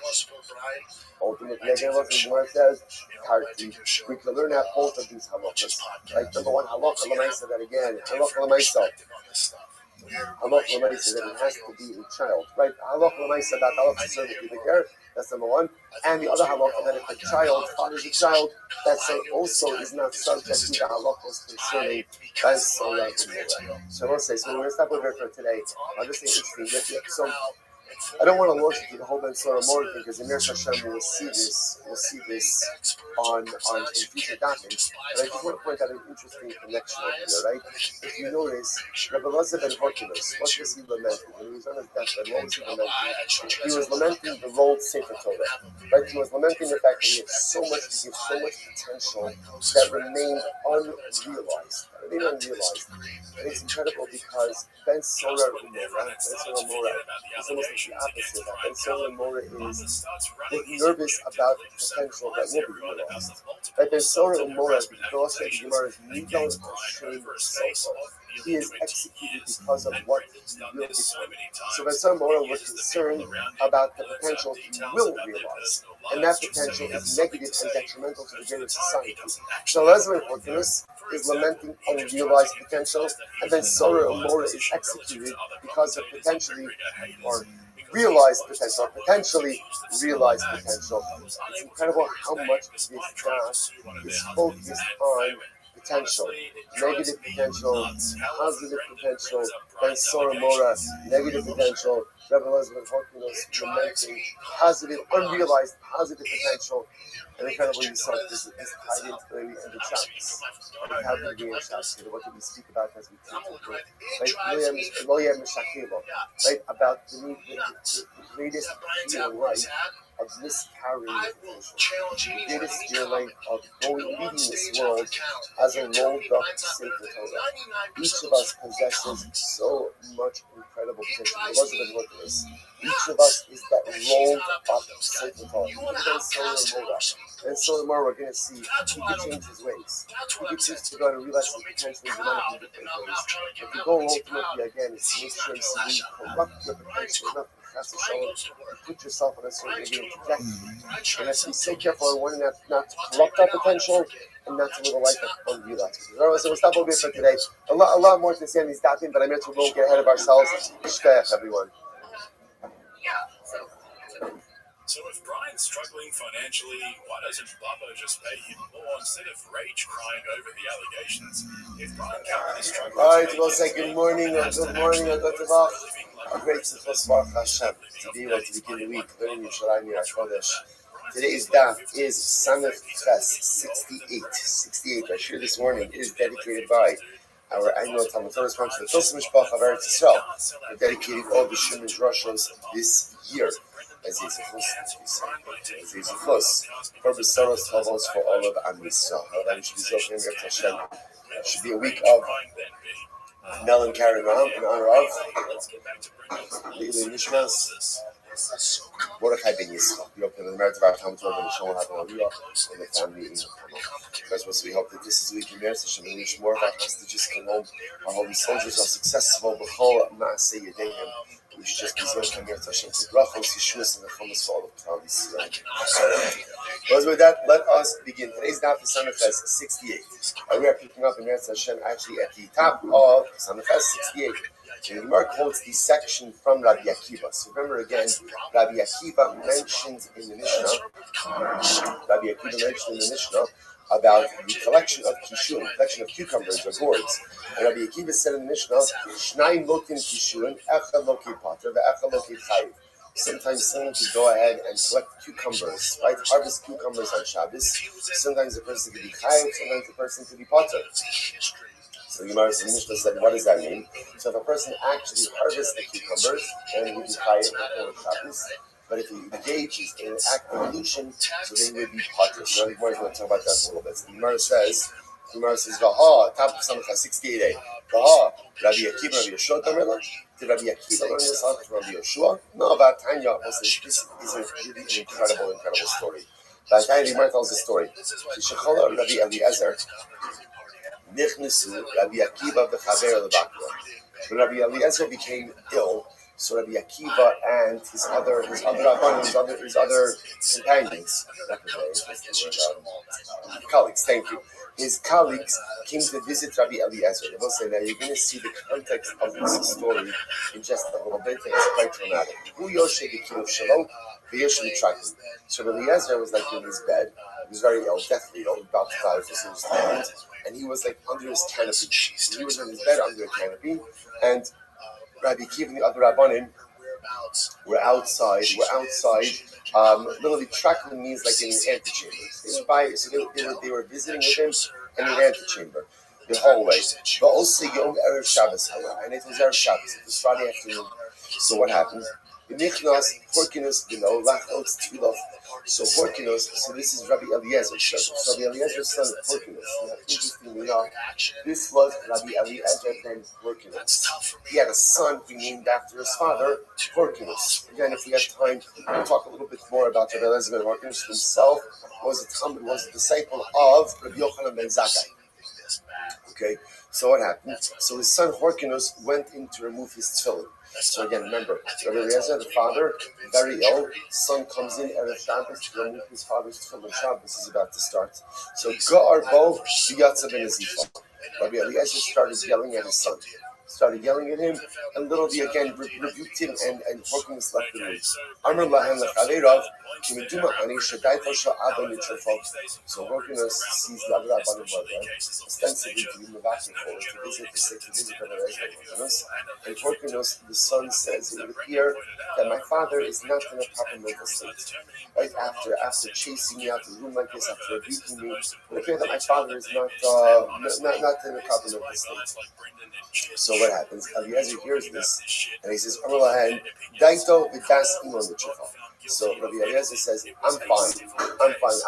E: Ultimately, again, what the Gemara says, Tarti. We can learn out both of these halachas. Like number one, halacha l'maisa, that again, halacha l'maisa. Halacha l'maisa, that it has to be a child. Right? Halacha l'maisa, that halacha concerning pubic hair, that's number one. And the other halacha, that if a child fathers a child, that also is not subject to the halachas concerning Ben Sora Mora. So I will say, so we're going to stop over for today. I'll just say interesting. So I don't want to launch into the whole Ben Sora Mora thing because in Mir Hashem we'll see this on in future documents. But I just want to point out an interesting connection over here, right? If you notice, Rabbi Ben Horkinos, what was he lamenting? When he was on his deathbed, what was he lamenting? He was lamenting the rolled Sefer Torah. Right? He was lamenting the fact that he had so much potential that remained unrealized. And it's incredible because Ben Sora Mora is almost the opposite. Ben Sora Mora is nervous about the potential that will be realized. Right? Ben Sora Mora, because the Gemara is Nidon Hashem Soso. He is executed because of what he will become. So Ben Sora Mora was concerned about the potential he will realize. And that potential is negative and detrimental to the greater society. So Leslie Horkinos is lamenting unrealized potential, and then Sora Mora is executed because of potentially or realized potential, potentially realized potential. It's incredible how much this class is focused on potential, negative potential, positive potential, Ben Sora Mora, negative potential, Rabbi Elizabeth Horkinos lamenting positive, unrealized positive potential. And incredible you saw this tied into the way we ended Shabbos. And how did we end Shabbos? What did we speak about as we teach? Right? About the greatest feeling right of miscarrying
G: I
E: the
G: will
E: potential.
G: challenge
E: The
G: anyone
E: greatest
G: anytime.
E: delight of going
G: Go on
E: leading this
G: stage
E: world
G: off the count.
E: as a
G: You're telling
E: rolled
G: me
E: up
G: mine's not
E: Sefer
G: better than
E: Torah.
G: 99%
E: Each
G: of
E: of
G: those
E: us
G: freaking
E: possesses
G: comics.
E: so much incredible
G: It
E: potential.
G: drives
E: Elizabeth,
G: me
E: look at this. Each
G: nuts
E: of us is that
G: that she's
E: rolled
G: not up
E: up
G: with those guys.
E: Sefer Torah.
G: You want to
E: Look at Solar
G: outcast her
E: Moda.
G: or something?
E: And so tomorrow we're going to see
G: That's
E: he
G: what I
E: could
G: don't.
E: change his ways.
G: That's
E: He
G: what
E: could
G: upsets
E: choose to
G: me.
E: go out and realize
G: That's what
E: his
G: makes me
E: potential in developing
G: proud.
E: different
G: And I'm
E: ways.
G: not trying to get
E: But the
G: mad.
E: goal
G: What makes me
E: ultimately
G: proud
E: again is
G: is
E: to make
G: he's
E: sure
G: not
E: you
G: going to lash out.
E: corrupt your
G: Brian's
E: potential enough
G: Brian goes to work.
E: to put yourself on a certain
G: Brian's
E: degree
G: doing
E: of
G: the right.
E: trajectory.
G: Brian's
E: And
G: trying
E: have
G: to
E: to be
G: sell
E: so careful
G: tickets.
E: on one not to
G: I'll tell
E: corrupt
G: you
E: that
G: right now, I
E: potential
G: don't forget.
E: and not to live a
G: It's
E: life of
G: not
E: unrealized. All right, so we'll stop over here for today. A lot more to say on these datim, but I meant we won't get ahead of ourselves. Shkayach, everyone.
F: So if Brian's struggling financially, why doesn't Bubba just pay him more instead of rage crying over the allegations? If Brian can't really struggle
E: All right,
F: to
E: we'll
F: pay
E: say
F: his
E: good
F: fee,
E: morning
F: it
E: or
F: has to
E: good morning or
F: actually
E: good
F: work for a
E: tavach.
F: living
E: A
F: like the
E: great
F: rest of
E: success,
F: us.
E: Baruch Hashem,
F: Living
E: to
F: off
E: be able to
F: daddy's
E: begin the
F: money
E: week
F: like
E: learning
F: Bubba.
E: Yerushalayim Yer
F: What's wrong with
E: HaKodesh.
F: that?
E: Today's daf is Samech Ches 68. 68. Our shir this morning is dedicated by our annual Talmud Torah sponsor, the Tosim Mishpach of Eretz Yisrael. We're dedicating all the Shir Midrashos this year. As Yizuchos, for Besoros Tovos for all of Am Yisrael. That should be Zochim Yer Hashem. It should be a week of Melon carrying on in honor of Leili Nishmas Mordechai Ben Yisrael. We hope that the merit of our Talmud Torah Ben Yisrael will have an aliyah in the family in Yisrael. Because we hope that this is a week in Meretz Hashem and wish more of our hostages come home. Our holy soldiers are successful. B'chol Maaseh Yedeihem. We should just be Zochim Meretz Hashem to brachos, Yeshuas, and the Chumas for all of Klal Yisrael. But with that, let us begin. Today's daf is Samech Ches 68. We are picking up in Meretz Hashem actually at the top of Samech Ches 68. And the Gemara quotes the section from Rabbi Akiva. So remember again, Rabbi Akiva mentioned in the Mishnah, about the collection of kishun, collection of cucumbers or gourds. And Rabbi Akiva said in the Mishnah, Shnai lokin kishun, echa loki pater, ve'echa loki chayiv. Sometimes someone could go ahead and collect cucumbers, right? Harvest cucumbers on Shabbos. Sometimes the person could be chayiv, sometimes the person could be pater. So the Gemara in the Mishnah said, what does that mean? So if a person actually harvests the cucumbers, then he would be chayiv on Shabbos. But if he engages in an act of pollution, so then he would be pater. So the Gemara is going to talk about that a little bit. So the Gemara says, Vaha, top of Samach 68. Vaha, Rabbi Akiva, Rabbi Yeshua, Tamela. Did Rabbi Akiva learn this out from Rabbi Yeshua? No, about Tanya, this is really an incredible story. About Tanya, the Gemara tells the story. Shechala Rabbi Eliezer, Nichnesu Rabbi Akiva v'chaver lebakra. When Rabbi Eliezer became ill, so Rabbi Akiva and his other companions, colleagues, thank you. His colleagues came to visit Rabbi Eliezer. They will say that you're going to see the context of this story in just a little bit, and it's quite dramatic. So Rabbi Eliezer was like in his bed. He was very ill, deathly ill, about to die, and he was like under his canopy. He was in his bed under a canopy, and Rabbi Akiva and the other Rabbanim were outside. Literally, trackling means like in an antechamber. So they were visiting with him in an antechamber, the hallway. But also Yom Erev Shabbos, and it was Erev Shabbos. It was Friday afternoon. So what happened? Nichnas Horkinus below Lachotz Tfilof. So Horkinus. So this is Rabbi Eliezer. So Rabbi Eliezer's son Horkinus. Interestingly enough, this was Rabbi Eliezer ben Horkinus. He had a son who named after his father, Horkinus. Again, if we have time, we'll talk a little bit more about Rabbi Eliezer ben Horkinus himself. Was a disciple of Rabbi Yochanan ben Zakkai. Okay, so what happened? So his son Horkinus went in to remove his tefillin. So again, remember, Rabbi Eliezer, the father, very ill. Son comes in Erev Shabbos to remove his father's tefillin. Shabbos is about to start. So Ga'ar Bo B'Yatza Ben Azifa. Rabbi Eliezer started yelling at his son. Started yelling at him, and Little again rebuked him, and Horkinus left the room. Amr Lahem Lechaveirav Kimeduma Ani Shadaita Sha'aba Nitrafov. So Horkinus sees the other Rabbanim there, ostensibly to be Mevachim for to visit Rabbi Eliezer. And Horkinus, the son, says, it would appear that my father is not in a proper mental state. Right after chasing me out of the room like this, after rebuking me, it would appear that my father is not in a proper mental state. So what happens? Eliezer hears this, and he says, Daito v'das imon l'tshufah. So Rabbi Eliezer says, I'm fine,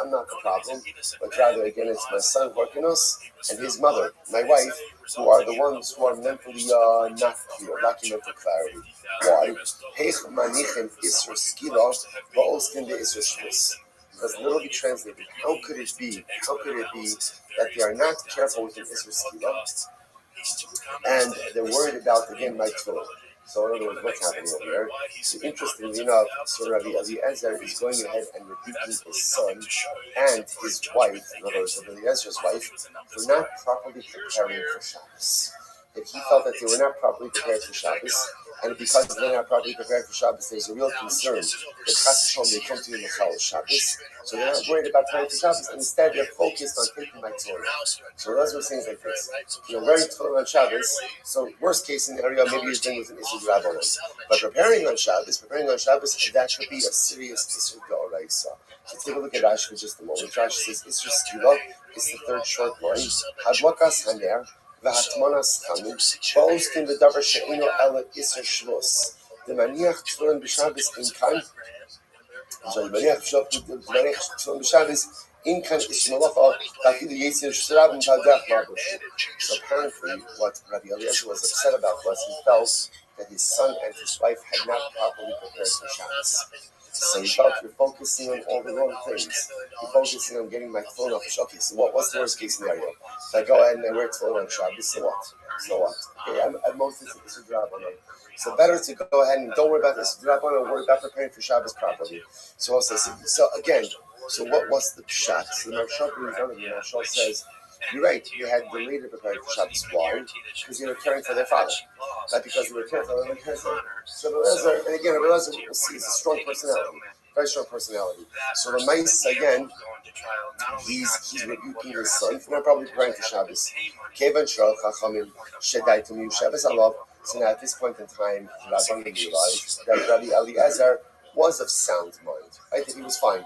E: I'm not the problem, but rather again it's my son Horkinos and his mother, my wife, who are the ones who are mentally not clear, lacking mental clarity. Why? Because literally translated, how could it be that they are not careful with an Isra Skila and they're worried about, again, my Torah? So in other words, what's happening over there? So interestingly enough, so Rabbi Eliezer is going ahead and rebuking his son and his wife, in other words, Rabbi Eliezer's wife, for not properly preparing for Shabbos. That he felt that they were not properly prepared for Shabbos, and because they're not properly prepared for Shabbos, there's a real concern that Chas V'Shalom they come to the Mechal Shabbos, so they're not worried about time for Shabbos, and instead they're focused on taking my Torah. So those were things like this. You're wearing Torah on Shabbos, so worst case scenario, maybe you're doing with an Isur Rabbanon. But preparing on Shabbos, that should be a serious Isur D'Oraisa. So take a look at Rashi for just a moment. Rashi says, Isur Skila is the third short line. Hadlakas Haner, V'hatmanas Chamin, Ba'oskin V'davar She'ino Ela Isur Shvos. The Maniach Tefillin B'Shabbos in Kan, in kan Ishmalacha, Tachidu Yetzer Shtrab M'Tadach Mabush. So apparently, what Rabbi Eliezer was upset about was he felt that his son and his wife had not properly prepared for Shabbos. So he felt you're focusing on all the wrong things. You're focusing on getting my phone off. Okay, so what's the worst case scenario? If I go ahead and I wear phone on Shabbos, so what? Okay, at most it's a job on it. So better to go ahead and don't worry about this Rabbanon, worry about preparing for Shabbos properly. So also, so again, so what's the pshat? So the Marshal says, you're right, they had delayed to prepare for Shabbos. Why? Because they were caring for their father. Not because they were caring for their father. So Eliezer, and again, Eliezer, we'll see, is a strong personality. Very strong personality. So the mice, again, he's rebuking his son for not probably preparing for Shabbos. Kevan Shral Chachamim Shedai Tumim Shabbos Alav. So now at this point in time, Rabbi realized that Rabbi Eliezer was of sound mind, right? That he was fine.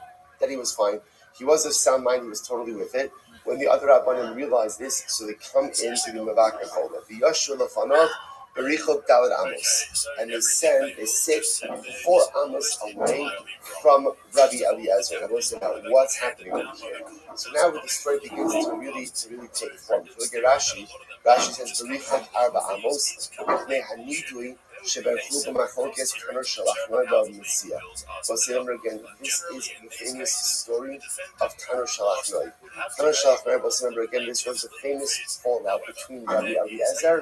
E: He was of sound mind. He was totally with it. When the other Rabbanim realized this, so they come into the Mavak Chola. The Yashur Lefanot Berichot Dalet Amos, and they sit 4 Amos away from Rabbi Eliezer. And listen about what's happening over here. So now the story begins to really take form. If you look at Rashi says Berichot Arba Amos Mipnei Hanidui. So say again, this is the famous story of Tanur Shalach. Tanur Shalach, again, this was the famous fallout between Rabbi Eliezer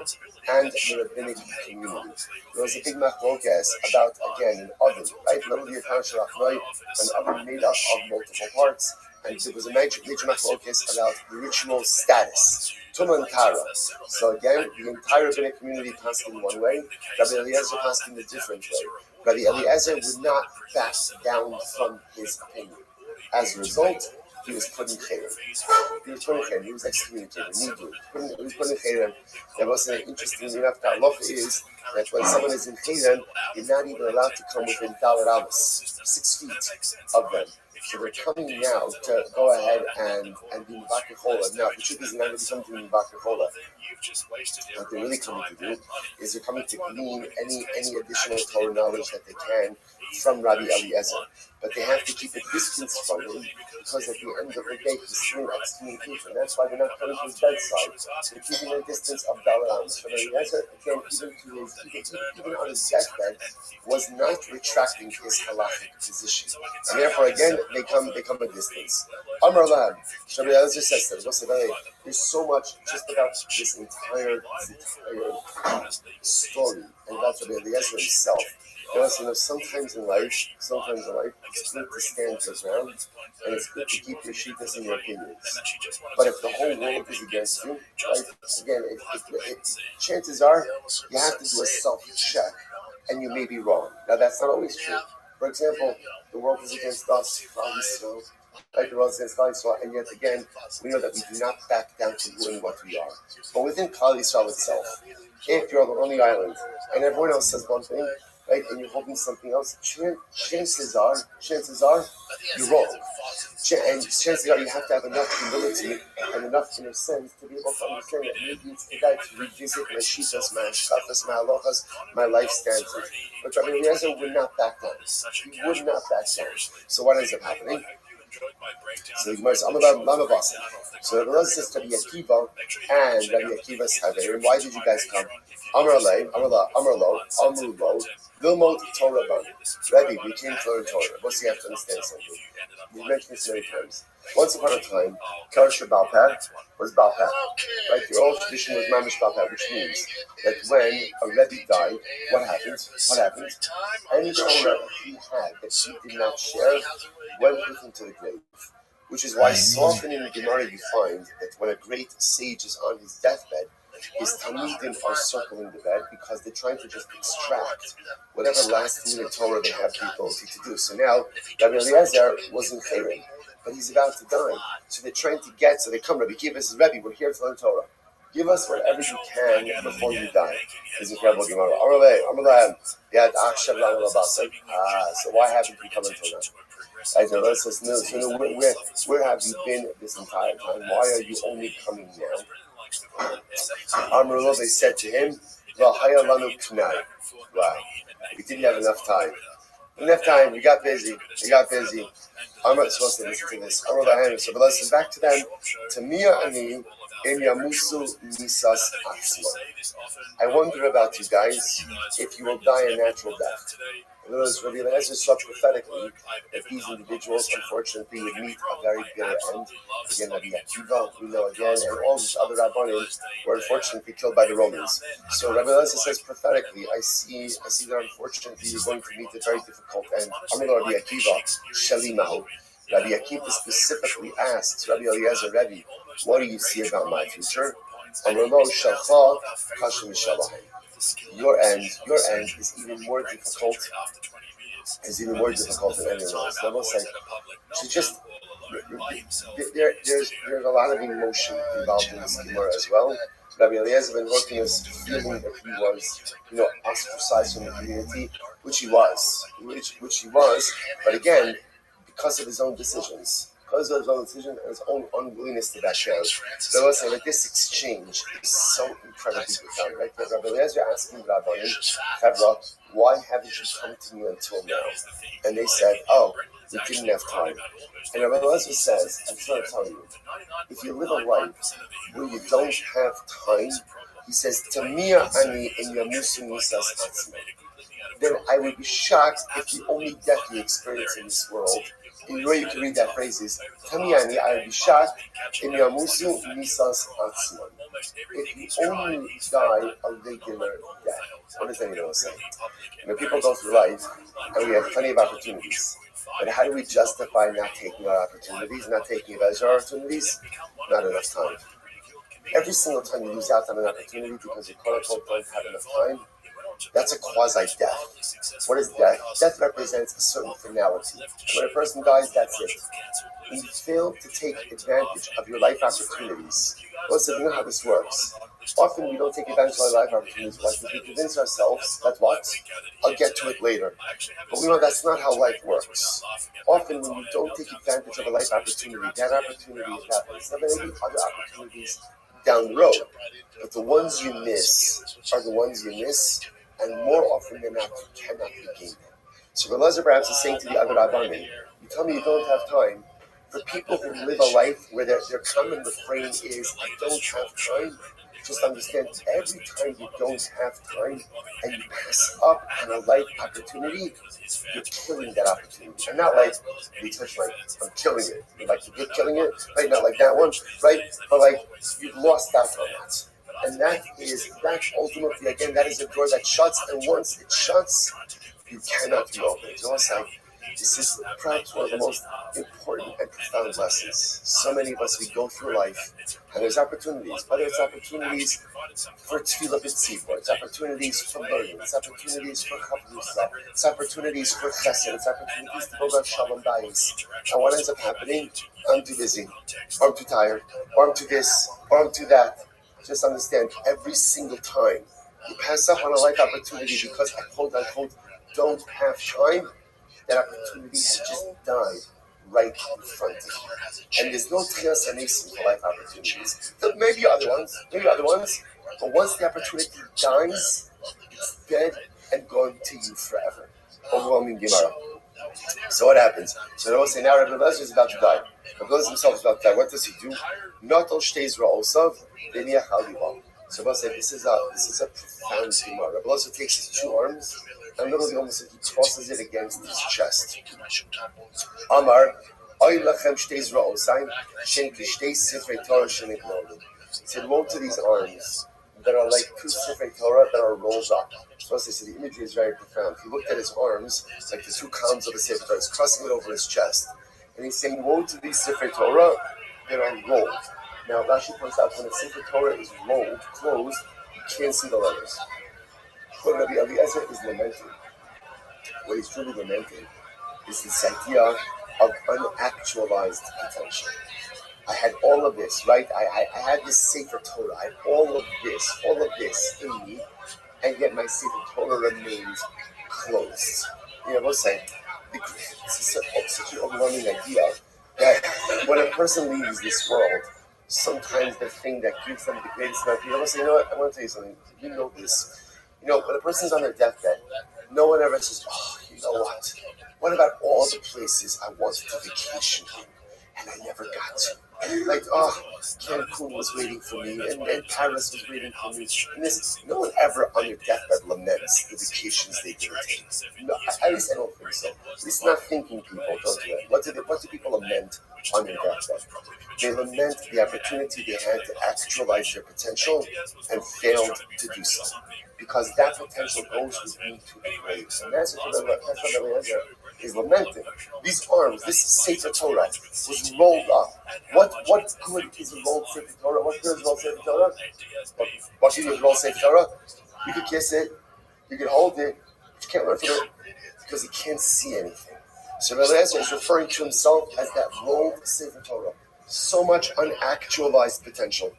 E: and the rabbinic community. There was a big machlokes about, again, an oven, right? Literally a Tanur Shalach, an oven made up of multiple parts, and there was a major machlokes about the ritual status. Tuman Tara. So again, the entire rabbinic community passed in one way. Rabbi Eliezer passed in a different way. Rabbi Eliezer would not back down from his opinion. As a result, he was put in Chayrim. He was excommunicated. He was put in Chayrim. There was an interesting enough that halacha is that when someone is in Chayrim, you're not even allowed to come within Dalet Amos, 6 feet of them. So they're coming now to go ahead and be Mivakeh Chola. Now, the truth is not going to come to be Mivakeh Chola. What they're really coming to do is they're coming to glean any additional Torah knowledge that they can from Rabbi Eliezer. But they have to keep a distance from him because at the end of the day, he's still excommunication. That's why they're not coming to his bedside. They're keeping a distance of Dalet Amos. But Eliezer, again, even on his deathbed, was not retracting his halachic position. And therefore, again, they come a distance. Amar Lab, Rabbi Eliezer says that there's so much just about this entire story and about Rabbi Eliezer himself. Sometimes in life, it's good to stand your ground, and it's good to keep your shittas and your opinions. But if the whole world is against you, right? Again, if chances are you have to do a self-check, and you may be wrong. Now that's not always true. For example, the world is against us, like the world is against Klal Yisrael, and yet again, we know that we do not back down to doing what we are. But within Klal Yisrael itself, if you're on the island and everyone else says one thing, right? And you're holding something else. Chances are you're wrong. And chances are you have to have enough humility and enough inner sense to be able to understand that maybe it's k'dai to revisit my shitas, my hashkafas, my halachas, my life standards. But Rabbi Eliezer would not back down. He would not back down. So what ends up happening? So the Gemara says, Lama Basa. So Rabbi Eliezer says to Rabbi Akiva and Rabbi Akiva's Haver, why did you guys come? Amar Lo, Vilmot Torah Ban. Rabbi, we came to learn Torah. What's you have to understand something? We mentioned this many times. Once upon a time, Karsha Balpeh was Balpeh. Right? The old tradition was Mamish Balpeh, which means that when a Rebbe died, what happened? Any Torah he had that he did not share went with him to the grave. Which is why so often in the Gemara you find that when a great sage is on his deathbed, his Talmidim are circling the bed because they're trying to just extract whatever last minute Torah they have the ability to do. So now, Rabbi Eliezer wasn't Chayrim, but he's about to die. So they're trying to get, so they come, Rabbi Akiva says, Rabbi, we're here to learn Torah. Give us whatever you can before you die. It's incredible Gemara. So why haven't you come until now? As the Lord says, no, where have you been this entire time? Why are you only coming now? Amrullah, they said to him, wow, we didn't have enough time. We got busy. I'm not supposed to listen to this. Amrullah, so the Lord says back to them, Tamia ani in Yamusu Misas Atzma. I wonder about you guys if you will die a natural death. In other words, Rabbi Eliezer saw prophetically that these individuals, unfortunately, would meet a very bitter end. Again, Rabbi Akiva, we know again, and all these other Rabbanim were unfortunately killed by the Romans. So Rabbi Eliezer says prophetically, I see that unfortunately you're going to meet a very difficult end. Amar Rabbi Akiva, Shalimahu. Rabbi Akiva specifically asks Rabbi Eliezer, Rabbi, what do you see about my future? Amar Lo Shalcha Kashim Shalahim. Your end is even more difficult. Than anyone else. Almost like there's a lot of emotion involved in this Gemara as well. Rabbi Eliezer been working as feeling that he was, ostracized from the community, which he was. But again, because of his own decisions. Because of his own decision and his own unwillingness to back down. So I was saying that this exchange is so incredibly profound, right? Because Rabbi Eliezer asking Rabbanim, Chevra, why haven't you come to me until now? And they said, we didn't have time. And Rabbi Eliezer says, I'm trying to tell you, if you live a life where you don't have time, he says, Tamia ani in Yamusu Misas Atzma. Then I would be shocked if the only death you experience in this world, and the way you can read that phrase is, Tamiyani, I would be shocked in Yamusu Misas Atzman. If you only die a regular death. What does anyone say? People go through life, and we have plenty of opportunities. But how do we justify not taking our opportunities, not taking advantage of our opportunities? Not enough time. Every single time you lose out on an opportunity because you quote-unquote don't have enough time, that's a quasi-death. What is death? Death represents a certain finality. When a person dies, that's it. When you fail to take advantage of your life opportunities, listen, you know how this works. Often we don't take advantage of our life opportunities because we convince ourselves that what? I'll get to it later. But we know that's not how life works. Often when you don't take advantage of a life opportunity, that opportunity is happening. So there may be other opportunities down the road. But the ones you miss are the ones you miss, and more often than not, you cannot regain them. So Rabbi Eliezer perhaps is saying to the other Rabbanim, you tell me you don't have time. For people who live a life where their common refrain is, I don't have time, just understand every time you don't have time and you pass up on a life opportunity, you're killing that opportunity. And not like, you touch like, I'm killing it. You're like, you're killing it, right? Not like that one, right? But like, you've lost out on that. And that's ultimately, again, that is a door that shuts, and once it shuts, you cannot reopen it. It's almost like, this is perhaps one of the most important and profound lessons. So many of us, we go through life, and there's opportunities, whether it's opportunities for tefillah b'tzibur, it's opportunities for learning, it's opportunities for chavrusa, it's opportunities for chesed, it's opportunities to build our shalom bayis. And what ends up happening? I'm too busy, or I'm too tired, or I'm too this, or I'm too that. Just understand, every single time you pass up on a life opportunity because I quote unquote don't have time. That opportunity has just died right in front of you. And there's no tchias hanesim for life opportunities. So maybe other ones, but once the opportunity dies, it's dead and gone to you forever. Overwhelming Gemara. So what happens? So they will say, now Rabbi Eliezer is about to die. Rabbi Eliezer himself is about to die. What does he do? Not all shteis ra'osav, v'niach al libav. So Rabbi say, this is a profound Gemara. Rabbi Eliezer takes his two arms and literally almost like he tosses it against his chest. Amar, oy lachem shteis ra'osayim, shen ki shteis sifrei Torah sheniglolim. He said, woe to these arms that are like two Sifrei Torah that are rolled up. So the imagery is very profound. If you looked at his arms, like the two columns of the Sifrei Torah, he's crossing it over his chest. And he's saying, woe to these Sifrei Torah that are rolled. Now, Rashi points out when a Sifrei Torah is rolled, closed, you can't see the letters. What Rabbi Eliezer is lamenting, what he's truly lamenting, is this idea of unactualized potential. I had all of this, right? I had this Sefer Torah. I had all of this in me, and yet my Sefer Torah remained closed. You know, we'll say, this is such an overwhelming idea that when a person leaves this world, sometimes the thing that gives them the greatest amount of people will say, you know what, I want to tell you something. You know this. You know, when a person's on their deathbed, no one ever says, oh, you know what? What about all the places I wanted to vacation in, and I never got to? Like, oh, Cancun was waiting for me, and Paris was waiting for me. And this, no one ever on their deathbed laments the vacations they didn't take. No, at least I don't think so. At least not thinking people don't do that. What do people lament on their deathbed? They lament the opportunity they had to actualize their potential and failed to do so. Because that potential goes with me to the grave. And that's what Eliezer is lamenting. These arms, this Sefer Torah was rolled up. What good is a rolled Sefer Torah? What good is a rolled Sefer Torah? What good is a rolled Sefer Torah? You could kiss it, you could hold it, but you can't learn from it because you can't see anything. So Eliezer is referring to himself as that rolled Sefer Torah. So much unactualized potential.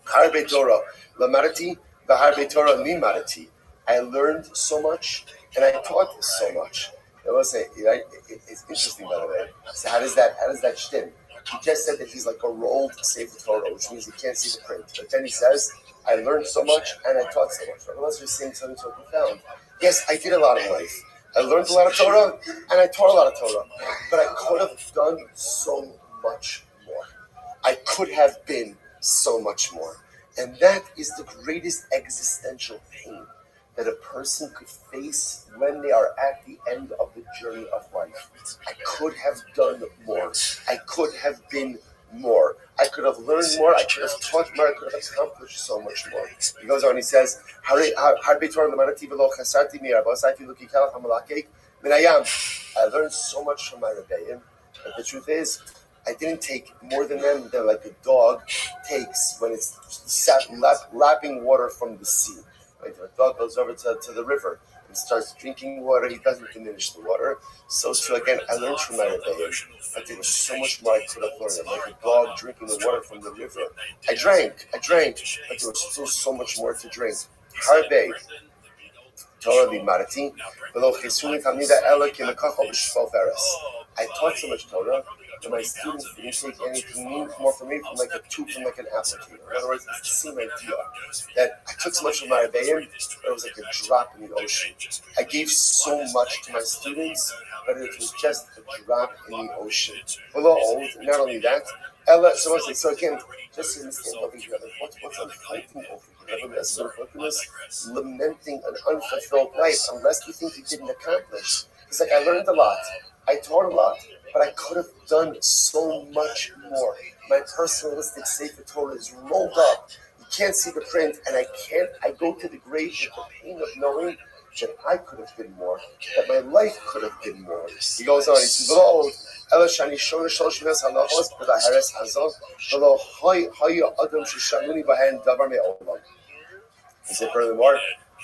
E: Harbe Torah, Lamarati, Harbe Torah, Limarati. I learned so much and I taught so much. I will say, it's interesting, by the way. So how does that stem? He just said that he's like a rolled Sefer Torah, which means he can't see the print. But then he says, I learned so much and I taught so much. Unless you're saying something so profound. Yes, I did a lot in life. I learned a lot of Torah and I taught a lot of Torah. But I could have done so much more. I could have been so much more. And that is the greatest existential pain that a person could face when they are at the end of the journey of life. I could have done more. I could have been more. I could have learned more. I could have taught more. I could have accomplished so much more. He goes on, he says, I learned so much from my Rabbi, but the truth is, I didn't take more than them than like a dog takes when it's lapping water from the sea. Right? If a dog goes over to the river and starts drinking water, he doesn't diminish the water. So again, I learned from my Rabbi, but there was so much more I could have learned. Like a dog drinking the water from the river. I drank, but there was still so much more to drink. Harbe, Torah Limarati, I taught so much Torah that my students didn't take anything more from me from like a tube from like an applicator. In other words, it's the same idea that I took so much from my Rabbi, it was like a drop in the ocean. I gave so much to my students, but it was just a drop in the ocean. Not only that, so again, just to understand over here, what's unfolding over here? Lamenting an unfulfilled life, unless you think you didn't accomplish. It's like I learned a lot, I taught a lot, but I could have done so much more. My personalistic Sefer Torah is rolled up. You can't see the print, and I go to the grave with the pain of knowing that I could have been more, that my life could have been more. He goes on, he says, he said furthermore,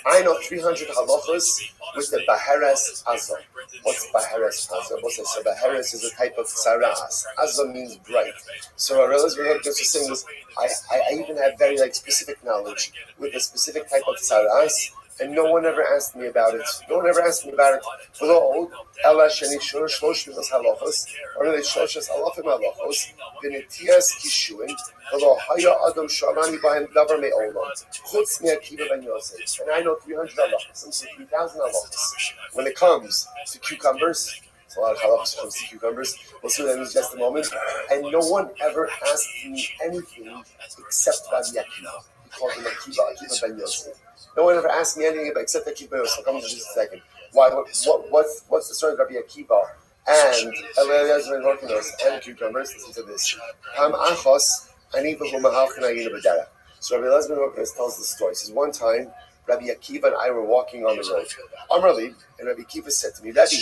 E: I know 300 halachos with the Baheres Azah. What's Baheres Azah? So Baheres is a type of saras. Azah means bright. So I realized what I was saying was, I even have very specific knowledge with a specific type of saras, and no one ever asked me about it. No one ever asked me about it. V'lo ela sheni shlosh milos halachos, or really shloshas alafim halachos, v'netias kishuin, v'lo haya adam shalani b'hem davar me'olam, chutz me'akiva ben Yosef. And I know 300 halachos, some say 3,000 halachos. When it comes to cucumbers, there's a lot of halachos when it comes to cucumbers. We'll see that in just a moment. And no one ever asked me anything except Rabbi Akiva. He called him Akiva ben Yosef. No one ever asked me anything except Akiva ben Yosef. I'll come to just a second. Why? What's the story of Rabbi Akiva and Eliezer ben Horkinos and cucumbers? Listen to this. Ham achos ani v'hu mahalchin ayinu b'derech. So Rabbi Eliezer ben Horkinos tells the story. He says, one time, Rabbi Akiva and I were walking on the road. Amrali, and Rabbi Akiva said to me, Rabbi,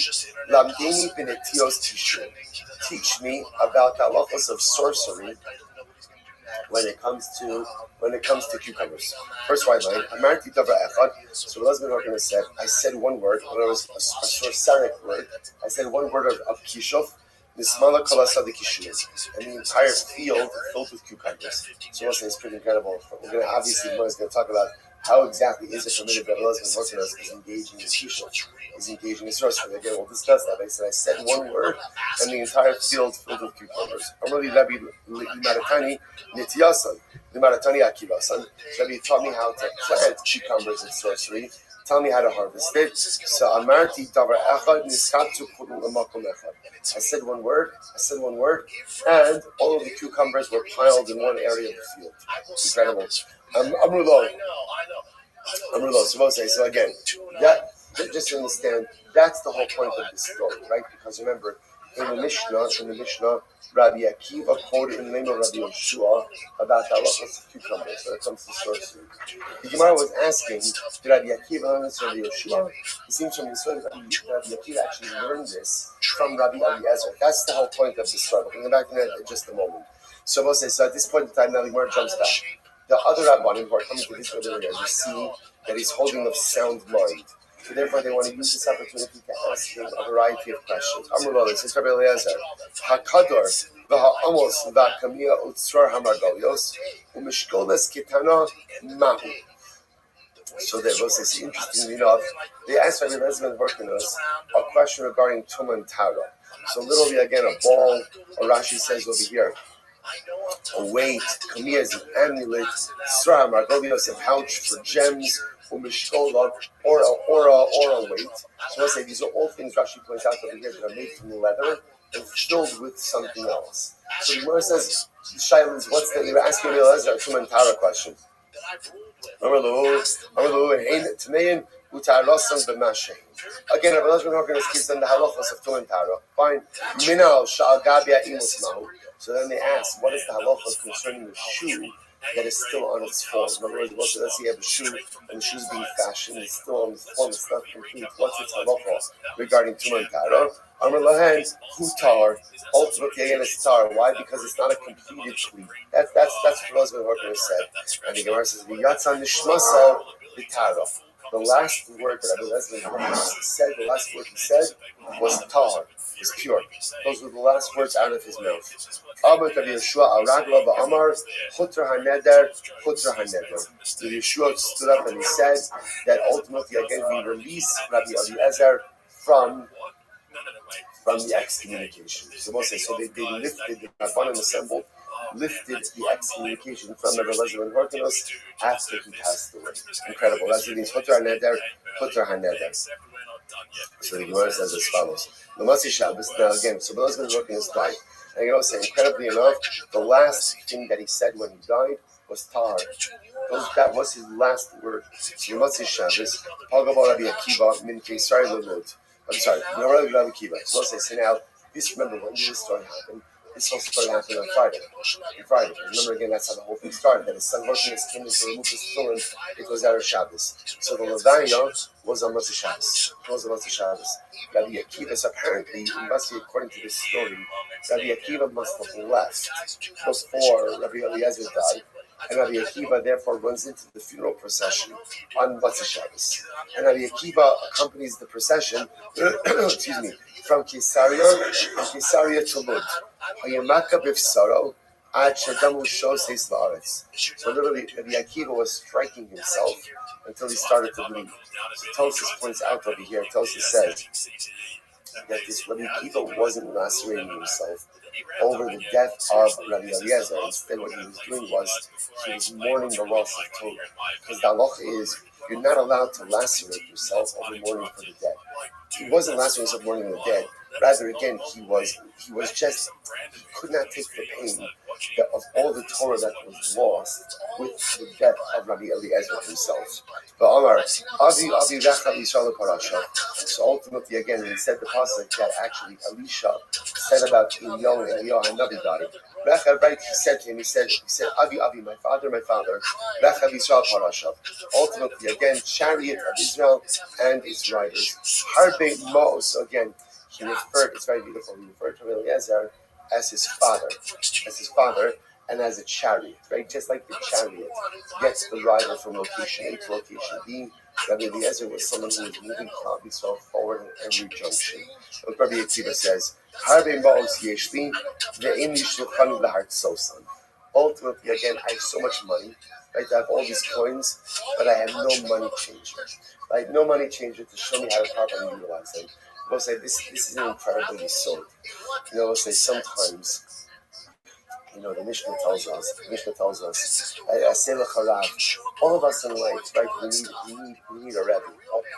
E: lamdeni b'netios tishu. Teach me about the halachos of sorcery when it comes to cucumbers. First white line, Amarti Davar Echad. So Rabbi Eliezer ben said, I said one word, when it was a sorceric word, I said one word of kishuf, Nismala Kalasa the Kishu, and the entire field filled with cucumbers. So we'll say it's pretty incredible. We're going to obviously going to talk about how exactly is it permitted that Rabbi Eliezer is engaging in kishuf, is engaging in sorcery. Again, we'll discuss that. I said one word, and the entire field filled with cucumbers. Amrali Rabbi Limaratani Nityasan, Limaratani Akivasan. Rabbi taught me how to plant cucumbers in sorcery. Tell me how to harvest it. So Amarti Davar Echad Niskatu Kulu Lamakom Echad. I said one word, and all of the cucumbers were piled in one area of the field. Incredible. Amrulo. So again, that just to understand, that's the whole point of this story, right? Because remember, in the Mishnah, Rabbi Akiva quoted in the name of Rabbi Yeshua about the halachos of cucumbers when it comes to sorcery. The Gemara was asking, did Rabbi Akiva learn this from Rabbi Yeshua? It seems from the story that Rabbi Akiva actually learned this from Rabbi Eliezer. That's the whole point of the story. We'll come back to that in just a moment. So we'll say, so at this point in time, now the Gemara jumps back. The other Rabbanim who are coming to this Rabbi Eliezer see that he's holding of sound mind. So therefore, they want to use this opportunity to ask him a variety of questions. Amrullah, says Rabbi Eliezer, Hakador v'ha'amos v'ha'kamiyah utzrar hamargalios u'mishkoles kitana mahu. So there was this interestingly enough, they asked Rabbi Eliezer ben Horkinos a question regarding Tum and Tara. So literally again, a ball, or Rashi says over here, a weight, kamiyah is an amulet, tzrar hamargalios, a pouch for gems, or a weight. So let's say these are all things Rashi points out over here that are made from leather and filled with something else. So the Gemara says, the Shaila is, what's that? They were asking Rabbi Eliezer a Tum and Tara question. Again, Rabbi Eliezer ben Horkinos gives them the halachos of Tum and Tara. Fine. So then they ask, what is the halachos concerning the shoe that is still on its form? In other words, let's say you have a shoe and the shoe's being fashioned, it's still on its form, it's not complete. What's its halacha regarding Tum and Tara? Amar Lahen, Hutar, ultimately again it's tar. Why? Because it's not a completed kli. That's what Rabbi Eliezer ben Horkinos said. And the Gemara says, V'yatzan nishmasa v'tara. The last word that Rabbi Eliezer ben Horkinos said, the last word he said was tar, was pure. Those were the last words out of his mouth. Rabbi Yeshua Aragla v'Amar Chutra HaNeder Chutra HaNeder. So Yeshua stood up and he said that ultimately again we release Rabbi Eliezer from the excommunication. So they lifted, the Rabbanim assembled, lifted the excommunication from Rabbi Eliezer ben Horkinos after he passed away. Incredible. That's what it means. Chutra HaNeder Chutra HaNeder. So the Gemara says as follows. Lamasi Shabbos. Now again, so Rabbi Eliezer ben Horkinos died. And you know, say incredibly enough, the last thing that he said when he died was tar. That was his last word. So Yom Shabbos, Pagabal Rabbi Akiva, Min Kesari Lelud. I'm sorry, Rabbi Akiva. So let's say now, this, remember when did this story happen? This whole story happened on Friday. Remember again, that's how the whole thing started. That his son Horkinos came in to remove his tefillin. It was out of Shabbos. So the Levaya was on Motzei Shabbos. Rabbi Akiva, so apparently, according to this story, Rabbi Akiva must have left before Rabbi Eliezer died. and Rabbi Akiva therefore runs into the funeral procession on Motzei Shabbos. And Rabbi Akiva accompanies the procession, excuse me, from Caesarea to Lud. Hayamaka b'fsaro ad shedamu shoses la'aretz. So literally, Rabbi Akiva was striking himself until he started to bleed. Tosfos points out over here. Tosfos says that this Rabbi Akiva wasn't lacerating himself over the death of Rabbi Eliezer. Instead, what he was doing was he was mourning the loss of Torah. Because the halacha is you're not allowed to lacerate yourself over mourning for the dead. He wasn't lacerating himself mourning the dead. Rather, again, he was just, he could not take the pain of all the Torah that was lost with the death of Rabbi Eliezer himself. But Omar, Avi Recha Yisrael Parasha. So ultimately, again, he said the pasuk that actually Elisha said about Eliyahu and Navi died. Recha, right? He said to him, he said, Avi, my father, Recha Yisrael Parasha. Ultimately, again, chariot of Israel and its riders. Harbe Ma'os, again. He referred, it's very beautiful, he referred to Eliezer as his father, and as a chariot, right? Just like the chariot gets the rider from location A to location B, Rabbi Eliezer was someone who was moving Klal Yisrael forward in every junction. What Rabbi Akiva says, ultimately, again, I have so much money, right? I have all these coins, but I have no money changer. Right? No money changer to show me how to properly utilize them. We'll say this is an incredible yesod. We'll say sometimes, the Mishnah tells us, all of us in life, right? We need a Rabbi,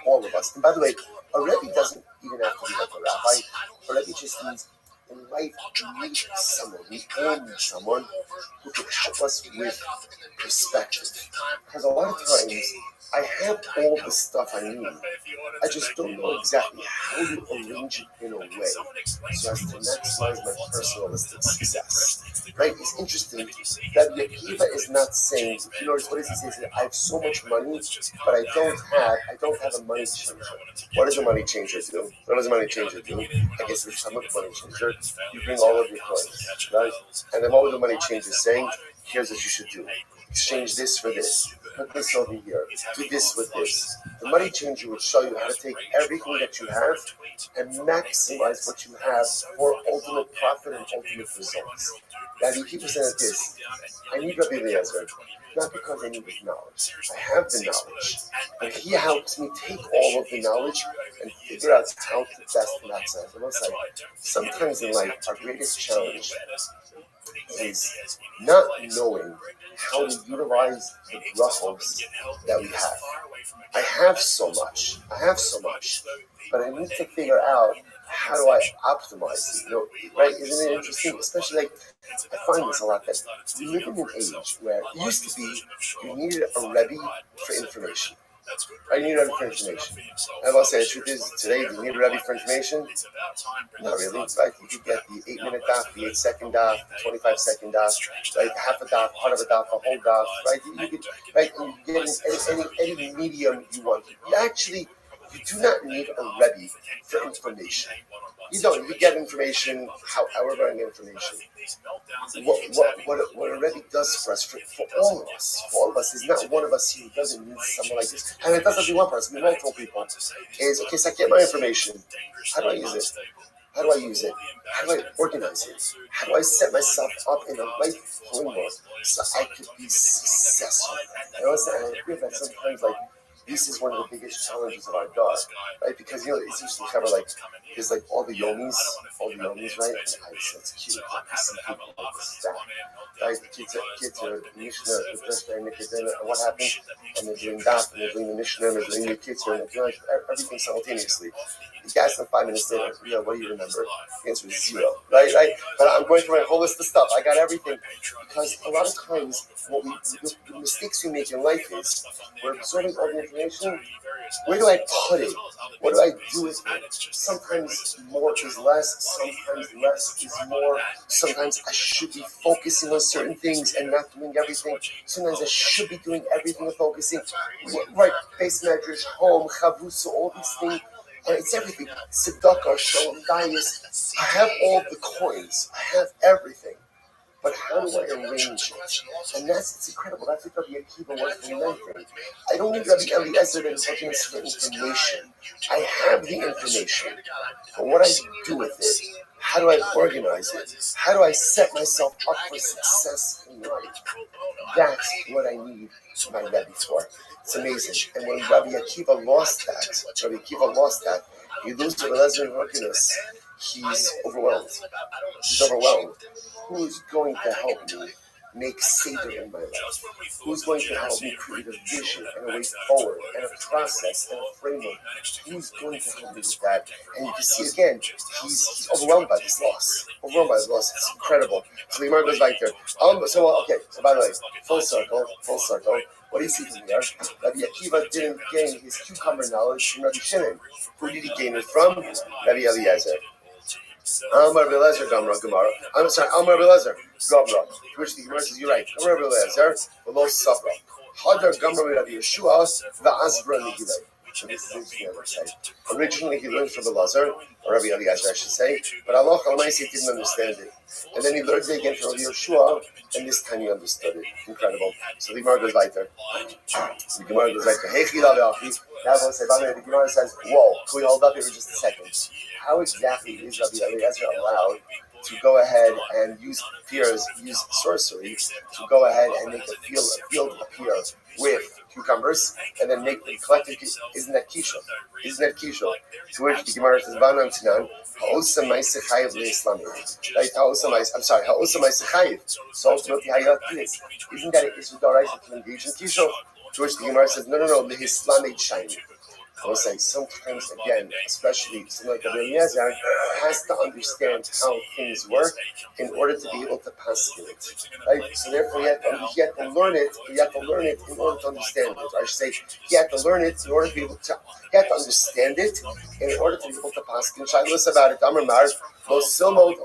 E: all of us. And by the way, a Rabbi doesn't even have to be like a rabbi. A Rabbi just means in life we need someone, we all need someone who can help us with perspective. Because a lot of times I have all the stuff I need. I just don't know exactly how to arrange it in a way so as to maximize my personalistic success. Right? It's interesting that Akiva is not saying, if you notice, what does he say? He says, I have so much money, but I don't have a money changer. What does a money changer do? What does a money changer do? I guess if I'm a money changer, you bring all of your coins, right? And then what would the money changer saying? Here's what you should do. Exchange this for this. Put this over here. Do this with this. The money changer would show you how to take everything that you have and maximize what you have for ultimate profit and ultimate results. Now, you keep saying like this. I need Rabbi Eliezer, not because I need his knowledge. I have the knowledge. But he helps me take all of the knowledge and figure out how to best maximize it. Sometimes in life, our greatest challenge is not knowing how to utilize the brachos that we have. I have so much, but I need to figure out how do I optimize it. Right? Isn't it interesting? Especially I find this a lot that we live in an age where it used to be you needed a Rebbe for information. I need Rebbe for information. I will say the truth is, today, do you need a Rebbe for information? Not really. Right? You could get the 8-minute daf, the 8-second daf, the 25-second daf, right? Half a daf, part of a daf, a whole daf, right? You could, right? You get any medium you want. You do not need a Rebbe for information. You don't. You get information however I get information. What a Rebbe does for us, for all of us, is not one of us here who doesn't need someone like this. And it doesn't be one person, multiple people. Is, okay, so I get my information. How do I use it? How do I organize it? How do I set myself up in a right framework so I could be successful? I feel that sometimes, this is one of the biggest challenges of our dog, right? Because, it's used to cover, there's, all the yomis, right? It's cute. You see people like this stuff, right? The kids are Mishnah, the first day, and what happened? And they're doing that, and they're doing the Mishnah, and they're doing the kids, and they're doing everything simultaneously. You ask them 5 minutes later, what do you remember? The answer is 0, right? But I'm going through my whole list of stuff. I got everything. Because a lot of times, the mistakes we make in life is, we're absorbing all the information. Where do I put it? What do I do with it? Sometimes more is less. Sometimes less is more. Sometimes I should be focusing on certain things and not doing everything. Sometimes I should be doing everything and focusing. Right, base measures, home, chavrusa, all these things. And it's everything. Tzedakah, shalom, dayis. I have all the coins. I have everything. but how do I arrange it? And it's incredible. That's what Rabbi Akiva was lamenting. I don't need Rabbi Eliezer to give me certain information. I have the information, but what I do with it, how do I organize it? How do I set myself up for success in life? That's what I need my Rebbe for. It's amazing. And when Rabbi Akiva lost that, he loses the Eliezer and Ruckiness. He's overwhelmed. Who's going to help me make Seder in my life? Who's going to help me create a vision and a way forward and a process and a framework? Who's going to help me with that? And you can see again, he's overwhelmed by this loss. It's incredible. So the Gemara goes back there. So by the way, full circle. What do you see from here? Rabbi Akiva didn't gain his cucumber knowledge from Rabbi Shimon. Who did he gain it from? Rabbi Eliezer. Amar Belezer Gamra Gemara. I'm sorry, Amar Belezer Gamra. To which the Gemara says, you're right. Amar Belezer, below Safra. Hadar Gamra Rabbi Yeshua, the Asbra Nigilei. So this is the other side. Originally, he learned from Elazar, or Rabbi Eliezer, I should say, but Allah Almighty didn't understand it. And then he learned it again from Rabbi Yeshua, and this time he understood it. Incredible. So the Gemara goes weiter. The Gemara says, whoa, can we hold up here for just a second? How exactly is Rabbi Eliezer allowed to go ahead and use sorcery to go ahead and make a field appear with cucumbers and then make them collected? Isn't that kisho? To which the Gemara says, "Banan tinan ha'osam ma'asechayiv le'islamim." Right? I'm sorry, ha'osam ma'asechayiv. So ultimately, isn't that it is d'oraisa to engage in kisho? To which the Gemara says, no, the Islamic shiny. I will say sometimes again, especially someone like Rabbi Eliezer has to understand how things work in order to be able to pass it. Right? So therefore, you have to learn it. You have to learn it in order to understand it. Or I should say, you have to learn it in order to be able to. You have to understand it in order to be able to pass it. Shailos about it. Amar Mar, los simod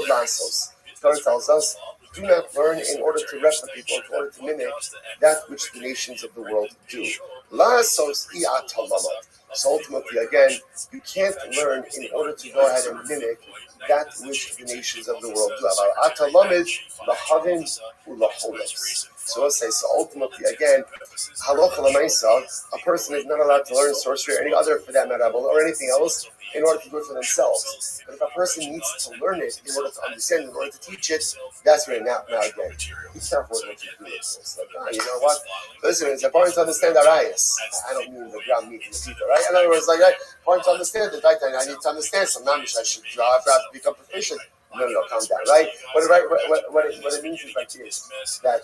E: lasos. Torah tells us, do not learn in order to replicate or in order to mimic that which the nations of the world do. Lasos i'atalamot. So ultimately, again, you can't learn in order to go ahead and mimic that which the nations of the world do. Atalamid lahavim ulaholos. So let's say, so ultimately, again, halacha l'maisa, a person is not allowed to learn sorcery or any other, for that matter, or anything else, in order to do it for themselves. But if a person needs to learn it in order to understand it, in order to teach it, that's where now again, be careful with what you do. It's like, you know what? Listen, it's important to understand arayas. I don't mean the ground meat and the pita, right? In other words, like, important to understand it, right? I need to understand some namish. I should have to become proficient. No, calm down, right? What it means is like this, that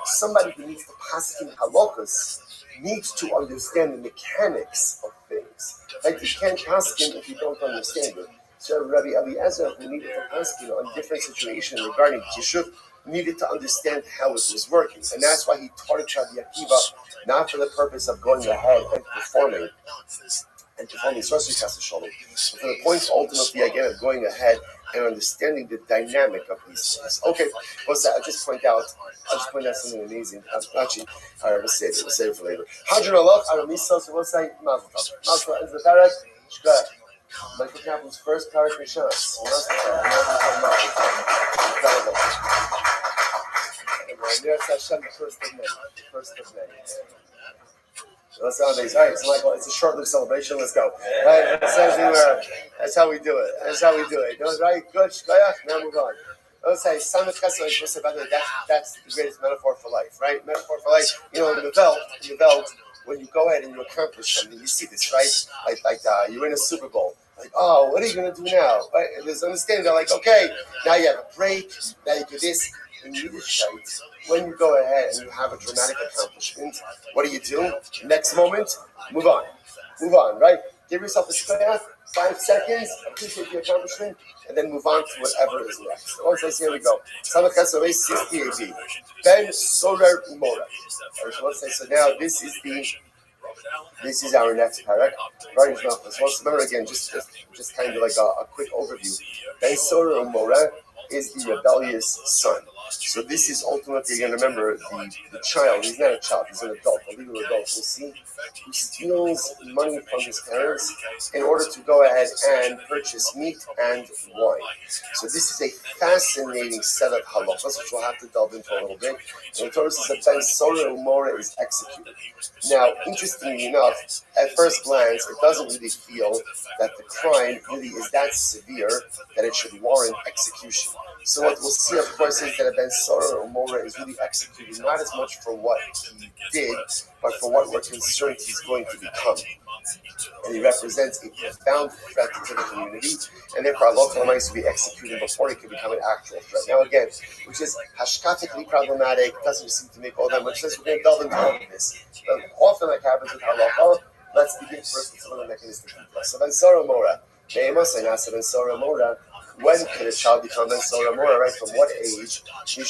E: somebody who needs to pass in halachas needs to understand the mechanics of things. Like you can't pass him if you don't understand it. So Rabbi Eliezer, who needed to pass him on different situations regarding Kishuv, needed to understand how it was working. And that's why he taught it to Rabbi Akiva, not for the purpose of going ahead and performing sorcery cast of shalom, but for the point ultimately again of going ahead and understanding the dynamic of these things. Okay, what's that? I'll just point out something amazing. Actually, all right, we'll save it for later. Hadron Allah, Aramisa, so we'll say Mazel Tov. Mazel Tov ends the parak. Shkaya. Michael Kaplan's first parak Rishas. First of May. That's nowadays. All right, so Michael, it's a short-lived celebration. Let's go. Right, that's how we do it. That's right. Good. Now move on. Let's say that's the greatest metaphor for life, right? Metaphor for life. In the belt, when you go ahead and you accomplish something, you see this, right? Like you're in a Super Bowl. Like, oh, what are you going to do now? Right? And there's understanding. They're like, okay, now you have a break. Now you do this. In Yiddishkeit, when you go ahead and you have a dramatic accomplishment, what do? Next moment, move on, right? Give yourself a shkoyach, 5 seconds, appreciate the accomplishment, and then move on to whatever is next. Also, here we go. Samach Kasavei 60 AB. Ben Sorer Umora. So now this is our next parak. Remember again, just kind of like a quick overview. Ben Sorer Umora is the rebellious son. So this is ultimately, again, remember, the child, he's not a child, he's an adult, a legal adult, we'll see, who steals money from his parents in order to go ahead and purchase meat and wine. So this is a fascinating set of halachas, which we'll have to delve into a little bit. And the Torah says that Ben Sora Umora is executed. Now, interestingly enough, at first glance, it doesn't really feel that the crime really is that severe that it should warrant execution. So what we'll see, of course, is that a Ben Sora Umora is really executed not as much for what he did, but for what we're concerned he's going to become. And he represents a profound threat to the community, and therefore Allah is to be executed before he can become an actual threat. Now again, which is hashkafically problematic, doesn't seem to make all that much sense. We're going to delve into all of this. But often like happens with halacha, let's begin first with some of the mechanistic details. So Ben Sora Mora, when could a child become Ben Sora Mora, right? From what age? So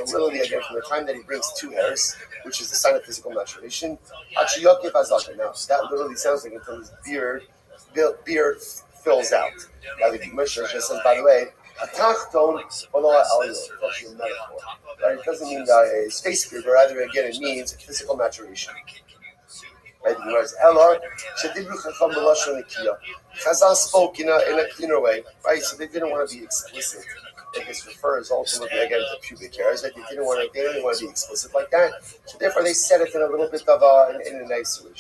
E: literally again, from the time that he brings 2 hairs, which is the sign of physical maturation, now that literally sounds like until his beard fills out. Now the Gemara just says, by the way, a tachton right? It doesn't mean his face beard, but rather again it means physical maturation. Right? The Gemara says, Chazal spoke in a cleaner way, right? So they didn't want to be explicit. If this refers ultimately again to pubic hairs, that they didn't want to be explicit like that. So therefore they said it in a little bit of in a nice way.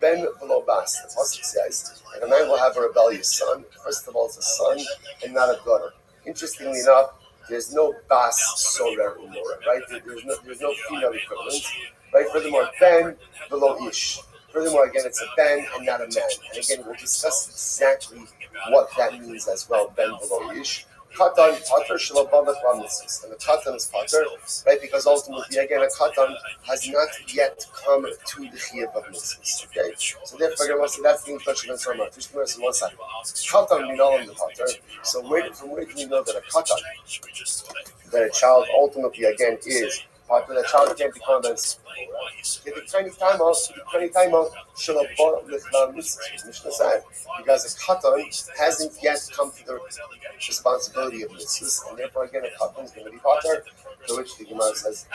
E: Ben v'lo bas. The pasuk says that a man will have a rebellious son. First of all, it's a son and not a daughter. Interestingly enough, there's no bas sorer umora, right? There's no female equivalent, right? Furthermore, ben v'lo ish. Furthermore, again, it's a ben and not a man. And again, we'll discuss exactly what that means as well. Ben v'lo ish. Katan pater shalabavat mitzvahs, and the katan is pater, right? Because ultimately, again, a katan has not yet come to the chiyuv of mitzvahs. Okay, so therefore, that's the introduction of Torah. Just give us 1 second. Katan minalam the pater. So from where do we know that a katan, that a child ultimately again is pater? The child can't become a get the tiny time out, shalabavat mitzvahs. Mishnah said because a katan hasn't yet come to the responsibility of mitzvahs, and therefore again a katan is going to be pater. To which the Gemara says,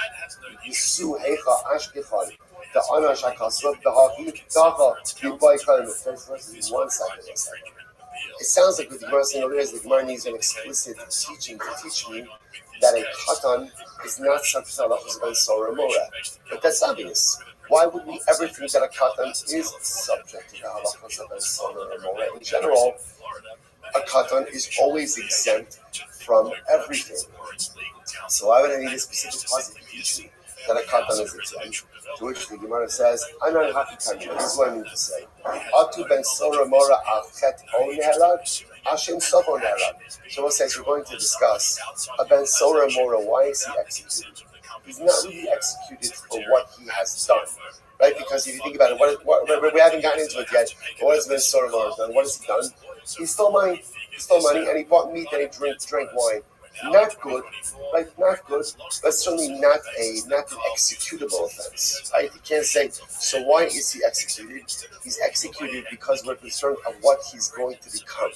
E: "Yisu heicha ashkechad the anash hakasov the hachi dacha yubai kalim." The first verse is 1 second. It sounds like with the Gemara saying over there, the Gemara needs an explicit teaching to teach me that a katan is not subject to halachos ben sora mora. But that's obvious. Why would we ever think that a katan is subject to the halachos ben sora mora? In general, a katan is always exempt from everything. So why would I need a specific passage to teach me that a katan is exempt? To which the Gemara says, "Anan hakikani." This is what I mean to say. Atu ben sora mora achet o nehelad, ashen sobo nehelad. So it says we're going to discuss a ben sora mora. Why is he executed? He's not really executed for what he has done. Right? Because if you think about it, we haven't gotten into it yet. But what has Ben Sora Mora done? What has he done? He stole money. And he bought meat and he drank wine. Not good, right? Not good, but certainly not an executable offense, right? You can't say, so why is he executed? He's executed because we're concerned of what he's going to become.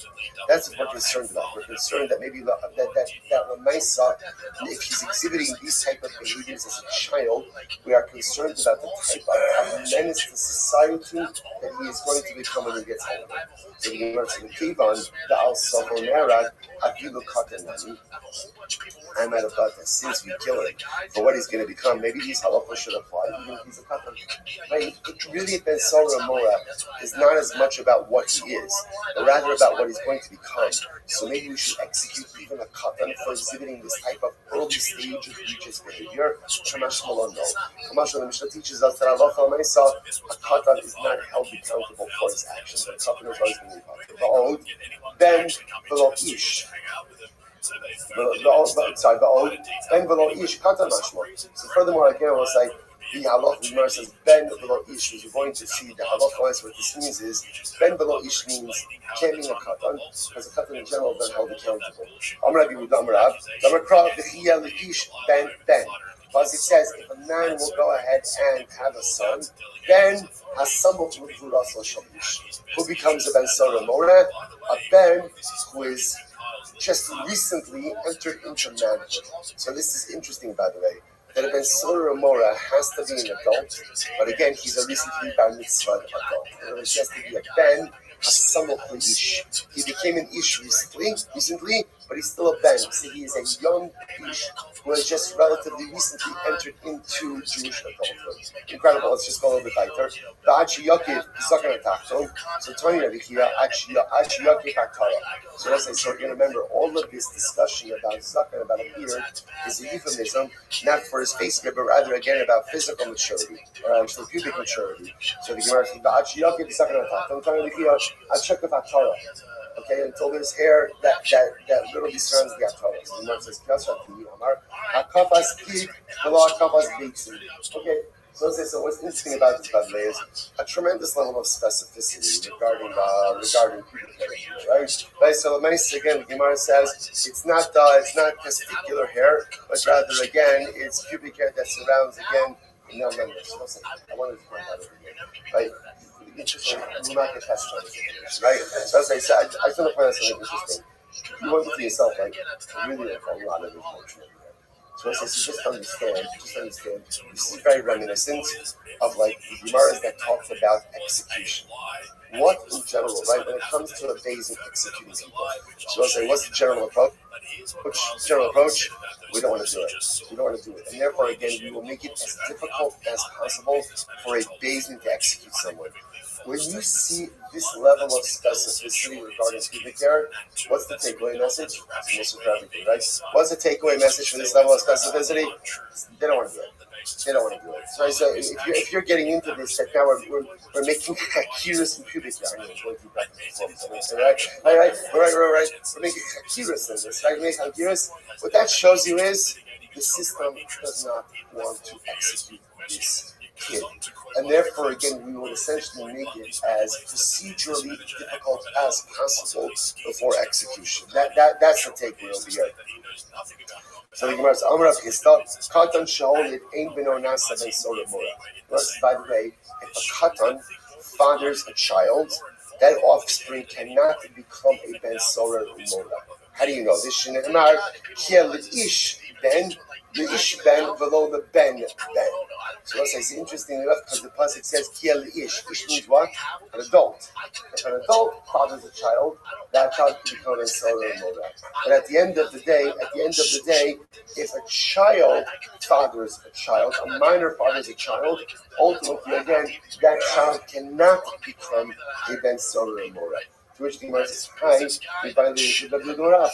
E: That's what we're concerned about. We're concerned that maybe that Lamaisa, if he's exhibiting these type of behaviors as a child, we are concerned about the type of menace to society that he is going to become when he gets older. So the Gemara says, the al-Sahonarad, Avilu Katanani. I might have thought that since we kill him for what he's going to become, maybe these halachos should apply even if he's a katan. Right? It really, Ben Sora Mora is not as much about what he is, but rather about what he's going to become. So maybe we should execute even a katan for exhibiting this type of early stage of religious behavior. Shamash Malondo. Kamash the Mishnah teaches us that Allah Maisa, a katan is not held accountable for his actions. A katan is always going to be katan. Ben below ish. So furthermore, again, we'll say the halach Gemara says ben below ish. You're going to see the halach. What this means is ben below ish means can't mean a katan because a katan in general is not held accountable. Amrabi Udamrav Damrakra v'chiyah leish ben. Because it says if a man will go ahead and have a son, then who becomes a ben sora mora, a Ben who is just recently entered into manhood. So this is interesting, by the way, that a Ben Solar Mora has to be an adult, but again, he's a recently bar mitzvah adult. In other words, he has to be a Ben Hasamach Ish. He became an Ish recently, but he's still a Ben. So he is a young Ish who has just relatively recently entered into Jewish adulthood. Incredible. Let's just go a little bit later. The Achi Yakiv Zakan Atachton. So Tony over here, Achi Yakiv Aktara. So let's say, so you're going to remember all of this discussion about Zakan, about a beard, is a euphemism, not for his face beard, but rather again about physical maturity, or actually pubic maturity. So the Gemara says, the Achi Yakiv Zakan Atachton. Tony over here, Achak of Aktara. Okay, until there's hair that literally surrounds the Aktara. So the Gemara says, Kasrati Amar. Okay, so what's interesting about this, by the way, is a tremendous level of specificity regarding pubic hair, right? So again, the Gemara says it's not testicular hair, but rather again it's pubic hair that surrounds again the male members. I wanted to point that over here, right? Interesting. We'll not get tested on this, right? So as I said, I just want to point out something interesting. You want to to yourself, like, really a lot of information. So just understand, this is very reminiscent of like the Gemaras that talks about execution. What in general, right, when it comes to a phase of executing people, so I'll say, what's the general approach? We don't want to do it. And therefore, again, we will make it as difficult as possible for a Bezdin to execute someone. When you see this level of specificity regarding pubic hair, what's the takeaway message? It's mostly for everything, right? What's the takeaway message for this level of specificity? They don't want to do it. So I say, if you're getting into this, that now we're making hakiras and pubic hair. I'm going to practice performance. Right. We're making hakiras in this, right? Make hakiras. What that shows you is the system does not want to execute this kid. And therefore, again, we will essentially make it as procedurally difficult as possible before execution. That's the takeaway over here. So the Gemara says, Amar Rav Chisda, Katan Shaol it ain't been or nasa ben Solar Mora. By the way, if a Katan fathers a child, that offspring cannot become a ben Solar Mora. How do you know this? Shnehemar kiel ish ben. The ish ben below the ben. So let's say it's interesting enough because the pasuk says kiel ish. Ish means what? An adult. If an adult fathers a child, that child can become a solar mora. But at the end of the day, if a child fathers a child, a minor fathers a child, ultimately again, that child cannot become a ben solar mora. To which the Gemara says, "Hi, we find the Gemara."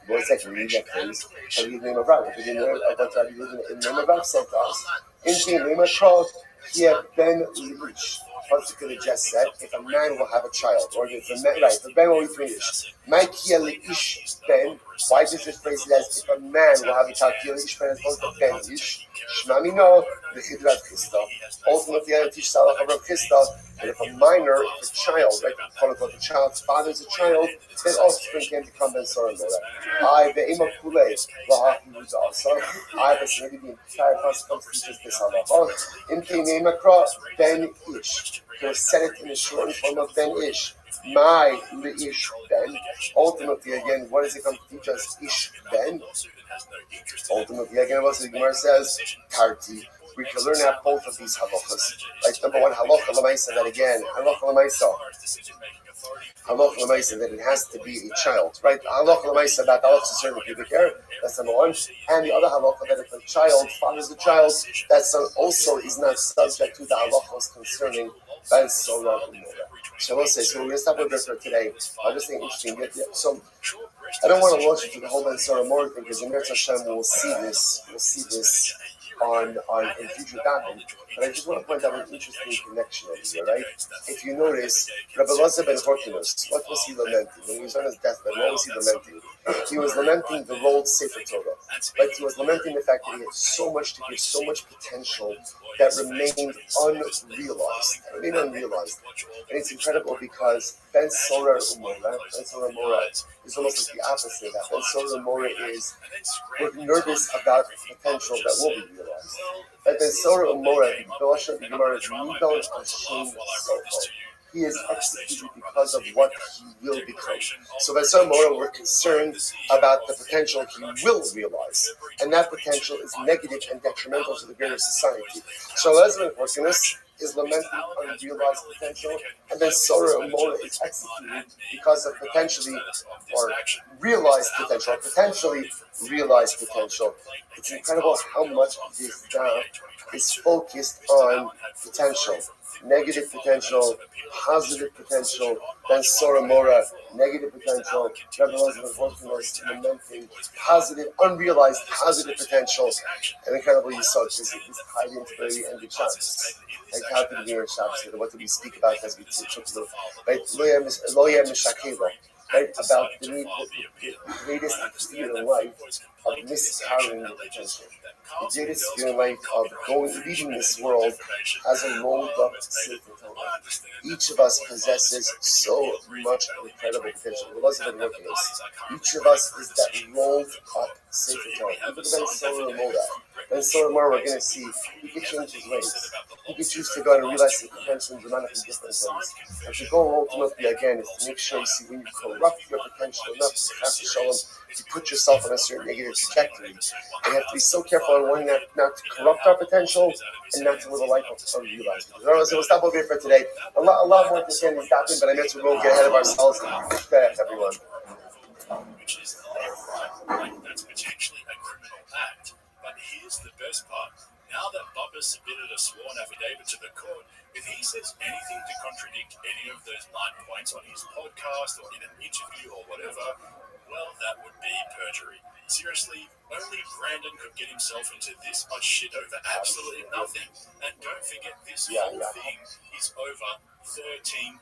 E: One second, we read that phrase. And we read the name of Rabbi. We didn't know about Rabbi in the name of Rabbi sent to us. In the name of Charles, he had Ben Lish. Pasuk could have just said, if a man will have a child, or if a man, right, if a Ben will be 3 ish. My kia ish Ben. Why does this phrase says if a man will have a child, kia ish Ben as opposed to Ben ish? Shmami no, the Chidrat Chisda. Ultimately, I teach Salah of Rav Chisda that if a minor, if a child, right, quote unquote, the child's father is a child, then offspring can become Ben Solar Mora. I, the Ema Kulei, Lahahi was also. I, the Sidi, the entire pasuk comes to teach this halacha. In the name of Ben Ish. He'll set it in the short form of Ben Ish. My Ish Ben. Ultimately, again, what does it come to teach us? Ish Ben. Ultimately, again, what the Gemara says, Tarti. We can learn out both of these halachas. Like number one, halacha l'maisa, that again, halacha l'maisa, that it has to be a child, right? Halacha l'maisa about the halachas concerning pubic hair, that's number one. And the other halacha that if a child fathers the child, that son also is not subject to the halachas concerning ben solar mora. So we'll say, so we're going to stop with this for today. I'll just think interesting. So I don't want to launch into the whole ben solar mora thing because in Eretz Hashem we'll see this on in future davening, but I just want to point out an interesting connection over here, right? If you notice, Rabbi Elazar ben Horkinus, what was he lamenting? When he was on his deathbed, what was he lamenting? He was lamenting the rolled Sefer Torah. Right? He was lamenting the fact that he had so much to give, so much potential that remained unrealized. And it's incredible because Ben Solar Mora is almost like the opposite of that. Ben Solar Mora is, we're nervous about potential that will be realized. But Ben Solar Mora, the Gemara is Nidon Hashem Sofo. he is executed because of what he will become. So Vesar Mora, we're concerned about the potential he will realize, and that potential is negative and detrimental to the greater society. So Lesman Horkinus is lamenting unrealized potential, and then Sora Mora is executed because of potentially or realized potential, or potentially realized potential. It's incredible how much this dam is focused on potential, negative potential, positive potential, then Sora Mora, negative potential, lamenting positive, unrealized positive potential, and incredible you saw this tied into the very end of Shabbos. Like how did we in Shabbos? What did we speak about as we took the right? Loya Mishakeva. Right, about the greatest fear in life of miscarrying the potential. The greatest fear in life of leaving this world as a rolled up Sefer Torah. Each of us possesses so much incredible potential. Each of us is that rolled up Sefer Torah. Even Ben Sora and Moda. Ben Sora Mora, we're going to see he could change his ways. He could choose to go and realize the potential in dramatically different ways. And to go ultimately again is to make sure you see when you corrupt your potential enough to show them you put yourself on a certain negative trajectory. And you have to be so careful on one not to corrupt our potential and not to live a life of unrealized. So we'll stop over here for today. A lot more to say in this document, but I meant to go get ahead of ourselves. Thanks, everyone.
F: Which is right. That's potentially a criminal act. But here's the best part. Now that Bubba submitted a sworn affidavit to the court, if he says anything to contradict any of those 9 points on his podcast or in an interview or whatever, well, that would be perjury. Seriously, only Brandon could get himself into this much shit over absolutely nothing. And don't forget, this whole thing is over $13,000.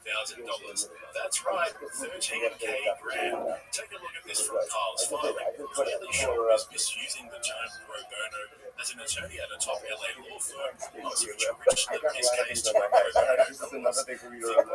F: That's right, 13K grand. Take a look at this from Carl's filing. Clearly Shaw is misusing the term pro bono as an attorney at a top LA law firm, not to which his case to pro bono. Thick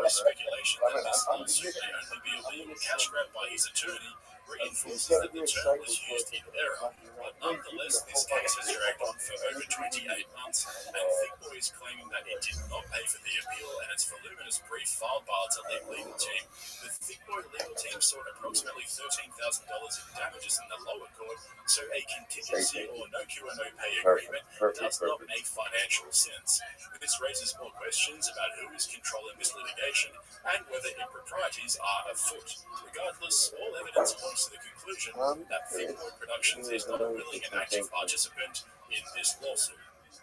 F: speculation that this lawsuit may only be a legal cash grab by his attorney reinforces that the term was used in error. But nonetheless, this case has dragged on for over 28 months, and Thick Boy is claiming that it did not pay for the appeal, and its voluminous brief filed by its elite legal team. The Thick Boy legal team sought approximately $13,000 in damages in the lower court, so a contingency or no cure no pay agreement does not make financial sense. This raises more questions about who is controlling this litigation and whether improprieties are afoot. Regardless, all evidence points to the conclusion that Thick Boy Productions is not a willing and active participant in this lawsuit.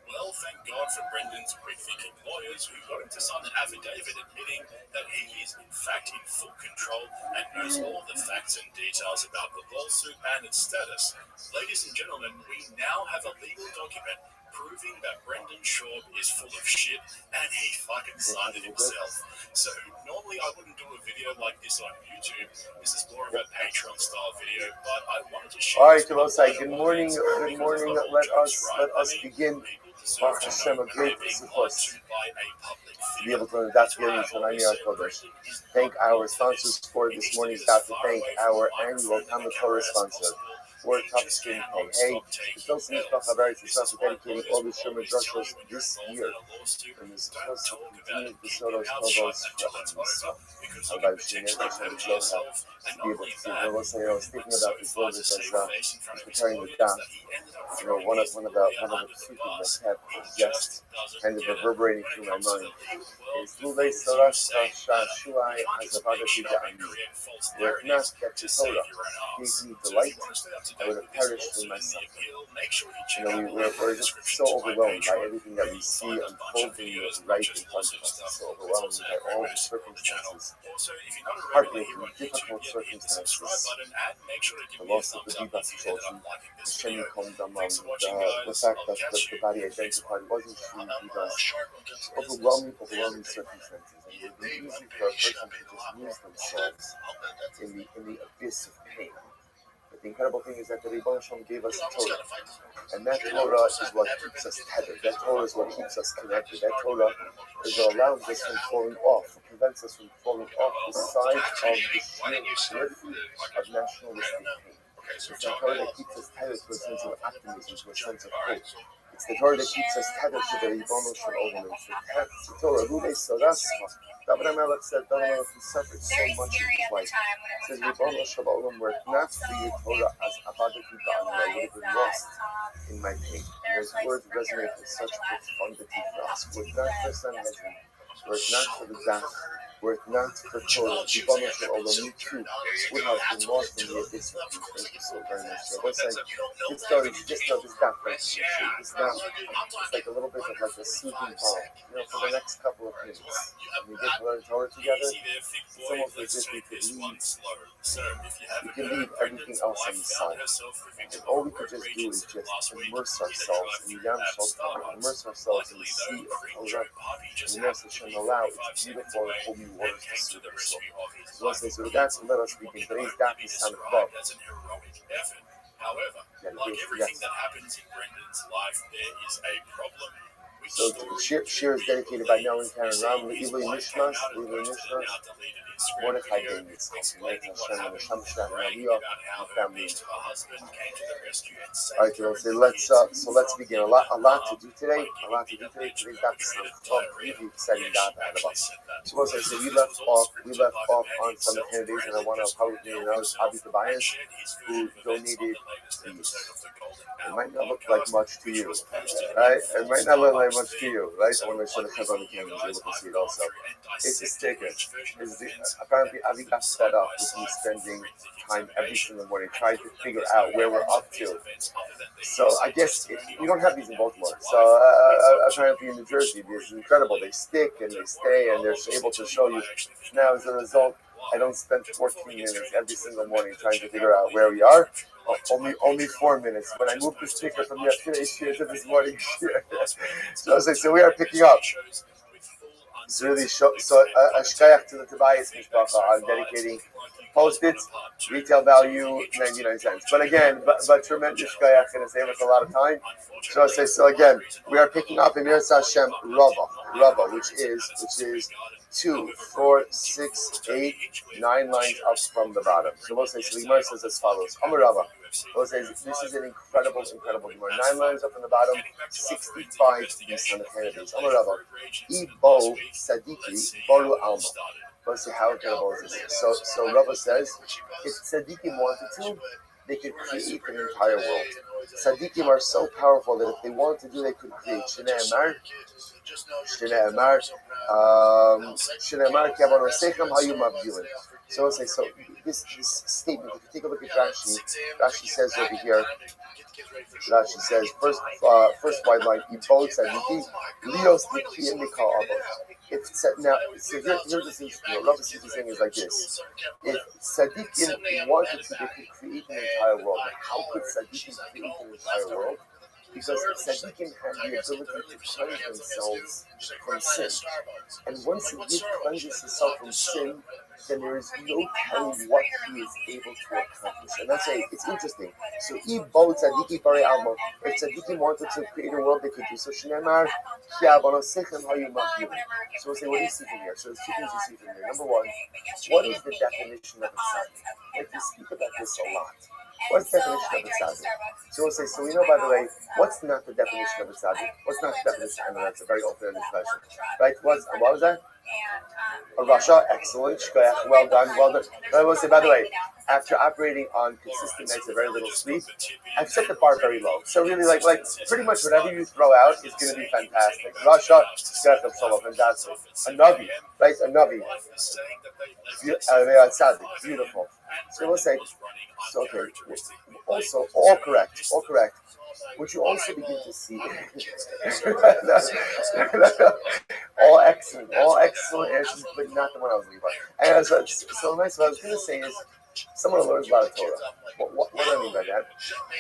F: Well, thank God for Brendan's quick-thinking lawyers who got him to sign an affidavit admitting that he is in fact in full control and knows all the facts and details about the lawsuit and its status. Ladies and gentlemen, we now have a legal document proving that Brendan Shaw is full of shit, and he fucking signed it himself. So normally I wouldn't do a video like this on YouTube. This is more of a Patreon-style video, but I wanted to share.
E: All right, Kolosai. Good morning. Good morning. Let us begin. Baruch Hashem, a great support to be able to learn that hearing tonight on Kodesh. Thank our sponsors for this morning's daf. Thank our annual Talmud Torah sponsor. We're top skin pay. Hey, the Phil's Mishpach Habarit is also dedicating all the Sherman Drushos this year. And this is supposed to continue the Soros Kovos about Shinir, to be able to see. I was thinking about this little bit as preparing the daf. You know, one of the psukim that kept just kind of reverberating through my mind is Lulei Soras Shuai Hazavadati Da'ani. Were it not that the Torah gave me delight, I would have perished in myself. You know, we're just so overwhelmed by everything that we see unfolding right in front of us. So overwhelmed by all the circumstances, heartbreaking, difficult circumstances, the loss of the Bibas children, the Shemikom Damam, the fact that the body identified wasn't truly Bibas, overwhelming circumstances. And it would be easy for a person to just lose themselves in the abyss of pain. But the incredible thing is that the Rebbe Shalom gave us the Torah. And that Torah is what keeps us tethered. That Torah is what keeps us connected. That Torah is what allows us from falling off, prevents us from falling off the side of the sheer cliff of nationalistic pain. It's the Torah that keeps us tethered to a sense of optimism, to a sense of hope. It's the Torah that keeps us tethered to the Rebbe Shalom. It's the Torah, Lulei Soras David HaMelech said, David HaMelech, he suffered so much in his life. He says, Ribono Shel Olam, were it not for your Torah as Avadati Ba'ani, I would have been lost in my pain. And those words resonate with such profundity for us. Were it not for Sanhedrin, were it not for the Daf, were it not for Torah, Ribono Shel Olam, me too would have been lost in the abyss of you. Thank you so very much. So let's say, this story, just know this Daf, it's like a little bit of like a soothing balm, for the next couple of minutes. When we get to learn Torah together, it's almost as if we could leave everything else on the side. And all we could just do is just immerse ourselves in the Yam Shel Torah, immerse ourselves in the sea of Torah, and immerse Hashem allow its beautiful and holy waters to soothe our soul. So let's say, so with that, so let us begin. Today's daf is Samach Vav.
F: However, like everything that happens in Brendan's life, there is a problem.
E: So Shir is dedicated by Noah and Karen Ram, Le'ilui Nishmas, Mordechai Ben Yitzchak, Hashem and Hashem Shah and Aliyah, and family. All right, so let's begin. A lot to do today. Today's daf is Samach Vav. Really exciting daf ahead of us. So as I said, we left off on some candidates, and I want to publicly announce Abi Tobias, who donated these. It might not look like much to you, right? It might not look like much to you, right? I want to make sure the kids on the camera is able to see it also. It's a sticker. Apparently, Avi got fed up with me spending time every single morning trying to figure out where we're up to. So I guess we don't have these in Baltimore. So apparently in New Jersey, this is incredible. They stick and they stay and they're able to show you. Now, as a result, I don't spend 14 minutes every single morning trying to figure out where we are. Only 4 minutes. When I moved the sticker from yesterday's year to this morning's year. So we are picking up. It's really a shkayach to the Tobias Mishpacha on dedicating Post-its, retail value 99 cents. But again, but tremendous shkayach, going to save us a lot of time. So again, we are picking up in Yirtzeh Hashem Rabbi, which is 2, 4, 6, 8, 9 lines up from the bottom. So we'll say, so the Gemara says as follows. Amar Rabba. We'll say this is an incredible Gemara. 9 lines up from the bottom, 65 to be son of candidates. Amar Rabba. Ibo Sadiki Baru Alma. Let's see how incredible is this. So Rabba says, if Tzaddikim wanted to, they could create an entire world. Tzaddikim are so powerful that if they wanted to do, they could create. Shnei Amar, Kavanosechem Hayu Mavdilin. So let's say, so this statement, if you take a look at Rashi says over here, Rashi says, first wide line, Ibod Tzaddikim, Leos Nikim Nikal Abot. Now, so here's the thing, Rabbi Sisi saying is like this. If Tzaddikim wanted to, they could create an entire world. How could Tzaddikim create an entire world? Because Tzaddikim have the ability to cleanse themselves from sin. And once a yid cleanses himself from sin, then there is no telling what he is able to accomplish. And that's why it's interesting. So, if Tzaddikim wanted to create a world, they could do so. Shneimar, so we'll say, what do you see from here? So there's 2 things you see from here. Number one, what is the definition of a tzaddik? Like, we speak about this a lot. What's the definition of a tzaddik? So we'll say, so we know, by the way, what's not the definition of a tzaddik? What's not the definition? I know that's a very open-ended question. Right? What was that? A Rasha, excellent. Well done. I will say, by the way, after operating on consistent nights of very little sleep, I've set the bar very low. So really, like pretty much whatever you throw out is going to be fantastic. Rasha, fantastic. A Navi, right? A Navi. Tzaddik, beautiful. So we'll say, so okay. Also, all correct. What you also begin to see, all excellent answers, but not the one I was leaving. And so nice. What I was going to say is, someone who learns a lot of Torah. What do I mean by that?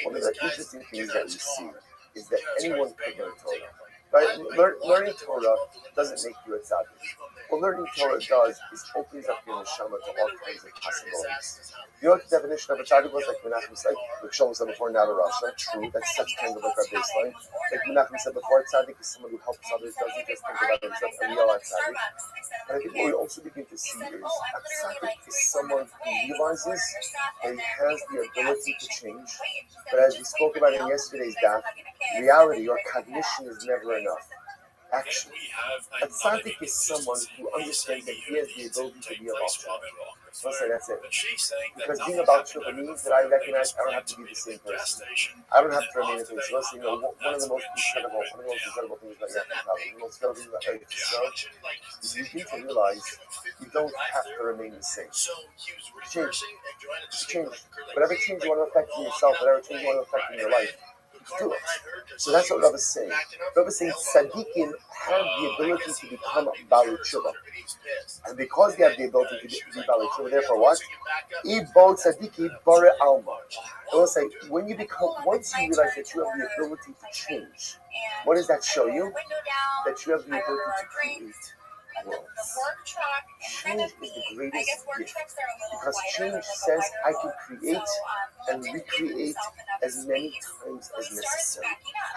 E: One of the interesting things that we see is that anyone can learn Torah. Right? Learning Torah doesn't make you a tzaddik. What learning Torah does is opens up your neshama to all kinds of possibilities. You know what the definition of a tzaddik was? Like Menachem said, like Shalom said before, not a Rasha. True, that's kind of like our baseline. Like Menachem said before, tzaddik is someone who helps others, doesn't just think about himself. And we all are tzaddik. And I think what we also begin to see is a tzaddik is someone who realizes that he has the ability to change. But as we spoke about in yesterday's daf, reality or cognition is never enough. action. A tzaddik is someone who understands that he has the ability to be a Baal Tshuva. Let's say that's it. Because being a Baal Tshuva means that I recognize I don't have to be the same person. I don't have to remain the same. So let's say, one of the most incredible things about Yaakov, the most incredible things about Eretz is you need to realize you don't have to remain the same. Change. Whatever change you want to affect in yourself, whatever change you want to affect in your life, do it. So that's what Rabbi is saying. Rabbi is saying tzaddikim have the ability to become Baalei Tshuva. And because they have the ability to be Baalei Tshuva, therefore what? Ibo tzadiki bare alma. I will say, once you realize that you have the ability to change, what does that show you? That you have the ability to create worlds. Change is the greatest gift, because change says I can create and recreate as many times as necessary.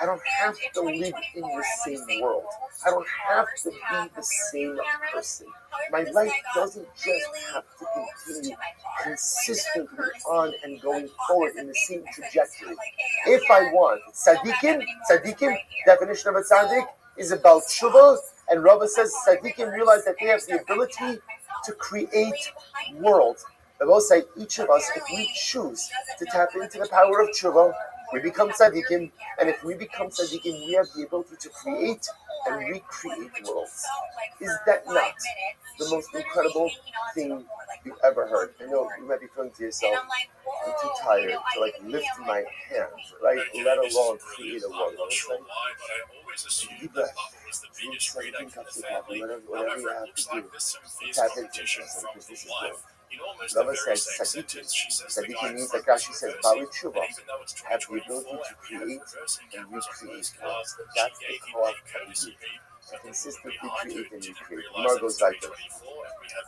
E: I don't have to live in the same world. I don't have to be the same person. My life doesn't just have to continue consistently on and going forward in the same trajectory. If I want, tzaddikim, definition of a tzaddik is about tshuva, and Rabbi says tzaddikim realize that they have the ability to create worlds. They will say each of us, if we choose to tap into the power of tshuva, we become tzaddikim, and if we become tzaddikim, we have the ability to create and recreate worlds. Is that not the most incredible thing you've ever heard? I know you might be feeling to yourself, I'm too tired to lift my hands, right? Let alone create a world. Deep breath. Whatever you have to do, tap into this, because this is good. Rabbi says tzaddikim means, like Rashi says, Baalei Tshuva have the ability to create and recreate worlds. That's the core of tzaddikim. Consistently create and recreate. Gemara goes like this.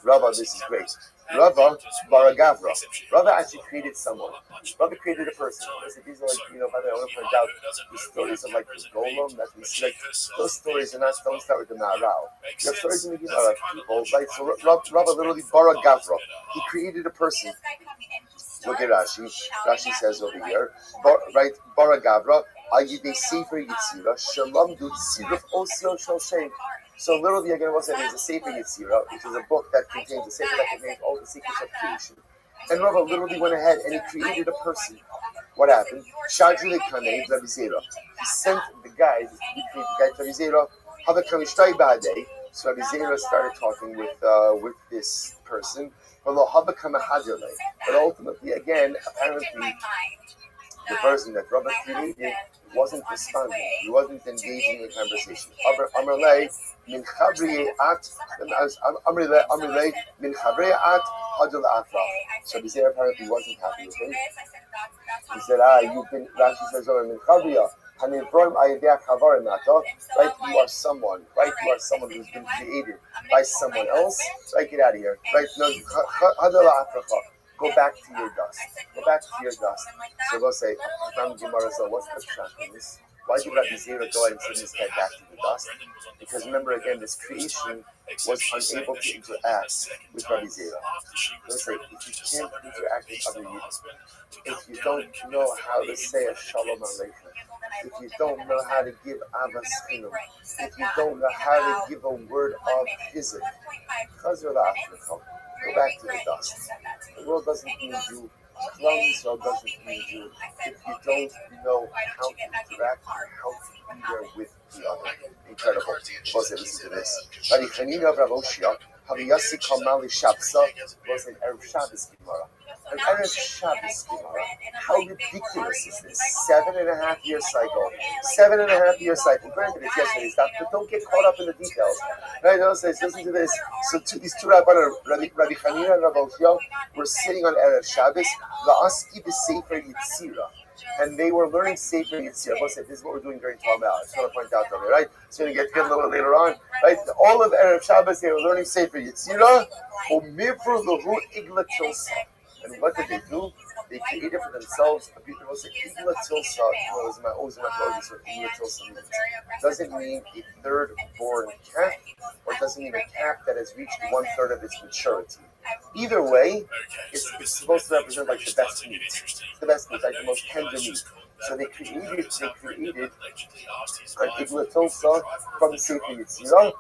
E: Rabbi, this is great. Rabbi Baragavra. Rabbi actually created someone. Rabbi created a person. These are by the way, I want to point out the stories of the golem that we see. Those stories don't start with the Nahal. You have stories in the Gemara of people, right? So Rabbi literally Baragavra. He created a person. Look at Rashi. Rashi says over here, right? Baragavra. Sefer Yitzira, Shalom Du Tziruf Osio Shoshem. So literally again what there's a Sefer Yitzira, which is a book that contains a sefer that contains all the secrets of creation. And Rava literally went ahead and he created a person. What happened? Shadri Lekanei Rabbi Zera. He sent the guys, he created the guy Rabbi Zera, Havakamishtay Ba'adei. So Rabbi Zera started talking with this person. But ultimately again, apparently the person that Rabbi created wasn't responding. He wasn't engaging in the conversation. Amrlei min chavrei at hadul afra. So Bizarre apparently wasn't happy with him. He said, Rashi says, min chavriya. Right, you are someone. Right, you are someone who's been created by someone else. Right, get out of here. Right, no, hadul afra. Go back to your dust. Go back to your dust. So we'll say, what's the pshat in this? Why did Rabbi Zera go ahead and send this guy back to the dust? Because remember again, this creation was unable to interact with Rabbi Zera. Let's say, if you can't interact with other people, if you don't know how to say a shalom aleichem, if you don't know how to give avas chinam, if you don't know how to give a word of chizuk, go back to the dust. The world doesn't need you. Klal Yisrael doesn't need you if you don't know how to interact and how to be there with the other. Incredible. Listen to this. Rabbi Chanina of Rav Oshia, Haviyasi Kamali Shabsa was an Erev Shabbos Gemara. An Erev Shabbos Gemara. How ridiculous is this? 7.5 year cycle. 7.5 year cycle. Granted, it's yesterday's stuff, but don't get caught up in the details. Right? Listen to this. So these two Rabbanim, Rabbi Chanina and Rav Oshia, were sitting on Erev Shabbos. La'aski b'Sefer Yitzira. And they were learning Sefer Yitzira. This is what we're doing during Talmud. I just want to point out to you, right? So we get to a little bit later on, right? All of Erev Shabbos, they were learning Sefer Yitzira. And what did they do? They created for themselves a beautiful Igla Tilsa. Doesn't mean a third born calf, or doesn't mean a calf that has reached 1/3 of its maturity. Either way, it's supposed to represent the best meat. The best meat, like the most tender meat. So they created an iglatilsa from Sefer Yetzirah,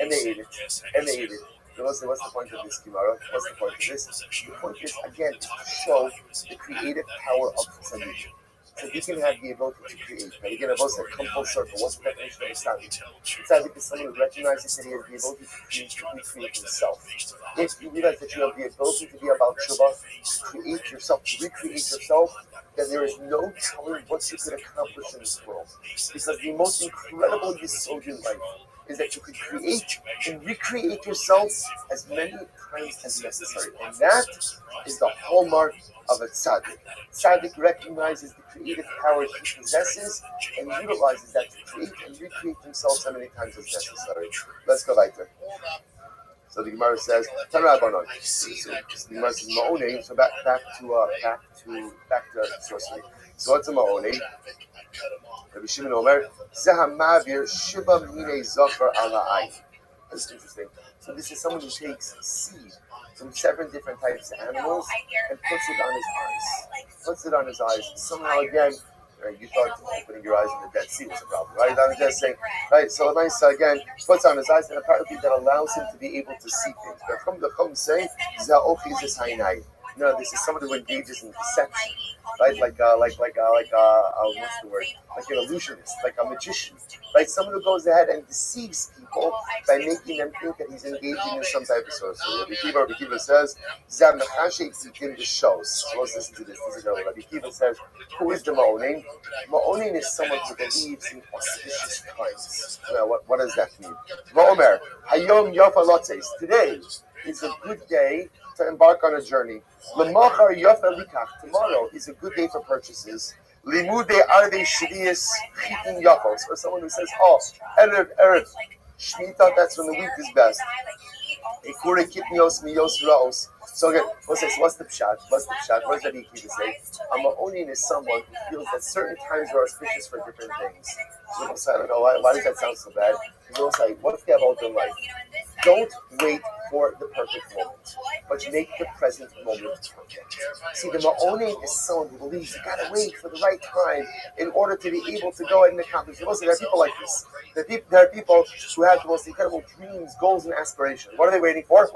E: and they ate it. So what's the point of this, Gemara? What's the point of this? The point is, again, to show the creative power of tzaddik. So he can have the ability to create. But again, I've also said, come full circle. What's the definition of a tzaddik? Tzaddik is someone who recognizes that he has the ability to recreate himself. If you realize that you have the ability to be about tshuva, to create yourself, to recreate yourself, then there is no telling what you could accomplish in this world. Because the most incredible yesod in life is that you could create and recreate yourself as many times as necessary. And that is the hallmark of a tzaddik. Tzaddik recognizes the creative power he possesses and utilizes that to create and recreate himself so many times as necessary. Let's go weiter. So the Gemara says, "Tanrabanon." The Gemara says, "Ma'onei." So back to sorcery. So what's a ma'onei? Rabbi Shimon Omer, "Zehamavir shiva mine zafar ala ayin." That's interesting. So this is someone who takes seed from 7 different types of animals and puts it on his eyes. Somehow again, you thought opening your eyes in the Dead Sea was a problem, right? I'm just saying, right? So nice again, puts on his eyes, and apparently that allows him to be able to see things. But from the Chum say, no, this is someone who engages in deception, right? Like what's the word? Like an illusionist, like a magician, right? Someone who goes ahead and deceives people by making them think that he's engaging in some type of sorcery. Rabbi Kiva says, "Zam mechashe in the shows." So let's listen to this. This is what Rabbi Kiva says. Who is the ma'onin? Ma'onin is someone who believes in auspicious times. Now, what does that mean? Ma'omer hayom yafa lotzes. Today is a good day to embark on a journey. Lemachar yafa likach. Tomorrow is a good day for purchases. Limude arde shvius chitin yafos. Or someone who says, "Oh, erev Shemitah, that's when the wheat is best." Ekure kitnios miyos raos. So again, what's the pshat? What does Rabbi Kiva say? A ma'onin is someone who feels that certain times are auspicious for different things. So I don't know, why does that sound so bad? People say, what if they have all their life? Don't wait for the perfect moment, but make the present moment perfect. See, the ma'onin is someone who believes you gotta wait for the right time in order to be able to go ahead and accomplish it. Listen, there are people like this. There are people who have the most incredible dreams, goals, and aspirations. What are they waiting for?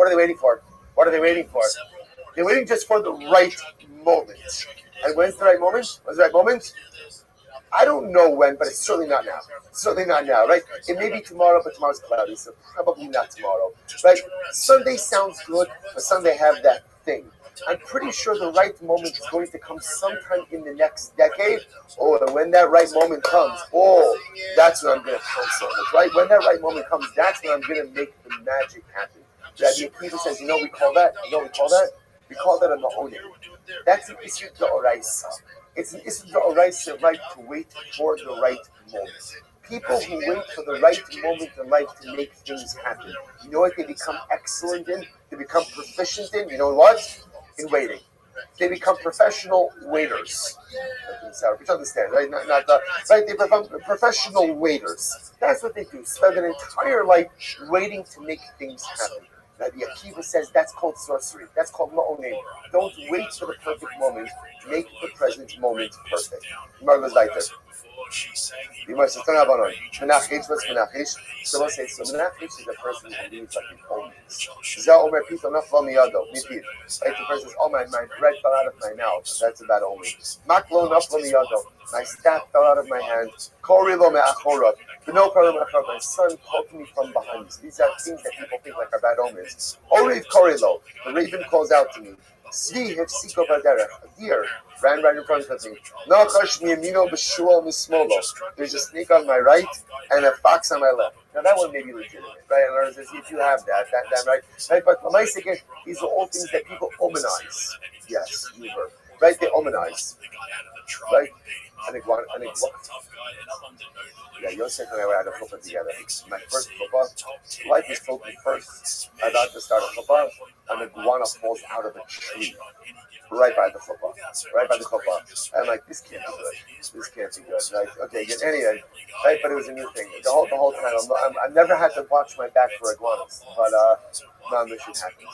E: They're waiting just for the right moment. And when's the right moment? I don't know when, but it's certainly not now. Right? It may be tomorrow, but tomorrow's cloudy, so probably not tomorrow. Right? Sunday sounds good, but Sunday have that thing. I'm pretty sure the right moment is going to come sometime in the next decade. And when that right moment comes, that's when I'm going to pounce on it. Right? When that right moment comes, that's when I'm going to make the magic happen. Rabbi Akiva says, we call that? We call that a ma'onin. That's an issur d'oraisa. It's an issur d'oraisa, right, to wait for the right moment. People who wait for the right moment in life to make things happen, you know what they become excellent in? They become proficient in? You know what? In waiting. They become professional waiters. Which understand, right? Right? They become professional waiters. That's what they do. Spend an entire life waiting to make things happen. Rabbi Akiva says that's called sorcery. That's called ma'onin. Don't wait for the perfect moment. Make the present moment perfect. Gemara goes like this. Gemara says, Menachish, what's Menachish? So we'll say, Menachish is a person who believes like in omens. Omer pito nafla miyado, mipid. Right, the person says, my bread fell out of my mouth. That's a bad omen. Maklo nafla miyado. My staff fell out of my hand. Kori lo me'achorot. My son poked me from behind. These are things that people think like are bad omens. Oriv korilo. The raven calls out to me. Svi hefsiko baderech. A deer ran right in front of me. Nachash miyamino b'shuol mismolo. There's a snake on my right and a fox on my left. Now that one may be legitimate, right? In other words, if you have that right? But again, these are all things that people omenize. Yes, you heard. Right? They omenize. Right? An iguana. Yeah, Yosef and I had a chuppah together. My first chuppah, life is totally first. I'm about to start a chuppah, and an iguana falls out of a tree right by the chuppah. I'm like, this can't be good. Right? Okay, anyway, right? But it was a new thing. The whole time, I've never had to watch my back for iguanas, but no, this should happen.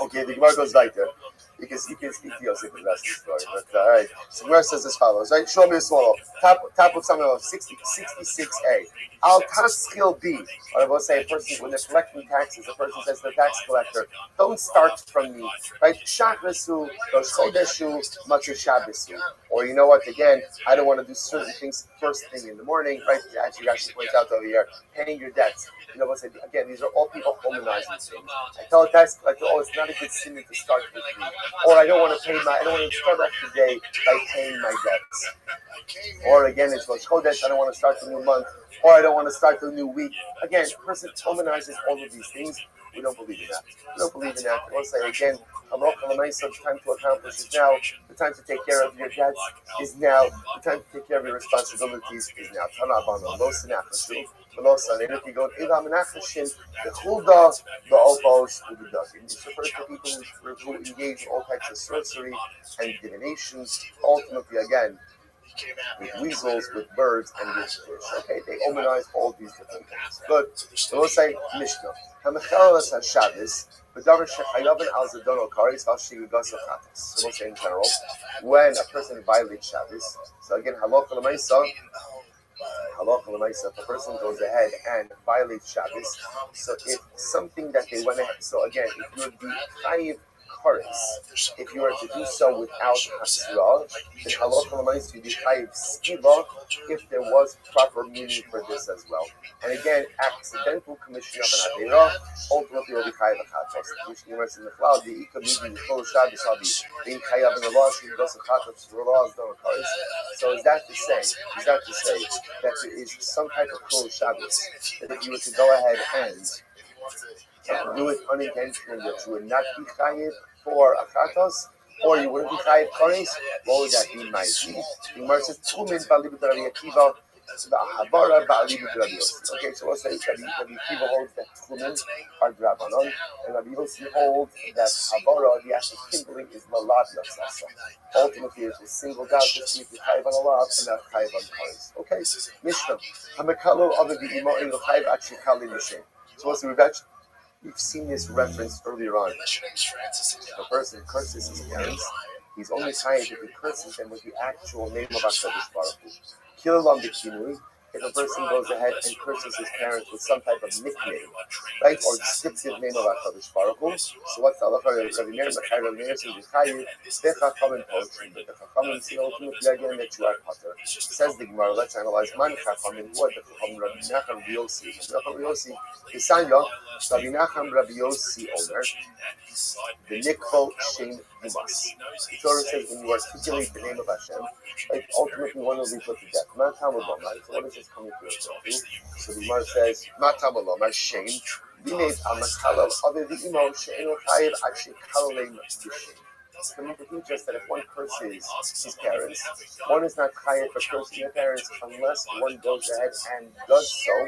E: Okay, the Gemara goes like that. You can speak to Yosef the rest of the story. But all right. So Gemara says as follows, right? Show me a swallow. Top of something of 66a. Al taskil b. Or I will say a person when they're collecting taxes, a person says to the tax collector, don't start from me. Right? Shachresu, Rosh Chodeshu, Matzah Shabbesu. Or you know what, again, I don't want to do certain things first thing in the morning, right? As you actually point out over here, paying your debts. You know what I'm saying? Again, these are all people humanizing things. I tell a tax collector, oh, it's not a good sin to start with me. Or I don't want to start off the day by paying my debts. Or again, it's Rosh Chodesh, I don't want to start the new month. Or I don't want to start the new week. Again, a person humanizes all of these things. We don't believe in that. We don't believe in that. I want to say again, the time to accomplish is now. The time to take care of your debts is now. The time to take care of your responsibilities is now. And if you go Eva Menachashim, the Hulda, the Opos, the Duggan. It's referred to people who engage in all types of sorcery and divinations, ultimately again with weasels, with birds, and with fish. Okay, they hominize all these different things. Good. So we'll say Mishnah. Hamachelas HaShabbos, B'davar Shechayavin Al Zadono Karis Al Shigagas Chatas. So we'll say in general, when a person violates Shabbos, so again, Halacha L'Maisa, if a person goes ahead and violates Shabbos, so if something that they went ahead, so again, if you would be chayiv kares, if you were to do so without hasra, then halacha l'maisa you'd be chayiv skiba if there was proper meaning for this as well. And again, accidental commission of an avera ultimately will be chayiv achatos. Which in the cloud, the ikam meaning the full Shabbos will be being chayiv in the law, shigados achatos, laws don't kares. So is that to say that there is some type of full Shabbos that if you were to go ahead and do it unintentionally, that you would not be chayiv for achatos, or you wouldn't be chayiv kares? What would that be? The Gemara says, "Tumin ba'alibut Rabbi Akiva, ba'ahavara ba'alibut Rabbi Yossi." Okay, so we'll say Rabbi Akiva holds that tumin are drabanon, and Rabbi Yossi holds that havara, the actual kindling, is lalav yatzasa. Ultimately, it's a single God that you be chayiv on alav and not chayiv on kares. Okay, Mishnah. Hamekalo of the imo in the chayiv actually kali l'shem. So we've seen this reference earlier on. If a person curses his parents, he's only chayiv if he curses them with the actual name of HaKadosh Baruch Hu. Kilalam b'kinui, if a person goes ahead and curses his parents with some type of nickname, right, or descriptive name of HaKadosh Baruch Hu, so what's the halacha? Rabbi Meir says he's chayiv. The Chachamim poetry, but the Chachamim say ultimately again that you are potter. Says the Gemara. Let's analyze man Chachamim. Who are the Chachamim? Rabbi Nachman, Rabbi Yossi. Rabbi Yossi, Isanya, Rabbi Nachman, Rabbi Yossi, Omer. The Nikvo Shem Dumas. The Torah says when you articulate the name of Hashem, like ultimately one will be put to death. Ma Tamalom, right? So what is this coming to us? So the Gemara says, Ma Tamalom, shame. We made Amakalal other the emo She'enu Chayiv actually Kalaleim B'Shem. Remember, he just that if one curses his parents, one is not chayav for cursing their parents unless one goes ahead and does so,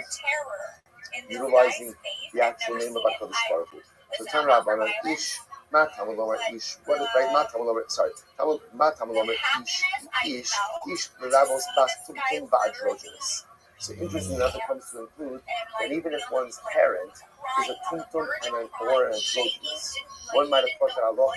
E: utilizing the actual name of HaKadosh Baruch Hu. So turn Rabbanan Ish Matamalomer Ish. What is right? Matamalomer. Sorry. Matamalomer Ish Rabos Bas Tumtum Ba'adrogenus. So interesting enough, it comes to include that even if one's parent is a tumtum and an androgynous, one might have thought that Allah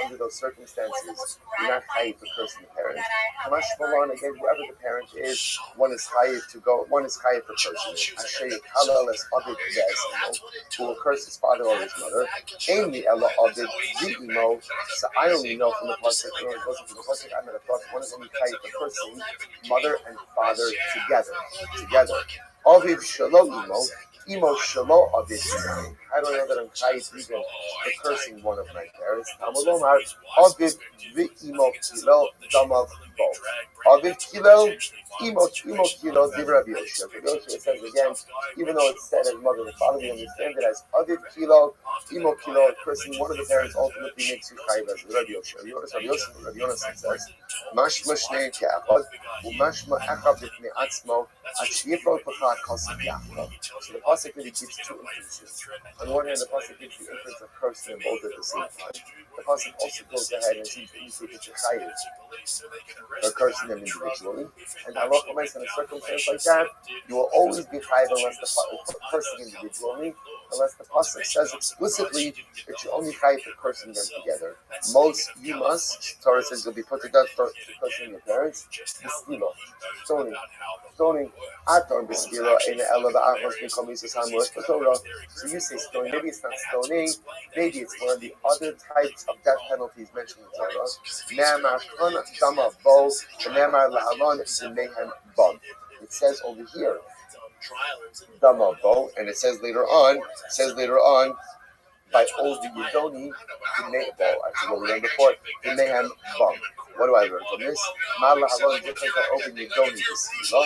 E: under those circumstances, you're not chayiv for cursing the parent. Kamash Malon, again, whoever the parent is, one is chayiv for cursing it. Asher Yikala Les Abid Be'ezimo, who will curse his father or his mother. Amy Ella Abid Z'imo. So I only know from the pasuk, or it wasn't from the pasuk, I might have thought one is only chayiv for cursing mother and father together. Aviv Shalom Imo Shalo Aviv. I don't know that I'm chayiv even for cursing one of my parents. Tamalomar Aviv V'Imo Kilo Damav Bo. Aviv Kilo Imo Kilo Divra B'Yoshua. B'Yoshua says again, even though it's said as mother and father, we understand it as Aviv Kilo Imo Kilo. Cursing one of the parents ultimately makes you chayiv as Rabbi Yoshua. Rabbi Yonasan says, Mashma Shnei Ke'achad U'Mashma Echad B'Fnei Atzmo. So the pasuk really gives two inferences. On one hand, the pasuk gives the inference of cursing them both at the same time. The pasuk also goes ahead and seems to indicate that you're chayiv for cursing them individually. And Allah in a circumstance like that, you will always be chayiv unless the cursing individually, unless the pasuk says explicitly that you only chayiv for cursing them together. Most you must. Torah says you'll be put to death for cursing your parents. B'stila, stoning. Ator b'stila in the ela ba'achos b'kom yisus hamuras b'torah. So you say stoning. Maybe it's not stoning. Maybe it's one of the other types of death penalties mentioned in Torah. Ne'amar kon dama bo, ne'amar la'alon z'mehem bam. It says over here, dama bo, and it says later on, by all the Yidoni, the Nehebo, actually what we learned before, the Nehem Bum. What do I learn from this? Mala Halon, just like I open Yidoni, the Skila,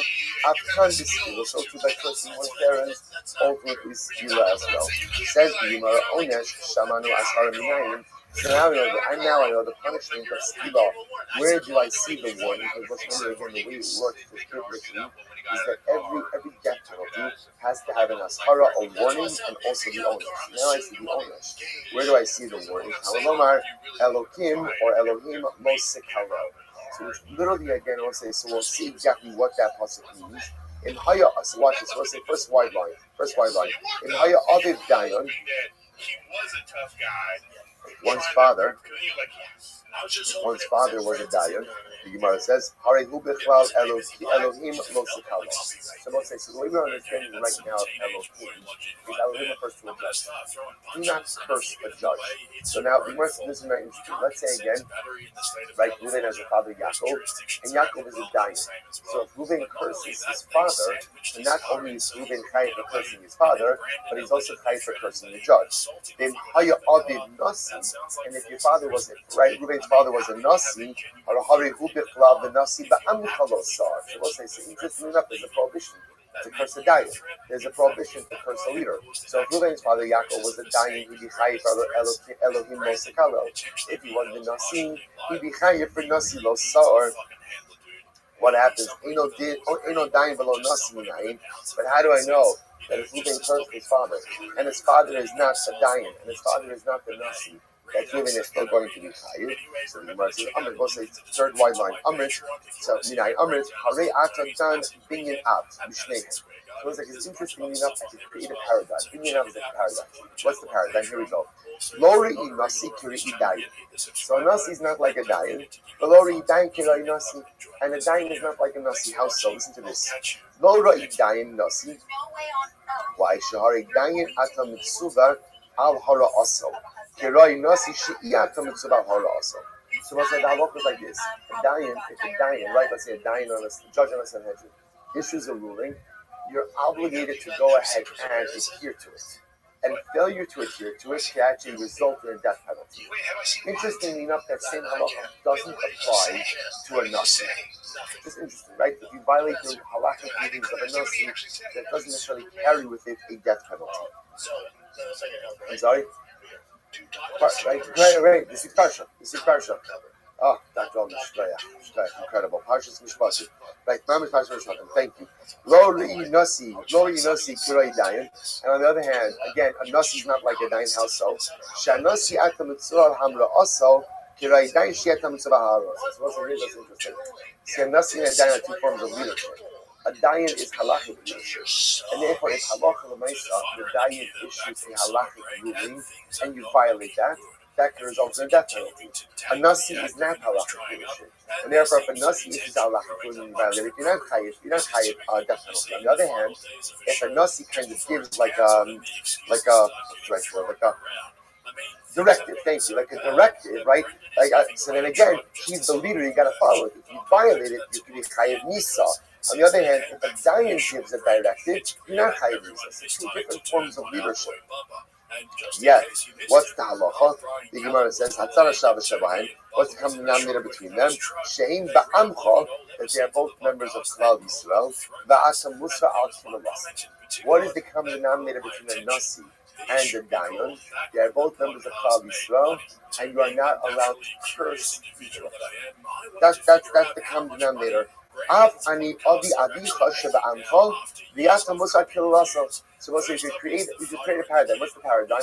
E: Afkan the Skila, so too by cursing one's parents, ultimately Skila as well. Says the Yimara Onesh, Shamanu Ashara Minayim. So now I know the punishment of Skila. Where do I see the warning? Because let's remember again, the way it works biblically is that every death penalty has to have an ashara, a warning, and also the onus. Now I see the onus. Where do I see the warning? Halomar Elohim or Elohim Mosekalo. So it's literally again we'll say, so we'll see exactly what that pasuk means. In Haya, so watch this, we'll say first wide line. In Haya Aviv Dayan, one's father was a Dayan. The Gemara says, Harehu b'chlal Elohim lo sekalo. So we'll say, so the way we're understanding right now of Elohim is Elohim refers to a judge. Do not curse a judge. So now, the Gemara says, this is very interesting. Let's say again, right, Reuven has a father Yaakov, and Yaakov is a Dayan. So if Reuven curses his father, then not only is Reuven chayiv for cursing his father, but he's also chayiv for cursing the judge. Then Haya Aviv Nasi, and if your father was, right, Reuven's father was a Nasi, or Harehu b'chlal the Nasi ba'amcha lo sar. So we'll say, so interestingly enough, there's a prohibition to curse a dayan. There's a prohibition to curse a leader. So if Reuven's father Yaakov was a dayan, he'd be chayiv for Elohim lo sekalo. If he was the Nasi, he'd be chayiv for Nasi lo sar. What happens? Ain't no dayan below Nasi minayin. But how do I know that if Reuven cursed his father, and his father is not a dayan, and his father is not the Nasi, that Reuven is still going to be chayiv? So the Gemara says, Amrit, we'll say third wide line, Amrit, so Minay, Amrit, Harei Atan Dan Binyan Av, Mishnehen. So it's like, it's interesting enough I could create a paradigm. Binyan Av is like a paradigm. What's the paradigm? Here we go. Lori Nasi Kiri Dayan. So a Nasi is not like a Dayan, but Lori Dayan Kiri Nasi, and a Dayan is not like a Nasi. How so? Listen to this. Lori Dayan Nasi. Why? Shahari Dayan Atan Mitsuva Al Hara Aso. So what's like the halakha is like this. If a dayan, right, let's say a dayan on a judge on a Sanhedrin issues a ruling, you're obligated to go ahead and adhere to it. And failure to adhere to it can actually result in a death penalty. Interestingly enough, that same halakha doesn't apply to a nasi. It's interesting, right? If you violate the halakhic readings of a nasi, that doesn't necessarily carry with it a death penalty. I'm sorry? Right. This is Parsha. Oh, Dr. Olman, incredible. Parsha's Mishpati. Right, Mamish Parsha Mishpati. Thank you. Lo Nasi, Kiroi Dayan. And on the other hand, again, a Nasi is not like a Dayan. How so? Shanasi Atam Mitzvah Hamra also, Kiroi Dayan Shiatam Mitzvah Haros. That's interesting. See, a Nasi and a Dayan are two forms of leadership. A dayan is halachic leadership, and therefore, if halacha l'maisa, the dayan issues a halachic ruling, and you violate that can result in a death penalty. A nasi is not halachic leadership, and therefore, if a nasi issues a halachic ruling, you violate it. You're not chayiv death penalty. On the other hand, if a nasi kind of gives like a directive, thank you, like a directive, right? So then again, he's the leader, you got to follow it. If you violate it, you can be chayiv nisa. On the other hand, if a dayan gives a directive, you're not chayiv nisa. It's two different forms of leadership. Yet, what's the halacha? The Gemara says, Hatzara Shabbos Shabahin. What's the common denominator between them? She'im ba'amcha, that they are both members of Klal Yisrael. Va'asam musra al kilalas. What is the common denominator between a nasi and a dayan? They are both members of Klal Yisrael, and you are not allowed to curse each of them. That's the common denominator Av ani avi avicha sheba'amcha v'yata musar kilulaso. So mostly you should create a paradigm. What's the paradigm?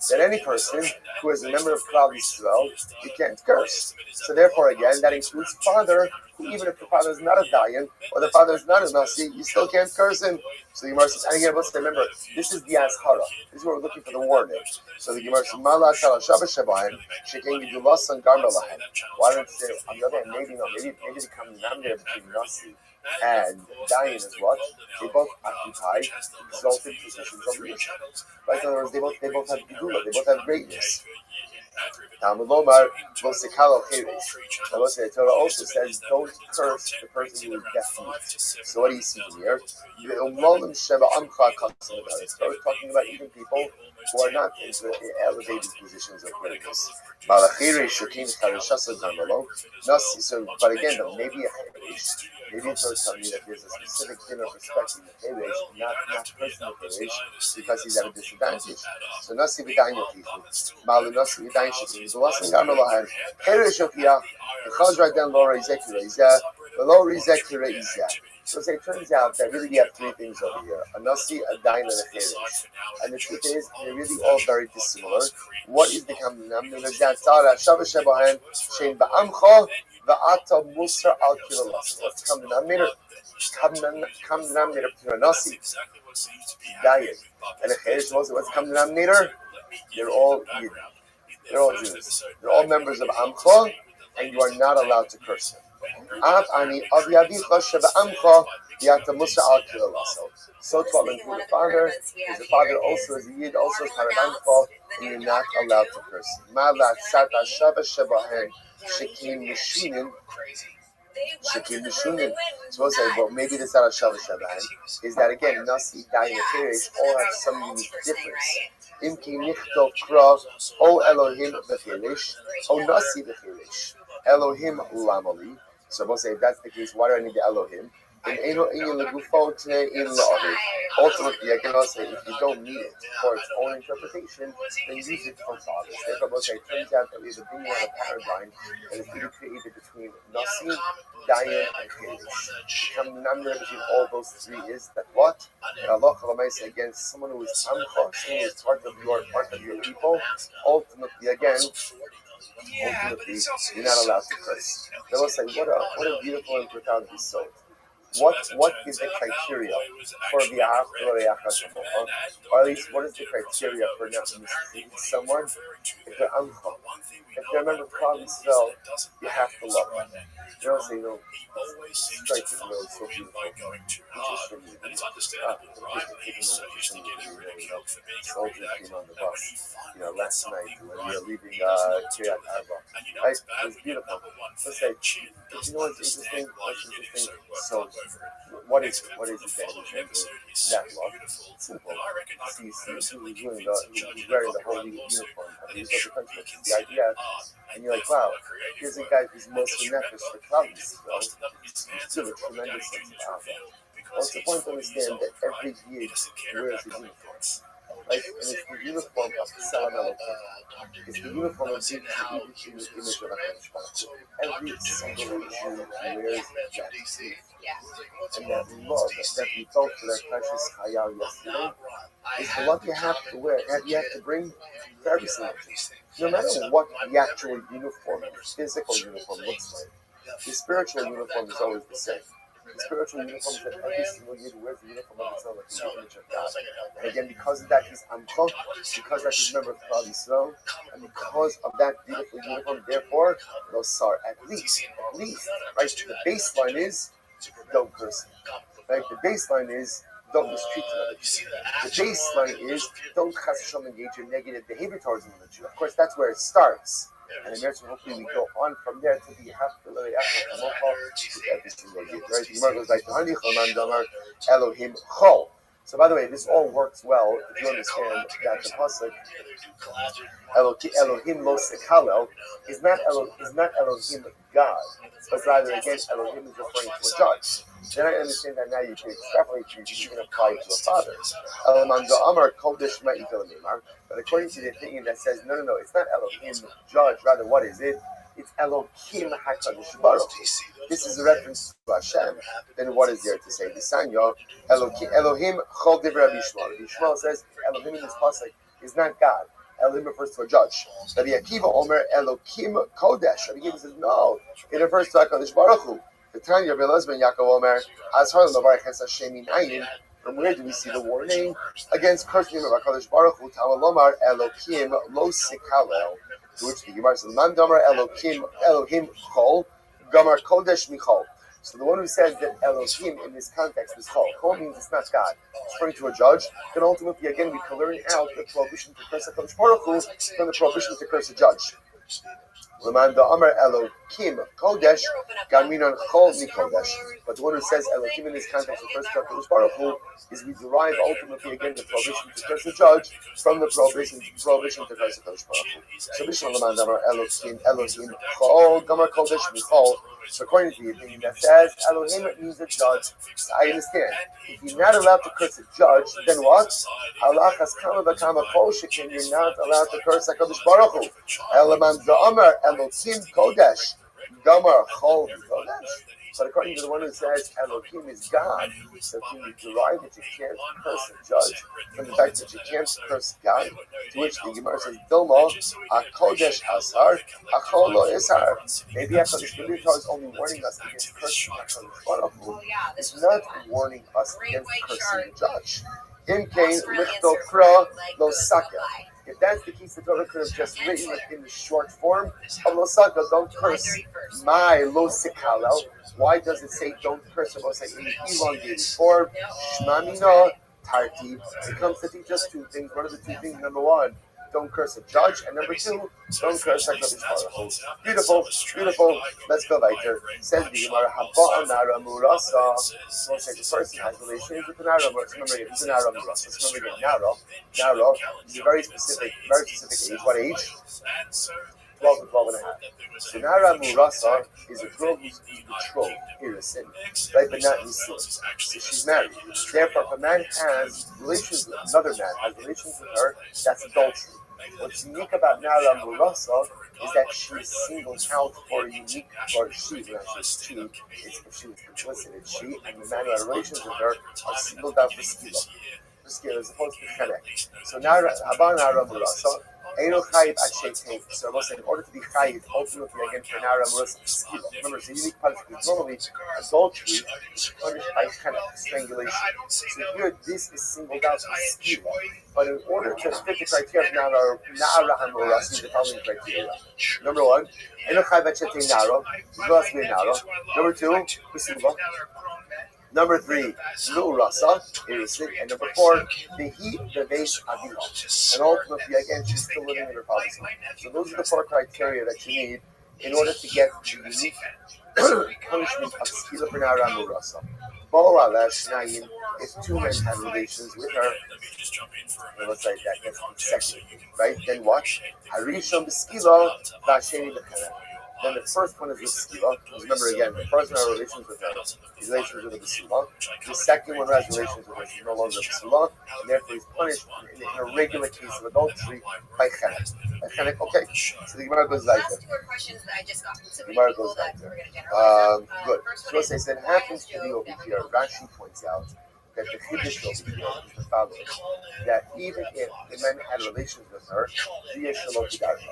E: That any person who is a member of Klal Yisrael, you can't curse. So therefore, again, that includes father, who even if the father is not a Dayan, or the father is not a Nasi, you still can't curse him. So the Gemara says, and again, let's remember, this is the Azhara. This is where we're looking for the warning. So the Gemara says, Mala Shala Shabbat Shebaim, Shekin Gidulasan Garmalahem. Why don't you say, on the other hand, maybe the common denominator between Nasi and Dayan is what? They both occupy exalted positions of leadership. Right? In other words, they both have Gedula, they both have greatness. Talmud Lomar, Vosikalo Cheres. Now listen, the Torah also says, don't curse the person who is deaf-mute. So what do you see here? The Umolim Sheba Amcha Kasim about it. So it's talking about even people who are not in elevated positions of greatness. Malachiri Shukim Charishasa Gamalo. So, but again, though, maybe it's telling you that there's a specific dinner perspective of Cheresh, not personal Cheresh, because he's at a disadvantage. So Nasi Vidayin Yokifu, Malu Nasi Vidayin Shakim, Zulasan Gamalahan, Cheresh Yokiach, the Chazra Den Lo Rizek Reizah, the Lo Rizek Reizah. So it turns out that really we have three things over here: a Nasi, a Dayan, and a Cheresh. And the truth is, they're really all very dissimilar. What is the common denominator? That's Shabbat Shebahem, Shein Ba'amcha, Va'ata Musar Al Kilalas. What's the common denominator? Common denominator between a Nasi, Dayan, and a Cheresh. What's the common denominator? They're all Yidden. They're all Jews. They're all members of Amcha, and you are not allowed to curse them. So to include the father, because the father also is a Yid, also is part of Amcha, and you're not allowed to curse him. So we'll say, well, maybe this out of Shabbat Shabbat is that again, Nasi, Dayan, and Cheresh all have some unique difference. Imki nichtov kra o Elohim b'chirish o Nasi b'chirish Elohim lamali. So we'll say if that's the case, why do I need the Elohim? Ultimately, I can also say if you don't need it for its own interpretation, then use it for fathers. Therefore, we'll say it turns out that we have a big paradigm that is being created between Nasi, Dayan, and Cheresh. The common denominator between all those three is that what? And Allah against someone who is Amcha, someone who is part of your people, ultimately, you're not allowed to curse. They will say, what a beautiful and profound episode. What is the criteria for the or at least what is the criteria for not mistreating someone? If they're Amcha, if they're a member of Klal Yisrael, you have to love them. They don't say, striking, so beautiful. Soldiers came on the bus, last night when we were leaving Kiryat Arba. Right? It was beautiful. Let's say, what's interesting? So, what is it that we that love? Simple. He's wearing the holy uniform. He's the idea, and you're like, wow, here's a guy who's mostly nefesh for Klal Yisrael. He's still a tremendous sense of Ava. Well, it's important to understand that every Yid wears his uniform. Right? And it's the uniform of Salam Elohim. It's the uniform of the image of HaKadosh. Every single Jew wears that sleeve. And that love that we felt for that precious Chayal yesterday is the love you have to wear, and you have to bring for every single thing. No matter what the actual uniform, the physical uniform looks like, the spiritual uniform is always the same. The spiritual uniform is that every single Yid wears the uniform of itself, like the image of God. And again, because of that, he's Amcha, because that he's a member of Klal Yisrael, and because of that beautiful uniform, therefore, no sar, at least, right? The baseline is, don't curse him. Right? The baseline is, don't mistreat another Jew. The baseline is, don't engage in negative behavior towards another Jew. Of course, that's where it starts. And in America, hopefully we go on from there to the Haftarei with every single Yid. Right? The Gemara goes like, Elohim Chol. So by the way, this all works well if you understand that the pasuk Elohim lo sekalel is not Elohim God, but rather again Elohim is referring to a judge. Then I understand that now you can extrapolate you can apply it to a father. But according to the opinion that says no, it's not Elohim judge, rather what is it? it's Elokim HaKadosh Baruch. This is a reference to Hashem. Then what is there to say? The Sanya, Elohim Chol Divrei Rabbi Yishmael. Rabbi Yishmael says Elohim in this pasuk is not God. Elohim refers to a judge. Rabbi Akiva Omer Elokim Kodesh. Rabbi Akiva says no. It refers to HaKadosh Baruch Hu. The Tanya Rabbi Elazar Yaakov Omer Azhar Lavarech Hashem Min Ayin. From where do we see the warning against cursing of HaKadosh Baruch Hu? Tamalomar Elokim Lo Sikalel. To which the Gemara says, Man Damar Elokim Elohim Chol Gamar Kodesh Michol. So the one who says that Elohim in this context is Chol. Chol means it's not God. It's referring to a judge. Then ultimately again we can learn out the prohibition to curse HaKadosh Baruch Hu from the prohibition to curse a judge. Leman Da'amar Elokim Kodesh Gaminon Chol Mikodesh. But the one who says Elohim in this context refers to HaKadosh Baruch Hu is we derive ultimately again the prohibition to curse the judge from the prohibition to curse HaKadosh Baruch Hu. So Bishon Leman Da'amar Elohim Chol Gamar Kodesh Michol. So according to the opinion that says Elohim means a judge, I understand. If you're not allowed to curse a judge, then what? Allah has kama v'kama kol shekin. You're not allowed to curse HaKadosh Baruch Hu. Eleman Da'amar Elohim Kodesh Gamar Chol Kodesh. But according to the one who says Elohim is God, so can you derive that you can't curse a judge from the fact that you can't curse God? To which the Gemara says, Dilma, HaKodesh Asar, HaKol Lo Isar. Maybe HaKadosh Baruch Hu is only warning us against cursing HaKadosh Baruch Hu. It's not warning us against cursing the judge. Im Kain Lichto Kra Lo Saka. If that's the case, the Torah could have just written it in the short form of Lo Saka, don't curse my Lo Sikalel. Why does it say don't curse about say in elongated form? Shmamina Tarti. It comes to teach us two things. What are the two things? Number one, don't curse a judge, and number two, don't curse HaKadosh Baruch Hu. Beautiful, beautiful. Let's go later. Says the Gemara, Haba Nara Murasa. We'll say the person has relations with the Nara. Remember, it's a Nara Murasa. Remember again, Nara is a very specific age. What age? 12 to 12 and a half. So Nara Murasa is a girl who's betrothed, innocent, right, but not Nisim. So she's married. Therefore, if a man has relations with another man, has relations with her, that's adultery. What's unique about Nara Murasa is that she is singled out for a unique, or she, when I say she, if she was implicit, it's she, and the man who had relations with her are singled out for skila. For skila as opposed to chenek. So Nara Murasa, Eino Chayiv Achetein. So I in order to be Chayiv, ultimately again for Nara Murasa skila. Remember, it's a unique punishment. Normally, adultery is punished by chenek, strangulation. So here, this is singled out for skila. But in order to fit the criteria of Nara Murasa, the following criteria. Number one, Eino Chayiv Achetein Nara. It must be Nara. Number two, B'Siva. Number three, Lu Rasa, innocent. And number four, the heat, the base, Avila. And ultimately, again, she's still living in her father's home. So those are the four criteria that you need in order to get the unique punishment of Skila for Nara Murasa. If two men have relations with her, let's say that gets second, right? Then what? Harishon B'Skila, Vasheni B'Chana. Then the first one is with Skila. Remember again, the first one has relations with her. His relations with the Basila. The second one has relations with her. She's no longer Basila. And therefore he's punished in a regular case of adultery by Chenek. Okay. So the Gemara goes like that. The Gemara goes like that. Good. So it says, it happens to be over here. Rashi points out that the Chiddush over here is the following. That even if the men had relations with her, Zia Shalot Yidarta.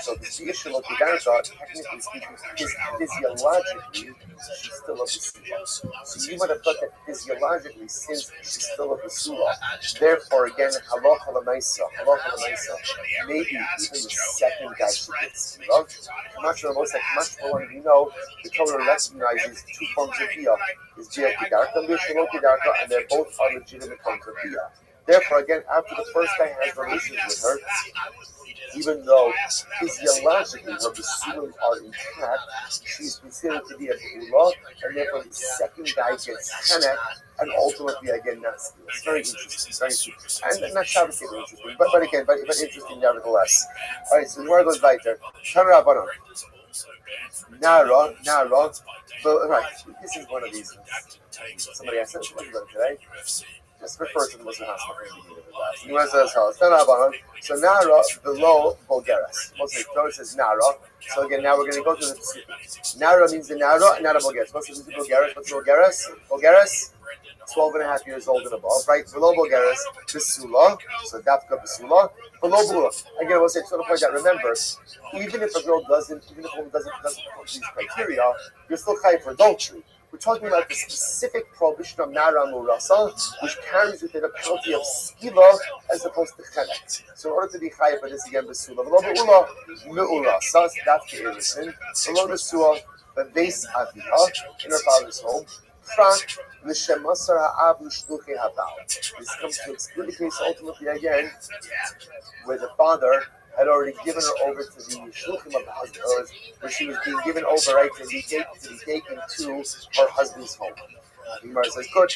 E: So the Zia Shalot Yidarta, technically speaking, is physiologically, she's still a Basula. So you might have thought that physiologically, since she's still a Basula, therefore again, halacha l'maisa, maybe even the second guy should get Basula. Much more we know, the Torah recognizes two forms of Bia. Is Bia Yidarta and Bia Shalot Yidarta, and they're both are legitimate forms of Bia. Therefore, again, after the first guy has relations with her, even though physiologically her basulim are intact, she's considered to be a b'ula, and therefore the second guy gets chenek, and ultimately again not skill. It's very interesting, and not Shabbos interesting, but interesting nevertheless. All right, so the word goes weiter. Tanra Nara. So, right, this is one of these. Somebody asked us today. Just refer to the Muslim hospital from the beginning of the class. So Nara below Bulgaris. Mostly Torah says Nara. So again, now we're going to go to the specific. Nara means the Nara, Nara Bulgaris. What's the Bulgaris? What's Bulgaris? Bulgaris? 12 and a half years old and above, right? Below Bulgaris, Besula. So Dafka Besula. Below Bula. Again, I will say, to the point that remember, even if a woman doesn't fulfill these criteria, you're still chayav for adultery. We're talking about the specific prohibition of Nara Murasa, which carries with it a penalty of skila as opposed to chenek. So in order to be chayav for this again, Besula, below Bula, Me'urasa, that's the Erison, below Besula, the base Aviha, in her father's home, this comes to exclude the case ultimately again, where the father had already given her over to the shluchim of the husband, or where she was being given over, right, to be taken to her husband's home. The Gemara says, "Good,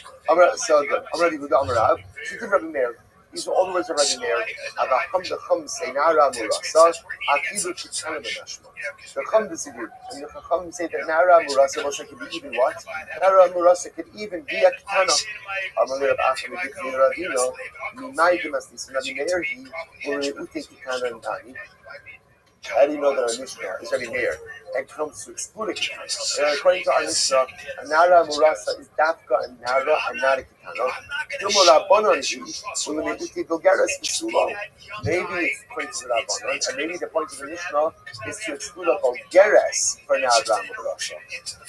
E: so good. I'm ready to go. I'm Rav. She did Rabbi Meir. These are all the words of Rabbi Meir. The Chum disagreed. And the Chum say that Nara Murasa also could be even what? Nara Murasa could even be a Ketana. Amalei Rav Achim B'Kli Ravino. Minay Demastis Rabbi Meir he will Ute Ketana and Tani. How do you know that our Mishnah is Rabbi Meir and comes to exclude a Ketana? And according to our Mishnah, a Nara Murasa is Dafka and Nara and not a Ketana. Maybe it's according to the Rabbanon, and maybe the point of the Mishnah is to exclude a Bulgaris for Nara Murasa.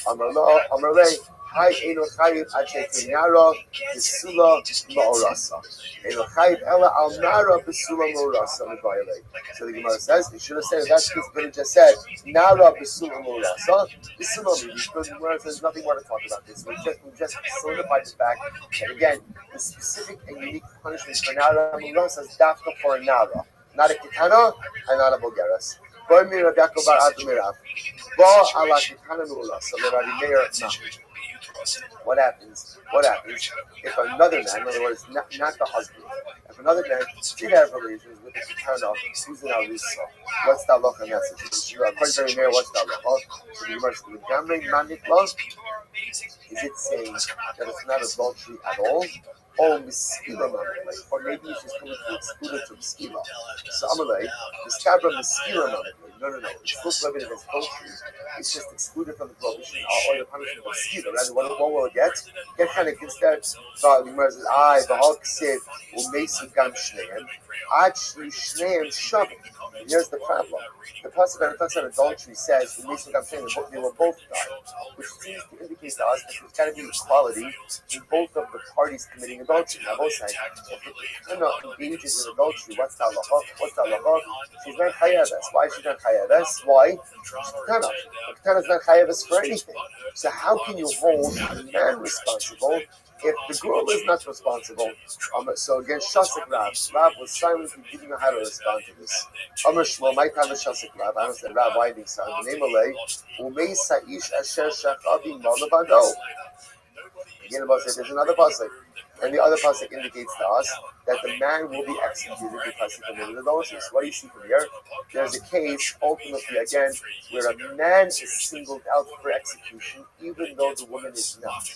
E: Amarle, Hi Eno Chayiv Achet Nara Besula Ma'orasa. Eno Chayiv Ella Al Nara Besula Ma'orasa. So the Gemara says, it should have said, that's what it just said, Nara Besula Ma'orasa. Besula means, because the Gemara says nothing more to talk about this. We just solidified the fact that, again, the specific and unique punishment for Nara Ma'orasa is dafka for a Nara, not a Ketana and not a Bulgaris. What happens if another man, in other words, not the husband, if another man did have relations with a Ketana who's in Arisa? What's the halacha in that situation? According to Rabbi, what's the halacha? So the Gemara says, is it saying that it's not adultery at all? Or miskila, or maybe she's coming to exclude it from skila. So Amalei, this cabra miskila, no, it's still prohibited as adultery. It's just excluded from the prohibition or the punishment of skila. Rather, what will it get? Get kind of instead. So the Gemara says, Bahal Ksiv, Umesu Gam Shneim, Achli Shneim Shavim. And here's the problem. The pasuk that talks about adultery says, Umesu Gam Shneim, they will both die, which seems to indicate to us that there's got to be equality in both of the parties committing adultery. Now, both sides, if the Ketana engages in adultery, what's the halacha? She's not chayaves. Why is she not chayaves? Why? She's Ketana. The Ketana is not chayaves for anything. So how can you hold a man responsible if the girl is not responsible? So again, Shasik Rav was silently giving her how to respond to this. Amar Shmuel, my time is Shasik Rav. I understand Rav, why being silent? The name of Lay, Umei Sa'ish Asher Shachabi Malabado. Again, about there's another pasuk, and the other pasuk indicates to us that the man will be executed because he committed adultery. So what do you see from here? There's a case, ultimately, again, where a man is singled out for execution, even though the woman is not.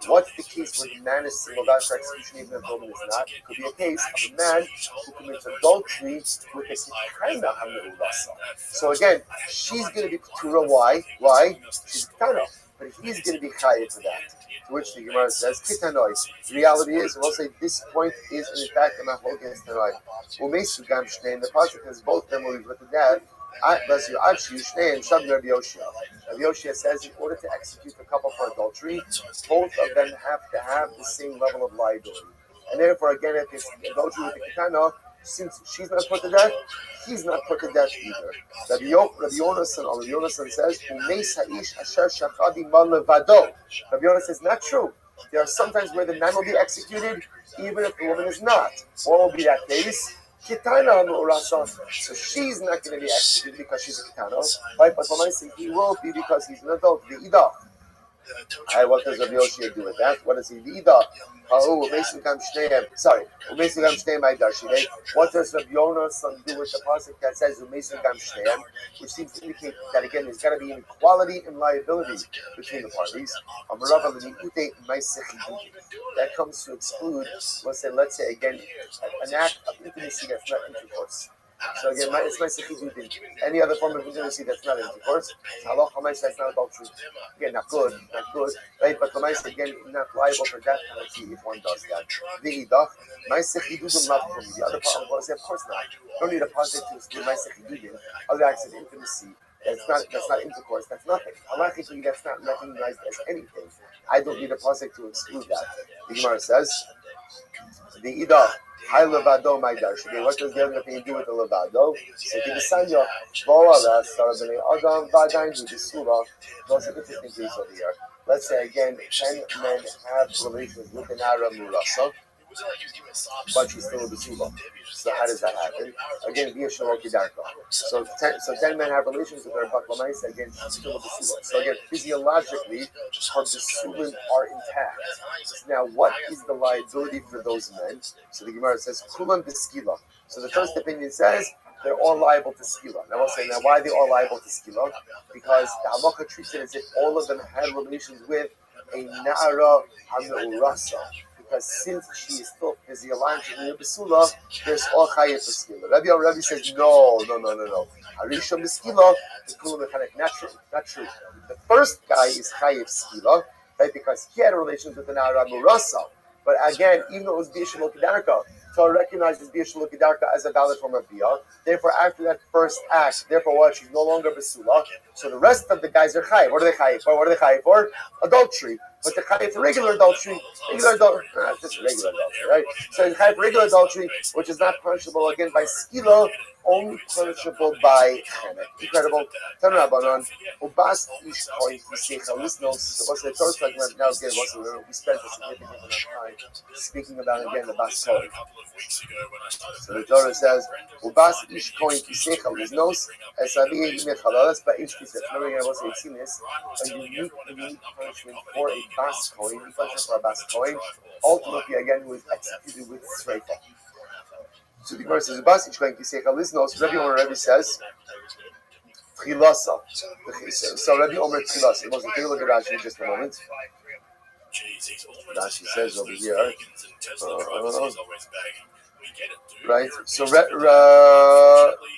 E: What's the case where the man is singled out for execution, even though the woman is not? It could be a case of a man who commits adultery with a Ketana Hamurasa. So again, she's going to be Ketura. Why? She's Ketana. But he's going to be chayav for that. To which the Gemara says, Kitanoi. The reality is, we'll say this point is in fact a machlokes tanoi. Umesu gam shneim. The pasuk has both them will be with the death. Rabbi Yoshia says, in order to execute the couple for adultery, both of them have to have the same level of liability. And therefore, again, if it's adultery with the Ketana, since she's not put to death, he's not put to death either. Rabbi Yonasan says, Rabbi Yonasan says, not true. There are sometimes where the man will be executed, even if the woman is not. What will be that case? So she's not going to be executed because she's a Ketana, right? But he will be because he's an adult. What does Rabbi Yoshia do with that? What does he do? Sorry. What does Rabbi Yonasan do with the pasuk that says which seems to indicate that again there's got to be inequality and liability between the parties. That comes to exclude, let's say again, an act of intimacy that's not intercourse. So again, it's my security. Any other form of intimacy that's not intercourse, that's not adultery. Again, not good, right? But again, not liable for death penalty if one does that. The other part was, of course not. You don't need a positive to exclude my security. Other acts of intimacy. That's not intercourse. That's nothing. Halachically, that's not recognized as anything. I don't need a positive to exclude that. The Gemara says, the Ida. Hi levado my darshan. What does the other thing do with the levado? So the Sanya, Boala, Sarabani, Adam, Vadain, do the Surah. Those are interesting things over here. Let's say again, 10 men have relations with an Ara Murasa, but she's still a Basula. So how does that happen? Again, via Shaloki Darka. So 10 men have relations with her, but Lamaisa, again, she's still a Basula. So again, physiologically, her Basulim are intact. Now, what is the liability for those men? So the Gemara says, Kulam Beskila. So the first opinion says, they're all liable to skila. Now, I'll say, why are they all liable to skila? Because the halacha treats it as if all of them had relations with a Na'ara HaMe'urasa. Because since she is still physiologically a Basula, there's all chayiv for skila. Rabbi says, no. Harisha Beskila, the Kulam Mechanik, not true. The first guy is chayiv skila, right? Because he had relations with the Na'ara HaMe'urasa. But again, even though it was B'Yishal Kedarka, Torah recognizes B'Yishal Kedarka as a valid form of Biyah. Therefore, after that first act, she's no longer Basula. So the rest of the guys are chayiv. What are they chayiv for? Adultery. But the chayiv for regular adultery, just regular adultery, right? So the chayiv for regular adultery, which is not punishable again by skila, only punishable by chenek. Incredible. Tanrabanan, ubas ish koin kisecha. Listen, what's the Torah talking about now? Again, we spent a significant amount of time speaking about again the bas koin. So the Torah says, ubas ish koin kisecha liznos esavi mechalalas ba ish kisecha. Remember again, what's the seen this? A unique punishment for a bas koin, punishment for a bas koin. Ultimately, again, was executed with sreifa. So the Gemara says, "Bas ish koin kisecha liznos." Rabbi says, "Tchilasa." So Rabbi Omer tchilasa. Take a look at Rashi in just a moment. Rashi says over here, right? So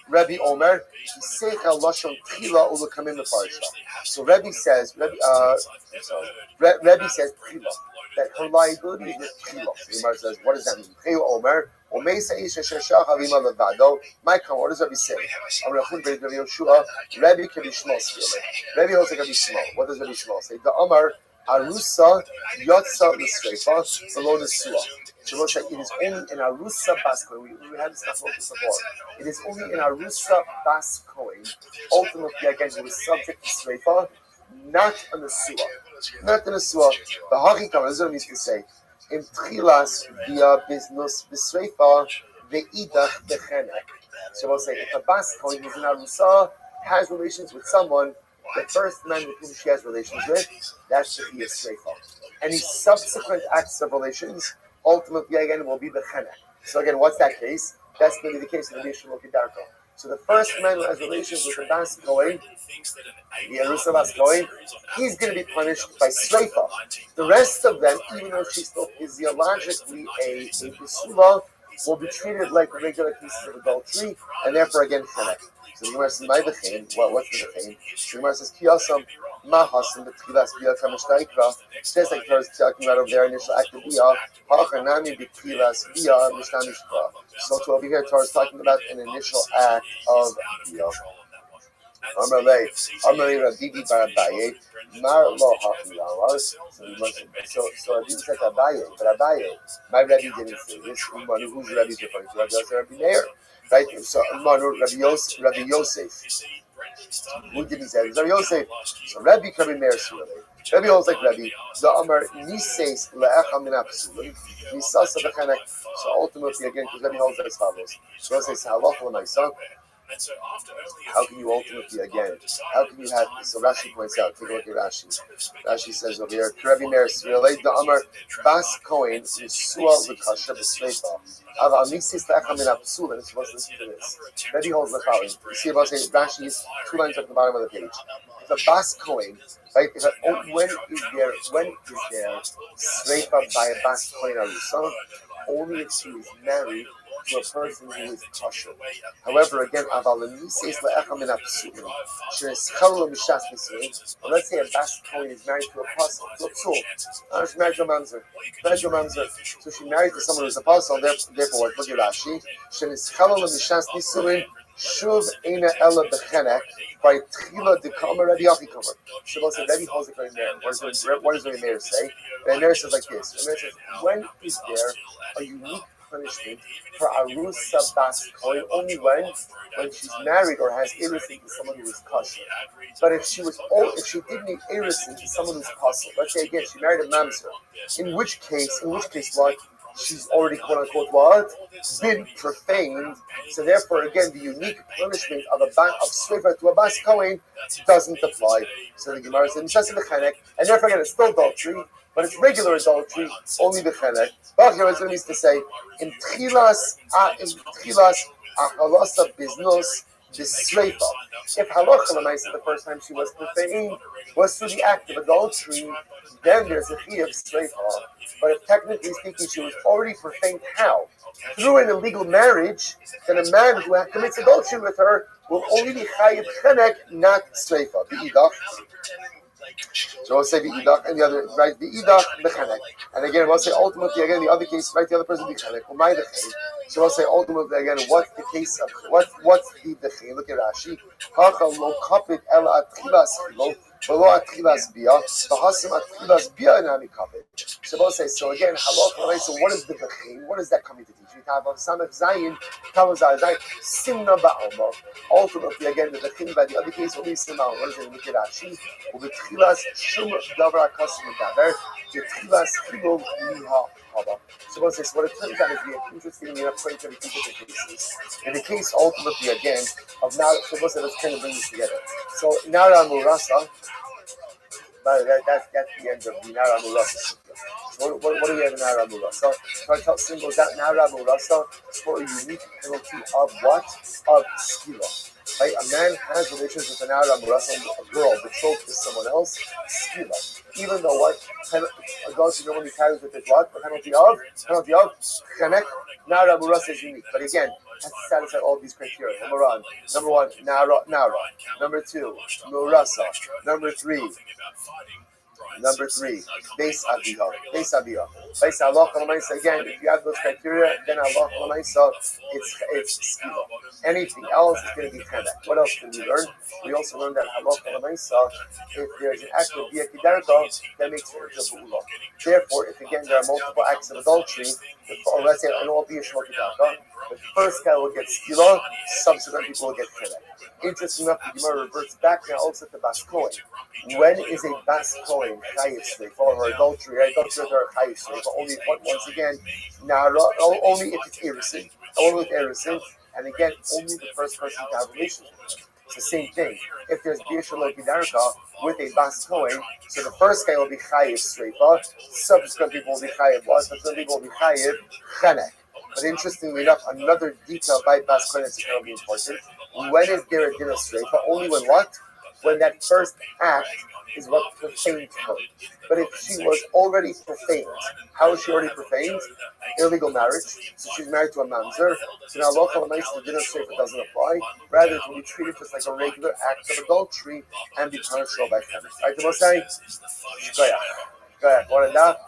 E: Rabbi Omer kisecha lashon tchila ulukamim lefarisha. So Rabbi says tchila, that her liability is with tchila. So the Gemara says, what does that mean? Cheu Omer. My comment, what does Rabbi say? Rabbi can be small. Rabbi also can be small. What does Rabbi Shmuel say? The Amar Arusa Yotza L'Sreifa below the Suah. Shmuel said it is only in Arusa Bas Kohen. We had this conversation before. It is only in Arusa Bas Kohen. Ultimately, again, it was subject to Sreifa, not on the Suah. Not in the Suah. The Hachikam, this is what it means to say. In Tchilas via business b'sreifa ve'idach bechenek. So we'll say if a bas kohen who's in Arusa has relations with someone, the first man with whom she has relations with, that should be a sreifa. Any subsequent acts of relations, ultimately again will be bechenek. So again, what's that case? That's going to be the case of the B'Yishal Kedarka. So the first man who has relations with the bas kohen, the Arusa bas kohen, he's going to be punished by sreifa. The rest of them, even though she's still physiologically a basula, will be treated like regular pieces of adultery, and therefore again chenek. So the Gemara says, "My b'chein." Well, what's the b'chein? The Gemara says, "Kiyasam mahasam b'tchilas biyah kamishtaikra." Just like Torah is talking about over there, initial act of biyah. Hachanami b'tchilas biyah mishnamishkra. So to over here, Torah is talking about an initial act of biyah. Amalei Rabbi bar Abaye, Mar lo hafilawas. So Rabbi said Abaye, but Abaye, my Rabbi didn't say this. Manu, who's Rabbi's referring to? Rabbi Meir, right? So Manu, Rabbi Yosef. Who did he say? It was Rabbi Yosef. So Rabbi can be Meir Surely. Rabbi holds like Rabbi. The Amar Nises le'echa min ha'psulim. Nisasa b'chenek. So ultimately, again, because Rabbi holds as follows. So Rabbi says, halacha l'maisa.
F: And so after only
E: how can you ultimately, again, how can you have, so Rashi points out, take a look at Rashi. Rashi says over here, Rabbi Meres, relate the Amar, Bas Kohen, Yisua L'Kasher B'Sreifa, Av Amisis Le'acham Min HaPsul, and it's supposed to listen to this. Rabbi holds the following. You see about say Rashi is 2 lines at the bottom of the page. If a Bas Kohen, right, when is there Sreifa by a Bas Kohen Arisa? Only if she is married to a person who is kosher. However, again, let's say a Bas Kohen is married to a apostle, to a psul. She's married to a mamzer. So she married to someone who's an apostle. Therefore, what? Look at Rashi. Shuv Eina Ella Bechenek by Tchila Dekama Rabbi Achikomer. Shabbos said Rabbi holds it very there. What does Rabbi Meir say? The Meir says like this. The Meir says, when is there a unique punishment for Arusa Bas Kohen? Only when she's married or has erusin to someone who is kosher. But if she didn't need erusin to someone who's apostle, let's say again she married a mamzer, in which case what? She's already quote unquote what? Been profaned. So therefore again the unique punishment of Sreifa to a Bas Kohen doesn't apply. So the Gemara says and therefore again it's still adultery, but it's regular adultery, only the chenek. But here what it means to say in tchilas achalasa biznus b'sreifa. If halacha l'maisa the first time she was profaned was through the act of adultery, then there's a chiyuv of sreifa. But if technically speaking she was already profaned, how? Through an illegal marriage, then a man who commits adultery with her will only be chayiv chenek, not sreifa. V'idach. So I'll say v'idach, and the other, right? V'idach b'chenek. And again, we'll say ultimately, again, the other case, right? The other person b'chenek. So I'll say ultimately, again, what's the case of, what's the b'chenek? Look at Rashi. Hacha lo kapit ela atchilas chilo, v'lo atchilas bia, v'hasim atchilas bia inami kapit. So we'll say, so again, halach, right? So what is the b'chenek? What is that coming to teach? We have on Samach Zayin, Kavazai Zayin, Simna ba'alma. Ultimately, again, the b'chenek by the other case will be Simna. What is it? Look at Rashi. Ubetchilas shum davar akasim davar, betchilas chilul miha haba. So what it turns out is we have interestingly enough 22 different cases. In the case ultimately again of now, so let's kind of bring this together. So Nara Murasa, that's the end of the Nara Murasa. So what do we have in Nara Murasa? So I tell singles out Nara Murasa for a unique penalty of what? Of skila. Right? A man has relations with an Nara Murasa, a girl betrothed to someone else, skila. Even though what? Adultery normally carries with it what? The penalty of chenek. Nara Murasa is unique. But again, has to satisfy all these criteria. Number one, Nara. Number two, Murasa. Number three, Beis Abiyah. Beis Allah again, if you have those criteria, then Allah it's skila. Anything else is going to be chenek. What else did we learn? We also learned that Allah if there's an act of biyakidarka, that makes it a bu'ula. Therefore, if again there are multiple acts of adultery, or let's say an all biyashmokidaka, the first guy will get skila, subsequent people will get chenek. Interesting enough, the Gemara reverts back now also to Bas Kohen. When is a Bas Kohen chayiv for her adultery? Adultery with her chayiv, but only once again, only if it's erusin, only with erusin, and again, only the first person to have relations with her. It's the same thing. If there's biyashalo gidarka with a Bas Kohen, so the first guy will be chayiv sreifa, subsequent people will be chayiv what? Subsequent people will be chayiv chenek. But interestingly enough, another detail by Bas Kohen is terribly important. When is there a din of sreifa? Only when what? When that first act is what profaned her. But if she was already profaned, how is she already profaned? Illegal marriage. So she's married to a mamzer. So now local the din of sreifa doesn't apply. Rather, it will be treated just like a regular act of adultery and be punishable by chenek. Right? The most say, go ahead. What enough?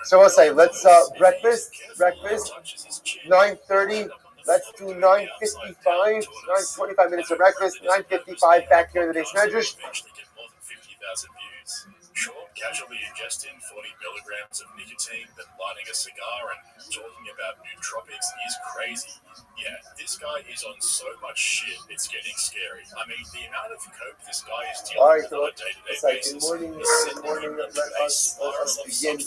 E: So we'll say, let's breakfast, 9:30. Let's do 9:55, 9:25 minutes of breakfast, 9:55 back here in the Beis Medrash.
F: Sure, casually ingesting 40 milligrams of nicotine, but lighting a cigar and talking about nootropics is crazy. Yeah, this guy is on so much shit, it's getting scary. I mean, the amount of coke this guy is dealing with on a day-to-day basis.
E: Good morning. Let us begin.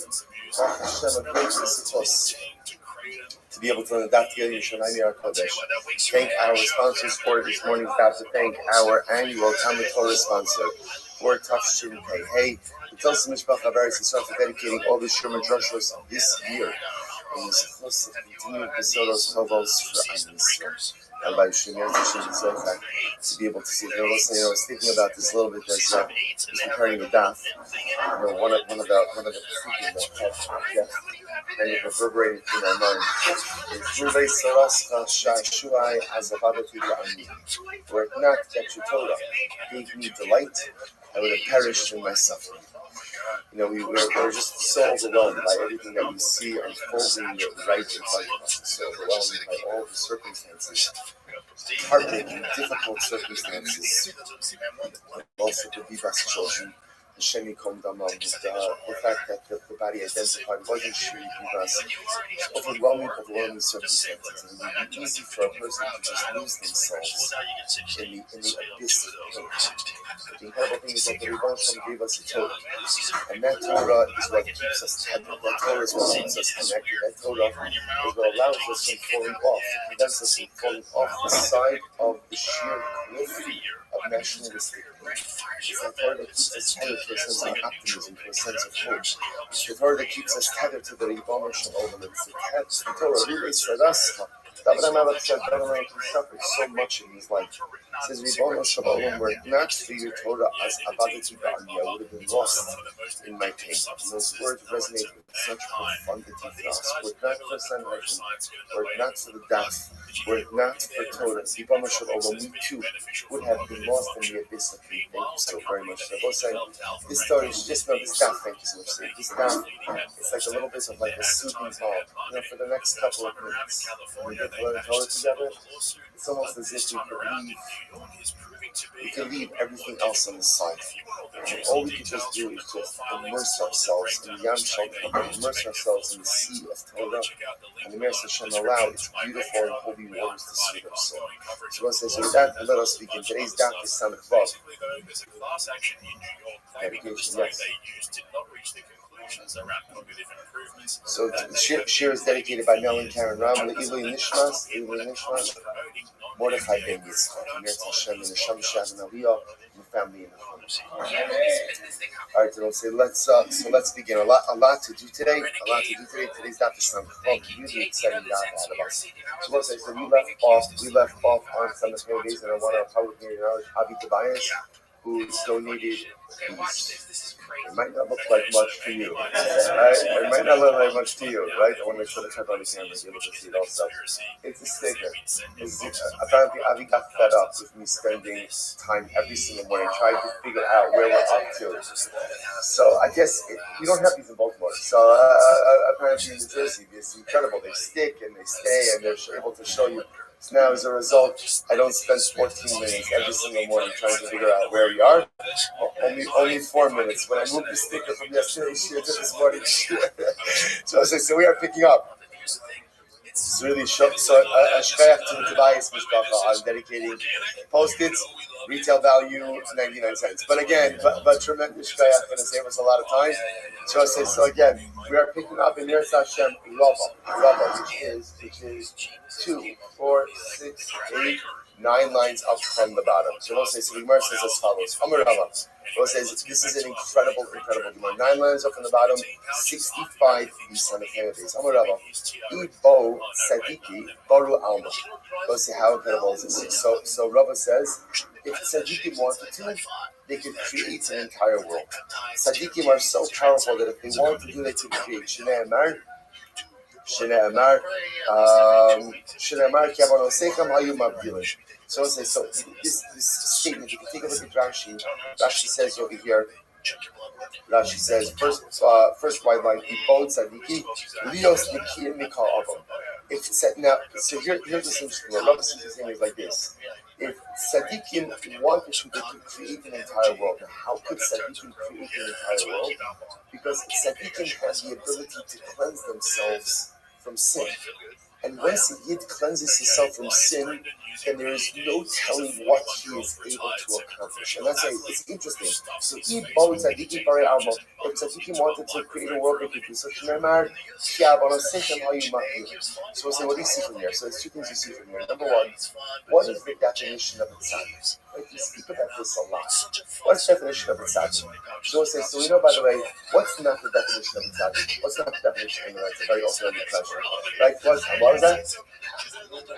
E: to be able to learn the daf together in Yerushalayim HaKodesh. Thank our sponsors for this morning's daf. To thank our annual Talmud Torah sponsor for ROTHSCHILD. Hey, the Tilson Mishpacha Baris is dedicating all the Sherman Drushos this year. And is close to continuing Pesoros Tovos for Amis. Rabbi Shemir to be able to see. I was thinking about this a little bit as I was preparing the daf. One of the thinking that kind of reverberating through my mind is Ruvei Sarascha Shashuai Azavadati La'ani. Were it not that your Torah gave me delight, I would have perished in my suffering. We're just so overwhelmed by everything that we see unfolding right in front of us. So overwhelmed by all the circumstances, heartbreaking, difficult circumstances. Also to be best children, the Shemi Kom Damam, the fact that the body identified wasn't sure you us. Overwhelming circumstances. And it would be easy for a person to just lose themselves in the abyss of pain. The incredible thing is that the Rebbe gave us a Torah. And that Torah is what keeps us tethered. That Torah is what keeps us connected. That Torah is what allows us from falling off. It prevents us from falling off the side of the sheer cliff of nationalistic greed. It's that Torah that keeps us tethered to a sense of optimism, to a sense of hope. It's the Torah that keeps us tethered to the Rebbe Shalom. It's the Torah really said us. David HaMelech said suffered so much in his life. He says, Rebbe Shalom, were it not for your Torah as Abadati Ba'ani, I would have been lost in my pain. And those words resonate with such profundity for us. Were it not for Sanhedrin, were it not for the daf, were it not for Torah, Rebbe Shalom, we too would have been lost in the abyss of pain. Thank you so very much. Rabbi saying, this story is just this daf, thank you so much. This daf, it's like a little bit of like a soothing balm. For the next couple of minutes, when we get to learn Torah together, it's almost as if we can leave everything else on the side. And all we can just do is just immerse ourselves in the Yam Shel, immerse ourselves in the sea of Torah, and the Mercy Hashem allow its beautiful and holy waters to soothe our soul. So God says, with that, let us begin. Today's daf is Samach Vav. Dedication, yes. So the shir is dedicated by Mel and Karen Ram, the Ilui Nishmas, Mordechai Ben Yitzchak, Meretz Hashem, and the Sham Shad and Aliyah, and the family in the home. All right, so let's begin. A lot to do today. Today's daf is Samach Vav. Really exciting daf ahead of us. So let's say, we left off on Samach days, and I want to public acknowledge Avi Tobias, who donated these. It might not look like much to you, right? It might not look like much to you, right? I want to make sure to check on the camera and be able to see it also. It's a sticker. Apparently, Avi got fed up with me spending time every single morning trying to figure out where we're up to. So I guess we don't have these in Baltimore. So apparently in New Jersey, it's incredible. They stick and they stay and they're able to show you. So now, as a result, I don't spend 14 minutes every single morning trying to figure out where we are. Only 4 minutes. When I moved the sticker from yesterday's shir to this morning's shir. So we are picking up. It's really shook. So Shkayach to the Tobias Mishpacha. I'm dedicating post-its, retail value 99 cents. But again, but tremendous Shkayach going to save us a lot of time. So again, we are picking up in Meretz Hashem Rabbi, which is 2, 4, 6, 8, 9 lines up from the bottom. So we'll say, so the Gemara says as follows. Amar Rabba. We'll say this is an incredible Gemara. 9 lines up from the bottom, 65 Nisan of Hanabi's. Amar Rabba. Ibo Tzadiki Baru Alma. We'll see how incredible is this. So Rabba says, if Tzadikim wanted to, they could create an entire world. Tzadikim are so powerful that if they want to do, they could create. Shnei Amar, Kavanosechem Hayu Mabdilim. So this statement, if you take a look at Rashi, Rashi says over here, Rashi says, first white line, Ibod Tzadiki, Lios Nikim Mikal Avon. So here's the interesting one. Rabbi says the thing is like this. If Tzadikim wanted to, they could create an entire world. Now, how could Tzadikim create an entire world? Because Tzadikim have the ability to cleanse themselves from sin. And once a Yid cleanses himself from sin, then there is no telling what he is able to accomplish. And that's why it's interesting. So if if tzaddikim wanted to create a world, they could do so. Shneimar, Kiav, on a second, how you might. So we'll say, what do you see from here? So there's two things you see from here. Number one, what is the definition of a tzaddik? Like, you speak about this a lot. What's the definition of a tzaddik? So we'll say, so we know, by the way, what's not the definition of a tzaddik? What's not the definition of a tzaddik? It's a very ultimate pleasure. Right? What was that?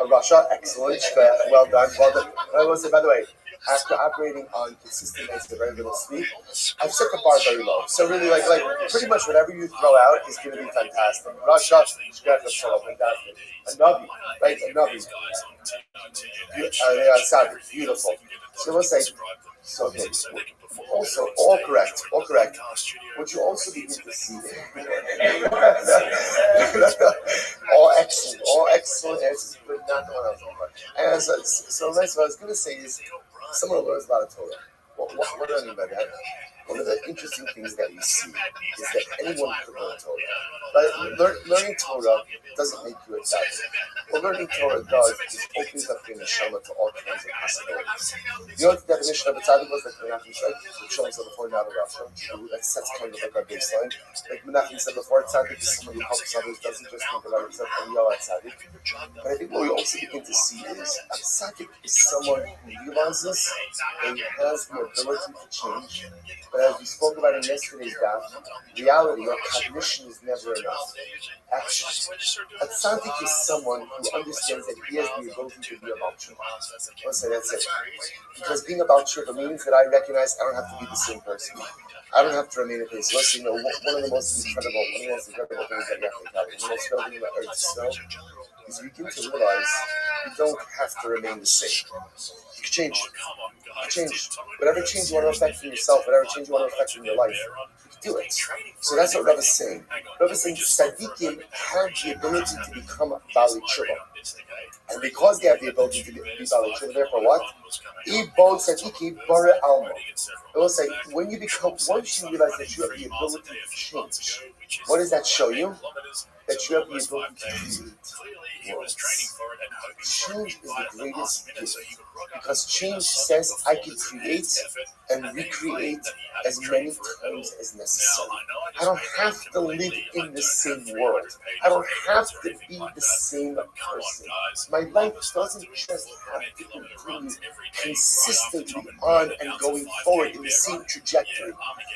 E: A Russia, excellent, well done. I will say, by the way, after operating on consistent nights with very little sleep, I've set the bar very low. So really, like pretty much whatever you throw out is going to be fantastic. Russia, fantastic. A Navi, right? A Navi. Sabbath, beautiful. So we'll say, so okay. Also, all correct. What you also begin to see, all excellent answers, but not the one I was talking about. And so what I was going to say is, someone learns a lot of Torah. What do I mean by that? One of the interesting things that we see is that anyone could learn Torah. But learning Torah doesn't make you a tzaddik. What learning Torah does is opens up your neshama to all kinds of possibilities. You know what the definition of a tzaddik was, like Menachem said? Which shows before, not a Russia. That's kind of like our baseline. Like Menachem said before, tzaddik is someone who helps others, doesn't just think about himself and yell at tzaddik. But I think what we also begin to see is a tzaddik is someone who realizes and has the ability to change. But as we spoke about in yesterday's daf, reality or cognition is never enough. Action. A tzaddik is someone who understands that he has the ability to be about tshuva. Let's say that's it. Because being about tshuva means that I recognize I don't have to be the same person. I don't have to remain a person. Let's say, one of the most incredible things that you have to carry, the most incredible thing about ROTHSCHILD is you begin to realize you don't have to remain the same. You can change. Whatever change you want to affect from yourself, whatever change you want to affect from your life, you do it. So that's what Rabbi is saying. Rabbi is saying tzaddikim have the ability to become Bali Tshuva. And because they have the ability to be Bali Tshuva, therefore what? Ibon tzaddikim bare alma. It will say, once you realize that you have the ability to change, what does that show you? That you have the ability to create worlds. Change is the greatest gift, because change says I can create and recreate as many times as necessary. I don't have to live in the same world. I don't have to be the same person. My life doesn't just have to continue consistently on and going forward in the same trajectory.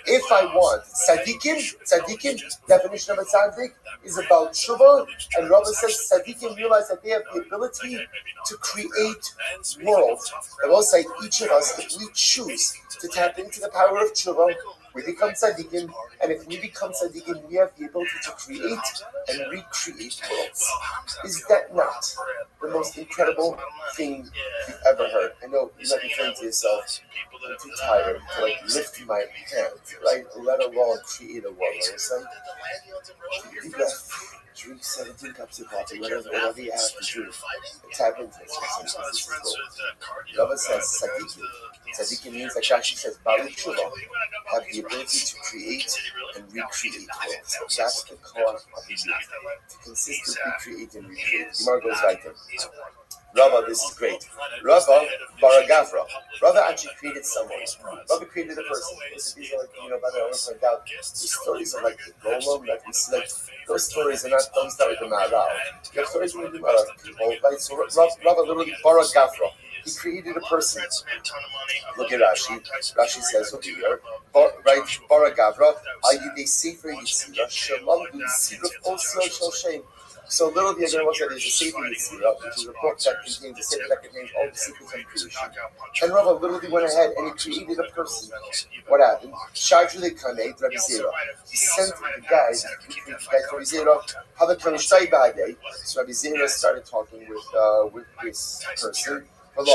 E: If I want tzaddikim, definition of a tzaddik is about tshuva, and Rabbi says tzaddikim realize that they have the ability to create worlds. I will say each of us, if we choose to tap into the power of tshuva, we become tzaddikim, and if we become tzaddikim, we have the ability to create and recreate worlds. Is that not the most incredible thing you've ever heard? I know you might be saying to yourself, I'm too tired to lift my hand, right? Let alone create a world. Understand? Deep breath. Drink 17 cups of coffee, whatever you have to do. Tap into this. Rabbi says tzaddikim means, like Rashi says, Bali Tshuva, have the ability to create and recreate worlds. That's the core of the youth, to consistently create and recreate. Gemara goes right there. Rabbi, this is great. Rabbi Baragavra. Rabbi actually created someone. Rabbi created a person. These are by the way, I want to point out, the stories of the Golem that we select, those stories don't start with the Ma'arav. You have stories with the Ma'arav people, right? So Rabbi literally Baragavra. He created a person. Look at Rashi. Rashi says over here, right? Baragavra, Ayidei Sefer Yitzira, Shalom Yitzira, also Shal Shem. So little the other one said is a Sefer Yitzira, which is a book that contains a sefer that contains all the secrets of creation. And Rabbi literally went ahead and he created a person. What happened? Shajule Kanei Rabbi Zera. He sent the guy to Rabbi Zera. So Rabbi Zera started talking with this person. But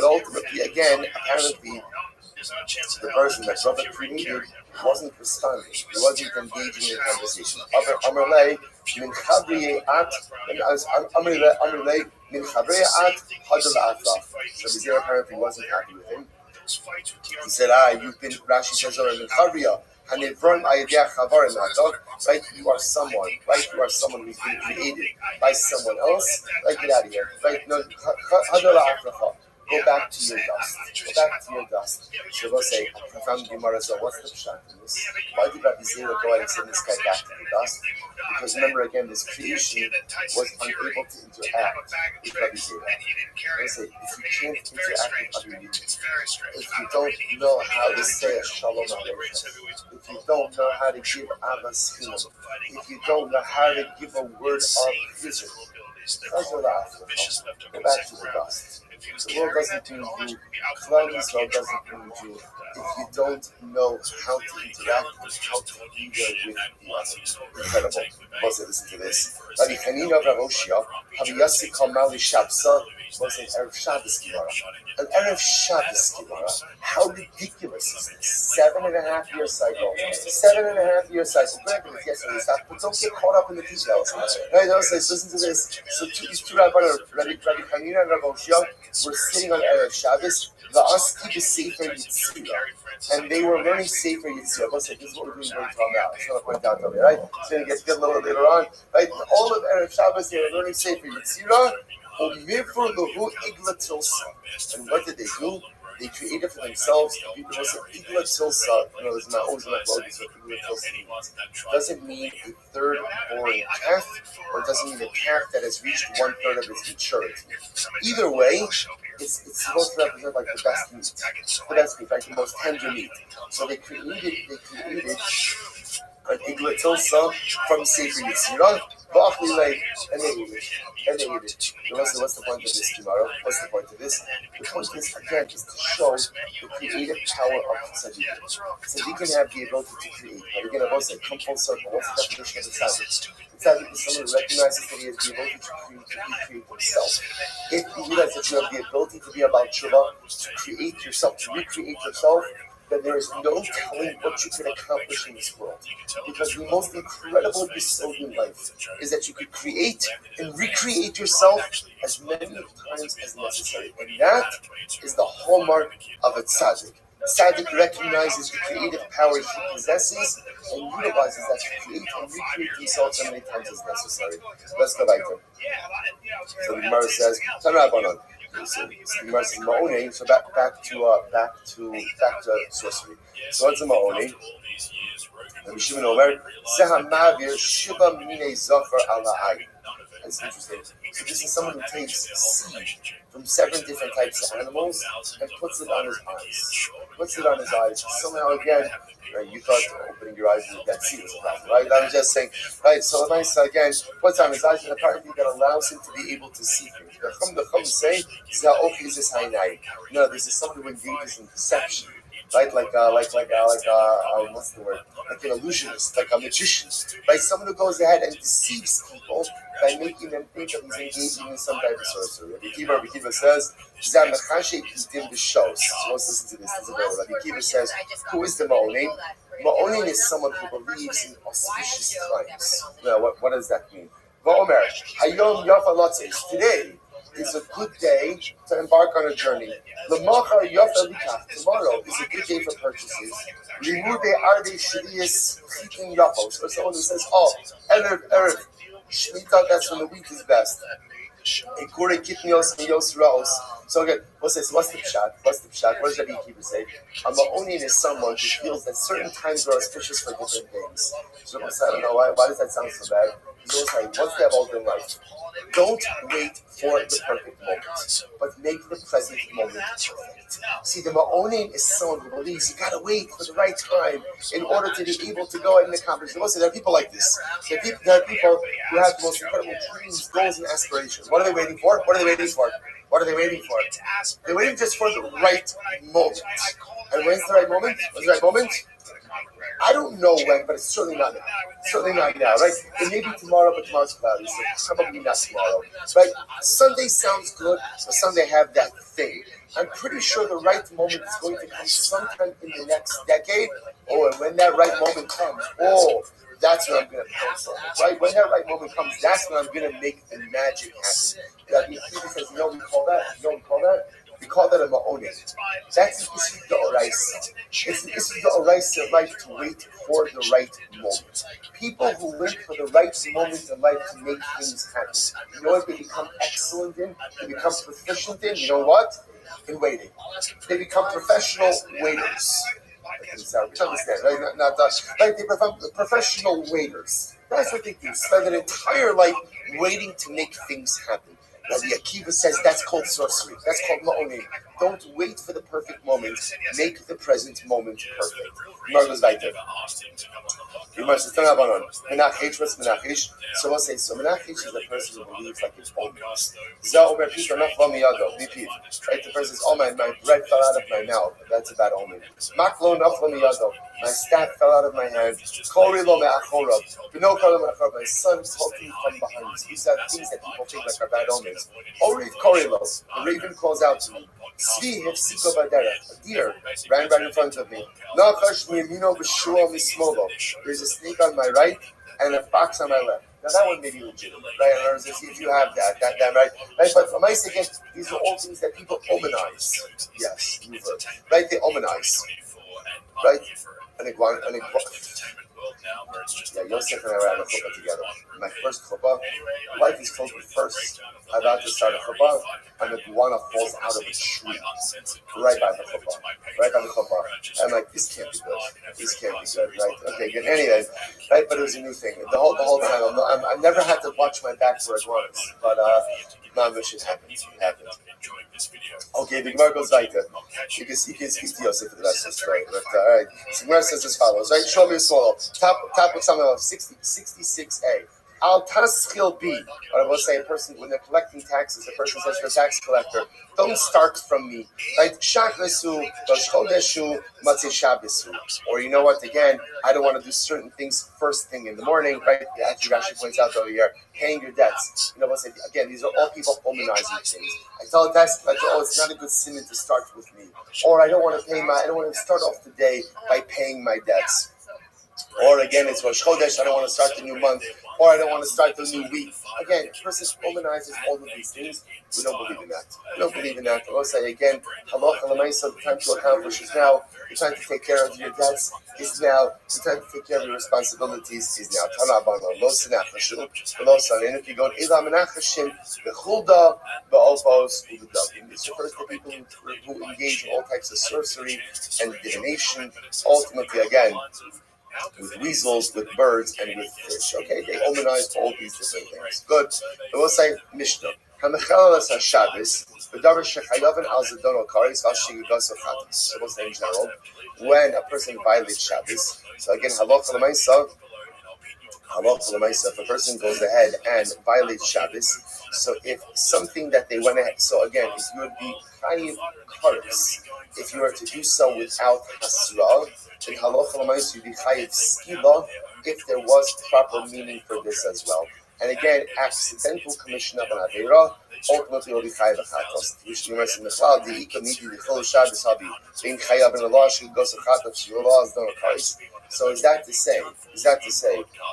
E: ultimately, again, apparently, the person that Rabbi created wasn't responding. He wasn't engaging in the conversation. Amarlei min chavrei at Amarlei min chavrei at hadal afraf. So Zera apparently wasn't happy with him. He said, you've been, Rashi says, min chavriya. Right? You are someone, right? You are someone who's been created by someone else. Right? Get out of here. Right? No, go back to your dust. Go back to your dust. So we'll say, I found Gemara, so what's the pshat in this? Why did Rabbi Zera go ahead and send this guy back to the dust? Because remember again, this creation was unable to interact with Rabbi Zera. I say, if you can't interact with other humans, if you don't know how to say a shalom aleichem, if you don't know how to give avas chinam, if you don't know how to give a word of vision, go back to the dust. The world doesn't do you, Klal Yisrael doesn't do you if you don't know how to interact with, how to be there with the other. Incredible. Listen to this. Rabbi Chanina of Rav Oshia, Rabbi Yossi called Mali Shabsa, was an Erev Shabbos Gemara. An Erev Shabbos Gemara. How ridiculous is this? 7.5 year cycle. 7.5 year cycle. Granted, it's yesterday's stuff, but don't get caught up in the details. Right? Listen to this. So these two rabbis, Rabbi Chanina and Rav Oshia, were sitting on Erev Shabbos. The Aski the Sefer Yitzira, and they were learning Sefer Yitzira. Listen, this is what we're doing right now. It's going to point out to me, right? It's going to get good a little later on, right? All of Erev Shabbos, they were learning Sefer Yitzira. And what did they do? They created for themselves. People say Igla Tilsa. There's not always like Igla Tilsa doesn't mean a third born calf, or doesn't mean a calf that has reached 1/3 of its maturity. Either way, it's supposed to represent like the best meat, like the most tender meat. So they created an Igla Tilsa from Sefer Yitzira. And they eat it. What's the point of this tomorrow? What's the point of this? The point of this, again, is to show the creative power of tzaddikim. Tzaddikim have the ability to create. Now, again, I will say, come full circle. What's the definition of the tzaddik? The tzaddik is someone who recognizes that he has the ability to create himself. If you realize that you have the ability to be about tshuva, to create yourself, to recreate yourself, then there is no telling what you can accomplish in this world. Because the most incredible episode in life is that you could create and recreate yourself as many times as necessary. And that is the hallmark of a tzaddik. Tzaddik recognizes the creative power he possesses and utilizes that to create and recreate himself so many times as necessary. Let's go back to him. So the Gemara says, so back to sorcery. So what's a ma'onei? Rabbi Shimon Omer, Seha Mavir Shiva Mine Zafar Ala Ayin. That's interesting. So this is someone who takes seed from 7 different types of animals and puts it on his eyes. Somehow again, right, you thought opening your eyes with that seed was a problem, right? I was just saying, right, so nice again, puts on his eyes, and apparently that allows him to be able to see things. The Chum say, no, this is someone who engages in deception. Right, like what's the word? Like an illusionist, like a magician, right? Someone who goes ahead and deceives people by making them think that he's engaging in some type of sorcery. Rabbi Kiva says, so let's listen to this. Rabbi Kiva says, who is the Ma'onin? Ma'onin is someone who believes in auspicious times. Now, what does that mean? Va'omer, Hayom Yafa Lotzes, today is a good day to embark on a journey. Tomorrow is a good day for purchases. For someone who says, Erev, Shemitah, that's when the wheat is best. So again, what's the pshat? What does Rabbi Kiva say? A ma'onin is someone who feels that certain times are auspicious for different things. So I don't know, why does that sound so bad? He's always like, once they have all their life, don't wait for the perfect moment, but make the present moment perfect. See, the ma'onin is someone who believes you gotta wait for the right time in order to be able to go ahead and accomplish. Listen, there are people like this. There are people who have the most incredible dreams, goals, and aspirations. What are they waiting for? They're waiting just for the right moment. And when's the right moment? I don't know when, but it's certainly not now. Right? It may be tomorrow, but tomorrow's cloudy, so probably not tomorrow. Right? Sunday sounds good, but Sunday have that thing. I'm pretty sure the right moment is going to come sometime in the next decade. And when that right moment comes, that's when I'm going to pounce on it. Right? When that right moment comes, that's when I'm going to make the magic happen. That means he says, you know what we call that? We call that a ma'onin. That's the issue d'oraisa. It's the issue d'oraisa in life to wait for the right moment. People who wait for the right moment in life to make things happen. You know what they become excellent in? They become proficient in? You know what? in waiting. They become professional waiters. You understand, right? Right? They become professional waiters. That's what they do. Spend an entire life waiting to make things happen. Rabbi Akiva says that's called sorcery. That's called ma'onim. Don't wait for the perfect moment. Make the present moment perfect. Gemara goes right there. Gemara says, Menachish, what's Menachish? So we'll say, so Menachish is the person who believes like it's omens. Right? The person says, oh, my bread fell out of my mouth. That's a bad omen. Maklo nafla miyado. My staff fell out of my hand. Kori lo me'achorab. My son told me from behind. These are things that people think like are bad omens. Oriv kori lo. The raven calls out to me. Svi hefsiko baderech. A deer ran right in front of me. Nachash miyamino b'shua mismolo. There's a snake on my right and a fox on my left. Now that one may be legitimate, right? In other words, if you have that right? But for my sake, these are all things that people omenize. Yes, right? They omenize, right? An iguana. Yeah, Yosef and I were at a chuppah together. My first chuppah, life is close with first. I'm about to start a chuppah, and an iguana falls out of a tree right by the chuppah. I'm like, this can't be good. Right? Okay, good. Anyway, right? But it was a new thing. The whole time, I never had to watch my back for iguanas, but it happens. Okay, the Gemara goes like that. You can speak to Yosef for the rest of the story. But all right, so Gemara says as follows. Right, show me a swallow. Top of some of 66a. Al taschil b. Or I will say a person when they're collecting taxes, a person says to a tax collector, "Don't start from me." Right? Shachlesu, Chodeshu, Matzei Shabbesu. Or you know what? Again, I don't want to do certain things first thing in the morning. Right? As Rashi points out over here, paying your debts. You know what? Again, these are all people omenizing things. I tell a tax collector, "Oh, it's not a good sin to start with me," or I don't want to start off the day by paying my debts. Or again, it's Rosh Chodesh, I don't want to start the new month, or I don't want to start the new week. Again, a person omenizes all of these things. We don't believe in that. I will say again, halacha l'maisa, the time to accomplish is now. The time to take care of your debts is now. The time to take care of your responsibilities is now. Tanabana, lo senachashu, lo sanin. If you go to Ila menachashim, bechulda, be'olfos, ududavim. This refers to people who engage in all types of sorcery and divination. Ultimately, again, with weasels, with birds, and with fish. Okay, they omenize all these different things. Good. I will say Mishnah. Hamechalalas HaShabbos, v'davar shechayaven al zadon karis v'ashigas chatas. So we'll say in general, when a person violates Shabbos, so again, halacha l'maisa, if a person goes ahead and violates Shabbos, so if something that they went ahead, so again, if you would be chayiv karis, if you were to do so without hasra, in halacha l'maisa you'd be chayiv skila if there was proper meaning for this as well. And again, accidental commission of an avera ultimately will be chayiv achatos. Which you mentioned as well. The ikamiti the chol shabbos habi being chayiv and Allah should go achatos shullah as don karis. So is that to say that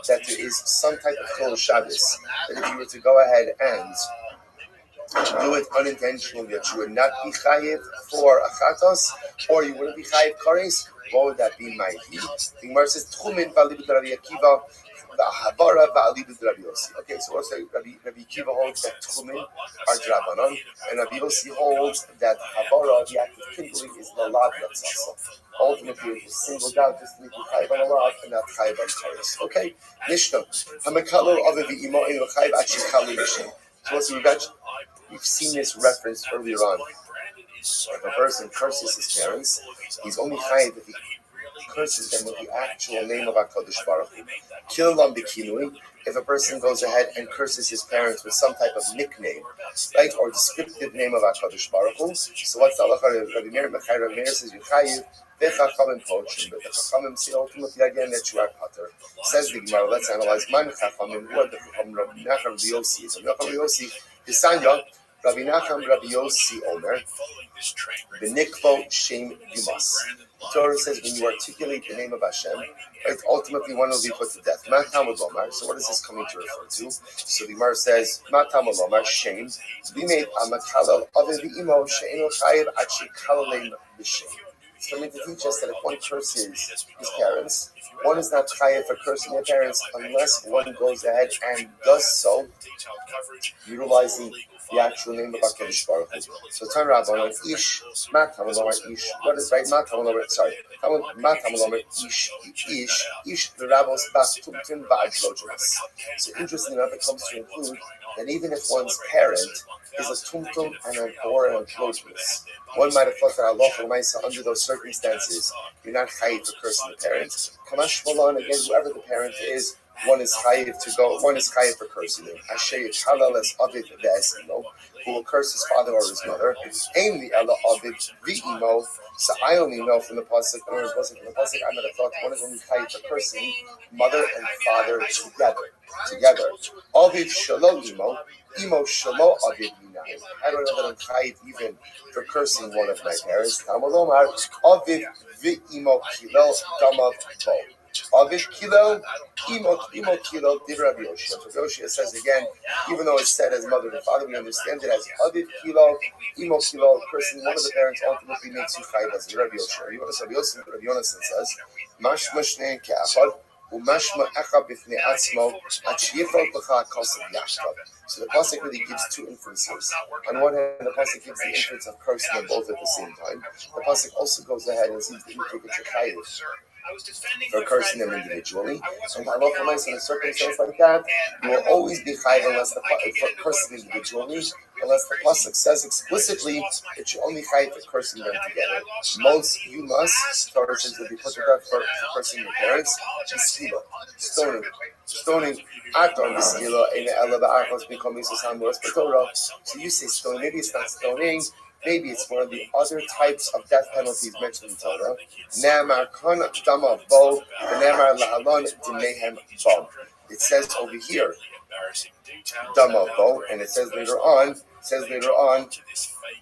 E: there is some type of chol shabbos that if you were to go ahead and do it unintentionally, that you would not be chayiv for achatos, or you wouldn't be chayiv kares? What would that be, my view? The Gemara says, "Tchumin v'alibud Rabbi Akiva, v'ahavara v'alibud Rabbi Yossi." Okay, so we'll say Rabbi Akiva holds that tchumin are drabanan, and Rabbi Yossi holds that havara, the act of kindling, is the lav yatzasa. Ultimately, it is singled out just to make you chayiv on a lav and not chayiv on kares. Okay, Mishnah. Hamekalo avivi imo'in v'chayiv achikalu mishin. So we've seen this reference earlier on. If a person curses his parents, he's only chayiv if he curses them with the actual name of HaKadosh Baruch Hu. Kilam b'kinui, if a person goes ahead and curses his parents with some type of nickname, right, or descriptive name of HaKadosh Baruch Hu. So what's the halacha? Rabbi Meir says you chayiv. The Chachamim poach, but the Chachamim say ultimately again that you are pater. Says the Gemara. Let's analyze. Man Chachamim. What the Chachamim? Rabbi Nachman, Rabbi Yossi. So Rabbi Yossi, Hisanya, Rabbi Nachman, Rabbi Yossi, Omer. B'nikvo shem yumas. The Torah says when you articulate the name of Hashem, right, ultimately one will be put to death. Ma tamud lomar. So what is this coming to refer to? So the Gemara says, Ma tamud lomar, shame. We made a matalel of the imo she'eno chayiv ad she'kalalein b'shem. It's coming to teach us that if one curses his parents, one is not chayav for cursing their parents unless one goes ahead and does so, utilizing the actual name of HaKadosh Baruch Hu. So Tan Rabbanon Ish Mat Hamalomer Ish. What is right? Mat Hamalomer. Sorry. Mat Hamalomer Ish the Rabbos Bat Tumtim Ba'adlojimas. So interesting enough, it comes to include that even if one's parent is a tumtum and an or an androgynous, one might have thought that Allah Almighty, under those circumstances, you're not chayiv for cursing the parent. Kamash Malon, again, whoever the parent is, one is chayiv to go. One is chayiv for cursing him. Asher yichalal es aviv ve'esimo, who will curse his father or his mother. Aim the ela aviv v'imo. So I only know from the pasuk, or it wasn't from the pasuk. I might have thought one is only chayiv for cursing mother and father together. Aviv shelo imo shelo aviv minayim. I don't know that I'm chayiv even for cursing one of my parents. Tamalomar aviv v'imo kilo damav bo. Aviv kilo, imo kilo, div Rabbi Yoshia. So Rabbi Yoshia says again, even though it's said as mother and father, we understand it as Aviv kilo, imo kilo, cursing one of the parents ultimately makes you chayiv as Rabbi Yoshia. Rabbi Yonasan says, mashma shnei ke'achad, umashma echa b'fnei atzmo, at sheyifol b'cha kosev yachtav. So the pasuk really gives two inferences. On one hand, the pasuk gives the inference of cursing them both at the same time. The pasuk also goes ahead and seems to indicate that you're chayiv for cursing them individually, and Allah Almighty, in a circumstance like that, you will always be chayiv unless the for cursing individually, unless the pasuk says explicitly that you only chayiv for cursing them together. You must, Torah says, will be put to death for cursing your parents. Stoning. So you say stoning. Maybe it's not stoning. Maybe it's one of the other types of death penalties mentioned in Torah. It says over here, Damavo, and it says later on,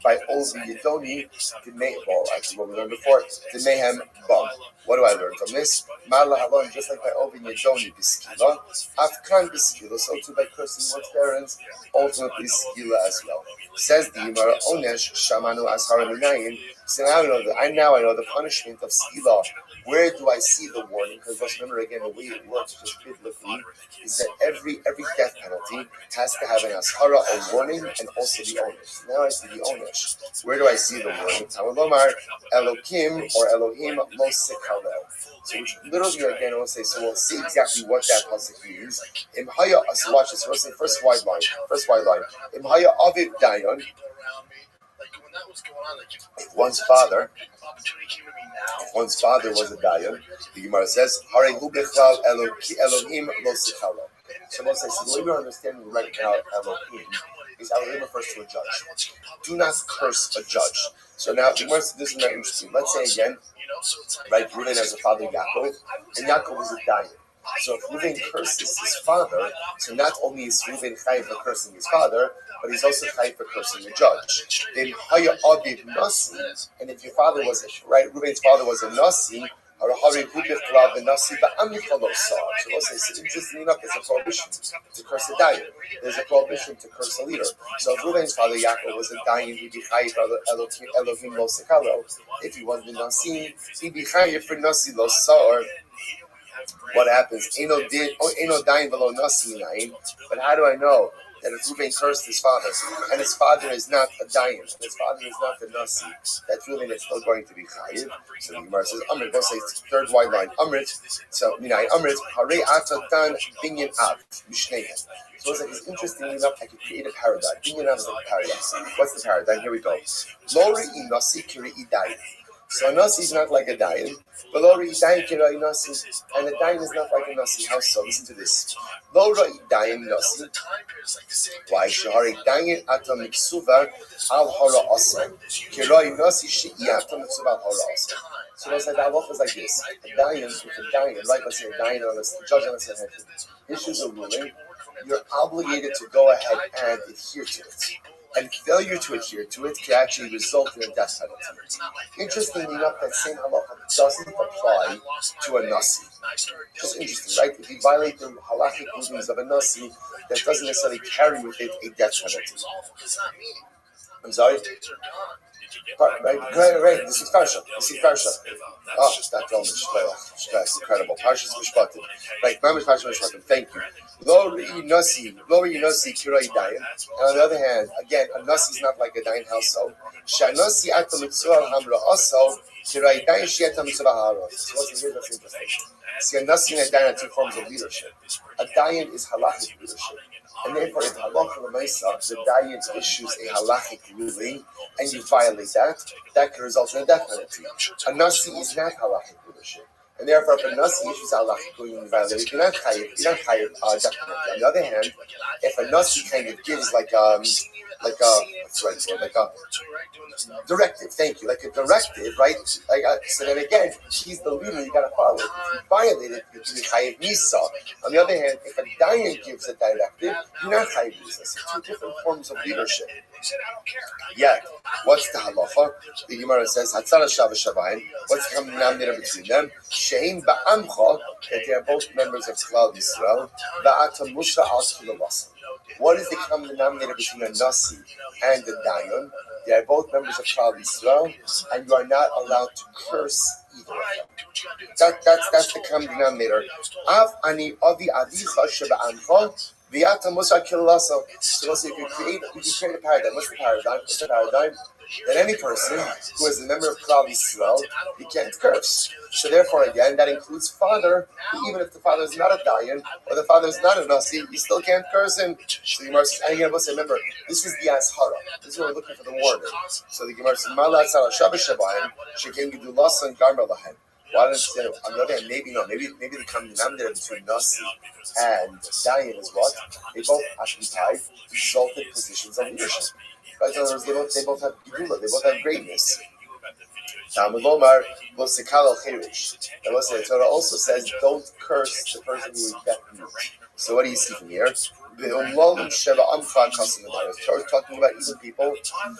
E: by Ovi Yidoni, actually what we learned before, Demehem Bom. What do I learn from this? Malahalon, just like by Ovi Yidoni, Biskila, Afkan Biskila, so too by cursing one's parents, ultimately Skila as well. Says the Yimara Onesh Shamanu Ashara Minayin. So now I know the punishment of Skila. Where do I see the warning? Because let's remember again, the way it works just biblically is that every death penalty has to have an ashara, a warning, and also the onesh. Now I see the onesh. Where do I see the warning? Tamalomar Elokim or Elohim lo sekalel. So which literally again I will say, so we'll see exactly what that pasuk means. Imhaya, so watch this. We'll say first wide line. Imhaya aviv dayon. One's father was a dayan. The Gemara says, "Harehu bechlal Elohim lo sichalo." So we'll say, so the way we're understanding right now Elohim is Elohim refers to a judge. Do not curse a judge. So now the Gemara says, this is very interesting. Let's say again, right? Reuven has a father Yaakov, and Yaakov is a dayan. So if Reuven curses his father, so not only is Reuven chayiv for cursing his father, but he's also chayiv for cursing the judge. Then haya aviv nasi, and if your father was right, Reuven's father was a nasi, or hari hubichlav the nasi ba'amichalosar. So we'll say, so interestingly enough, there's a prohibition to curse a dayan. There's a prohibition to curse a leader. So if Reuven's father Yaakov was a dayan, he'd be chayiv for Elohim lo sekalo. If he wasn't a nasi, he'd be chayiv for nasi lo sar. What happens? But how do I know that if Reuven cursed his father, and his father is not a dayan, and his father is not the nasi, that Reuven is still going to be chayiv? So the Gemara says, Amrit, go say third wide line, Amrit, so Minai, Amrit, Hare Atatan Binyan Av, Mishnehen. So it's interesting enough, I could create a paradigm. Binyan Av is like a paradigm. What's the paradigm? Here we go. Lori nasi kiri dayan. So a nasi is not like a dayan, but lori dayan kiri nasi, and a dayan is not like a nasi. How so? Listen to this. Lori dayan nasi. Why? Shahari dayan atam miksuva al hara asa. Kiri nasi she'i atam miksuva al hara asa. So let's say the halacha is like this: a dayan with a dayan, right? Let's say a dayan or a judge on a issues a ruling. You're obligated to go ahead and adhere to it. And failure to adhere to it can actually result in a death penalty. Interestingly enough, that same halacha doesn't apply to a nasi. Just interesting, right? If you violate the halachic rulings of a nasi, that doesn't necessarily carry with it a death penalty. I'm sorry? Right. This is Parsha. Oh, that film is incredible. Parsha's Mishpatim. Right, Mamish Parsha Mishpatim. Thank you. Lo Nasi Kiroi Dayan. And on the other hand, again, a Nasi is not like a Dayan household. Shanasi Atam Mitzvah Hamra also Kiroi Dayan Shiatam Mitzvah Hara. So what's the that's interesting? See, a Nasi and a Dayan are two forms of leadership. A Dayan is halachic leadership. And therefore, if halacha l'maisa, the dayan issues a halachic ruling, and you violate that can result in a death penalty. A nasi is not halachic leadership, and therefore, if a nasi issues a halachic ruling and you violate it, you're not chayiv death penalty. On the other hand, if a nasi kind of gives like a directive, thank you, like a directive, right? So then again, he's the leader, you gotta follow it. If you violate it, you're chayiv misa. On the other hand, if a dayan gives a directive, you're not chayiv misa. So two different forms of leadership. Yeah. What's the halacha? The Gemara says, Hatzara Shava Shabayin. What's the common denominator between them? Sheim ba'amcha, that they are both members of Klal Yisrael. Ba'atam Musa al Kilavasa. What is the common denominator between a Nasi and a Dayan? They are both members of Klal Yisrael, and you are not allowed to curse either of them. That's the common denominator. Av ani avi avicha sheba'amcha. So if you create a paradigm, what's the paradigm? That any person who is a member of Klal Yisrael, he can't curse. So therefore, again, that includes father, who even if the father is not a dayan, or the father is not a nasi, you still can't curse him. So the Gemara says, and again, remember, this is the ashara. This is what we're looking for the warning. So the Gemara says, Mala Tzara Shabbat Shabayim, Shekem Gedulasa and Garmer Lahem. Well, instead, on the other hand, maybe the common denominator between Nasi and Dayan is what? They both occupy exalted positions of leadership. Right? In other words, they both have Gedula, they both have greatness. Talmud Lomar, Losikal al Cherish. And the Torah also says, don't curse the person who is deaf mute. So what do you see from here? The Torah is talking about even people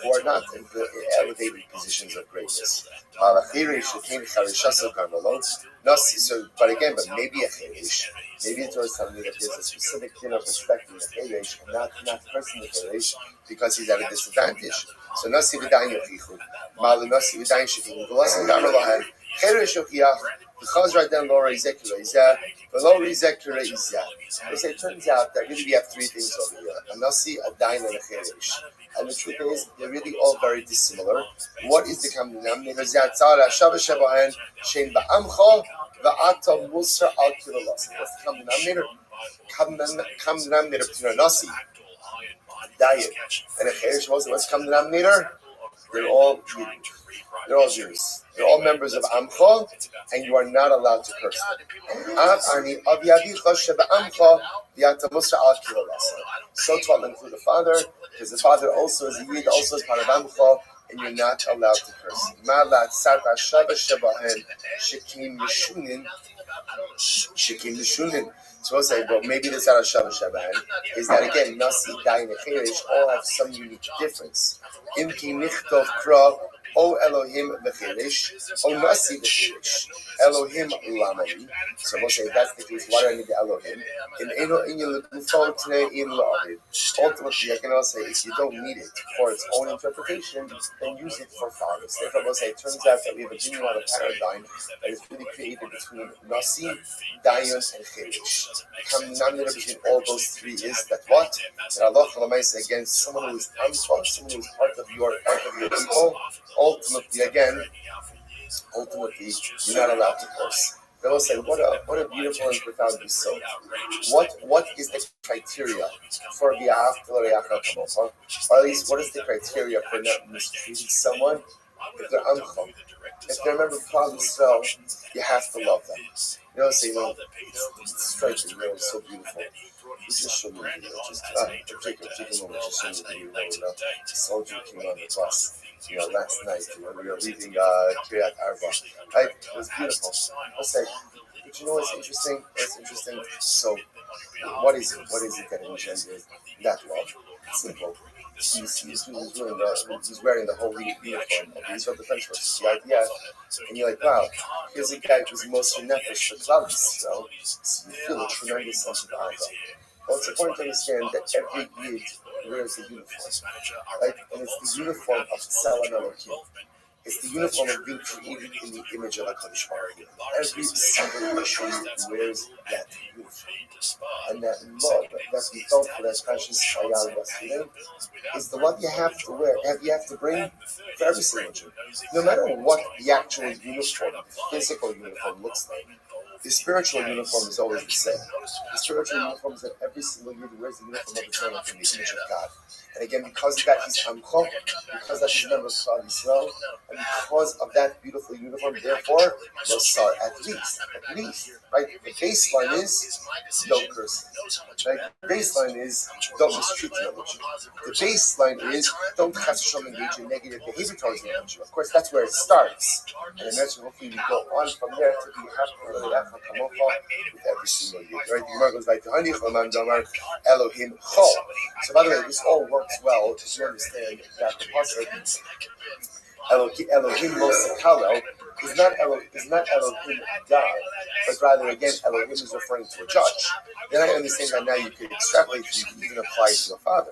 E: who are not in the elevated positions of greatness. So, but maybe a Cherish. Maybe the Torah is telling me that there's a specific din of respecting the Cherish and not cursing the Cherish because he's at a disadvantage. So Nasi v'dayin yochichu. Malu Nasi v'dayin shechichu. V'lasan gamar lahem. Cherish yochiach. Because right then, Laura Izek Reizah, but Laura Izek Reizah. It turns out that really we have three things over here: a Nasi, a Dayan, and a Cherish. And the truth is, they're really all very dissimilar. What is the common denominator? Zatzara Shabbat Shabahan Shein Ba'amcha Va'ata Musa Al Kilalas. What's the common denominator? Common denominator between a Nasi, Dayan, and a Cherish. What's the common denominator? They're all Jews. They're all members of Amcha, and you are not allowed to curse them. So to include the father, because the father also is a Yid, also is part of Amcha, and you're not allowed to curse. So we'll say, well, maybe the Sarah Shabbat Shabbat is that again, Nasi, Dayan, and Cherish all have some unique difference. Imki Nichtov Kra, O Elohim v'chirish, O Nasi v'chirish, Elohim lamali. So we'll say that's the case. Why do I need the Elohim? In Eno Inyo L'Gufo Tnei In L'Aviv. Ultimately, I can also say if you don't need it for its own interpretation, then use it for fathers. Therefore, we'll say it turns out that we have a genuine paradigm that is really created between Nasi, Dayan, and Chirish. The common denominator between all those three is that what? That Allah Chalamaysa against someone who is Amcha, someone who is part of your people. Ultimately, you're not allowed to curse. They will say, what a beautiful and profound yisod. What is the criteria for v'ahavta l'reacha kamocha? Or at least, what is the criteria for not mistreating someone if they're amcha? If they're a member of Klal Yisrael, you have to love them. You know, say, it's striking, it's so beautiful. It's just so beautiful. Take a moment, just so beautiful. A soldier came on the bus, last night, we were leaving Kiryat Arba. Right? It was beautiful. I'll say, but you know what's interesting? So, what is it that engenders that love? It's simple. He's wearing the whole uniform of the Israel Defense Forces, the IDF, and you're like, wow, here's a guy who's mostly nefesh for Klal Yisrael, so you feel a tremendous sense of awe. Well, it's important to understand that every Yid wears the uniform, right? And it's the uniform of Tzelem Elohim. It's the uniform of being created in the image of HaKadosh Baruch Hu. Every single Yeshua wears that uniform. And that love that we felt for that precious Chayal yesterday is the love you have to wear, you have to bring for every single Jew. No matter what the actual uniform, the physical uniform looks like, the spiritual uniform is always the same. The spiritual uniform is that every single Jew wears the uniform of the Torah from the image of God. And again, because of that, he's Amcho, because that he's a member of Klal Yisrael, and because of that beautiful uniform, therefore, Losar, at least, right? The baseline is don't curse. Right? The baseline is don't mistreat the other Jew. The baseline is don't engage in negative behavior towards the other Jew. Of course, that's where it starts. And I mentioned hopefully we go on from there to be happy with every single Yid. Right? The Gemara goes like to Hani Chaman Damar Elohim Chol. So by the way, this all works well if you understand that the pasuk Elohim Moshe Kalel is not Elohim God, but rather again Elohim is referring to a judge. Then I understand that now you could extrapolate it, you can apply it to a father.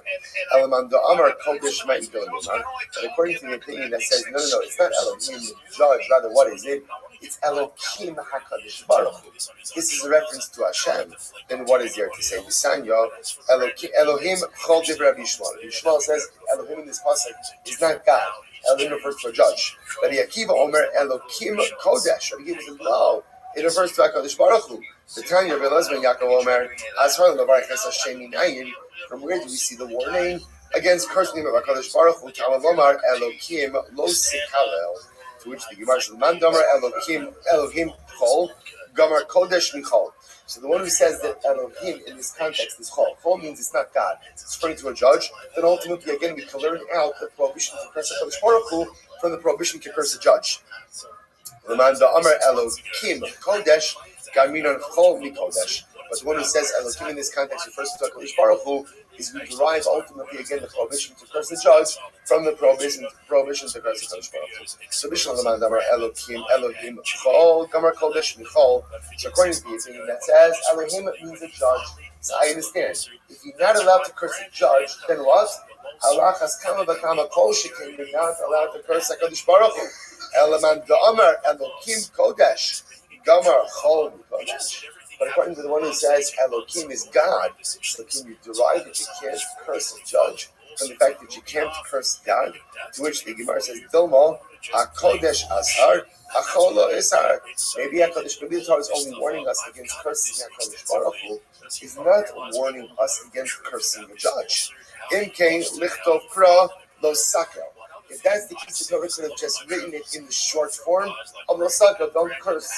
E: Elamando Amar Kodesh Ma'ikol Nimar. And according to the opinion that says no, it's not Elohim judge, rather what is it? It's Elohim HaKadosh Baruch Hu. This is a reference to Hashem. Then what is there to say? Yisanya, Elohim Chol Divrei Yishmael. Yishmael says Elohim in this pasuk is not God. Elohim refers to a judge. But Akiva Omer Elohim Kodesh. Rabbi says no, it refers to HaKadosh Baruch Hu. The Tanya Belazman Yaakov Omer Azhar Levarich Hashem Minayin. From where do we see the warning against cursing of HaKadosh Baruch Hu? Tamal Lomar Elohim Lo Sikalel. To which the Gemara says, Man Damar Elohim Chol, Gamar Kodesh Michol. So the one who says that Elohim in this context is Chol. Chol means it's not God. It's referring to a judge. Then ultimately, again, we can learn out the prohibition to curse HaKadosh Baruch Hu from the prohibition to curse a judge. Man Damar Elohim Kodesh, Gaminon Chol Mikodesh. But the one who says Elohim in this context refers to HaKadosh Baruch Hu is we derive ultimately again the prohibition to curse the judge from the prohibition to curse the HaKadosh Baruch Hu. So Bishlam Laman Damar Elohim Chol Gamar Kodesh Michol. So according to the opinion that says Elohim means a judge. So I understand. If you're not allowed to curse a judge, then what? Allah has kama v'kama kol shekin. You're not allowed to curse HaKadosh Baruch Hu. Elaman Damar Elohim Kodesh Gamar Chol Kodesh. But according to the one who says Elohim is God, so can you derive that you can't curse a judge from the fact that you can't curse God? To which the Gemara says, Dilma, HaKodesh Azhar, HaKolo Izhar. Maybe the Torah is only warning us against cursing HaKadosh Baruch Hu. He's not warning us against cursing a judge. Im Kain Lichtov Pra Lo Sakel. If that's the case, the Torah could have just written it in the short form of Lo Sakel, don't curse.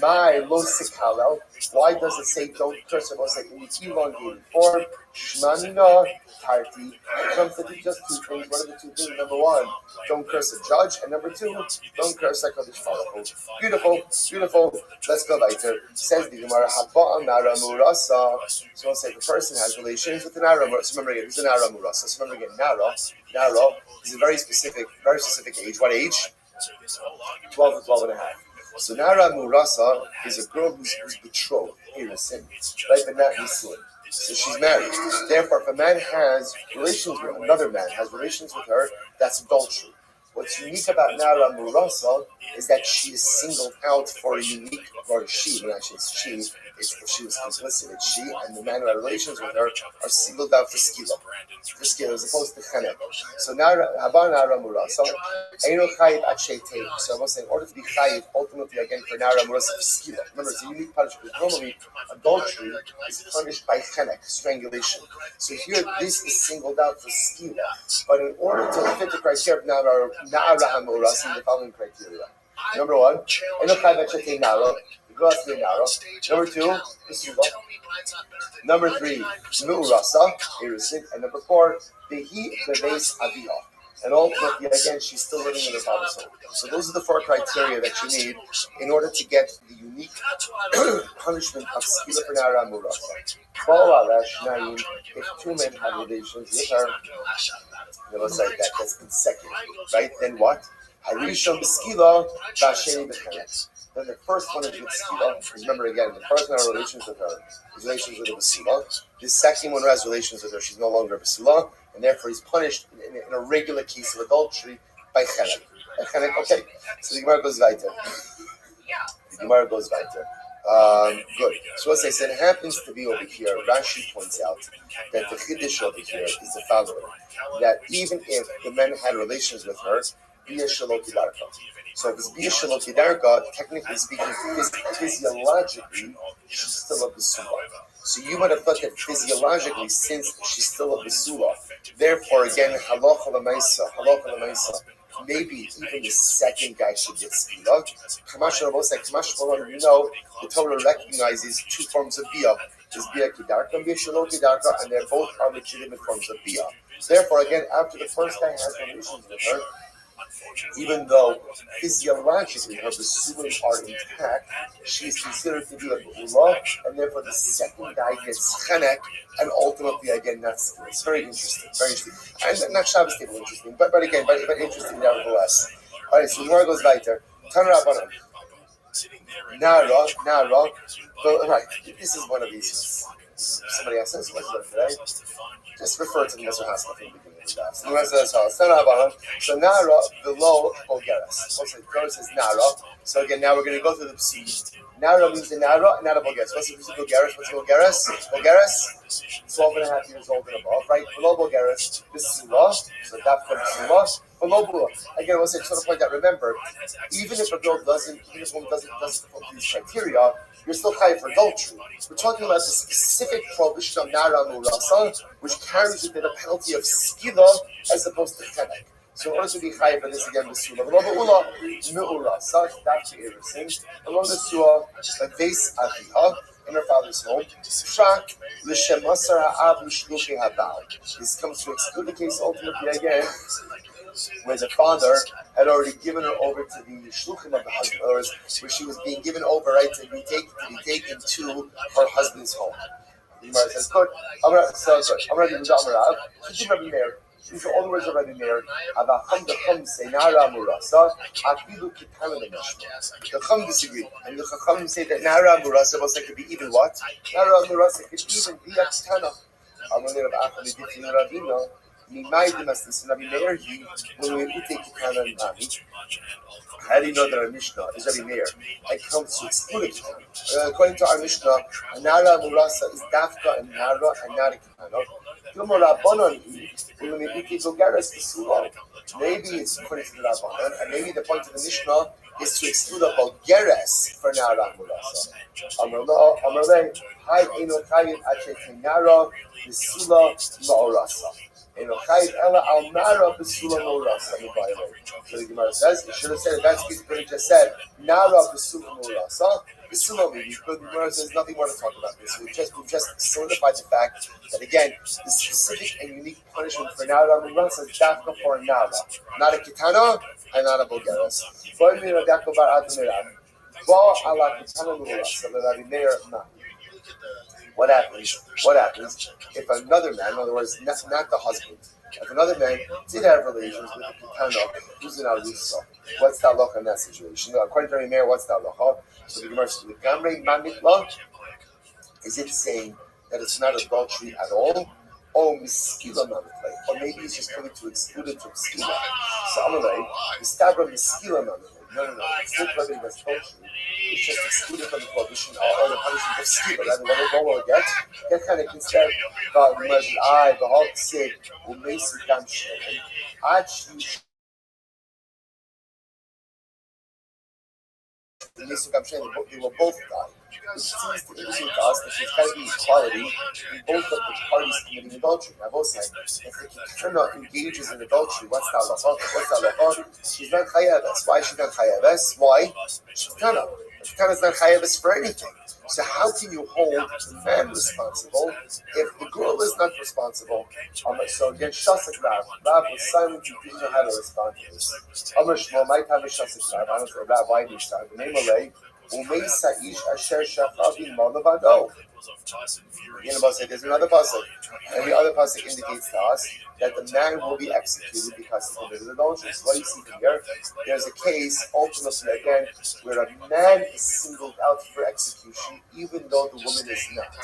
E: My Lo Sikalel. Why does it say don't curse? It was like in the elongated form. Shmanina Tarti. It comes to do just two things. What are the two things? Number one, don't curse a judge. And number two, don't curse HaKadosh Baruch Hu. Beautiful. Let's go later. Says the Gemara, Haba Nara Murasa. So we'll say the person has relations with an Nara Murasa. So remember again, who's a Nara Murasa? So remember again, Nara is a very specific age. What age? 12 to 12 and a half. So Nara Murasa is a girl who's betrothed, Irisin, right? But not Nisun. So she's married. Therefore, if a man has relations with another man, has relations with her, that's adultery. What's unique about Nara Murasa is that she is singled out for a unique, or she, when actually it's she, if she was complicit, it's she, and the man who had relations with her are singled out for skila, as opposed to chenek. So Haba Nara Murasa, Eino Chayiv at Sheitei. So I was saying, in order to be Chayiv, ultimately again for Nara Murasa for skila. Remember, it's a unique punishment. Normally, adultery is punished by chenek, strangulation. So here, this is singled out for skila. But in order to fit the criteria of Nara Murasa, the following criteria. Number one, Eino Chayiv at Sheitei Nara. Number two, number three, Mu'urasa, and number four, Behi Bebeis Aviyah. And ultimately, again, she's still living in her father's home. So those are the four criteria that you need in order to get the unique punishment of Skila for Nara Murasa. If two men have relations with her, let's say that's consecutive, right? Then what? Harishon Beskila, Basheni Bechenet. then the first one is with Skila. Remember again, the first one has relations with her is relations with a Basula. The second one who has relations with her, she's no longer a Basula, and therefore he's punished in a regular case of adultery by Chenek. Okay, so the Gemara goes weiter. Good. So as I said, it happens to be over here, Rashi points out that the Chiddush over here is the following, that even if the men had relations with her, Bia Shaloti Darka. So if it's Bia Shaloti Darka, technically speaking, physiologically, she's still a Basula. So you might have thought that physiologically, since she's still a Basula, therefore again, halacha l'maisa, maybe even the second guy should get Skila. Kamash you know, the Torah recognizes two forms of Bia. There's Bia Kedarka and Bia Shalot Kedarka, and they both are legitimate forms of Bia. Therefore, again, after the first guy has relations with her, even though physiologically her basulim are intact, she is considered to be a b'ula, and therefore the second guy gets chenek, and ultimately again that's it's very interesting, and not Shabbos table interesting, but again, but interesting nevertheless. All right, so the Gemara goes weiter. Tana Rabbanan. Nara. So, right, this is one of these. Somebody asked us what's it today. Just refer to the Mr. Haskell from the beginning of that. So Nara below Bulgaris. Also, the Torah says Nara. So again, now we're going to go through the Psi. Nara means the Nara, not a Bulgaris. What's Bulgaris? 12 and a half years old and above, right? Below Bulgaris, this is Sula. So that's from Sula. Below Bula. Again, I just want to point out, remember, even if a woman doesn't fulfill these criteria, you're still chayav for adultery. We're talking about the specific prohibition of Nara Murasa, which carries with it a penalty of skila as opposed to chenek. So in order to be chayav for this again, the Sula, Ula Murasa, that's the Erusin, along the Sula, the base Aviha, in her father's home. Shak l'shemasar ha'av l'shluchi habal. This comes to exclude the case ultimately again, where the father had already given her over to the shluchim of the husband, or where she was being given over, right, to be taken to her husband's home. The Gemara says, "Good." I'm going to do Rabbi Meir. These are all the words of Rabbi Meir. The Chum disagree, and the Chacham say that Nara Murasa was like to be even what? Nara Murasa could even be a Tana. I'm going to have Ravina. How do you know that our Mishnah is Rabbi Meir? It comes to exclude it. According to our Mishnah, Nara Murasa is Dafka and Nara and Nara Kitana. Maybe it's according to the Rabbanon, and maybe the point of the Mishnah is to exclude a Bulgaris for Nara Murasa. Amarle, Hai Eno Chayit Achet Nara Bisula Ma'orasa. Eno Chayit Ela Al Nara Bisula Ma'orasa. So the Gemara says, it should have said, that's what it just said, Nara Bisula Ma'orasa. Bisula maybe, but the Gemara says nothing more to talk about this. We've just solidified the fact that again, the specific and unique punishment for Nara Murasa is Dafka for Nara, not a Kitana and not a Bulgaris. What happens if another man, in other words, not the husband, if another man did have relations with a Kitana who's in Arusa? What's the halacha in that situation? According to Rabbi Meir, what's the halacha? So the Gemara says, is it saying that it's not adultery at all? Or miskila mamitlay? Or maybe it's just coming to exclude it from skila. So Amalei, mistabra miskila mamitlay. No. It's still prohibited as adultery. It's just excluded from the prohibition or the punishment of skila. What will get? Get kind of instead. God, the whole said, umesi dam shem. Ad they will both die. It seems to indicate to us that there's got to be equality in both of the parties committing adultery. Now, both sides, if the Kitana engages in adultery, what's the halacha? She's not chayaves. Why is she not chayaves? Why? She's Kitana. Kitana is not chayaves for anything. So how can you hold the man responsible if the girl is not responsible? So again, Shasik Rav was silent and didn't know how to respond to this. Amar Shmuel might have a Shasik Rav. I don't know Rav why he started. The name of Umei Sa'ish Asher Shachav Malabado. There's another pasuk, and the other pasuk indicates to us that the man will be executed because he committed adultery. So what do you see here? There's a case, ultimately again, where a man is singled out for execution, even though the woman is not.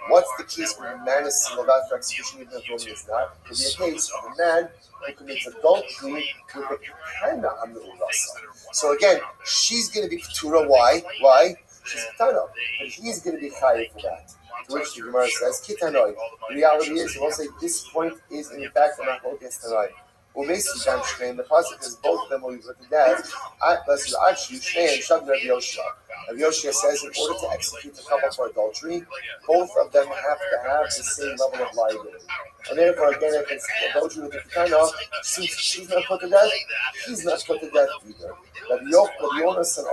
E: What's the case where a man is singled out for execution, even though the woman is not? It could be a case of a man who commits adultery with a ketana amurasa. So again, she's going to be ketura. Why? She's ketana, but he's going to be chayiv for that. To which the Gemara says, kitanoi. The reality is, you will say this point is in fact a machlokes against tanoi. The pasuk is both of them will be put to death. Actually, Rabbi Yoshia says in order to execute a couple for adultery, both of them have to have the same level of liability. And therefore, again, if it's adultery with the ketana, since she's not put to death, he's not put to death either. Rabbi Yonasan says,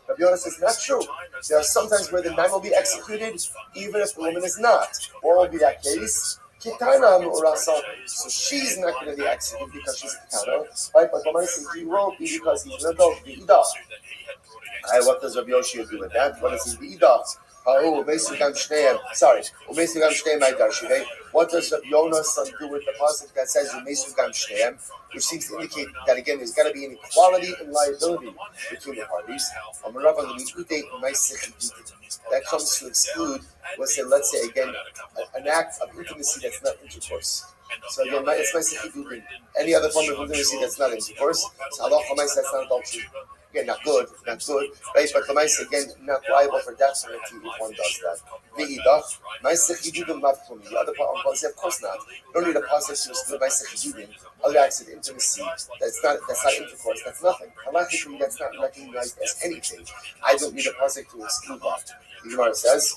E: Rabbi Yonasan says, not true. There are sometimes where the man will be executed, even if the woman is not. What will be that case? Kitana Murasa, so she's not going to be executed because she's a Kitana, right? But the man says he will be because he's an adult. What does Rabbi Yoshia do with that? What is his V'ida? What does Rabbi Yonasan do with the pasuk that says which seems to indicate that again there's got to be an equality in liability between the parties. That comes to exclude, let's say again, an act of intimacy that's not intercourse. So again, it's nice any other form of intimacy that's not intercourse. So Allah that's not adultery. Again, not good, right? But the mice again not liable for death penalty if one does that. The other part of of course not. You don't need a pasuk to exclude other acts of intimacy. That's not intercourse. That's nothing. Halachically, that's not recognized as anything. I don't need a pasuk to exclude that. The Gemara says,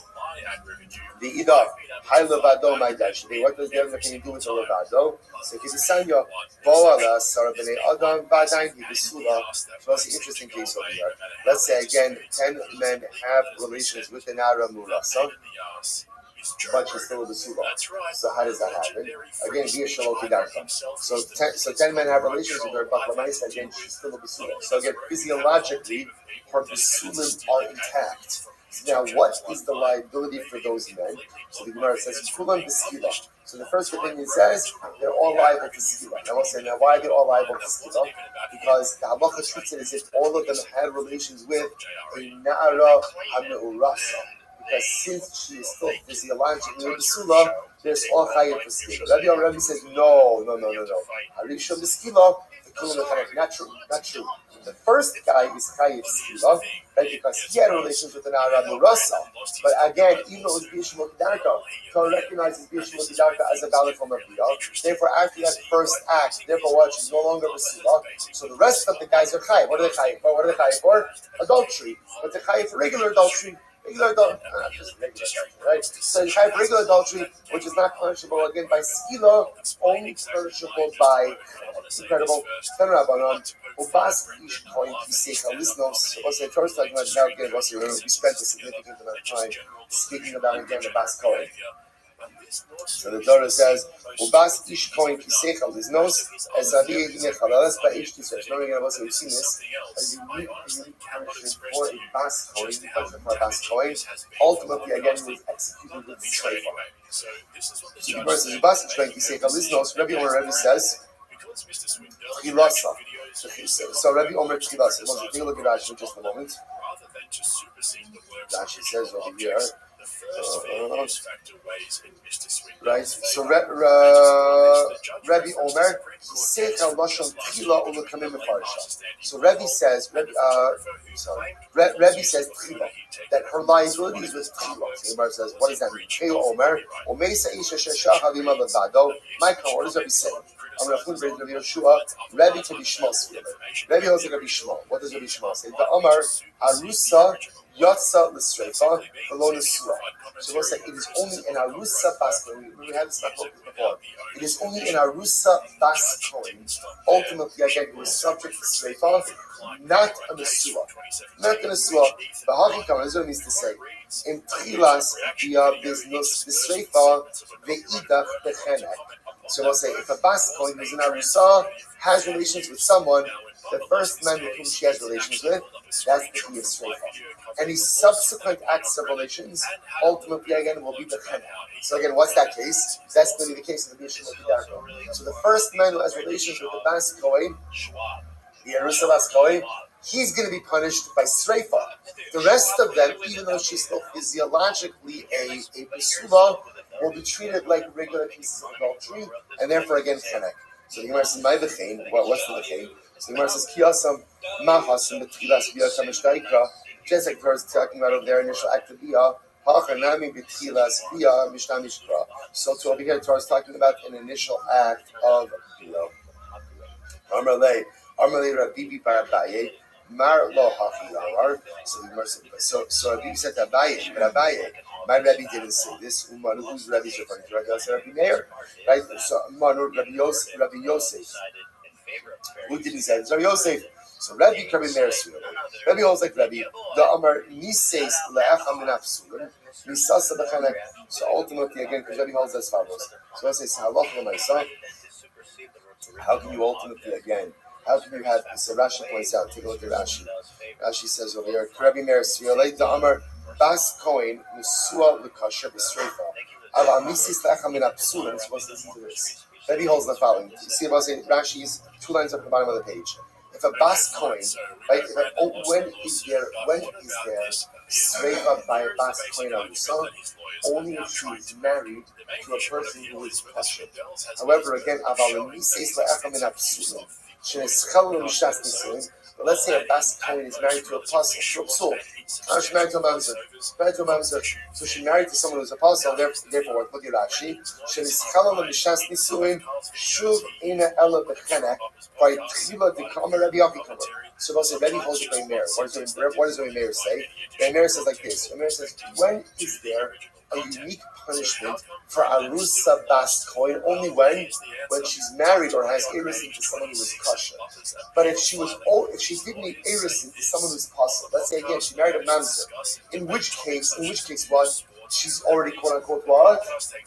E: the Ida, High Levado, my dash. What does the other thing do with the Levado? So, Kisanya, Boala, Sarabene Adam, Badain, Hibisula. So, that's an interesting case over here. Let's say again, 10 men have relations with the Nara Murasa, but she's still with the Sula. So, how does that happen? Again, Via Shalokidarka. So, 10 men have relations with her, but Lamaisa, again, she's still with the Sula. So, again, physiologically, her Basulim are intact. Now, what is the liability for those men? So the Gemara says, so the first thing it says, they're all liable to skila. Now we'll say, why are they all liable to skila? Because the halacha treats it as if all of them had relations with a na'ara ha'me'urasa. Because since she is still physiologically with the sula, there's all chayyim for skila. Rabbi says, no. Harishon the skila, not true. The first guy is chayiv skila, right? Because he had relations with an Arab Murasa. But again, even though it was Bishmul Kidarka, Torah recognizes Bishmul Kidarka as a valid form of Biyah. Therefore, after that first act, she's no longer Basula. So the rest of the guys are chayiv. What are they chayiv for? Adultery. But they're chayiv for regular adultery. Right? So you have regular adultery, which is not punishable again by skila, only punishable by incredible. Ubas ish koin kiseka listeners. Was the first time we spent a significant amount of time speaking about again the Bas Kohen. So the Torah says, Ubas ish koin kiseka listeners as Rabbi Nechalas by ish kiseka. Remember again, we've seen this. A unique punishment for a Bas Kohen, punishment for a Bas Kohen. Ultimately, again, he was executed with shofar. So the verse is Ubas ish koin kiseka listeners. Rabbi says, Chilasa. So Rabbi Omer Chilasa. Take a look at Rashi for just a moment. Rashi says over here. Right. So Rabbi Omer So Rabbi says Rabbi says Tchila, that her liability is with Tchila. So the Gemara says, what does that mean? Omer what does Rabbi say? Rabbi to be Shmuel. Rabbi holds like Rabbi Shmuel. What does Rabbi Shmuel say? The Amar Arusa Yatsa L'Sreifa V'lo Nesua. So we'll say it is only in Arusa Bas Kohen. We had this before. It is only in Arusa Bas Kohen. Ultimately, again, it was subject to Sreifa, not a Nesua. Not a Nesua. The Hakikam, this is what it means to say. In Tchilas, Bia Biznus B'Sreifa Ve'idach Bechenek. So we'll say if a Bas Kohen who's in Arusa has relations with someone, the first man with whom she has relations with, that's the key of Sreifa. Any subsequent acts of relations, ultimately again will be the Chena. So again, what's that case? That's going to be the case of the Bishop of Kedarko. So the first man who has relations with the Bas Kohen, the Erusa Bas Kohen, he's going to be punished by Sreifa. The rest of them, even though she's still physiologically a Basula, will be treated like regular cases of adultery, and therefore again Chenek. So the Gemara says, "My v'chein." What's the v'chein? So the Gemara says, "Kiyasam mahasam b'tchilas biyah kamishtaikra." Just like we're talking about over their initial act of biyah, hachanami b'tchilas biyah mishnamishkra. So to over here, Torah is talking about an initial act of biyah. Amarle Rabbi bar Abaye. Mar lo hachilar. So Rabbi said to Abaye, but Abaye, my Rabbi didn't say this. Whose Rabbi is referring to? Rabbi Meir, right? So Rabbi Yosef. Who did he say? It's Rabbi Yosef. So Rabbi Meir. Rabbi holds like Rabbi. The Amar Nises le'acham min apsulim. Nisasa b'chanek. So ultimately, again, because Rabbi holds as follows. So I say, Sahalach l'maisa. How can you ultimately again? How can you have, so Rashi points out, take a look at Rashi. Rashi says over here, Rabbi Meir Sviolei Da'amar Bas Kohen Nesua L'Kasher B'Sreifa Aval Misis Lacham Min Apsulim. So let's listen to this. Rabbi holds the following. You see about saying Rashi is 2 lines up at the bottom of the page. If a Bas Kohen, right, when is there Sreifa by a Bas Kohen Arusa? Only if she is married to a person who is kosher. However, again, Aval Misis Lacham Min Apsulim. But let's say a Bas Kohen is married to a apostle, she's married to a mamzer. So she's married to someone who's an apostle, therefore, look at Rashi. So they'll say, Rabbi holds the Rabbi Meir. What does Rabbi Meir say? Rabbi Meir says like this. Rabbi Meir says, when is there a unique punishment for Arusa Bas Kohen? Only when she's married or has erusin to someone who is kosher. But if she didn't need erusin to someone who's apostle, let's say again she married a mamzer, in which case what? She's already quote unquote what?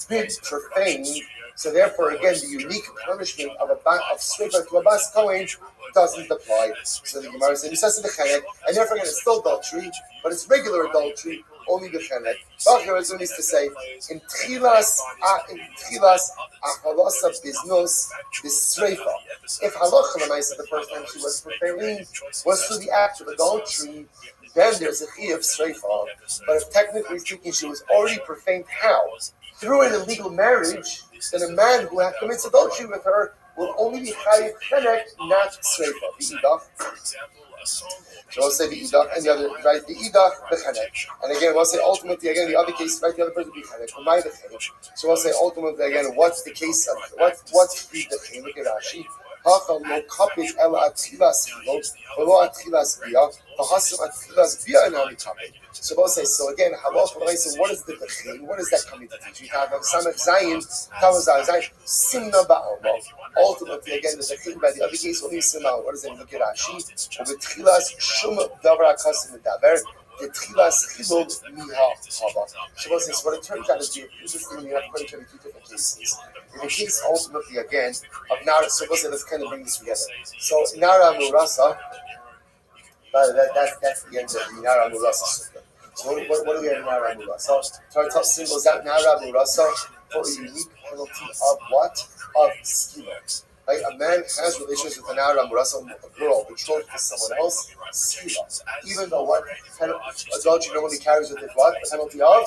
E: Been profaned. So therefore again the unique punishment of Sreifa to a Bas Kohen doesn't apply. So the Gemara says, and therefore again it's still adultery, but it's regular adultery, only the chenek. Bachar needs to say, in tchilas achalasa biznus b'sreifa. If halacha l'maisa the first time she was profaned was through the act of adultery, then there's a chi of sreifa. But if technically speaking she was already profaned, how? Through an illegal marriage, then a man who commits adultery with her will only be chayiv chenek, not sreifa. So we'll say the idach and the other, right? The idach, the chenek. And again, we'll say ultimately, again, the other case, right? The other person will be chenek. So we'll say ultimately, again, what's the case of, what's the chenek? Look at Rashi. So we'll say, so again, what is the Bechin? What is that coming to teach? We have Samach Zayin, Tawazah Zayin, Simna Ba'alma. Ultimately, again, the Bechin by the other case, only Simna. What does it look at Rashi? Ubetchilas Shum Davar Akasim Daver. The Tchilas Chilog Miha Hava. So what it turns out is the interesting, we have quite a few different cases. In the case, ultimately, again, of Nara, so let's kind of bring this together. So, Nara Murasa, that's the end of the Nara Murasa Sukha. So, what do we have in Nara Murasa? Torah singles out Nara Murasa for a unique penalty of what? Of skila. Right? A man has relations with an Nara Murasa, a girl betrothed to someone else, skila. Even though what? Adultery normally carries with it what? The penalty of?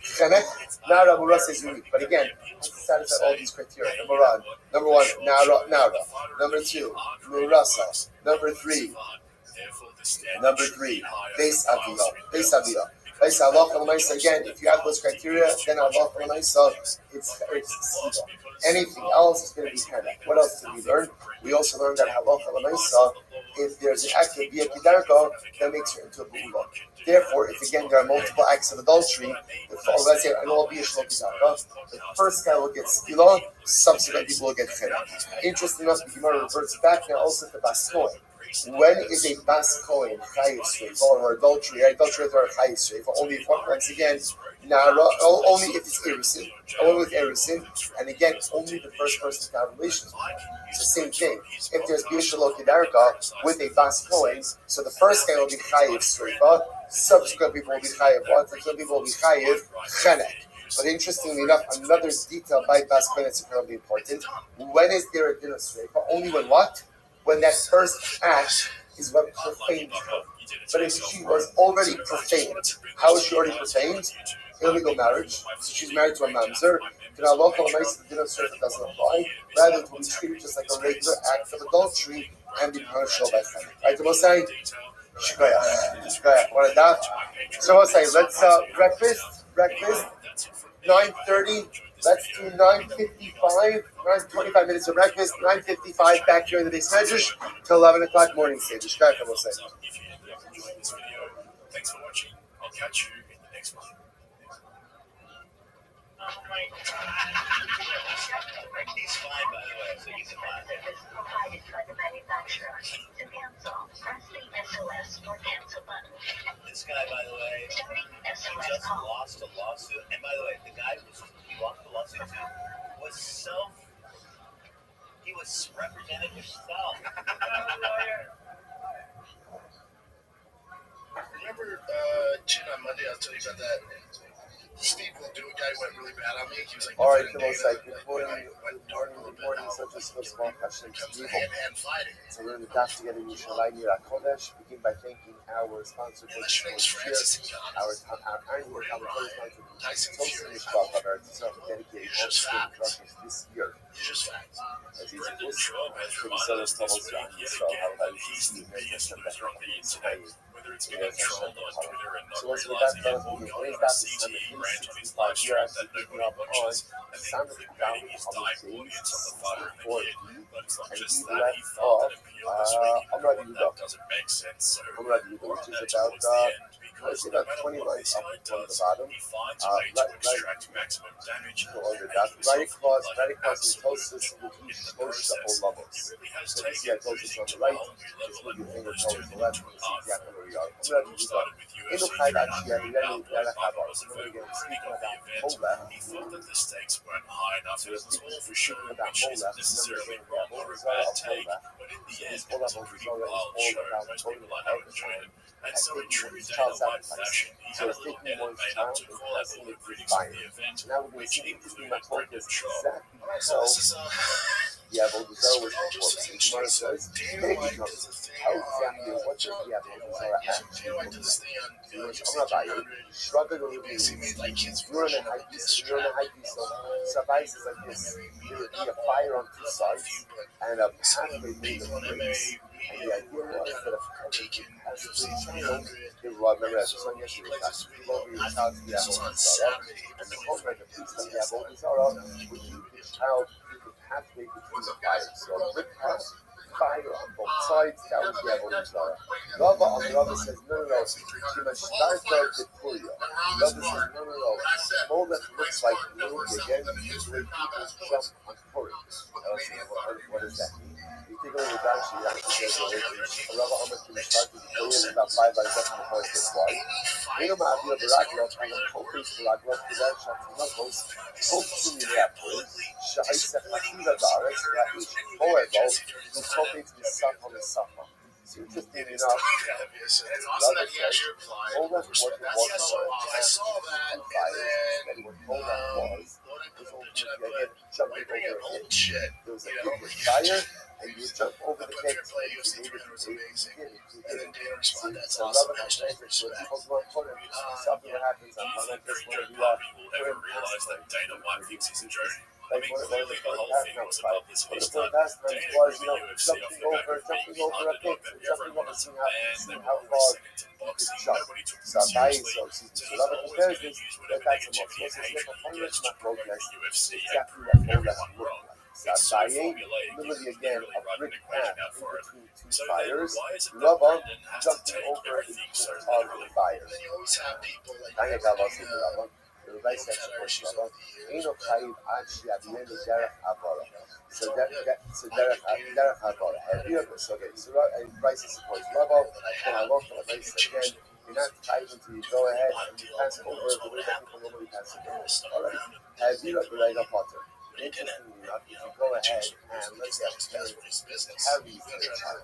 E: Chenek. Nara Murasa is unique. But again, to satisfy all these criteria. Number one, Nara. Number two, Murasa. Number three, Beis Aviyah. Beis Aviyah. Again, if you have those criteria, then Allah it's Siva. Anything else is going to be Chenek. What else did we learn? We also learned that if there's an act of Bia Kidarko, that makes her into a Bu'ula. Therefore, if again there are multiple acts of adultery, let's say an all Bia Shlo Kidarko, the first guy will get Skila, subsequent people will get Chenek. Interesting enough, the Gemara reverts back now also to Bas Kohen. When is a Bas Kohen chayiv sreifa or adultery with her chayiv sreifa? Only if once again Nara, only if it's Erusin, only with Erusin, and again, only the first person to have relations with her. It's the same thing. If there's Bishalo Kedarka with a Bas Kohen, so the first guy will be Chayiv Srifa, subsequent people will be Chayiv what? Subsequent people will be Chayiv Chenek. But interestingly enough, another detail by Bas Kohen that's incredibly important. When is there a din of Srifa? Only when what? When that first act is what profaned her. But if she was already profaned, how is she already profaned? Illegal marriage. So she's married to a mamzer. To our local the din of Srifa doesn't apply. Rather, it will be treated just like a regular act of adultery and be punishable by Chenek. Right, the most say, Shkoyach. What a daf. So I'll say, let's breakfast. 9:30. Let's do 9:55. 25 minutes of breakfast. 9:55 back here in the base measures till 11 o'clock morning stage. Shkoyach, we'll say.
F: If you enjoyed this video, thanks for watching. I'll catch you in the next one.
G: He's fine, by the way, so he's fine.
I: Provided by the manufacturer. To cancel, press the SOS or cancel button.
G: This guy, by the way,
I: Starting
G: he
I: SOS
G: just
I: call.
G: lost a lawsuit. And by the way, the guy he lost the lawsuit to he was represented himself.
B: Remember, Chin on Monday, I was telling you about that. Steve Ledoux guy went really bad on me. He was like,
E: all right, the most like good morning, such a small question.
B: hand fighting.
E: So we're in the daf together in Yerushalayim Kodesh. Begin by thanking our sponsor for
B: Unless your name's Francis and
E: our annual commentator sponsor,
B: Tyson
E: Tosin
B: Fury.
E: Mishpach, our dedicated all the student rushers this year.
B: It's just facts.
E: As he's
F: Brendan
E: a
F: Schaub has
E: from
F: reminded us
E: Southern
F: this
E: Tables
F: week
E: John,
F: yet
E: so
F: again
E: how
F: that he's the biggest loser on the internet. Whether it's getting trolled on Twitter and not
E: so what's with
F: realizing
E: that
F: it, or
E: fellas,
F: going
E: we
F: on a
E: raised that
F: CTE rant on his
E: 65
F: live stream
E: years
F: that
E: picking
F: nobody
E: up on
F: watches, and then
E: sound of
F: clickbaiting his
E: down
F: dying
E: on
F: audience on the
E: the
F: father and the
E: for
F: kid. But it's not
E: and
F: just
E: he
F: that, he
E: left
F: filed
E: off
F: an appeal this week in
E: I'm ready
F: court
E: to
F: that
E: go.
F: doesn't make sense, so
E: I'm ready to go,
F: more
E: which
F: on
E: is
F: that
E: about
F: towards the end, because no
E: about
F: matter
E: 20
F: what
E: lines
F: this
E: up
F: guy
E: from the
F: does,
E: bottom.
F: he finds a way to extract maximum damage,
E: Go under
F: and
E: that.
F: he himself
E: Right
F: like
E: across the
F: absolute
E: closest
F: troll
E: to
F: in the
E: the
F: process.
E: whole levels.
F: He really has
E: So you see
F: taken
E: I closest
F: losing
E: on
F: to
E: the
F: a
E: right,
F: whole new
E: just
F: level
E: move
F: and
E: your finger
F: almost
E: towards
F: turned
E: the
F: it
E: left,
F: into
E: you
F: an
E: see
F: art
E: exactly
F: form.
E: where you are.
F: It
E: I'm ready
F: all
E: to go.
F: started with
E: In the
F: UFC
E: high
F: 300
E: actually,
F: and now
E: I
F: both
E: have
F: Barbara Rosenberg on the evening of the event. He thought that the stakes weren't high enough. It was all for show, which isn't necessarily wrong or a bad take, but in the end, it was a pretty wild show. Most people I know enjoyed it. And so in true Dana White fashion, he had a little edit made up to call out all the critics of the event, which included Brendan Schaub.
B: So this is
E: yeah, but the
B: this
E: was
B: all just
E: important.
B: interesting. So Dana White does a thing on
E: What's your
B: Dana White does this thing on UFC 300.
E: Struggling
B: He
E: with
B: basically made like kids
E: you're in a
B: version of
E: high
B: this
E: piece, you're in a high piece, so survives like this. There would be a fire on two sides and a pathway made of bricks. And the idea was that if
B: critiquing
E: as
B: UFC
E: the
B: 300.
E: they will remember that on yesterday, that people over your child to
B: This was on Saturday,
E: and the
B: April
E: home
B: 24th.
E: record piece that you have all these are would keep the child the pathway between the fires. So a brick path, fire on both sides, that would be able to start. Rabbi on the other says, no, she must start out the Puria. Rabbi says, no. All that looks like blue again is when people jump on Purim. What does that mean? You take a look at that, she actually says, Rabbi Ahmed can start with the Puria about 5 lines up in the first gets wide. Eno Ma'avir Baraklov, and a Kofish Baraklov, Kizar Shatinakos, Kofish Minneapolis, Sha'isa Fatila Baris, Ra'ish, However, the Kofish is Safa and Safa. So interesting enough,
B: It's awesome that he actually replied.
E: all that was
B: I saw that, and then
E: what all that was
B: jumping over old shit.
E: there was a
B: You know,
E: big fire, and you jump over
B: but
E: the
B: Fair
E: fence.
B: Play UFC 300 was amazing. And then Dana responded, that's
E: So
B: awesome.
E: love it,
B: Hashtag
E: with
B: respect.
E: something that happens
F: Do
E: on
F: you think
E: this
F: Premier
E: one,
F: Bobby will ever realize that Dana White thinks he's a joke? I mean, clearly the whole thing was a publicity stunt. Dana grew the UFC off the back of being the underdog that everyone wanted to ban. They were always second to boxing. Nobody took them seriously. So he's always going to use whatever negativity and hatred he gets to promote the UFC and prove everyone wrong. It's so formulaic, you can literally write an equation out for it. So then, why is it that Brendan has to take everything so literally?
B: And then you always have people like
E: אינו חייב עד שיביאנו דרך עבורה. So דרך עבורה. So price is supposed to level, and I look at the price again. You're not tied until you go ahead and you pass over the way that people normally pass over. All right. Have you got the right potter? Interestingly enough, if you go ahead and let's say carries the child.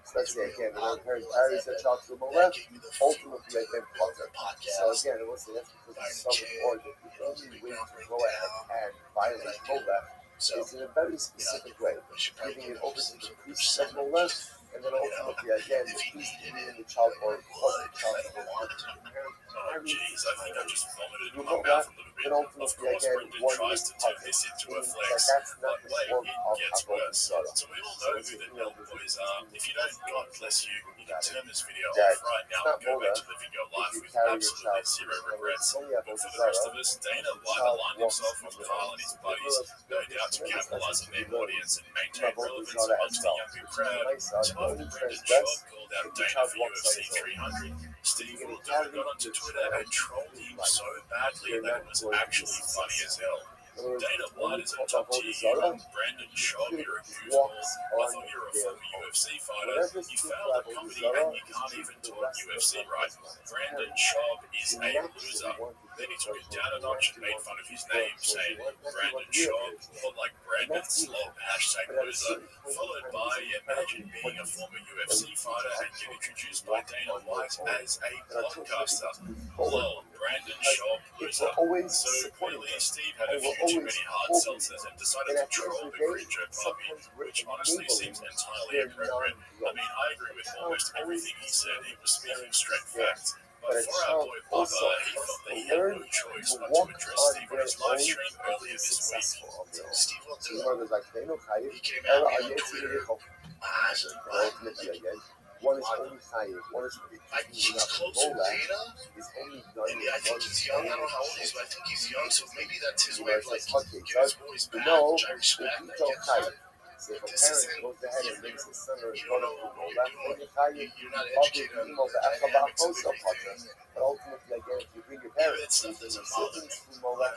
E: So let's say again, the one parent carries the child to the Molech, ultimately again potter. So again, I will say that's because it's so important. The only way to go ahead and violate Molech is in a very specific way, giving it over to the priest of Molech, and then ultimately again, the priest giving the child or cause the child to go on to the parent.
F: Oh, jeez, I think I just vomited in my
E: Remove
F: mouth
E: that,
F: a little
E: then
F: bit. Of
E: ultimately
F: course,
E: again,
F: Brendan
E: one
F: tries
E: is
F: to turn
E: potter.
F: this into a
E: Meaning
F: flex,
E: that that's not
F: but
E: the
F: wait,
E: form
F: it
E: of
F: gets
E: Havot
F: worse.
E: Zara.
F: So we all know who the Nell boys are. If you don't, God bless you. You can turn this video
E: That
F: off right
E: it's
F: now
E: not
F: and go back
E: Mola
F: to living your
E: if
F: life
E: you
F: with
E: carry your
F: absolutely
E: child.
F: zero
E: In other words,
F: regrets.
E: it's only
F: But
E: Havot
F: for the rest
E: Zara.
F: of us, Dana
E: The
F: either
E: child
F: aligned
E: walks
F: himself
E: on
F: with
E: their
F: Carl
E: own.
F: and his
E: So
F: buddies, no
E: there's
F: doubt to
E: tremendous
F: capitalize
E: lessons
F: on
E: to be
F: their
E: learned
F: audience and
E: from
F: maintain
E: Havot
F: relevance
E: Zara as
F: amongst the
E: well.
F: younger
E: Which is
F: crowd.
E: the nice side.
F: So
E: The
F: after
E: only
F: Brendan
E: transgress
F: Schaub called
E: if
F: out
E: the
F: Dana
E: child
F: for
E: walks on
F: UFC
E: his own.
F: 300, Steve
E: You're going to
F: Wilder
E: carry
F: got onto
E: your
F: Twitter
E: child
F: and trolled
E: through
F: him
E: life.
F: so badly
E: You're
F: that
E: not
F: it was
E: going to be
F: actually funny as
E: successful.
F: hell.
E: In other words,
F: Dana
E: when
F: White
E: you
F: is a
E: call
F: top
E: Havot
F: tier
E: Zara,
F: human. Brandon Schaub,
E: kid
F: you're a goofball.
E: walks
F: I
E: on
F: thought you were a
E: their
F: former
E: own.
F: UFC fighter.
E: Whatever's
F: You
E: true
F: failed
E: for
F: at
E: Havot
F: comedy
E: Zara
F: and you
E: is
F: can't
E: true
F: even
E: for the
F: talk
E: rest of
F: UFC
E: the
F: right.
E: parents.
F: Brandon Schaub is
E: You
F: a
E: naturally
F: loser.
E: want to
F: Then
E: be
F: he took it
E: personal.
F: down a
E: You
F: notch and
E: naturally
F: made
E: want
F: fun
E: to
F: of
E: be
F: his
E: spiritual.
F: name,
E: You
F: saying
E: naturally want
F: Brandon
E: to be a
F: Schaub,
E: spiritual.
F: or like
E: And
F: Brandon
E: that's
F: Slob,
E: beautiful.
F: hashtag
E: But at a
F: loser,
E: certain point in
F: followed
E: time,
F: by
E: it's
F: imagine
E: incredibly
F: being a
E: important
F: former
E: that
F: UFC
E: we teach
F: fighter
E: our
F: and get
E: children
F: introduced
E: to
F: by
E: walk
F: Dana
E: on their
F: White
E: own.
F: as a
E: That our children are
F: podcaster.
E: able to move forward
F: Lol,
E: from it.
F: Brandon
E: Because
F: Schaub,
E: if
F: loser.
E: we're always
F: So
E: supporting
F: clearly
E: them
F: Steve had
E: and
F: a
E: we're
F: few too
E: always
F: many hard
E: holding
F: seltzers
E: them,
F: and decided
E: then
F: to
E: at the end
F: troll
E: of
F: the
E: the day,
F: cringe joke part of me,
E: sometimes we're
F: which honestly
E: enabling
F: seems entirely
E: their
F: appropriate. I
E: non-growth.
F: mean, I agree with
E: A child
F: almost
E: always
F: everything he
E: has to
F: said.
E: learn
F: He
E: that
F: was
E: the
F: speaking
E: parent
F: straight
E: is there.
F: facts.
E: But
F: But
E: a
F: for our
E: child
F: boy
E: also
F: Bubba, he
E: has
F: felt
E: to
F: that he had
E: learn
F: no choice
E: to
F: but to
E: walk
F: address
E: on
F: Steve on
E: their
F: his live
E: own
F: stream
E: and
F: earlier
E: be
F: this week.
E: successful on their own.
G: Steve will
E: So
G: do
E: the
G: it.
E: mother's like, they know Chayiv,
G: He came
E: Ella
G: at me on
E: Ayetzi
G: Twitter.
E: Yerichov.
G: I said,
E: And
G: what?
E: ultimately again, one is only Chayiv, one is
G: Like, he's
E: enough.
G: closer to
E: Mola
G: Dana.
E: is only done
G: And I think he's young. I don't know how old he is, but I think he's young. So maybe that's his way of like giving his boys back, which I respect. I get that.
E: So if a
G: This
E: parent
G: isn't,
E: goes ahead and brings his son or his
G: you don't
E: daughter
G: know
E: to
G: what
E: Mola,
G: you're
E: then
G: doing. You're not educated on the dynamics of everything.
E: but ultimately again, if you bring your
G: Yeah,
E: parents,
G: that
E: you
G: stuff
E: bring your
G: doesn't bother me.
E: siblings to Mola,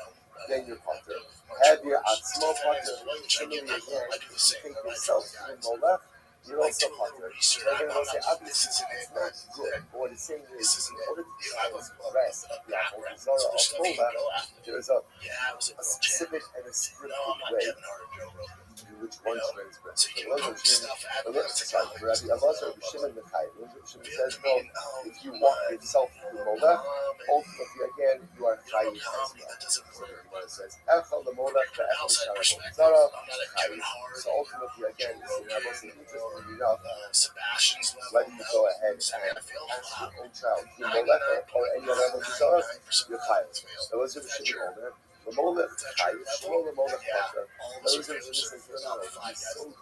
E: then you're
G: I'll
E: potter.
G: do much
E: Have your
G: worse.
E: small
G: Defend his
E: potter.
G: boy, which I get
E: Similarly
G: that.
E: again,
G: I do the
E: if you
G: same.
E: take
G: I'm not
E: yourself
G: trying
E: to
G: guys.
E: Mola, you're
G: Like,
E: also
G: do a little
E: potter.
G: research.
E: So again,
G: I'm
E: we'll say
G: not, this
E: obviously
G: isn't it.
E: it's not good. But what it's saying
G: This
E: is,
G: isn't
E: in
G: it.
E: order to
G: If
E: try
G: I
E: and
G: have
E: address
G: a
E: the
G: background,
E: Zara
G: there's
E: of
G: stuff you
E: Mola,
G: can go after.
E: there is
G: Yeah, I was a
E: specific and a
G: No,
E: scripted
G: I'm not
E: way
G: Kevin Hart or Joe Rogan.
E: in which one
G: You know?
E: transgress.
G: So you
E: The
G: can
E: Lord
G: poke stuff at me. It's like, oh,
E: Rabbi Elazar Shimon the Chai. Shimon
G: be a
E: says, no,
G: comedian.
E: if you walk yourself through Mola, ultimately again you are Chayiv as
G: Comedy,
E: well.
G: that doesn't
E: So
G: work.
E: the Gemara says, Echel the Mola, the Echel
G: Outside
E: Shara
G: perspective,
E: Zara,
G: I'm not a Kevin
E: Chayiv.
G: Hart,
E: So ultimately again, this is not also interesting enough.
G: Sebastian's level.
E: Whether you go ahead and
G: I mean, I feel
E: pass your
G: flat.
E: own child through Mola or any other Avodah Zarah, you're Chayiv. So let's do the Shimon older. The Mola Chayiv, Shimon the Mola Potter. Those are just so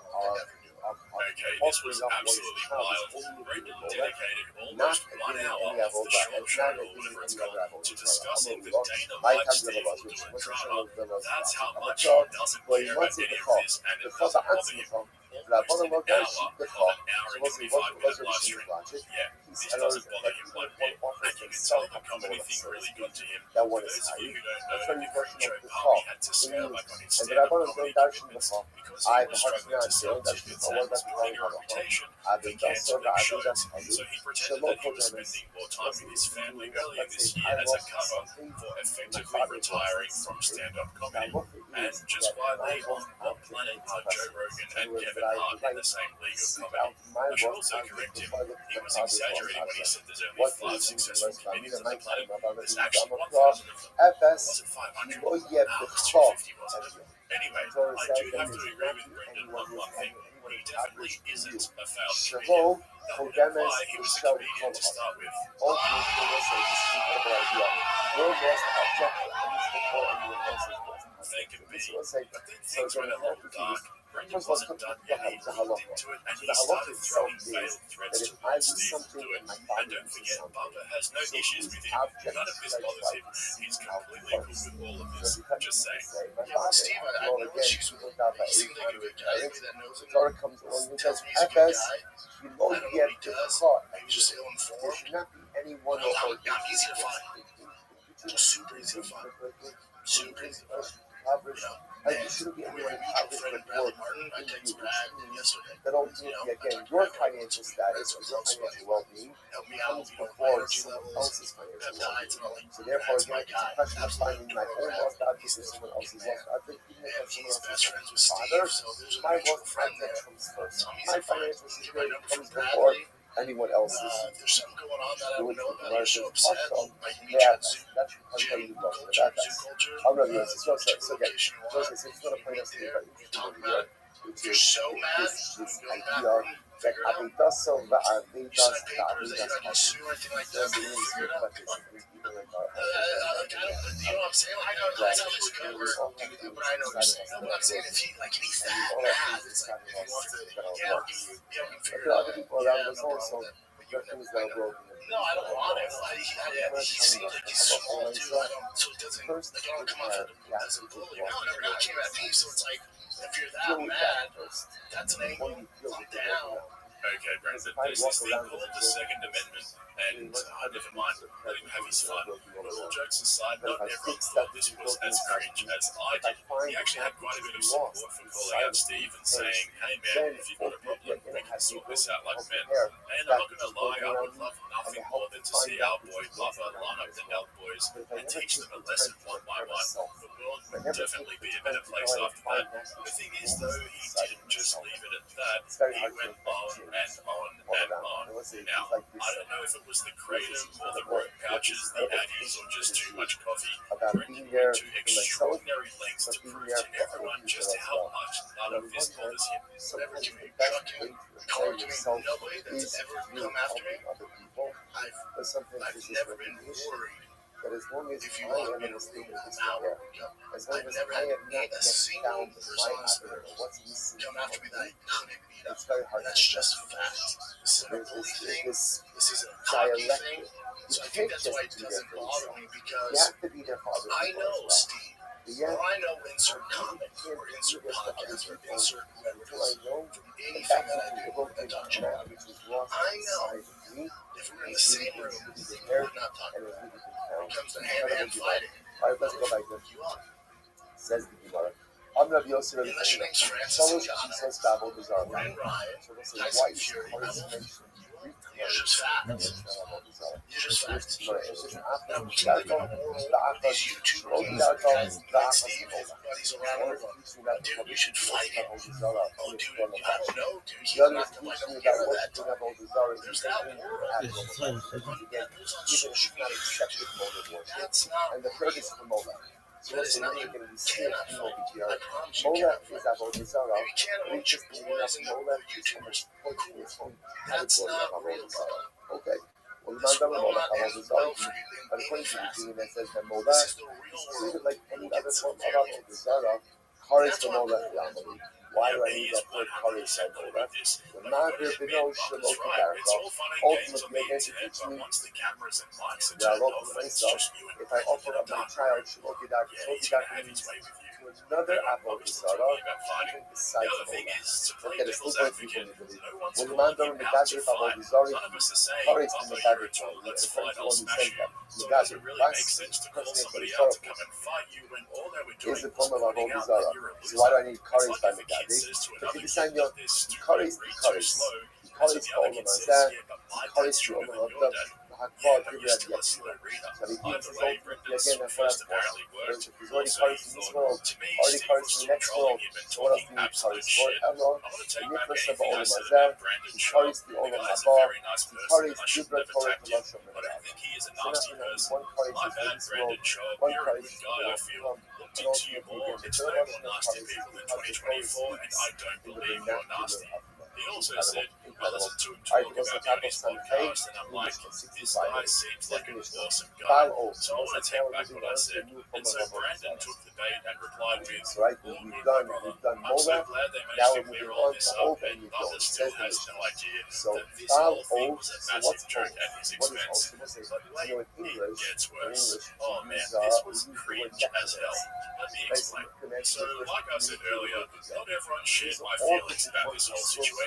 F: Okay, this was absolutely wild. Brendan dedicated almost 1 hour of the short show, or whatever it's called, to discussing the Dana White Steve Wilder drama. That's how much he doesn't care about any of this, and it doesn't bother him. Almost an hour of an hour and 25-minute live stream. Yeah, this doesn't bother him one bit, and you can tell the comedy thing really got to him. For those of you who don't know, the cringe joke Parmy had to scale back on his stand-up comedy commitments because he was struggling to sell tickets and was building a reputation for cancelling shows. So he pretended that he was spending more time with his family earlier this year as a cover for effectively retiring from stand-up comedy. And just quietly, on what planet are Joe Rogan and Kevin Hart in the same league of comedy? I should also correct him. He was exaggerating when he said there's only 5 successful comedians on the planet. There's actually 1,000 of them. Or was it 500? No, it's 250, wasn't it? Anyway, I do have to agree with Brendan on one thing. He definitely isn't a failed comedian. That would imply he was a comedian to start with. They could be, but then things went a little dark. Brendan wasn't done yet. He leaned into it and he started throwing veiled threats towards Steve to do it. And don't forget, Bubba has no issues with him. None of this bothers him. He's completely cool with all of this. Just saying.
G: Yeah, but Steve, I have no issues with him. He seems like a good guy. Anybody that knows him
E: comes along and
G: tells
E: says,
G: me he's a good guy.
E: you know
G: I don't know what he does. Maybe just
E: There
G: ill-informed.
E: should not be anyone
G: I'm easy to find. Just super easy to find. Super easy to find.
E: impoverished. Like, you shouldn't be anyone impoverished
G: friend
E: with
G: Bradley
E: work
G: Martin, I
E: in you,
G: text
E: which
G: Brad
E: means
G: yesterday.
E: that ultimately, again, your financial status or your financial well-being
G: Help me out,
E: comes
G: you know, my
E: before
G: energy
E: someone
G: levels,
E: else's financial
G: peptides, and
E: well-being.
G: all like,
E: So therefore,
G: that's
E: again,
G: my
E: it's a
G: guy.
E: question of
G: Absolute
E: finding my own
G: program.
E: lost object
G: He's
E: or
G: the
E: someone
G: fucking
E: else's
G: man.
E: lost object, even if
G: And
E: that someone
G: he's
E: else is
G: best
E: my
G: friends with
E: father.
G: Steve, so there's a
E: My
G: mutual
E: lost
G: friend
E: object
G: there.
E: comes first.
G: So I'm easy
E: My
G: to find.
E: financial
G: Get my
E: security
G: number
E: comes
G: from
E: before
G: Bradley.
E: anyone else's.
G: If there's something going on that I don't know about,
E: Right,
G: you're so
E: so
G: upset.
E: awesome.
G: I can meet you
E: Yeah,
G: at Zoo
E: that's how you
G: Gym
E: lost
G: Culture,
E: that.
G: Zoo Culture.
E: I'm not going to so
G: Whichever
E: again.
G: location you
E: So
G: want.
E: it's not a point of
G: There,
E: but
G: we can talk
E: interesting
G: about it.
E: which
G: If you're
E: is
G: so mad,
E: this
G: go in the back
E: idea
G: room,
E: that
G: figure it out.
E: Avidaso
G: You sign papers that you're not going to
E: Avidas
G: sue or anything like that. Figure it out. Like, you know what I'm saying? I know that's how this guy works. But I know what you're saying. I'm not saying if he's that mad. It's like if he wants to, yeah, we can figure it out.
E: other people
G: Yeah,
E: around us
G: no
E: also
G: problem. But
E: there are things that are broken.
G: no, I don't want it. He seems like he's small too. So it doesn't. Like I don't come off as a bully. No, never really came at me. So it's like if you're that mad, that's an angle. I'm down.
F: Okay, Brandon, there's this thing called the Second Amendment, and never mind, let him have his fun. But all jokes aside, not everyone thought this was as cringe as I did. He actually had quite a bit of support for calling out Steve and saying, hey man, if you've got a problem, we can sort this out like men. And I'm not going to lie, I would love nothing more than to see our boy Buffer line up the Elk Boys and teach them a lesson one by one. The world would definitely be a better place after that. The thing is, though, he didn't just leave it at that. He went on and on and on. Now, I don't know if it was the kratom or the root pouches, the addies, or just too much coffee. Brendan went to extraordinary lengths to prove to everyone just how much none of this bothers him.
G: Whatever can be fucking calling to me nobody that's ever come after me. I've never been worried.
E: But as long as
G: If you
E: I
G: want
E: am
G: me
E: in
G: to
E: a state
G: rule
E: of
G: an
E: despair,
G: hour,
E: as long
G: I've
E: as
G: never
E: I
G: had
E: have not
G: a
E: yet
G: single
E: found
G: person on
E: my
G: this
E: happiness or
G: earth
E: what's missing
G: come after me that I couldn't beat up.
E: it's very hard
G: And
E: to
G: that's just fact. This isn't a
E: there's
G: bully thing.
E: this
G: This isn't a cocky
E: dialectic.
G: thing.
E: You
G: So I
E: can't
G: think that's
E: just
G: why it
E: be there
G: doesn't
E: for
G: bother
E: yourself.
G: me
E: You
G: because
E: have to be there for other
G: I
E: people
G: know
E: as well.
G: Steve.
E: Yeah.
G: Or I know insert comic or insert podcast or insert whoever it is from anything that I do that touch on.
E: Which is lost
G: I know
E: inside of me.
G: if we were in the same room, we're not talking about it. When it comes to hand-to-hand fighting,
E: Alright, let's go back there.
G: you up.
E: Says the Gemara. I'm Rabbi Yossi Rabbi
G: Unless your name's Francis
E: Shalosh
G: Ngannou,
E: says Gabo Bizarre.
G: Ryan Ryan,
E: So this is
G: Tyson
E: why
G: Fury,
E: how is
G: Rebel,
E: mentioned
G: you're just facts. You're just facts. Now, King of the World, these YouTube guys like Steve, his buddies around him, dude, you should fight him. Oh, dude, I don't know, dude. He's not the like a hero that time. There's that world. There's on social media. That's not
E: And the third is Mola.
G: that is not, you cannot fight. I promise you
E: Mola
G: cannot
E: is
G: fight.
E: about Bizarre.
G: You can't watch your boys and the YouTubers. Cool. That's not real stuff.
E: Okay. Well,
G: This
E: the
G: will
E: Mola
G: not end
E: Bizarre.
G: well for you
E: But
G: in any
E: according to the
G: facet.
E: Gemara, it says that Mola
G: This is the real
E: is
G: world.
E: treated like any other
G: It's
E: form of
G: variance.
E: Bizarre. Courage
G: That's
E: for
G: why I'm
E: Mola
G: cool.
E: family. Why do I
F: He
E: need
F: is
E: that word
F: 100%
E: courage for
F: cool
E: Mola?
F: with this.
E: The
F: But
E: man
F: you've got to
E: here
F: admit,
E: below
F: Buffer's
E: Shemot
F: right. It's all fun and games on the
E: ultimately again to
F: internet,
E: teach
F: but
E: me
F: once the cameras and mics are
E: that I
F: turned
E: love
F: off,
E: for
F: it's
E: myself.
F: just you and
E: If I offer
F: Brendan
E: up my
F: done.
E: child, Shemot
F: Yeah, he's going to have
E: means
F: his way with you.
E: to another apple
F: Obviously,
E: Bizarre,
F: talking about fighting.
E: even
F: The
E: besides
F: other thing
E: Mola.
F: is, to play
E: Porque
F: devil's
E: desculpa
F: advocate,
E: people
F: no one's
E: when you
F: calling
E: mandam
F: you
E: the
F: out
E: gadget
F: to
E: about
F: fight.
E: Bizarre,
F: None of us are saying,
E: courage in the
F: Buffer, you're a
E: gadget,
F: tool, let's
E: and
F: fight, I'll
E: one who
F: smash
E: said
F: you.
E: that.
F: So
E: The
F: does
E: gadget,
F: it really
E: last
F: make sense to call
E: person
F: somebody
E: is
F: out to come and fight you when all they were doing
E: is the
F: was
E: form of
F: pointing out
E: Bizarre.
F: that you're a
E: So
F: loser?
E: why do I need
F: It's
E: courage
F: like
E: by
F: if
E: the
F: a kid
E: gadget?
F: says to
E: Porque
F: another
E: ele
F: kid
E: sanyo
F: that they're stupid
E: courage
F: and read too
E: courage.
F: slow, and so
E: Courage
F: the
E: for
F: other
E: all
F: kid
E: of us.
F: says, yeah, but my
E: Courage
F: dad's
E: to all
F: stronger
E: of
F: than your
E: us.
F: dad. Yeah,
E: Hakvar
F: but
E: to
F: you're still a slow reader.
E: So he
F: Either
E: thinks
F: way,
E: it's
F: Brendan's
E: again a
F: first
E: first
F: apparently worked.
E: He's already
F: Also,
E: courage
F: he
E: in this
F: thought,
E: world.
F: to me,
E: Already
F: Steve
E: courage
F: was
E: in the
F: sort of
E: next
F: trolling
E: world.
F: him and
E: So what else
F: talking
E: do you need
F: absolute
E: courage for?
F: shit.
E: Hello.
F: I want to take
E: You
F: back
E: need
F: anything I
E: to
F: said
E: say
F: about Brandon
E: he
F: Shaw.
E: courage the
F: The
E: Olam
F: guy's a
E: Haba.
F: very nice
E: He
F: person,
E: courage
F: and I
E: the
F: shouldn't
E: good
F: have
E: courage
F: attacked
E: to
F: him,
E: Lashon
F: but I
E: Haba.
F: think he is a
E: So
F: nasty
E: nothing
F: person.
E: one courage
F: My
E: is in
F: bad,
E: this
F: Brandon
E: world.
F: Shaw.
E: One
F: You're a
E: courage
F: good
E: is
F: guy, I feel. Looked into you more. It's no more nasty people in 2024, and I don't believe you're nasty. He also said, I listened to him talk about you on his podcast, and I'm like, this guy seems like an awesome guy. So I want to take back what I said. And so Brandon took the bait and replied with, all good, my brother. I'm so glad they managed to clear all this up, and Butler still has no idea that this whole thing was a massive joke at his expense. But wait, it gets worse. Oh man, this was cringe as hell. Let me explain. So, like I said earlier, not everyone shared my feelings about this whole situation.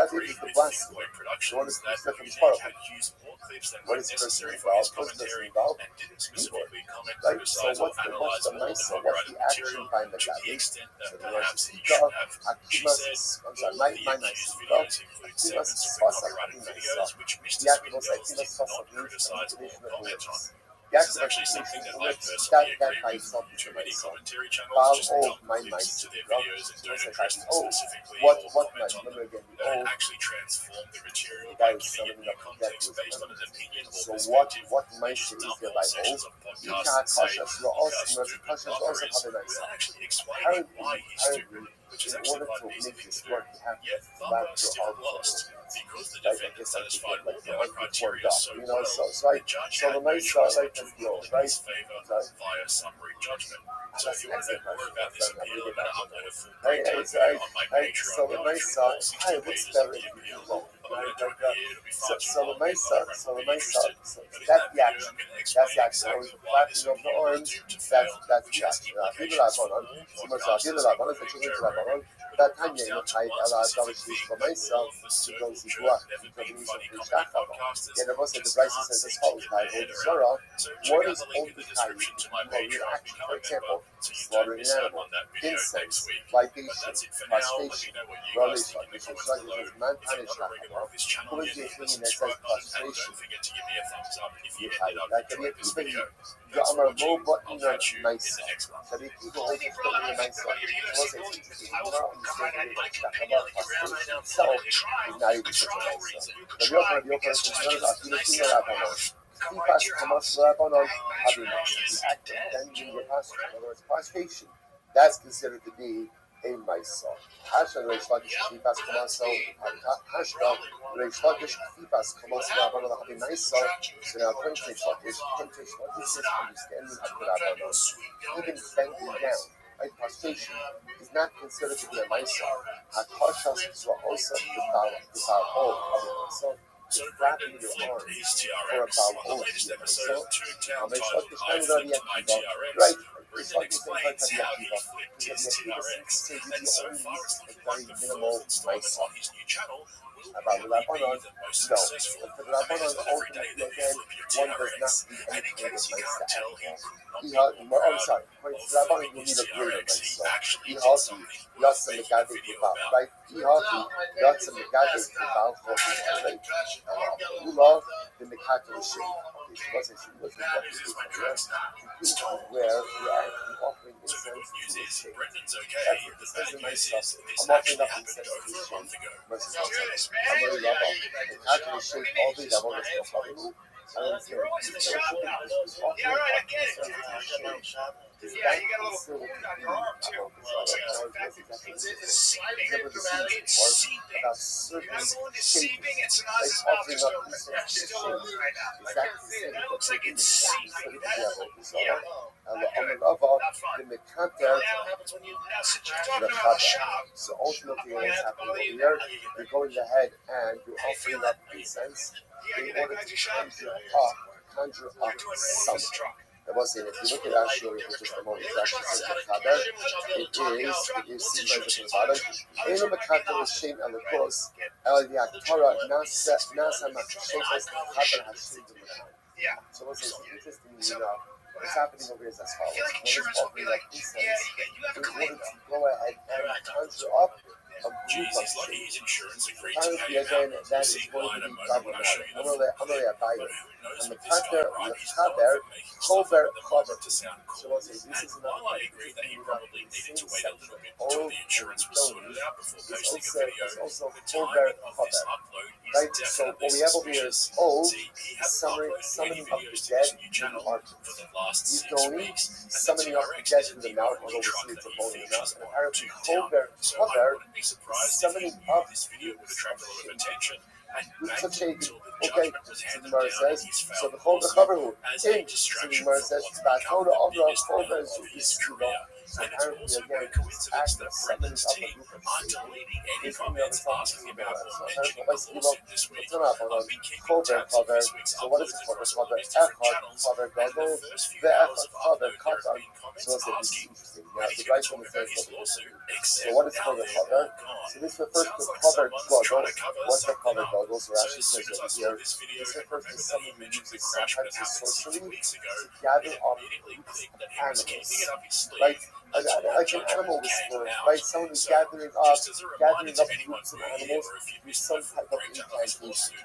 E: that
F: agree
E: is the
F: with
E: blasphemy.
F: Point
E: The one
F: Productions
E: is
F: that
E: Stephen
F: Mujay
E: Parable.
F: had used more clips than
E: What
F: were
E: is the person
F: necessary for his
E: involved? What's the person
F: commentary
E: involved?
F: and didn't
E: Keyboard.
F: specifically comment,
E: Right? So
F: criticize, or
E: what's the
F: analyze all the
E: Maisa? What's
F: copyrighted
E: the action
F: material
E: behind the
F: to the
E: gathering?
F: extent that
E: So the
F: perhaps he
E: Rosh
F: should have. She
E: Akimas,
F: said
E: I'm
F: all
E: sorry,
F: of
E: my
F: the
E: nice
F: accused
E: stuff.
F: videos include
E: Akimas
F: segments of the
E: Sasa
F: copyrighted
E: Akimas.
F: videos which Mr.
E: Diaknos
F: Swindles did
E: Akimas Sasa
F: not
E: means
F: criticize or
E: manipulation of
F: comment on.
E: words. That
F: This is actually something that I
E: that
F: personally
E: that
F: agree
E: by
F: with.
E: itself is
F: Too
E: a
F: many
E: nice.
F: commentary channels
E: Bal
F: just
E: oh
F: dump
E: my
F: links
E: nice.
F: to their videos and don't address them
E: Oh,
F: specifically
E: what
F: or comment
E: nice?
F: on them.
E: Remember again,
F: They don't
E: oh,
F: actually transform the material
E: that
F: by
E: is
F: giving it
E: something
F: new
E: that
F: context
E: was
F: based on an opinion or
E: so
F: perspective.
E: what
F: They
E: might
F: just
E: is
F: dump
E: there
F: whole
E: by
F: sections of
E: you
F: podcasts
E: can't
F: and say,
E: cautious
F: look
E: also
F: how stupid
E: cautious
F: Glover
E: also
F: is,
E: have a nice
F: without actually explaining why he's stupid, which is
E: in
F: actually
E: order
F: quite
E: to
F: an easy
E: make
F: thing to
E: this
F: do.
E: work you have
F: Yet
E: to
F: Thumper
E: flag your
F: still
E: argument.
F: lost because the
E: Right,
F: defendant
E: I guess
F: satisfied all
E: like
F: the other criteria so
E: you know,
F: well,
E: so
F: the judge
E: so
F: had
E: the
F: no
E: nice
F: choice
E: like
F: but to
E: that's the
F: rule
E: old,
F: in
E: right?
F: his favour
E: Right.
F: via summary judgment. So
E: That's
F: if you want to know more about this
E: excellent.
F: appeal, I'm going to upload a full
E: Right,
F: breakdown
E: it's
F: video on my
E: right,
F: Patreon
E: so the
F: going
E: nice
F: through all 60
E: I would
F: pages
E: spell
F: of
E: it
F: the appeal.
E: wrong.
F: I'm not going to
E: Right,
F: do it here, it'll be far too
E: so the
F: long,
E: nice
F: people aren't
E: so
F: going
E: the
F: to be
E: nice
F: interested.
E: so
F: But in
E: that
F: that
E: the
F: video,
E: action.
F: I'm going to
E: That's
F: explain
E: the action.
F: exactly
E: The
F: why this
E: flapping of the
F: appeal is
E: arms.
F: doomed to fail,
E: That's
F: which
E: the
F: has
E: action.
F: implications for all podcasters, including Joe Rogan. But it comes down to one specific thing that all of the circle jerk, never been funny comedy podcasters just can't seem to get their head around. So check out the link in the description to my Patreon, become a member, so you don't miss out on that video next week. But that's it for now. Let me know what you guys think in the comments below. If you're not a regular of this channel yet, hit the subscribe button and don't forget to give me a thumbs up if you ended up enjoying this video. Thanks for watching. I'll catch you in the next one.
D: I will comment at my companion like around my now for a trial reason. You could try because just to get the nice sound out. Come right to your house.
E: Prostration. That's considered to be a nice song. Hashtag Reish Lakish Kifas Kamaso Hashtag Reish Lakish Kifas Kamaso Rabbanon have a nice song. So now Kuntish Lakish is understanding of the Rabbanon. Even bending down, right? Prostration is not considered to be a nice song. Hakashas Zwaosa Kibal
F: So Brendan flipped his TRX on the latest episode of Toontown titled I Flipped My TRX. Brendan explains how he flipped his TRX, and so far it's looking like the fourth installment on his new channel will really be the most successful. Imagine every day that you flip your TRX, and in case you can't tell, he could not be more proud of flipping his TRX. He actually did something worth making a video about.
E: Love the Mikado shape.
F: Bad news is my tracks now stole.
E: Where we are offering
F: So the good news is Brendan's okay.
E: That's
F: The bad news is this
E: I'm offering
F: actually
E: up
F: happened over a month ago.
E: I'm really love it. The Mikado shape all the double is
D: You're always in the shop now. Yeah, right, I get it. Yeah, you got a little wound on your arm, too. Looks like it's infected. It's seeping. It's seeping. You have a wound is seeping. It's not just still open right now. I can't see it. That looks like it's seeping. Yeah. Not fun. Now, since you're talking about a shop,
E: so ultimately what's happening over here, you're going ahead and you're offering up incense in order to conjure up something. I was saying, if you look at Ashur for just a moment, it's actually says Makaber. It is similar to the bottom. Eno Makaber is Shem Elikos, El Yaktara Nasa Makashofas Makaber Hashim Makaber. So what's interesting, what's happening over here is as follows. One is offering up incense in order to go ahead and conjure up a group of
F: His insurance agreed to
E: apparently,
F: pay him
E: again,
F: out.
E: that
F: See
E: is going
F: why in
E: to
F: a
E: be
F: moment when I show
E: problematic.
F: you the full
E: I'm going to buy
F: but
E: it.
F: who knows
E: And the
F: with this guy,
E: Kater,
F: right?
E: the
F: He's known
E: Kaber,
F: for making stuff up at the moment to sound
E: So
F: cool.
E: what's it? This is
F: And
E: not.
F: while I agree that he probably needed to wait a little bit until the insurance was sorted out before posting a video, the timing of this upload is
E: Right, so
F: definitely
E: what we have over here is
F: suspicious. See, he hasn't uploaded any
E: summoning of
F: videos
E: the
F: to
E: dead
F: his new channel for the last 6
E: Yidoni,
F: weeks, and the
E: summoning of the
F: TRX
E: dead
F: isn't
E: to the
F: the
E: mouth,
F: only
E: although we
F: truck
E: see
F: that
E: it's a
F: he
E: bone in the mouth.
F: features
E: And
F: on
E: apparently,
F: Toontown. So I wouldn't be surprised if he
E: summoning
F: knew
E: up
F: this video would attract a lot of attention and
E: with
F: banked
E: such a
F: until the
E: okay,
F: judgment was handed
E: Gemara
F: down in
E: says,
F: his
E: so
F: favor
E: the Chol Bechaveru
F: as a
E: in
F: distraction
E: Gemara
F: from
E: says,
F: what's become
E: Batoda
F: the
E: Avra
F: biggest
E: Chol
F: hell
E: Bezu
F: of his
E: Yiskuba.
F: career.
E: So
F: And it's
E: apparently,
F: also no
E: again,
F: coincidence that
E: summoning
F: Brendan's
E: up a
F: team
E: group of
F: aren't
E: Satan.
F: deleting any
E: It's
F: comments asking about or mentioning the lawsuit this week. I've been keeping tabs on this week's
E: So what is
F: uploads
E: it called?
F: across
E: It's
F: all
E: called
F: of his different channels,
E: cover
F: and in the
E: goggle,
F: first few
E: the
F: hours of
E: cover
F: upload, there
E: cut
F: have been comments
E: so it's
F: asking
E: interesting.
F: when
E: Now,
F: he's
E: the
F: going
E: right
F: to
E: one
F: talk about
E: says
F: his
E: what
F: lawsuit,
E: so
F: except
E: what is
F: now
E: called a
F: they're
E: cover?
F: all gone.
E: So this refers
F: Sounds
E: to
F: like
E: covered
F: someone's trying
E: goggles.
F: to cover
E: What's the
F: something
E: covered
F: up.
E: goggles? Or
F: So
E: actually
F: as soon
E: says
F: as I
E: over
F: saw
E: here,
F: this video
E: this
F: and
E: refers to
F: remembered that he
E: someone who
F: mentioned the
E: uses
F: crash that
E: sometimes
F: happened 6
E: sorcery
F: weeks ago,
E: to gather
F: it
E: up
F: immediately clicked that he was
E: animals.
F: keeping it up his sleeve
E: Right?
F: until the
E: Like an
F: judgment
E: animal
F: came
E: whisperer,
F: out.
E: right? Someone who's
F: So,
E: gathering up
F: just as a reminder to anyone
E: groups of
F: new here,
E: animals
F: or if you
E: through
F: missed
E: some
F: my full
E: type of
F: breakdown of his
E: incantation.
F: lawsuit,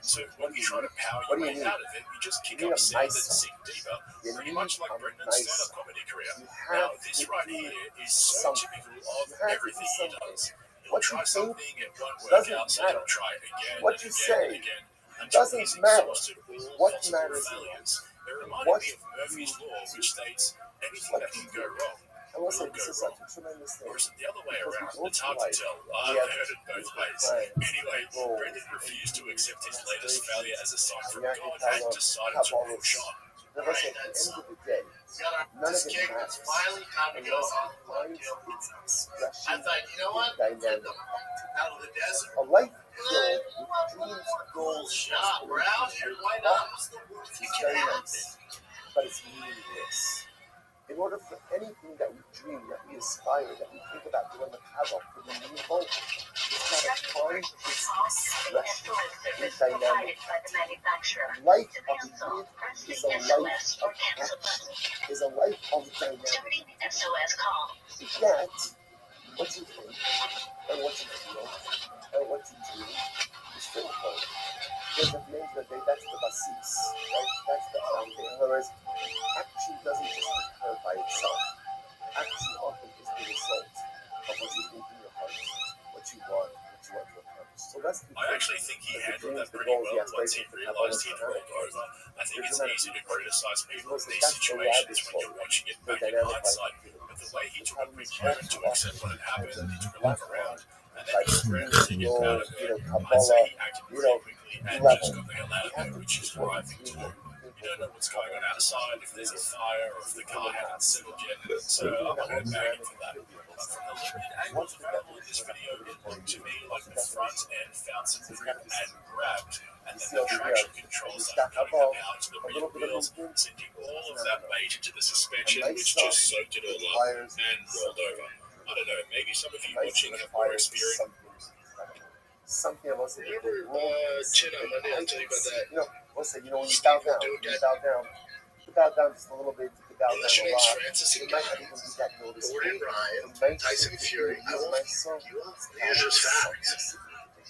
F: So when you try to power
E: What
F: your
E: do
F: way
E: you
F: out of it, you just kick
E: You need
F: up
E: a
F: sand
E: nice
F: and
E: song.
F: sink deeper,
E: You
F: pretty
E: need
F: much like
E: a
F: Brendan's
E: nice
F: stand-up
E: song.
F: comedy career.
E: You
F: Now,
E: have
F: this
E: to
F: right
E: do
F: here is so
E: something.
F: typical
E: You
F: of
E: have to
F: everything
E: do
F: he
E: something.
F: does. He'll
E: What
F: try
E: you
F: something,
E: think
F: it won't work
E: doesn't
F: out, so
E: matter.
F: he'll try it again
E: What
F: and
E: you
F: again
E: say
F: and again until
E: doesn't
F: he's
E: matter.
F: exhausted all
E: What
F: possible
E: matters
F: failures. It reminded
E: what
F: me of Murphy's
E: you
F: Law, which states anything
E: What
F: that
E: you
F: can
E: do.
F: go wrong
E: I will say
F: will
E: this
F: go
E: is
F: wrong.
E: such a tremendous thing.
F: Or is it the other way
E: Because we
F: around?
E: go
F: It's
E: through
F: hard to
E: life,
F: tell.
E: we
F: I've
E: have
F: heard it both ways.
E: plans,
F: Anyway,
E: goals,
F: Brendan refused to accept his latest
E: aspirations.
F: failure as a sign from
E: We have
F: God
E: to
F: and decided
E: have
F: to
E: all
F: push
E: this.
F: on.
E: But listen, at the end of the day, none of it matters.
G: Finally time to go
E: Unless
G: on
E: it finds its
G: I
E: expression
G: thought, you know what?
E: in dynamic.
G: Out of the desert.
E: A life filled with dreams, goals,
G: Shot, we're out here.
E: aspirations,
G: Why not? What's the worst that
E: it's
G: can
E: very
G: happen?
E: nice, but it's meaningless. In order for anything that we dream, that we aspire, that we think about doing the Kabbalah to be meaningful, It's not a car, it's expression, it's dynamic.
I: By the manufacturer.
E: Life
I: To
E: of the
I: cancel,
E: Yid
I: press the
E: is a
I: SOS
E: life
I: or
E: of
I: cancel
E: action,
I: button.
E: is a life of dynamic.
I: Starting SOS call.
E: Yet, what you think, and what you feel, and what you do is critical. Because at the end of the day, that's the basis, right? That's the foundation. In other words, action doesn't just occur by itself. Action often is the result of what you think in your heart, what you want to accomplish. So that's the
F: I actually think he
E: the
F: handled
E: dreams,
F: that
E: the
F: pretty
E: goals, the
F: well once he
E: aspirations, the
F: realized he'd
E: dynamic
F: rolled over. I think it's easy to criticize people in these
E: that's the
F: situations
E: rabbit
F: when you're
E: hole,
F: watching it
E: the
F: back in
E: dynamic life
F: hindsight,
E: activity.
F: but the way he
E: The
F: took a
E: problem
F: quick
E: is all
F: moment
E: too
F: to accept
E: often
F: what had happened,
E: kind
F: he
E: of
F: took a look
E: left
F: around, and then
E: by
F: he grabbed
E: dreams,
F: to get out of
E: you
F: it.
E: know,
F: I'd say
E: Kabbalah,
F: he acted
E: you
F: pretty
E: know,
F: quickly and
E: level.
F: just got the hell out of there, which is the right thing to do. You don't know what's going on outside, if there's a fire or if the car hadn't settled yet, so I'm not going to bag him for that. But from the limited angles available in this video, it looked to me like the front end found some grip and grabbed, and then the traction control started cutting them out to the rear wheels, sending all of that weight into the suspension, which just soaked it all up and rolled over. I don't know, maybe some of you watching have more experience.
E: Something about it.
G: Remember, Chin on Monday, I'll tell you about that.
E: You know, what's it? You know, when you bow down, you bow down just a little bit, you bow down a lot.
G: Francis
E: You
G: and
E: might
G: God,
E: not even be that noticeable.
G: Gordon Ryan,
E: The nice
G: Tyson
E: thing
G: Fury. I
E: is
G: won't.
E: my son.
G: Here's just facts.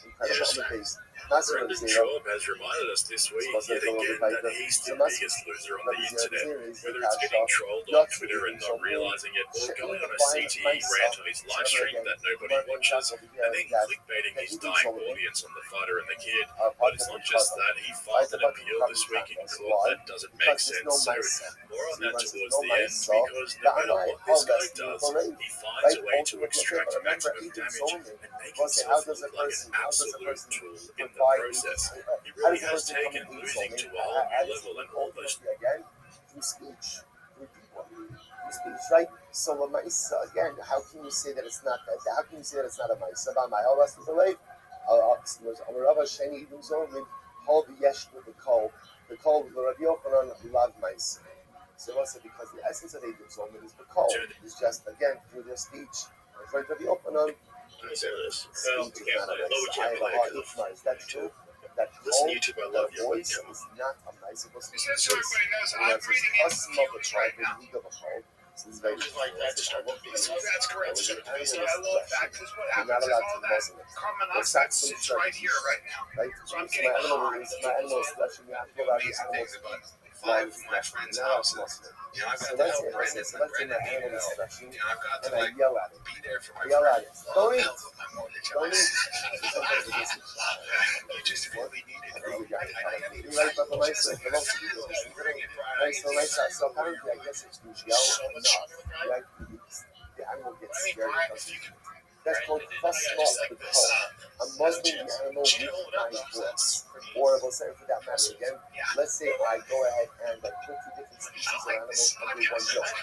E: Incredible.
G: Just
E: I'm amazed.
G: facts.
E: Not so
F: Brendan
E: much
F: Schaub has reminded us this week yet again that he's the biggest loser on the internet, whether it's getting trolled on Twitter and not realizing it, or going on a CTE rant on his live stream that nobody watches, and then clickbaiting his dying audience on the fighter and the kid. But it's not just that, he filed an appeal this week in court that doesn't make sense, so more on that towards the end, because no matter what this guy does, he finds a way to extract maximum damage and make himself look like an absolute tool in the process. He really has taken losing to a whole new level, and all those
E: again through speech, through people, through speech, right? So a mice again. How can you say that it's not that? How can you say that it's not a mice? About my Allah was delayed. Rabbi Sheni Zolmin hold the yesh with the call the Rabbi Yochanan love mice. So also because the essence of Eidim Zolmin is the call. It's just again through their speech. For Rabbi Yochanan. Speech is not a mice. I have a hard look. That's true. That call, that voice is not a mice. It was a
G: So everybody knows I'm breathing in fumes right now.
E: This is very
G: Like that to start with. So that's correct. So I love that because what
E: You're not
G: happens is
E: allowed
G: all
E: to
G: that
E: muzzle it.
G: common
E: The
G: upset
E: Saxon
G: sits right here right now.
E: Right?
G: So I'm
E: So
G: getting
E: my animal
G: hot.
E: is my animal is flesh, and you have to go out the
B: Amazing
E: animal
B: things about five of my friends' houses. You know, I've
E: So
B: got to
E: let's
B: help
E: say,
B: Brendan,
E: so
B: but
E: let's say my
B: Brendan
E: animal
B: needed
E: is
B: help.
E: flesh,
B: You know, I've got to
E: and I
B: like
E: yell at it.
B: be there for my
E: I yell at
B: friend
E: it.
B: while
E: Don't
B: I
E: eat.
B: help with my mortgage.
E: Don't eat. Sometimes it isn't.
G: You just really need it, bro. I need
E: You're right, but the mice are nice. So apparently, I guess it's you yell enough, right? The animal gets
G: I mean,
E: scared.
G: Brian, if you can.
E: That's called fasma of the call. I'm muzzling the animal with my voice. Or I will say for that matter again, let's say I go ahead and I put two different species of animals under one yoke.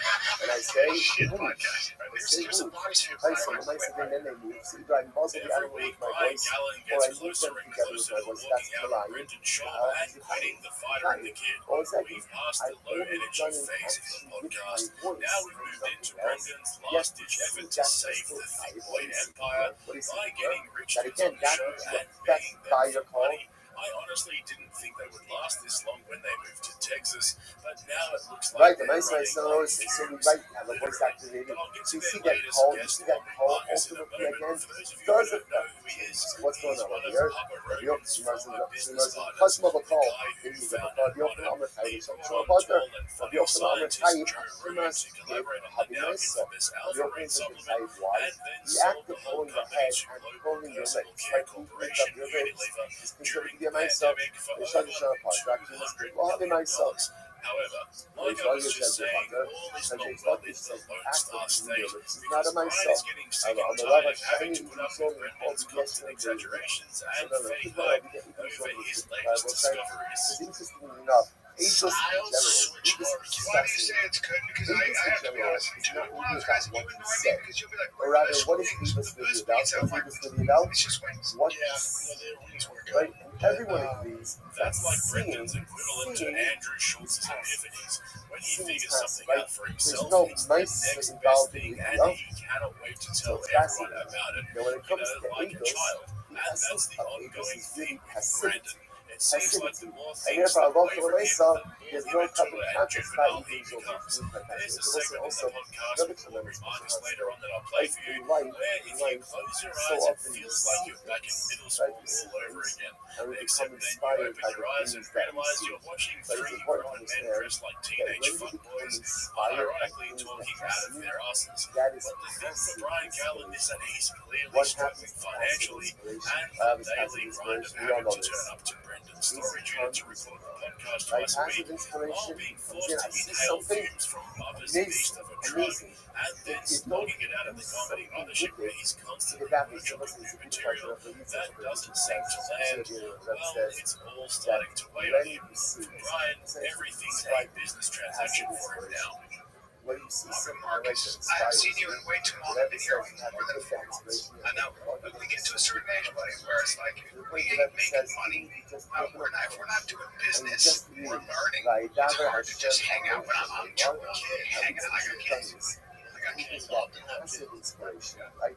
E: And I say, move. I say, move. I say, the mice again, then they move. So either I muzzle the animal with my voice, or I move them together with my voice. That's the lie.
F: Brendan Schaub and quitting the fighter and the kid.
E: Or exactly.
F: We've passed
E: I've
F: the low
E: only
F: energy
E: done an
F: phase of
E: action
F: the
E: with my
F: podcast.
E: voice.
F: Now we've moved into
E: Nothing else.
F: Brendan's
E: Yet
F: last-ditch
E: see
F: effort to
E: that
F: save
E: still
F: the
E: I
F: Thick Boy
E: voice.
F: Empire
E: What is
F: by
E: it?
F: getting rich
E: That
F: kids
E: again,
F: on the
E: that
F: show
E: is
F: and
E: that's
F: paying
E: by
F: them
E: your
F: for
E: call.
F: money. I honestly didn't think they would last this long when they moved to Texas, but now it looks
E: Right,
F: like
E: the
F: they're
E: nice
F: running
E: so
F: on
E: so we
F: fumes.
E: right have the voice
F: Literally.
E: activated.
F: But I'll get
E: So
F: to
E: you see
F: their
E: that
F: latest
E: call, you
F: guest,
E: see that call
F: Marcus, in a
E: ultimately
F: moment.
E: again.
F: For those of you who
E: Does
F: don't
E: it
F: know who he is,
E: what's going
F: he's
E: on
F: one
E: over
F: of
E: here?
F: Papa
E: The
F: Rogan's former business partners,
E: customer
F: the
E: call.
F: guy who
E: The
F: founded one of the
E: so
F: brought on
E: butter.
F: tall and
E: The
F: funny
E: Yochanan
F: scientist
E: type,
F: Joe
E: he
F: Rogan
E: must
F: to
E: give
F: collaborate on the now
E: happiness.
F: infamous
E: The
F: Alpha Brain
E: Yochanan
F: supplement,
E: type was
F: and then
E: the
F: sold
E: act
F: the
E: of
F: whole
E: pulling the
F: company
E: head
F: to
E: and
F: global
E: pulling your
F: personal
E: lips,
F: care
E: like you lift
F: corporation
E: up your lips.
F: Unilever
E: It's considered
F: during
E: to be
F: the
E: a myself.
F: pandemic for
E: They
F: over
E: shut the show apart.
F: $200 million. However, like I was just saying, all is not well in the Lone Star State, because Brian is getting sick and tired of having to put up with Brendan's constant exaggerations and fake hype over his latest discoveries.
E: Interestingly enough, ageless in general,
G: Switch
E: ageless
G: barbecue.
E: is
G: Why do you say
E: fascinating.
G: it's good? Because
E: Ageless
G: I
E: in
G: have to be
E: general
G: honest.
E: is not
G: One
E: really
G: of those guys
E: about what
G: you
E: he
G: have no idea
E: said,
G: because you'll be like,
E: or
G: where are
E: rather,
G: the
E: what is
G: wings?
E: ageless
G: The
E: really
G: best
E: about?
G: wings
E: What is
G: ever.
E: ageless really about?
G: It's just wings.
E: What
G: Yeah,
E: he sees,
G: their wings were good.
E: right? And everyone agrees that
F: That's like
E: seeing
F: Brendan's equivalent to Andrew
E: is
F: Schultz's
E: passive.
F: epiphanies. When he
E: Seeing is
F: figures
E: passive,
F: something
E: right?
F: out for
E: There's
F: himself,
E: no
F: it's the
E: nice
F: next best
E: involved in
F: thing,
E: the
F: and
E: idea.
F: he cannot wait to
E: So
F: tell
E: it's
F: everyone
E: fascinating.
F: about it.
E: Now, when it comes to
F: Like a
E: agos,
F: child.
E: the
F: And
E: essence
F: that's the
E: of agos
F: ongoing
E: is really
F: theme with
E: passivity.
F: Brandon. It seems like the
E: Passivity.
F: more
E: And
F: things
E: therefore,
F: step
E: Allah
F: away from him,
E: Lesa,
F: the more
E: there's no
F: immature
E: carbon
F: and
E: context
F: juvenile
E: that
F: he
E: is over
F: becomes. There's a
E: also
F: segment in the podcast
E: another
F: with
E: tremendous
F: Marcus
E: person.
F: later on that I'll play for you,
E: Life,
F: where if you close your
E: so
F: eyes, it
E: often
F: feels like you're back in middle school all over again.
E: and we
F: Except
E: become
F: then you
E: inspired
F: open
E: by
F: your
E: the
F: eyes and
E: things that we
F: realize
E: see.
F: you're watching
E: But it's
F: three
E: important
F: grown
E: to
F: men
E: understand
F: dressed like
E: that
F: teenage
E: when you become
F: fuckboys,
E: inspired by
F: unironically
E: things
F: talking
E: that
F: out
E: you
F: of
E: see,
F: their asses.
E: that is
F: But the thing for
E: passive
F: Brian Callen is
E: inspiration.
F: that he's clearly
E: What
F: struggling
E: happens to passive
F: financially
E: inspiration?
F: and the
E: Passive
F: daily grind of
E: inspiration, we all
F: having
E: know
F: to turn
E: this.
F: up to Brendan's
E: These
F: storage unit to
E: comes,
F: record the podcast
E: right?
F: twice a week,
E: Passive inspiration
F: while being
E: comes
F: forced
E: in.
F: to
E: I see
F: inhale
E: something
F: fumes from Mother's
E: amazing,
F: beast of a truck,
E: amazing.
F: and then
E: If you don't
F: smoking it out of
E: do
F: the comedy
E: something
F: mothership
E: with
F: where
E: it,
F: he's
E: to
F: constantly
E: get that
F: workshopping new
E: to
F: material, that doesn't seem to land. Well, it's all starting to weigh on him. For Brian, everything's a business transaction for him now.
E: When you see something
G: Marcus,
E: that
G: I have
E: inspires
G: seen you in way too long. I've been here for more than 4 months. I know. But we get to a certain age, buddy, where it's like, if we ain't making money, if we're not doing business, we're learning. It's hard to just hang out. When I'm too hanging out. I got kids. I got kids. All doing that.
E: passive inspiration, right?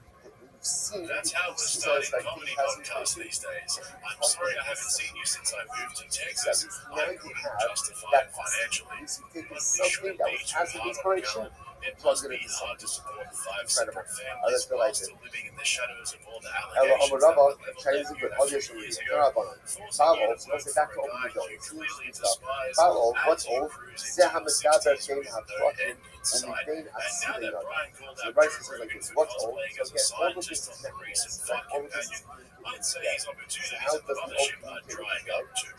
F: That's how we're starting comedy podcasts these days. I'm sorry I haven't seen you since I moved to Texas. I couldn't justify it financially. But we shouldn't be too hard on Callan. It must be hard to support 5 separate families while still living in the shadows of all the allegations that were leveled at you a few years ago, forcing you to work for a guy you clearly despise, as you cruise into your 60s with no end in sight. And now that Brian called out Joe Rogan for cosplaying as a scientist on the recent Fun Companion, I'd say his opportunities at the mothership are drying up too.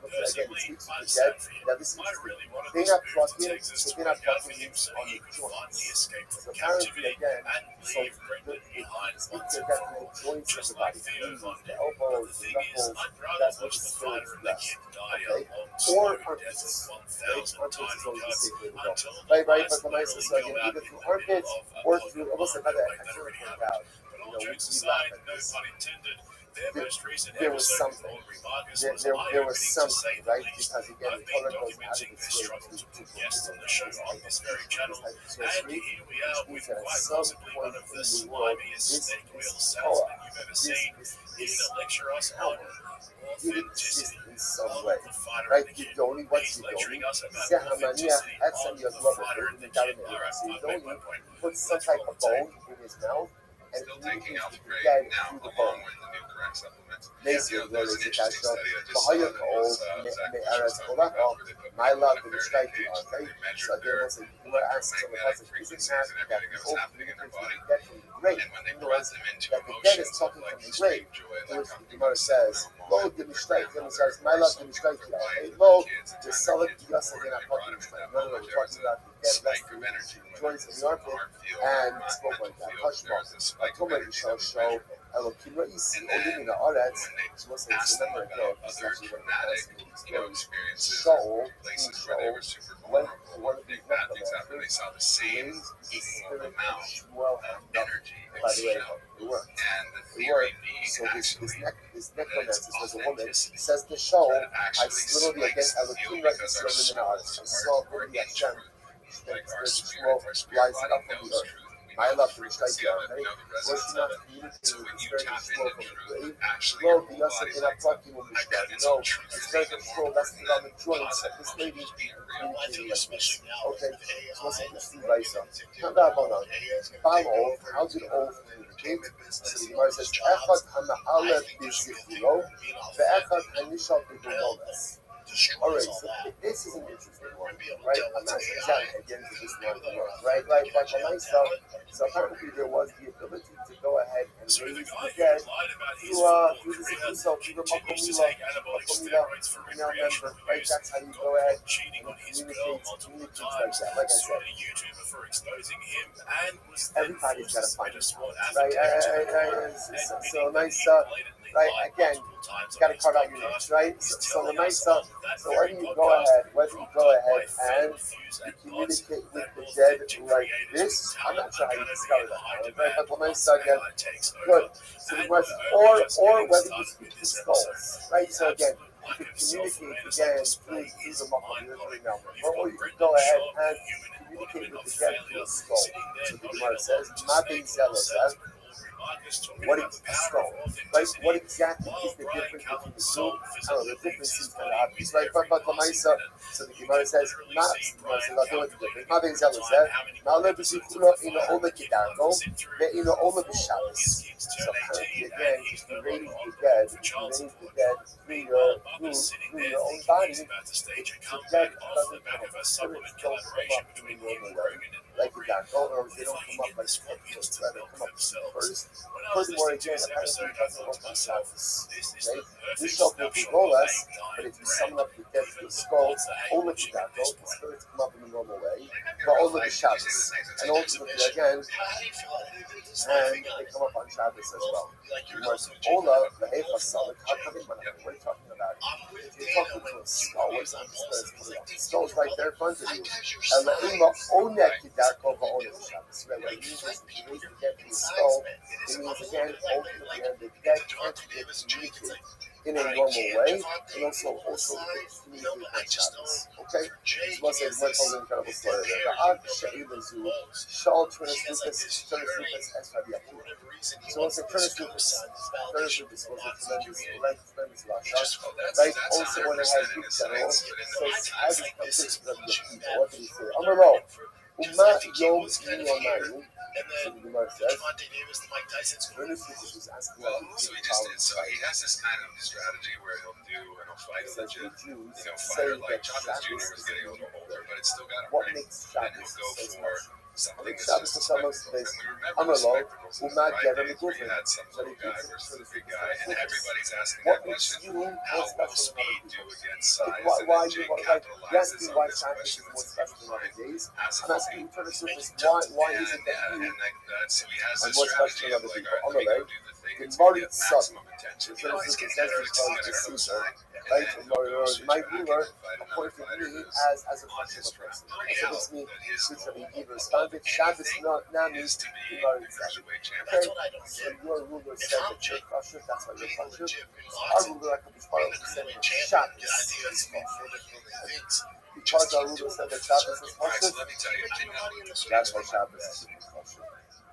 F: Personally, I'm sad for him. I really wanted this move to Texas to work out for him so he could finally escape from captivity and leave Brendan behind once and for all, just like Theo Von did. But the thing is, I'd rather watch the fighter and the kid die a long, slow death of 1,000 tiny cuts until the lights literally go out in the middle of a Pokemon like that already happened. But all jokes aside, no pun intended, their most recent episode with Aubrey Marcus was eye-opening to say the least. I've been documenting their struggle to put guests on the show on this very channel, and here we are with quite possibly one of the slimiest snake oil salesmen you've ever seen, here to lecture us on authenticity of the fighter and the kid. He's lecturing us about authenticity of the fighter and the kid. Alright, I've made my point.
E: Put some
F: Let's
E: type
F: roll
E: of
F: the tape.
E: bone in his mouth and
B: Still taking
E: communicates
B: alpha
E: with the
B: grade
E: dead
B: now,
E: through the
B: along
E: bone.
B: with the new correct supplements.
E: Basically,
B: You know, there's an interesting study I just saw
E: Bahaya
B: that was
E: Kaol,
B: Zach
E: me
B: was
E: Arab
B: talking about
E: Kolako,
B: where they put
E: my
B: people
E: love
B: in
E: to
B: a
E: the
B: Faraday
E: strike
B: cage and
E: okay?
B: they measured
E: So there
B: their
E: was a you were asked someone
B: electromagnetic
E: else
B: frequencies and everything that was happening in their body.
E: That from the grave.
B: And when they
E: You
B: brought
E: know,
B: them into
E: that the dead is
B: emotions of
E: talking
B: like
E: from the
B: extreme
E: grave.
B: joy,
E: To
B: like
E: which
B: I'm
E: the Gemara says,
B: moment
E: Lo,
B: with
E: give me
B: their
E: strike. Then it
B: grandmother
E: says, my
B: or
E: love, give me
B: something
E: strike.
B: with their wife
E: Lo,
B: or kids, and
E: the
B: time
E: solid
B: kids
E: yes
B: before
E: again,
B: they
E: I
B: brought
E: fucking
B: them in
E: strike.
B: that
E: No,
B: moment.
E: we're
B: There was
E: talking
B: a
E: about the dead
B: spike
E: left
B: of energy, whether
E: joints
B: it
E: in
B: was
E: the
B: in the
E: armpit
B: heart field
E: and
B: or
E: spoke
B: mental
E: like that.
B: field.
E: Hush,
B: There was a spike of
E: Tomer
B: energy that
E: Yishal
B: was
E: show
B: measurable.
E: Elohim Ra'is
B: And
E: Olim
B: then
E: in the Aretz.
B: when they
E: So what's
B: asked them
E: remember
B: about
E: again? This is
B: other
E: actually one of the
B: traumatic,
E: fascinating stories.
B: experiences
E: Shaul,
B: or places
E: King
B: where they
E: Shaul,
B: were super
E: went
B: vulnerable
E: to one
B: or
E: of these
B: big bad things happen, they
E: necromancers,
B: saw the same
E: raised the
B: equal
E: spirit of
B: amount
E: Shmuel
B: of
E: Hanavi.
B: energy
E: By the way,
B: exhaled.
E: it worked.
B: And the
E: It
B: theory
E: worked.
B: being
E: So
B: actually
E: this
B: that it's
E: necromancer was a woman,
B: authenticity
E: says to Shaul,
B: that
E: I
B: actually
E: literally again,
B: spikes the
E: Elohim
B: field
E: Ra'is
B: because our
E: Olim in the Aretz.
B: souls
E: I saw
B: are
E: really
B: in
E: Hashem.
B: truth. Like
E: Our
B: our
E: spirit
B: spirit
E: rising
B: body
E: up from the
B: knows
E: earth.
B: truth. We
E: My
B: know
E: love
B: the
E: to strike
B: frequency
E: you
B: of it, we know the
E: was
B: resonance
E: not
B: of it.
E: communicating
B: So
E: with
B: when
E: the
B: you
E: spirit
B: tap
E: of Shmuel
B: into
E: from the
B: truth,
E: grave,
B: actually
E: Lord,
B: your
E: the
B: whole
E: Yosef
B: body
E: in
B: lights up.
E: Aprakim will be
B: That
E: strong.
B: guidance
E: No,
B: of truth
E: it's
B: is
E: very
B: even more
E: control, that's
B: important
E: the on the
B: than
E: joints,
B: positive
E: this
B: emotions
E: lady
B: just being real.
G: I think
E: communicating like
G: especially
E: this.
G: now
E: Okay,
G: with AI
E: so let's
G: and
E: see
G: everything
E: Raisa.
G: too.
E: Now, Bonon,
G: AI is going to
E: Bal
G: take
E: Ov,
G: over
E: how did Ov
G: the
E: communicate?
G: entertainment
E: So
G: business,
E: the
G: all
E: Gemara
G: these
E: says,
G: jobs.
E: Echad
G: I
E: Hama'alef
G: think there's real
E: Bizifiro,
G: people being
E: Ve'echad
G: authentic
E: Hanishal
G: will
E: Bibunoves.
G: destroys
E: Alright,
G: all
E: so
G: that.
E: this is an interesting
G: We're
E: one,
G: going to be able to
E: right?
G: tell
E: I'm
G: what's
E: not sure
G: AI.
E: exactly again to this one,
G: People that are
E: right?
G: authentic
E: But
G: and
E: for
G: jail
E: myself,
G: talent,
E: so apparently there was the ability to go ahead and
F: So the
E: raise
F: guy
E: the
F: who
E: dead
F: lied about his
E: through
F: football
E: through the
F: career
E: Sikuso, through the
F: continues to
E: Makomila,
F: take anabolic
E: Makomila,
F: steroids for
E: you know,
F: recreational
E: member, right?
F: use,
E: That's how you
F: got
E: go ahead
F: caught cheating
E: and
F: on his girl multiple
E: communicate
F: times,
E: like that. Like I
F: sued
E: said,
F: a YouTuber for exposing him, and was then
E: everybody's
F: forced
E: got
F: to
E: to find
F: submit a
E: it,
F: SWAT
E: right?
F: affidavit to the court,
E: So
F: admitting that
E: nice,
F: he blatantly
E: right? Again, you got to carve out your names, right? So the Maisa, so whether you go ahead and you communicate with the dead like this, I'm not sure how you discover that, right? But the Maisa again, good. So the question, or whether you speak to skulls, right? So again, you can communicate again through the Mahal, or you can go ahead and communicate with the dead through a skull. So the Gemara says, "Ma bein zealous." What is a skull? Right? What exactly is the difference between the two? I don't know. The difference seems kind of obvious, right? But the Maisa, so the Gemara says, "Ma bein zealous." Ma le b'zichura ina ola kidarko ve'ina ola b'shabbos. So apparently, again, if you raise the dead through your own body, the dead doesn't come up. Spirits don't come up in the normal way, like the darko, or they don't come up like the first, rather come up first. Furthermore, again, apparently it doesn't work on Shabbos. Okay? We shall roll us, but if you summon up the dead through the skull, only the darko, the spirits come up in the normal way, but only the Shabbos. And ultimately, again, and they come up on Shabbos as well. Ola, the Hefa Salik, how come what are you talking about? If you're talking to a skull, what's on the spirits coming up? The skull's right there in front of you. And the Ima Onek Darko Va'onek Shabbos. Right? What it means is if you raise the dead from the skull, it means again, ultimately, the dead can't communicate in a normal way, and also communicate on Shabbos. Okay? So let's say one tells an incredible story there. The Ad She'ilazu, Shal Turnus Lucas, Esfadiaku. So let's say Turnus Lucas was a tremendous Rasha. Right? Also, when it has Greek general, so as it comes to the people, what did he say? Amaro, Uma Yom Yomayu. So the Gemara says, Turnus Lucas was asking about the
B: So he has this kind of strategy where he'll fight a legit, fighter like Chavez Jr. was getting a little older, but it's still got a ring. Then he'll go for something that's suspectable. And we remember the spectacles in the right days where you had some little guy versus the big guy, and everybody's asking that question, how will speed do against size? And Jake capitalizes on this question that's defined as a fight.
E: Why is it that you
B: so he has this strategy of like, all right, let me go do the thing
E: the
B: that's going to
E: Marty
B: get
E: son,
B: maximum attention.
E: the
B: He's
E: Turnus
B: getting
E: Lucas
B: better
E: says
B: at
E: he's
B: explaining
E: called the
B: another side.
E: Caesar,
B: And
E: right?
B: then he'll go switch
E: My
B: back
E: ruler
B: and fight another
E: appointed
B: fighter
E: me
B: who's
E: as a
B: on
E: function
B: his
E: of person.
B: track.
E: So this means
B: That his
E: since
B: goal
E: he
B: above
E: responded, Shabbos
B: anything
E: Nami,
B: is to be
E: the Marty
B: the
E: son.
B: cruiserweight champion.
E: Okay, so your ruler said that you're crusher, that's why you're crusher. Our ruler, like the Baruch, said that Shabbos is crusher. Because our ruler said that Shabbos is
B: All right,
E: crusher,
B: so let me tell you,
E: that's why Shabbos is crusher.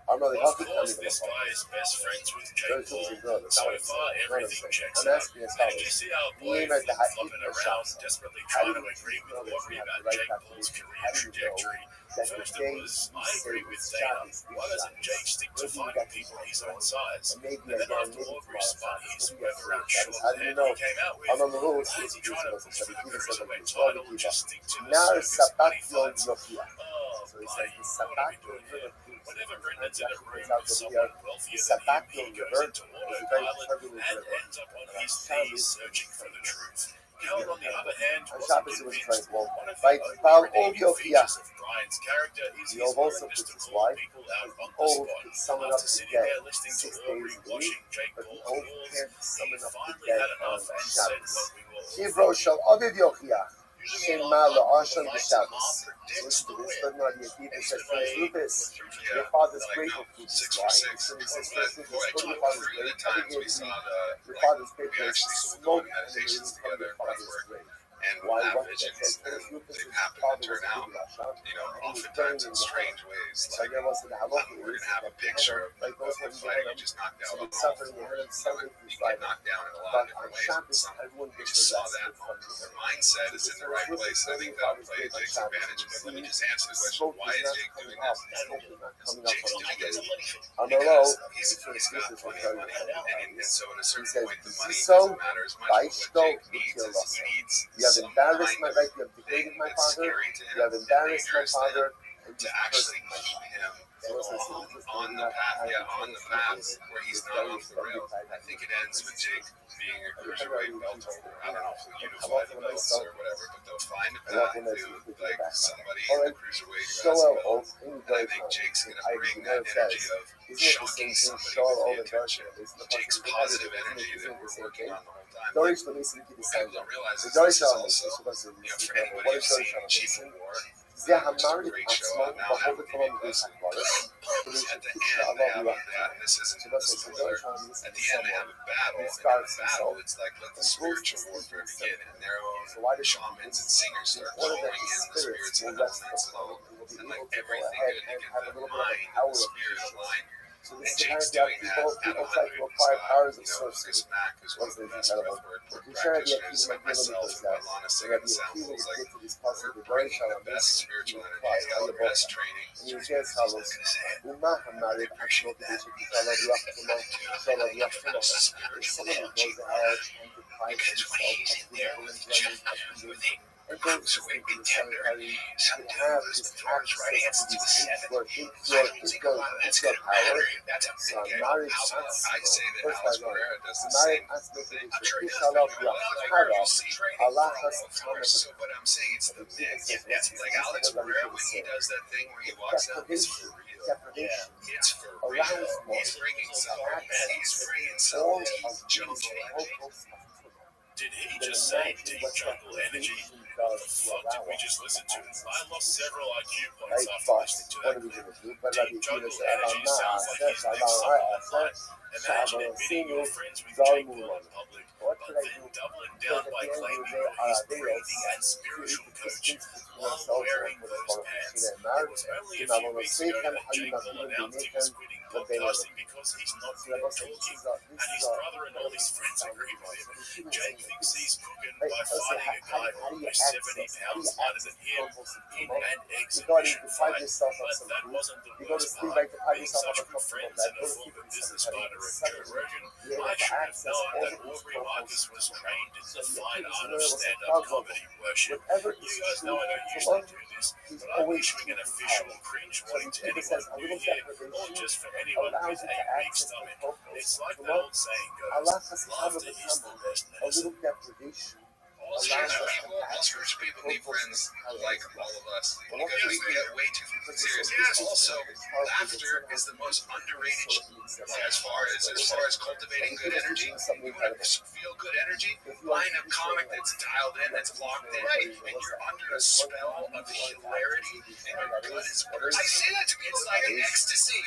E: I'm really
F: Of
E: happy
F: course, this guy is best friends with Jake Paul. So far, everything checks
E: I'm
F: out.
E: asking as
F: And if you
E: follows.
F: see our
E: You
F: boy
E: name it the high
F: flopping
E: equal
F: around,
E: shots.
F: desperately
E: How
F: trying
E: do
F: to
E: you
F: agree with
E: know that
F: Aubrey
E: you have
F: about
E: the right
F: Jake Paul's
E: calculation?
F: career
E: How do you know
F: trajectory,
E: that the
F: first
E: day
F: it was,
E: you
F: I
E: say
F: agree with
E: it's
F: Dana.
E: Shabbos,
F: Why doesn't Jake stick to fighting people his own size?
E: And maybe
F: And then
E: again,
F: after
E: maybe
F: Aubrey spun his
E: tomorrow Shabbos,
F: reverend
E: Shabbos.
F: short
E: How do you
F: head
E: know?
F: he came out with,
E: I'm on the rules.
F: why is he trying to push for the cruiserweight
E: Peter
F: title? Just stick to the
E: Nar
F: circus money
E: Sabatyon
F: fights.
E: Yokia.
F: Oh,
E: So he
F: buddy,
E: says the
F: what are we doing
E: Sabatyon
F: here?
E: River.
F: Whenever Brendan's in a room
E: out
F: with
E: of
F: someone
E: the
F: wealthier than him,
E: Sabatyon
F: he goes
E: River
F: into
E: is a very
F: autopilot
E: turbulent
F: and
E: river.
F: ends up on his knees searching for the truth. Howard, on the other hand,
E: On
F: wasn't
E: Shabbos it was
F: convinced.
E: tranquil.
F: One of the
E: Right?
F: only
E: Baal
F: redeeming
E: Ov Yokia.
F: features of Brian's character is
E: The
F: his
E: Ov also
F: willingness
E: puts
F: to
E: his
F: call
E: wife.
F: people out on the
E: Ov
F: spot.
E: could summon up
F: After
E: the
F: sitting
E: dead
F: there listening to
E: 6 days
F: Aubrey
E: a week,
F: washing Jake
E: but the
F: Paul's
E: Ov
F: walls,
E: can't
F: he
E: summon up the
F: finally
E: dead
F: had
E: on
F: enough and said
E: Shabbos.
F: what we were all
E: Kibro shall Aviv Yokia. Shema la'asham b'Shabbos. Listen to this. Third Nadia Akiva says, Turnus Lucas, your father's grave will prove this.
B: 6
E: Why?
B: for 6.
E: He says,
B: But
E: Turnus Lucas,
B: boy,
E: go to your father's grave.
B: the times we saw
E: Your father's grave
B: we
E: was
B: actually so we'll
E: smoke
B: go in
E: and
B: meditations
E: from your
B: together,
E: father's
B: breathwork,
E: grave.
B: and we'll
E: Why?
B: have
E: What?
B: visions,
E: Because
B: and
E: Turnus Lucas'
B: they've happened
E: father
B: to
E: was
B: turn
E: a
B: out,
E: big Rasha.
B: oftentimes in strange ways.
E: So
B: Like,
E: there was the halacha
B: we're
E: is
B: going to have a
E: that
B: picture of
E: like those
B: the
E: who
B: fighter
E: get
B: you just knocked
E: so
B: out.
E: they suffer in the head and some
B: You
E: is
B: get
E: like,
B: knocked down in a lot
E: but
B: of different
E: on
B: ways.
E: Shabbos,
B: Some
E: everyone
B: we
E: gets
B: just saw
E: arrested
B: that
E: from
B: their mindset is in the right place. I think that'll play a Jake's advantage. But let me just answer the question: why is Jake doing this? Jake's doing this because he's got plenty of money, and so at a certain point, the money doesn't matter as much. But what Jake needs is he needs
E: you have
B: some
E: embarrassed
B: kind
E: my
B: of
E: life, you have degraded
B: thing
E: my
B: that's
E: father,
B: scary to
E: you have
B: him,
E: embarrassed my
B: dangerous to him,
E: father, and
B: to
E: you've
B: actually
E: cursed my
B: keep
E: father.
B: him on the path, on the path where he's not off the rails. I think it ends with Jake being a cruiserweight belt holder. I don't know if he'll unify the belts or whatever, but they'll find a path to like somebody in the cruiserweight belt. And I think Jake's gonna bring that energy of shocking somebody with the attention. Jake's positive energy that we're working on the whole time. Like, what people don't realize is this is also, for anybody who's seen Chief of War, which is a great show out now on Apple TV Plus. At the end, they have and this isn't a spoiler. At the end, they have a battle, and in the battle, it's like let the spiritual warfare begin, and their own shamans and singers start calling in the spirits of the elements alone, and like everything to get the mind and the spirit aligned. And Jake's doing that at 100. Chris Mack, who's one of the best breathwork practitioners, like myself, and Alana singing the samples, like we're bringing the best spiritual energies out, the best training. I appreciate that. Because when he's in there with the cruiserweight contender, sometimes the throws right hands to the seven. I don't think a lot of that's going to matter. That's a big game. I say that Alex Pereira does the same thing. I'm sure he does. You'll see training of course. So, but I'm saying it's the mix. It's like Alex Pereira when he does that thing where he walks out. It's for real. Yeah, it's for real. He's bringing some. He's bringing some deep jungle energy.
F: Did he just say deep jungle energy? What the fuck did we just listen to? I lost several IQ points after listening to that clip. Deep jungle energy sounds like he's next something online. Imagine admitting you're friends with Jake Paul in public, but then doubling down by claiming you're his breathing and spiritual coach while wearing those pants. It was only a few weeks ago that Jake Paul announced he was quitting podcasting because he's not good at talking, and his brother and all his friends agree with him. Jake thinks he's cooking by fighting a guy almost 70 pounds lighter than him in an exhibition fight, but that wasn't the worst part. Being such good friends and a former business partner of Joe Rogan, I should have known that Aubrey Marcus was trained in the fine art of stand-up comedy worship. You guys know I don't usually do this, but I'm issuing an official cringe warning to anyone new here, or just for anyone with a weak stomach. It's like that old saying goes, laughter is the best medicine.
B: All spiritual people need friends like all of us because we get way too serious. Also, laughter is the most underrated as far as cultivating good energy. You want to feel good energy? Find a comic that's dialed in, that's locked in, and you're under a spell of hilarity, and your gut is bursting. I say that to me, it's like an ecstasy.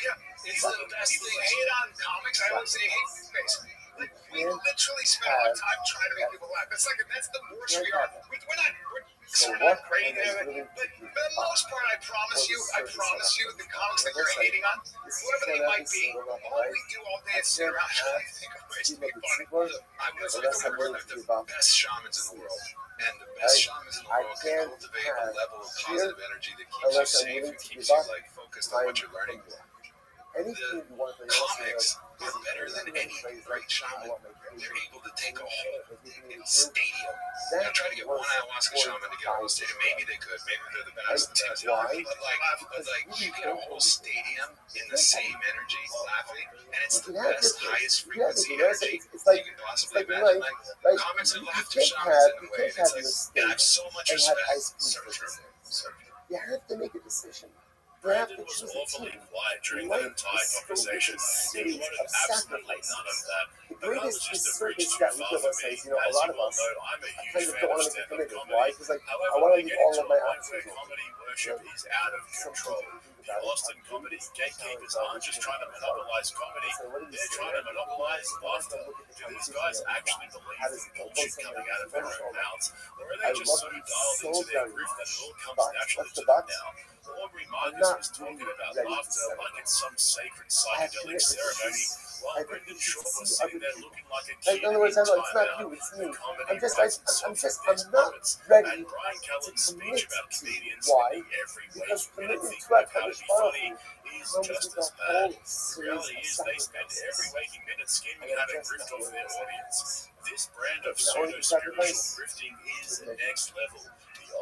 B: It's the best thing. Hate on comics. I would say hate face. Like, we literally spend a lot of time trying to make people laugh. That's the worst we are. We're not great at it, but for the most part, I promise you, the comics that you're hating on, whoever they might be, all we do all day is sit around and think of ways to be funny. I was working with the best shamans in the world. And the best shamans in the world can cultivate a level of positive energy that keeps you safe and keeps you focused on what you're learning. The comics are better than any great shaman. They're able to take a whole stadium. I'm not trying to get one ayahuasca shaman to get a whole stadium. Maybe they could. Maybe they're the best. But you get a whole stadium in the same energy, laughing, and it's the best, highest frequency energy you can possibly imagine. Like comics are laughter shamans in a way. And it's like, and I have so much respect. So true.
E: You have to make a decision.
F: Brandon was awfully quiet during that entire conversation. He wanted absolutely none of that. But that was just a bridge too far for me. As you all know, I'm a huge fan of stand-up comedy. However, I get into a point where comedy worship is out of control. The Austin comedy gatekeepers aren't just trying to monopolize comedy, they're trying to monopolize laughter. Do these guys actually believe the bullshit coming out of their own mouths? Or are they just so dialed into their groove that it all comes naturally to them now? Aubrey Marcus was talking about laughter like it's some sacred psychedelic ceremony, while Brendan Shaw was sitting there looking like a kid in Time Out. The comedy writes some of his poets, and Brian Callen's speech about comedians spending every waking minute thinking of how to be funny is just as bad. The reality is they spend every waking minute scheming how to drift off their audience. This brand of pseudo-spiritual drifting is next level.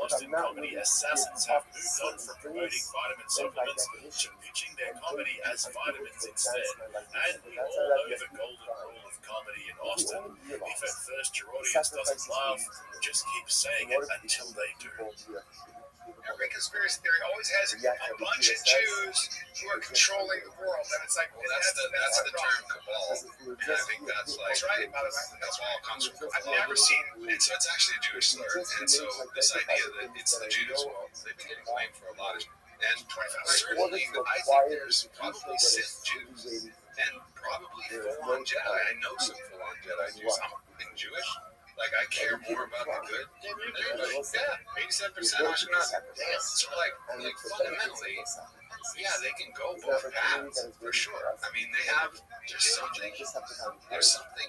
H: Austin comedy assassins have moved on from promoting vitamin supplements to pitching their comedy as vitamins instead. And we all know the golden rule of comedy in Austin. If at first your audience doesn't laugh, just keep saying it until they do.
B: Every conspiracy theory always has a bunch of Jews who are controlling the world, and it's like, well, that's the term cabal, and I think that's right. That's where all comes from. I've never seen, and so it's actually a Jewish slur, and so this idea that it's the Jews, well, they've been getting blamed for a lot of, and certainly I think there's probably Sith Jews and probably full-on Jedi. I know some full-on Jedi Jews. I'm Jewish. Like, I care more about the good than everybody. Yeah, 87% Ashkenaz. So, like fundamentally, yeah, they can go both paths, for sure. I mean, there's something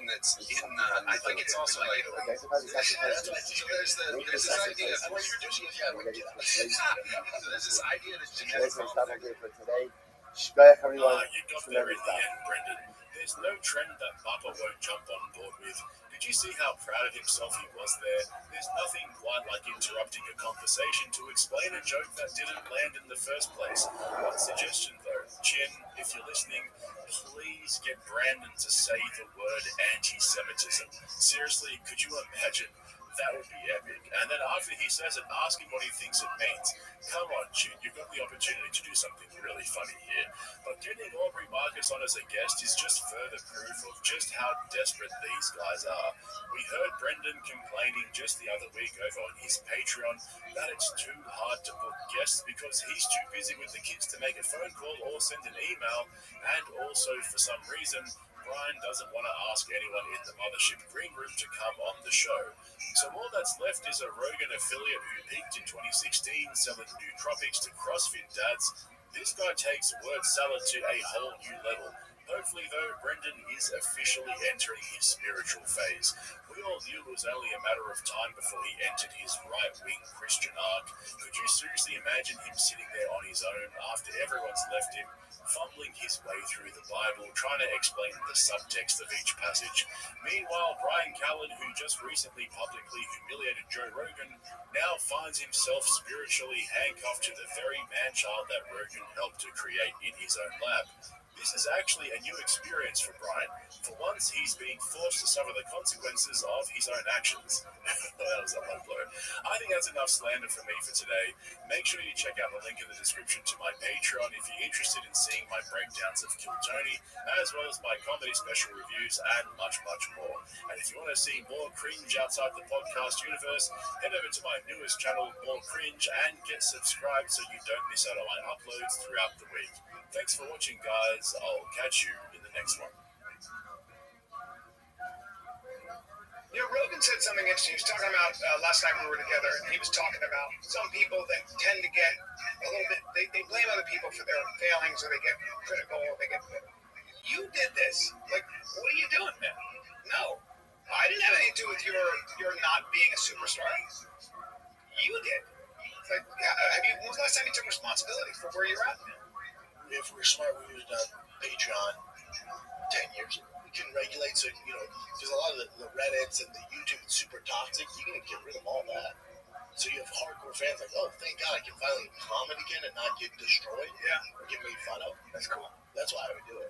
B: that's in, I think it's also like, there's this idea, there's this idea that genetic conflict.
H: You got there in the end, Brendan. There's no trend that Papa won't jump on board with. Did you see how proud of himself he was there? There's nothing quite like interrupting a conversation to explain a joke that didn't land in the first place. One suggestion though, Chin, if you're listening, please get Brandon to say the word anti-Semitism. Seriously, could you imagine? That would be epic. And then after he says it, ask him what he thinks it means. Come on, Chin, you've got the opportunity to do something really funny here. But getting Aubrey Marcus on as a guest is just further proof of just how desperate these guys are. We heard Brendan complaining just the other week over on his Patreon that it's too hard to book guests because he's too busy with the kids to make a phone call or send an email, and also for some reason Brian doesn't want to ask anyone in the Mothership Green Room to come on the show. So all that's left is a Rogan affiliate who peaked in 2016 selling nootropics to CrossFit dads. This guy takes word salad to a whole new level. Hopefully, though, Brendan is officially entering his spiritual phase. We all knew it was only a matter of time before he entered his right-wing Christian arc. Could you seriously imagine him sitting there on his own after everyone's left him, fumbling his way through the Bible, trying to explain the subtext of each passage? Meanwhile, Brian Callen, who just recently publicly humiliated Joe Rogan, now finds himself spiritually handcuffed to the very man-child that Rogan helped to create in his own lab. This is actually a new experience for Brian. For once, he's being forced to suffer the consequences of his own actions. That was a low blow. I think that's enough slander for me for today. Make sure you check out the link in the description to my Patreon if you're interested in seeing my breakdowns of Kill Tony, as well as my comedy special reviews and much, much more. And if you want to see more cringe outside the podcast universe, head over to my newest channel, More Cringe, and get subscribed so you don't miss out on my uploads throughout the week. Thanks for watching, guys. I'll catch you in the next one.
B: You know, Rogan said something interesting. He was talking about last night when we were together, and he was talking about some people that tend to get a little bit, they blame other people for their failings, or they get critical, or they get, you did this. Like, what are you doing, man? No. I didn't have anything to do with your not being a superstar. You did. It's like, yeah, when was the last time you took responsibility for where you're at, man?
G: If we're smart, we would have done Patreon 10 years ago. We can regulate, so, you know, there's a lot of the Reddits and the YouTube is super toxic. You can get rid of all that. So you have hardcore fans like, oh, thank God I can finally comment again and not get destroyed.
B: Yeah.
G: Or get made fun of.
B: That's cool.
G: That's why I would do it.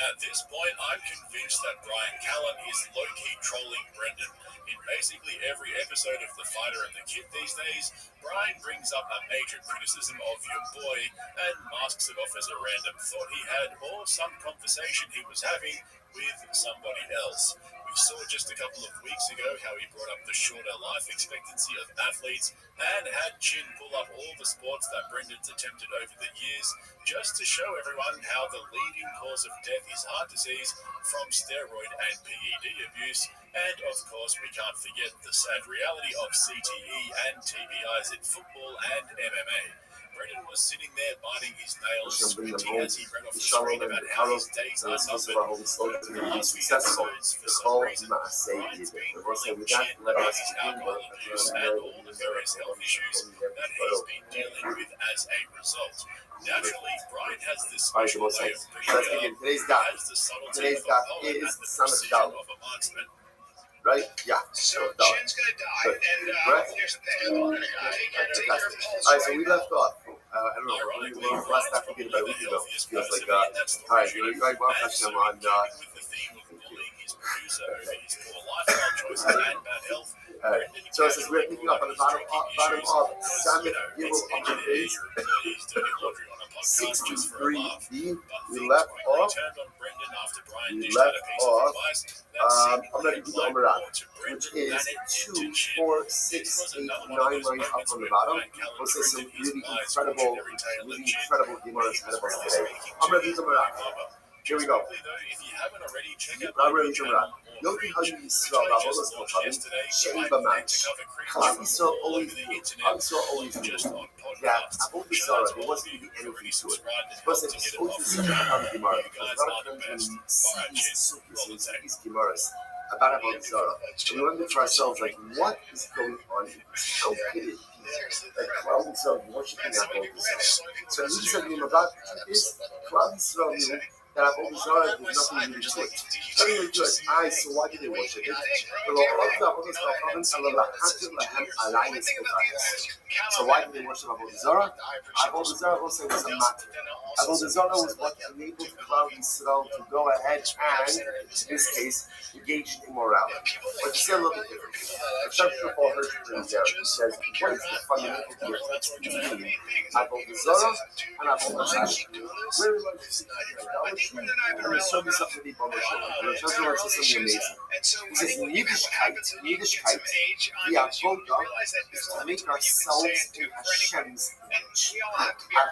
H: At this point, I'm convinced that Brian Callen is low-key trolling Brendan. In basically every episode of The Fighter and the Kid these days, Brian brings up a major criticism of your boy and masks it off as a random thought he had or some conversation he was having with somebody else. We saw just a couple of weeks ago how he brought up the shorter life expectancy of athletes and had Chin pull up all the sports that Brendan's attempted over the years just to show everyone how the leading cause of death is heart disease from steroid and PED abuse. And of course, we can't forget the sad reality of CTE and TBIs in football and MMA. Brendan was sitting there biting his nails, squinting as he read off the screen about how his days are numbered. Over the last few episodes, for some reason, Brian's been grilling Chin about his alcohol abuse and all the various health issues that he's been dealing with as a result. Naturally, Brian has this special way of being, has the subtlety of a poet and the precision of a marksman.
E: right? Yeah.
G: So
E: Done.
G: Chen's gonna die,
E: Good.
G: and
E: Correct?
G: here's the thing. I'm gonna take your
E: Fantastic.
G: pulse.
E: All right, so we left off. I don't know. When we last time we did about a week ago. Feels like all right. You're right. Well, Hashem on. All right. So it says we're picking up on the bottom of Samit Gimel on the base 63b. We left off. I'm going to do the Omerat, which is 2, 4, 6, 8, 9 lines up on the bottom. We'll say some really incredible Gemaras ahead of us today. I'm going to do the Omerat. Here we go. I'm ready to Omerat. Yoki Hagi Yisrael, Babolas Kochavim, Shein B'Mamish. Klal Yisrael always knew that Avodah Zarah, there wasn't really anything to it. Plus, it's always such a common Gemara, because a lot of times when we see these sukkahs and these Gemaras about Avodah Zarah, we wonder to ourselves, like, what is going on here? How could it be that Klal Yisrael worshiping Avodah Zarah? So, the reason about is Klal Yisrael knew that Avodah Zarah is nothing really to it. Nothing really to it. So why did they worship it? So why did they worship Avodah Zarah? Avodah Zarah also was a matter. Avodah Zarah was what enabled Klal Yisrael to go ahead and, in this case, engage in immorality. But it's still a little bit different. The church of all her there says, what is the fundamental difference between Avodah Zarah and Avodah Zarah? Very much idolatry. I'm going to show you something deep on the shoulder. I'm going to show you something amazing. He says, in Yiddishkeit, the Avodah is to make ourselves in Hashem's image.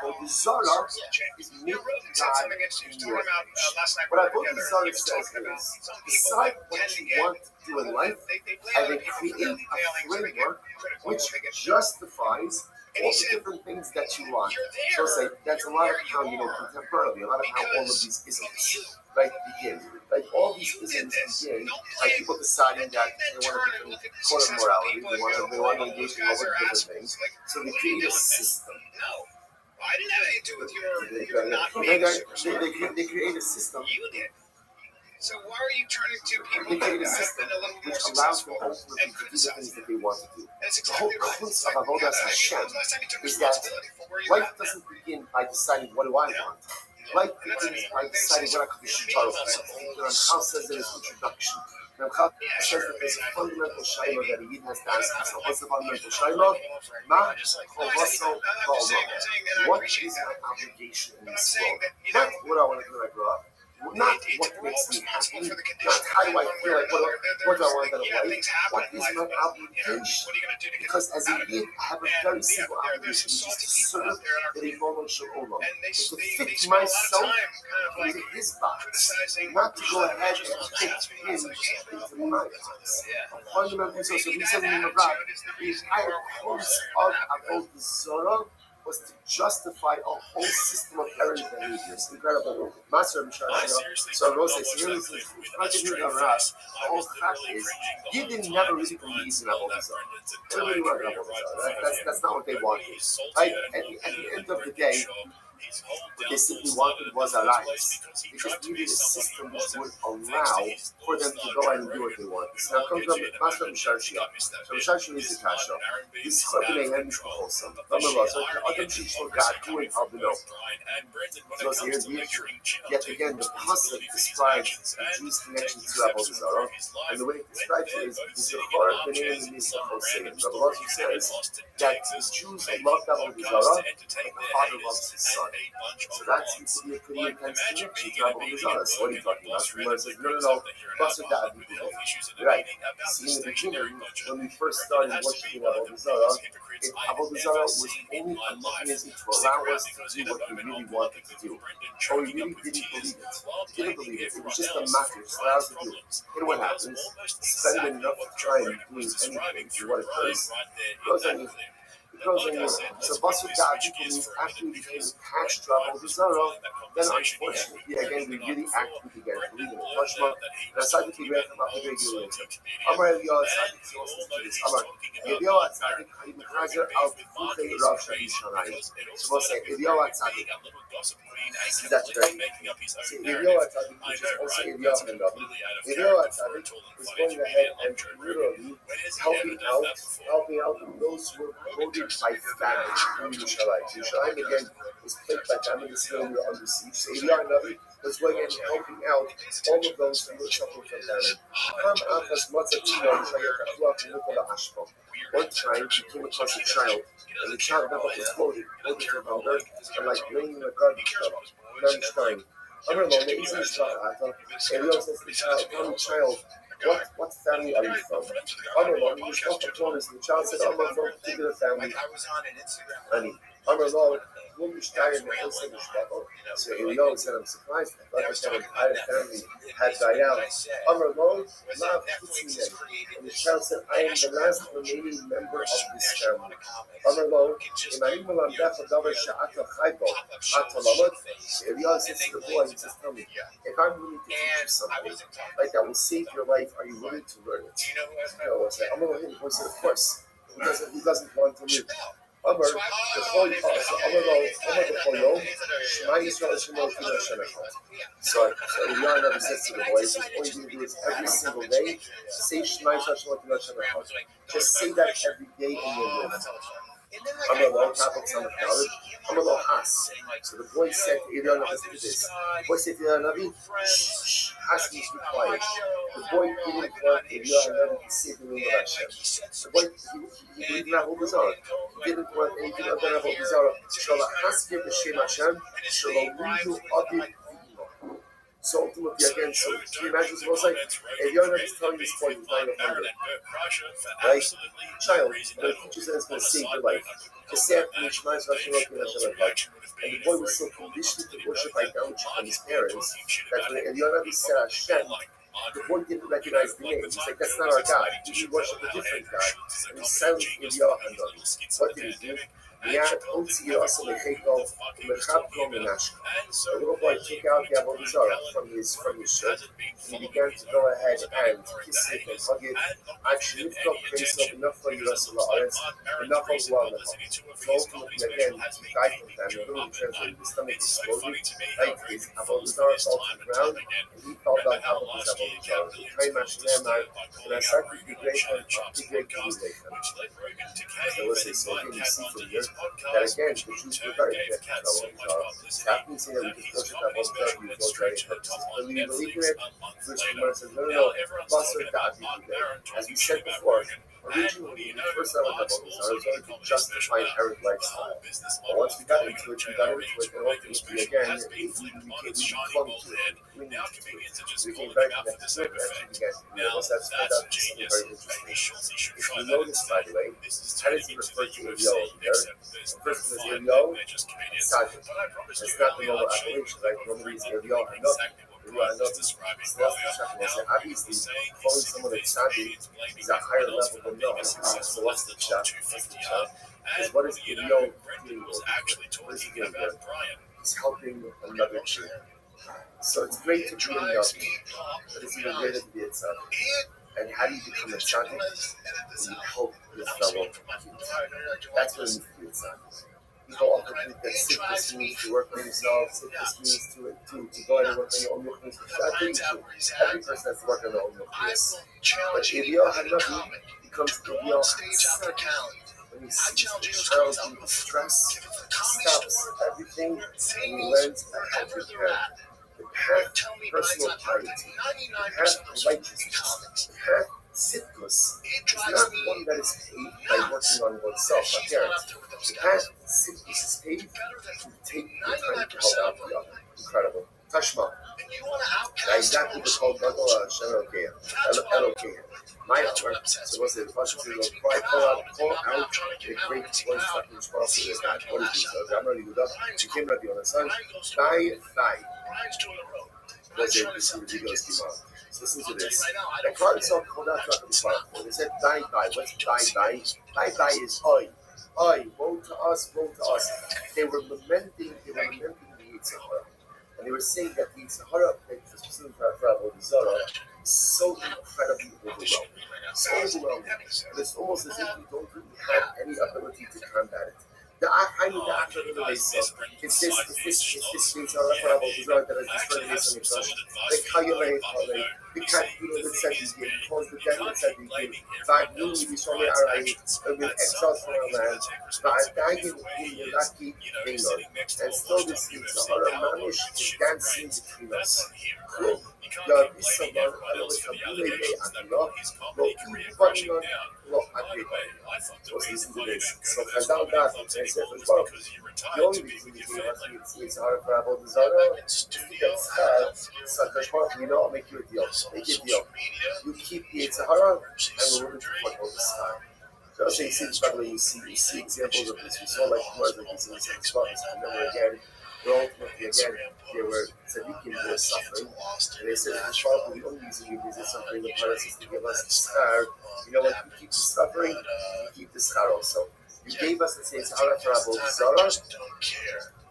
E: Avodah Zarah is making God in your image. What Avodah Zarah says is, decide what you want to do in life, and then create a framework which justifies all the different things that you want. So say that's a lot of how, contemporarily, a lot of how all of these isms, right, begin. Like all these isms begin by people deciding that they want to become code of morality, they want to engage in all the different things. So they create a system.
G: I didn't have anything to do with your not being
E: they create a system.
G: You did. So why are you turning to people
E: They
G: that
E: create a
G: have
E: system
G: been a little more
E: which allows
G: successful
E: them ultimately
G: and
E: to do the
G: criticize
E: things that
G: them?
E: they want to do.
G: That's
E: The whole
G: exactly right.
E: essence of Avodas Hashem
G: Last time you took
E: is that
G: responsibility for where you're
E: life
G: at now.
E: doesn't begin by deciding what do I want. Life begins by deciding what I could be Charles wants. The Ramchal says in his introduction. The Ramchal says that there's a fundamental shaila that a Yid has to ask himself. What's the fundamental shaila? Ma chovaso ba'olam. What is my obligation in this world? Not what I want to do when I grow up. Not what makes me happy. Not how do I feel like what do I want out of life? What is my obligation? Because as a Yid, I have a very simple obligation, which is to serve the Ribono Shel Olam. To fit myself into his box, not to go ahead and fit him into my box. Fundamentally, so we said in the Rabbi, the entire course of Avodah Zarah was to justify a whole system of errant behaviors. Incredible. Master Mishra. So Rose says, here is the whole fact is, you didn't never really believe in Avodah Zarah. Everybody wanted Avodah Zarah. That's not what they wanted. Right? At the end of the day, what they simply wanted was alliance, because we needed a system which would allow for them to go and do what they want. So now comes up Master Misharshia. So Misharshia is the Kasha. This is what they had to wholesome. So Adam Shishon God doing Albino. So here's the issue. Yet again, the Pasuk describes the Jews' connection to Avodah Zarah, and the way it describes it is the Zechor B'nei Nisa Hossein. The Lord says that the Jews loved Avodah Zarah, like the father loves his son. So that seems to be a pretty intense connection to Avodah Zarah. So what are you talking about? The Lord says, no, Pasuk that right. See, in the beginning, when we first started worshiping Avodah Zarah, Avodah Zarah was only a mechanism to allow us to do what we really wanted to do. Or we really didn't believe it. Didn't believe it. It was just a matter. Just allow us to do it. And what happens? Spend enough time doing anything to what occurs. Goes on. goes in there. So Basur Gaji means after we became attached to Avodah Zarah, then unfortunately again we really actively began to believe in it. Tashma, and I started to read about the regular Amar Eliyahu Tzadik, so listen to this. Amar Eliyahu Tzadik, Chaim Chazer Al Puchei Rav Shadi Shanai. So we'll say Eliyahu Tzadik. That's very good. See, Eliyahu Tzadik, which is also Eliyahu and Rabbi. Eliyahu Tzadik is going ahead and literally helping out those who were voted by famine in Yerushalayim. Yerushalayim again was plagued by famine. This is when we were under siege. So Eliyahu and Rabbi was going and helping out all of those who were suffering from famine. One time she came across a child, and the child never was quoted from hunger, and like laying in a garbage dump. Amar lo me'izin mishpachata, Eliyahu says to the child, tell me, child, what family are you from? Amar lo, he was not from and the child said, I'm from a particular family. Honey, Amar lo, whom you started in the whole same mishpacha. So Eliyahu said, I'm surprised. I thought that entire family had died out. Amar lo, lav hutzminen. And the child said, I am the last remaining member of this family. Amar lo, im ani melamdecha davar she'ata chai bo, ata lamad. Eliyahu says to the boy, he says, tell me, if I'm willing to teach you something, like that will save your life, are you willing to learn it? No, I said, Amar lo, the boy said, of course. He doesn't want to live. Amar, the Choy, so Amar the Choyom, Shema Yisrael Shema Kila Hashem Echad. So Eliyahu never says to the boy, all you're going to do is every single day, say Shema Yisrael Shema Kila Hashem Echad. Just say that every day in your life. Amar lo, topics on the college. Amar lo has. So the boy said to Eliyahu, listen to this. The boy said to Eliyahu, shh, has means be quiet. The boy didn't want Eliyahu to say the name of Hashem. The boy, he believed in Avodah Zarah. He didn't want anything other than Avodah Zarah. Shala haskir b'shem Hashem, shala lidu adir v'imo. So ultimately again, so can you imagine what it's like? Eliyahu is telling this boy he's dying of hunger. Right? Child, the teacher says it's going to save your life. Just say after me, Shema Yisrael Shema Kila Hashem Echad. And the boy was so conditioned to worship idolatry from his parents that when Eliyahu said Hashem, the boy didn't recognize the name. He's like, that's not our God. We should worship a different God. And he silenced Eliyahu and Rabbi. What did he do? The little boy took out the Avodah Zarah from his shirt, and he began to go ahead and kiss it and hug it. Actually, lift up himself enough for Yerushalayim, enough of Lamaha. So ultimately, again, he died from famine. Literally translated, his stomach exploded, like his Avodah Zarah fell to the ground, and he fell down top of his Avodah Zarah. He prayed Mashiach, and I started to be grateful and to be grateful. So let's say, so again, you see from here, that again, the Jews were very connected to Avodah Zarah. That means that we just worship Avodah Zarah, we both write it. When we believe in it, verse 1 says, no, Basar Gaji. As we said before, originally, the first level of Avodah Zarah was only to justify an Arab lifestyle. But once we got into it, and ultimately, again, we clung to it. We became very connected to it, and began to be able to that's something very interesting. If you notice, by the way, how does he refer to Eliyahu here? The first one is Eliyahu, Tzaddik. It's not the normal appellation, right? Normally it's Eliyahu Hanavi. So obviously, calling someone a tzaddik is a higher level than Noah. So what's the shot? Because what is Eliyahu doing? What is he doing there? He's helping another Jew. So it's great to be a Navi, but it's even greater to be a tzaddik. And how do you become a tzaddik? You help your fellow Jews. That's what it means to be a tzaddik. People often think that sickness means to work on yourself, sickness means to go ahead and work on your own weakness. That's not true. Every person has to work on their own weakness. But Eliyahu Hanavi becomes Eliyahu Tzaddik. When he sees the child in distress, he stops everything and he learns a healthy path. The path to personal piety, the path to righteousness, the path Sitkos is not one that is paid by working on oneself, apparently. The path to Sitkos is paid to take the time to help out the other. Incredible. Tashma. Now exactly what's called Gadol Hashem Elokeim. My Amar. So what's it? The Pasuk says, call out the great voice that is responsible for that. What is this? So Amar Yehuda, Chikim Rabbi Yonasan, Thai. What's it? This is the Gideon's Dima. So listen to this. The card itself called out to the They said, die. What's die? Die is oi. woe to us, woe to us. They were lamenting the Yitzhahara. And they were saying that the Yitzhahara, specifically for Avodah Zarah, is so incredibly overwhelming. So overwhelming. And it's almost as if we don't really have any ability to combat it. It's this Yitzhahara for Avodah Zarah that has destroyed the Yisrael Mikdash. Like Hayalei Chalei, the Kathleen that said he did, caused the death that said he did, Vagnu, the Yisrael Arai, and with exiles from our land, Va'adagin in Yelaki England. And still this Yitzhahara managed to dance in between us. Cool. God is someone, I know it's a really Akira, Lo So let's listen to this. So Chazal got it, and said, well, the only reason you gave us Yitzhahara for Avodah Zarah, that's Baruch, I'll make you a deal. Make you a deal. You keep the Yitzhahara, and we're willing to fight all the sky. So I'll say, by the way, you see examples of this. We saw like words like this in the same spot. Remember again, ultimately again, they were tzaddikim who were suffering, and they said, the only reason we visit suffering the Paras is to give us the schar. You know what? You keep the suffering, you keep the schar also. You gave us the Yitzhahara for Avodah Zarah.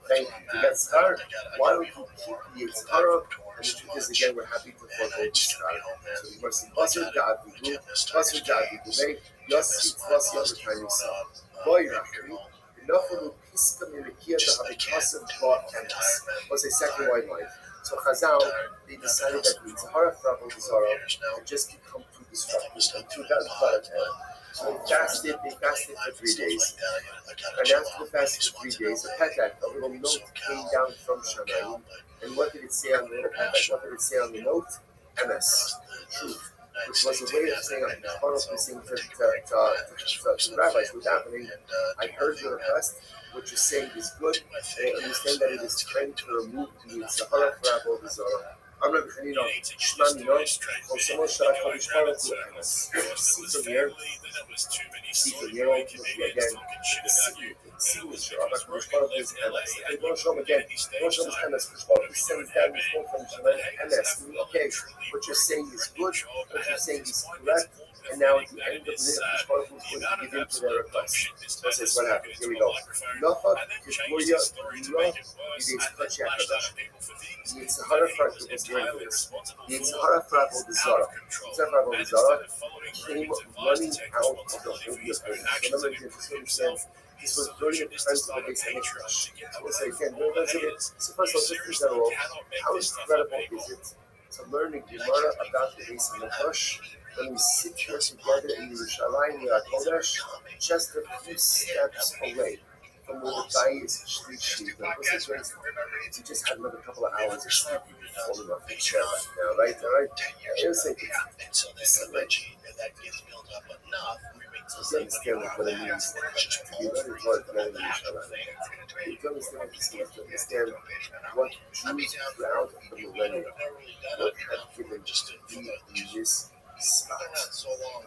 E: Thank you. To get schar, why don't you keep the Yitzhahara? And the truth is, again, we're happy to forego the schar. So we must basar da'adigu, basar da'adigu. Yossi tzvasi all the time you say. Boy, Rabbi, enough of the piska milikia to have a custom bought canvas. Was a second white line. So Chazal, they decided that the Yitzhahara for Avodah Zarah had just become too disruptive and too volatile. So they fasted for 3 days. And after the fast for 3 days, a petak, a little note came down from Shamayim. And what did it say on the little petak? What did it say on the note? MS, truth. Which was a way of saying, saying to the rabbis, what's happening? I heard your request. What you're saying is good. I understand that it is trying to remove the Yitzhahara for Avodah Zarah. I'm not going to Shmami no. Or someone should I call you see from here, ultimately again, the secret, I'm not going to call this MS. They won't show them again. They won't show them MS. He sends down the phone from MS. Okay, what you're saying is good. What you're saying is correct. And now at the end of the Mishpah was going to give in to their request. So this is what happened. Here we go. Nochad, Kishmoria, Yirah, Yidei Tzchach HaKadosh. The Yitzhahara for was doing this. The Yitzhahara for Avodah Zarah. Yitzhahara for Avodah Zarah came running out of the Holy of Holies. Remember, you have to understand, this was during the times of the Beis HaMikdash. So we'll say again, so first of all, just in general, how incredible is it to learn the Gemara about the Beis HaMikdash when we sit here together in Yerushalayim, Kodesh, just a few steps away from where the guy is Shlishi. We just had another couple of hours of sleep falling off the chair right now, right? All right? It's like, so you understand what it means to be very hard to learn Yerushalayim. You understand what this means, to understand what Jews throughout the millennium would have given just to be in this spot.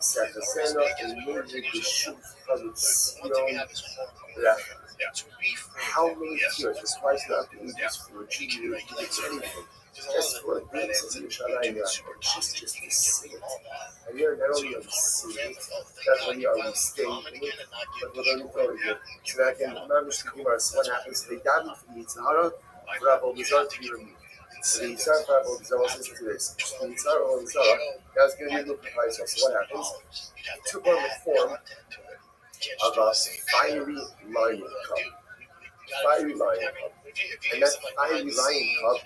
E: Sachasena and Murdik Yeshuf Chalutzyon Lechem. How many tears was Christ not to eat this for a Jew to do anything? Just for a glimpse of Yerushalayim, just to see it. And you're not only on see it, not only are we staying in it, but we're only going here. So that can manage to give us what happens. They davened for the Yitzhahara for Avodah Zarah to be removed. So the Yitzhahara for Avodah Zarah, listen to this. The Yitzhahara for Avodah Zarah, that's going to be looking for Israel. So what happens? It took on the form of a fiery lion cub. Fiery lion cub. And that fiery lion cub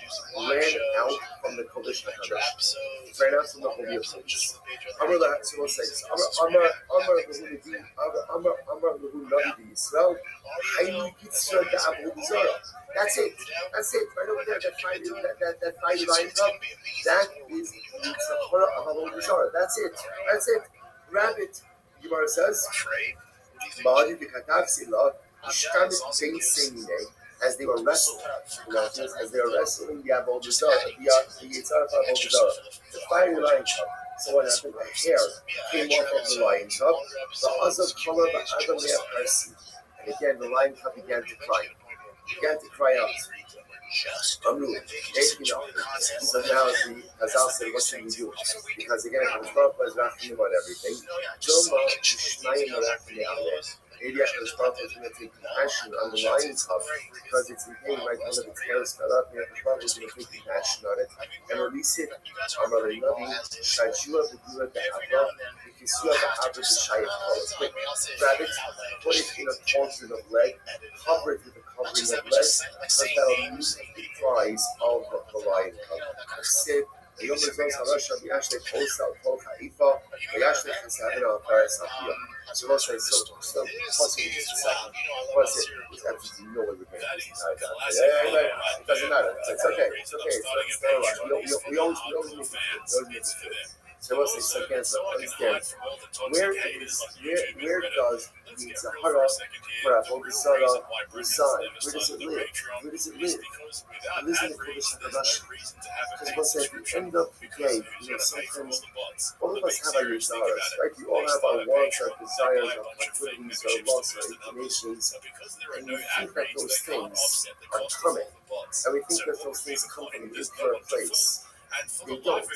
E: ran out from the Kodesh HaKadosh. Ran out from the Holy of Holies. Amar La'atzmo says, Amar Lehu Navi Yisrael, Haynu Yitzhar Da'avodah Zarah. That's it. Right over there, that fiery lion cub, that is the Yitzhar of Avodah Zarah. That's it. Rabbit, Gemara says, Ma'adi B'katav Silah, Ishkamet Bein Semine, as they were wrestling, as they were wrestling the Avodah Zarah, the Yitzhar of Avodah Zarah, the fiery lion cub. So what happened? A hair came off of the lion cub. The Azab Kala Ba'adam Le'aparsi. And again, the lion cub began to cry. Out. Amru, so now the Hazal said, what should we do? Because again, the Baruch was asking about everything. maybe Akadosh Baruch Hu is going to take compassion on the lion cub because it's in pain, right? One of its hairs fell out. Maybe Akadosh Baruch Hu is going to take compassion on it and release it. Amar Navi, Shajua B'Gula Be'Avra, B'Kisua Be'Avra B'Shayach Kolos. Grab it, put it in a cauldron of lead, cover it with a covering of lead, because that'll mute the cries of the lion cub. היום בזמן חדש רבי אשלג חוסה וכל חליפה וישלג חסהנה הפרס הפיה. So let's say, so pause it just a second. Pause it with absolutely no way we're going to do this. It doesn't matter. It's okay. It's not right. We always need to do it. So let's say, so again, so understand, where does the Sahara for Avodah Zarah reside? Where does it live? It lives in the Kodesh HaKadosh. Because we'll say at the end of the day, sometimes all of us have our desires, right? We all have our wants, our desires, our proclivities, our loves, our inclinations, and we think that those things are coming, and we think that those things come from a different place. They don't.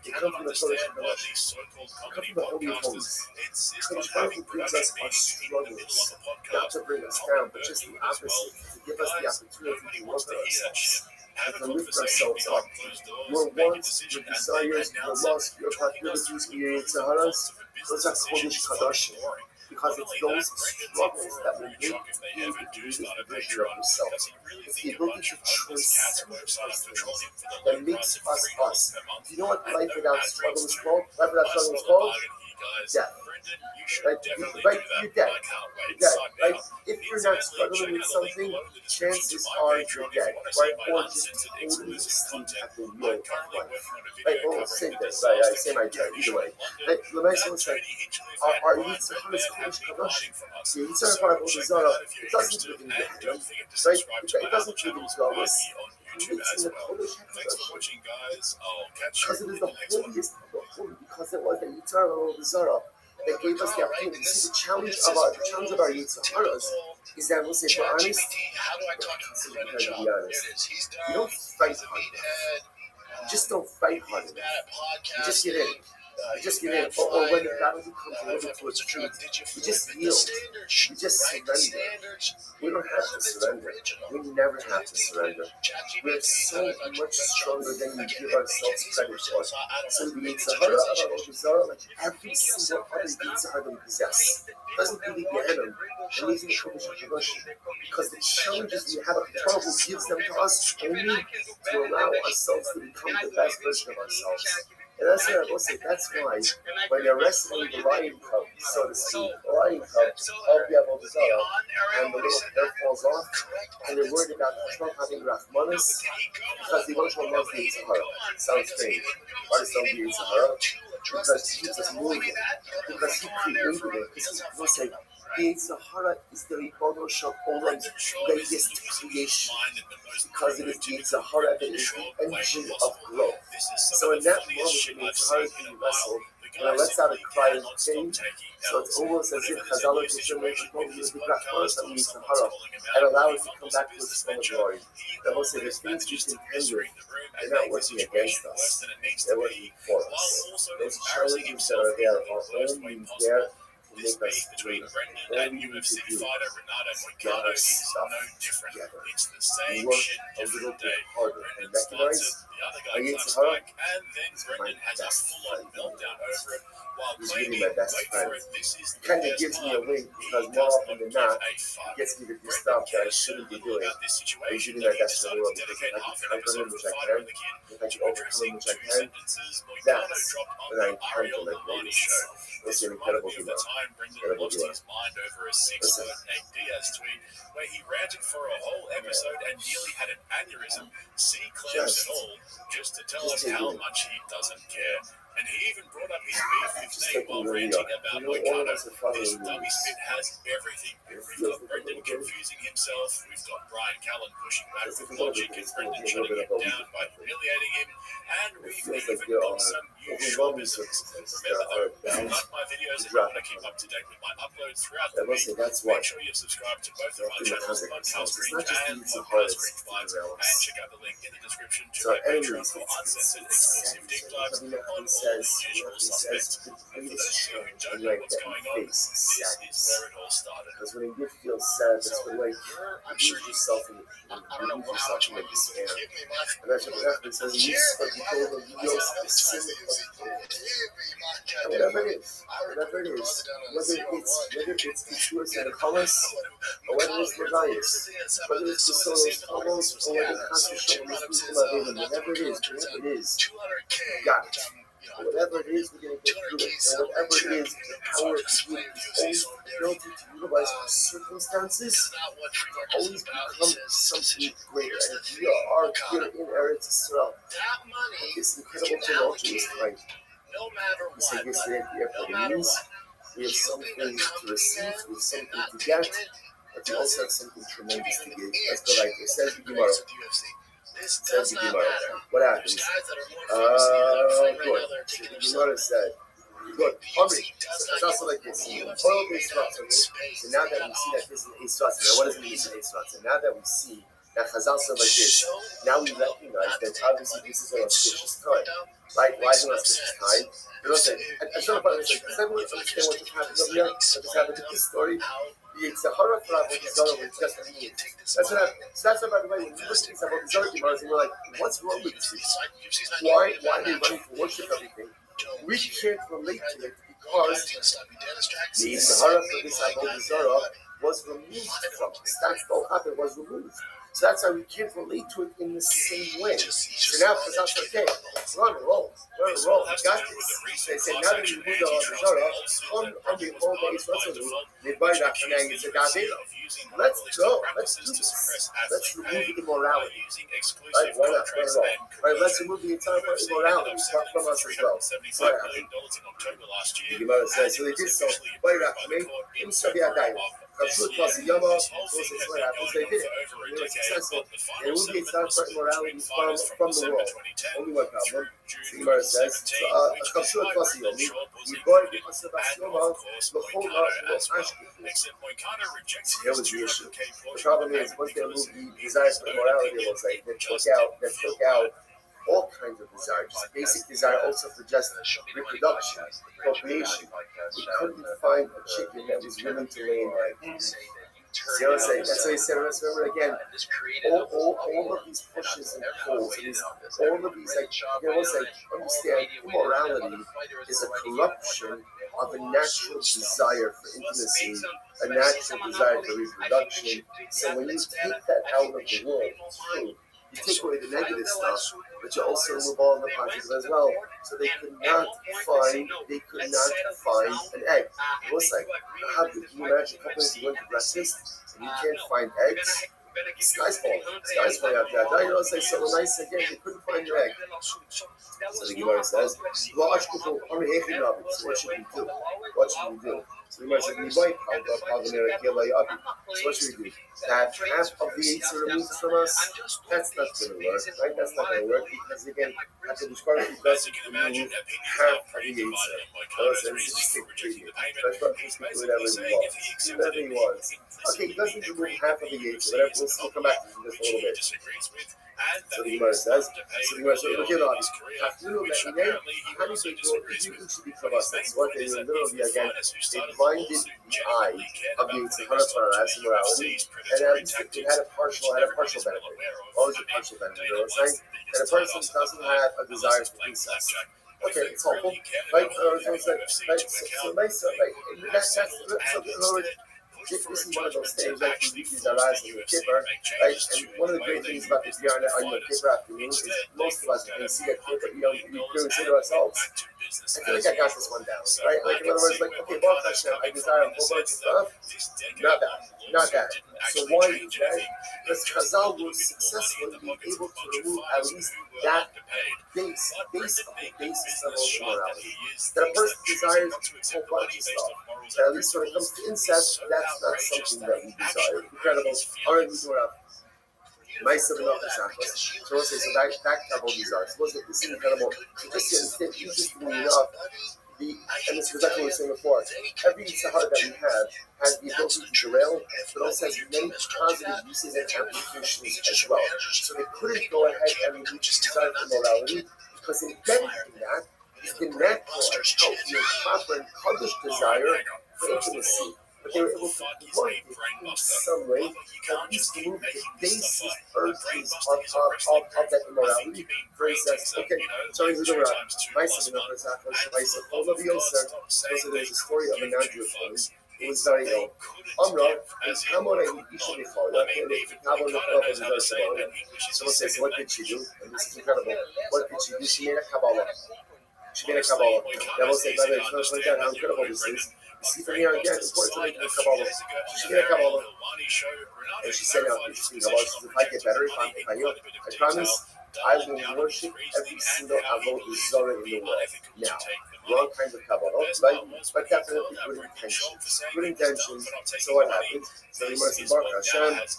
E: They come from the Kodesh HaKadosh. They come from the Holy of Holies. Kodesh Baruch Hu brings us our struggles, not to bring us down, but just the opposite, to give us the opportunity to work on ourselves, and to lift ourselves up. Your wants, your desires, your lusts, your proclivities, your Yetzer those are Kodesh Kadosh. Because it's those struggles that will make you the picture of yourself. It's the ability to transcend those things that makes us us. Do you know what life without struggle is called? Life without struggle is called? Death. Right? You're dead. You're dead. Right? If you're not struggling with something, chances are you're dead. Right? Or just totally asleep at the wheel of life. Right? Or same thing. Right? Same idea. Either way. Right? The next one is like, our Yitzhak is Kodesh Kadosh. The Yitzhak of Avodah Zarah, it doesn't live in Gehenna. Right? It doesn't live in Jealous. It's in the Kodesh HaKadosh. Because it is the holiest of the holy. Because it was the Yitzhak of Avodah Zarah that gave us the opportunity to see the challenge of our Yetzaharas is that we'll say, if we're honest, to be honest, you don't fight hard enough. You just don't fight hard enough. You just get in. You just get in. Or when the battle becomes a little to its truth, you just yield. You just surrender. We don't have to surrender. We never have to surrender. We're so much stronger than we give ourselves credit for. So the Yitzhahara of Avodah Zarah, like every single other Yitzhahara that we possess, doesn't really get in them. And we think because the challenges we have at the trouble gives them to us only to allow ourselves to become the best version of ourselves. And that's what I will say. That's why when they're wrestling the lion cub, so to speak, the lion cub of the Avodah Zarah, and the little hair falls off, and they're worried about Trump having Rahmanis, because the emotional loves the Yitzhahara. Sounds strange. Why does love the Yitzhahara? Because he keeps us moving. Because he created it. Because he will say, the Yitzhahara is the Ribono Shel Olam's greatest creation, because it is the Yitzhahara that is the engine of growth. So in that moment, the Yitzhahara is being wrestled, and it lets out a cry of pain. So it's almost as if Chazal is generation with the Brachmanos of the Yitzhahara and allow it to come back to its full glory. That will say there's things we contend with, they're not working against us, they're working for us. Those challenges that are there are only there to make us greater. All we need to do is get our stuff together. We work a little bit harder and recognize our Yitzhahara is my best friend. He's really my best friend. It kind of gives me a wink because more often than not, it gets me to do stuff that I shouldn't be doing. I'm usually my best friend in the world because if I can conquer him, which I can, if I can overcome him, which I can, that's when I encounter my greatest self. It's an incredible humor. Incredible humor. Listen.
F: Where he ranted for a whole episode and nearly had an aneurysm, claims it all, just to tell us how much he doesn't care. And he even brought up his beef with Nate while ranting about Moicano. This dummy spit has everything. We've got Brendan confusing himself, we've got Brian Callen pushing back with logic and Brendan shutting him down by humiliating him, and we've even got some new short business. Remember though, if you like my videos and you want to keep up to date with my uploads throughout the week, make sure you've subscribed to both of my channels, Podcast Range and Podcast Range Vibes, and check out the link in the description to my Patreon for uncensored exclusive deep dives on all
E: says, the greatest challenge in life that we face is sadness. Because when you feel sad, that's when like you lose yourself in despair. And that's what Rabbi says, you go the wheels of sin and whatever it is, whether it's Yeshua's and the Cholas, or whether it's Levias, whether it's the Soros Chomos, or whether it's whatever it is, got it. Whatever it is, we're going to get through it. And whatever it is, the power of the ability to utilize our circumstances always become something greater. And we are here in Eretz Yisrael. It's incredible tumultuous time. We said yesterday at the airport meetings, we have something to receive, we have something to get, but we also have something tremendous to give. Let's go right there. Says the Gemara. What happens? Good. The Gemara said, good. It's also like this. So now that we see that this is a Sratza, now what does it mean to a Sratza? Now that we see that Chazal said like this, now we recognize that obviously this is an auspicious time. Right? Why is it an auspicious time? Because I don't know if does everyone understand what just happened over here? What just happened in this story? It's a horror for Rabbi Zara with just a minute. That's what happened. So that's why, by the way, when you look at things about Zara Gemara, you're like, what's wrong with this? Why are they running to worship everything? We can't relate to it because the Sahara for this Avodah Zara was removed from us. That's the whole habit was removed. So that's why we can't relate to it in the same way. So now, because that's okay, we're on a roll. We got this. They say, now that you moved on the Zara, on the whole base, they buy that for now. You say, David, let's go. Let's do this. Let's remove the immorality. Right? Why not? Right? Let's remove the entire immorality from us as well. So the Gemara says, so they did so. Why not? They did it. They were successful. They removed the entire immorality from the world. Only one problem. The Gemara says, here was the issue. The problem is, once they removed the desire for immorality, it was like they took out all kinds of desires, basic desire also for just reproduction, procreation. We couldn't find a chicken that was willing to lay an egg. See what I'm saying? That's what he said. Let's remember again. All of these pushes and pulls, all of these, understand immorality is a corruption of a natural desire for intimacy, a natural desire for reproduction. So when you take that out of the world, you take away the negative stuff, but you also remove all of the positive as well. So they could not find an egg. It was like, how can you imagine companies going to breakfast and you can't find eggs? The sky's falling out there. Now you know, it's like so nice again, you couldn't find your egg. So the Gemara says, so what should we do? So the Gemara says, so what should we do? That half of the eights are removed from us? That's not going to work, right? That's not going to work because again, after the Shkar doesn't remove half of the eights. Whatever he wants. Okay, he doesn't remove half of the eights, whatever. We'll still come back to this a little bit. So the Gemara says, what they literally again, they blinded the eye of the Yitzhak as immorality, and it had a partial benefit. What was the partial benefit? You know what I'm saying? And a person doesn't have a desire for incest. Okay, it's helpful, right? So nice, right? That's in other words, this is one of those things that we use our eyes in the Kippur, right? And one of the great things about this yarn on your Kippur afternoon is most of us, when we see a Kippur, we really say to ourselves, I feel like I got this one down, right? Like, in other words, like, okay, Baruch Hashem, I desire a whole bunch of stuff. Not that. So why is that? Because Chazal was successful in being able to remove at least that basis of immorality. That a person desires a whole bunch of stuff. That at least when it comes to incest, that's not something that we desire. Incredible. All right, we do it up. So we'll say, so that couple desires. This is incredible. So just to understand, interestingly enough, and this is exactly what we were saying before, every Sahara that we have has the ability to derail, but also has many positive uses and applications as well. So they couldn't go ahead and remove desire for morality, because in embedded in that is the natural, healthy, and proper and Kaddish desire for intimacy. But they were able to work it in some way, at least move the basis urges of that immorality. For instance, okay, so in the there's a story of a non-Jewish woman who was very ill. Amra is Hamora Isha Bifara, someone says, what did she do? And this is incredible. What did she do? She made a Kabbalah. Devil said, brother, it's not like that, how incredible this is. You see from here again, important to make a Kabbalah. She made a Kabbalah. And she said, now, if I get better, if I promise, I will worship every single Avodah Zarah in the world. Now, wrong kind of Kabbalah, right? But definitely good intention. Good intention. So what happened? So you must embark on Hashem. She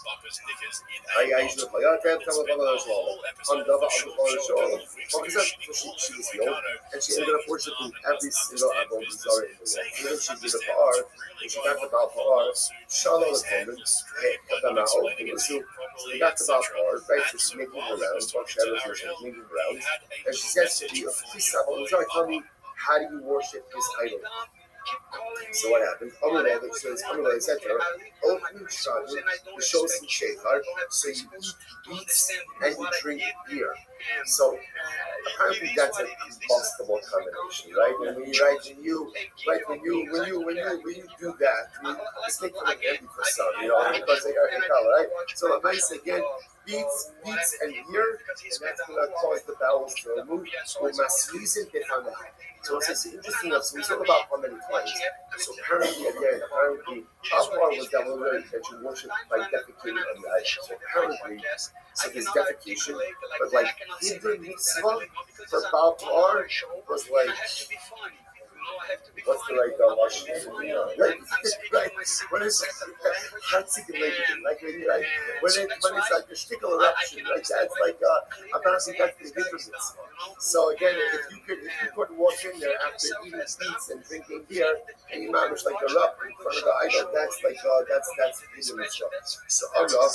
E: was healed, and she ended up worshiping every single Avodah Zarah in the world. Even she did a Ba'ar, and she got to Baal Ba'ar, Shalom Atonement, so they got to Baal Ba'ar, right? So she's making her rounds, making her rounds, and she says to me, please stop, tell me, how do you worship this idol? So what happened? Amalei said to her, open Shadu, you show some sheikhar, so you eat beets and you drink beer. So apparently that's a combustible combination, right? And when you do that, it's making them empty for some, because they are hekal, right? So nice again. Beets and beer, and that's going to cause the bowels to move. So it's interesting enough. So we talk about how many times. So apparently, Alcohol was downloaded that you worship by defecating on the item. So apparently, so there's defecation, but like Hebrew mitzvah for Baal Ba'ar was like, what's the right right? When it's when it's like a shtickle eruption, right? That's like apparently that's the Hebrew mitzvah. So again, if you could walk in there after eating beets and drinking beer, and you manage like erupt in front of the idol, that's that's Hebrew mitzvah. So Allah,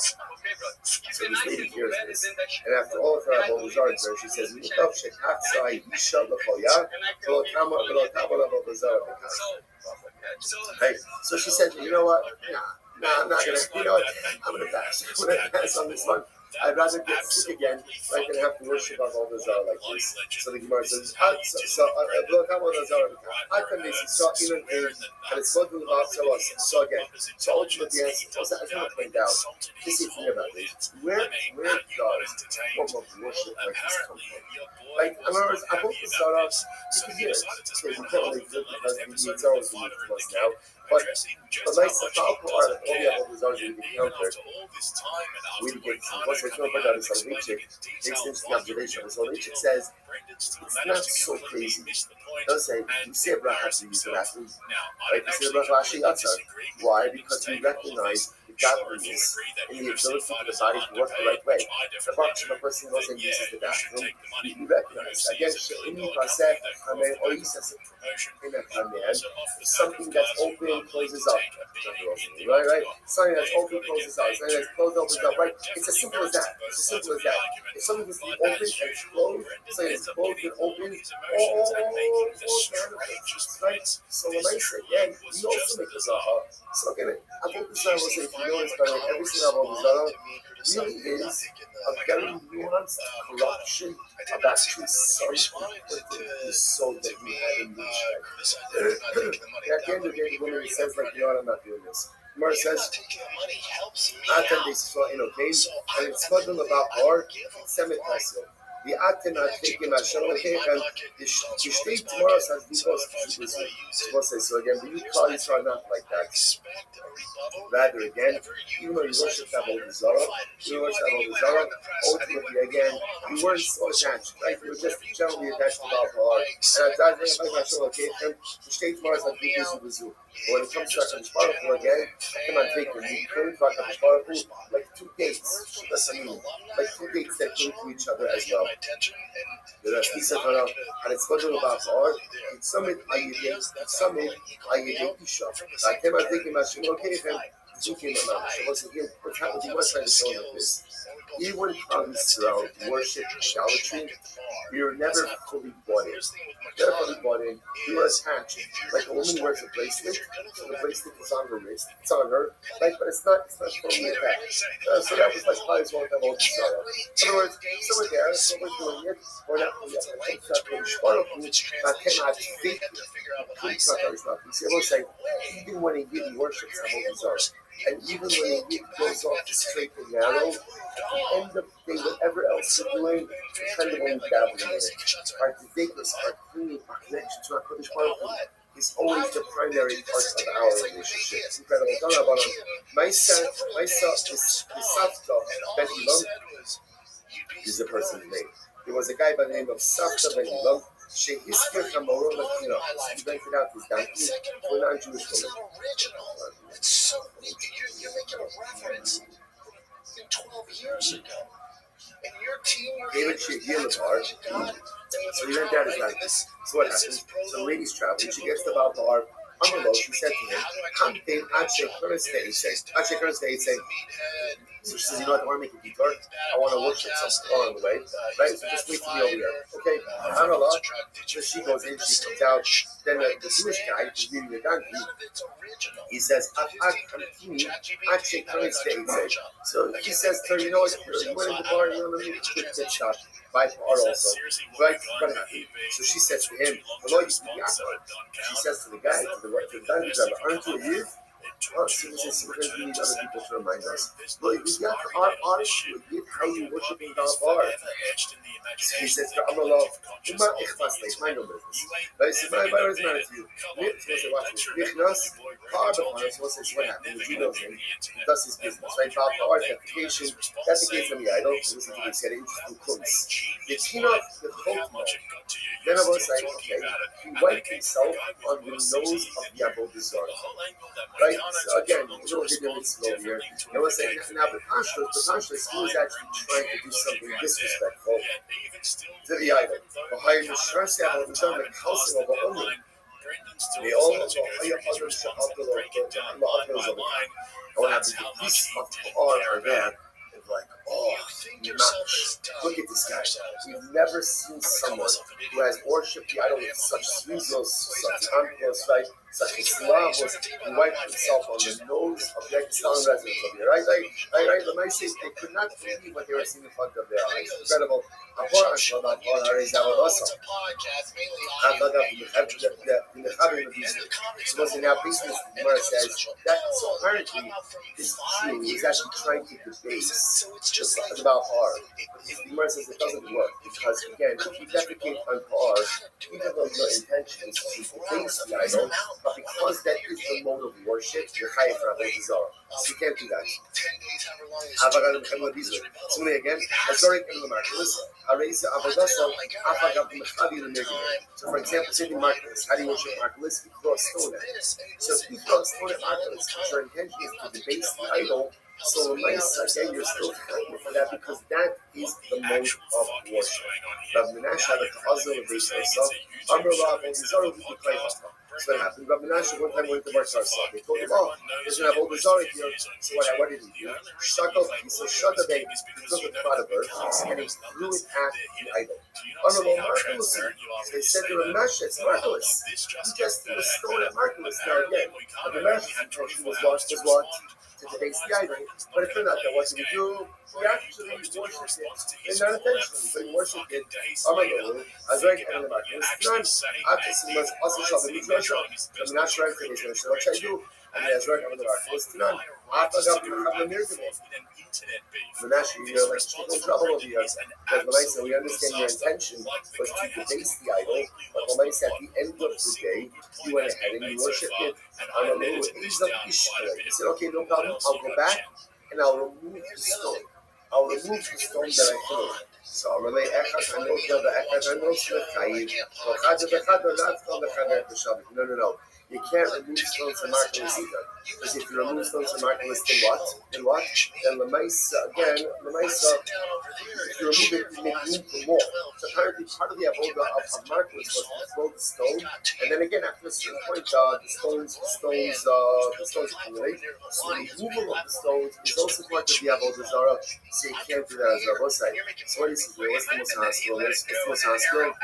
E: so this lady hears this, and after all of her Avodah Zarah, she says, Hey, so she said, you know what? I'm not gonna. You know what? I'm gonna pass. I'm gonna pass on this one. I'd rather get sick again than have to worship Avodah Zarah like this. So the Gemara says, and it's spoken about so again. So ultimately, I was going to point out, just if you hear about this, where does form of worship like this come from? Like, in other words, Avodah Zarah, you can hear it. So you can't really do it because the Avodah is unique to us now. But like the top part of all the Avodah Zarah you can encounter, we get what's the point about this on Leachik makes an interesting observation. So Leachik says it's not so crazy. Does say you say bracha to use the bathroom, right? You say bracha sheyatza. Why? Because we recognize the godliness in the ability for the body to work the right way. The box when a person goes and uses the bathroom, you recognize again in a command, something that's open closes up. Right? Something that's open closes up. Something that's closed opens up. Right? It's as simple as that. If something is open and closed, something is closed and open, right? So when I say again, we also make the zaha. So again, I think the zaha will say, if you notice, but every single Avodah Zarah really is a very nuanced corruption of actually something the soul that you have in the at the end of the day, the woman says, like, you know what, I'm not doing this. Gemara says, Atan they saw in okay, and it's spoken about or Semit Pasio. The Atan are taking a show okay, and the state tomorrow says, because so again, but you call this are not like that. Rather, again, even though you worship Avodah Zarah, ultimately, again, you weren't so attached, right? You were just generally attached to Baal Ba'ar. And that's like I show okay, and the state tomorrow says, but when it comes to HaKadosh Baruch Hu again, I cannot take when you turn to HaKadosh Baruch Hu like two dates. That's what I mean. Like two dates that came to each other as well. The Rashbi said, and it's spoken about Ba'ar, it's Summit Ayidei Isha. I cannot take him as Shimon Kechem, thinking about it. What's happening? What's trying to show like this? Even when it comes to worship, idolatry, we were never fully bought in. Never fully bought in. We were attached. Like a woman wears a bracelet, so the bracelet is on her wrist. It's on her, right? But it's not fully attached. So that was like probably one of all desire. In other words, so we're there, so we're doing it. We're not really I cannot think. I will say, even when he really worships the Holy Zara, and even when he goes off the straight and narrow, at the end of the day, whatever else you're doing, you're kind of only dabbling in it. Our tzedekos, our cleaning, our connection to our Kodesh Baruch Hu is always the primary part of our relationship. It's incredible. My son, the Savta Ben Ilam is the person's name. There was a guy by the name of Savta Ben Ilam. He rented out his donkey to a non-Jewish woman.
G: It's so weak. You're making a reference in 12 years ago. And your team
E: David bar. So he went down his donkey. So what happens? Some lady's traveling. She gets to the bar. She said to him, so she says, you know what, I want to make a detour. I want to worship something along the way. Right? So just wait for me over here. Okay, so she goes in, she comes out. Then the Jewish guy who's leading the donkey, he says, so he says to her, you know what, you went in the bar, you want to make a quick pit stop. By bar also. Right? What happened? So she says to him, hello, you speak Yaakov. She says to the guy, to the donkey driver, aren't you a Yid? Oh, so we're going to need other people to remind us. Look, we got our issue with how you worshiping the bar. He says, I'm Allah, my no business. But he says, my is not to you. What happened? He knows him. He does his business. Right? Power identification. That's the case of the idol. Listen to this. Get interesting close. The Tina, the Chokma. Then I was like, okay, he wiped himself on the nose of the Avodah Zarah. Right? So again, a little video over here. I was saying, now the Pashtos, he was actually trying to do something disrespectful to the idol. Behind the Sharsi Avodah Zarah, the calcium of the Omen. They all know what happens? The pieces of Torah are there. Like, oh, look at this guy. We've never seen someone who has worshipped the idol with such sweetness, such amplos, right? Such a slavos, who wiped himself on the nose of the Pakistan residents of here, right? The Maisis, they could not believe what they were seeing in front of their eyes. Incredible. So now basically the Gemara says that so apparently this Jew is actually trying to debase about par. The Gemara says it doesn't work because again, if you defecate on par, even though your intention is to debase the idol, but because that is the mode of worship, you're high for Avodah Zarah. So you can't do that. Somebody again, Azorik and the Marcus, Areza Avodah Zarah. So for example, say the Marcus, how do you worship Marcus? You throw a stone at it. So if you throw a stone at Marcus, your intention is to debase the idol. So again, you're still thankful for that because that is the mode of worship. Rabbi Menashe had a chazal of this himself. So what happened? Rabbi Menashe one time went to Bar Tarsa. They told him, oh, there's an Avodah Zarah here. So what did he do? He said, shut the baby. He took a pot of earth and he threw it at the idol. So they said to Rabbi Menashe, it's marvelous. He just threw a stone at Marcus. Now again, Rabbi Menashe's intention was what? To debase the idol, but it turned out that what did he do? He actually worshipped it, and not intentionally, but he worshipped it. Amalo, as right in the market, it's not. Actually, was also shopping with Russia. I'm not sure if he's going to say what I do. And as right in the market, it's not. After that, we have a miracle. Menashe, you know, like no trouble over here. Because when I say we understand your intention was to debase the idol, but when I say at the end of the day, you went ahead and you worshipped it. He said, okay, no problem. I'll go back and I'll remove the stone. I'll remove the stone that I threw. So I'll relay Echad Hanot, the Echad Hanot, no. You can't remove stones from Marcus either. Because if you remove stones from Marcus, then what? Then Lemaisa, again, if you remove it, you make room for more. So apparently part of the avoda of Marcus was to throw the stone, and then again after a certain point, the stones accumulate. So the removal of the stones is also part of the avoda zara. So you can't do that as Rabbi said. So what is it here? What's the most hospital? Be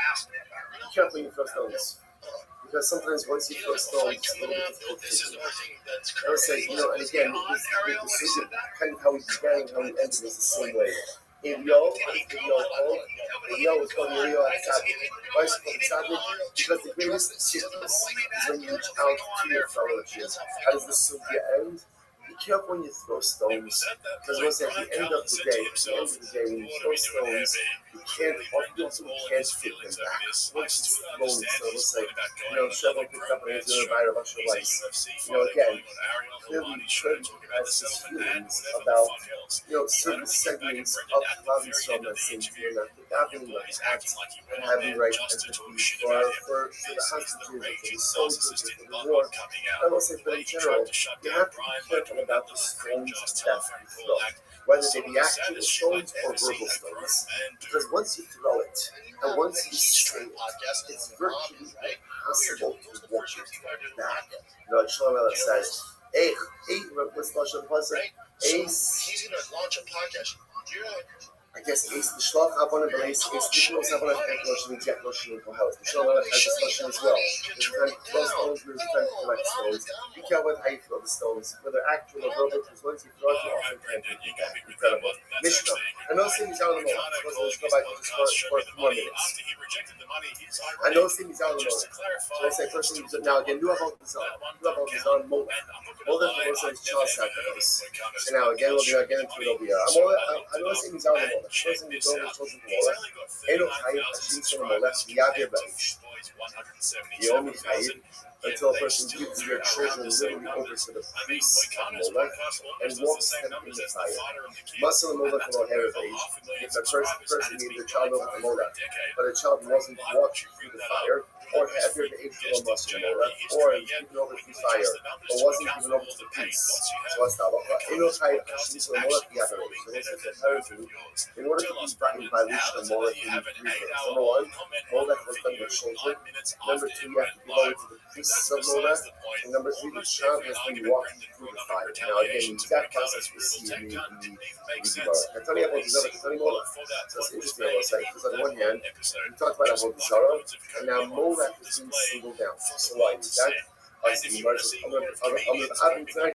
E: careful when you throw stones. Because sometimes once you throw stones, it's a little bit difficult to take them back. I would say, and again, this kind of how we began and how we ended was the same way. Rio was called Rio and Sabbath. Why is it called Sabbath? Because the greatest sickness is when you reach out to your fellowship. How does the sugya end? Be careful when you throw stones, because once at the end of the day, when you throw stones, you can't fit them back. Once it's thrown, so let's say, Chevron picked up and he's going to buy a bunch of lights. Again, clearly has his feelings about, certain segments of Klal Yisrael that seem to be not having the act and having right empathy for the hostages, for the soldiers, for the war. I will say, but in general, you have to be careful about the stones that you throw, whether they be actual stones or verbal stones. Because once you throw it, and once you say it, it's virtually impossible to watch it back. Shlomo says, what's the Lashon Pasuk?
G: He's going to launch a podcast.
E: I guess Ace the Shlach Avon and Ace the Shlos Avon and Lotion and Jet Lotion and Kohelet. The Shlomo has this Lotion as well. There's a time to throw stones, there's a time to collect stones. Be careful with how you throw the stones, whether actual or verbal, because once you throw it, you often can't get it back. Incredible. Mishnah. And those things out of the moment. Let's go back just for 4 minutes. And those things out of the moment. So let's say first thing, now again, you have all this on. You have all this on Molech. Molech is child sacrifice. So now again, we'll get into it over here. I know things out of the moment. Person who goes children to Molech, Eno Chayiv Hashim Shem Molech V'Yav Yavesh. You only chayiv until a person gives their children literally over to the priests of Molech and walks them in the fire. Muscle Molech will have age. If a person gave their child over to Molech, but a child wasn't walked through the fire, or had their age to a muscle Molech, or given over to fire, or wasn't given over to the priests. So what's that? Eno Chayiv Hashim Shem Molech V'Yav Yavesh. In order to be in violation of Molech, you need 3 things. Number 1, Molech was done with children. Number 2, you have to be loyal to the priests of Molech. And number 3, the child has to be walked through the fire. Now again, that process we see in the Gemara. I tell you about the Zara, I tell you Molech. So it's interesting, I will say, because on the one hand, we talked about the Zara, and now Molech is being singled down. So why is that? I'm going to